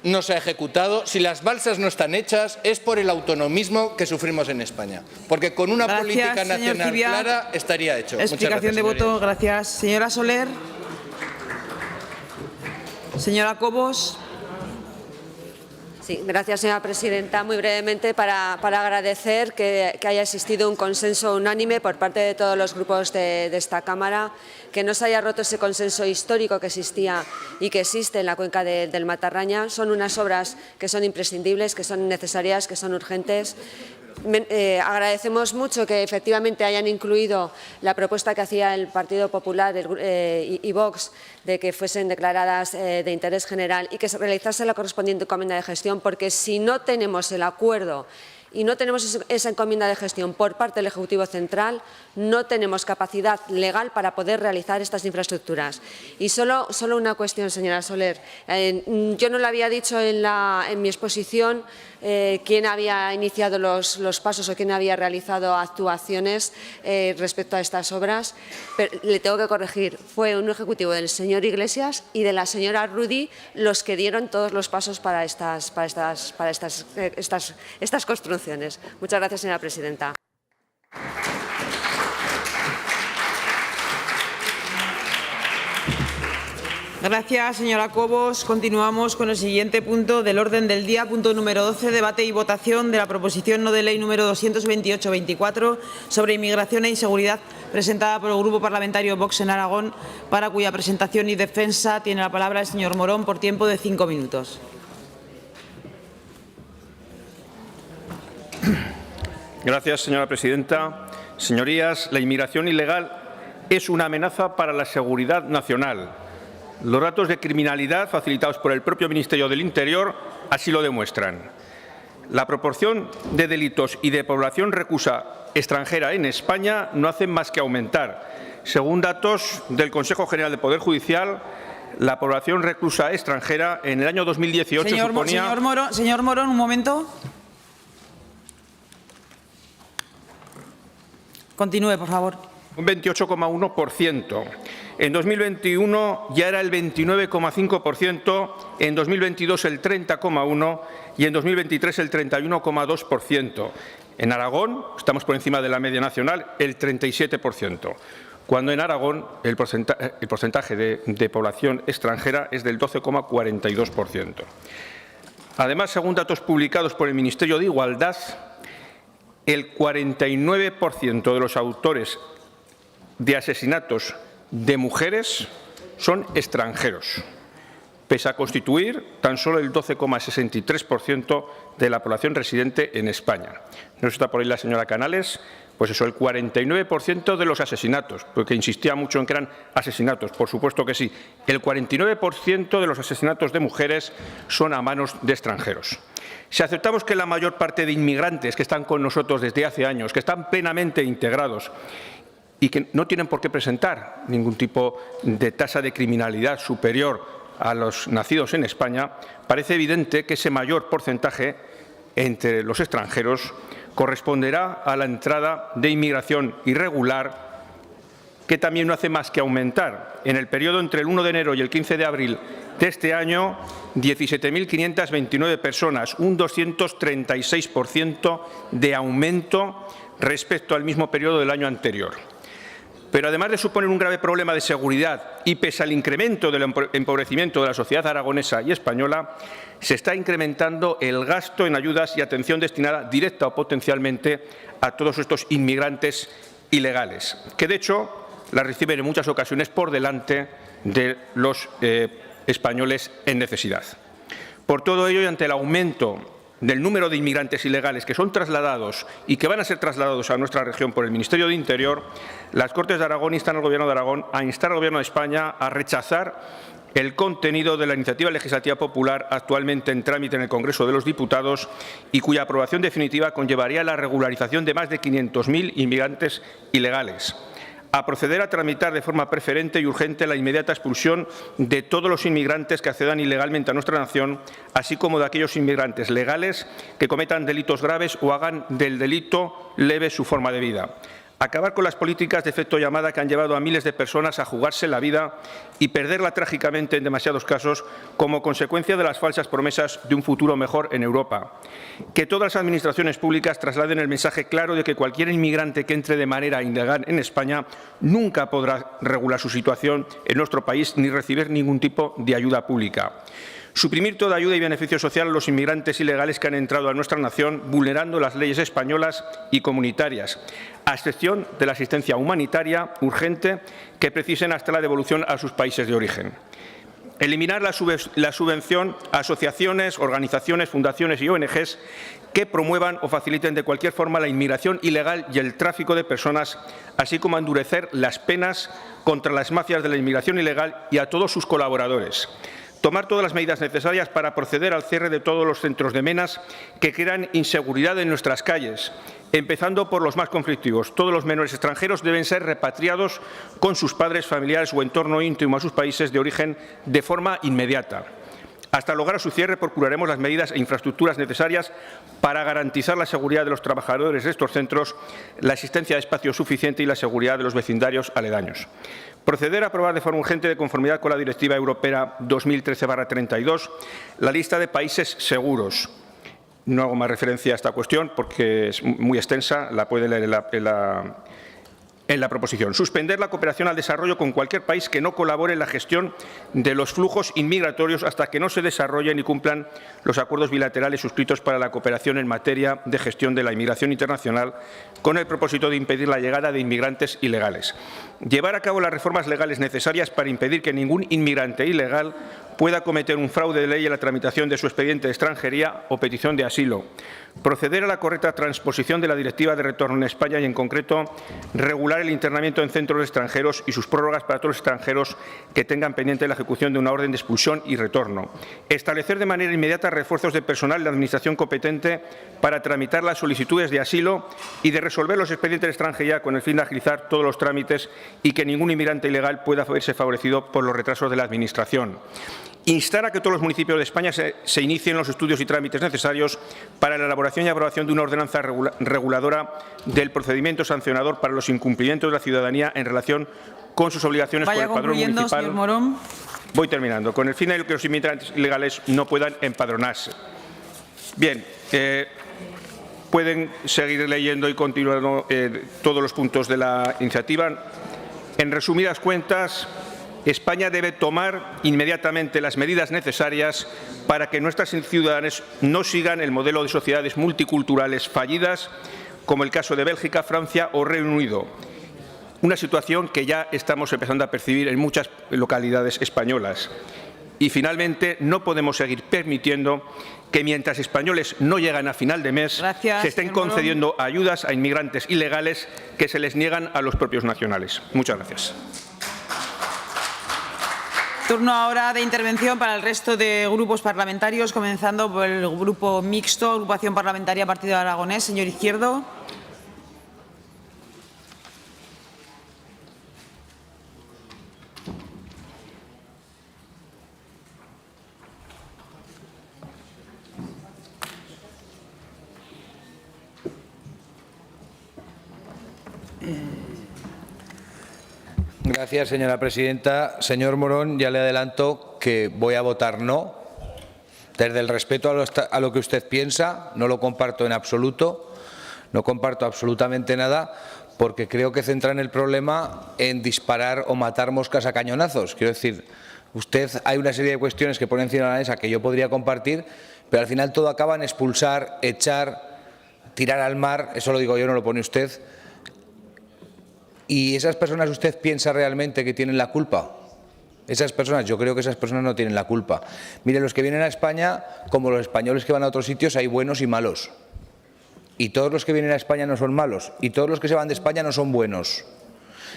no se ha ejecutado, si las balsas no están hechas, es por el autonomismo que sufrimos en España. Porque con una política nacional clara estaría hecho. Explicación de voto. Gracias. Señora Soler. Señora Cobos. Sí, gracias, señora presidenta. Muy brevemente, para agradecer que haya existido un consenso unánime por parte de todos los grupos de esta Cámara, que no se haya roto ese consenso histórico que existía y que existe en la cuenca del Matarraña. Son unas obras que son imprescindibles, que son necesarias, que son urgentes. Agradecemos mucho que efectivamente hayan incluido la propuesta que hacía el Partido Popular y Vox de que fuesen declaradas de interés general y que se realizase la correspondiente encomienda de gestión, porque si no tenemos el acuerdo y no tenemos esa encomienda de gestión por parte del Ejecutivo Central, no tenemos capacidad legal para poder realizar estas infraestructuras. Y solo una cuestión, señora Soler. Yo no le había dicho en mi exposición quién había iniciado los pasos o quién había realizado actuaciones respecto a estas obras, pero le tengo que corregir. Fue un ejecutivo del señor Iglesias y de la señora Rudy los que dieron todos los pasos para estas construcciones. Muchas gracias, señora presidenta. Gracias, señora Cobos. Continuamos con el siguiente punto del orden del día, punto número 12, debate y votación de la proposición no de ley número 228-24 sobre inmigración e inseguridad, presentada por el Grupo Parlamentario Vox en Aragón, para cuya presentación y defensa tiene la palabra el señor Morón por tiempo de 5 minutos. Gracias, señora presidenta. Señorías, la inmigración ilegal es una amenaza para la seguridad nacional. Los datos de criminalidad facilitados por el propio Ministerio del Interior así lo demuestran. La proporción de delitos y de población reclusa extranjera en España no hacen más que aumentar. Según datos del Consejo General del Poder Judicial, la población reclusa extranjera en el año 2018 suponía... Señor Morón, un momento. Continúe, por favor. Un 28,1%. En 2021 ya era el 29,5%, en 2022 el 30,1% y en 2023 el 31,2%. En Aragón estamos por encima de la media nacional, el 37%, cuando en Aragón el porcentaje de población extranjera es del 12,42%. Además, según datos publicados por el Ministerio de Igualdad, el 49% de los autores de asesinatos de mujeres son extranjeros, pese a constituir tan solo el 12,63% de la población residente en España. ¿No está por ahí la señora Canales? Pues eso, el 49% de los asesinatos, porque insistía mucho en que eran asesinatos, por supuesto que sí. El 49% de los asesinatos de mujeres son a manos de extranjeros. Si aceptamos que la mayor parte de inmigrantes que están con nosotros desde hace años, que están plenamente integrados y que no tienen por qué presentar ningún tipo de tasa de criminalidad superior a los nacidos en España, parece evidente que ese mayor porcentaje entre los extranjeros corresponderá a la entrada de inmigración irregular, que también no hace más que aumentar. En el periodo entre el 1 de enero y el 15 de abril de este año, 17.529 personas, un 236% de aumento respecto al mismo periodo del año anterior. Pero además de suponer un grave problema de seguridad y pese al incremento del empobrecimiento de la sociedad aragonesa y española, se está incrementando el gasto en ayudas y atención destinada directa o potencialmente a todos estos inmigrantes ilegales, que de hecho la reciben en muchas ocasiones por delante de los españoles en necesidad. Por todo ello, y ante el aumento del número de inmigrantes ilegales que son trasladados y que van a ser trasladados a nuestra región por el Ministerio de Interior, las Cortes de Aragón instan al Gobierno de Aragón a instar al Gobierno de España a rechazar el contenido de la iniciativa legislativa popular actualmente en trámite en el Congreso de los Diputados y cuya aprobación definitiva conllevaría la regularización de más de 500.000 inmigrantes ilegales. A proceder a tramitar de forma preferente y urgente la inmediata expulsión de todos los inmigrantes que accedan ilegalmente a nuestra nación, así como de aquellos inmigrantes legales que cometan delitos graves o hagan del delito leve su forma de vida. Acabar con las políticas de efecto llamada que han llevado a miles de personas a jugarse la vida y perderla trágicamente en demasiados casos como consecuencia de las falsas promesas de un futuro mejor en Europa. Que todas las administraciones públicas trasladen el mensaje claro de que cualquier inmigrante que entre de manera ilegal en España nunca podrá regular su situación en nuestro país ni recibir ningún tipo de ayuda pública. Suprimir toda ayuda y beneficio social a los inmigrantes ilegales que han entrado a nuestra nación vulnerando las leyes españolas y comunitarias, a excepción de la asistencia humanitaria urgente que precisen hasta la devolución a sus países de origen. Eliminar la subvención a asociaciones, organizaciones, fundaciones y ONGs que promuevan o faciliten de cualquier forma la inmigración ilegal y el tráfico de personas, así como endurecer las penas contra las mafias de la inmigración ilegal y a todos sus colaboradores. Tomar todas las medidas necesarias para proceder al cierre de todos los centros de menas que crean inseguridad en nuestras calles, empezando por los más conflictivos. Todos los menores extranjeros deben ser repatriados con sus padres, familiares o entorno íntimo a sus países de origen de forma inmediata. Hasta lograr su cierre, procuraremos las medidas e infraestructuras necesarias para garantizar la seguridad de los trabajadores de estos centros, la existencia de espacio suficiente y la seguridad de los vecindarios aledaños. Proceder a aprobar de forma urgente, de conformidad con la Directiva Europea 2013/32, la lista de países seguros. No hago más referencia a esta cuestión porque es muy extensa, la puede leer en la proposición. Suspender la cooperación al desarrollo con cualquier país que no colabore en la gestión de los flujos inmigratorios hasta que no se desarrollen y cumplan los acuerdos bilaterales suscritos para la cooperación en materia de gestión de la inmigración internacional con el propósito de impedir la llegada de inmigrantes ilegales. Llevar a cabo las reformas legales necesarias para impedir que ningún inmigrante ilegal pueda cometer un fraude de ley en la tramitación de su expediente de extranjería o petición de asilo. Proceder a la correcta transposición de la Directiva de Retorno en España y, en concreto, regular el internamiento en centros extranjeros y sus prórrogas para todos los extranjeros que tengan pendiente la ejecución de una orden de expulsión y retorno. Establecer de manera inmediata refuerzos de personal en la Administración competente para tramitar las solicitudes de asilo y de resolver los expedientes de extranjería con el fin de agilizar todos los trámites y que ningún inmigrante ilegal pueda verse favorecido por los retrasos de la Administración. Instar a que todos los municipios de España se inicien los estudios y trámites necesarios para la elaboración y aprobación de una ordenanza reguladora del procedimiento sancionador para los incumplimientos de la ciudadanía en relación con sus obligaciones con el padrón municipal. Señor Morón. Voy terminando. Con el fin de que los inmigrantes ilegales no puedan empadronarse. Bien. Pueden seguir leyendo y continuando todos los puntos de la iniciativa. En resumidas cuentas, España debe tomar inmediatamente las medidas necesarias para que nuestras ciudadanos no sigan el modelo de sociedades multiculturales fallidas, como el caso de Bélgica, Francia o Reino Unido. Una situación que ya estamos empezando a percibir en muchas localidades españolas. Y, finalmente, no podemos seguir permitiendo que, mientras españoles no llegan a final de mes, se estén concediendo ayudas a inmigrantes ilegales que se les niegan a los propios nacionales. Muchas gracias. Turno ahora de intervención para el resto de grupos parlamentarios, comenzando por el Grupo Mixto, Agrupación Parlamentaria Partido Aragonés. Señor Izquierdo. Gracias, señora presidenta. Señor Morón, ya le adelanto que voy a votar no. Desde el respeto a lo que usted piensa, no lo comparto en absoluto, no comparto absolutamente nada, porque creo que centran el problema en disparar o matar moscas a cañonazos. Quiero decir, hay una serie de cuestiones que pone encima de la mesa que yo podría compartir, pero al final todo acaba en expulsar, echar, tirar al mar, eso lo digo yo, no lo pone usted. ¿Y esas personas usted piensa realmente que tienen la culpa? Esas personas, yo creo que esas personas no tienen la culpa. Mire, los que vienen a España, como los españoles que van a otros sitios, hay buenos y malos. Y todos los que vienen a España no son malos. Y todos los que se van de España no son buenos.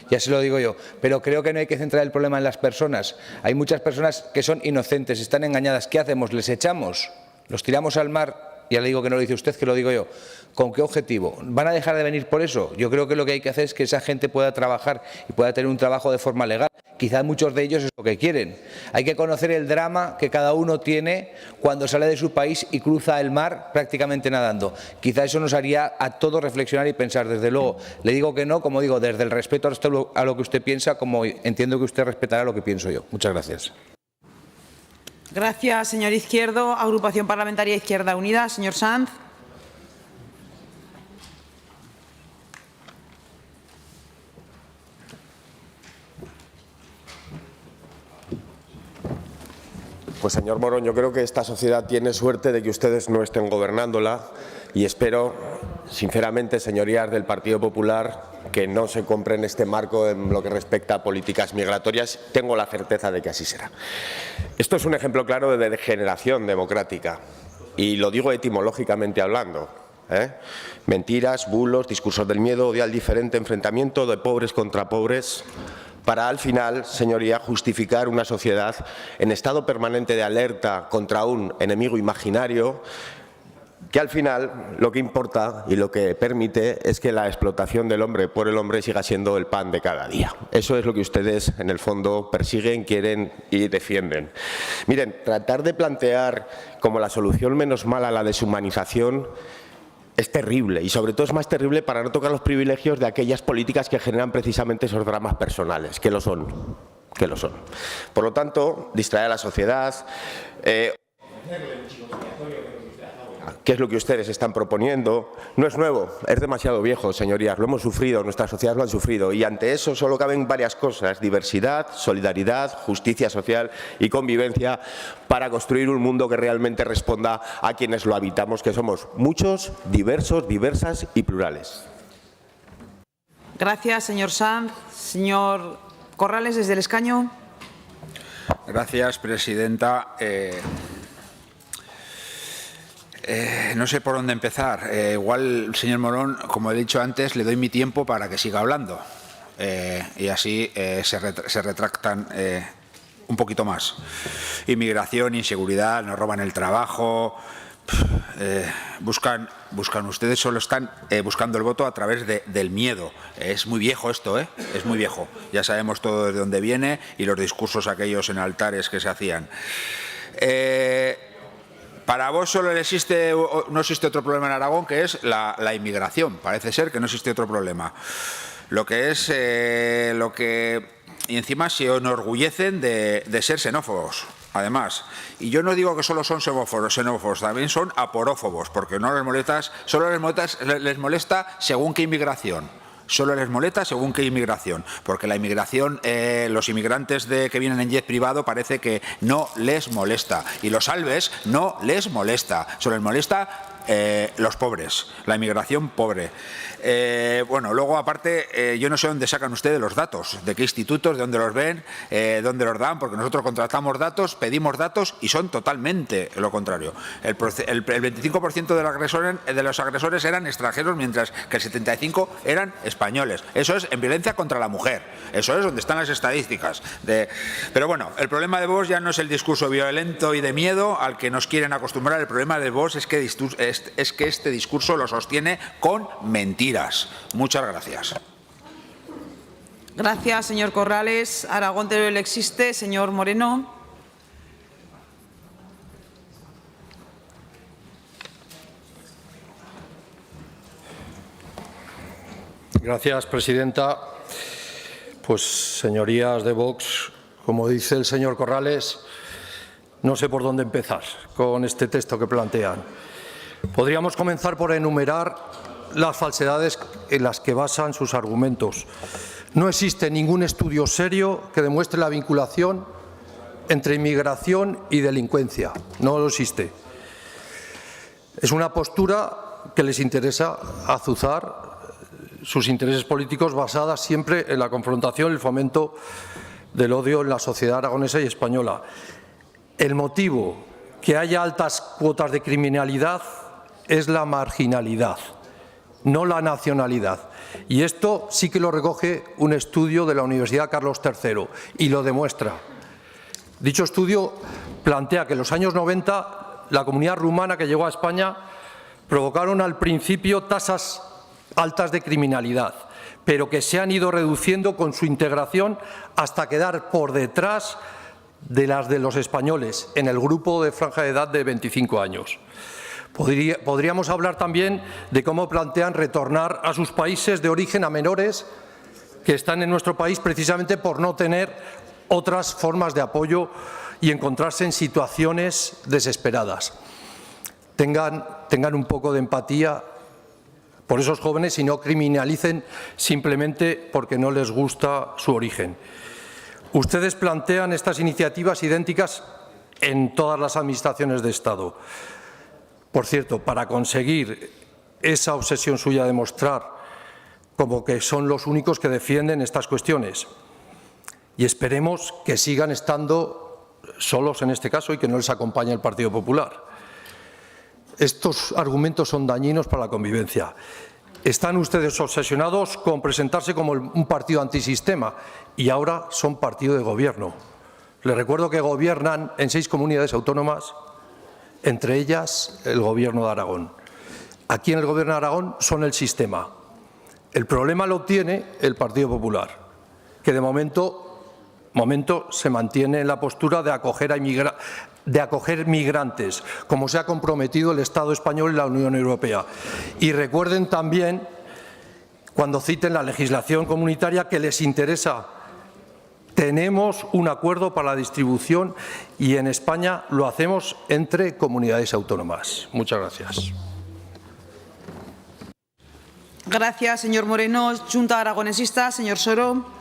Ya se lo digo yo. Pero creo que no hay que centrar el problema en las personas. Hay muchas personas que son inocentes, están engañadas. ¿Qué hacemos? ¿Les echamos? ¿Los tiramos al mar? Ya le digo que no lo dice usted, que lo digo yo. ¿Con qué objetivo? ¿Van a dejar de venir por eso? Yo creo que lo que hay que hacer es que esa gente pueda trabajar y pueda tener un trabajo de forma legal. Quizá muchos de ellos es lo que quieren. Hay que conocer el drama que cada uno tiene cuando sale de su país y cruza el mar prácticamente nadando. Quizá eso nos haría a todos reflexionar y pensar. Desde luego, le digo que no, como digo, desde el respeto a lo que usted piensa, como entiendo que usted respetará lo que pienso yo. Muchas gracias. Gracias, señor Izquierdo. Agrupación Parlamentaria Izquierda Unida. Señor Sanz. Pues, señor Morón, yo creo que esta sociedad tiene suerte de que ustedes no estén gobernándola y espero, sinceramente, señorías del Partido Popular, que no se compren este marco en lo que respecta a políticas migratorias. Tengo la certeza de que así será. Esto es un ejemplo claro de degeneración democrática y lo digo etimológicamente hablando. Mentiras, bulos, discursos del miedo, odio al diferente, enfrentamiento de pobres contra pobres, para al final, señoría, justificar una sociedad en estado permanente de alerta contra un enemigo imaginario que al final lo que importa y lo que permite es que la explotación del hombre por el hombre siga siendo el pan de cada día. Eso es lo que ustedes en el fondo persiguen, quieren y defienden. Miren, tratar de plantear como la solución menos mala la deshumanización es terrible y sobre todo es más terrible para no tocar los privilegios de aquellas políticas que generan precisamente esos dramas personales, que lo son, que lo son. Por lo tanto, distraer a la sociedad, ¿qué es lo que ustedes están proponiendo? No es nuevo, es demasiado viejo, señorías, lo hemos sufrido, nuestras sociedades lo han sufrido y ante eso solo caben varias cosas: diversidad, solidaridad, justicia social y convivencia para construir un mundo que realmente responda a quienes lo habitamos, que somos muchos, diversos, diversas y plurales. Gracias, señor Sanz. Señor Corrales, desde el escaño. Gracias, presidenta. No sé por dónde empezar. Igual, señor Morón, como he dicho antes, le doy mi tiempo para que siga hablando. Y así se retractan un poquito más. Inmigración, inseguridad, nos roban el trabajo. Buscan ustedes solo están buscando el voto a través del miedo. Es muy viejo esto, es muy viejo. Ya sabemos todo de dónde viene y los discursos aquellos en altares que se hacían. Para vos solo no existe otro problema en Aragón, que es la inmigración. Parece ser que no existe otro problema. Y encima se enorgullecen de ser xenófobos, además. Y yo no digo que solo son xenófobos, también son aporófobos, porque no solo les molesta según qué inmigración. Solo les molesta según qué inmigración, porque la inmigración, los inmigrantes que vienen en jet privado parece que no les molesta, y los albes no les molesta, solo les molesta los pobres, la inmigración pobre. Bueno, luego aparte, yo no sé dónde sacan ustedes los datos, de qué institutos, de dónde los ven, dónde los dan, porque nosotros contratamos datos, pedimos datos y son totalmente lo contrario. El 25% de los agresores eran extranjeros, mientras que el 75% eran españoles. Eso es en violencia contra la mujer. Eso es donde están las estadísticas. Pero bueno, el problema de Vox ya no es el discurso violento y de miedo al que nos quieren acostumbrar. El problema de Vox es que este discurso lo sostiene con mentiras. Muchas gracias. Gracias, señor Corrales. Aragón Teruel existe. Señor Moreno. Gracias, presidenta. Pues, señorías de Vox, como dice el señor Corrales, no sé por dónde empezar con este texto que plantean. Podríamos comenzar por enumerar las falsedades en las que basan sus argumentos. No existe ningún estudio serio que demuestre la vinculación entre inmigración y delincuencia. No lo existe. Es una postura que les interesa azuzar sus intereses políticos basada siempre en la confrontación y el fomento del odio en la sociedad aragonesa y española. El motivo que haya altas cuotas de criminalidad es la marginalidad, no la nacionalidad. Y esto sí que lo recoge un estudio de la Universidad Carlos III y lo demuestra. Dicho estudio plantea que en los años 90 la comunidad rumana que llegó a España provocaron al principio tasas altas de criminalidad, pero que se han ido reduciendo con su integración hasta quedar por detrás de las de los españoles en el grupo de franja de edad de 25 años. Podríamos hablar también de cómo plantean retornar a sus países de origen a menores que están en nuestro país precisamente por no tener otras formas de apoyo y encontrarse en situaciones desesperadas. Tengan un poco de empatía por esos jóvenes y no criminalicen simplemente porque no les gusta su origen. Ustedes plantean estas iniciativas idénticas en todas las administraciones de Estado. Por cierto, para conseguir esa obsesión suya de mostrar como que son los únicos que defienden estas cuestiones. Y esperemos que sigan estando solos en este caso y que no les acompañe el Partido Popular. Estos argumentos son dañinos para la convivencia. Están ustedes obsesionados con presentarse como un partido antisistema y ahora son partido de gobierno. Les recuerdo que gobiernan en 6 comunidades autónomas, entre ellas el Gobierno de Aragón. Aquí en el Gobierno de Aragón son el sistema. El problema lo tiene el Partido Popular, que de momento se mantiene en la postura de acoger migrantes, como se ha comprometido el Estado español y la Unión Europea. Y recuerden también, cuando citen la legislación comunitaria, que les interesa. Tenemos un acuerdo para la distribución y en España lo hacemos entre comunidades autónomas. Muchas gracias. Gracias, señor Moreno. Junta Aragonesista, señor Soro.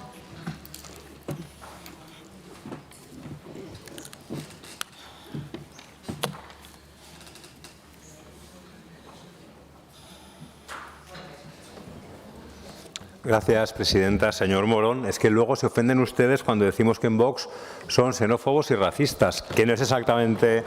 Gracias, presidenta. Señor Morón, es que luego se ofenden ustedes cuando decimos que en Vox son xenófobos y racistas, que no es exactamente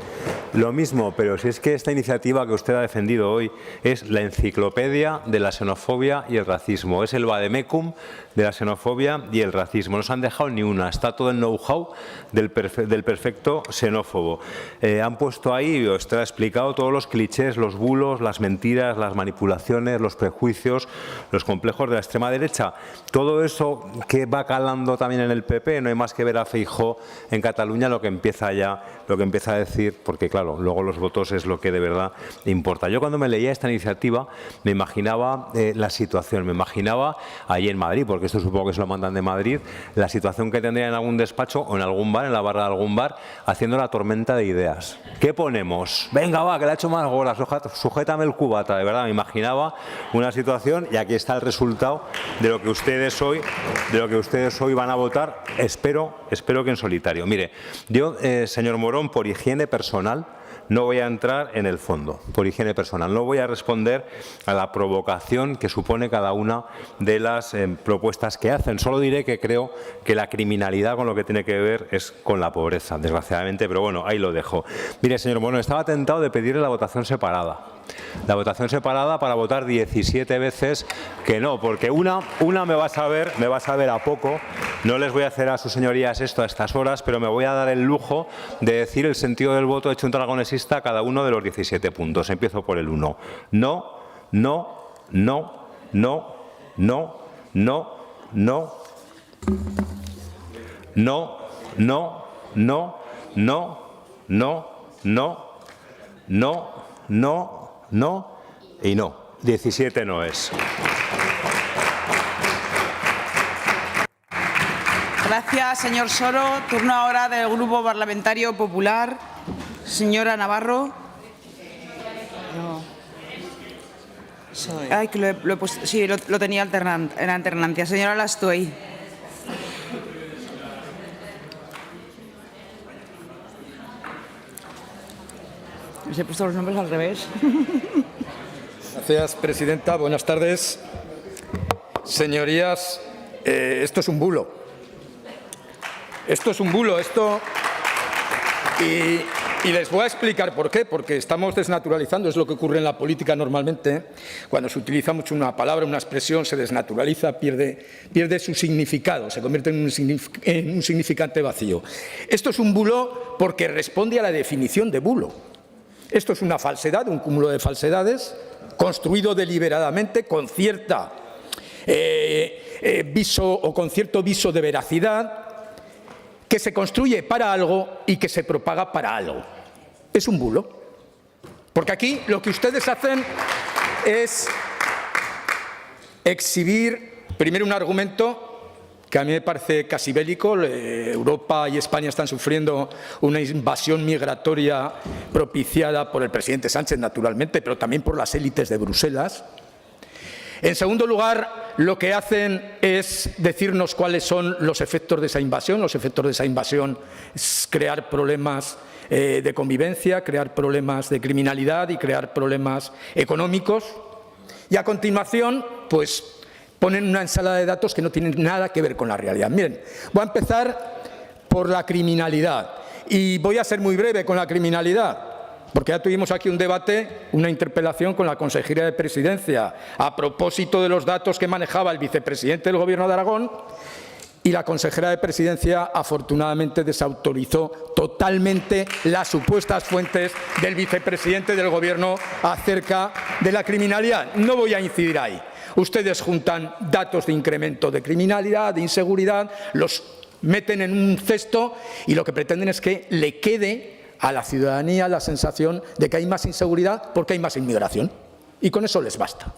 lo mismo, pero si es que esta iniciativa que usted ha defendido hoy es la enciclopedia de la xenofobia y el racismo, es el vademecum de la xenofobia y el racismo. No se han dejado ni una, está todo el know-how del perfecto xenófobo. Han puesto ahí, usted ha explicado todos los clichés, los bulos, las mentiras, las manipulaciones, los prejuicios, los complejos de la extrema derecha. Todo eso que va calando también en el PP, no hay más que ver a Feijóo en Cataluña lo que empieza a decir, porque claro, luego los votos es lo que de verdad importa. Yo cuando me leía esta iniciativa me imaginaba la situación, me imaginaba allí en Madrid, porque esto supongo que se lo mandan de Madrid, la situación que tendría en algún despacho o en algún bar, en la barra de algún bar, haciendo la tormenta de ideas. ¿Qué ponemos? Venga, va, que la he hecho más gorda, sujétame el cubata, de verdad, me imaginaba una situación y aquí está el resultado de lo que ustedes hoy van a votar, espero que en solitario. Mire, yo, señor Morón, por higiene personal, no voy a entrar en el fondo, por higiene personal. No voy a responder a la provocación que supone cada una de las propuestas que hacen. Solo diré que creo que la criminalidad con lo que tiene que ver es con la pobreza, desgraciadamente, pero bueno, ahí lo dejo. Mire, señor Morón, estaba tentado de pedirle la votación separada. La votación separada para votar 17 veces que no, porque una me va a saber a poco. No les voy a hacer a sus señorías esto a estas horas, pero me voy a dar el lujo de decir el sentido del voto de Junta Aragonesista a cada uno de los 17 puntos. Empiezo por el 1. No, no, no, no, no, no, no, no, no, no, no, no, no, no, no y no. 17 no es. Gracias, señor Soro. Turno ahora del Grupo Parlamentario Popular. Señora Navarro. No. Ay, que lo he puesto. Sí, lo tenía en alternancia. Señora Lastuey. Les he puesto los nombres al revés. Gracias, presidenta. Buenas tardes. Señorías, esto es un bulo. Esto es un bulo. Y les voy a explicar por qué. Porque estamos desnaturalizando, es lo que ocurre en la política normalmente. Cuando se utiliza mucho una palabra, una expresión, se desnaturaliza, pierde su significado, se convierte en un significante vacío. Esto es un bulo porque responde a la definición de bulo. Esto es una falsedad, un cúmulo de falsedades, construido deliberadamente con cierta viso o con cierto viso de veracidad, que se construye para algo y que se propaga para algo. Es un bulo. Porque aquí lo que ustedes hacen es exhibir primero un argumento que a mí me parece casi bélico. Europa y España están sufriendo una invasión migratoria propiciada por el presidente Sánchez, naturalmente, pero también por las élites de Bruselas. En segundo lugar, lo que hacen es decirnos cuáles son los efectos de esa invasión. Los efectos de esa invasión es crear problemas de convivencia, crear problemas de criminalidad y crear problemas económicos. Y a continuación, pues ponen una ensalada de datos que no tienen nada que ver con la realidad. Miren, voy a empezar por la criminalidad y voy a ser muy breve con la criminalidad, porque ya tuvimos aquí un debate, una interpelación con la Consejería de Presidencia a propósito de los datos que manejaba el vicepresidente del Gobierno de Aragón, y la consejera de Presidencia afortunadamente desautorizó totalmente las supuestas fuentes del vicepresidente del Gobierno acerca de la criminalidad. No voy a incidir ahí. Ustedes juntan datos de incremento de criminalidad, de inseguridad, los meten en un cesto y lo que pretenden es que le quede a la ciudadanía la sensación de que hay más inseguridad porque hay más inmigración. Y con eso les basta.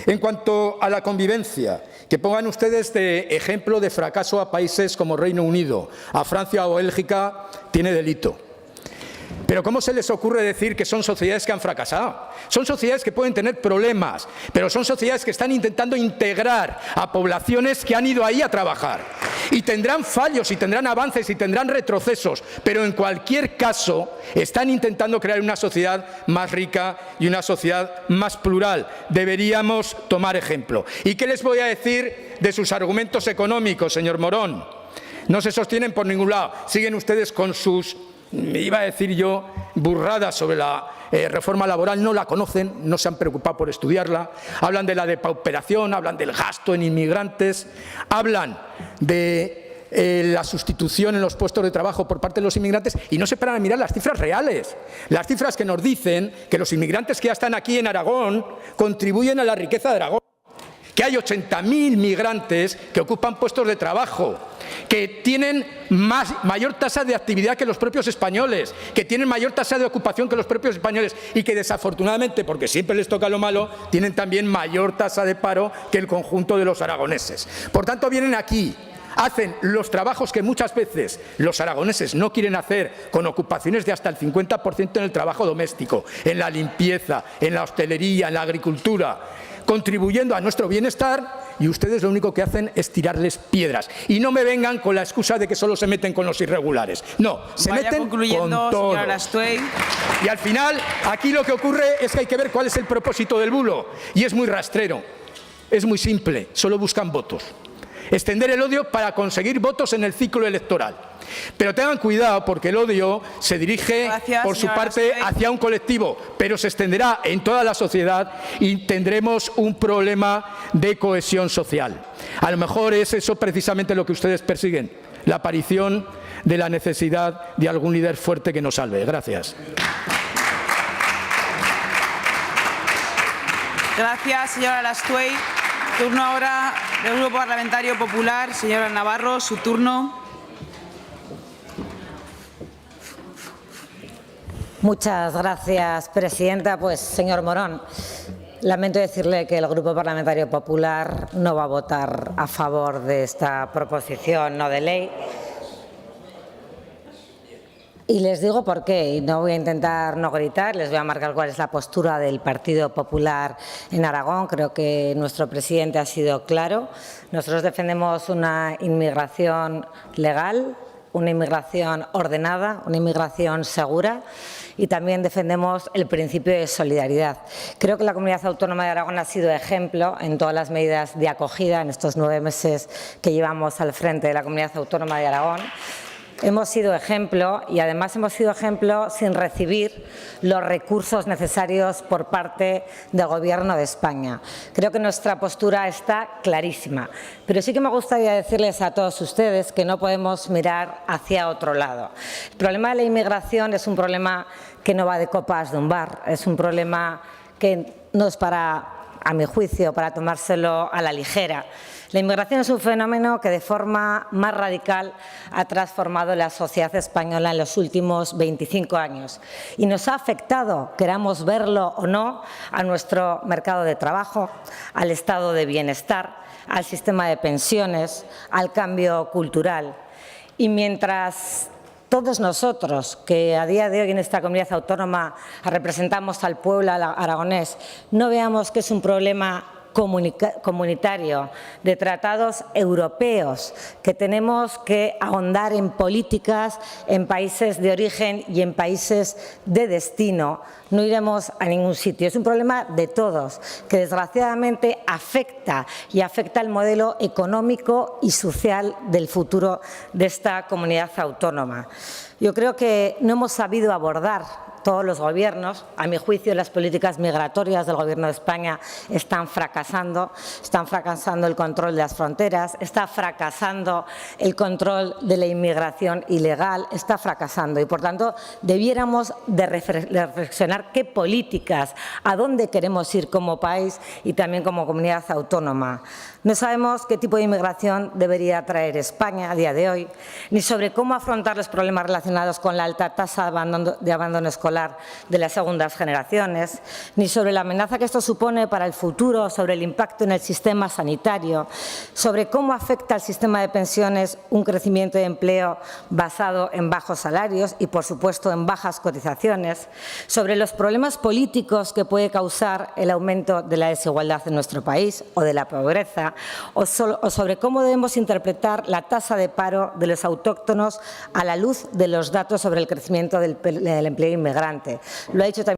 En cuanto a la convivencia, que pongan ustedes de ejemplo de fracaso a países como Reino Unido, a Francia o Bélgica, tiene delito. Pero ¿cómo se les ocurre decir que son sociedades que han fracasado? Son sociedades que pueden tener problemas, pero son sociedades que están intentando integrar a poblaciones que han ido ahí a trabajar. Y tendrán fallos, y tendrán avances, y tendrán retrocesos, pero en cualquier caso están intentando crear una sociedad más rica y una sociedad más plural. Deberíamos tomar ejemplo. ¿Y qué les voy a decir de sus argumentos económicos, señor Morón? No se sostienen por ningún lado. Siguen ustedes con sus, iba a decir yo, burradas sobre la reforma laboral. No la conocen, no se han preocupado por estudiarla. Hablan de la depauperación, hablan del gasto en inmigrantes, hablan de la sustitución en los puestos de trabajo por parte de los inmigrantes y no se paran a mirar las cifras reales. Las cifras que nos dicen que los inmigrantes que ya están aquí en Aragón contribuyen a la riqueza de Aragón. Que hay 80.000 migrantes que ocupan puestos de trabajo, que tienen mayor tasa de actividad que los propios españoles, que tienen mayor tasa de ocupación que los propios españoles y que desafortunadamente, porque siempre les toca lo malo, tienen también mayor tasa de paro que el conjunto de los aragoneses. Por tanto, vienen aquí, hacen los trabajos que muchas veces los aragoneses no quieren hacer, con ocupaciones de hasta el 50% en el trabajo doméstico, en la limpieza, en la hostelería, en la agricultura, contribuyendo a nuestro bienestar, y ustedes lo único que hacen es tirarles piedras. Y no me vengan con la excusa de que solo se meten con los irregulares. No, se meten con todos. Y al final, aquí lo que ocurre es que hay que ver cuál es el propósito del bulo. Y es muy rastrero, es muy simple, solo buscan votos. Extender el odio para conseguir votos en el ciclo electoral. Pero tengan cuidado porque el odio se dirige, por su parte, hacia un colectivo, pero se extenderá en toda la sociedad y tendremos un problema de cohesión social. A lo mejor es eso precisamente lo que ustedes persiguen, la aparición de la necesidad de algún líder fuerte que nos salve. Gracias. Gracias, señora Lastuey. Turno ahora del Grupo Parlamentario Popular. Señora Navarro, su turno. Muchas gracias, presidenta. Pues, señor Morón, Lamento decirle que el Grupo Parlamentario Popular no va a votar a favor de esta proposición no de ley. Y les digo por qué, y no voy a intentar no gritar, les voy a marcar cuál es la postura del Partido Popular en Aragón. Creo que nuestro presidente ha sido claro. Nosotros defendemos una inmigración legal, una inmigración ordenada, una inmigración segura, y también defendemos el principio de solidaridad. Creo que la Comunidad Autónoma de Aragón ha sido ejemplo en todas las medidas de acogida en estos 9 meses que llevamos al frente de la Comunidad Autónoma de Aragón. Hemos sido ejemplo y además hemos sido ejemplo sin recibir los recursos necesarios por parte del Gobierno de España. Creo que nuestra postura está clarísima, pero sí que me gustaría decirles a todos ustedes que no podemos mirar hacia otro lado. El problema de la inmigración es un problema que no va de copas de un bar, es un problema que no es a mi juicio, para tomárselo a la ligera. La inmigración es un fenómeno que de forma más radical ha transformado la sociedad española en los últimos 25 años y nos ha afectado, queramos verlo o no, a nuestro mercado de trabajo, al estado de bienestar, al sistema de pensiones, al cambio cultural. Y mientras todos nosotros, que a día de hoy en esta comunidad autónoma representamos al pueblo aragonés, no veamos que es un problema comunitario, de tratados europeos, que tenemos que ahondar en políticas en países de origen y en países de destino, no iremos a ningún sitio. Es un problema de todos, que desgraciadamente afecta el modelo económico y social del futuro de esta comunidad autónoma. Yo creo que no hemos sabido abordar todos los gobiernos. A mi juicio, las políticas migratorias del Gobierno de España están fracasando el control de las fronteras, está fracasando el control de la inmigración ilegal, está fracasando y, por tanto, debiéramos de reflexionar qué políticas, a dónde queremos ir como país y también como comunidad autónoma. No sabemos qué tipo de inmigración debería traer España a día de hoy, ni sobre cómo afrontar los problemas relacionados con la alta tasa de abandono escolar de las segundas generaciones, ni sobre la amenaza que esto supone para el futuro, sobre el impacto en el sistema sanitario, sobre cómo afecta al sistema de pensiones un crecimiento de empleo basado en bajos salarios y, por supuesto, en bajas cotizaciones, sobre los problemas políticos que puede causar el aumento de la desigualdad en nuestro país o de la pobreza, o sobre cómo debemos interpretar la tasa de paro de los autóctonos a la luz de los datos sobre el crecimiento del empleo inmigrante. Lo ha dicho también.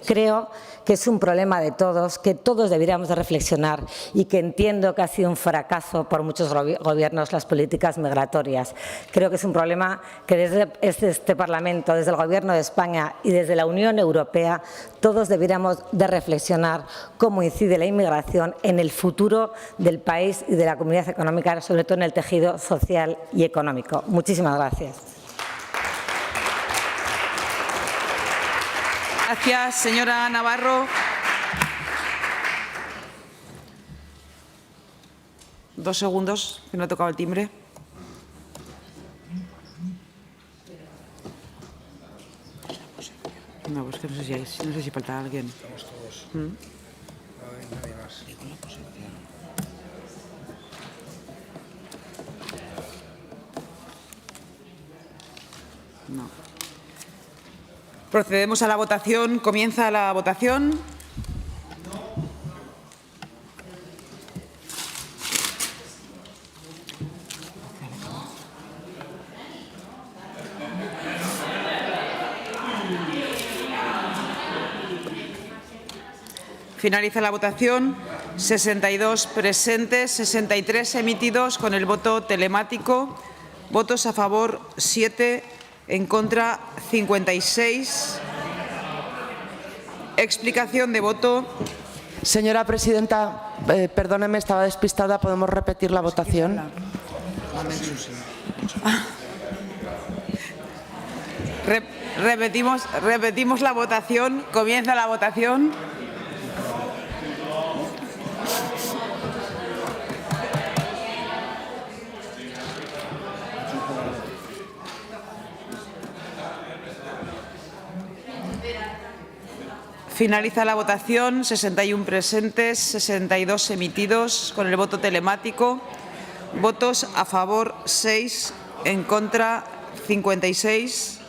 Creo que es un problema de todos, que todos deberíamos de reflexionar y que entiendo que ha sido un fracaso por muchos gobiernos las políticas migratorias. Creo que es un problema que desde este Parlamento, desde el Gobierno de España y desde la Unión Europea todos deberíamos de reflexionar cómo incide la inmigración en el futuro del país y de la comunidad económica, sobre todo en el tejido social y económico. Muchísimas gracias. Gracias, señora Navarro. 2 segundos, que no ha tocado el timbre. No, pues que no sé si falta alguien. Estamos todos. ¿Mm? No hay nadie más. No. Procedemos a la votación. Comienza la votación. Finaliza la votación. 62 presentes, 63 emitidos con el voto telemático. Votos a favor 7. En contra, 56. Explicación de voto. Señora presidenta, perdóneme, estaba despistada. ¿Podemos repetir la votación? Repetimos la votación. Comienza la votación. Finaliza la votación. 61 presentes, 62 emitidos con el voto telemático. Votos a favor 6, en contra 56.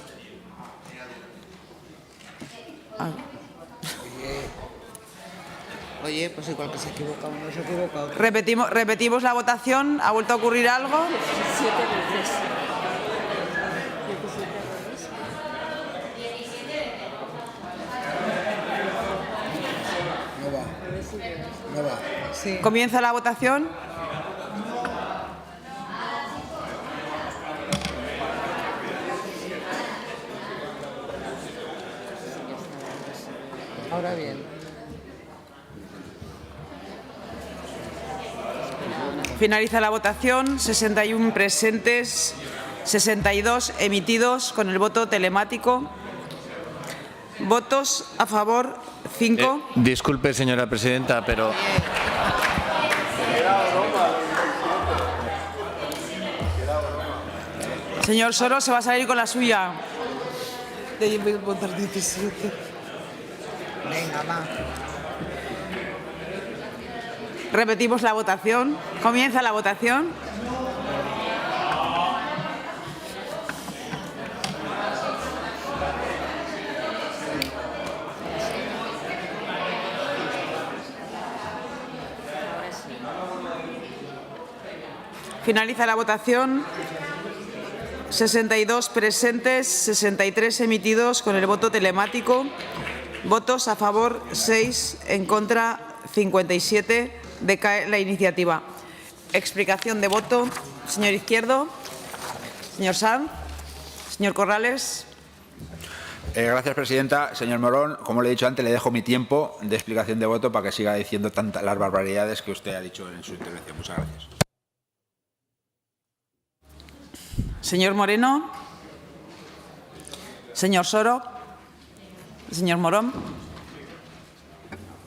Oye, pues igual que se equivoca uno, se equivoca otro. Repetimos la votación. ¿Ha vuelto a ocurrir algo? 7 veces. No va. Sí. Comienza la votación. Ahora bien. Finaliza la votación. 61 presentes, 62 emitidos con el voto telemático. Votos a favor 5. Disculpe, señora presidenta, pero... Señor Soro, se va a salir con la suya. Déjeme votar 17. Venga, va. Repetimos la votación. Comienza la votación. Finaliza la votación. 62 presentes, 63 emitidos con el voto telemático. Votos a favor 6, en contra 57. Decae la iniciativa. Explicación de voto. Señor Izquierdo. Señor Sanz. Señor Corrales. Gracias, presidenta. Señor Morón, como le he dicho antes, le dejo mi tiempo de explicación de voto para que siga diciendo las barbaridades que usted ha dicho en su intervención. Muchas gracias. Señor Moreno. Señor Soro. Señor Morón.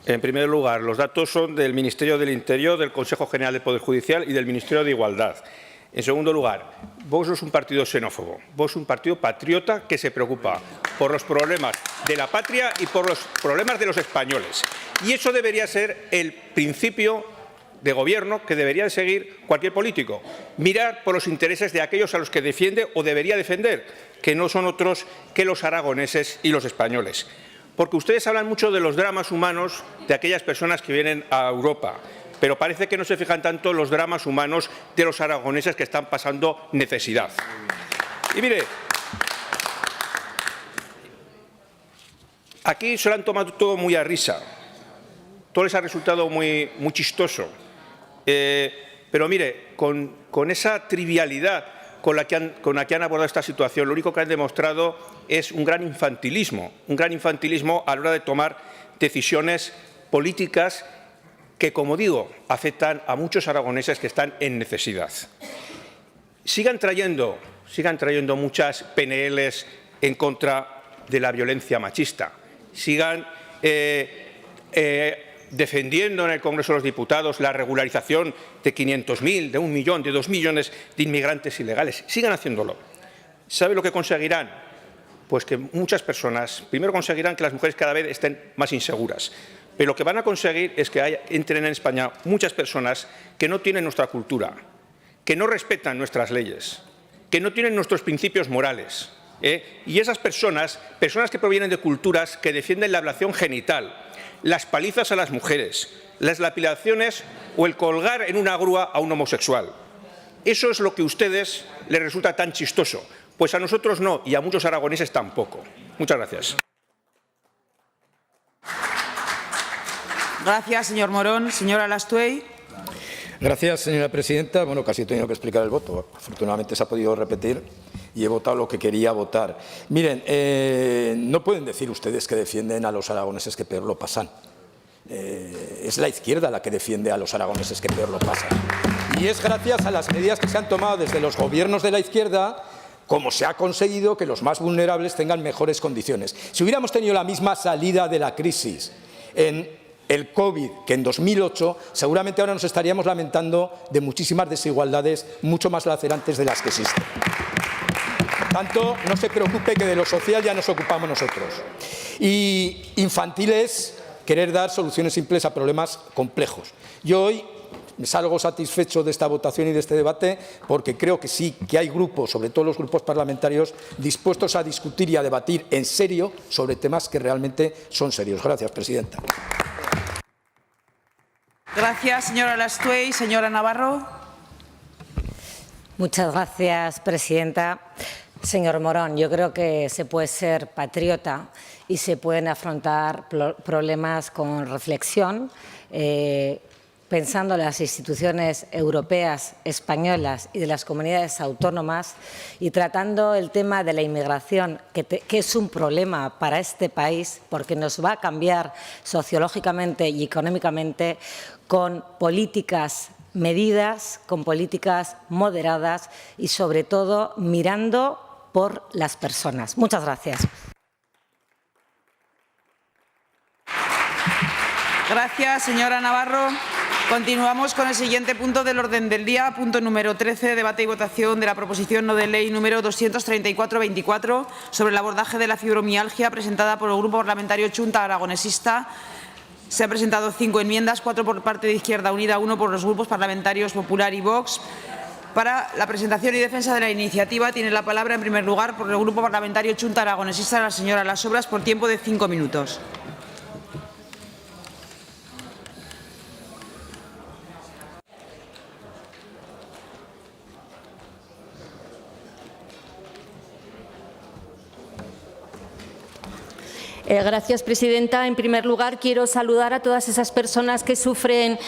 En primer lugar, los datos son del Ministerio del Interior, del Consejo General del Poder Judicial y del Ministerio de Igualdad. En segundo lugar, Vox no es un partido xenófobo. Vox es un partido patriota que se preocupa por los problemas de la patria y por los problemas de los españoles. Y eso debería ser el principio de gobierno que debería de seguir cualquier político. Mirar por los intereses de aquellos a los que defiende o debería defender, que no son otros que los aragoneses y los españoles. Porque ustedes hablan mucho de los dramas humanos de aquellas personas que vienen a Europa, pero parece que no se fijan tanto en los dramas humanos de los aragoneses que están pasando necesidad. Y mire, aquí se lo han tomado todo muy a risa. Todo les ha resultado muy chistoso. Pero mire, con esa trivialidad con la que han abordado esta situación, lo único que han demostrado es un gran infantilismo a la hora de tomar decisiones políticas que, como digo, afectan a muchos aragoneses que están en necesidad. Sigan trayendo muchas PNLs en contra de la violencia machista. Sigan defendiendo en el Congreso de los Diputados la regularización de 500.000, de 1 millón, de 2 millones de inmigrantes ilegales. Sigan haciéndolo. ¿Sabe lo que conseguirán? Pues que muchas personas, primero conseguirán que las mujeres cada vez estén más inseguras, pero lo que van a conseguir es que entren en España muchas personas que no tienen nuestra cultura, que no respetan nuestras leyes, que no tienen nuestros principios morales. Y esas personas que provienen de culturas que defienden la ablación genital, las palizas a las mujeres, las lapidaciones o el colgar en una grúa a un homosexual. Eso es lo que a ustedes les resulta tan chistoso. Pues a nosotros no, y a muchos aragoneses tampoco. Muchas gracias. Gracias, señor Morón. Señora Alastuey. Gracias, señora presidenta. Bueno, casi he tenido que explicar el voto. Afortunadamente se ha podido repetir y he votado lo que quería votar. Miren, no pueden decir ustedes que defienden a los aragoneses que peor lo pasan. Es la izquierda la que defiende a los aragoneses que peor lo pasan. Y es gracias a las medidas que se han tomado desde los gobiernos de la izquierda como se ha conseguido que los más vulnerables tengan mejores condiciones. Si hubiéramos tenido la misma salida de la crisis en el COVID que en 2008, seguramente ahora nos estaríamos lamentando de muchísimas desigualdades mucho más lacerantes de las que existen. tanto, no se preocupe que de lo social ya nos ocupamos nosotros. Y infantil es querer dar soluciones simples a problemas complejos. Yo hoy salgo satisfecho de esta votación y de este debate porque creo que sí, que hay grupos, sobre todo los grupos parlamentarios, dispuestos a discutir y a debatir en serio sobre temas que realmente son serios. Gracias, presidenta. Gracias, señora Lastuey. Señora Navarro. Muchas gracias, presidenta. Señor Morón, yo creo que se puede ser patriota y se pueden afrontar problemas con reflexión, pensando en las instituciones europeas, españolas y de las comunidades autónomas y tratando el tema de la inmigración, que es un problema para este país porque nos va a cambiar sociológicamente y económicamente, con políticas medidas, con políticas moderadas y, sobre todo, mirando por las personas. Muchas gracias. Gracias, señora Navarro. Continuamos con el siguiente punto del orden del día, punto número 13, debate y votación de la proposición no de ley número 234-24 sobre el abordaje de la fibromialgia, presentada por el Grupo Parlamentario Chunta Aragonesista. Se han presentado 5 enmiendas, 4 por parte de Izquierda Unida, 1 por los grupos parlamentarios Popular y Vox. Para la presentación y defensa de la iniciativa tiene la palabra, en primer lugar, por el Grupo Parlamentario Chunta Aragonesista, la señora Las Obras, por tiempo de 5 minutos. Gracias, presidenta. En primer lugar, quiero saludar a todas esas personas que sufren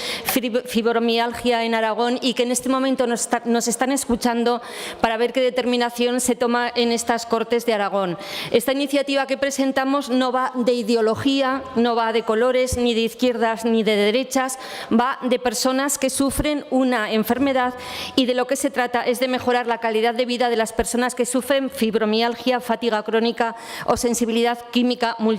fibromialgia en Aragón y que en este momento nos están escuchando para ver qué determinación se toma en estas Cortes de Aragón. Esta iniciativa que presentamos no va de ideología, no va de colores, ni de izquierdas ni de derechas, va de personas que sufren una enfermedad y de lo que se trata es de mejorar la calidad de vida de las personas que sufren fibromialgia, fatiga crónica o sensibilidad química múltiple.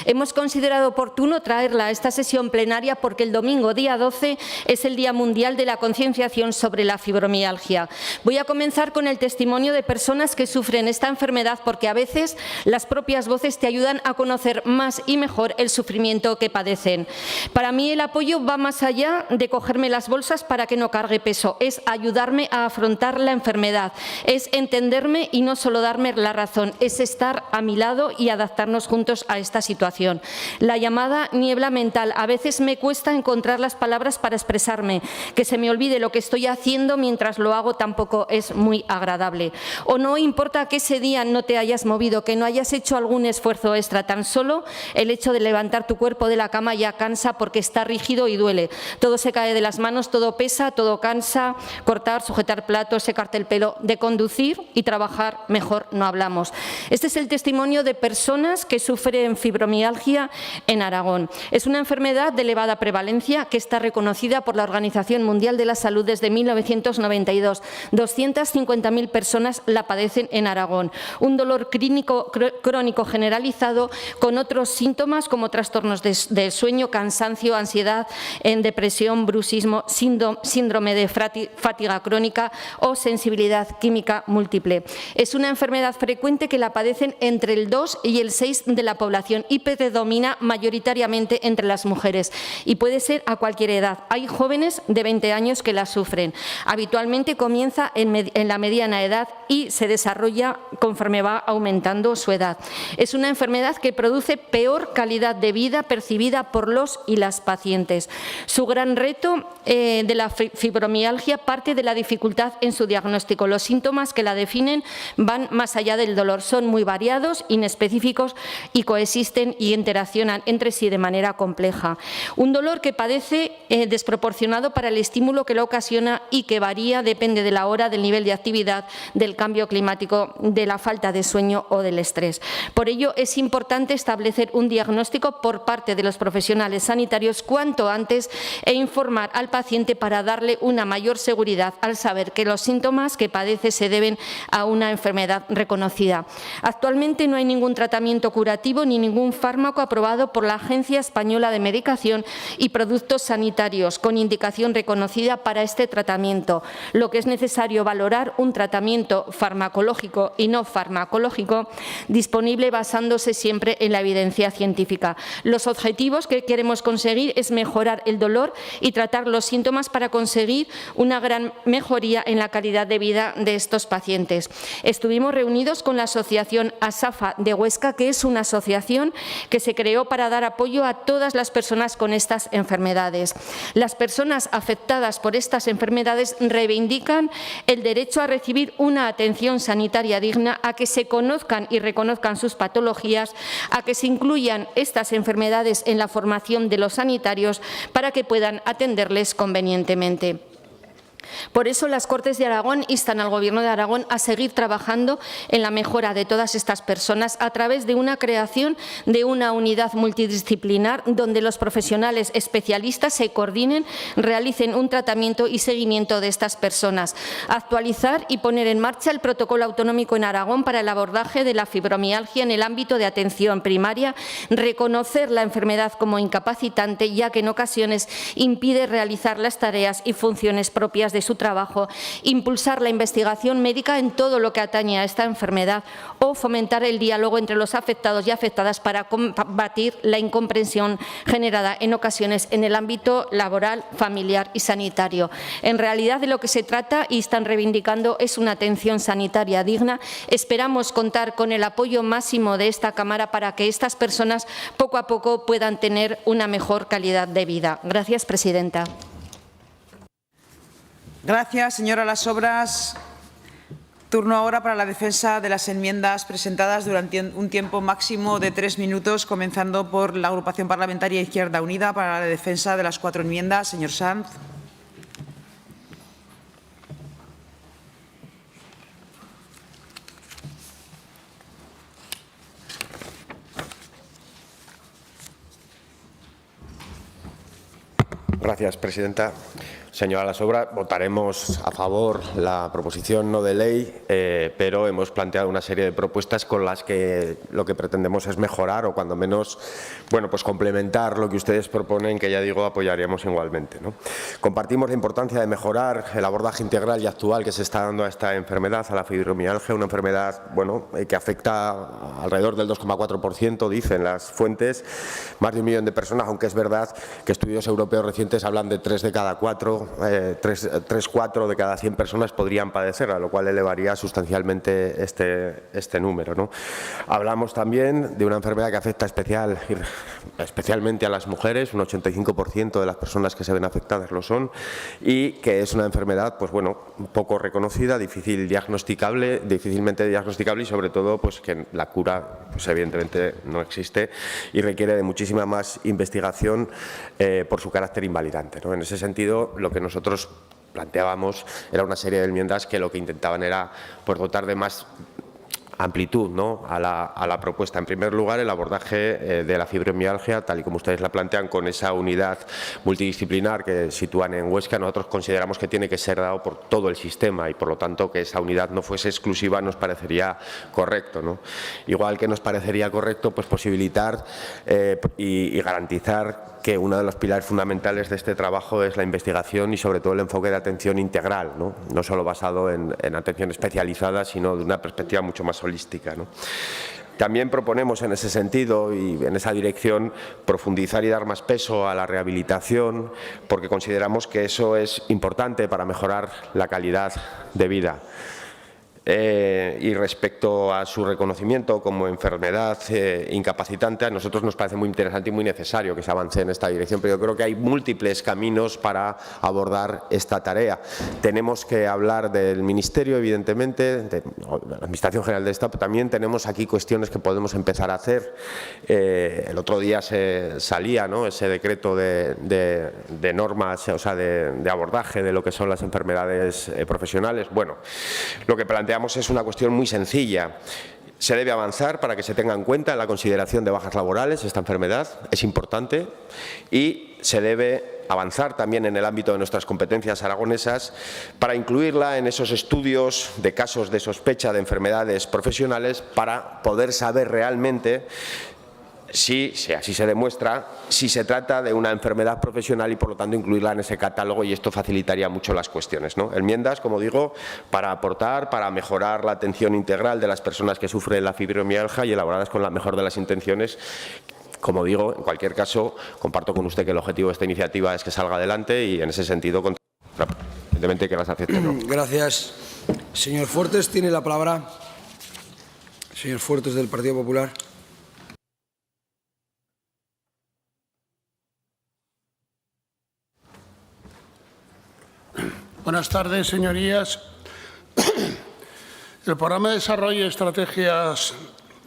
Hemos considerado oportuno traerla a esta sesión plenaria porque el domingo, día 12, es el Día Mundial de la Concienciación sobre la Fibromialgia. Voy a comenzar con el testimonio de personas que sufren esta enfermedad porque a veces las propias voces te ayudan a conocer más y mejor el sufrimiento que padecen. Para mí el apoyo va más allá de cogerme las bolsas para que no cargue peso, es ayudarme a afrontar la enfermedad, es entenderme y no solo darme la razón, es estar a mi lado y adaptarnos juntos a esta situación. La llamada niebla mental. A veces me cuesta encontrar las palabras para expresarme. Que se me olvide lo que estoy haciendo mientras lo hago tampoco es muy agradable. O no importa que ese día no te hayas movido, que no hayas hecho algún esfuerzo extra. Tan solo el hecho de levantar tu cuerpo de la cama ya cansa porque está rígido y duele. Todo se cae de las manos, todo pesa, todo cansa. Cortar, sujetar platos, secarte el pelo. De conducir y trabajar mejor no hablamos. Este es el testimonio de personas que sufren fibromialgia en Aragón. Es una enfermedad de elevada prevalencia que está reconocida por la Organización Mundial de la Salud desde 1992. 250.000 personas la padecen en Aragón. Un dolor crónico generalizado con otros síntomas como trastornos del sueño, cansancio, ansiedad, depresión, bruxismo, síndrome de fatiga crónica o sensibilidad química múltiple. Es una enfermedad frecuente que la padecen entre el 2 y el 6 de la población y predomina mayoritariamente entre las mujeres y puede ser a cualquier edad. Hay jóvenes de 20 años que la sufren. Habitualmente comienza en la mediana edad y se desarrolla conforme va aumentando su edad. Es una enfermedad que produce peor calidad de vida percibida por los y las pacientes. Su gran reto de la fibromialgia parte de la dificultad en su diagnóstico. Los síntomas que la definen van más allá del dolor, son muy variados, inespecíficos y coexisten y interaccionan entre sí de manera compleja. Un dolor que padece desproporcionado para el estímulo que lo ocasiona y que varía, depende de la hora, del nivel de actividad, del cambio climático, de la falta de sueño o del estrés. Por ello, es importante establecer un diagnóstico por parte de los profesionales sanitarios cuanto antes e informar al paciente para darle una mayor seguridad al saber que los síntomas que padece se deben a una enfermedad reconocida. Actualmente no hay ningún tratamiento curativo activo ni ningún fármaco aprobado por la Agencia Española de Medicación y Productos Sanitarios con indicación reconocida para este tratamiento, lo que es necesario valorar un tratamiento farmacológico y no farmacológico disponible basándose siempre en la evidencia científica. Los objetivos que queremos conseguir es mejorar el dolor y tratar los síntomas para conseguir una gran mejoría en la calidad de vida de estos pacientes. Estuvimos reunidos con la asociación ASAFA de Huesca, que es una asociación que se creó para dar apoyo a todas las personas con estas enfermedades. Las personas afectadas por estas enfermedades reivindican el derecho a recibir una atención sanitaria digna, a que se conozcan y reconozcan sus patologías, a que se incluyan estas enfermedades en la formación de los sanitarios para que puedan atenderles convenientemente. Por eso, las Cortes de Aragón instan al Gobierno de Aragón a seguir trabajando en la mejora de todas estas personas a través de una creación de una unidad multidisciplinar donde los profesionales especialistas se coordinen, realicen un tratamiento y seguimiento de estas personas. Actualizar y poner en marcha el protocolo autonómico en Aragón para el abordaje de la fibromialgia en el ámbito de atención primaria, reconocer la enfermedad como incapacitante, ya que en ocasiones impide realizar las tareas y funciones propias de su trabajo, impulsar la investigación médica en todo lo que atañe a esta enfermedad o fomentar el diálogo entre los afectados y afectadas para combatir la incomprensión generada en ocasiones en el ámbito laboral, familiar y sanitario. En realidad, de lo que se trata y están reivindicando es una atención sanitaria digna. Esperamos contar con el apoyo máximo de esta Cámara para que estas personas poco a poco puedan tener una mejor calidad de vida. Gracias, presidenta. Gracias, señora Las Obras. Turno ahora para la defensa de las enmiendas presentadas durante un tiempo máximo de 3 minutos, comenzando por la agrupación parlamentaria Izquierda Unida. Para la defensa de las 4 enmiendas, señor Sanz. Gracias, presidenta. Señora Las Obras, votaremos a favor la proposición no de ley, pero hemos planteado una serie de propuestas con las que lo que pretendemos es mejorar o, cuando menos, bueno, pues complementar lo que ustedes proponen, que ya digo, apoyaríamos igualmente, ¿no? Compartimos la importancia de mejorar el abordaje integral y actual que se está dando a esta enfermedad, a la fibromialgia, una enfermedad, bueno, que afecta alrededor del 2,4%, dicen las fuentes, más de 1 millón de personas, aunque es verdad que estudios europeos recientes hablan de 3 de cada 4. 3-4 de cada 100 personas podrían padecerla, lo cual elevaría sustancialmente este número, ¿no? Hablamos también de una enfermedad que afecta especialmente a las mujeres, un 85% de las personas que se ven afectadas lo son, y que es una enfermedad, pues bueno, poco reconocida, difícilmente diagnosticable y, sobre todo, pues que la cura, pues evidentemente no existe y requiere de muchísima más investigación por su carácter invalidante, ¿no? En ese sentido, lo que nosotros planteábamos era una serie de enmiendas que lo que intentaban era, pues, dotar de más amplitud, ¿no?, a la propuesta. En primer lugar, el abordaje de la fibromialgia, tal y como ustedes la plantean, con esa unidad multidisciplinar que sitúan en Huesca. Nosotros consideramos que tiene que ser dado por todo el sistema y, por lo tanto, que esa unidad no fuese exclusiva nos parecería correcto, ¿no? Igual que nos parecería correcto, pues, posibilitar y garantizar que uno de los pilares fundamentales de este trabajo es la investigación y, sobre todo, el enfoque de atención integral, no solo basado en atención especializada, sino de una perspectiva mucho más holística, ¿no? También proponemos, en ese sentido y en esa dirección, profundizar y dar más peso a la rehabilitación, porque consideramos que eso es importante para mejorar la calidad de vida. Y respecto a su reconocimiento como enfermedad incapacitante, a nosotros nos parece muy interesante y muy necesario que se avance en esta dirección, pero yo creo que hay múltiples caminos para abordar esta tarea. Tenemos que hablar del Ministerio, evidentemente, de la Administración General del Estado, pero también tenemos aquí cuestiones que podemos empezar a hacer. El otro día salía, ¿no?, ese decreto de normas, o sea, de abordaje de lo que son las enfermedades profesionales. Bueno, lo que planteamos es una cuestión muy sencilla. Se debe avanzar para que se tenga en cuenta en la consideración de bajas laborales esta enfermedad, es importante, y se debe avanzar también en el ámbito de nuestras competencias aragonesas para incluirla en esos estudios de casos de sospecha de enfermedades profesionales, para poder saber realmente si así se demuestra, si se trata de una enfermedad profesional y por lo tanto incluirla en ese catálogo, y esto facilitaría mucho las cuestiones, ¿no? Enmiendas, como digo, para aportar, para mejorar la atención integral de las personas que sufren la fibromialgia y elaboradas con la mejor de las intenciones. Como digo, en cualquier caso, comparto con usted que el objetivo de esta iniciativa es que salga adelante y en ese sentido, evidentemente que las acepte. ¿No? Gracias. Señor Fuertes, tiene la palabra. Señor Fuertes, del Partido Popular. Buenas tardes, señorías. El programa de desarrollo de estrategias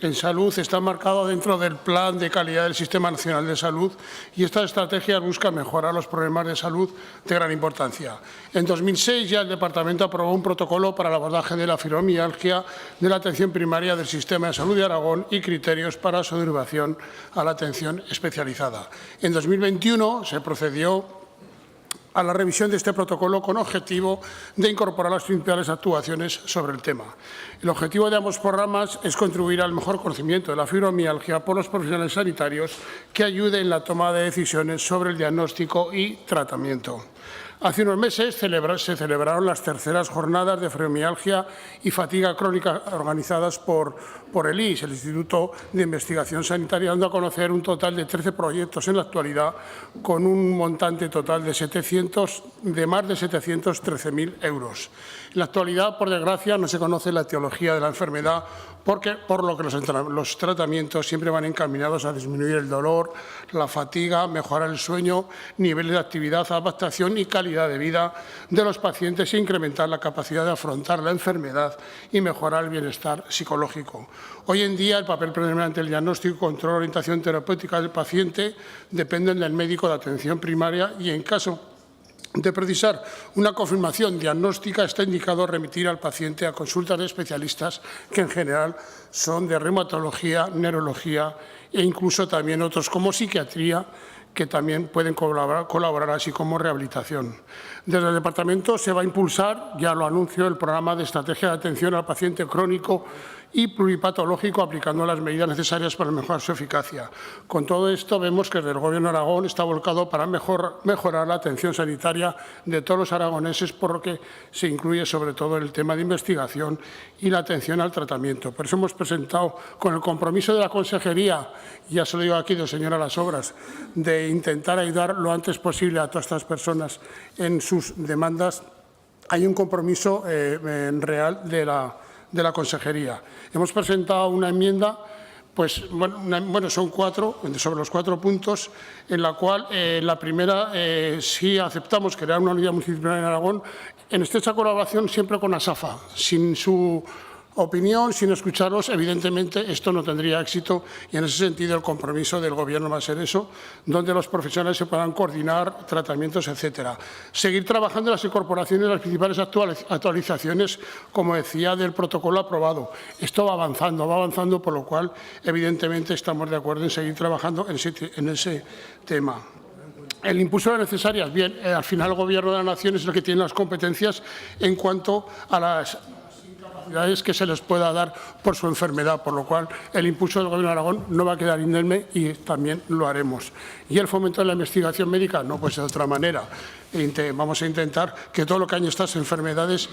en salud está marcado dentro del Plan de Calidad del Sistema Nacional de Salud y estas estrategias buscan mejorar los problemas de salud de gran importancia. En 2006 ya el Departamento aprobó un protocolo para el abordaje de la fibromialgia de la atención primaria del Sistema de Salud de Aragón y criterios para su derivación a la atención especializada. En 2021 se procedió a la revisión de este protocolo con objetivo de incorporar las principales actuaciones sobre el tema. El objetivo de ambos programas es contribuir al mejor conocimiento de la fibromialgia por los profesionales sanitarios que ayude en la toma de decisiones sobre el diagnóstico y tratamiento. Hace unos meses se celebraron las terceras jornadas de fibromialgia y fatiga crónica organizadas por el IIS, el Instituto de Investigación Sanitaria, dando a conocer un total de 13 proyectos en la actualidad con un montante total de más de 713.000 euros. En la actualidad, por desgracia, no se conoce la etiología de la enfermedad, por lo que los tratamientos siempre van encaminados a disminuir el dolor, la fatiga, mejorar el sueño, niveles de actividad, adaptación y calidad de vida de los pacientes e incrementar la capacidad de afrontar la enfermedad y mejorar el bienestar psicológico. Hoy en día, el papel predominante del diagnóstico, control, orientación terapéutica del paciente dependen del médico de atención primaria y, en caso de precisar una confirmación diagnóstica, está indicado remitir al paciente a consultas de especialistas que en general son de reumatología, neurología e incluso también otros como psiquiatría, que también pueden colaborar así como rehabilitación. Desde el Departamento se va a impulsar, ya lo anuncio, el programa de estrategia de atención al paciente crónico y pluripatológico, aplicando las medidas necesarias para mejorar su eficacia. Con todo esto vemos que desde el Gobierno de Aragón está volcado para mejorar la atención sanitaria de todos los aragoneses, por lo que se incluye sobre todo el tema de investigación y la atención al tratamiento. Por eso hemos presentado, con el compromiso de la Consejería, ya se lo digo aquí, señora Las Obras, de intentar ayudar lo antes posible a todas estas personas en sus demandas. Hay un compromiso real de la Consejería. Hemos presentado una enmienda, pues son 4, sobre los 4 puntos, en la cual la primera, sí aceptamos crear una unidad municipal en Aragón, en estrecha colaboración siempre con ASAFA. Sin su opinión, sin escucharlos, evidentemente esto no tendría éxito y en ese sentido el compromiso del Gobierno va a ser eso, donde los profesionales se puedan coordinar tratamientos, etcétera. Seguir trabajando en las incorporaciones de las principales actualizaciones, como decía, del protocolo aprobado. Esto va avanzando, por lo cual evidentemente estamos de acuerdo en seguir trabajando en ese tema. El impulso de las necesarias. Bien, al final el Gobierno de la Nación es el que tiene las competencias en cuanto a las que se les pueda dar por su enfermedad, por lo cual el impulso del Gobierno de Aragón no va a quedar indemne y también lo haremos. Y el fomento de la investigación médica, no puede ser de otra manera. Vamos a intentar que todo lo que hay en estas enfermedades,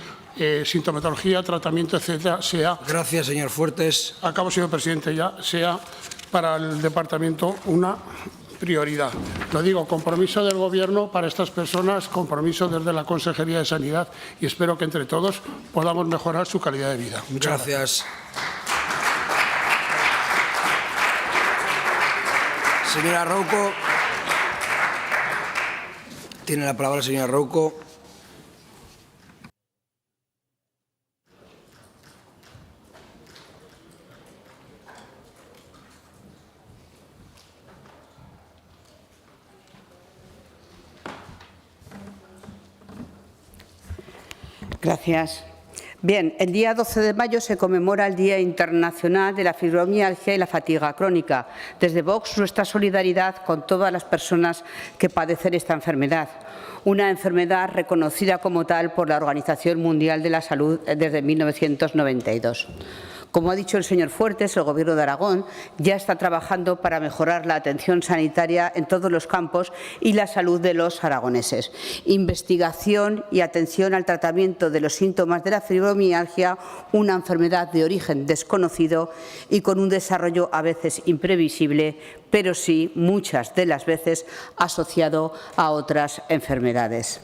sintomatología, tratamiento, etcétera, sea… Gracias, señor Fuertes. Acabo, señor presidente, sea para el Departamento una prioridad. Lo digo, compromiso del Gobierno para estas personas, compromiso desde la Consejería de Sanidad y espero que entre todos podamos mejorar su calidad de vida. Muchas gracias. Señora Rouco. Tiene la palabra la señora Rouco. Gracias. Bien, el día 12 de mayo se conmemora el Día Internacional de la Fibromialgia y la Fatiga Crónica. Desde Vox, nuestra solidaridad con todas las personas que padecen esta enfermedad, una enfermedad reconocida como tal por la Organización Mundial de la Salud desde 1992. Como ha dicho el señor Fuertes, el Gobierno de Aragón ya está trabajando para mejorar la atención sanitaria en todos los campos y la salud de los aragoneses. Investigación y atención al tratamiento de los síntomas de la fibromialgia, una enfermedad de origen desconocido y con un desarrollo a veces imprevisible, pero sí muchas de las veces asociado a otras enfermedades.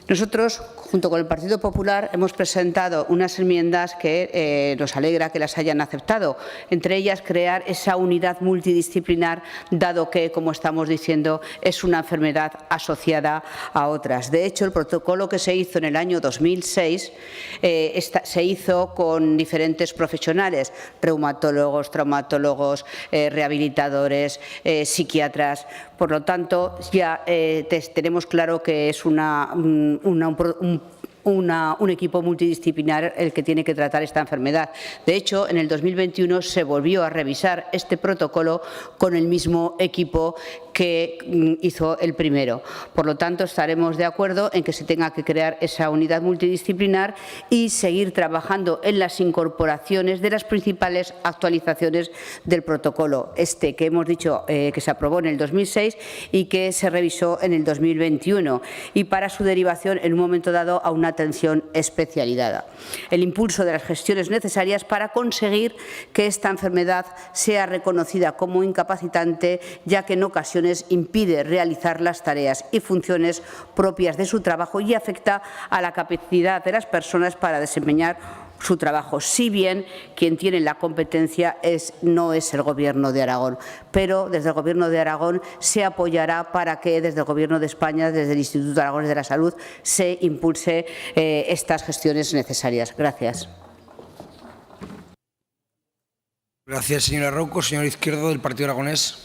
Nosotros, junto con el Partido Popular, hemos presentado unas enmiendas que nos alegra que las hayan aceptado, entre ellas crear esa unidad multidisciplinar, dado que, como estamos diciendo, es una enfermedad asociada a otras. De hecho, el protocolo que se hizo en el año 2006 se hizo con diferentes profesionales, reumatólogos, traumatólogos, rehabilitadores, psiquiatras. Por lo tanto, ya tenemos claro que es un equipo multidisciplinar el que tiene que tratar esta enfermedad. De hecho, en el 2021 se volvió a revisar este protocolo con el mismo equipo que hizo el primero. Por lo tanto, estaremos de acuerdo en que se tenga que crear esa unidad multidisciplinar y seguir trabajando en las incorporaciones de las principales actualizaciones del protocolo, que hemos dicho que se aprobó en el 2006 y que se revisó en el 2021, y para su derivación en un momento dado a una atención especializada. El impulso de las gestiones necesarias para conseguir que esta enfermedad sea reconocida como incapacitante, ya que en ocasiones impide realizar las tareas y funciones propias de su trabajo y afecta a la capacidad de las personas para desempeñar su trabajo, si bien quien tiene la competencia no es el Gobierno de Aragón, pero desde el Gobierno de Aragón se apoyará para que desde el Gobierno de España, desde el Instituto Aragonés de la Salud, se impulse estas gestiones necesarias. Gracias. Gracias, señora Rouco. Señor Izquierdo, del Partido Aragonés.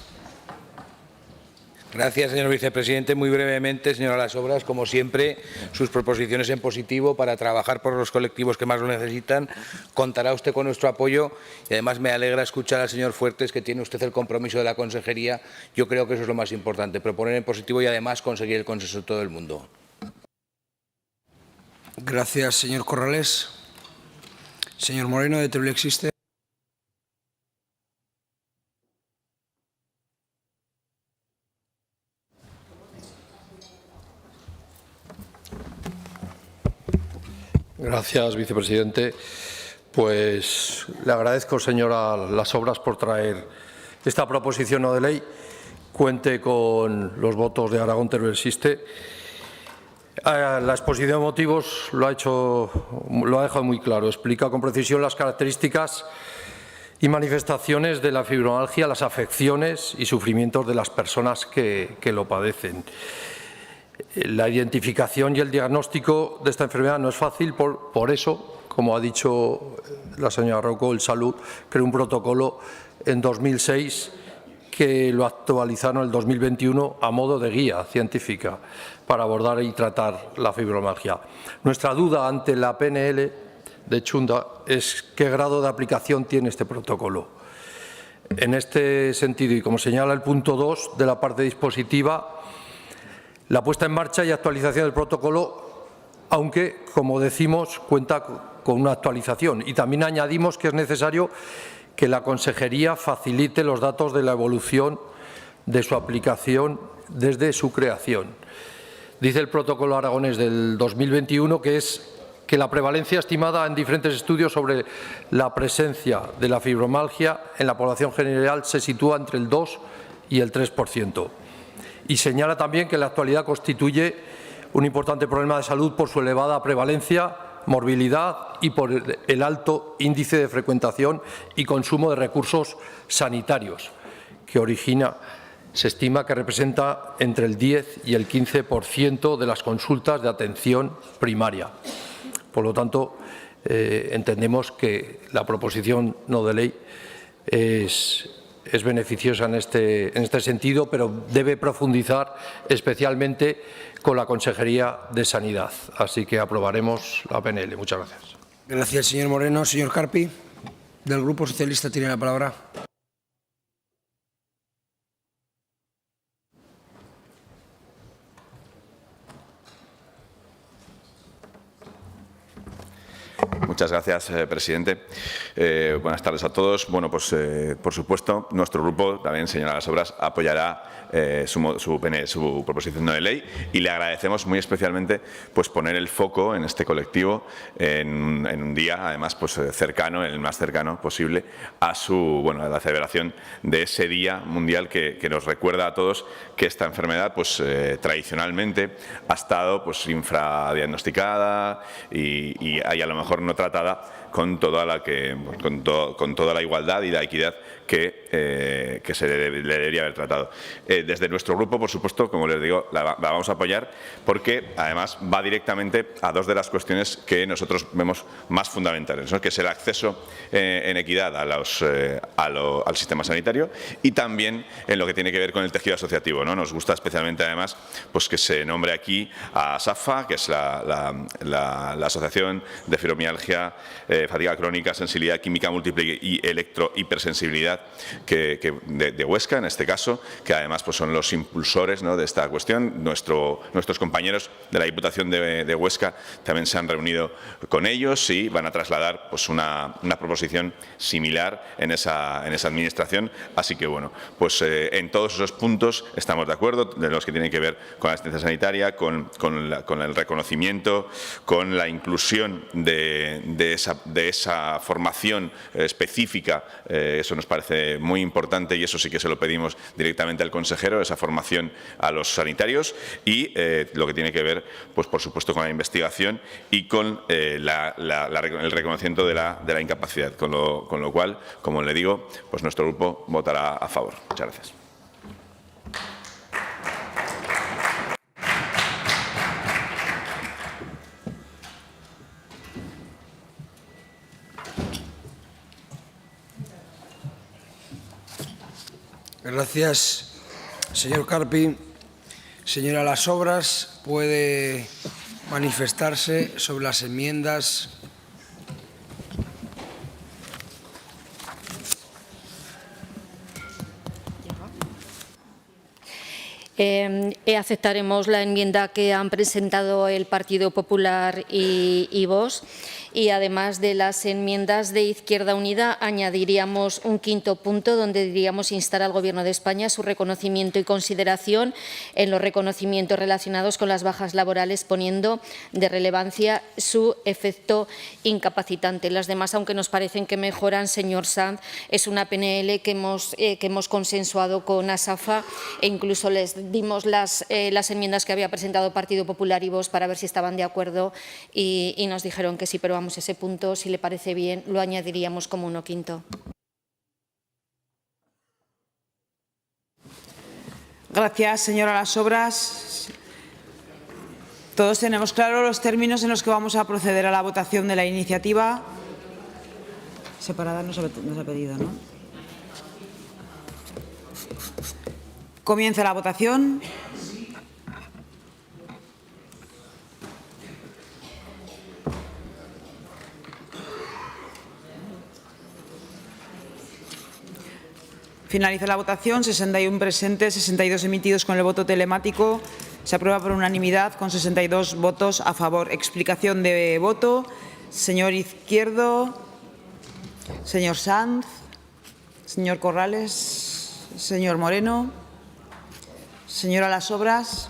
Gracias, señor vicepresidente. Muy brevemente, señora Las Obras, como siempre, sus proposiciones en positivo para trabajar por los colectivos que más lo necesitan. Contará usted con nuestro apoyo y además me alegra escuchar al señor Fuertes que tiene usted el compromiso de la consejería. Yo creo que eso es lo más importante, proponer en positivo y además conseguir el consenso de todo el mundo. Gracias, señor Corrales. Señor Moreno, de Teruel Existe. Gracias, vicepresidente. Pues le agradezco, señora Las Obras, por traer esta proposición no de ley. Cuente con los votos de Aragón Teruel Existe. La exposición de motivos lo ha dejado muy claro. Explica con precisión las características y manifestaciones de la fibromialgia, las afecciones y sufrimientos de las personas que lo padecen. La identificación y el diagnóstico de esta enfermedad no es fácil, por eso, como ha dicho la señora Rouco, el Salud creó un protocolo en 2006 que lo actualizaron en el 2021 a modo de guía científica para abordar y tratar la fibromialgia. Nuestra duda ante la PNL de Chunda es qué grado de aplicación tiene este protocolo. En este sentido, y como señala el punto 2 de la parte dispositiva, la puesta en marcha y actualización del protocolo, aunque, como decimos, cuenta con una actualización. Y también añadimos que es necesario que la Consejería facilite los datos de la evolución de su aplicación desde su creación. Dice el protocolo aragonés del 2021 que la prevalencia estimada en diferentes estudios sobre la presencia de la fibromialgia en la población general se sitúa entre el 2 y el 3%. Y señala también que en la actualidad constituye un importante problema de salud por su elevada prevalencia, morbilidad y por el alto índice de frecuentación y consumo de recursos sanitarios que origina. Se estima que representa entre el 10 y el 15% de las consultas de atención primaria. Por lo tanto, entendemos que la proposición no de ley es beneficiosa en este sentido, pero debe profundizar especialmente con la Consejería de Sanidad. Así que aprobaremos la PNL. Muchas gracias. Gracias, señor Moreno. Señor Carpi, del Grupo Socialista, tiene la palabra. Muchas gracias, presidente. Buenas tardes a todos. Bueno, pues por supuesto, nuestro grupo, también, señora Las Obras, apoyará su proposición no de ley y le agradecemos muy especialmente pues poner el foco en este colectivo en un día, además, pues cercano, el más cercano posible a a la celebración de ese Día Mundial que nos recuerda a todos que esta enfermedad, pues tradicionalmente ha estado pues infradiagnosticada y a lo mejor no tratada con toda la igualdad y la equidad que se le debería haber tratado. Desde nuestro grupo, por supuesto, como les digo, la vamos a apoyar porque, además, va directamente a dos de las cuestiones que nosotros vemos más fundamentales, ¿no? Que es el acceso en equidad al sistema sanitario y también en lo que tiene que ver con el tejido asociativo, ¿no? Nos gusta especialmente, además, pues que se nombre aquí a ASAFA, que es la Asociación de Fibromialgia, Fatiga Crónica, Sensibilidad Química Múltiple y Electrohipersensibilidad de Huesca, en este caso, que además pues son los impulsores, ¿no?, de esta cuestión. Nuestros compañeros de la Diputación de Huesca también se han reunido con ellos y van a trasladar pues una proposición similar en esa administración. Así que, bueno, pues en todos esos puntos estamos de acuerdo, de los que tienen que ver con la asistencia sanitaria, con el reconocimiento, con la inclusión de esa formación específica. Eso nos parece muy importante y eso sí que se lo pedimos directamente al consejero, esa formación a los sanitarios y lo que tiene que ver, pues por supuesto, con la investigación y con el reconocimiento de la incapacidad. Con lo cual, como le digo, pues nuestro grupo votará a favor. Muchas gracias. Gracias, señor Carpi. Señora Las Obras, puede manifestarse sobre las enmiendas. Aceptaremos la enmienda que han presentado el Partido Popular y Vox. Y además de las enmiendas de Izquierda Unida, añadiríamos un quinto punto donde diríamos instar al Gobierno de España su reconocimiento y consideración en los reconocimientos relacionados con las bajas laborales, poniendo de relevancia su efecto incapacitante. Las demás, aunque nos parecen que mejoran, señor Sanz, es una PNL que hemos consensuado con ASAFA e incluso les dimos las enmiendas que había presentado Partido Popular y Vox para ver si estaban de acuerdo y nos dijeron que sí, pero vamos, ese punto, si le parece bien, lo añadiríamos como uno quinto. Gracias, señora Las Obras. Todos tenemos claros los términos en los que vamos a proceder a la votación de la iniciativa. Separada nos ha pedido, ¿no? Comienza la votación. Finaliza la votación. 61 presentes, 62 emitidos con el voto telemático. Se aprueba por unanimidad con 62 votos a favor. Explicación de voto. Señor Izquierdo, señor Sanz, señor Corrales, señor Moreno, señora Las Obras.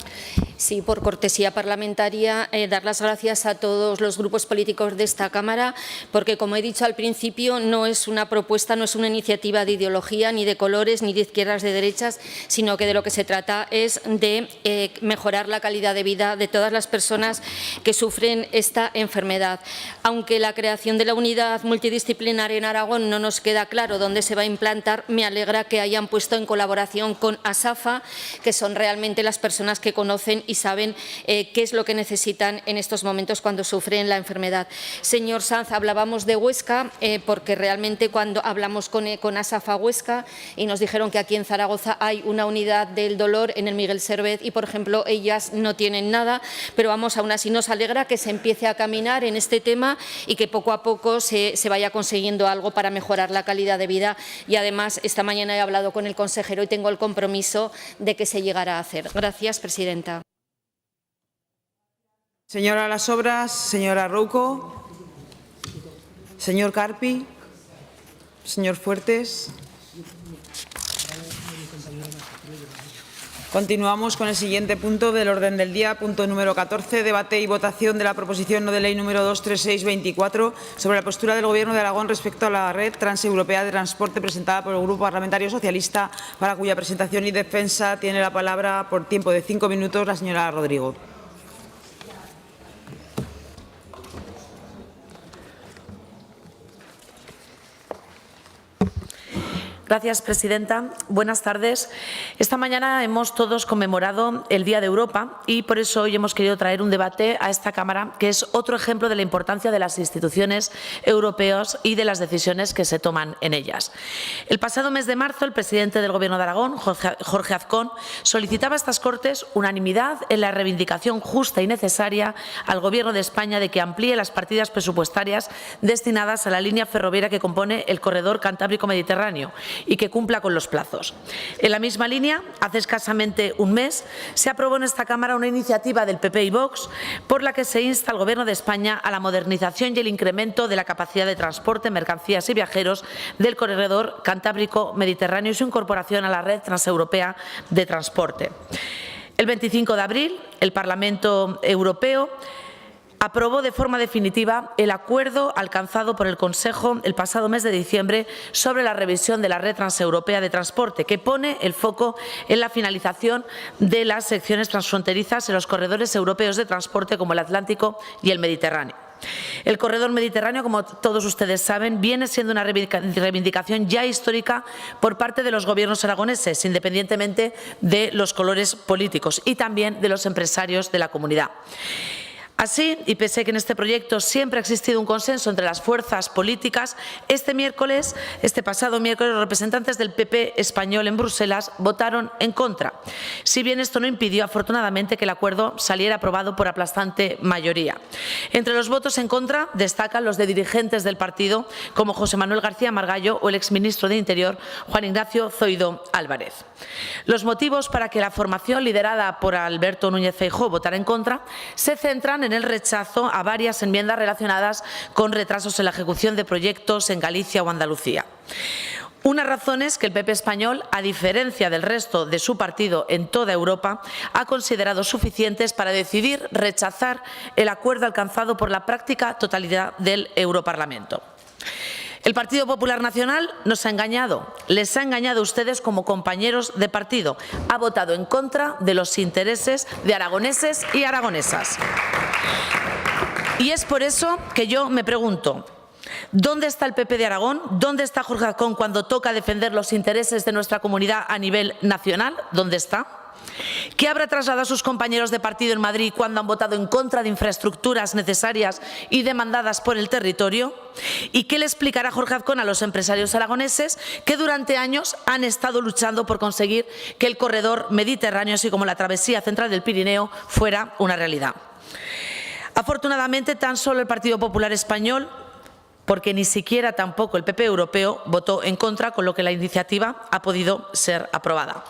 Sí, por cortesía parlamentaria, dar las gracias a todos los grupos políticos de esta Cámara, porque, como he dicho al principio, no es una propuesta, no es una iniciativa de ideología, ni de colores, ni de izquierdas, de derechas, sino que de lo que se trata es de mejorar la calidad de vida de todas las personas que sufren esta enfermedad. Aunque la creación de la unidad multidisciplinaria en Aragón no nos queda claro dónde se va a implantar, me alegra que hayan puesto en colaboración con ASAFA, que son realmente las personas que conocen y saben qué es lo que necesitan en estos momentos cuando sufren la enfermedad. Señor Sanz, hablábamos de Huesca porque realmente cuando hablamos con ASAFA Huesca y nos dijeron que aquí en Zaragoza hay una unidad del dolor en el Miguel Servet y, por ejemplo, ellas no tienen nada, pero vamos, aún así nos alegra que se empiece a caminar en este tema y que poco a poco se vaya consiguiendo algo para mejorar la calidad de vida. Y además, esta mañana he hablado con el consejero y tengo el compromiso de que se llegará a hacer. Gracias, presidenta. Señora Las Obras, señora Rouco. Señor Carpi. Señor Fuertes. Continuamos con el siguiente punto del orden del día, punto número 14, debate y votación de la proposición no de ley número 236-24 sobre la postura del Gobierno de Aragón respecto a la red transeuropea de transporte presentada por el Grupo Parlamentario Socialista, para cuya presentación y defensa tiene la palabra por tiempo de 5 minutos la señora Rodrigo. Gracias, presidenta. Buenas tardes. Esta mañana hemos todos conmemorado el Día de Europa y por eso hoy hemos querido traer un debate a esta Cámara que es otro ejemplo de la importancia de las instituciones europeas y de las decisiones que se toman en ellas. El pasado mes de marzo, el presidente del Gobierno de Aragón, Jorge Azcón, solicitaba a estas Cortes unanimidad en la reivindicación justa y necesaria al Gobierno de España de que amplíe las partidas presupuestarias destinadas a la línea ferroviaria que compone el corredor Cantábrico-Mediterráneo y que cumpla con los plazos. En la misma línea, hace escasamente un mes, se aprobó en esta Cámara una iniciativa del PP y Vox por la que se insta al Gobierno de España a la modernización y el incremento de la capacidad de transporte, mercancías y viajeros del corredor Cantábrico-Mediterráneo y su incorporación a la red transeuropea de transporte. El 25 de abril, el Parlamento Europeo aprobó de forma definitiva el acuerdo alcanzado por el Consejo el pasado mes de diciembre sobre la revisión de la red transeuropea de transporte, que pone el foco en la finalización de las secciones transfronterizas en los corredores europeos de transporte como el Atlántico y el Mediterráneo. El corredor mediterráneo, como todos ustedes saben, viene siendo una reivindicación ya histórica por parte de los gobiernos aragoneses, independientemente de los colores políticos y también de los empresarios de la comunidad. Así, y pese a que en este proyecto siempre ha existido un consenso entre las fuerzas políticas, este pasado miércoles, los representantes del PP español en Bruselas votaron en contra, si bien esto no impidió, afortunadamente, que el acuerdo saliera aprobado por aplastante mayoría. Entre los votos en contra destacan los de dirigentes del partido, como José Manuel García Margallo o el exministro de Interior, Juan Ignacio Zoido Álvarez. Los motivos para que la formación liderada por Alberto Núñez Feijóo votara en contra se centran en el rechazo a varias enmiendas relacionadas con retrasos en la ejecución de proyectos en Galicia o Andalucía. Unas razones que el PP español, a diferencia del resto de su partido en toda Europa, ha considerado suficientes para decidir rechazar el acuerdo alcanzado por la práctica totalidad del Europarlamento. El Partido Popular Nacional nos ha engañado, les ha engañado a ustedes como compañeros de partido. Ha votado en contra de los intereses de aragoneses y aragonesas. Y es por eso que yo me pregunto, ¿dónde está el PP de Aragón? ¿Dónde está Jorge Azcón cuando toca defender los intereses de nuestra comunidad a nivel nacional? ¿Dónde está? ¿Qué habrá trasladado a sus compañeros de partido en Madrid cuando han votado en contra de infraestructuras necesarias y demandadas por el territorio? ¿Y qué le explicará Jorge Azcón a los empresarios aragoneses que durante años han estado luchando por conseguir que el corredor mediterráneo, así como la travesía central del Pirineo, fuera una realidad? Afortunadamente, tan solo el Partido Popular Español, porque ni siquiera tampoco el PP europeo, votó en contra, con lo que la iniciativa ha podido ser aprobada.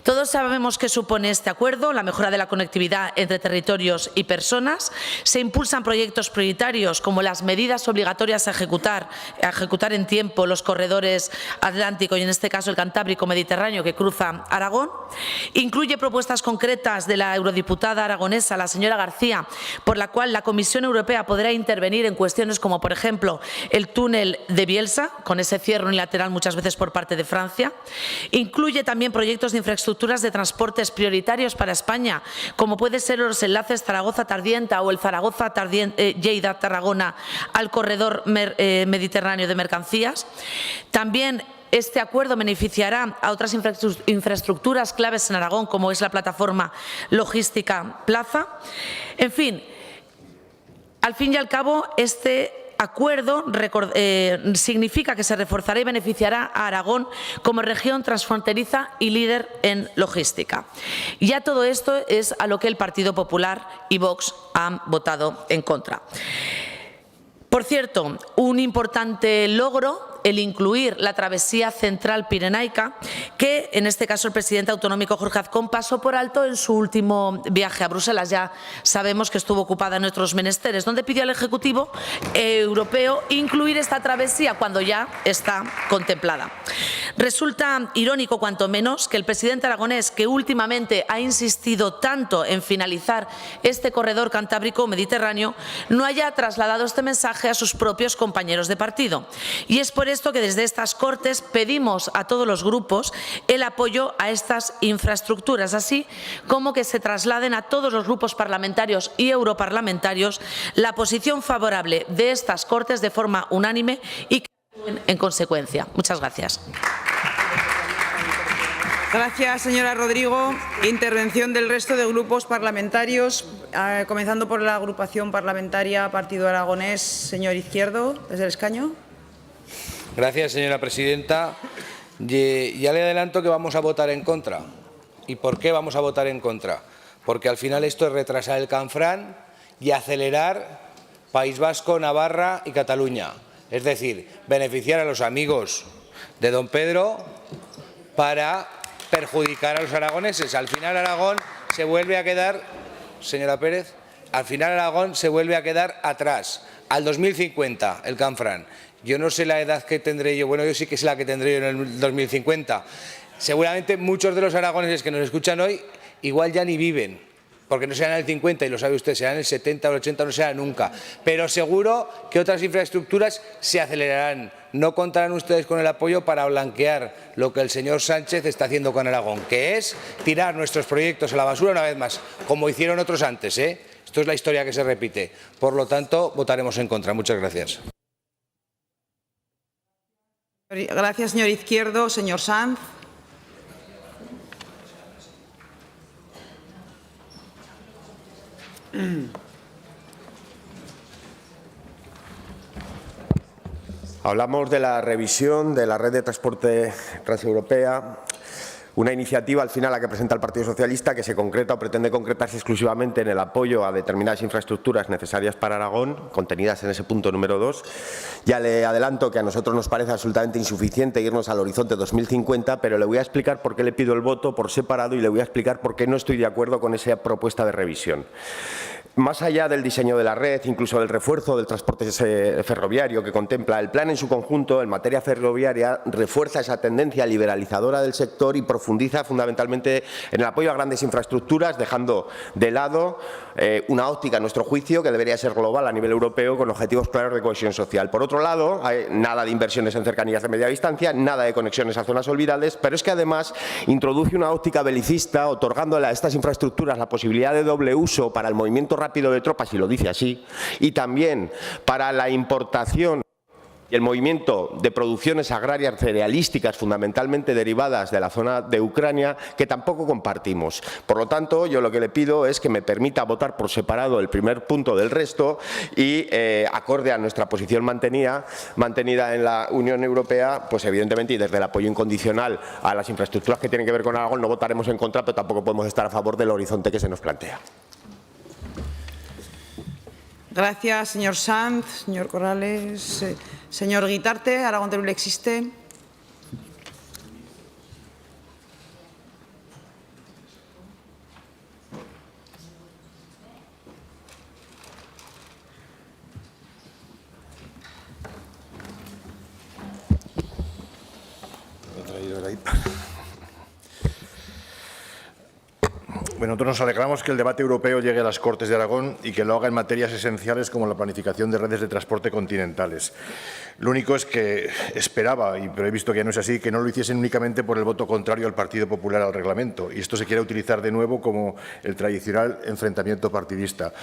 Todos sabemos qué supone este acuerdo, la mejora de la conectividad entre territorios y personas. Se impulsan proyectos prioritarios como las medidas obligatorias a ejecutar en tiempo los corredores Atlántico y en este caso el Cantábrico Mediterráneo que cruza Aragón. Incluye propuestas concretas de la eurodiputada aragonesa, la señora García, por la cual la Comisión Europea podrá intervenir en cuestiones como, por ejemplo, el túnel de Bielsa, con ese cierre unilateral muchas veces por parte de Francia. Incluye también proyectos de infraestructuras de transportes prioritarios para España, como puede ser los enlaces Zaragoza-Tardienta o el Zaragoza-Lleida-Tarragona al corredor mediterráneo de mercancías. También este acuerdo beneficiará a otras infraestructuras claves en Aragón, como es la plataforma logística Plaza. En fin, al fin y al cabo, este acuerdo significa que se reforzará y beneficiará a Aragón como región transfronteriza y líder en logística. Y a todo esto es a lo que el Partido Popular y Vox han votado en contra. Por cierto, un importante logro el incluir la travesía central pirenaica, que en este caso el presidente autonómico Jorge Azcón pasó por alto en su último viaje a Bruselas. Ya sabemos que estuvo ocupada en otros menesteres, donde pidió al Ejecutivo europeo incluir esta travesía cuando ya está contemplada. Resulta irónico, cuanto menos, que el presidente aragonés, que últimamente ha insistido tanto en finalizar este corredor cantábrico mediterráneo, no haya trasladado este mensaje a sus propios compañeros de partido. Y es por esto que desde estas Cortes pedimos a todos los grupos el apoyo a estas infraestructuras, así como que se trasladen a todos los grupos parlamentarios y europarlamentarios la posición favorable de estas Cortes de forma unánime y que actúen en consecuencia. Muchas gracias. Gracias, señora Rodrigo. Intervención del resto de grupos parlamentarios, comenzando por la agrupación parlamentaria Partido Aragonés. Señor Izquierdo, desde el escaño. Gracias, señora presidenta. Ya le adelanto que vamos a votar en contra. ¿Y por qué vamos a votar en contra? Porque al final esto es retrasar el Canfrán y acelerar País Vasco, Navarra y Cataluña. Es decir, beneficiar a los amigos de don Pedro para perjudicar a los aragoneses. Al final Aragón se vuelve a quedar, señora Pérez, al final Aragón se vuelve a quedar atrás, al 2050, el Canfrán. Yo no sé la edad que tendré yo, bueno, yo sí que sé la que tendré yo en el 2050. Seguramente muchos de los aragoneses que nos escuchan hoy igual ya ni viven, porque no serán el 50, y lo sabe usted, serán el 70 o el 80, no será nunca. Pero seguro que otras infraestructuras se acelerarán. No contarán ustedes con el apoyo para blanquear lo que el señor Sánchez está haciendo con Aragón, que es tirar nuestros proyectos a la basura una vez más, como hicieron otros antes, ¿eh? Esto es la historia que se repite. Por lo tanto, votaremos en contra. Muchas gracias. Gracias, señor Izquierdo. Señor Sanz. Hablamos de la revisión de la red de transporte transeuropea, una iniciativa al final a la que presenta el Partido Socialista que se concreta o pretende concretarse exclusivamente en el apoyo a determinadas infraestructuras necesarias para Aragón, contenidas en ese punto número 2. Ya le adelanto que a nosotros nos parece absolutamente insuficiente irnos al horizonte 2050, pero le voy a explicar por qué le pido el voto por separado y le voy a explicar por qué no estoy de acuerdo con esa propuesta de revisión. Más allá del diseño de la red, incluso del refuerzo del transporte ferroviario que contempla el plan en su conjunto, en materia ferroviaria refuerza esa tendencia liberalizadora del sector y profundiza fundamentalmente en el apoyo a grandes infraestructuras, dejando de lado una óptica, a nuestro juicio, que debería ser global a nivel europeo con objetivos claros de cohesión social. Por otro lado, hay nada de inversiones en cercanías de media distancia, nada de conexiones a zonas olvidables, pero es que además introduce una óptica belicista, otorgándole a estas infraestructuras la posibilidad de doble uso para el movimiento rápido de tropas, y lo dice así, y también para la importación y el movimiento de producciones agrarias cerealísticas fundamentalmente derivadas de la zona de Ucrania, que tampoco compartimos. Por lo tanto, yo lo que le pido es que me permita votar por separado el primer punto del resto y, acorde a nuestra posición mantenida en la Unión Europea, pues evidentemente, y desde el apoyo incondicional a las infraestructuras que tienen que ver con Aragón, no votaremos en contra, pero tampoco podemos estar a favor del horizonte que se nos plantea. Gracias, señor Sanz. Señor Corrales. Señor Guitarte, Aragón Teruel existe. Bueno, nosotros nos alegramos que el debate europeo llegue a las Cortes de Aragón y que lo haga en materias esenciales como la planificación de redes de transporte continentales. Lo único es que esperaba, pero he visto que ya no es así, que no lo hiciesen únicamente por el voto contrario al Partido Popular al reglamento, y esto se quiere utilizar de nuevo como el tradicional enfrentamiento partidista.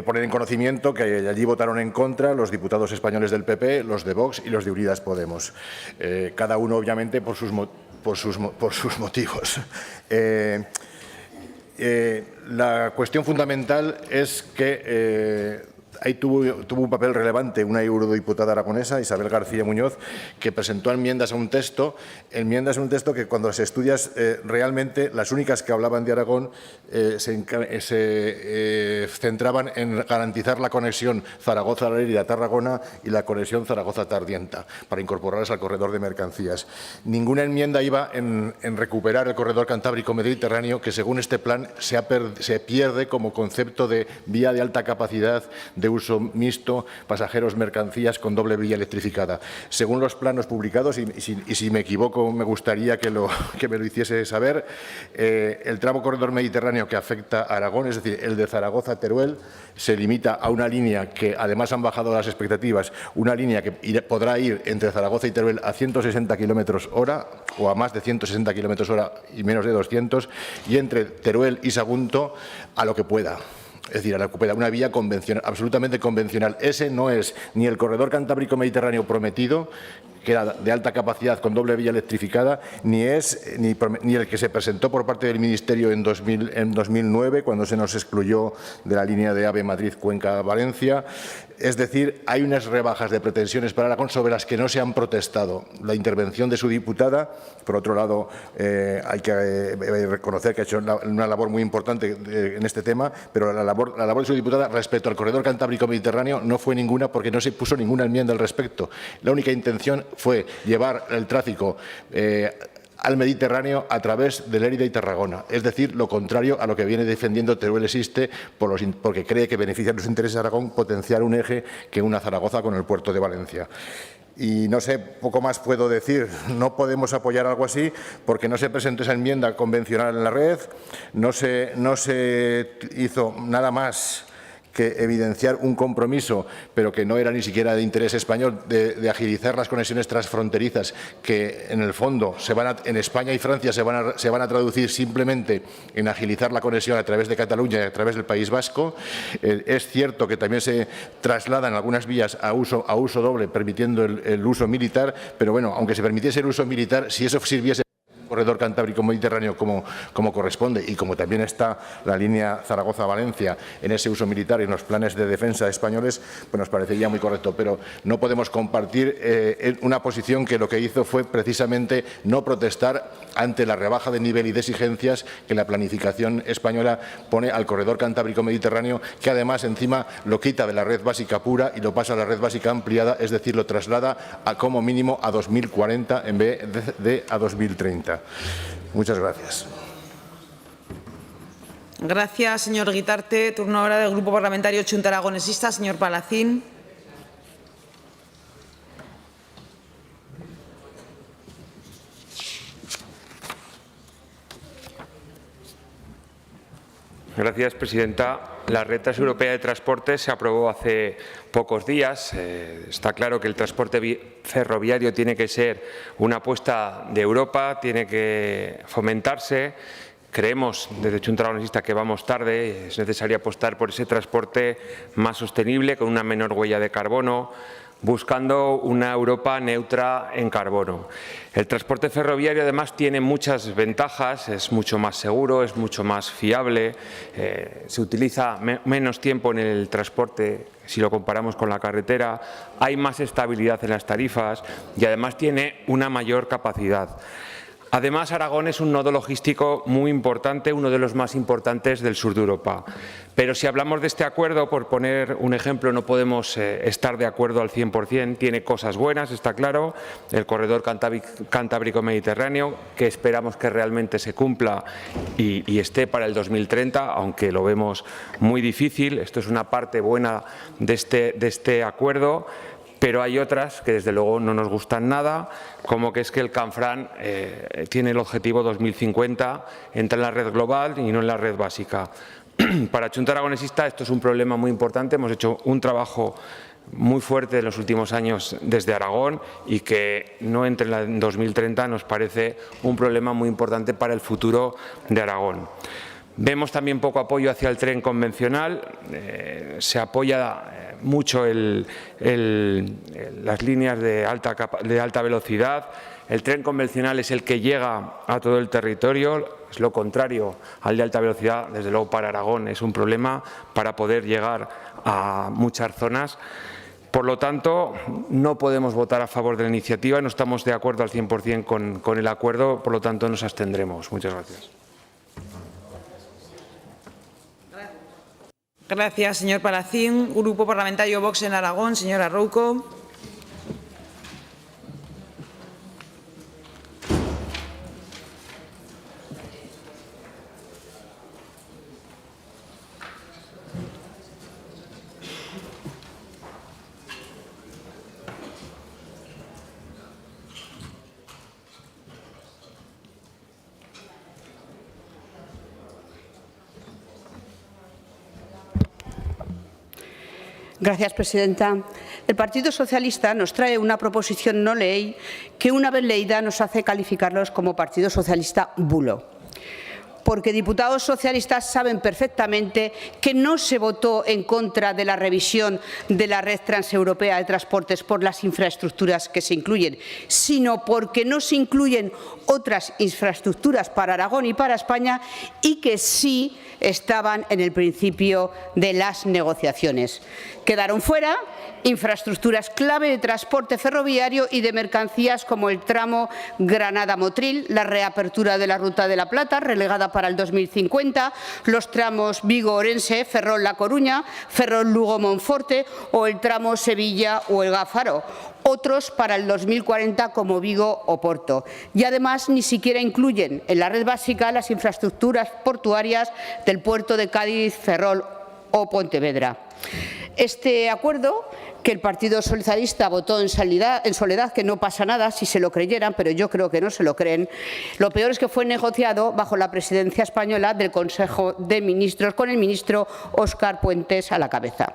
Poner en conocimiento que allí votaron en contra los diputados españoles del PP, los de Vox y los de Unidas Podemos, cada uno obviamente por sus motivos. La cuestión fundamental es que ahí tuvo un papel relevante una eurodiputada aragonesa, Isabel García Muñoz, que presentó enmiendas a un texto que cuando se estudias realmente las únicas que hablaban de Aragón se centraban en garantizar la conexión Zaragoza-Lérida-Tarragona y la conexión Zaragoza-Tardienta para incorporarlas al corredor de mercancías. Ninguna enmienda iba en recuperar el corredor cantábrico-mediterráneo, que según este plan se pierde como concepto de vía de alta capacidad de uso mixto, pasajeros, mercancías con doble vía electrificada. Según los planos publicados, y si me equivoco me gustaría que me lo hiciese saber, el tramo corredor mediterráneo que afecta a Aragón, es decir, el de Zaragoza-Teruel, se limita a una línea que además han bajado las expectativas, una línea que podrá ir entre Zaragoza y Teruel a 160 km/h o a más de 160 km/h y menos de 200, y entre Teruel y Sagunto a lo que pueda. Es decir, a la que pueda, una vía convencional, absolutamente convencional. Ese no es ni el corredor cantábrico-mediterráneo prometido, que era de alta capacidad con doble vía electrificada, ni el que se presentó por parte del Ministerio en 2009, cuando se nos excluyó de la línea de AVE Madrid-Cuenca-Valencia. Es decir, hay unas rebajas de pretensiones para Aragón sobre las que no se han protestado. La intervención de su diputada, por otro lado, hay que reconocer que ha hecho una labor muy importante en este tema, pero la labor de su diputada respecto al corredor cantábrico-mediterráneo no fue ninguna, porque no se puso ninguna enmienda al respecto. La única intención fue llevar el tráfico al Mediterráneo a través de Lérida y Tarragona, es decir, lo contrario a lo que viene defendiendo Teruel Existe, porque cree que beneficia a los intereses de Aragón potenciar un eje que una Zaragoza con el puerto de Valencia. Y no sé, poco más puedo decir. No podemos apoyar algo así porque no se presentó esa enmienda convencional en la red, no se hizo nada más que evidenciar un compromiso, pero que no era ni siquiera de interés español, de agilizar las conexiones transfronterizas, que en el fondo en España y Francia se van a traducir simplemente en agilizar la conexión a través de Cataluña y a través del País Vasco. Es cierto que también se trasladan algunas vías a uso doble, permitiendo el uso militar, pero bueno, aunque se permitiese el uso militar, si eso sirviese corredor cantábrico-mediterráneo como corresponde, y como también está la línea Zaragoza-Valencia en ese uso militar y en los planes de defensa españoles, pues nos parecería muy correcto. Pero no podemos compartir una posición que lo que hizo fue precisamente no protestar ante la rebaja de nivel y de exigencias que la planificación española pone al corredor cantábrico-mediterráneo, que además encima lo quita de la red básica pura y lo pasa a la red básica ampliada, es decir, lo traslada como mínimo a 2040 en vez de a 2030. Muchas gracias. Gracias, señor Guitarte. Turno ahora del Grupo Parlamentario Chunta Aragonesista, señor Palacín. Gracias, presidenta. La Red Transeuropea de Transporte se aprobó hace pocos días. Está claro que el transporte ferroviario tiene que ser una apuesta de Europa, tiene que fomentarse. Creemos desde Chunta Aragonesista que vamos tarde. Es necesario apostar por ese transporte más sostenible, con una menor huella de carbono, buscando una Europa neutra en carbono. El transporte ferroviario además tiene muchas ventajas, es mucho más seguro, es mucho más fiable, se utiliza menos tiempo en el transporte si lo comparamos con la carretera, hay más estabilidad en las tarifas y además tiene una mayor capacidad. Además, Aragón es un nodo logístico muy importante, uno de los más importantes del sur de Europa. Pero si hablamos de este acuerdo, por poner un ejemplo, no podemos estar de acuerdo al 100%. Tiene cosas buenas, está claro, el corredor cantábrico-mediterráneo, que esperamos que realmente se cumpla y esté para el 2030, aunque lo vemos muy difícil. Esto es una parte buena de este acuerdo. Pero hay otras que desde luego no nos gustan nada, como que es que el Canfrán tiene el objetivo 2050, entra en la red global y no en la red básica. Para Chunta Aragonesista esto es un problema muy importante, hemos hecho un trabajo muy fuerte en los últimos años desde Aragón y que no entre en 2030 nos parece un problema muy importante para el futuro de Aragón. Vemos también poco apoyo hacia el tren convencional, se apoya mucho las líneas de alta velocidad, El tren convencional es el que llega a todo el territorio, es lo contrario al de alta velocidad. Desde luego para Aragón es un problema para poder llegar a muchas zonas. Por lo tanto, no podemos votar a favor de la iniciativa, no estamos de acuerdo al 100% con el acuerdo, por lo tanto nos abstendremos. Muchas gracias. Gracias, señor Palacín. Grupo Parlamentario Vox en Aragón, señora Rouco. Gracias, presidenta. El Partido Socialista nos trae una proposición no ley que, una vez leída, nos hace calificarlos como Partido Socialista bulo. Porque diputados socialistas saben perfectamente que no se votó en contra de la revisión de la red transeuropea de transportes por las infraestructuras que se incluyen, sino porque no se incluyen otras infraestructuras para Aragón y para España y que sí estaban en el principio de las negociaciones. Quedaron fuera infraestructuras clave de transporte ferroviario y de mercancías como el tramo Granada-Motril, la reapertura de la Ruta de la Plata, relegada para el 2050, los tramos Vigo-Orense, Ferrol-La Coruña, Ferrol-Lugo-Monforte o el tramo Sevilla o el Gáfaro. Otros para el 2040 como Vigo o Porto. Y además ni siquiera incluyen en la red básica las infraestructuras portuarias del puerto de Cádiz, Ferrol o Pontevedra. Este acuerdo, que el Partido Socialista votó en soledad, que no pasa nada si se lo creyeran, pero yo creo que no se lo creen, lo peor es que fue negociado bajo la presidencia española del Consejo de Ministros, con el ministro Óscar Puentes a la cabeza.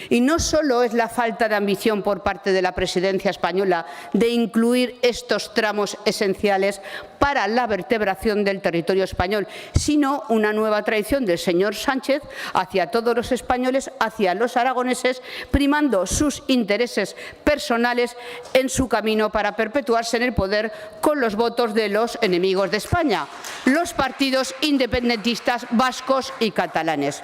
Y no solo es la falta de ambición por parte de la presidencia española de incluir estos tramos esenciales para la vertebración del territorio español, sino una nueva traición del señor Sánchez hacia todos los españoles, hacia los aragoneses, primando sus intereses personales en su camino para perpetuarse en el poder con los votos de los enemigos de España, los partidos independentistas vascos y catalanes.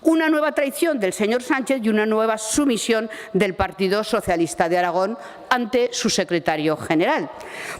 Una nueva traición del señor Sánchez y una nueva sumisión del Partido Socialista de Aragón ante su secretario general.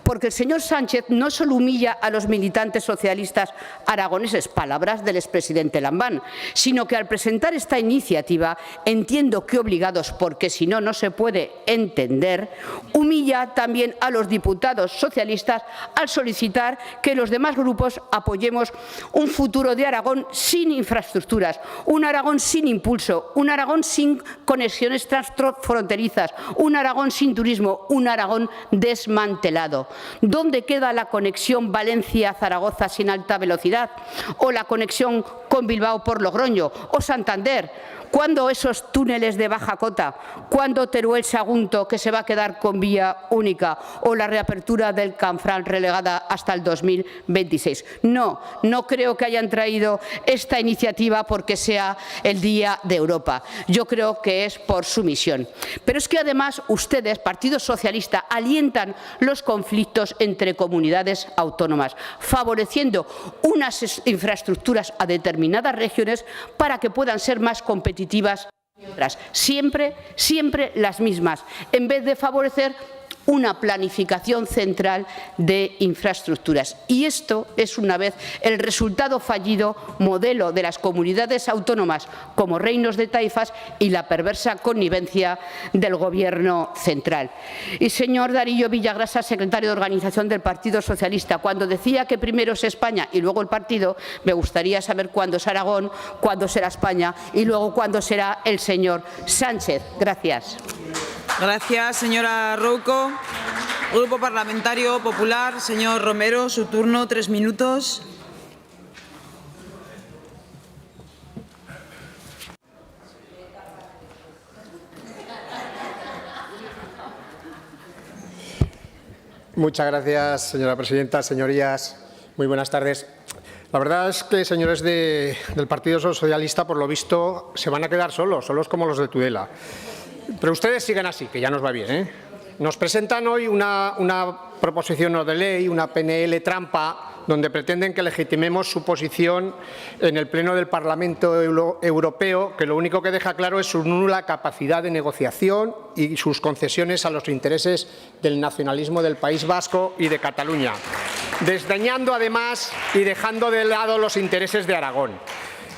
Porque el señor Sánchez no solo humilla a los militantes socialistas aragoneses, palabras del expresidente Lambán, sino que al presentar esta iniciativa, entiendo que obligados, porque si no, no se puede entender, humilla también a los diputados socialistas al solicitar que los demás grupos apoyemos un futuro de Aragón sin infraestructuras, un Aragón sin impulso, un Aragón sin conexiones transfronterizas, un Aragón sin turismo, un Aragón desmantelado. ¿Dónde queda la conexión Valencia-Zaragoza sin alta velocidad? ¿O la conexión con Bilbao por Logroño? ¿O Santander? ¿Cuándo esos túneles de baja cota? ¿Cuándo Teruel-Sagunto, que se va a quedar con vía única? ¿O la reapertura del Canfranc relegada hasta el 2026? No, no creo que hayan traído esta iniciativa porque sea el Día de Europa. Yo creo que es por sumisión. Pero es que además ustedes, Partido Socialista, alientan los conflictos entre comunidades autónomas, favoreciendo unas infraestructuras a determinadas regiones para que puedan ser más competitivas y otras, siempre las mismas, en vez de favorecer una planificación central de infraestructuras. Y esto es, una vez, el resultado fallido modelo de las comunidades autónomas como reinos de taifas y la perversa connivencia del Gobierno central. Y, señor Darío Villagrasa, secretario de Organización del Partido Socialista, cuando decía que primero es España y luego el partido, me gustaría saber cuándo es Aragón, cuándo será España y luego cuándo será el señor Sánchez. Gracias. Gracias, señora Rouco. Grupo Parlamentario Popular, señor Romero, su turno, 3 minutos. Muchas gracias, señora presidenta. Señorías, muy buenas tardes. La verdad es que, señores del Partido Socialista, por lo visto, se van a quedar solos como los de Tudela. Pero ustedes siguen así, que ya nos va bien, ¿eh? nos presentan hoy una proposición no de ley, una PNL trampa, donde pretenden que legitimemos su posición en el Pleno del Parlamento Europeo, que lo único que deja claro es su nula capacidad de negociación y sus concesiones a los intereses del nacionalismo del País Vasco y de Cataluña, desdeñando además y dejando de lado los intereses de Aragón.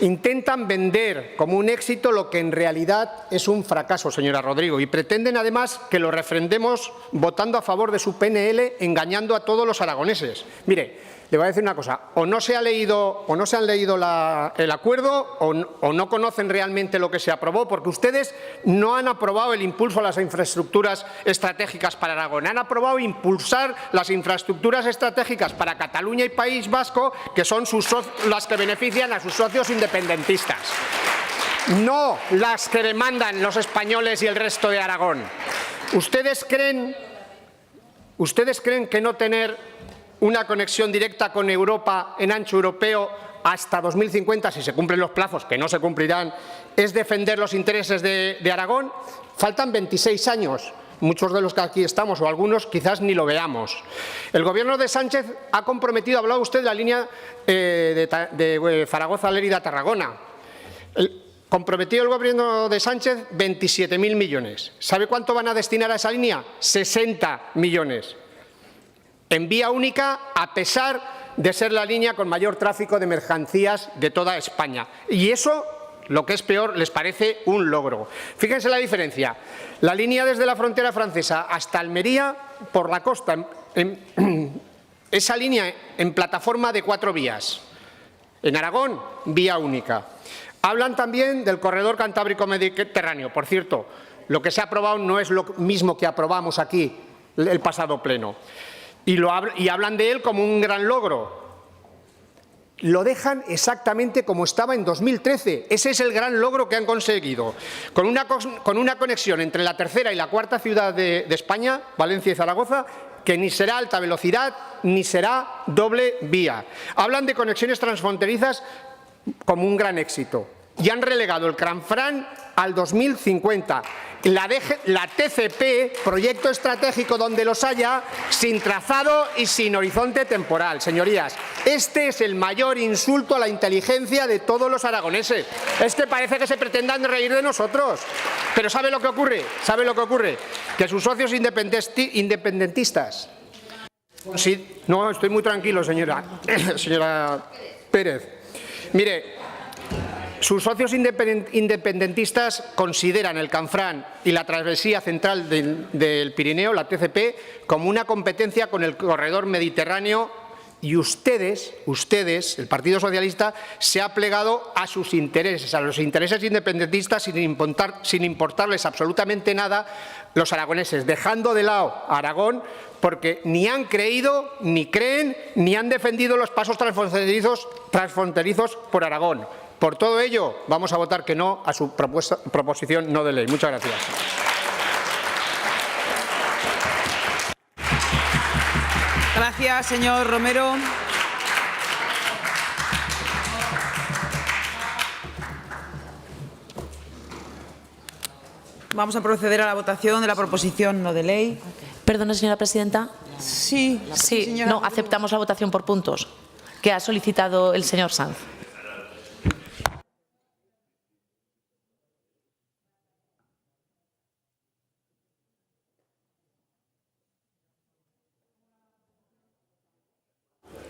Intentan vender como un éxito lo que en realidad es un fracaso, señora Rodrigo, y pretenden además que lo refrendemos votando a favor de su PNL, engañando a todos los aragoneses. Mire, le voy a decir una cosa, o no se han leído el acuerdo o no conocen realmente lo que se aprobó, porque ustedes no han aprobado el impulso a las infraestructuras estratégicas para Aragón, han aprobado impulsar las infraestructuras estratégicas para Cataluña y País Vasco, que son las que benefician a sus socios independentistas, no las que demandan los españoles y el resto de Aragón. ¿Ustedes creen que no tener una conexión directa con Europa en ancho europeo hasta 2050, si se cumplen los plazos, que no se cumplirán, es defender los intereses de Aragón? Faltan 26 años. Muchos de los que aquí estamos, o algunos, quizás ni lo veamos. El Gobierno de Sánchez ha comprometido, hablaba usted de la línea de Zaragoza-Lérida-Tarragona. Comprometió el Gobierno de Sánchez 27.000 millones. ¿Sabe cuánto van a destinar a esa línea? 60 millones. En vía única, a pesar de ser la línea con mayor tráfico de mercancías de toda España. Y eso, lo que es peor, les parece un logro. Fíjense la diferencia. La línea desde la frontera francesa hasta Almería, por la costa, esa línea en plataforma de 4 vías. En Aragón, vía única. Hablan también del corredor cantábrico-mediterráneo. Por cierto, lo que se ha aprobado no es lo mismo que aprobamos aquí el pasado pleno. Y hablan de él como un gran logro. Lo dejan exactamente como estaba en 2013. Ese es el gran logro que han conseguido. Con una conexión entre la tercera y la cuarta ciudad de España, Valencia y Zaragoza, que ni será alta velocidad ni será doble vía. Hablan de conexiones transfronterizas como un gran éxito. Y han relegado el Canfranc al 2050. La TCP, proyecto estratégico donde los haya, sin trazado y sin horizonte temporal. Señorías, este es el mayor insulto a la inteligencia de todos los aragoneses. Es que parece que se pretendan reír de nosotros. Pero ¿sabe lo que ocurre? ¿Sabe lo que ocurre? Que sus socios independentistas... Sí, no, estoy muy tranquilo, señora Pérez. Mire, sus socios independentistas consideran el Canfranc y la travesía central del Pirineo, la TCP, como una competencia con el corredor mediterráneo, y ustedes, el Partido Socialista, se ha plegado a sus intereses, a los intereses independentistas, sin importarles absolutamente nada los aragoneses, dejando de lado a Aragón, porque ni han creído, ni creen, ni han defendido los pasos transfronterizos por Aragón. Por todo ello, vamos a votar que no a su proposición no de ley. Muchas gracias. Gracias, señor Romero. Vamos a proceder a la votación de la proposición no de ley. Perdone, señora presidenta. Sí, señora. No, aceptamos la votación por puntos que ha solicitado el señor Sanz.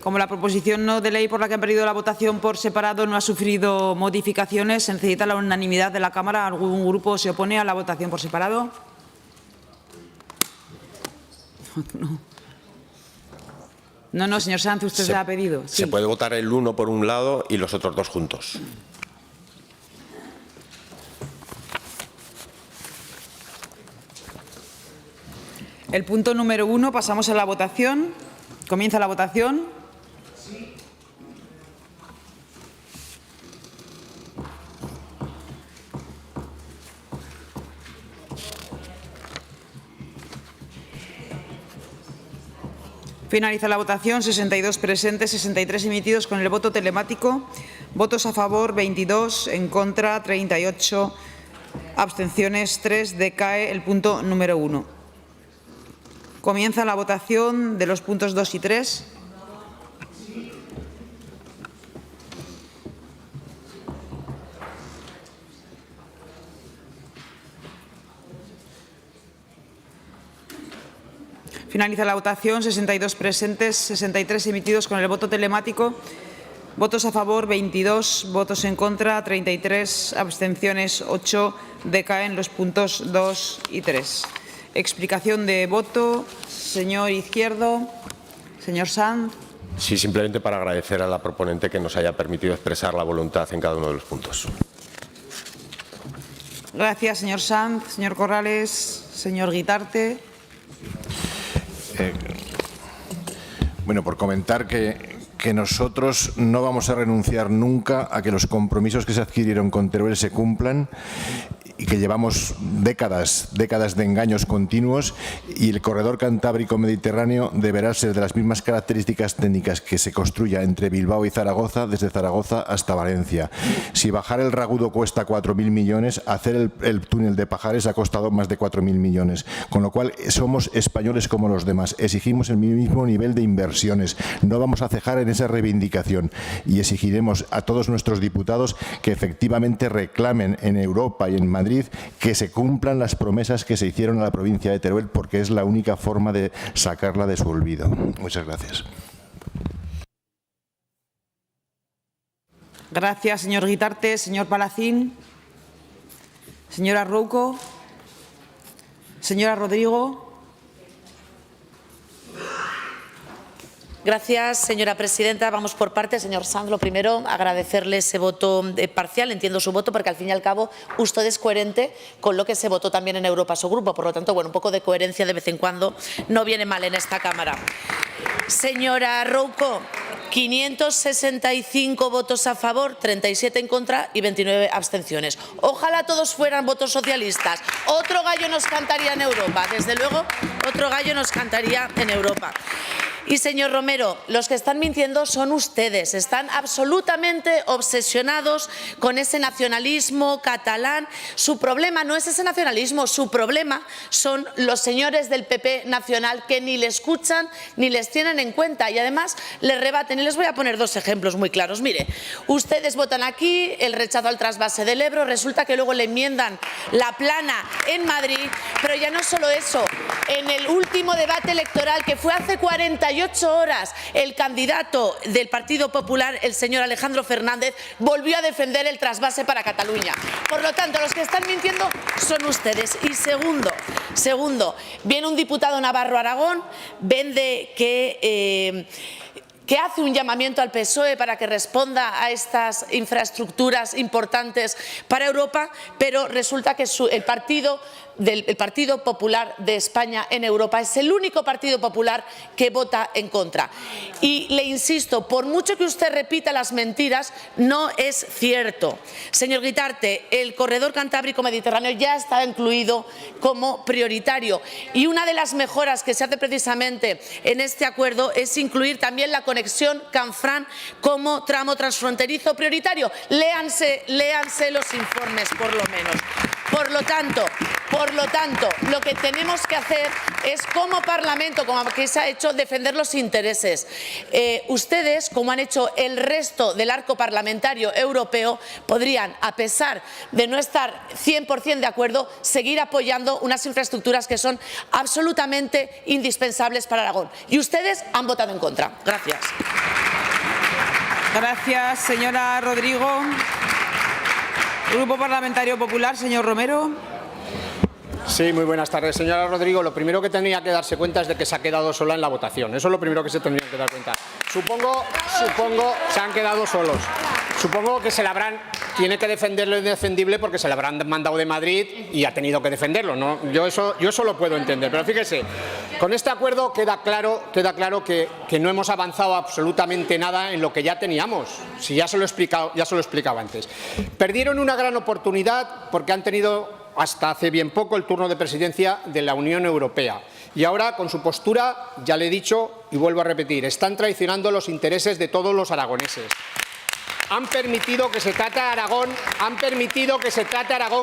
Como la proposición no de ley por la que han pedido la votación por separado no ha sufrido modificaciones, se necesita la unanimidad de la Cámara. ¿Algún grupo se opone a la votación por separado? No, señor Sanz, usted se la ha pedido. Sí. Se puede votar el uno por un lado y los otros dos juntos. El punto número 1, pasamos a la votación. Comienza la votación. Finaliza la votación. 62 presentes, 63 emitidos con el voto telemático. Votos a favor 22, en contra 38, abstenciones 3. Decae el punto número 1. Comienza la votación de los puntos 2 y 3. Finaliza la votación. 62 presentes, 63 emitidos con el voto telemático. Votos a favor 22, votos en contra 33, abstenciones 8. Decaen los puntos 2 y 3. Explicación de voto. Señor Izquierdo. Señor Sanz. Sí, simplemente para agradecer a la proponente que nos haya permitido expresar la voluntad en cada uno de los puntos. Gracias, señor Sanz. Señor Corrales. Señor Guitarte. Bueno, por comentar que nosotros no vamos a renunciar nunca a que los compromisos que se adquirieron con Teruel se cumplan y que llevamos décadas de engaños continuos, y el corredor cantábrico-mediterráneo deberá ser de las mismas características técnicas que se construya entre Bilbao y Zaragoza, desde Zaragoza hasta Valencia. Si bajar el Ragudo cuesta 4.000 millones, hacer el túnel de Pajares ha costado más de 4.000 millones, con lo cual somos españoles como los demás, exigimos el mismo nivel de inversiones, no vamos a cejar en esa reivindicación y exigiremos a todos nuestros diputados que efectivamente reclamen en Europa y en Madrid que se cumplan las promesas que se hicieron a la provincia de Teruel, porque es la única forma de sacarla de su olvido. Muchas gracias. Gracias, señor Guitarte. Señor Palacín. Señora Rouco. Señora Rodrigo. Gracias, señora presidenta. Vamos por partes. Señor Sanz, lo primero, agradecerle ese voto parcial. Entiendo su voto porque, al fin y al cabo, usted es coherente con lo que se votó también en Europa, su grupo. Por lo tanto, bueno, un poco de coherencia de vez en cuando no viene mal en esta Cámara. Señora Rouco, 565 votos a favor, 37 en contra y 29 abstenciones. Ojalá todos fueran votos socialistas. Otro gallo nos cantaría en Europa. Desde luego, otro gallo nos cantaría en Europa. Y, señor Romero, los que están mintiendo son ustedes. Están absolutamente obsesionados con ese nacionalismo catalán. Su problema no es ese nacionalismo, su problema son los señores del PP nacional que ni le escuchan ni les tienen en cuenta y además les rebaten. Y les voy a poner dos ejemplos muy claros. Mire, ustedes votan aquí el rechazo al trasvase del Ebro, resulta que luego le enmiendan la plana en Madrid, pero ya no solo eso. En el último debate electoral, que fue hace 48 horas, el candidato del Partido Popular, el señor Alejandro Fernández, volvió a defender el trasvase para Cataluña. Por lo tanto, los que están mintiendo son ustedes. Y segundo, viene un diputado navarro a Aragón, vende que hace un llamamiento al PSOE para que responda a estas infraestructuras importantes para Europa, pero resulta que el Partido Popular de España en Europa es el único Partido Popular que vota en contra. Y le insisto, por mucho que usted repita las mentiras, no es cierto. Señor Guitarte, el corredor cantábrico mediterráneo ya está incluido como prioritario y una de las mejoras que se hace precisamente en este acuerdo es incluir también la conexión Canfranc como tramo transfronterizo prioritario. Léanse los informes, por lo menos. Por lo tanto, lo que tenemos que hacer es, como Parlamento, como aquí se ha hecho, defender los intereses. Ustedes, como han hecho el resto del arco parlamentario europeo, podrían, a pesar de no estar 100% de acuerdo, seguir apoyando unas infraestructuras que son absolutamente indispensables para Aragón. Y ustedes han votado en contra. Gracias. Gracias, señora Rodrigo. Grupo Parlamentario Popular, señor Romero. Sí, muy buenas tardes. Señora Rodrigo, lo primero que tenía que darse cuenta es de que se ha quedado sola en la votación. Eso es lo primero que se tendría que dar cuenta. Supongo, se han quedado solos. Supongo que tiene que defender lo indefendible porque se le habrán mandado de Madrid y ha tenido que defenderlo, ¿no? Yo eso lo puedo entender. Pero fíjese, con este acuerdo queda claro que no hemos avanzado absolutamente nada en lo que ya teníamos. Si ya se lo he explicado antes. Perdieron una gran oportunidad porque han tenido hasta hace bien poco el turno de presidencia de la Unión Europea. Y ahora, con su postura, ya le he dicho y vuelvo a repetir, están traicionando los intereses de todos los aragoneses. Han permitido que se trate a Aragón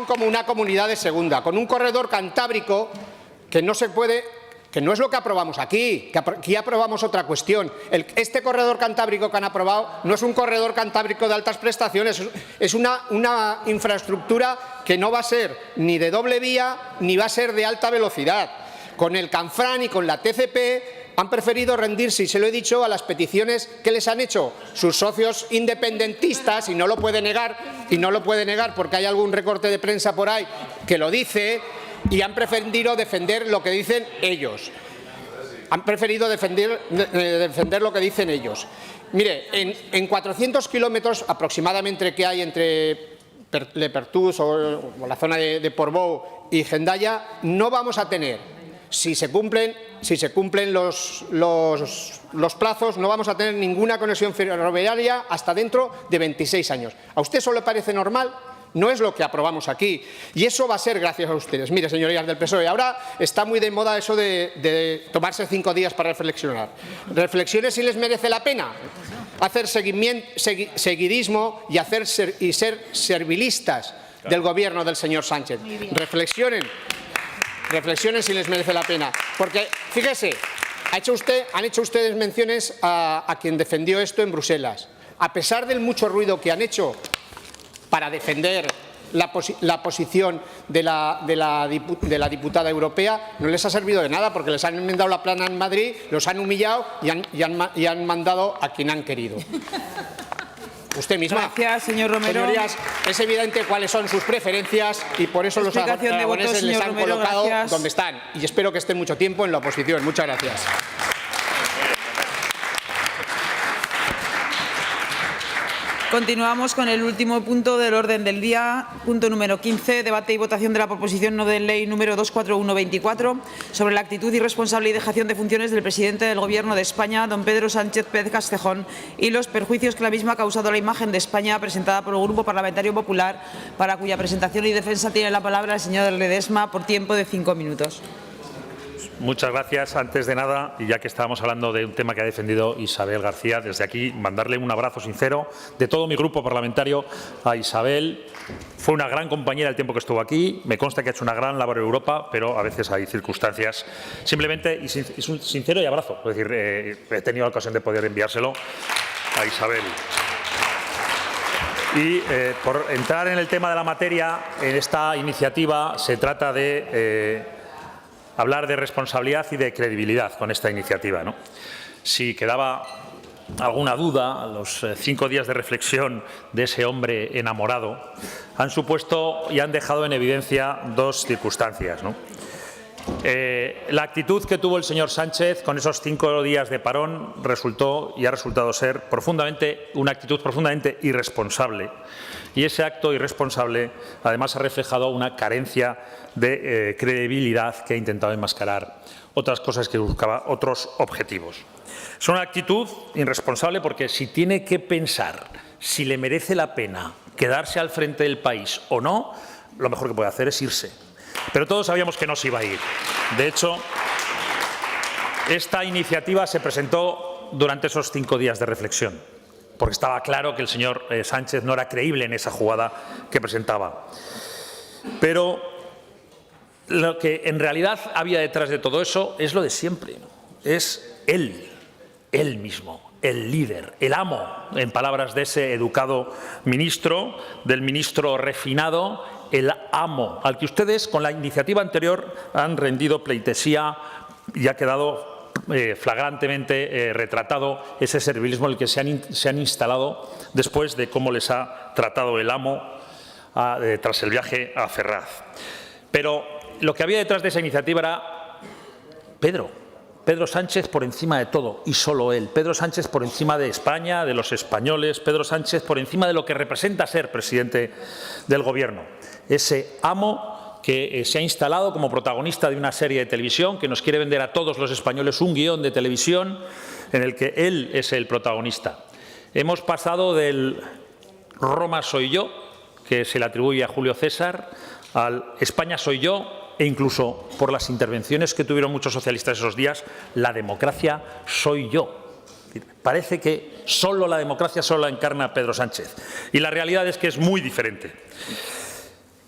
como una comunidad de segunda, con un corredor cantábrico que no se puede que no es lo que aprobamos aquí, que aquí aprobamos otra cuestión. Este corredor cantábrico que han aprobado no es un corredor cantábrico de altas prestaciones, es una infraestructura que no va a ser ni de doble vía ni va a ser de alta velocidad. Con el Canfranc y con la TCP han preferido rendirse, y se lo he dicho, a las peticiones que les han hecho sus socios independentistas, y no lo puede negar, porque hay algún recorte de prensa por ahí que lo dice, y han preferido defender lo que dicen ellos. Lo que dicen ellos. Mire, en 400 kilómetros aproximadamente que hay entre Le Pertús o la zona de Portbou y Hendaya, no vamos a tener, si se cumplen los plazos, no vamos a tener ninguna conexión ferroviaria hasta dentro de 26 años. ¿A usted eso le parece normal? No es lo que aprobamos aquí, y eso va a ser gracias a ustedes. Mire, señorías del PSOE, ahora está muy de moda eso de tomarse 5 días para reflexionar. Reflexionen si les merece la pena hacer seguidismo y ser servilistas del gobierno del señor Sánchez. Reflexionen si les merece la pena, porque fíjese, han hecho ustedes menciones a quien defendió esto en Bruselas. A pesar del mucho ruido que han hecho para defender la posición de la diputada europea, no les ha servido de nada, porque les han enmendado la plana en Madrid, los han humillado y han mandado a quien han querido. Usted misma. Gracias, señor Romero. Señorías, es evidente cuáles son sus preferencias y por eso los aragoneses les han colocado donde están. Y espero que estén mucho tiempo en la oposición. Muchas gracias. Continuamos con el último punto del orden del día, punto número 15, debate y votación de la proposición no de ley número 24124 sobre la actitud irresponsable y dejación de funciones del presidente del Gobierno de España, don Pedro Sánchez Pérez Castejón, y los perjuicios que la misma ha causado a la imagen de España, presentada por el Grupo Parlamentario Popular, para cuya presentación y defensa tiene la palabra el señor Ledesma por tiempo de 5 minutos. Muchas gracias. Antes de nada, y ya que estábamos hablando de un tema que ha defendido Isabel García, desde aquí mandarle un abrazo sincero de todo mi grupo parlamentario a Isabel. Fue una gran compañera el tiempo que estuvo aquí. Me consta que ha hecho una gran labor en Europa, pero a veces hay circunstancias. Simplemente, es un sincero y abrazo. Es decir, he tenido la ocasión de poder enviárselo a Isabel. Y por entrar en el tema de la materia, en esta iniciativa se trata de hablar de responsabilidad y de credibilidad con esta iniciativa, ¿no? Si quedaba alguna duda, los 5 días de reflexión de ese hombre enamorado han supuesto y han dejado en evidencia 2 circunstancias, ¿no? La actitud que tuvo el señor Sánchez con esos 5 días de parón ha resultado ser una actitud profundamente irresponsable, y ese acto irresponsable además ha reflejado una carencia de credibilidad que ha intentado enmascarar otras cosas, que buscaba otros objetivos. Es una actitud irresponsable porque si tiene que pensar si le merece la pena quedarse al frente del país o no, lo mejor que puede hacer es irse. Pero todos sabíamos que no se iba a ir. De hecho, esta iniciativa se presentó durante esos 5 días de reflexión, porque estaba claro que el señor Sánchez no era creíble en esa jugada que presentaba. Pero lo que en realidad había detrás de todo eso es lo de siempre. Es él mismo, el líder, el amo, en palabras de ese educado ministro, del ministro refinado, el amo, al que ustedes con la iniciativa anterior han rendido pleitesía, y ha quedado flagrantemente retratado ese servilismo en el que se han instalado después de cómo les ha tratado el amo tras el viaje a Ferraz. Pero lo que había detrás de esa iniciativa era Pedro Sánchez por encima de todo, y solo él. Pedro Sánchez por encima de España, de los españoles. Pedro Sánchez por encima de lo que representa ser presidente del Gobierno. Ese amo que se ha instalado como protagonista de una serie de televisión, que nos quiere vender a todos los españoles un guión de televisión en el que él es el protagonista. Hemos pasado del Roma soy yo, que se le atribuye a Julio César, al España soy yo, e incluso por las intervenciones que tuvieron muchos socialistas esos días, la democracia soy yo. Parece que solo la democracia solo la encarna Pedro Sánchez. Y la realidad es que es muy diferente.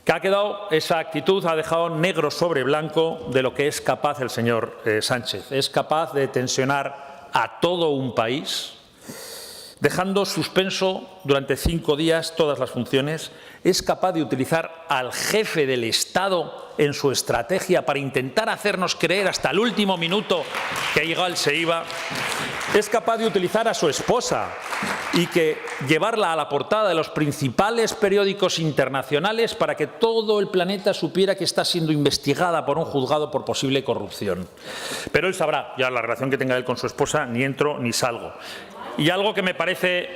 que esa actitud ha dejado negro sobre blanco de lo que es capaz el señor Sánchez. Es capaz de tensionar a todo un país, dejando suspenso durante 5 días todas las funciones. Es capaz de utilizar al jefe del Estado en su estrategia para intentar hacernos creer hasta el último minuto que igual se iba. Es capaz de utilizar a su esposa y llevarla a la portada de los principales periódicos internacionales para que todo el planeta supiera que está siendo investigada por un juzgado por posible corrupción. Pero él sabrá ya la relación que tenga él con su esposa, ni entro ni salgo. Y algo que me parece...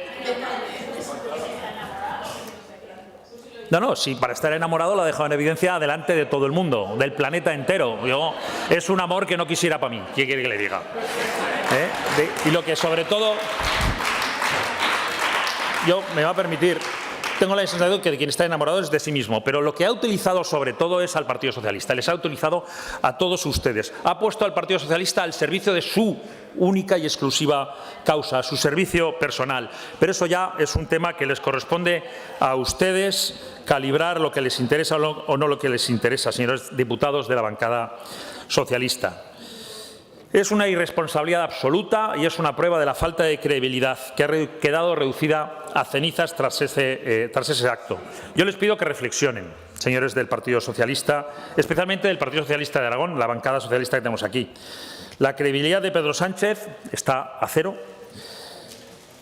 No, sí, para estar enamorado lo ha dejado en evidencia delante de todo el mundo, del planeta entero. Es un amor que no quisiera para mí. ¿Qué quiere que le diga? Y lo que sobre todo... me va a permitir... Tengo la sensación de que quien está enamorado es de sí mismo, pero lo que ha utilizado sobre todo es al Partido Socialista. Les ha utilizado a todos ustedes. Ha puesto al Partido Socialista al servicio de su única y exclusiva causa, a su servicio personal. Pero eso ya es un tema que les corresponde a ustedes calibrar lo que les interesa o no lo que les interesa, señores diputados de la bancada socialista. Es una irresponsabilidad absoluta y es una prueba de la falta de credibilidad que ha quedado reducida a cenizas tras ese acto. Yo les pido que reflexionen, señores del Partido Socialista, especialmente del Partido Socialista de Aragón, la bancada socialista que tenemos aquí. La credibilidad de Pedro Sánchez está a cero.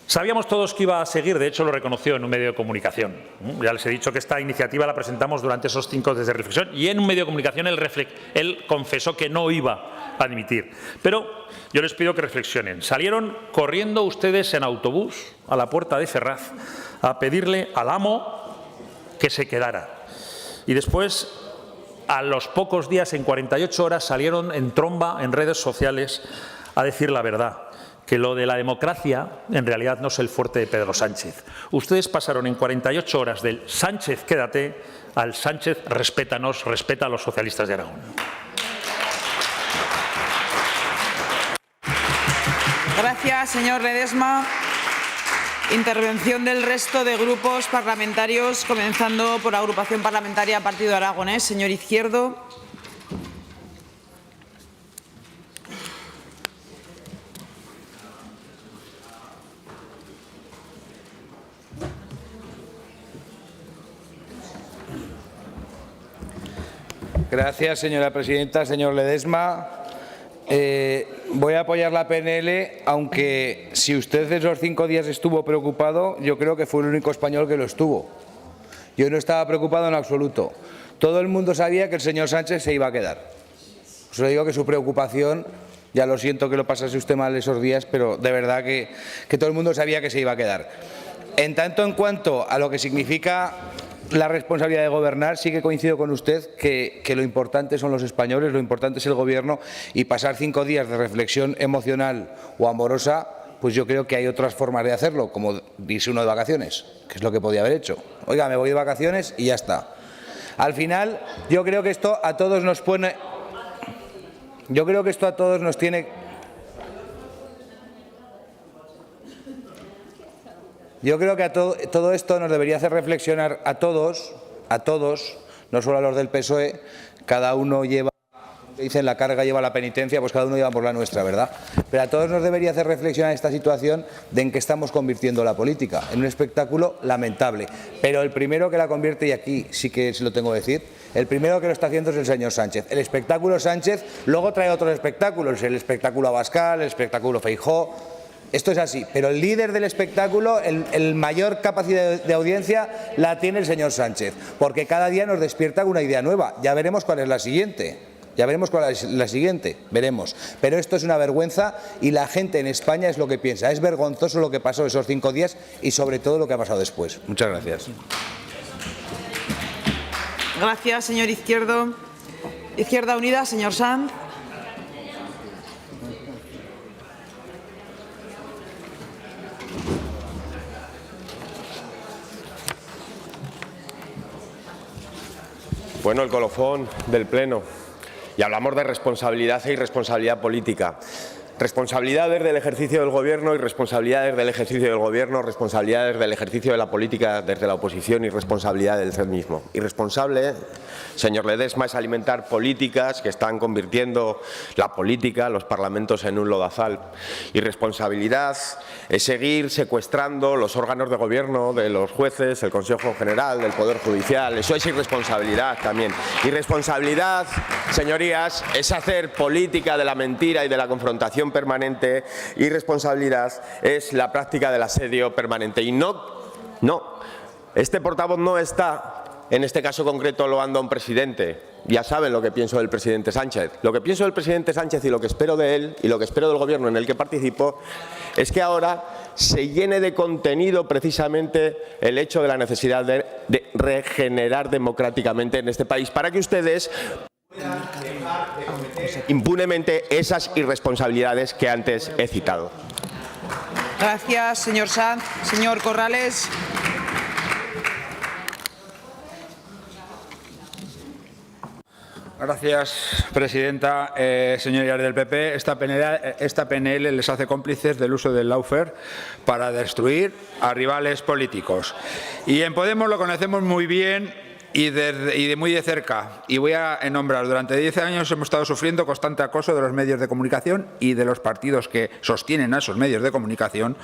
Sabíamos todos que iba a seguir, de hecho lo reconoció en un medio de comunicación. Ya les he dicho que esta iniciativa la presentamos durante esos 5 días de reflexión y en un medio de comunicación él confesó que no iba a dimitir. Pero yo les pido que reflexionen. Salieron corriendo ustedes en autobús a la puerta de Ferraz a pedirle al amo que se quedara. Y después, a los pocos días, en 48 horas, salieron en tromba en redes sociales a decir la verdad. Que lo de la democracia en realidad no es el fuerte de Pedro Sánchez. Ustedes pasaron en 48 horas del Sánchez quédate al Sánchez respétanos, respeta a los socialistas de Aragón. Gracias, señor Ledesma. Intervención del resto de grupos parlamentarios, comenzando por la agrupación parlamentaria Partido Aragonés. Señor Izquierdo. Gracias, señora presidenta. Señor Ledesma, voy a apoyar la PNL, aunque si usted esos 5 días estuvo preocupado, yo creo que fue el único español que lo estuvo. Yo no estaba preocupado en absoluto. Todo el mundo sabía que el señor Sánchez se iba a quedar. Os lo digo que su preocupación, ya lo siento que lo pasase usted mal esos días, pero de verdad que todo el mundo sabía que se iba a quedar. En tanto en cuanto a lo que significa la responsabilidad de gobernar, sí que coincido con usted que lo importante son los españoles, lo importante es el Gobierno, y pasar 5 días de reflexión emocional o amorosa, pues yo creo que hay otras formas de hacerlo, como irse uno de vacaciones, que es lo que podía haber hecho. Oiga, me voy de vacaciones y ya está. Al final, yo creo que esto a todos nos pone... Yo creo que esto a todos nos tiene... Yo creo que todo esto nos debería hacer reflexionar a todos, no solo a los del PSOE. Cada uno lleva, dicen, la carga lleva la penitencia, pues cada uno lleva por la nuestra, ¿verdad? Pero a todos nos debería hacer reflexionar esta situación de en que estamos convirtiendo la política, en un espectáculo lamentable. Pero el primero que la convierte, y aquí sí que se lo tengo que decir, el primero que lo está haciendo es el señor Sánchez. El espectáculo Sánchez luego trae otros espectáculos, el espectáculo Abascal, el espectáculo Feijóo. Esto es así, pero el líder del espectáculo, el mayor capacidad de audiencia la tiene el señor Sánchez, porque cada día nos despierta una idea nueva. Ya veremos cuál es la siguiente. Veremos. Pero esto es una vergüenza y la gente en España es lo que piensa. Es vergonzoso lo que pasó esos 5 días y sobre todo lo que ha pasado después. Muchas gracias. Gracias, señor Izquierdo. Izquierda Unida, señor Sanz. Bueno, el colofón del Pleno. Y hablamos de responsabilidad e irresponsabilidad política. Responsabilidades del ejercicio del Gobierno y responsabilidades del ejercicio del Gobierno, responsabilidades del ejercicio de la política desde la oposición y responsabilidad del ser mismo. Irresponsable, señor Ledesma, es alimentar políticas que están convirtiendo la política, los parlamentos en un lodazal. Irresponsabilidad es seguir secuestrando los órganos de Gobierno de los jueces, el Consejo General, del Poder Judicial. Eso es irresponsabilidad también. Irresponsabilidad, señorías, es hacer política de la mentira y de la confrontación permanente. Irresponsabilidad es la práctica del asedio permanente. Y no, este portavoz no está, en este caso concreto, loando a un presidente. Ya saben lo que pienso del presidente Sánchez. Lo que pienso del presidente Sánchez y lo que espero de él y lo que espero del Gobierno en el que participo es que ahora se llene de contenido precisamente el hecho de la necesidad de regenerar democráticamente en este país para que ustedes impunemente esas irresponsabilidades que antes he citado. Gracias, señor Sanz. Señor Corrales. Gracias, presidenta. Señorías del PP, esta PNL les hace cómplices del uso del lawfare para destruir a rivales políticos. Y en Podemos lo conocemos muy bien y de muy de cerca. Y voy a enumerar. Durante 10 años hemos estado sufriendo constante acoso de los medios de comunicación y de los partidos que sostienen a esos medios de comunicación,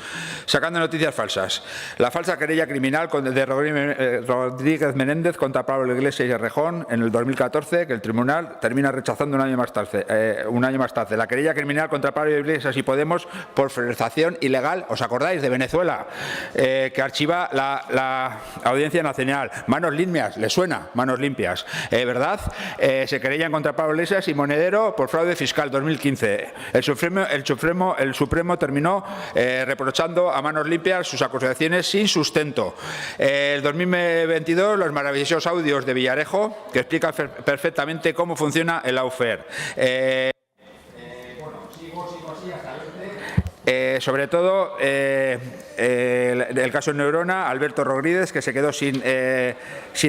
sacando noticias falsas. La falsa querella criminal de Rodríguez Menéndez contra Pablo Iglesias y Errejón en el 2014, que el tribunal termina rechazando un año más tarde. La querella criminal contra Pablo Iglesias y Podemos por malversación ilegal, ¿os acordáis? De Venezuela, que archiva la Audiencia Nacional. Manos limpias, ¿les suena? Manos limpias, ¿verdad? Se querellan contra Pablo Iglesias y Monedero por fraude fiscal 2015. El Supremo terminó reprochando a Manos limpias sus acusaciones sin sustento. El 2022 los maravillosos audios de Villarejo que explican perfectamente cómo funciona el lawfare. Sobre todo el caso Neurona, Alberto Rodríguez, que se quedó sin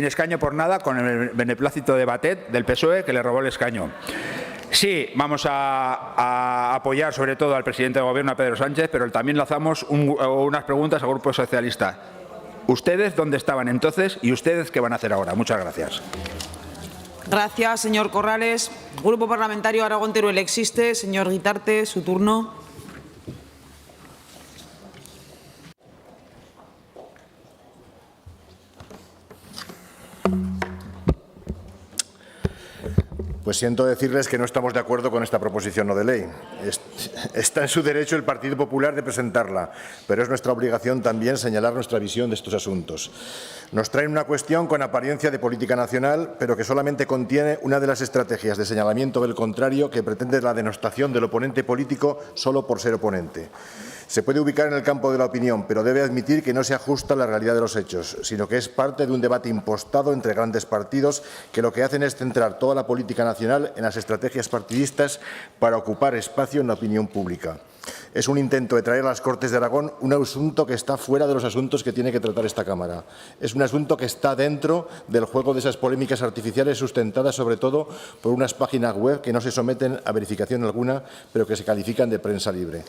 escaño por nada con el beneplácito de Batet del PSOE, que le robó el escaño. Sí, vamos a apoyar sobre todo al presidente del Gobierno, a Pedro Sánchez, pero también lanzamos unas preguntas al Grupo Socialista. ¿Ustedes dónde estaban entonces y ustedes qué van a hacer ahora? Muchas gracias. Gracias, señor Corrales. Grupo Parlamentario Aragón Teruel existe. Señor Guitarte, su turno. Pues siento decirles que no estamos de acuerdo con esta proposición no de ley. Está en su derecho el Partido Popular de presentarla, pero es nuestra obligación también señalar nuestra visión de estos asuntos. Nos traen una cuestión con apariencia de política nacional, pero que solamente contiene una de las estrategias de señalamiento del contrario que pretende la denostación del oponente político solo por ser oponente. Se puede ubicar en el campo de la opinión, pero debe admitir que no se ajusta a la realidad de los hechos, sino que es parte de un debate impostado entre grandes partidos que lo que hacen es centrar toda la política nacional en las estrategias partidistas para ocupar espacio en la opinión pública. Es un intento de traer a las Cortes de Aragón un asunto que está fuera de los asuntos que tiene que tratar esta Cámara. Es un asunto que está dentro del juego de esas polémicas artificiales sustentadas sobre todo por unas páginas web que no se someten a verificación alguna, pero que se califican de prensa libre.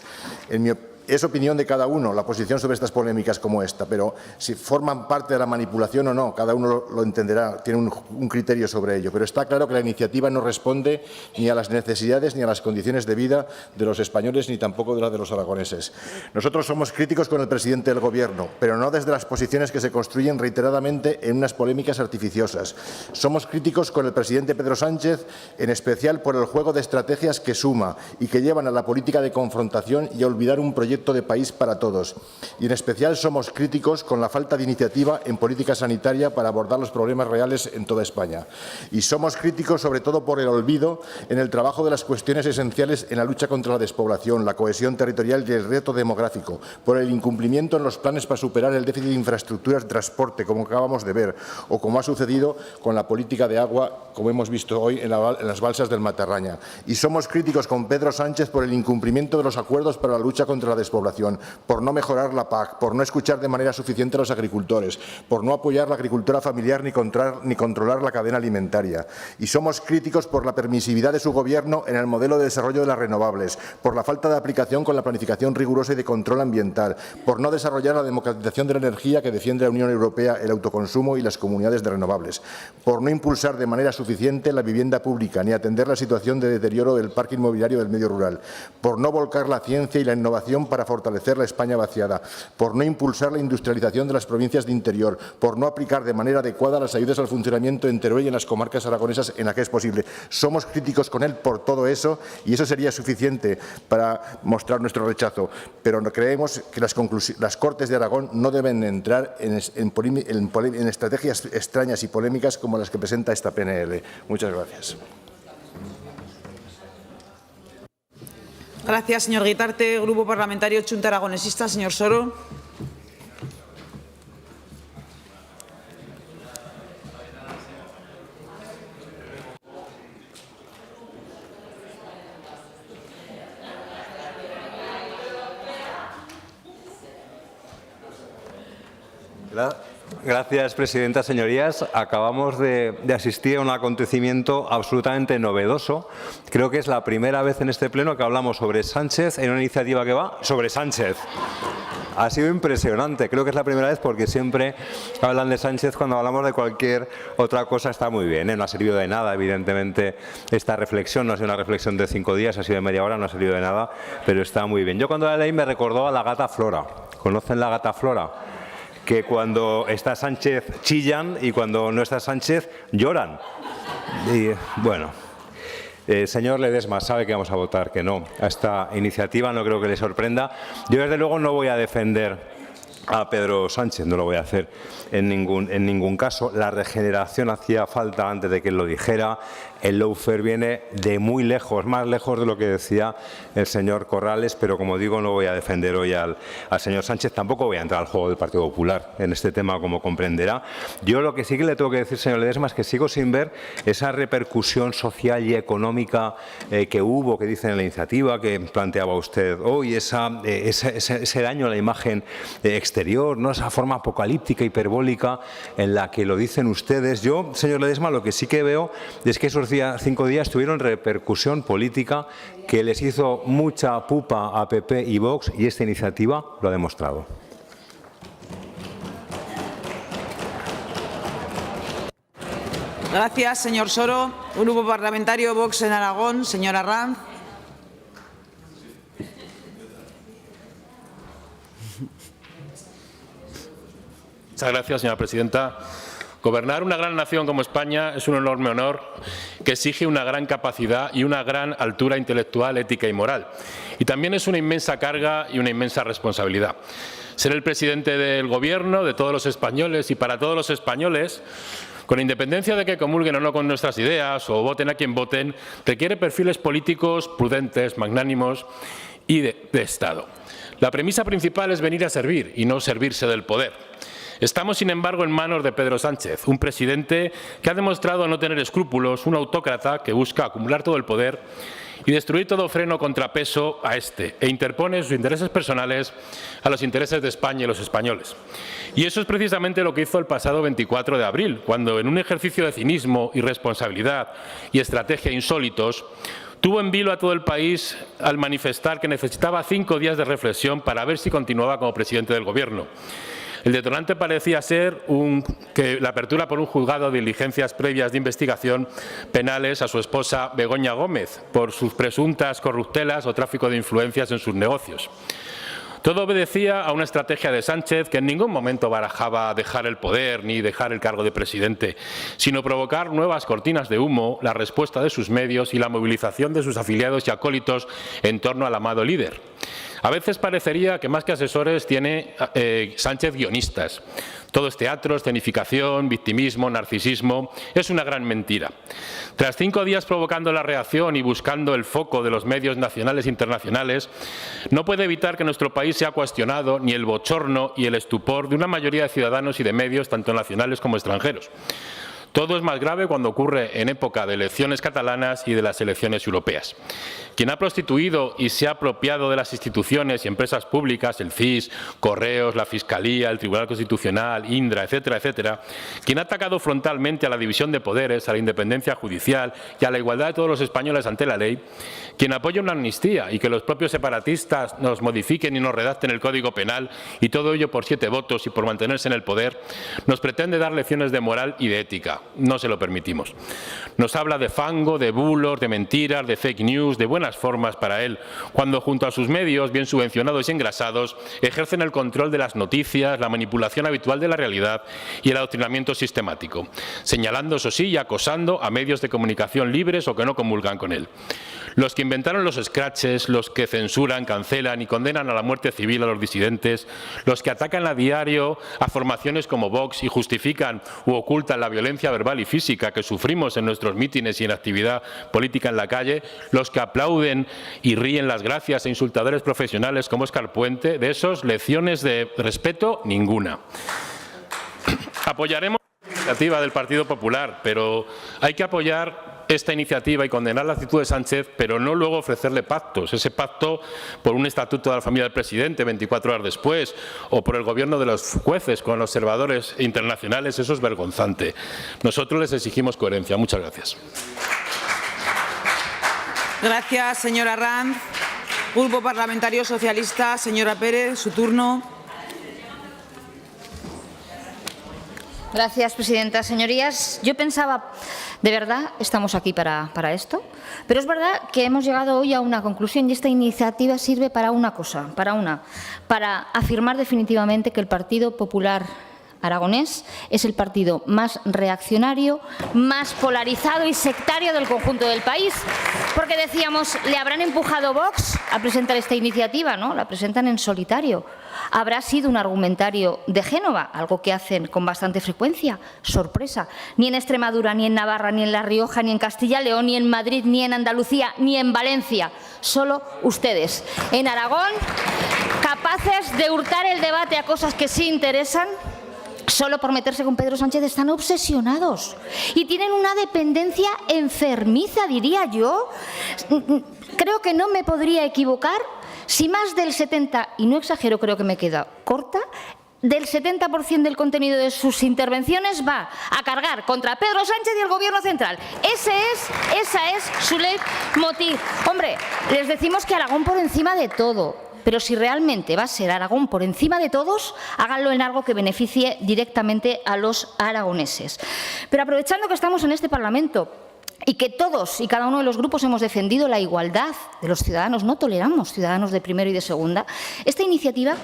Es opinión de cada uno la posición sobre estas polémicas como esta, pero si forman parte de la manipulación o no, cada uno lo entenderá, tiene un criterio sobre ello. Pero está claro que la iniciativa no responde ni a las necesidades ni a las condiciones de vida de los españoles, ni tampoco de las de los aragoneses. Nosotros somos críticos con el presidente del Gobierno, pero no desde las posiciones que se construyen reiteradamente en unas polémicas artificiosas. Somos críticos con el presidente Pedro Sánchez, en especial por el juego de estrategias que suma y que llevan a la política de confrontación y a olvidar un proyecto de país para todos. Y en especial somos críticos con la falta de iniciativa en política sanitaria para abordar los problemas reales en toda España. Y somos críticos sobre todo por el olvido en el trabajo de las cuestiones esenciales en la lucha contra la despoblación, la cohesión territorial y el reto demográfico, por el incumplimiento en los planes para superar el déficit de infraestructuras de transporte, como acabamos de ver, o como ha sucedido con la política de agua, como hemos visto hoy en las balsas del Matarraña. Y somos críticos con Pedro Sánchez por el incumplimiento de los acuerdos para la lucha contra la despoblación, por no mejorar la PAC, por no escuchar de manera suficiente a los agricultores, por no apoyar la agricultura familiar ni controlar la cadena alimentaria. Y somos críticos por la permisividad de su Gobierno en el modelo de desarrollo de las renovables, por la falta de aplicación con la planificación rigurosa y de control ambiental, por no desarrollar la democratización de la energía que defiende la Unión Europea, el autoconsumo y las comunidades de renovables, por no impulsar de manera suficiente la vivienda pública ni atender la situación de deterioro del parque inmobiliario del medio rural, por no volcar la ciencia y la innovación para fortalecer la España vaciada, por no impulsar la industrialización de las provincias de interior, por no aplicar de manera adecuada las ayudas al funcionamiento en Teruel y en las comarcas aragonesas en las que es posible. Somos críticos con él por todo eso y eso sería suficiente para mostrar nuestro rechazo, pero creemos que las Cortes de Aragón no deben entrar en estrategias extrañas y polémicas como las que presenta esta PNL. Muchas gracias. Gracias, señor Guitarte. Grupo Parlamentario Chunta Aragonesista, señor Soro. Gracias, presidenta. Señorías, acabamos de asistir a un acontecimiento absolutamente novedoso. Creo que es la primera vez en este pleno que hablamos sobre Sánchez en una iniciativa que va sobre Sánchez. Ha sido impresionante. Creo que es la primera vez porque siempre hablan de Sánchez cuando hablamos de cualquier otra cosa. Está muy bien, ¿eh? No ha servido de nada, evidentemente, esta reflexión. No ha sido una reflexión de 5 días, ha sido de media hora, no ha servido de nada, pero está muy bien. Yo cuando la leí me recordó a la gata Flora. ¿Conocen la gata Flora? Que cuando está Sánchez chillan y cuando no está Sánchez lloran. Y bueno, señor Ledesma, sabe que vamos a votar que no a esta iniciativa, no creo que le sorprenda. Yo desde luego no voy a defender a Pedro Sánchez, no lo voy a hacer en ningún caso. La regeneración hacía falta antes de que él lo dijera. El lawfare viene de muy lejos, más lejos de lo que decía el señor Corrales, pero como digo, no voy a defender hoy al señor Sánchez. Tampoco voy a entrar al juego del Partido Popular en este tema, como comprenderá. Yo lo que sí que le tengo que decir, señor Ledesma, es que sigo sin ver esa repercusión social y económica que hubo, que dice en la iniciativa que planteaba usted hoy, ese daño a la imagen exterior, ¿no? Esa forma apocalíptica, hiperbólica en la que lo dicen ustedes. Yo, señor Ledesma, lo que sí que veo es que esos 5 días tuvieron repercusión política que les hizo mucha pupa a PP y Vox, y esta iniciativa lo ha demostrado. Gracias, señor Soro. Grupo Parlamentario Vox en Aragón, señor Arranz. Muchas gracias, señora presidenta. Gobernar una gran nación como España es un enorme honor que exige una gran capacidad y una gran altura intelectual, ética y moral. Y también es una inmensa carga y una inmensa responsabilidad. Ser el presidente del Gobierno, de todos los españoles y para todos los españoles, con independencia de que comulguen o no con nuestras ideas o voten a quien voten, requiere perfiles políticos prudentes, magnánimos y de Estado. La premisa principal es venir a servir y no servirse del poder. Estamos, sin embargo, en manos de Pedro Sánchez, un presidente que ha demostrado no tener escrúpulos, un autócrata que busca acumular todo el poder y destruir todo freno contrapeso a este, e interpone sus intereses personales a los intereses de España y los españoles. Y eso es precisamente lo que hizo el pasado 24 de abril, cuando, en un ejercicio de cinismo, irresponsabilidad y estrategia insólitos, tuvo en vilo a todo el país al manifestar que necesitaba 5 días de reflexión para ver si continuaba como presidente del Gobierno. El detonante parecía ser que la apertura por un juzgado de diligencias previas de investigación penales a su esposa Begoña Gómez por sus presuntas corruptelas o tráfico de influencias en sus negocios. Todo obedecía a una estrategia de Sánchez que en ningún momento barajaba dejar el poder ni dejar el cargo de presidente, sino provocar nuevas cortinas de humo, la respuesta de sus medios y la movilización de sus afiliados y acólitos en torno al amado líder. A veces parecería que más que asesores tiene Sánchez guionistas. Todo es teatro, escenificación, victimismo, narcisismo. Es una gran mentira. Tras 5 días provocando la reacción y buscando el foco de los medios nacionales e internacionales, no puede evitar que nuestro país sea cuestionado ni el bochorno y el estupor de una mayoría de ciudadanos y de medios, tanto nacionales como extranjeros. Todo es más grave cuando ocurre en época de elecciones catalanas y de las elecciones europeas. Quien ha prostituido y se ha apropiado de las instituciones y empresas públicas, el CIS, Correos, la Fiscalía, el Tribunal Constitucional, Indra, etcétera, etcétera, quien ha atacado frontalmente a la división de poderes, a la independencia judicial y a la igualdad de todos los españoles ante la ley, quien apoya una amnistía y que los propios separatistas nos modifiquen y nos redacten el Código Penal, y todo ello por 7 votos y por mantenerse en el poder, nos pretende dar lecciones de moral y de ética. No se lo permitimos. Nos habla de fango, de bulos, de mentiras, de fake news, de buenas formas para él, cuando junto a sus medios, bien subvencionados y engrasados, ejercen el control de las noticias, la manipulación habitual de la realidad y el adoctrinamiento sistemático, señalando, eso sí, y acosando a medios de comunicación libres o que no comulgan con él. Los que inventaron los scratches, los que censuran, cancelan y condenan a la muerte civil a los disidentes, los que atacan a diario a formaciones como Vox y justifican u ocultan la violencia verbal y física que sufrimos en nuestros mítines y en actividad política en la calle, los que aplauden y ríen las gracias a insultadores profesionales como Óscar Puente, de esos lecciones de respeto ninguna. Apoyaremos la iniciativa del Partido Popular, pero hay que apoyar esta iniciativa y condenar la actitud de Sánchez, pero no luego ofrecerle pactos. Ese pacto por un estatuto de la familia del presidente 24 horas después, o por el gobierno de los jueces con observadores internacionales, eso es vergonzante. Nosotros les exigimos coherencia. Muchas gracias. Gracias, señora Ranz. Grupo Parlamentario Socialista, señora Pérez, su turno. Gracias, presidenta. Señorías, yo pensaba, ¿de verdad estamos aquí para esto? Pero es verdad que hemos llegado hoy a una conclusión y esta iniciativa sirve para una cosa, para afirmar definitivamente que el Partido Popular aragonés es el partido más reaccionario, más polarizado y sectario del conjunto del país. Porque decíamos, ¿le habrán empujado Vox a presentar esta iniciativa? No, la presentan en solitario. ¿Habrá sido un argumentario de Génova? Algo que hacen con bastante frecuencia. Sorpresa. Ni en Extremadura, ni en Navarra, ni en La Rioja, ni en Castilla y León, ni en Madrid, ni en Andalucía, ni en Valencia. Solo ustedes. En Aragón, capaces de hurtar el debate a cosas que sí interesan, solo por meterse con Pedro Sánchez, están obsesionados y tienen una dependencia enfermiza, diría yo. Creo que no me podría equivocar si más del 70%, y no exagero, creo que me queda corta, del 70% del contenido de sus intervenciones va a cargar contra Pedro Sánchez y el Gobierno central. Esa es su leitmotiv. Hombre, les decimos que Aragón por encima de todo. Pero si realmente va a ser Aragón por encima de todos, háganlo en algo que beneficie directamente a los aragoneses. Pero aprovechando que estamos en este Parlamento y que todos y cada uno de los grupos hemos defendido la igualdad de los ciudadanos, no toleramos ciudadanos de primera y de segunda, esta iniciativa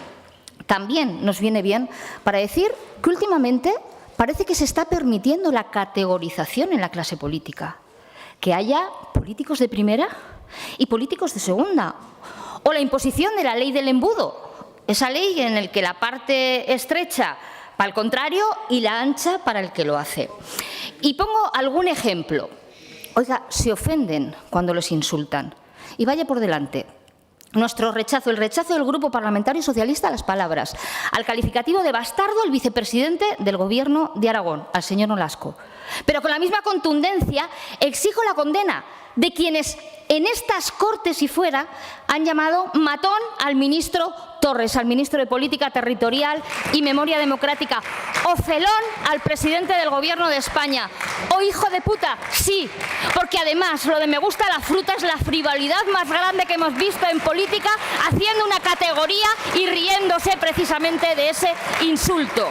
también nos viene bien para decir que últimamente parece que se está permitiendo la categorización en la clase política, que haya políticos de primera y políticos de segunda. O la imposición de la ley del embudo, esa ley en la que la parte estrecha para el contrario y la ancha para el que lo hace. Y pongo algún ejemplo. Oiga, se ofenden cuando les insultan. Y vaya por delante. Nuestro rechazo, el rechazo del Grupo Parlamentario Socialista a las palabras, al calificativo de bastardo al vicepresidente del Gobierno de Aragón, al señor Nolasco. Pero con la misma contundencia exijo la condena de quienes en estas Cortes y fuera han llamado matón al ministro Torres, al ministro de Política Territorial y Memoria Democrática, o felón al presidente del Gobierno de España, o hijo de puta, sí, porque además lo de me gusta la fruta es la frivolidad más grande que hemos visto en política, haciendo una categoría y riéndose precisamente de ese insulto.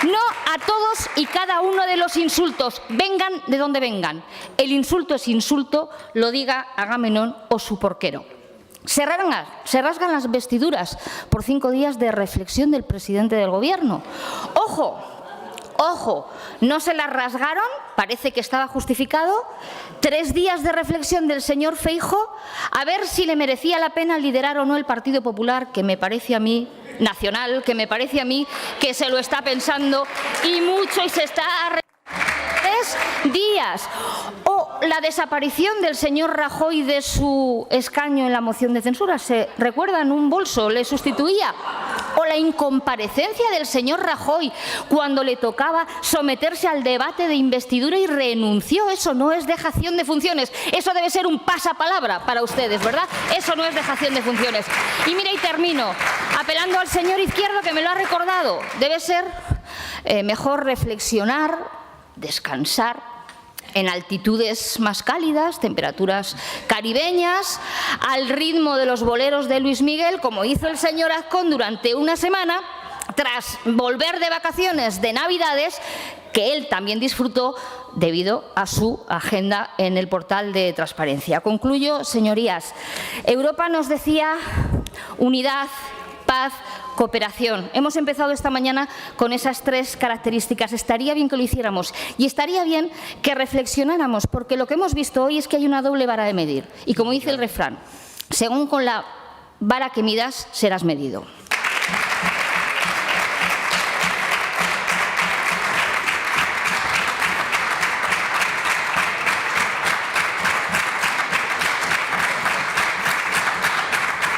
No a todos y cada uno de los insultos, vengan de donde vengan. El insulto es insulto, lo diga Agamenón o su porquero. Se rasgan las vestiduras por 5 días de reflexión del presidente del Gobierno. ¡Ojo! Ojo, no se las rasgaron, parece que estaba justificado, 3 días de reflexión del señor Feijóo, a ver si le merecía la pena liderar o no el Partido Popular, que me parece a mí, nacional, que me parece a mí que se lo está pensando y mucho y se está 3 días. O la desaparición del señor Rajoy de su escaño en la moción de censura, ¿se recuerdan? Un bolso le sustituía. O o la incomparecencia del señor Rajoy cuando le tocaba someterse al debate de investidura y renunció. Eso no es dejación de funciones, eso debe ser un pasapalabra para ustedes, ¿verdad? Eso no es dejación de funciones. Y mira, y termino apelando al señor Izquierdo, que me lo ha recordado. Debe ser mejor reflexionar, descansar en altitudes más cálidas, temperaturas caribeñas, al ritmo de los boleros de Luis Miguel, como hizo el señor Azcón durante una semana, tras volver de vacaciones de Navidades, que él también disfrutó debido a su agenda en el portal de transparencia. Concluyo, señorías. Europa nos decía unidad, paz, cooperación. Hemos empezado esta mañana con esas tres características. Estaría bien que lo hiciéramos y estaría bien que reflexionáramos, porque lo que hemos visto hoy es que hay una doble vara de medir. Y como dice el refrán, según con la vara que midas, serás medido.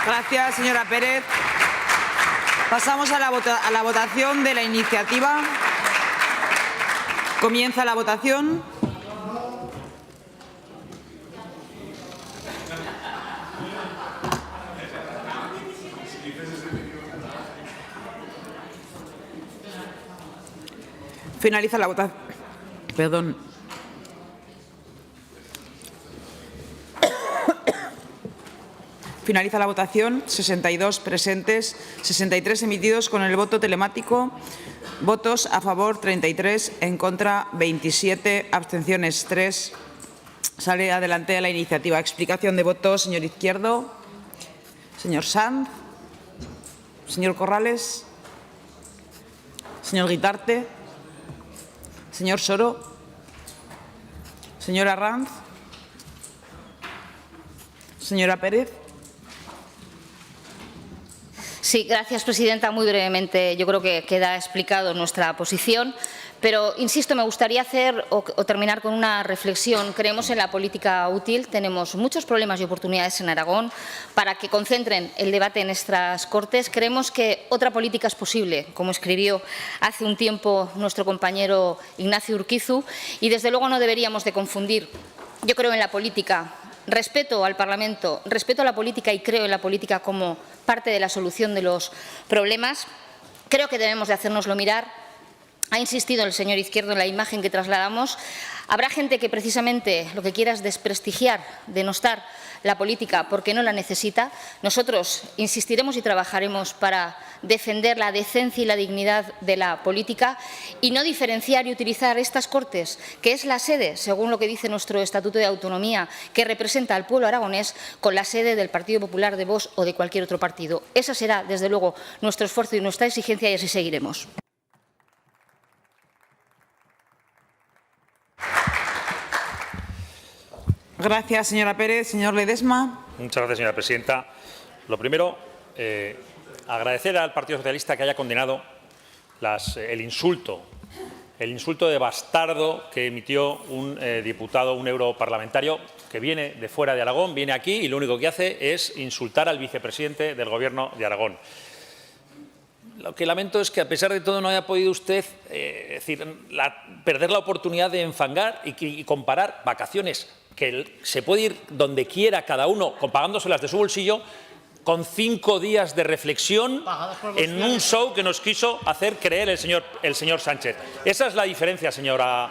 Gracias, señora Pérez. Pasamos a la votación de la iniciativa. Comienza la votación. Finaliza la votación. Perdón. Finaliza la votación. 62 presentes, 63 emitidos con el voto telemático. Votos a favor 33, en contra 27, abstenciones 3. Sale adelante la iniciativa. Explicación de voto, señor Izquierdo, señor Sanz, señor Corrales, señor Guitarte, señor Soro, señora Arranz, señora Pérez. Sí, gracias, presidenta. Muy brevemente, yo creo que queda explicado nuestra posición, pero, insisto, me gustaría hacer o terminar con una reflexión. Creemos en la política útil, tenemos muchos problemas y oportunidades en Aragón para que concentren el debate en estas Cortes. Creemos que otra política es posible, como escribió hace un tiempo nuestro compañero Ignacio Urquizu, y desde luego no deberíamos de confundir. Yo creo en la política. Respeto al Parlamento, respeto a la política y creo en la política como parte de la solución de los problemas. Creo que debemos de hacérnoslo mirar. Ha insistido el señor Izquierdo en la imagen que trasladamos. Habrá gente que precisamente lo que quiera es desprestigiar, denostar la política porque no la necesita. Nosotros insistiremos y trabajaremos para defender la decencia y la dignidad de la política y no diferenciar y utilizar estas Cortes, que es la sede, según lo que dice nuestro Estatuto de Autonomía, que representa al pueblo aragonés, con la sede del Partido Popular, de Vox o de cualquier otro partido. Esa será, desde luego, nuestro esfuerzo y nuestra exigencia, y así seguiremos. Gracias, señora Pérez. Señor Ledesma. Muchas gracias, señora presidenta. Lo primero, agradecer al Partido Socialista que haya condenado el insulto de bastardo que emitió un diputado, un europarlamentario que viene de fuera de Aragón, viene aquí y lo único que hace es insultar al vicepresidente del Gobierno de Aragón. Lo que lamento es que, a pesar de todo, no haya podido usted perder la oportunidad de enfangar y comparar vacaciones, que se puede ir donde quiera cada uno, pagándoselas de su bolsillo, con 5 días de reflexión en un show que nos quiso hacer creer el señor Sánchez. Esa es la diferencia, señora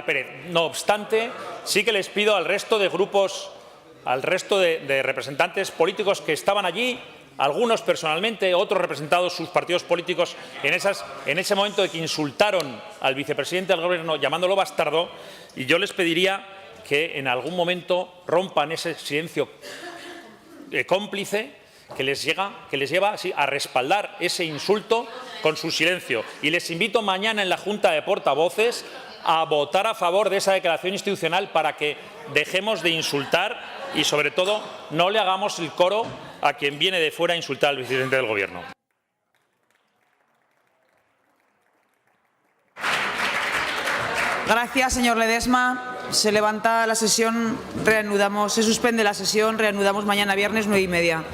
Pérez. No obstante, sí que les pido al resto de grupos, al resto de representantes políticos que estaban allí, algunos personalmente, otros representados sus partidos políticos, en ese momento de que insultaron al vicepresidente del Gobierno llamándolo bastardo, y yo les pediría que en algún momento rompan ese silencio cómplice que les lleva a respaldar ese insulto con su silencio. Y les invito mañana en la Junta de Portavoces a votar a favor de esa declaración institucional para que dejemos de insultar y, sobre todo, no le hagamos el coro a quien viene de fuera a insultar al vicepresidente del Gobierno. Gracias, señor Ledesma. Se levanta la sesión, se suspende la sesión, reanudamos mañana viernes 9:30.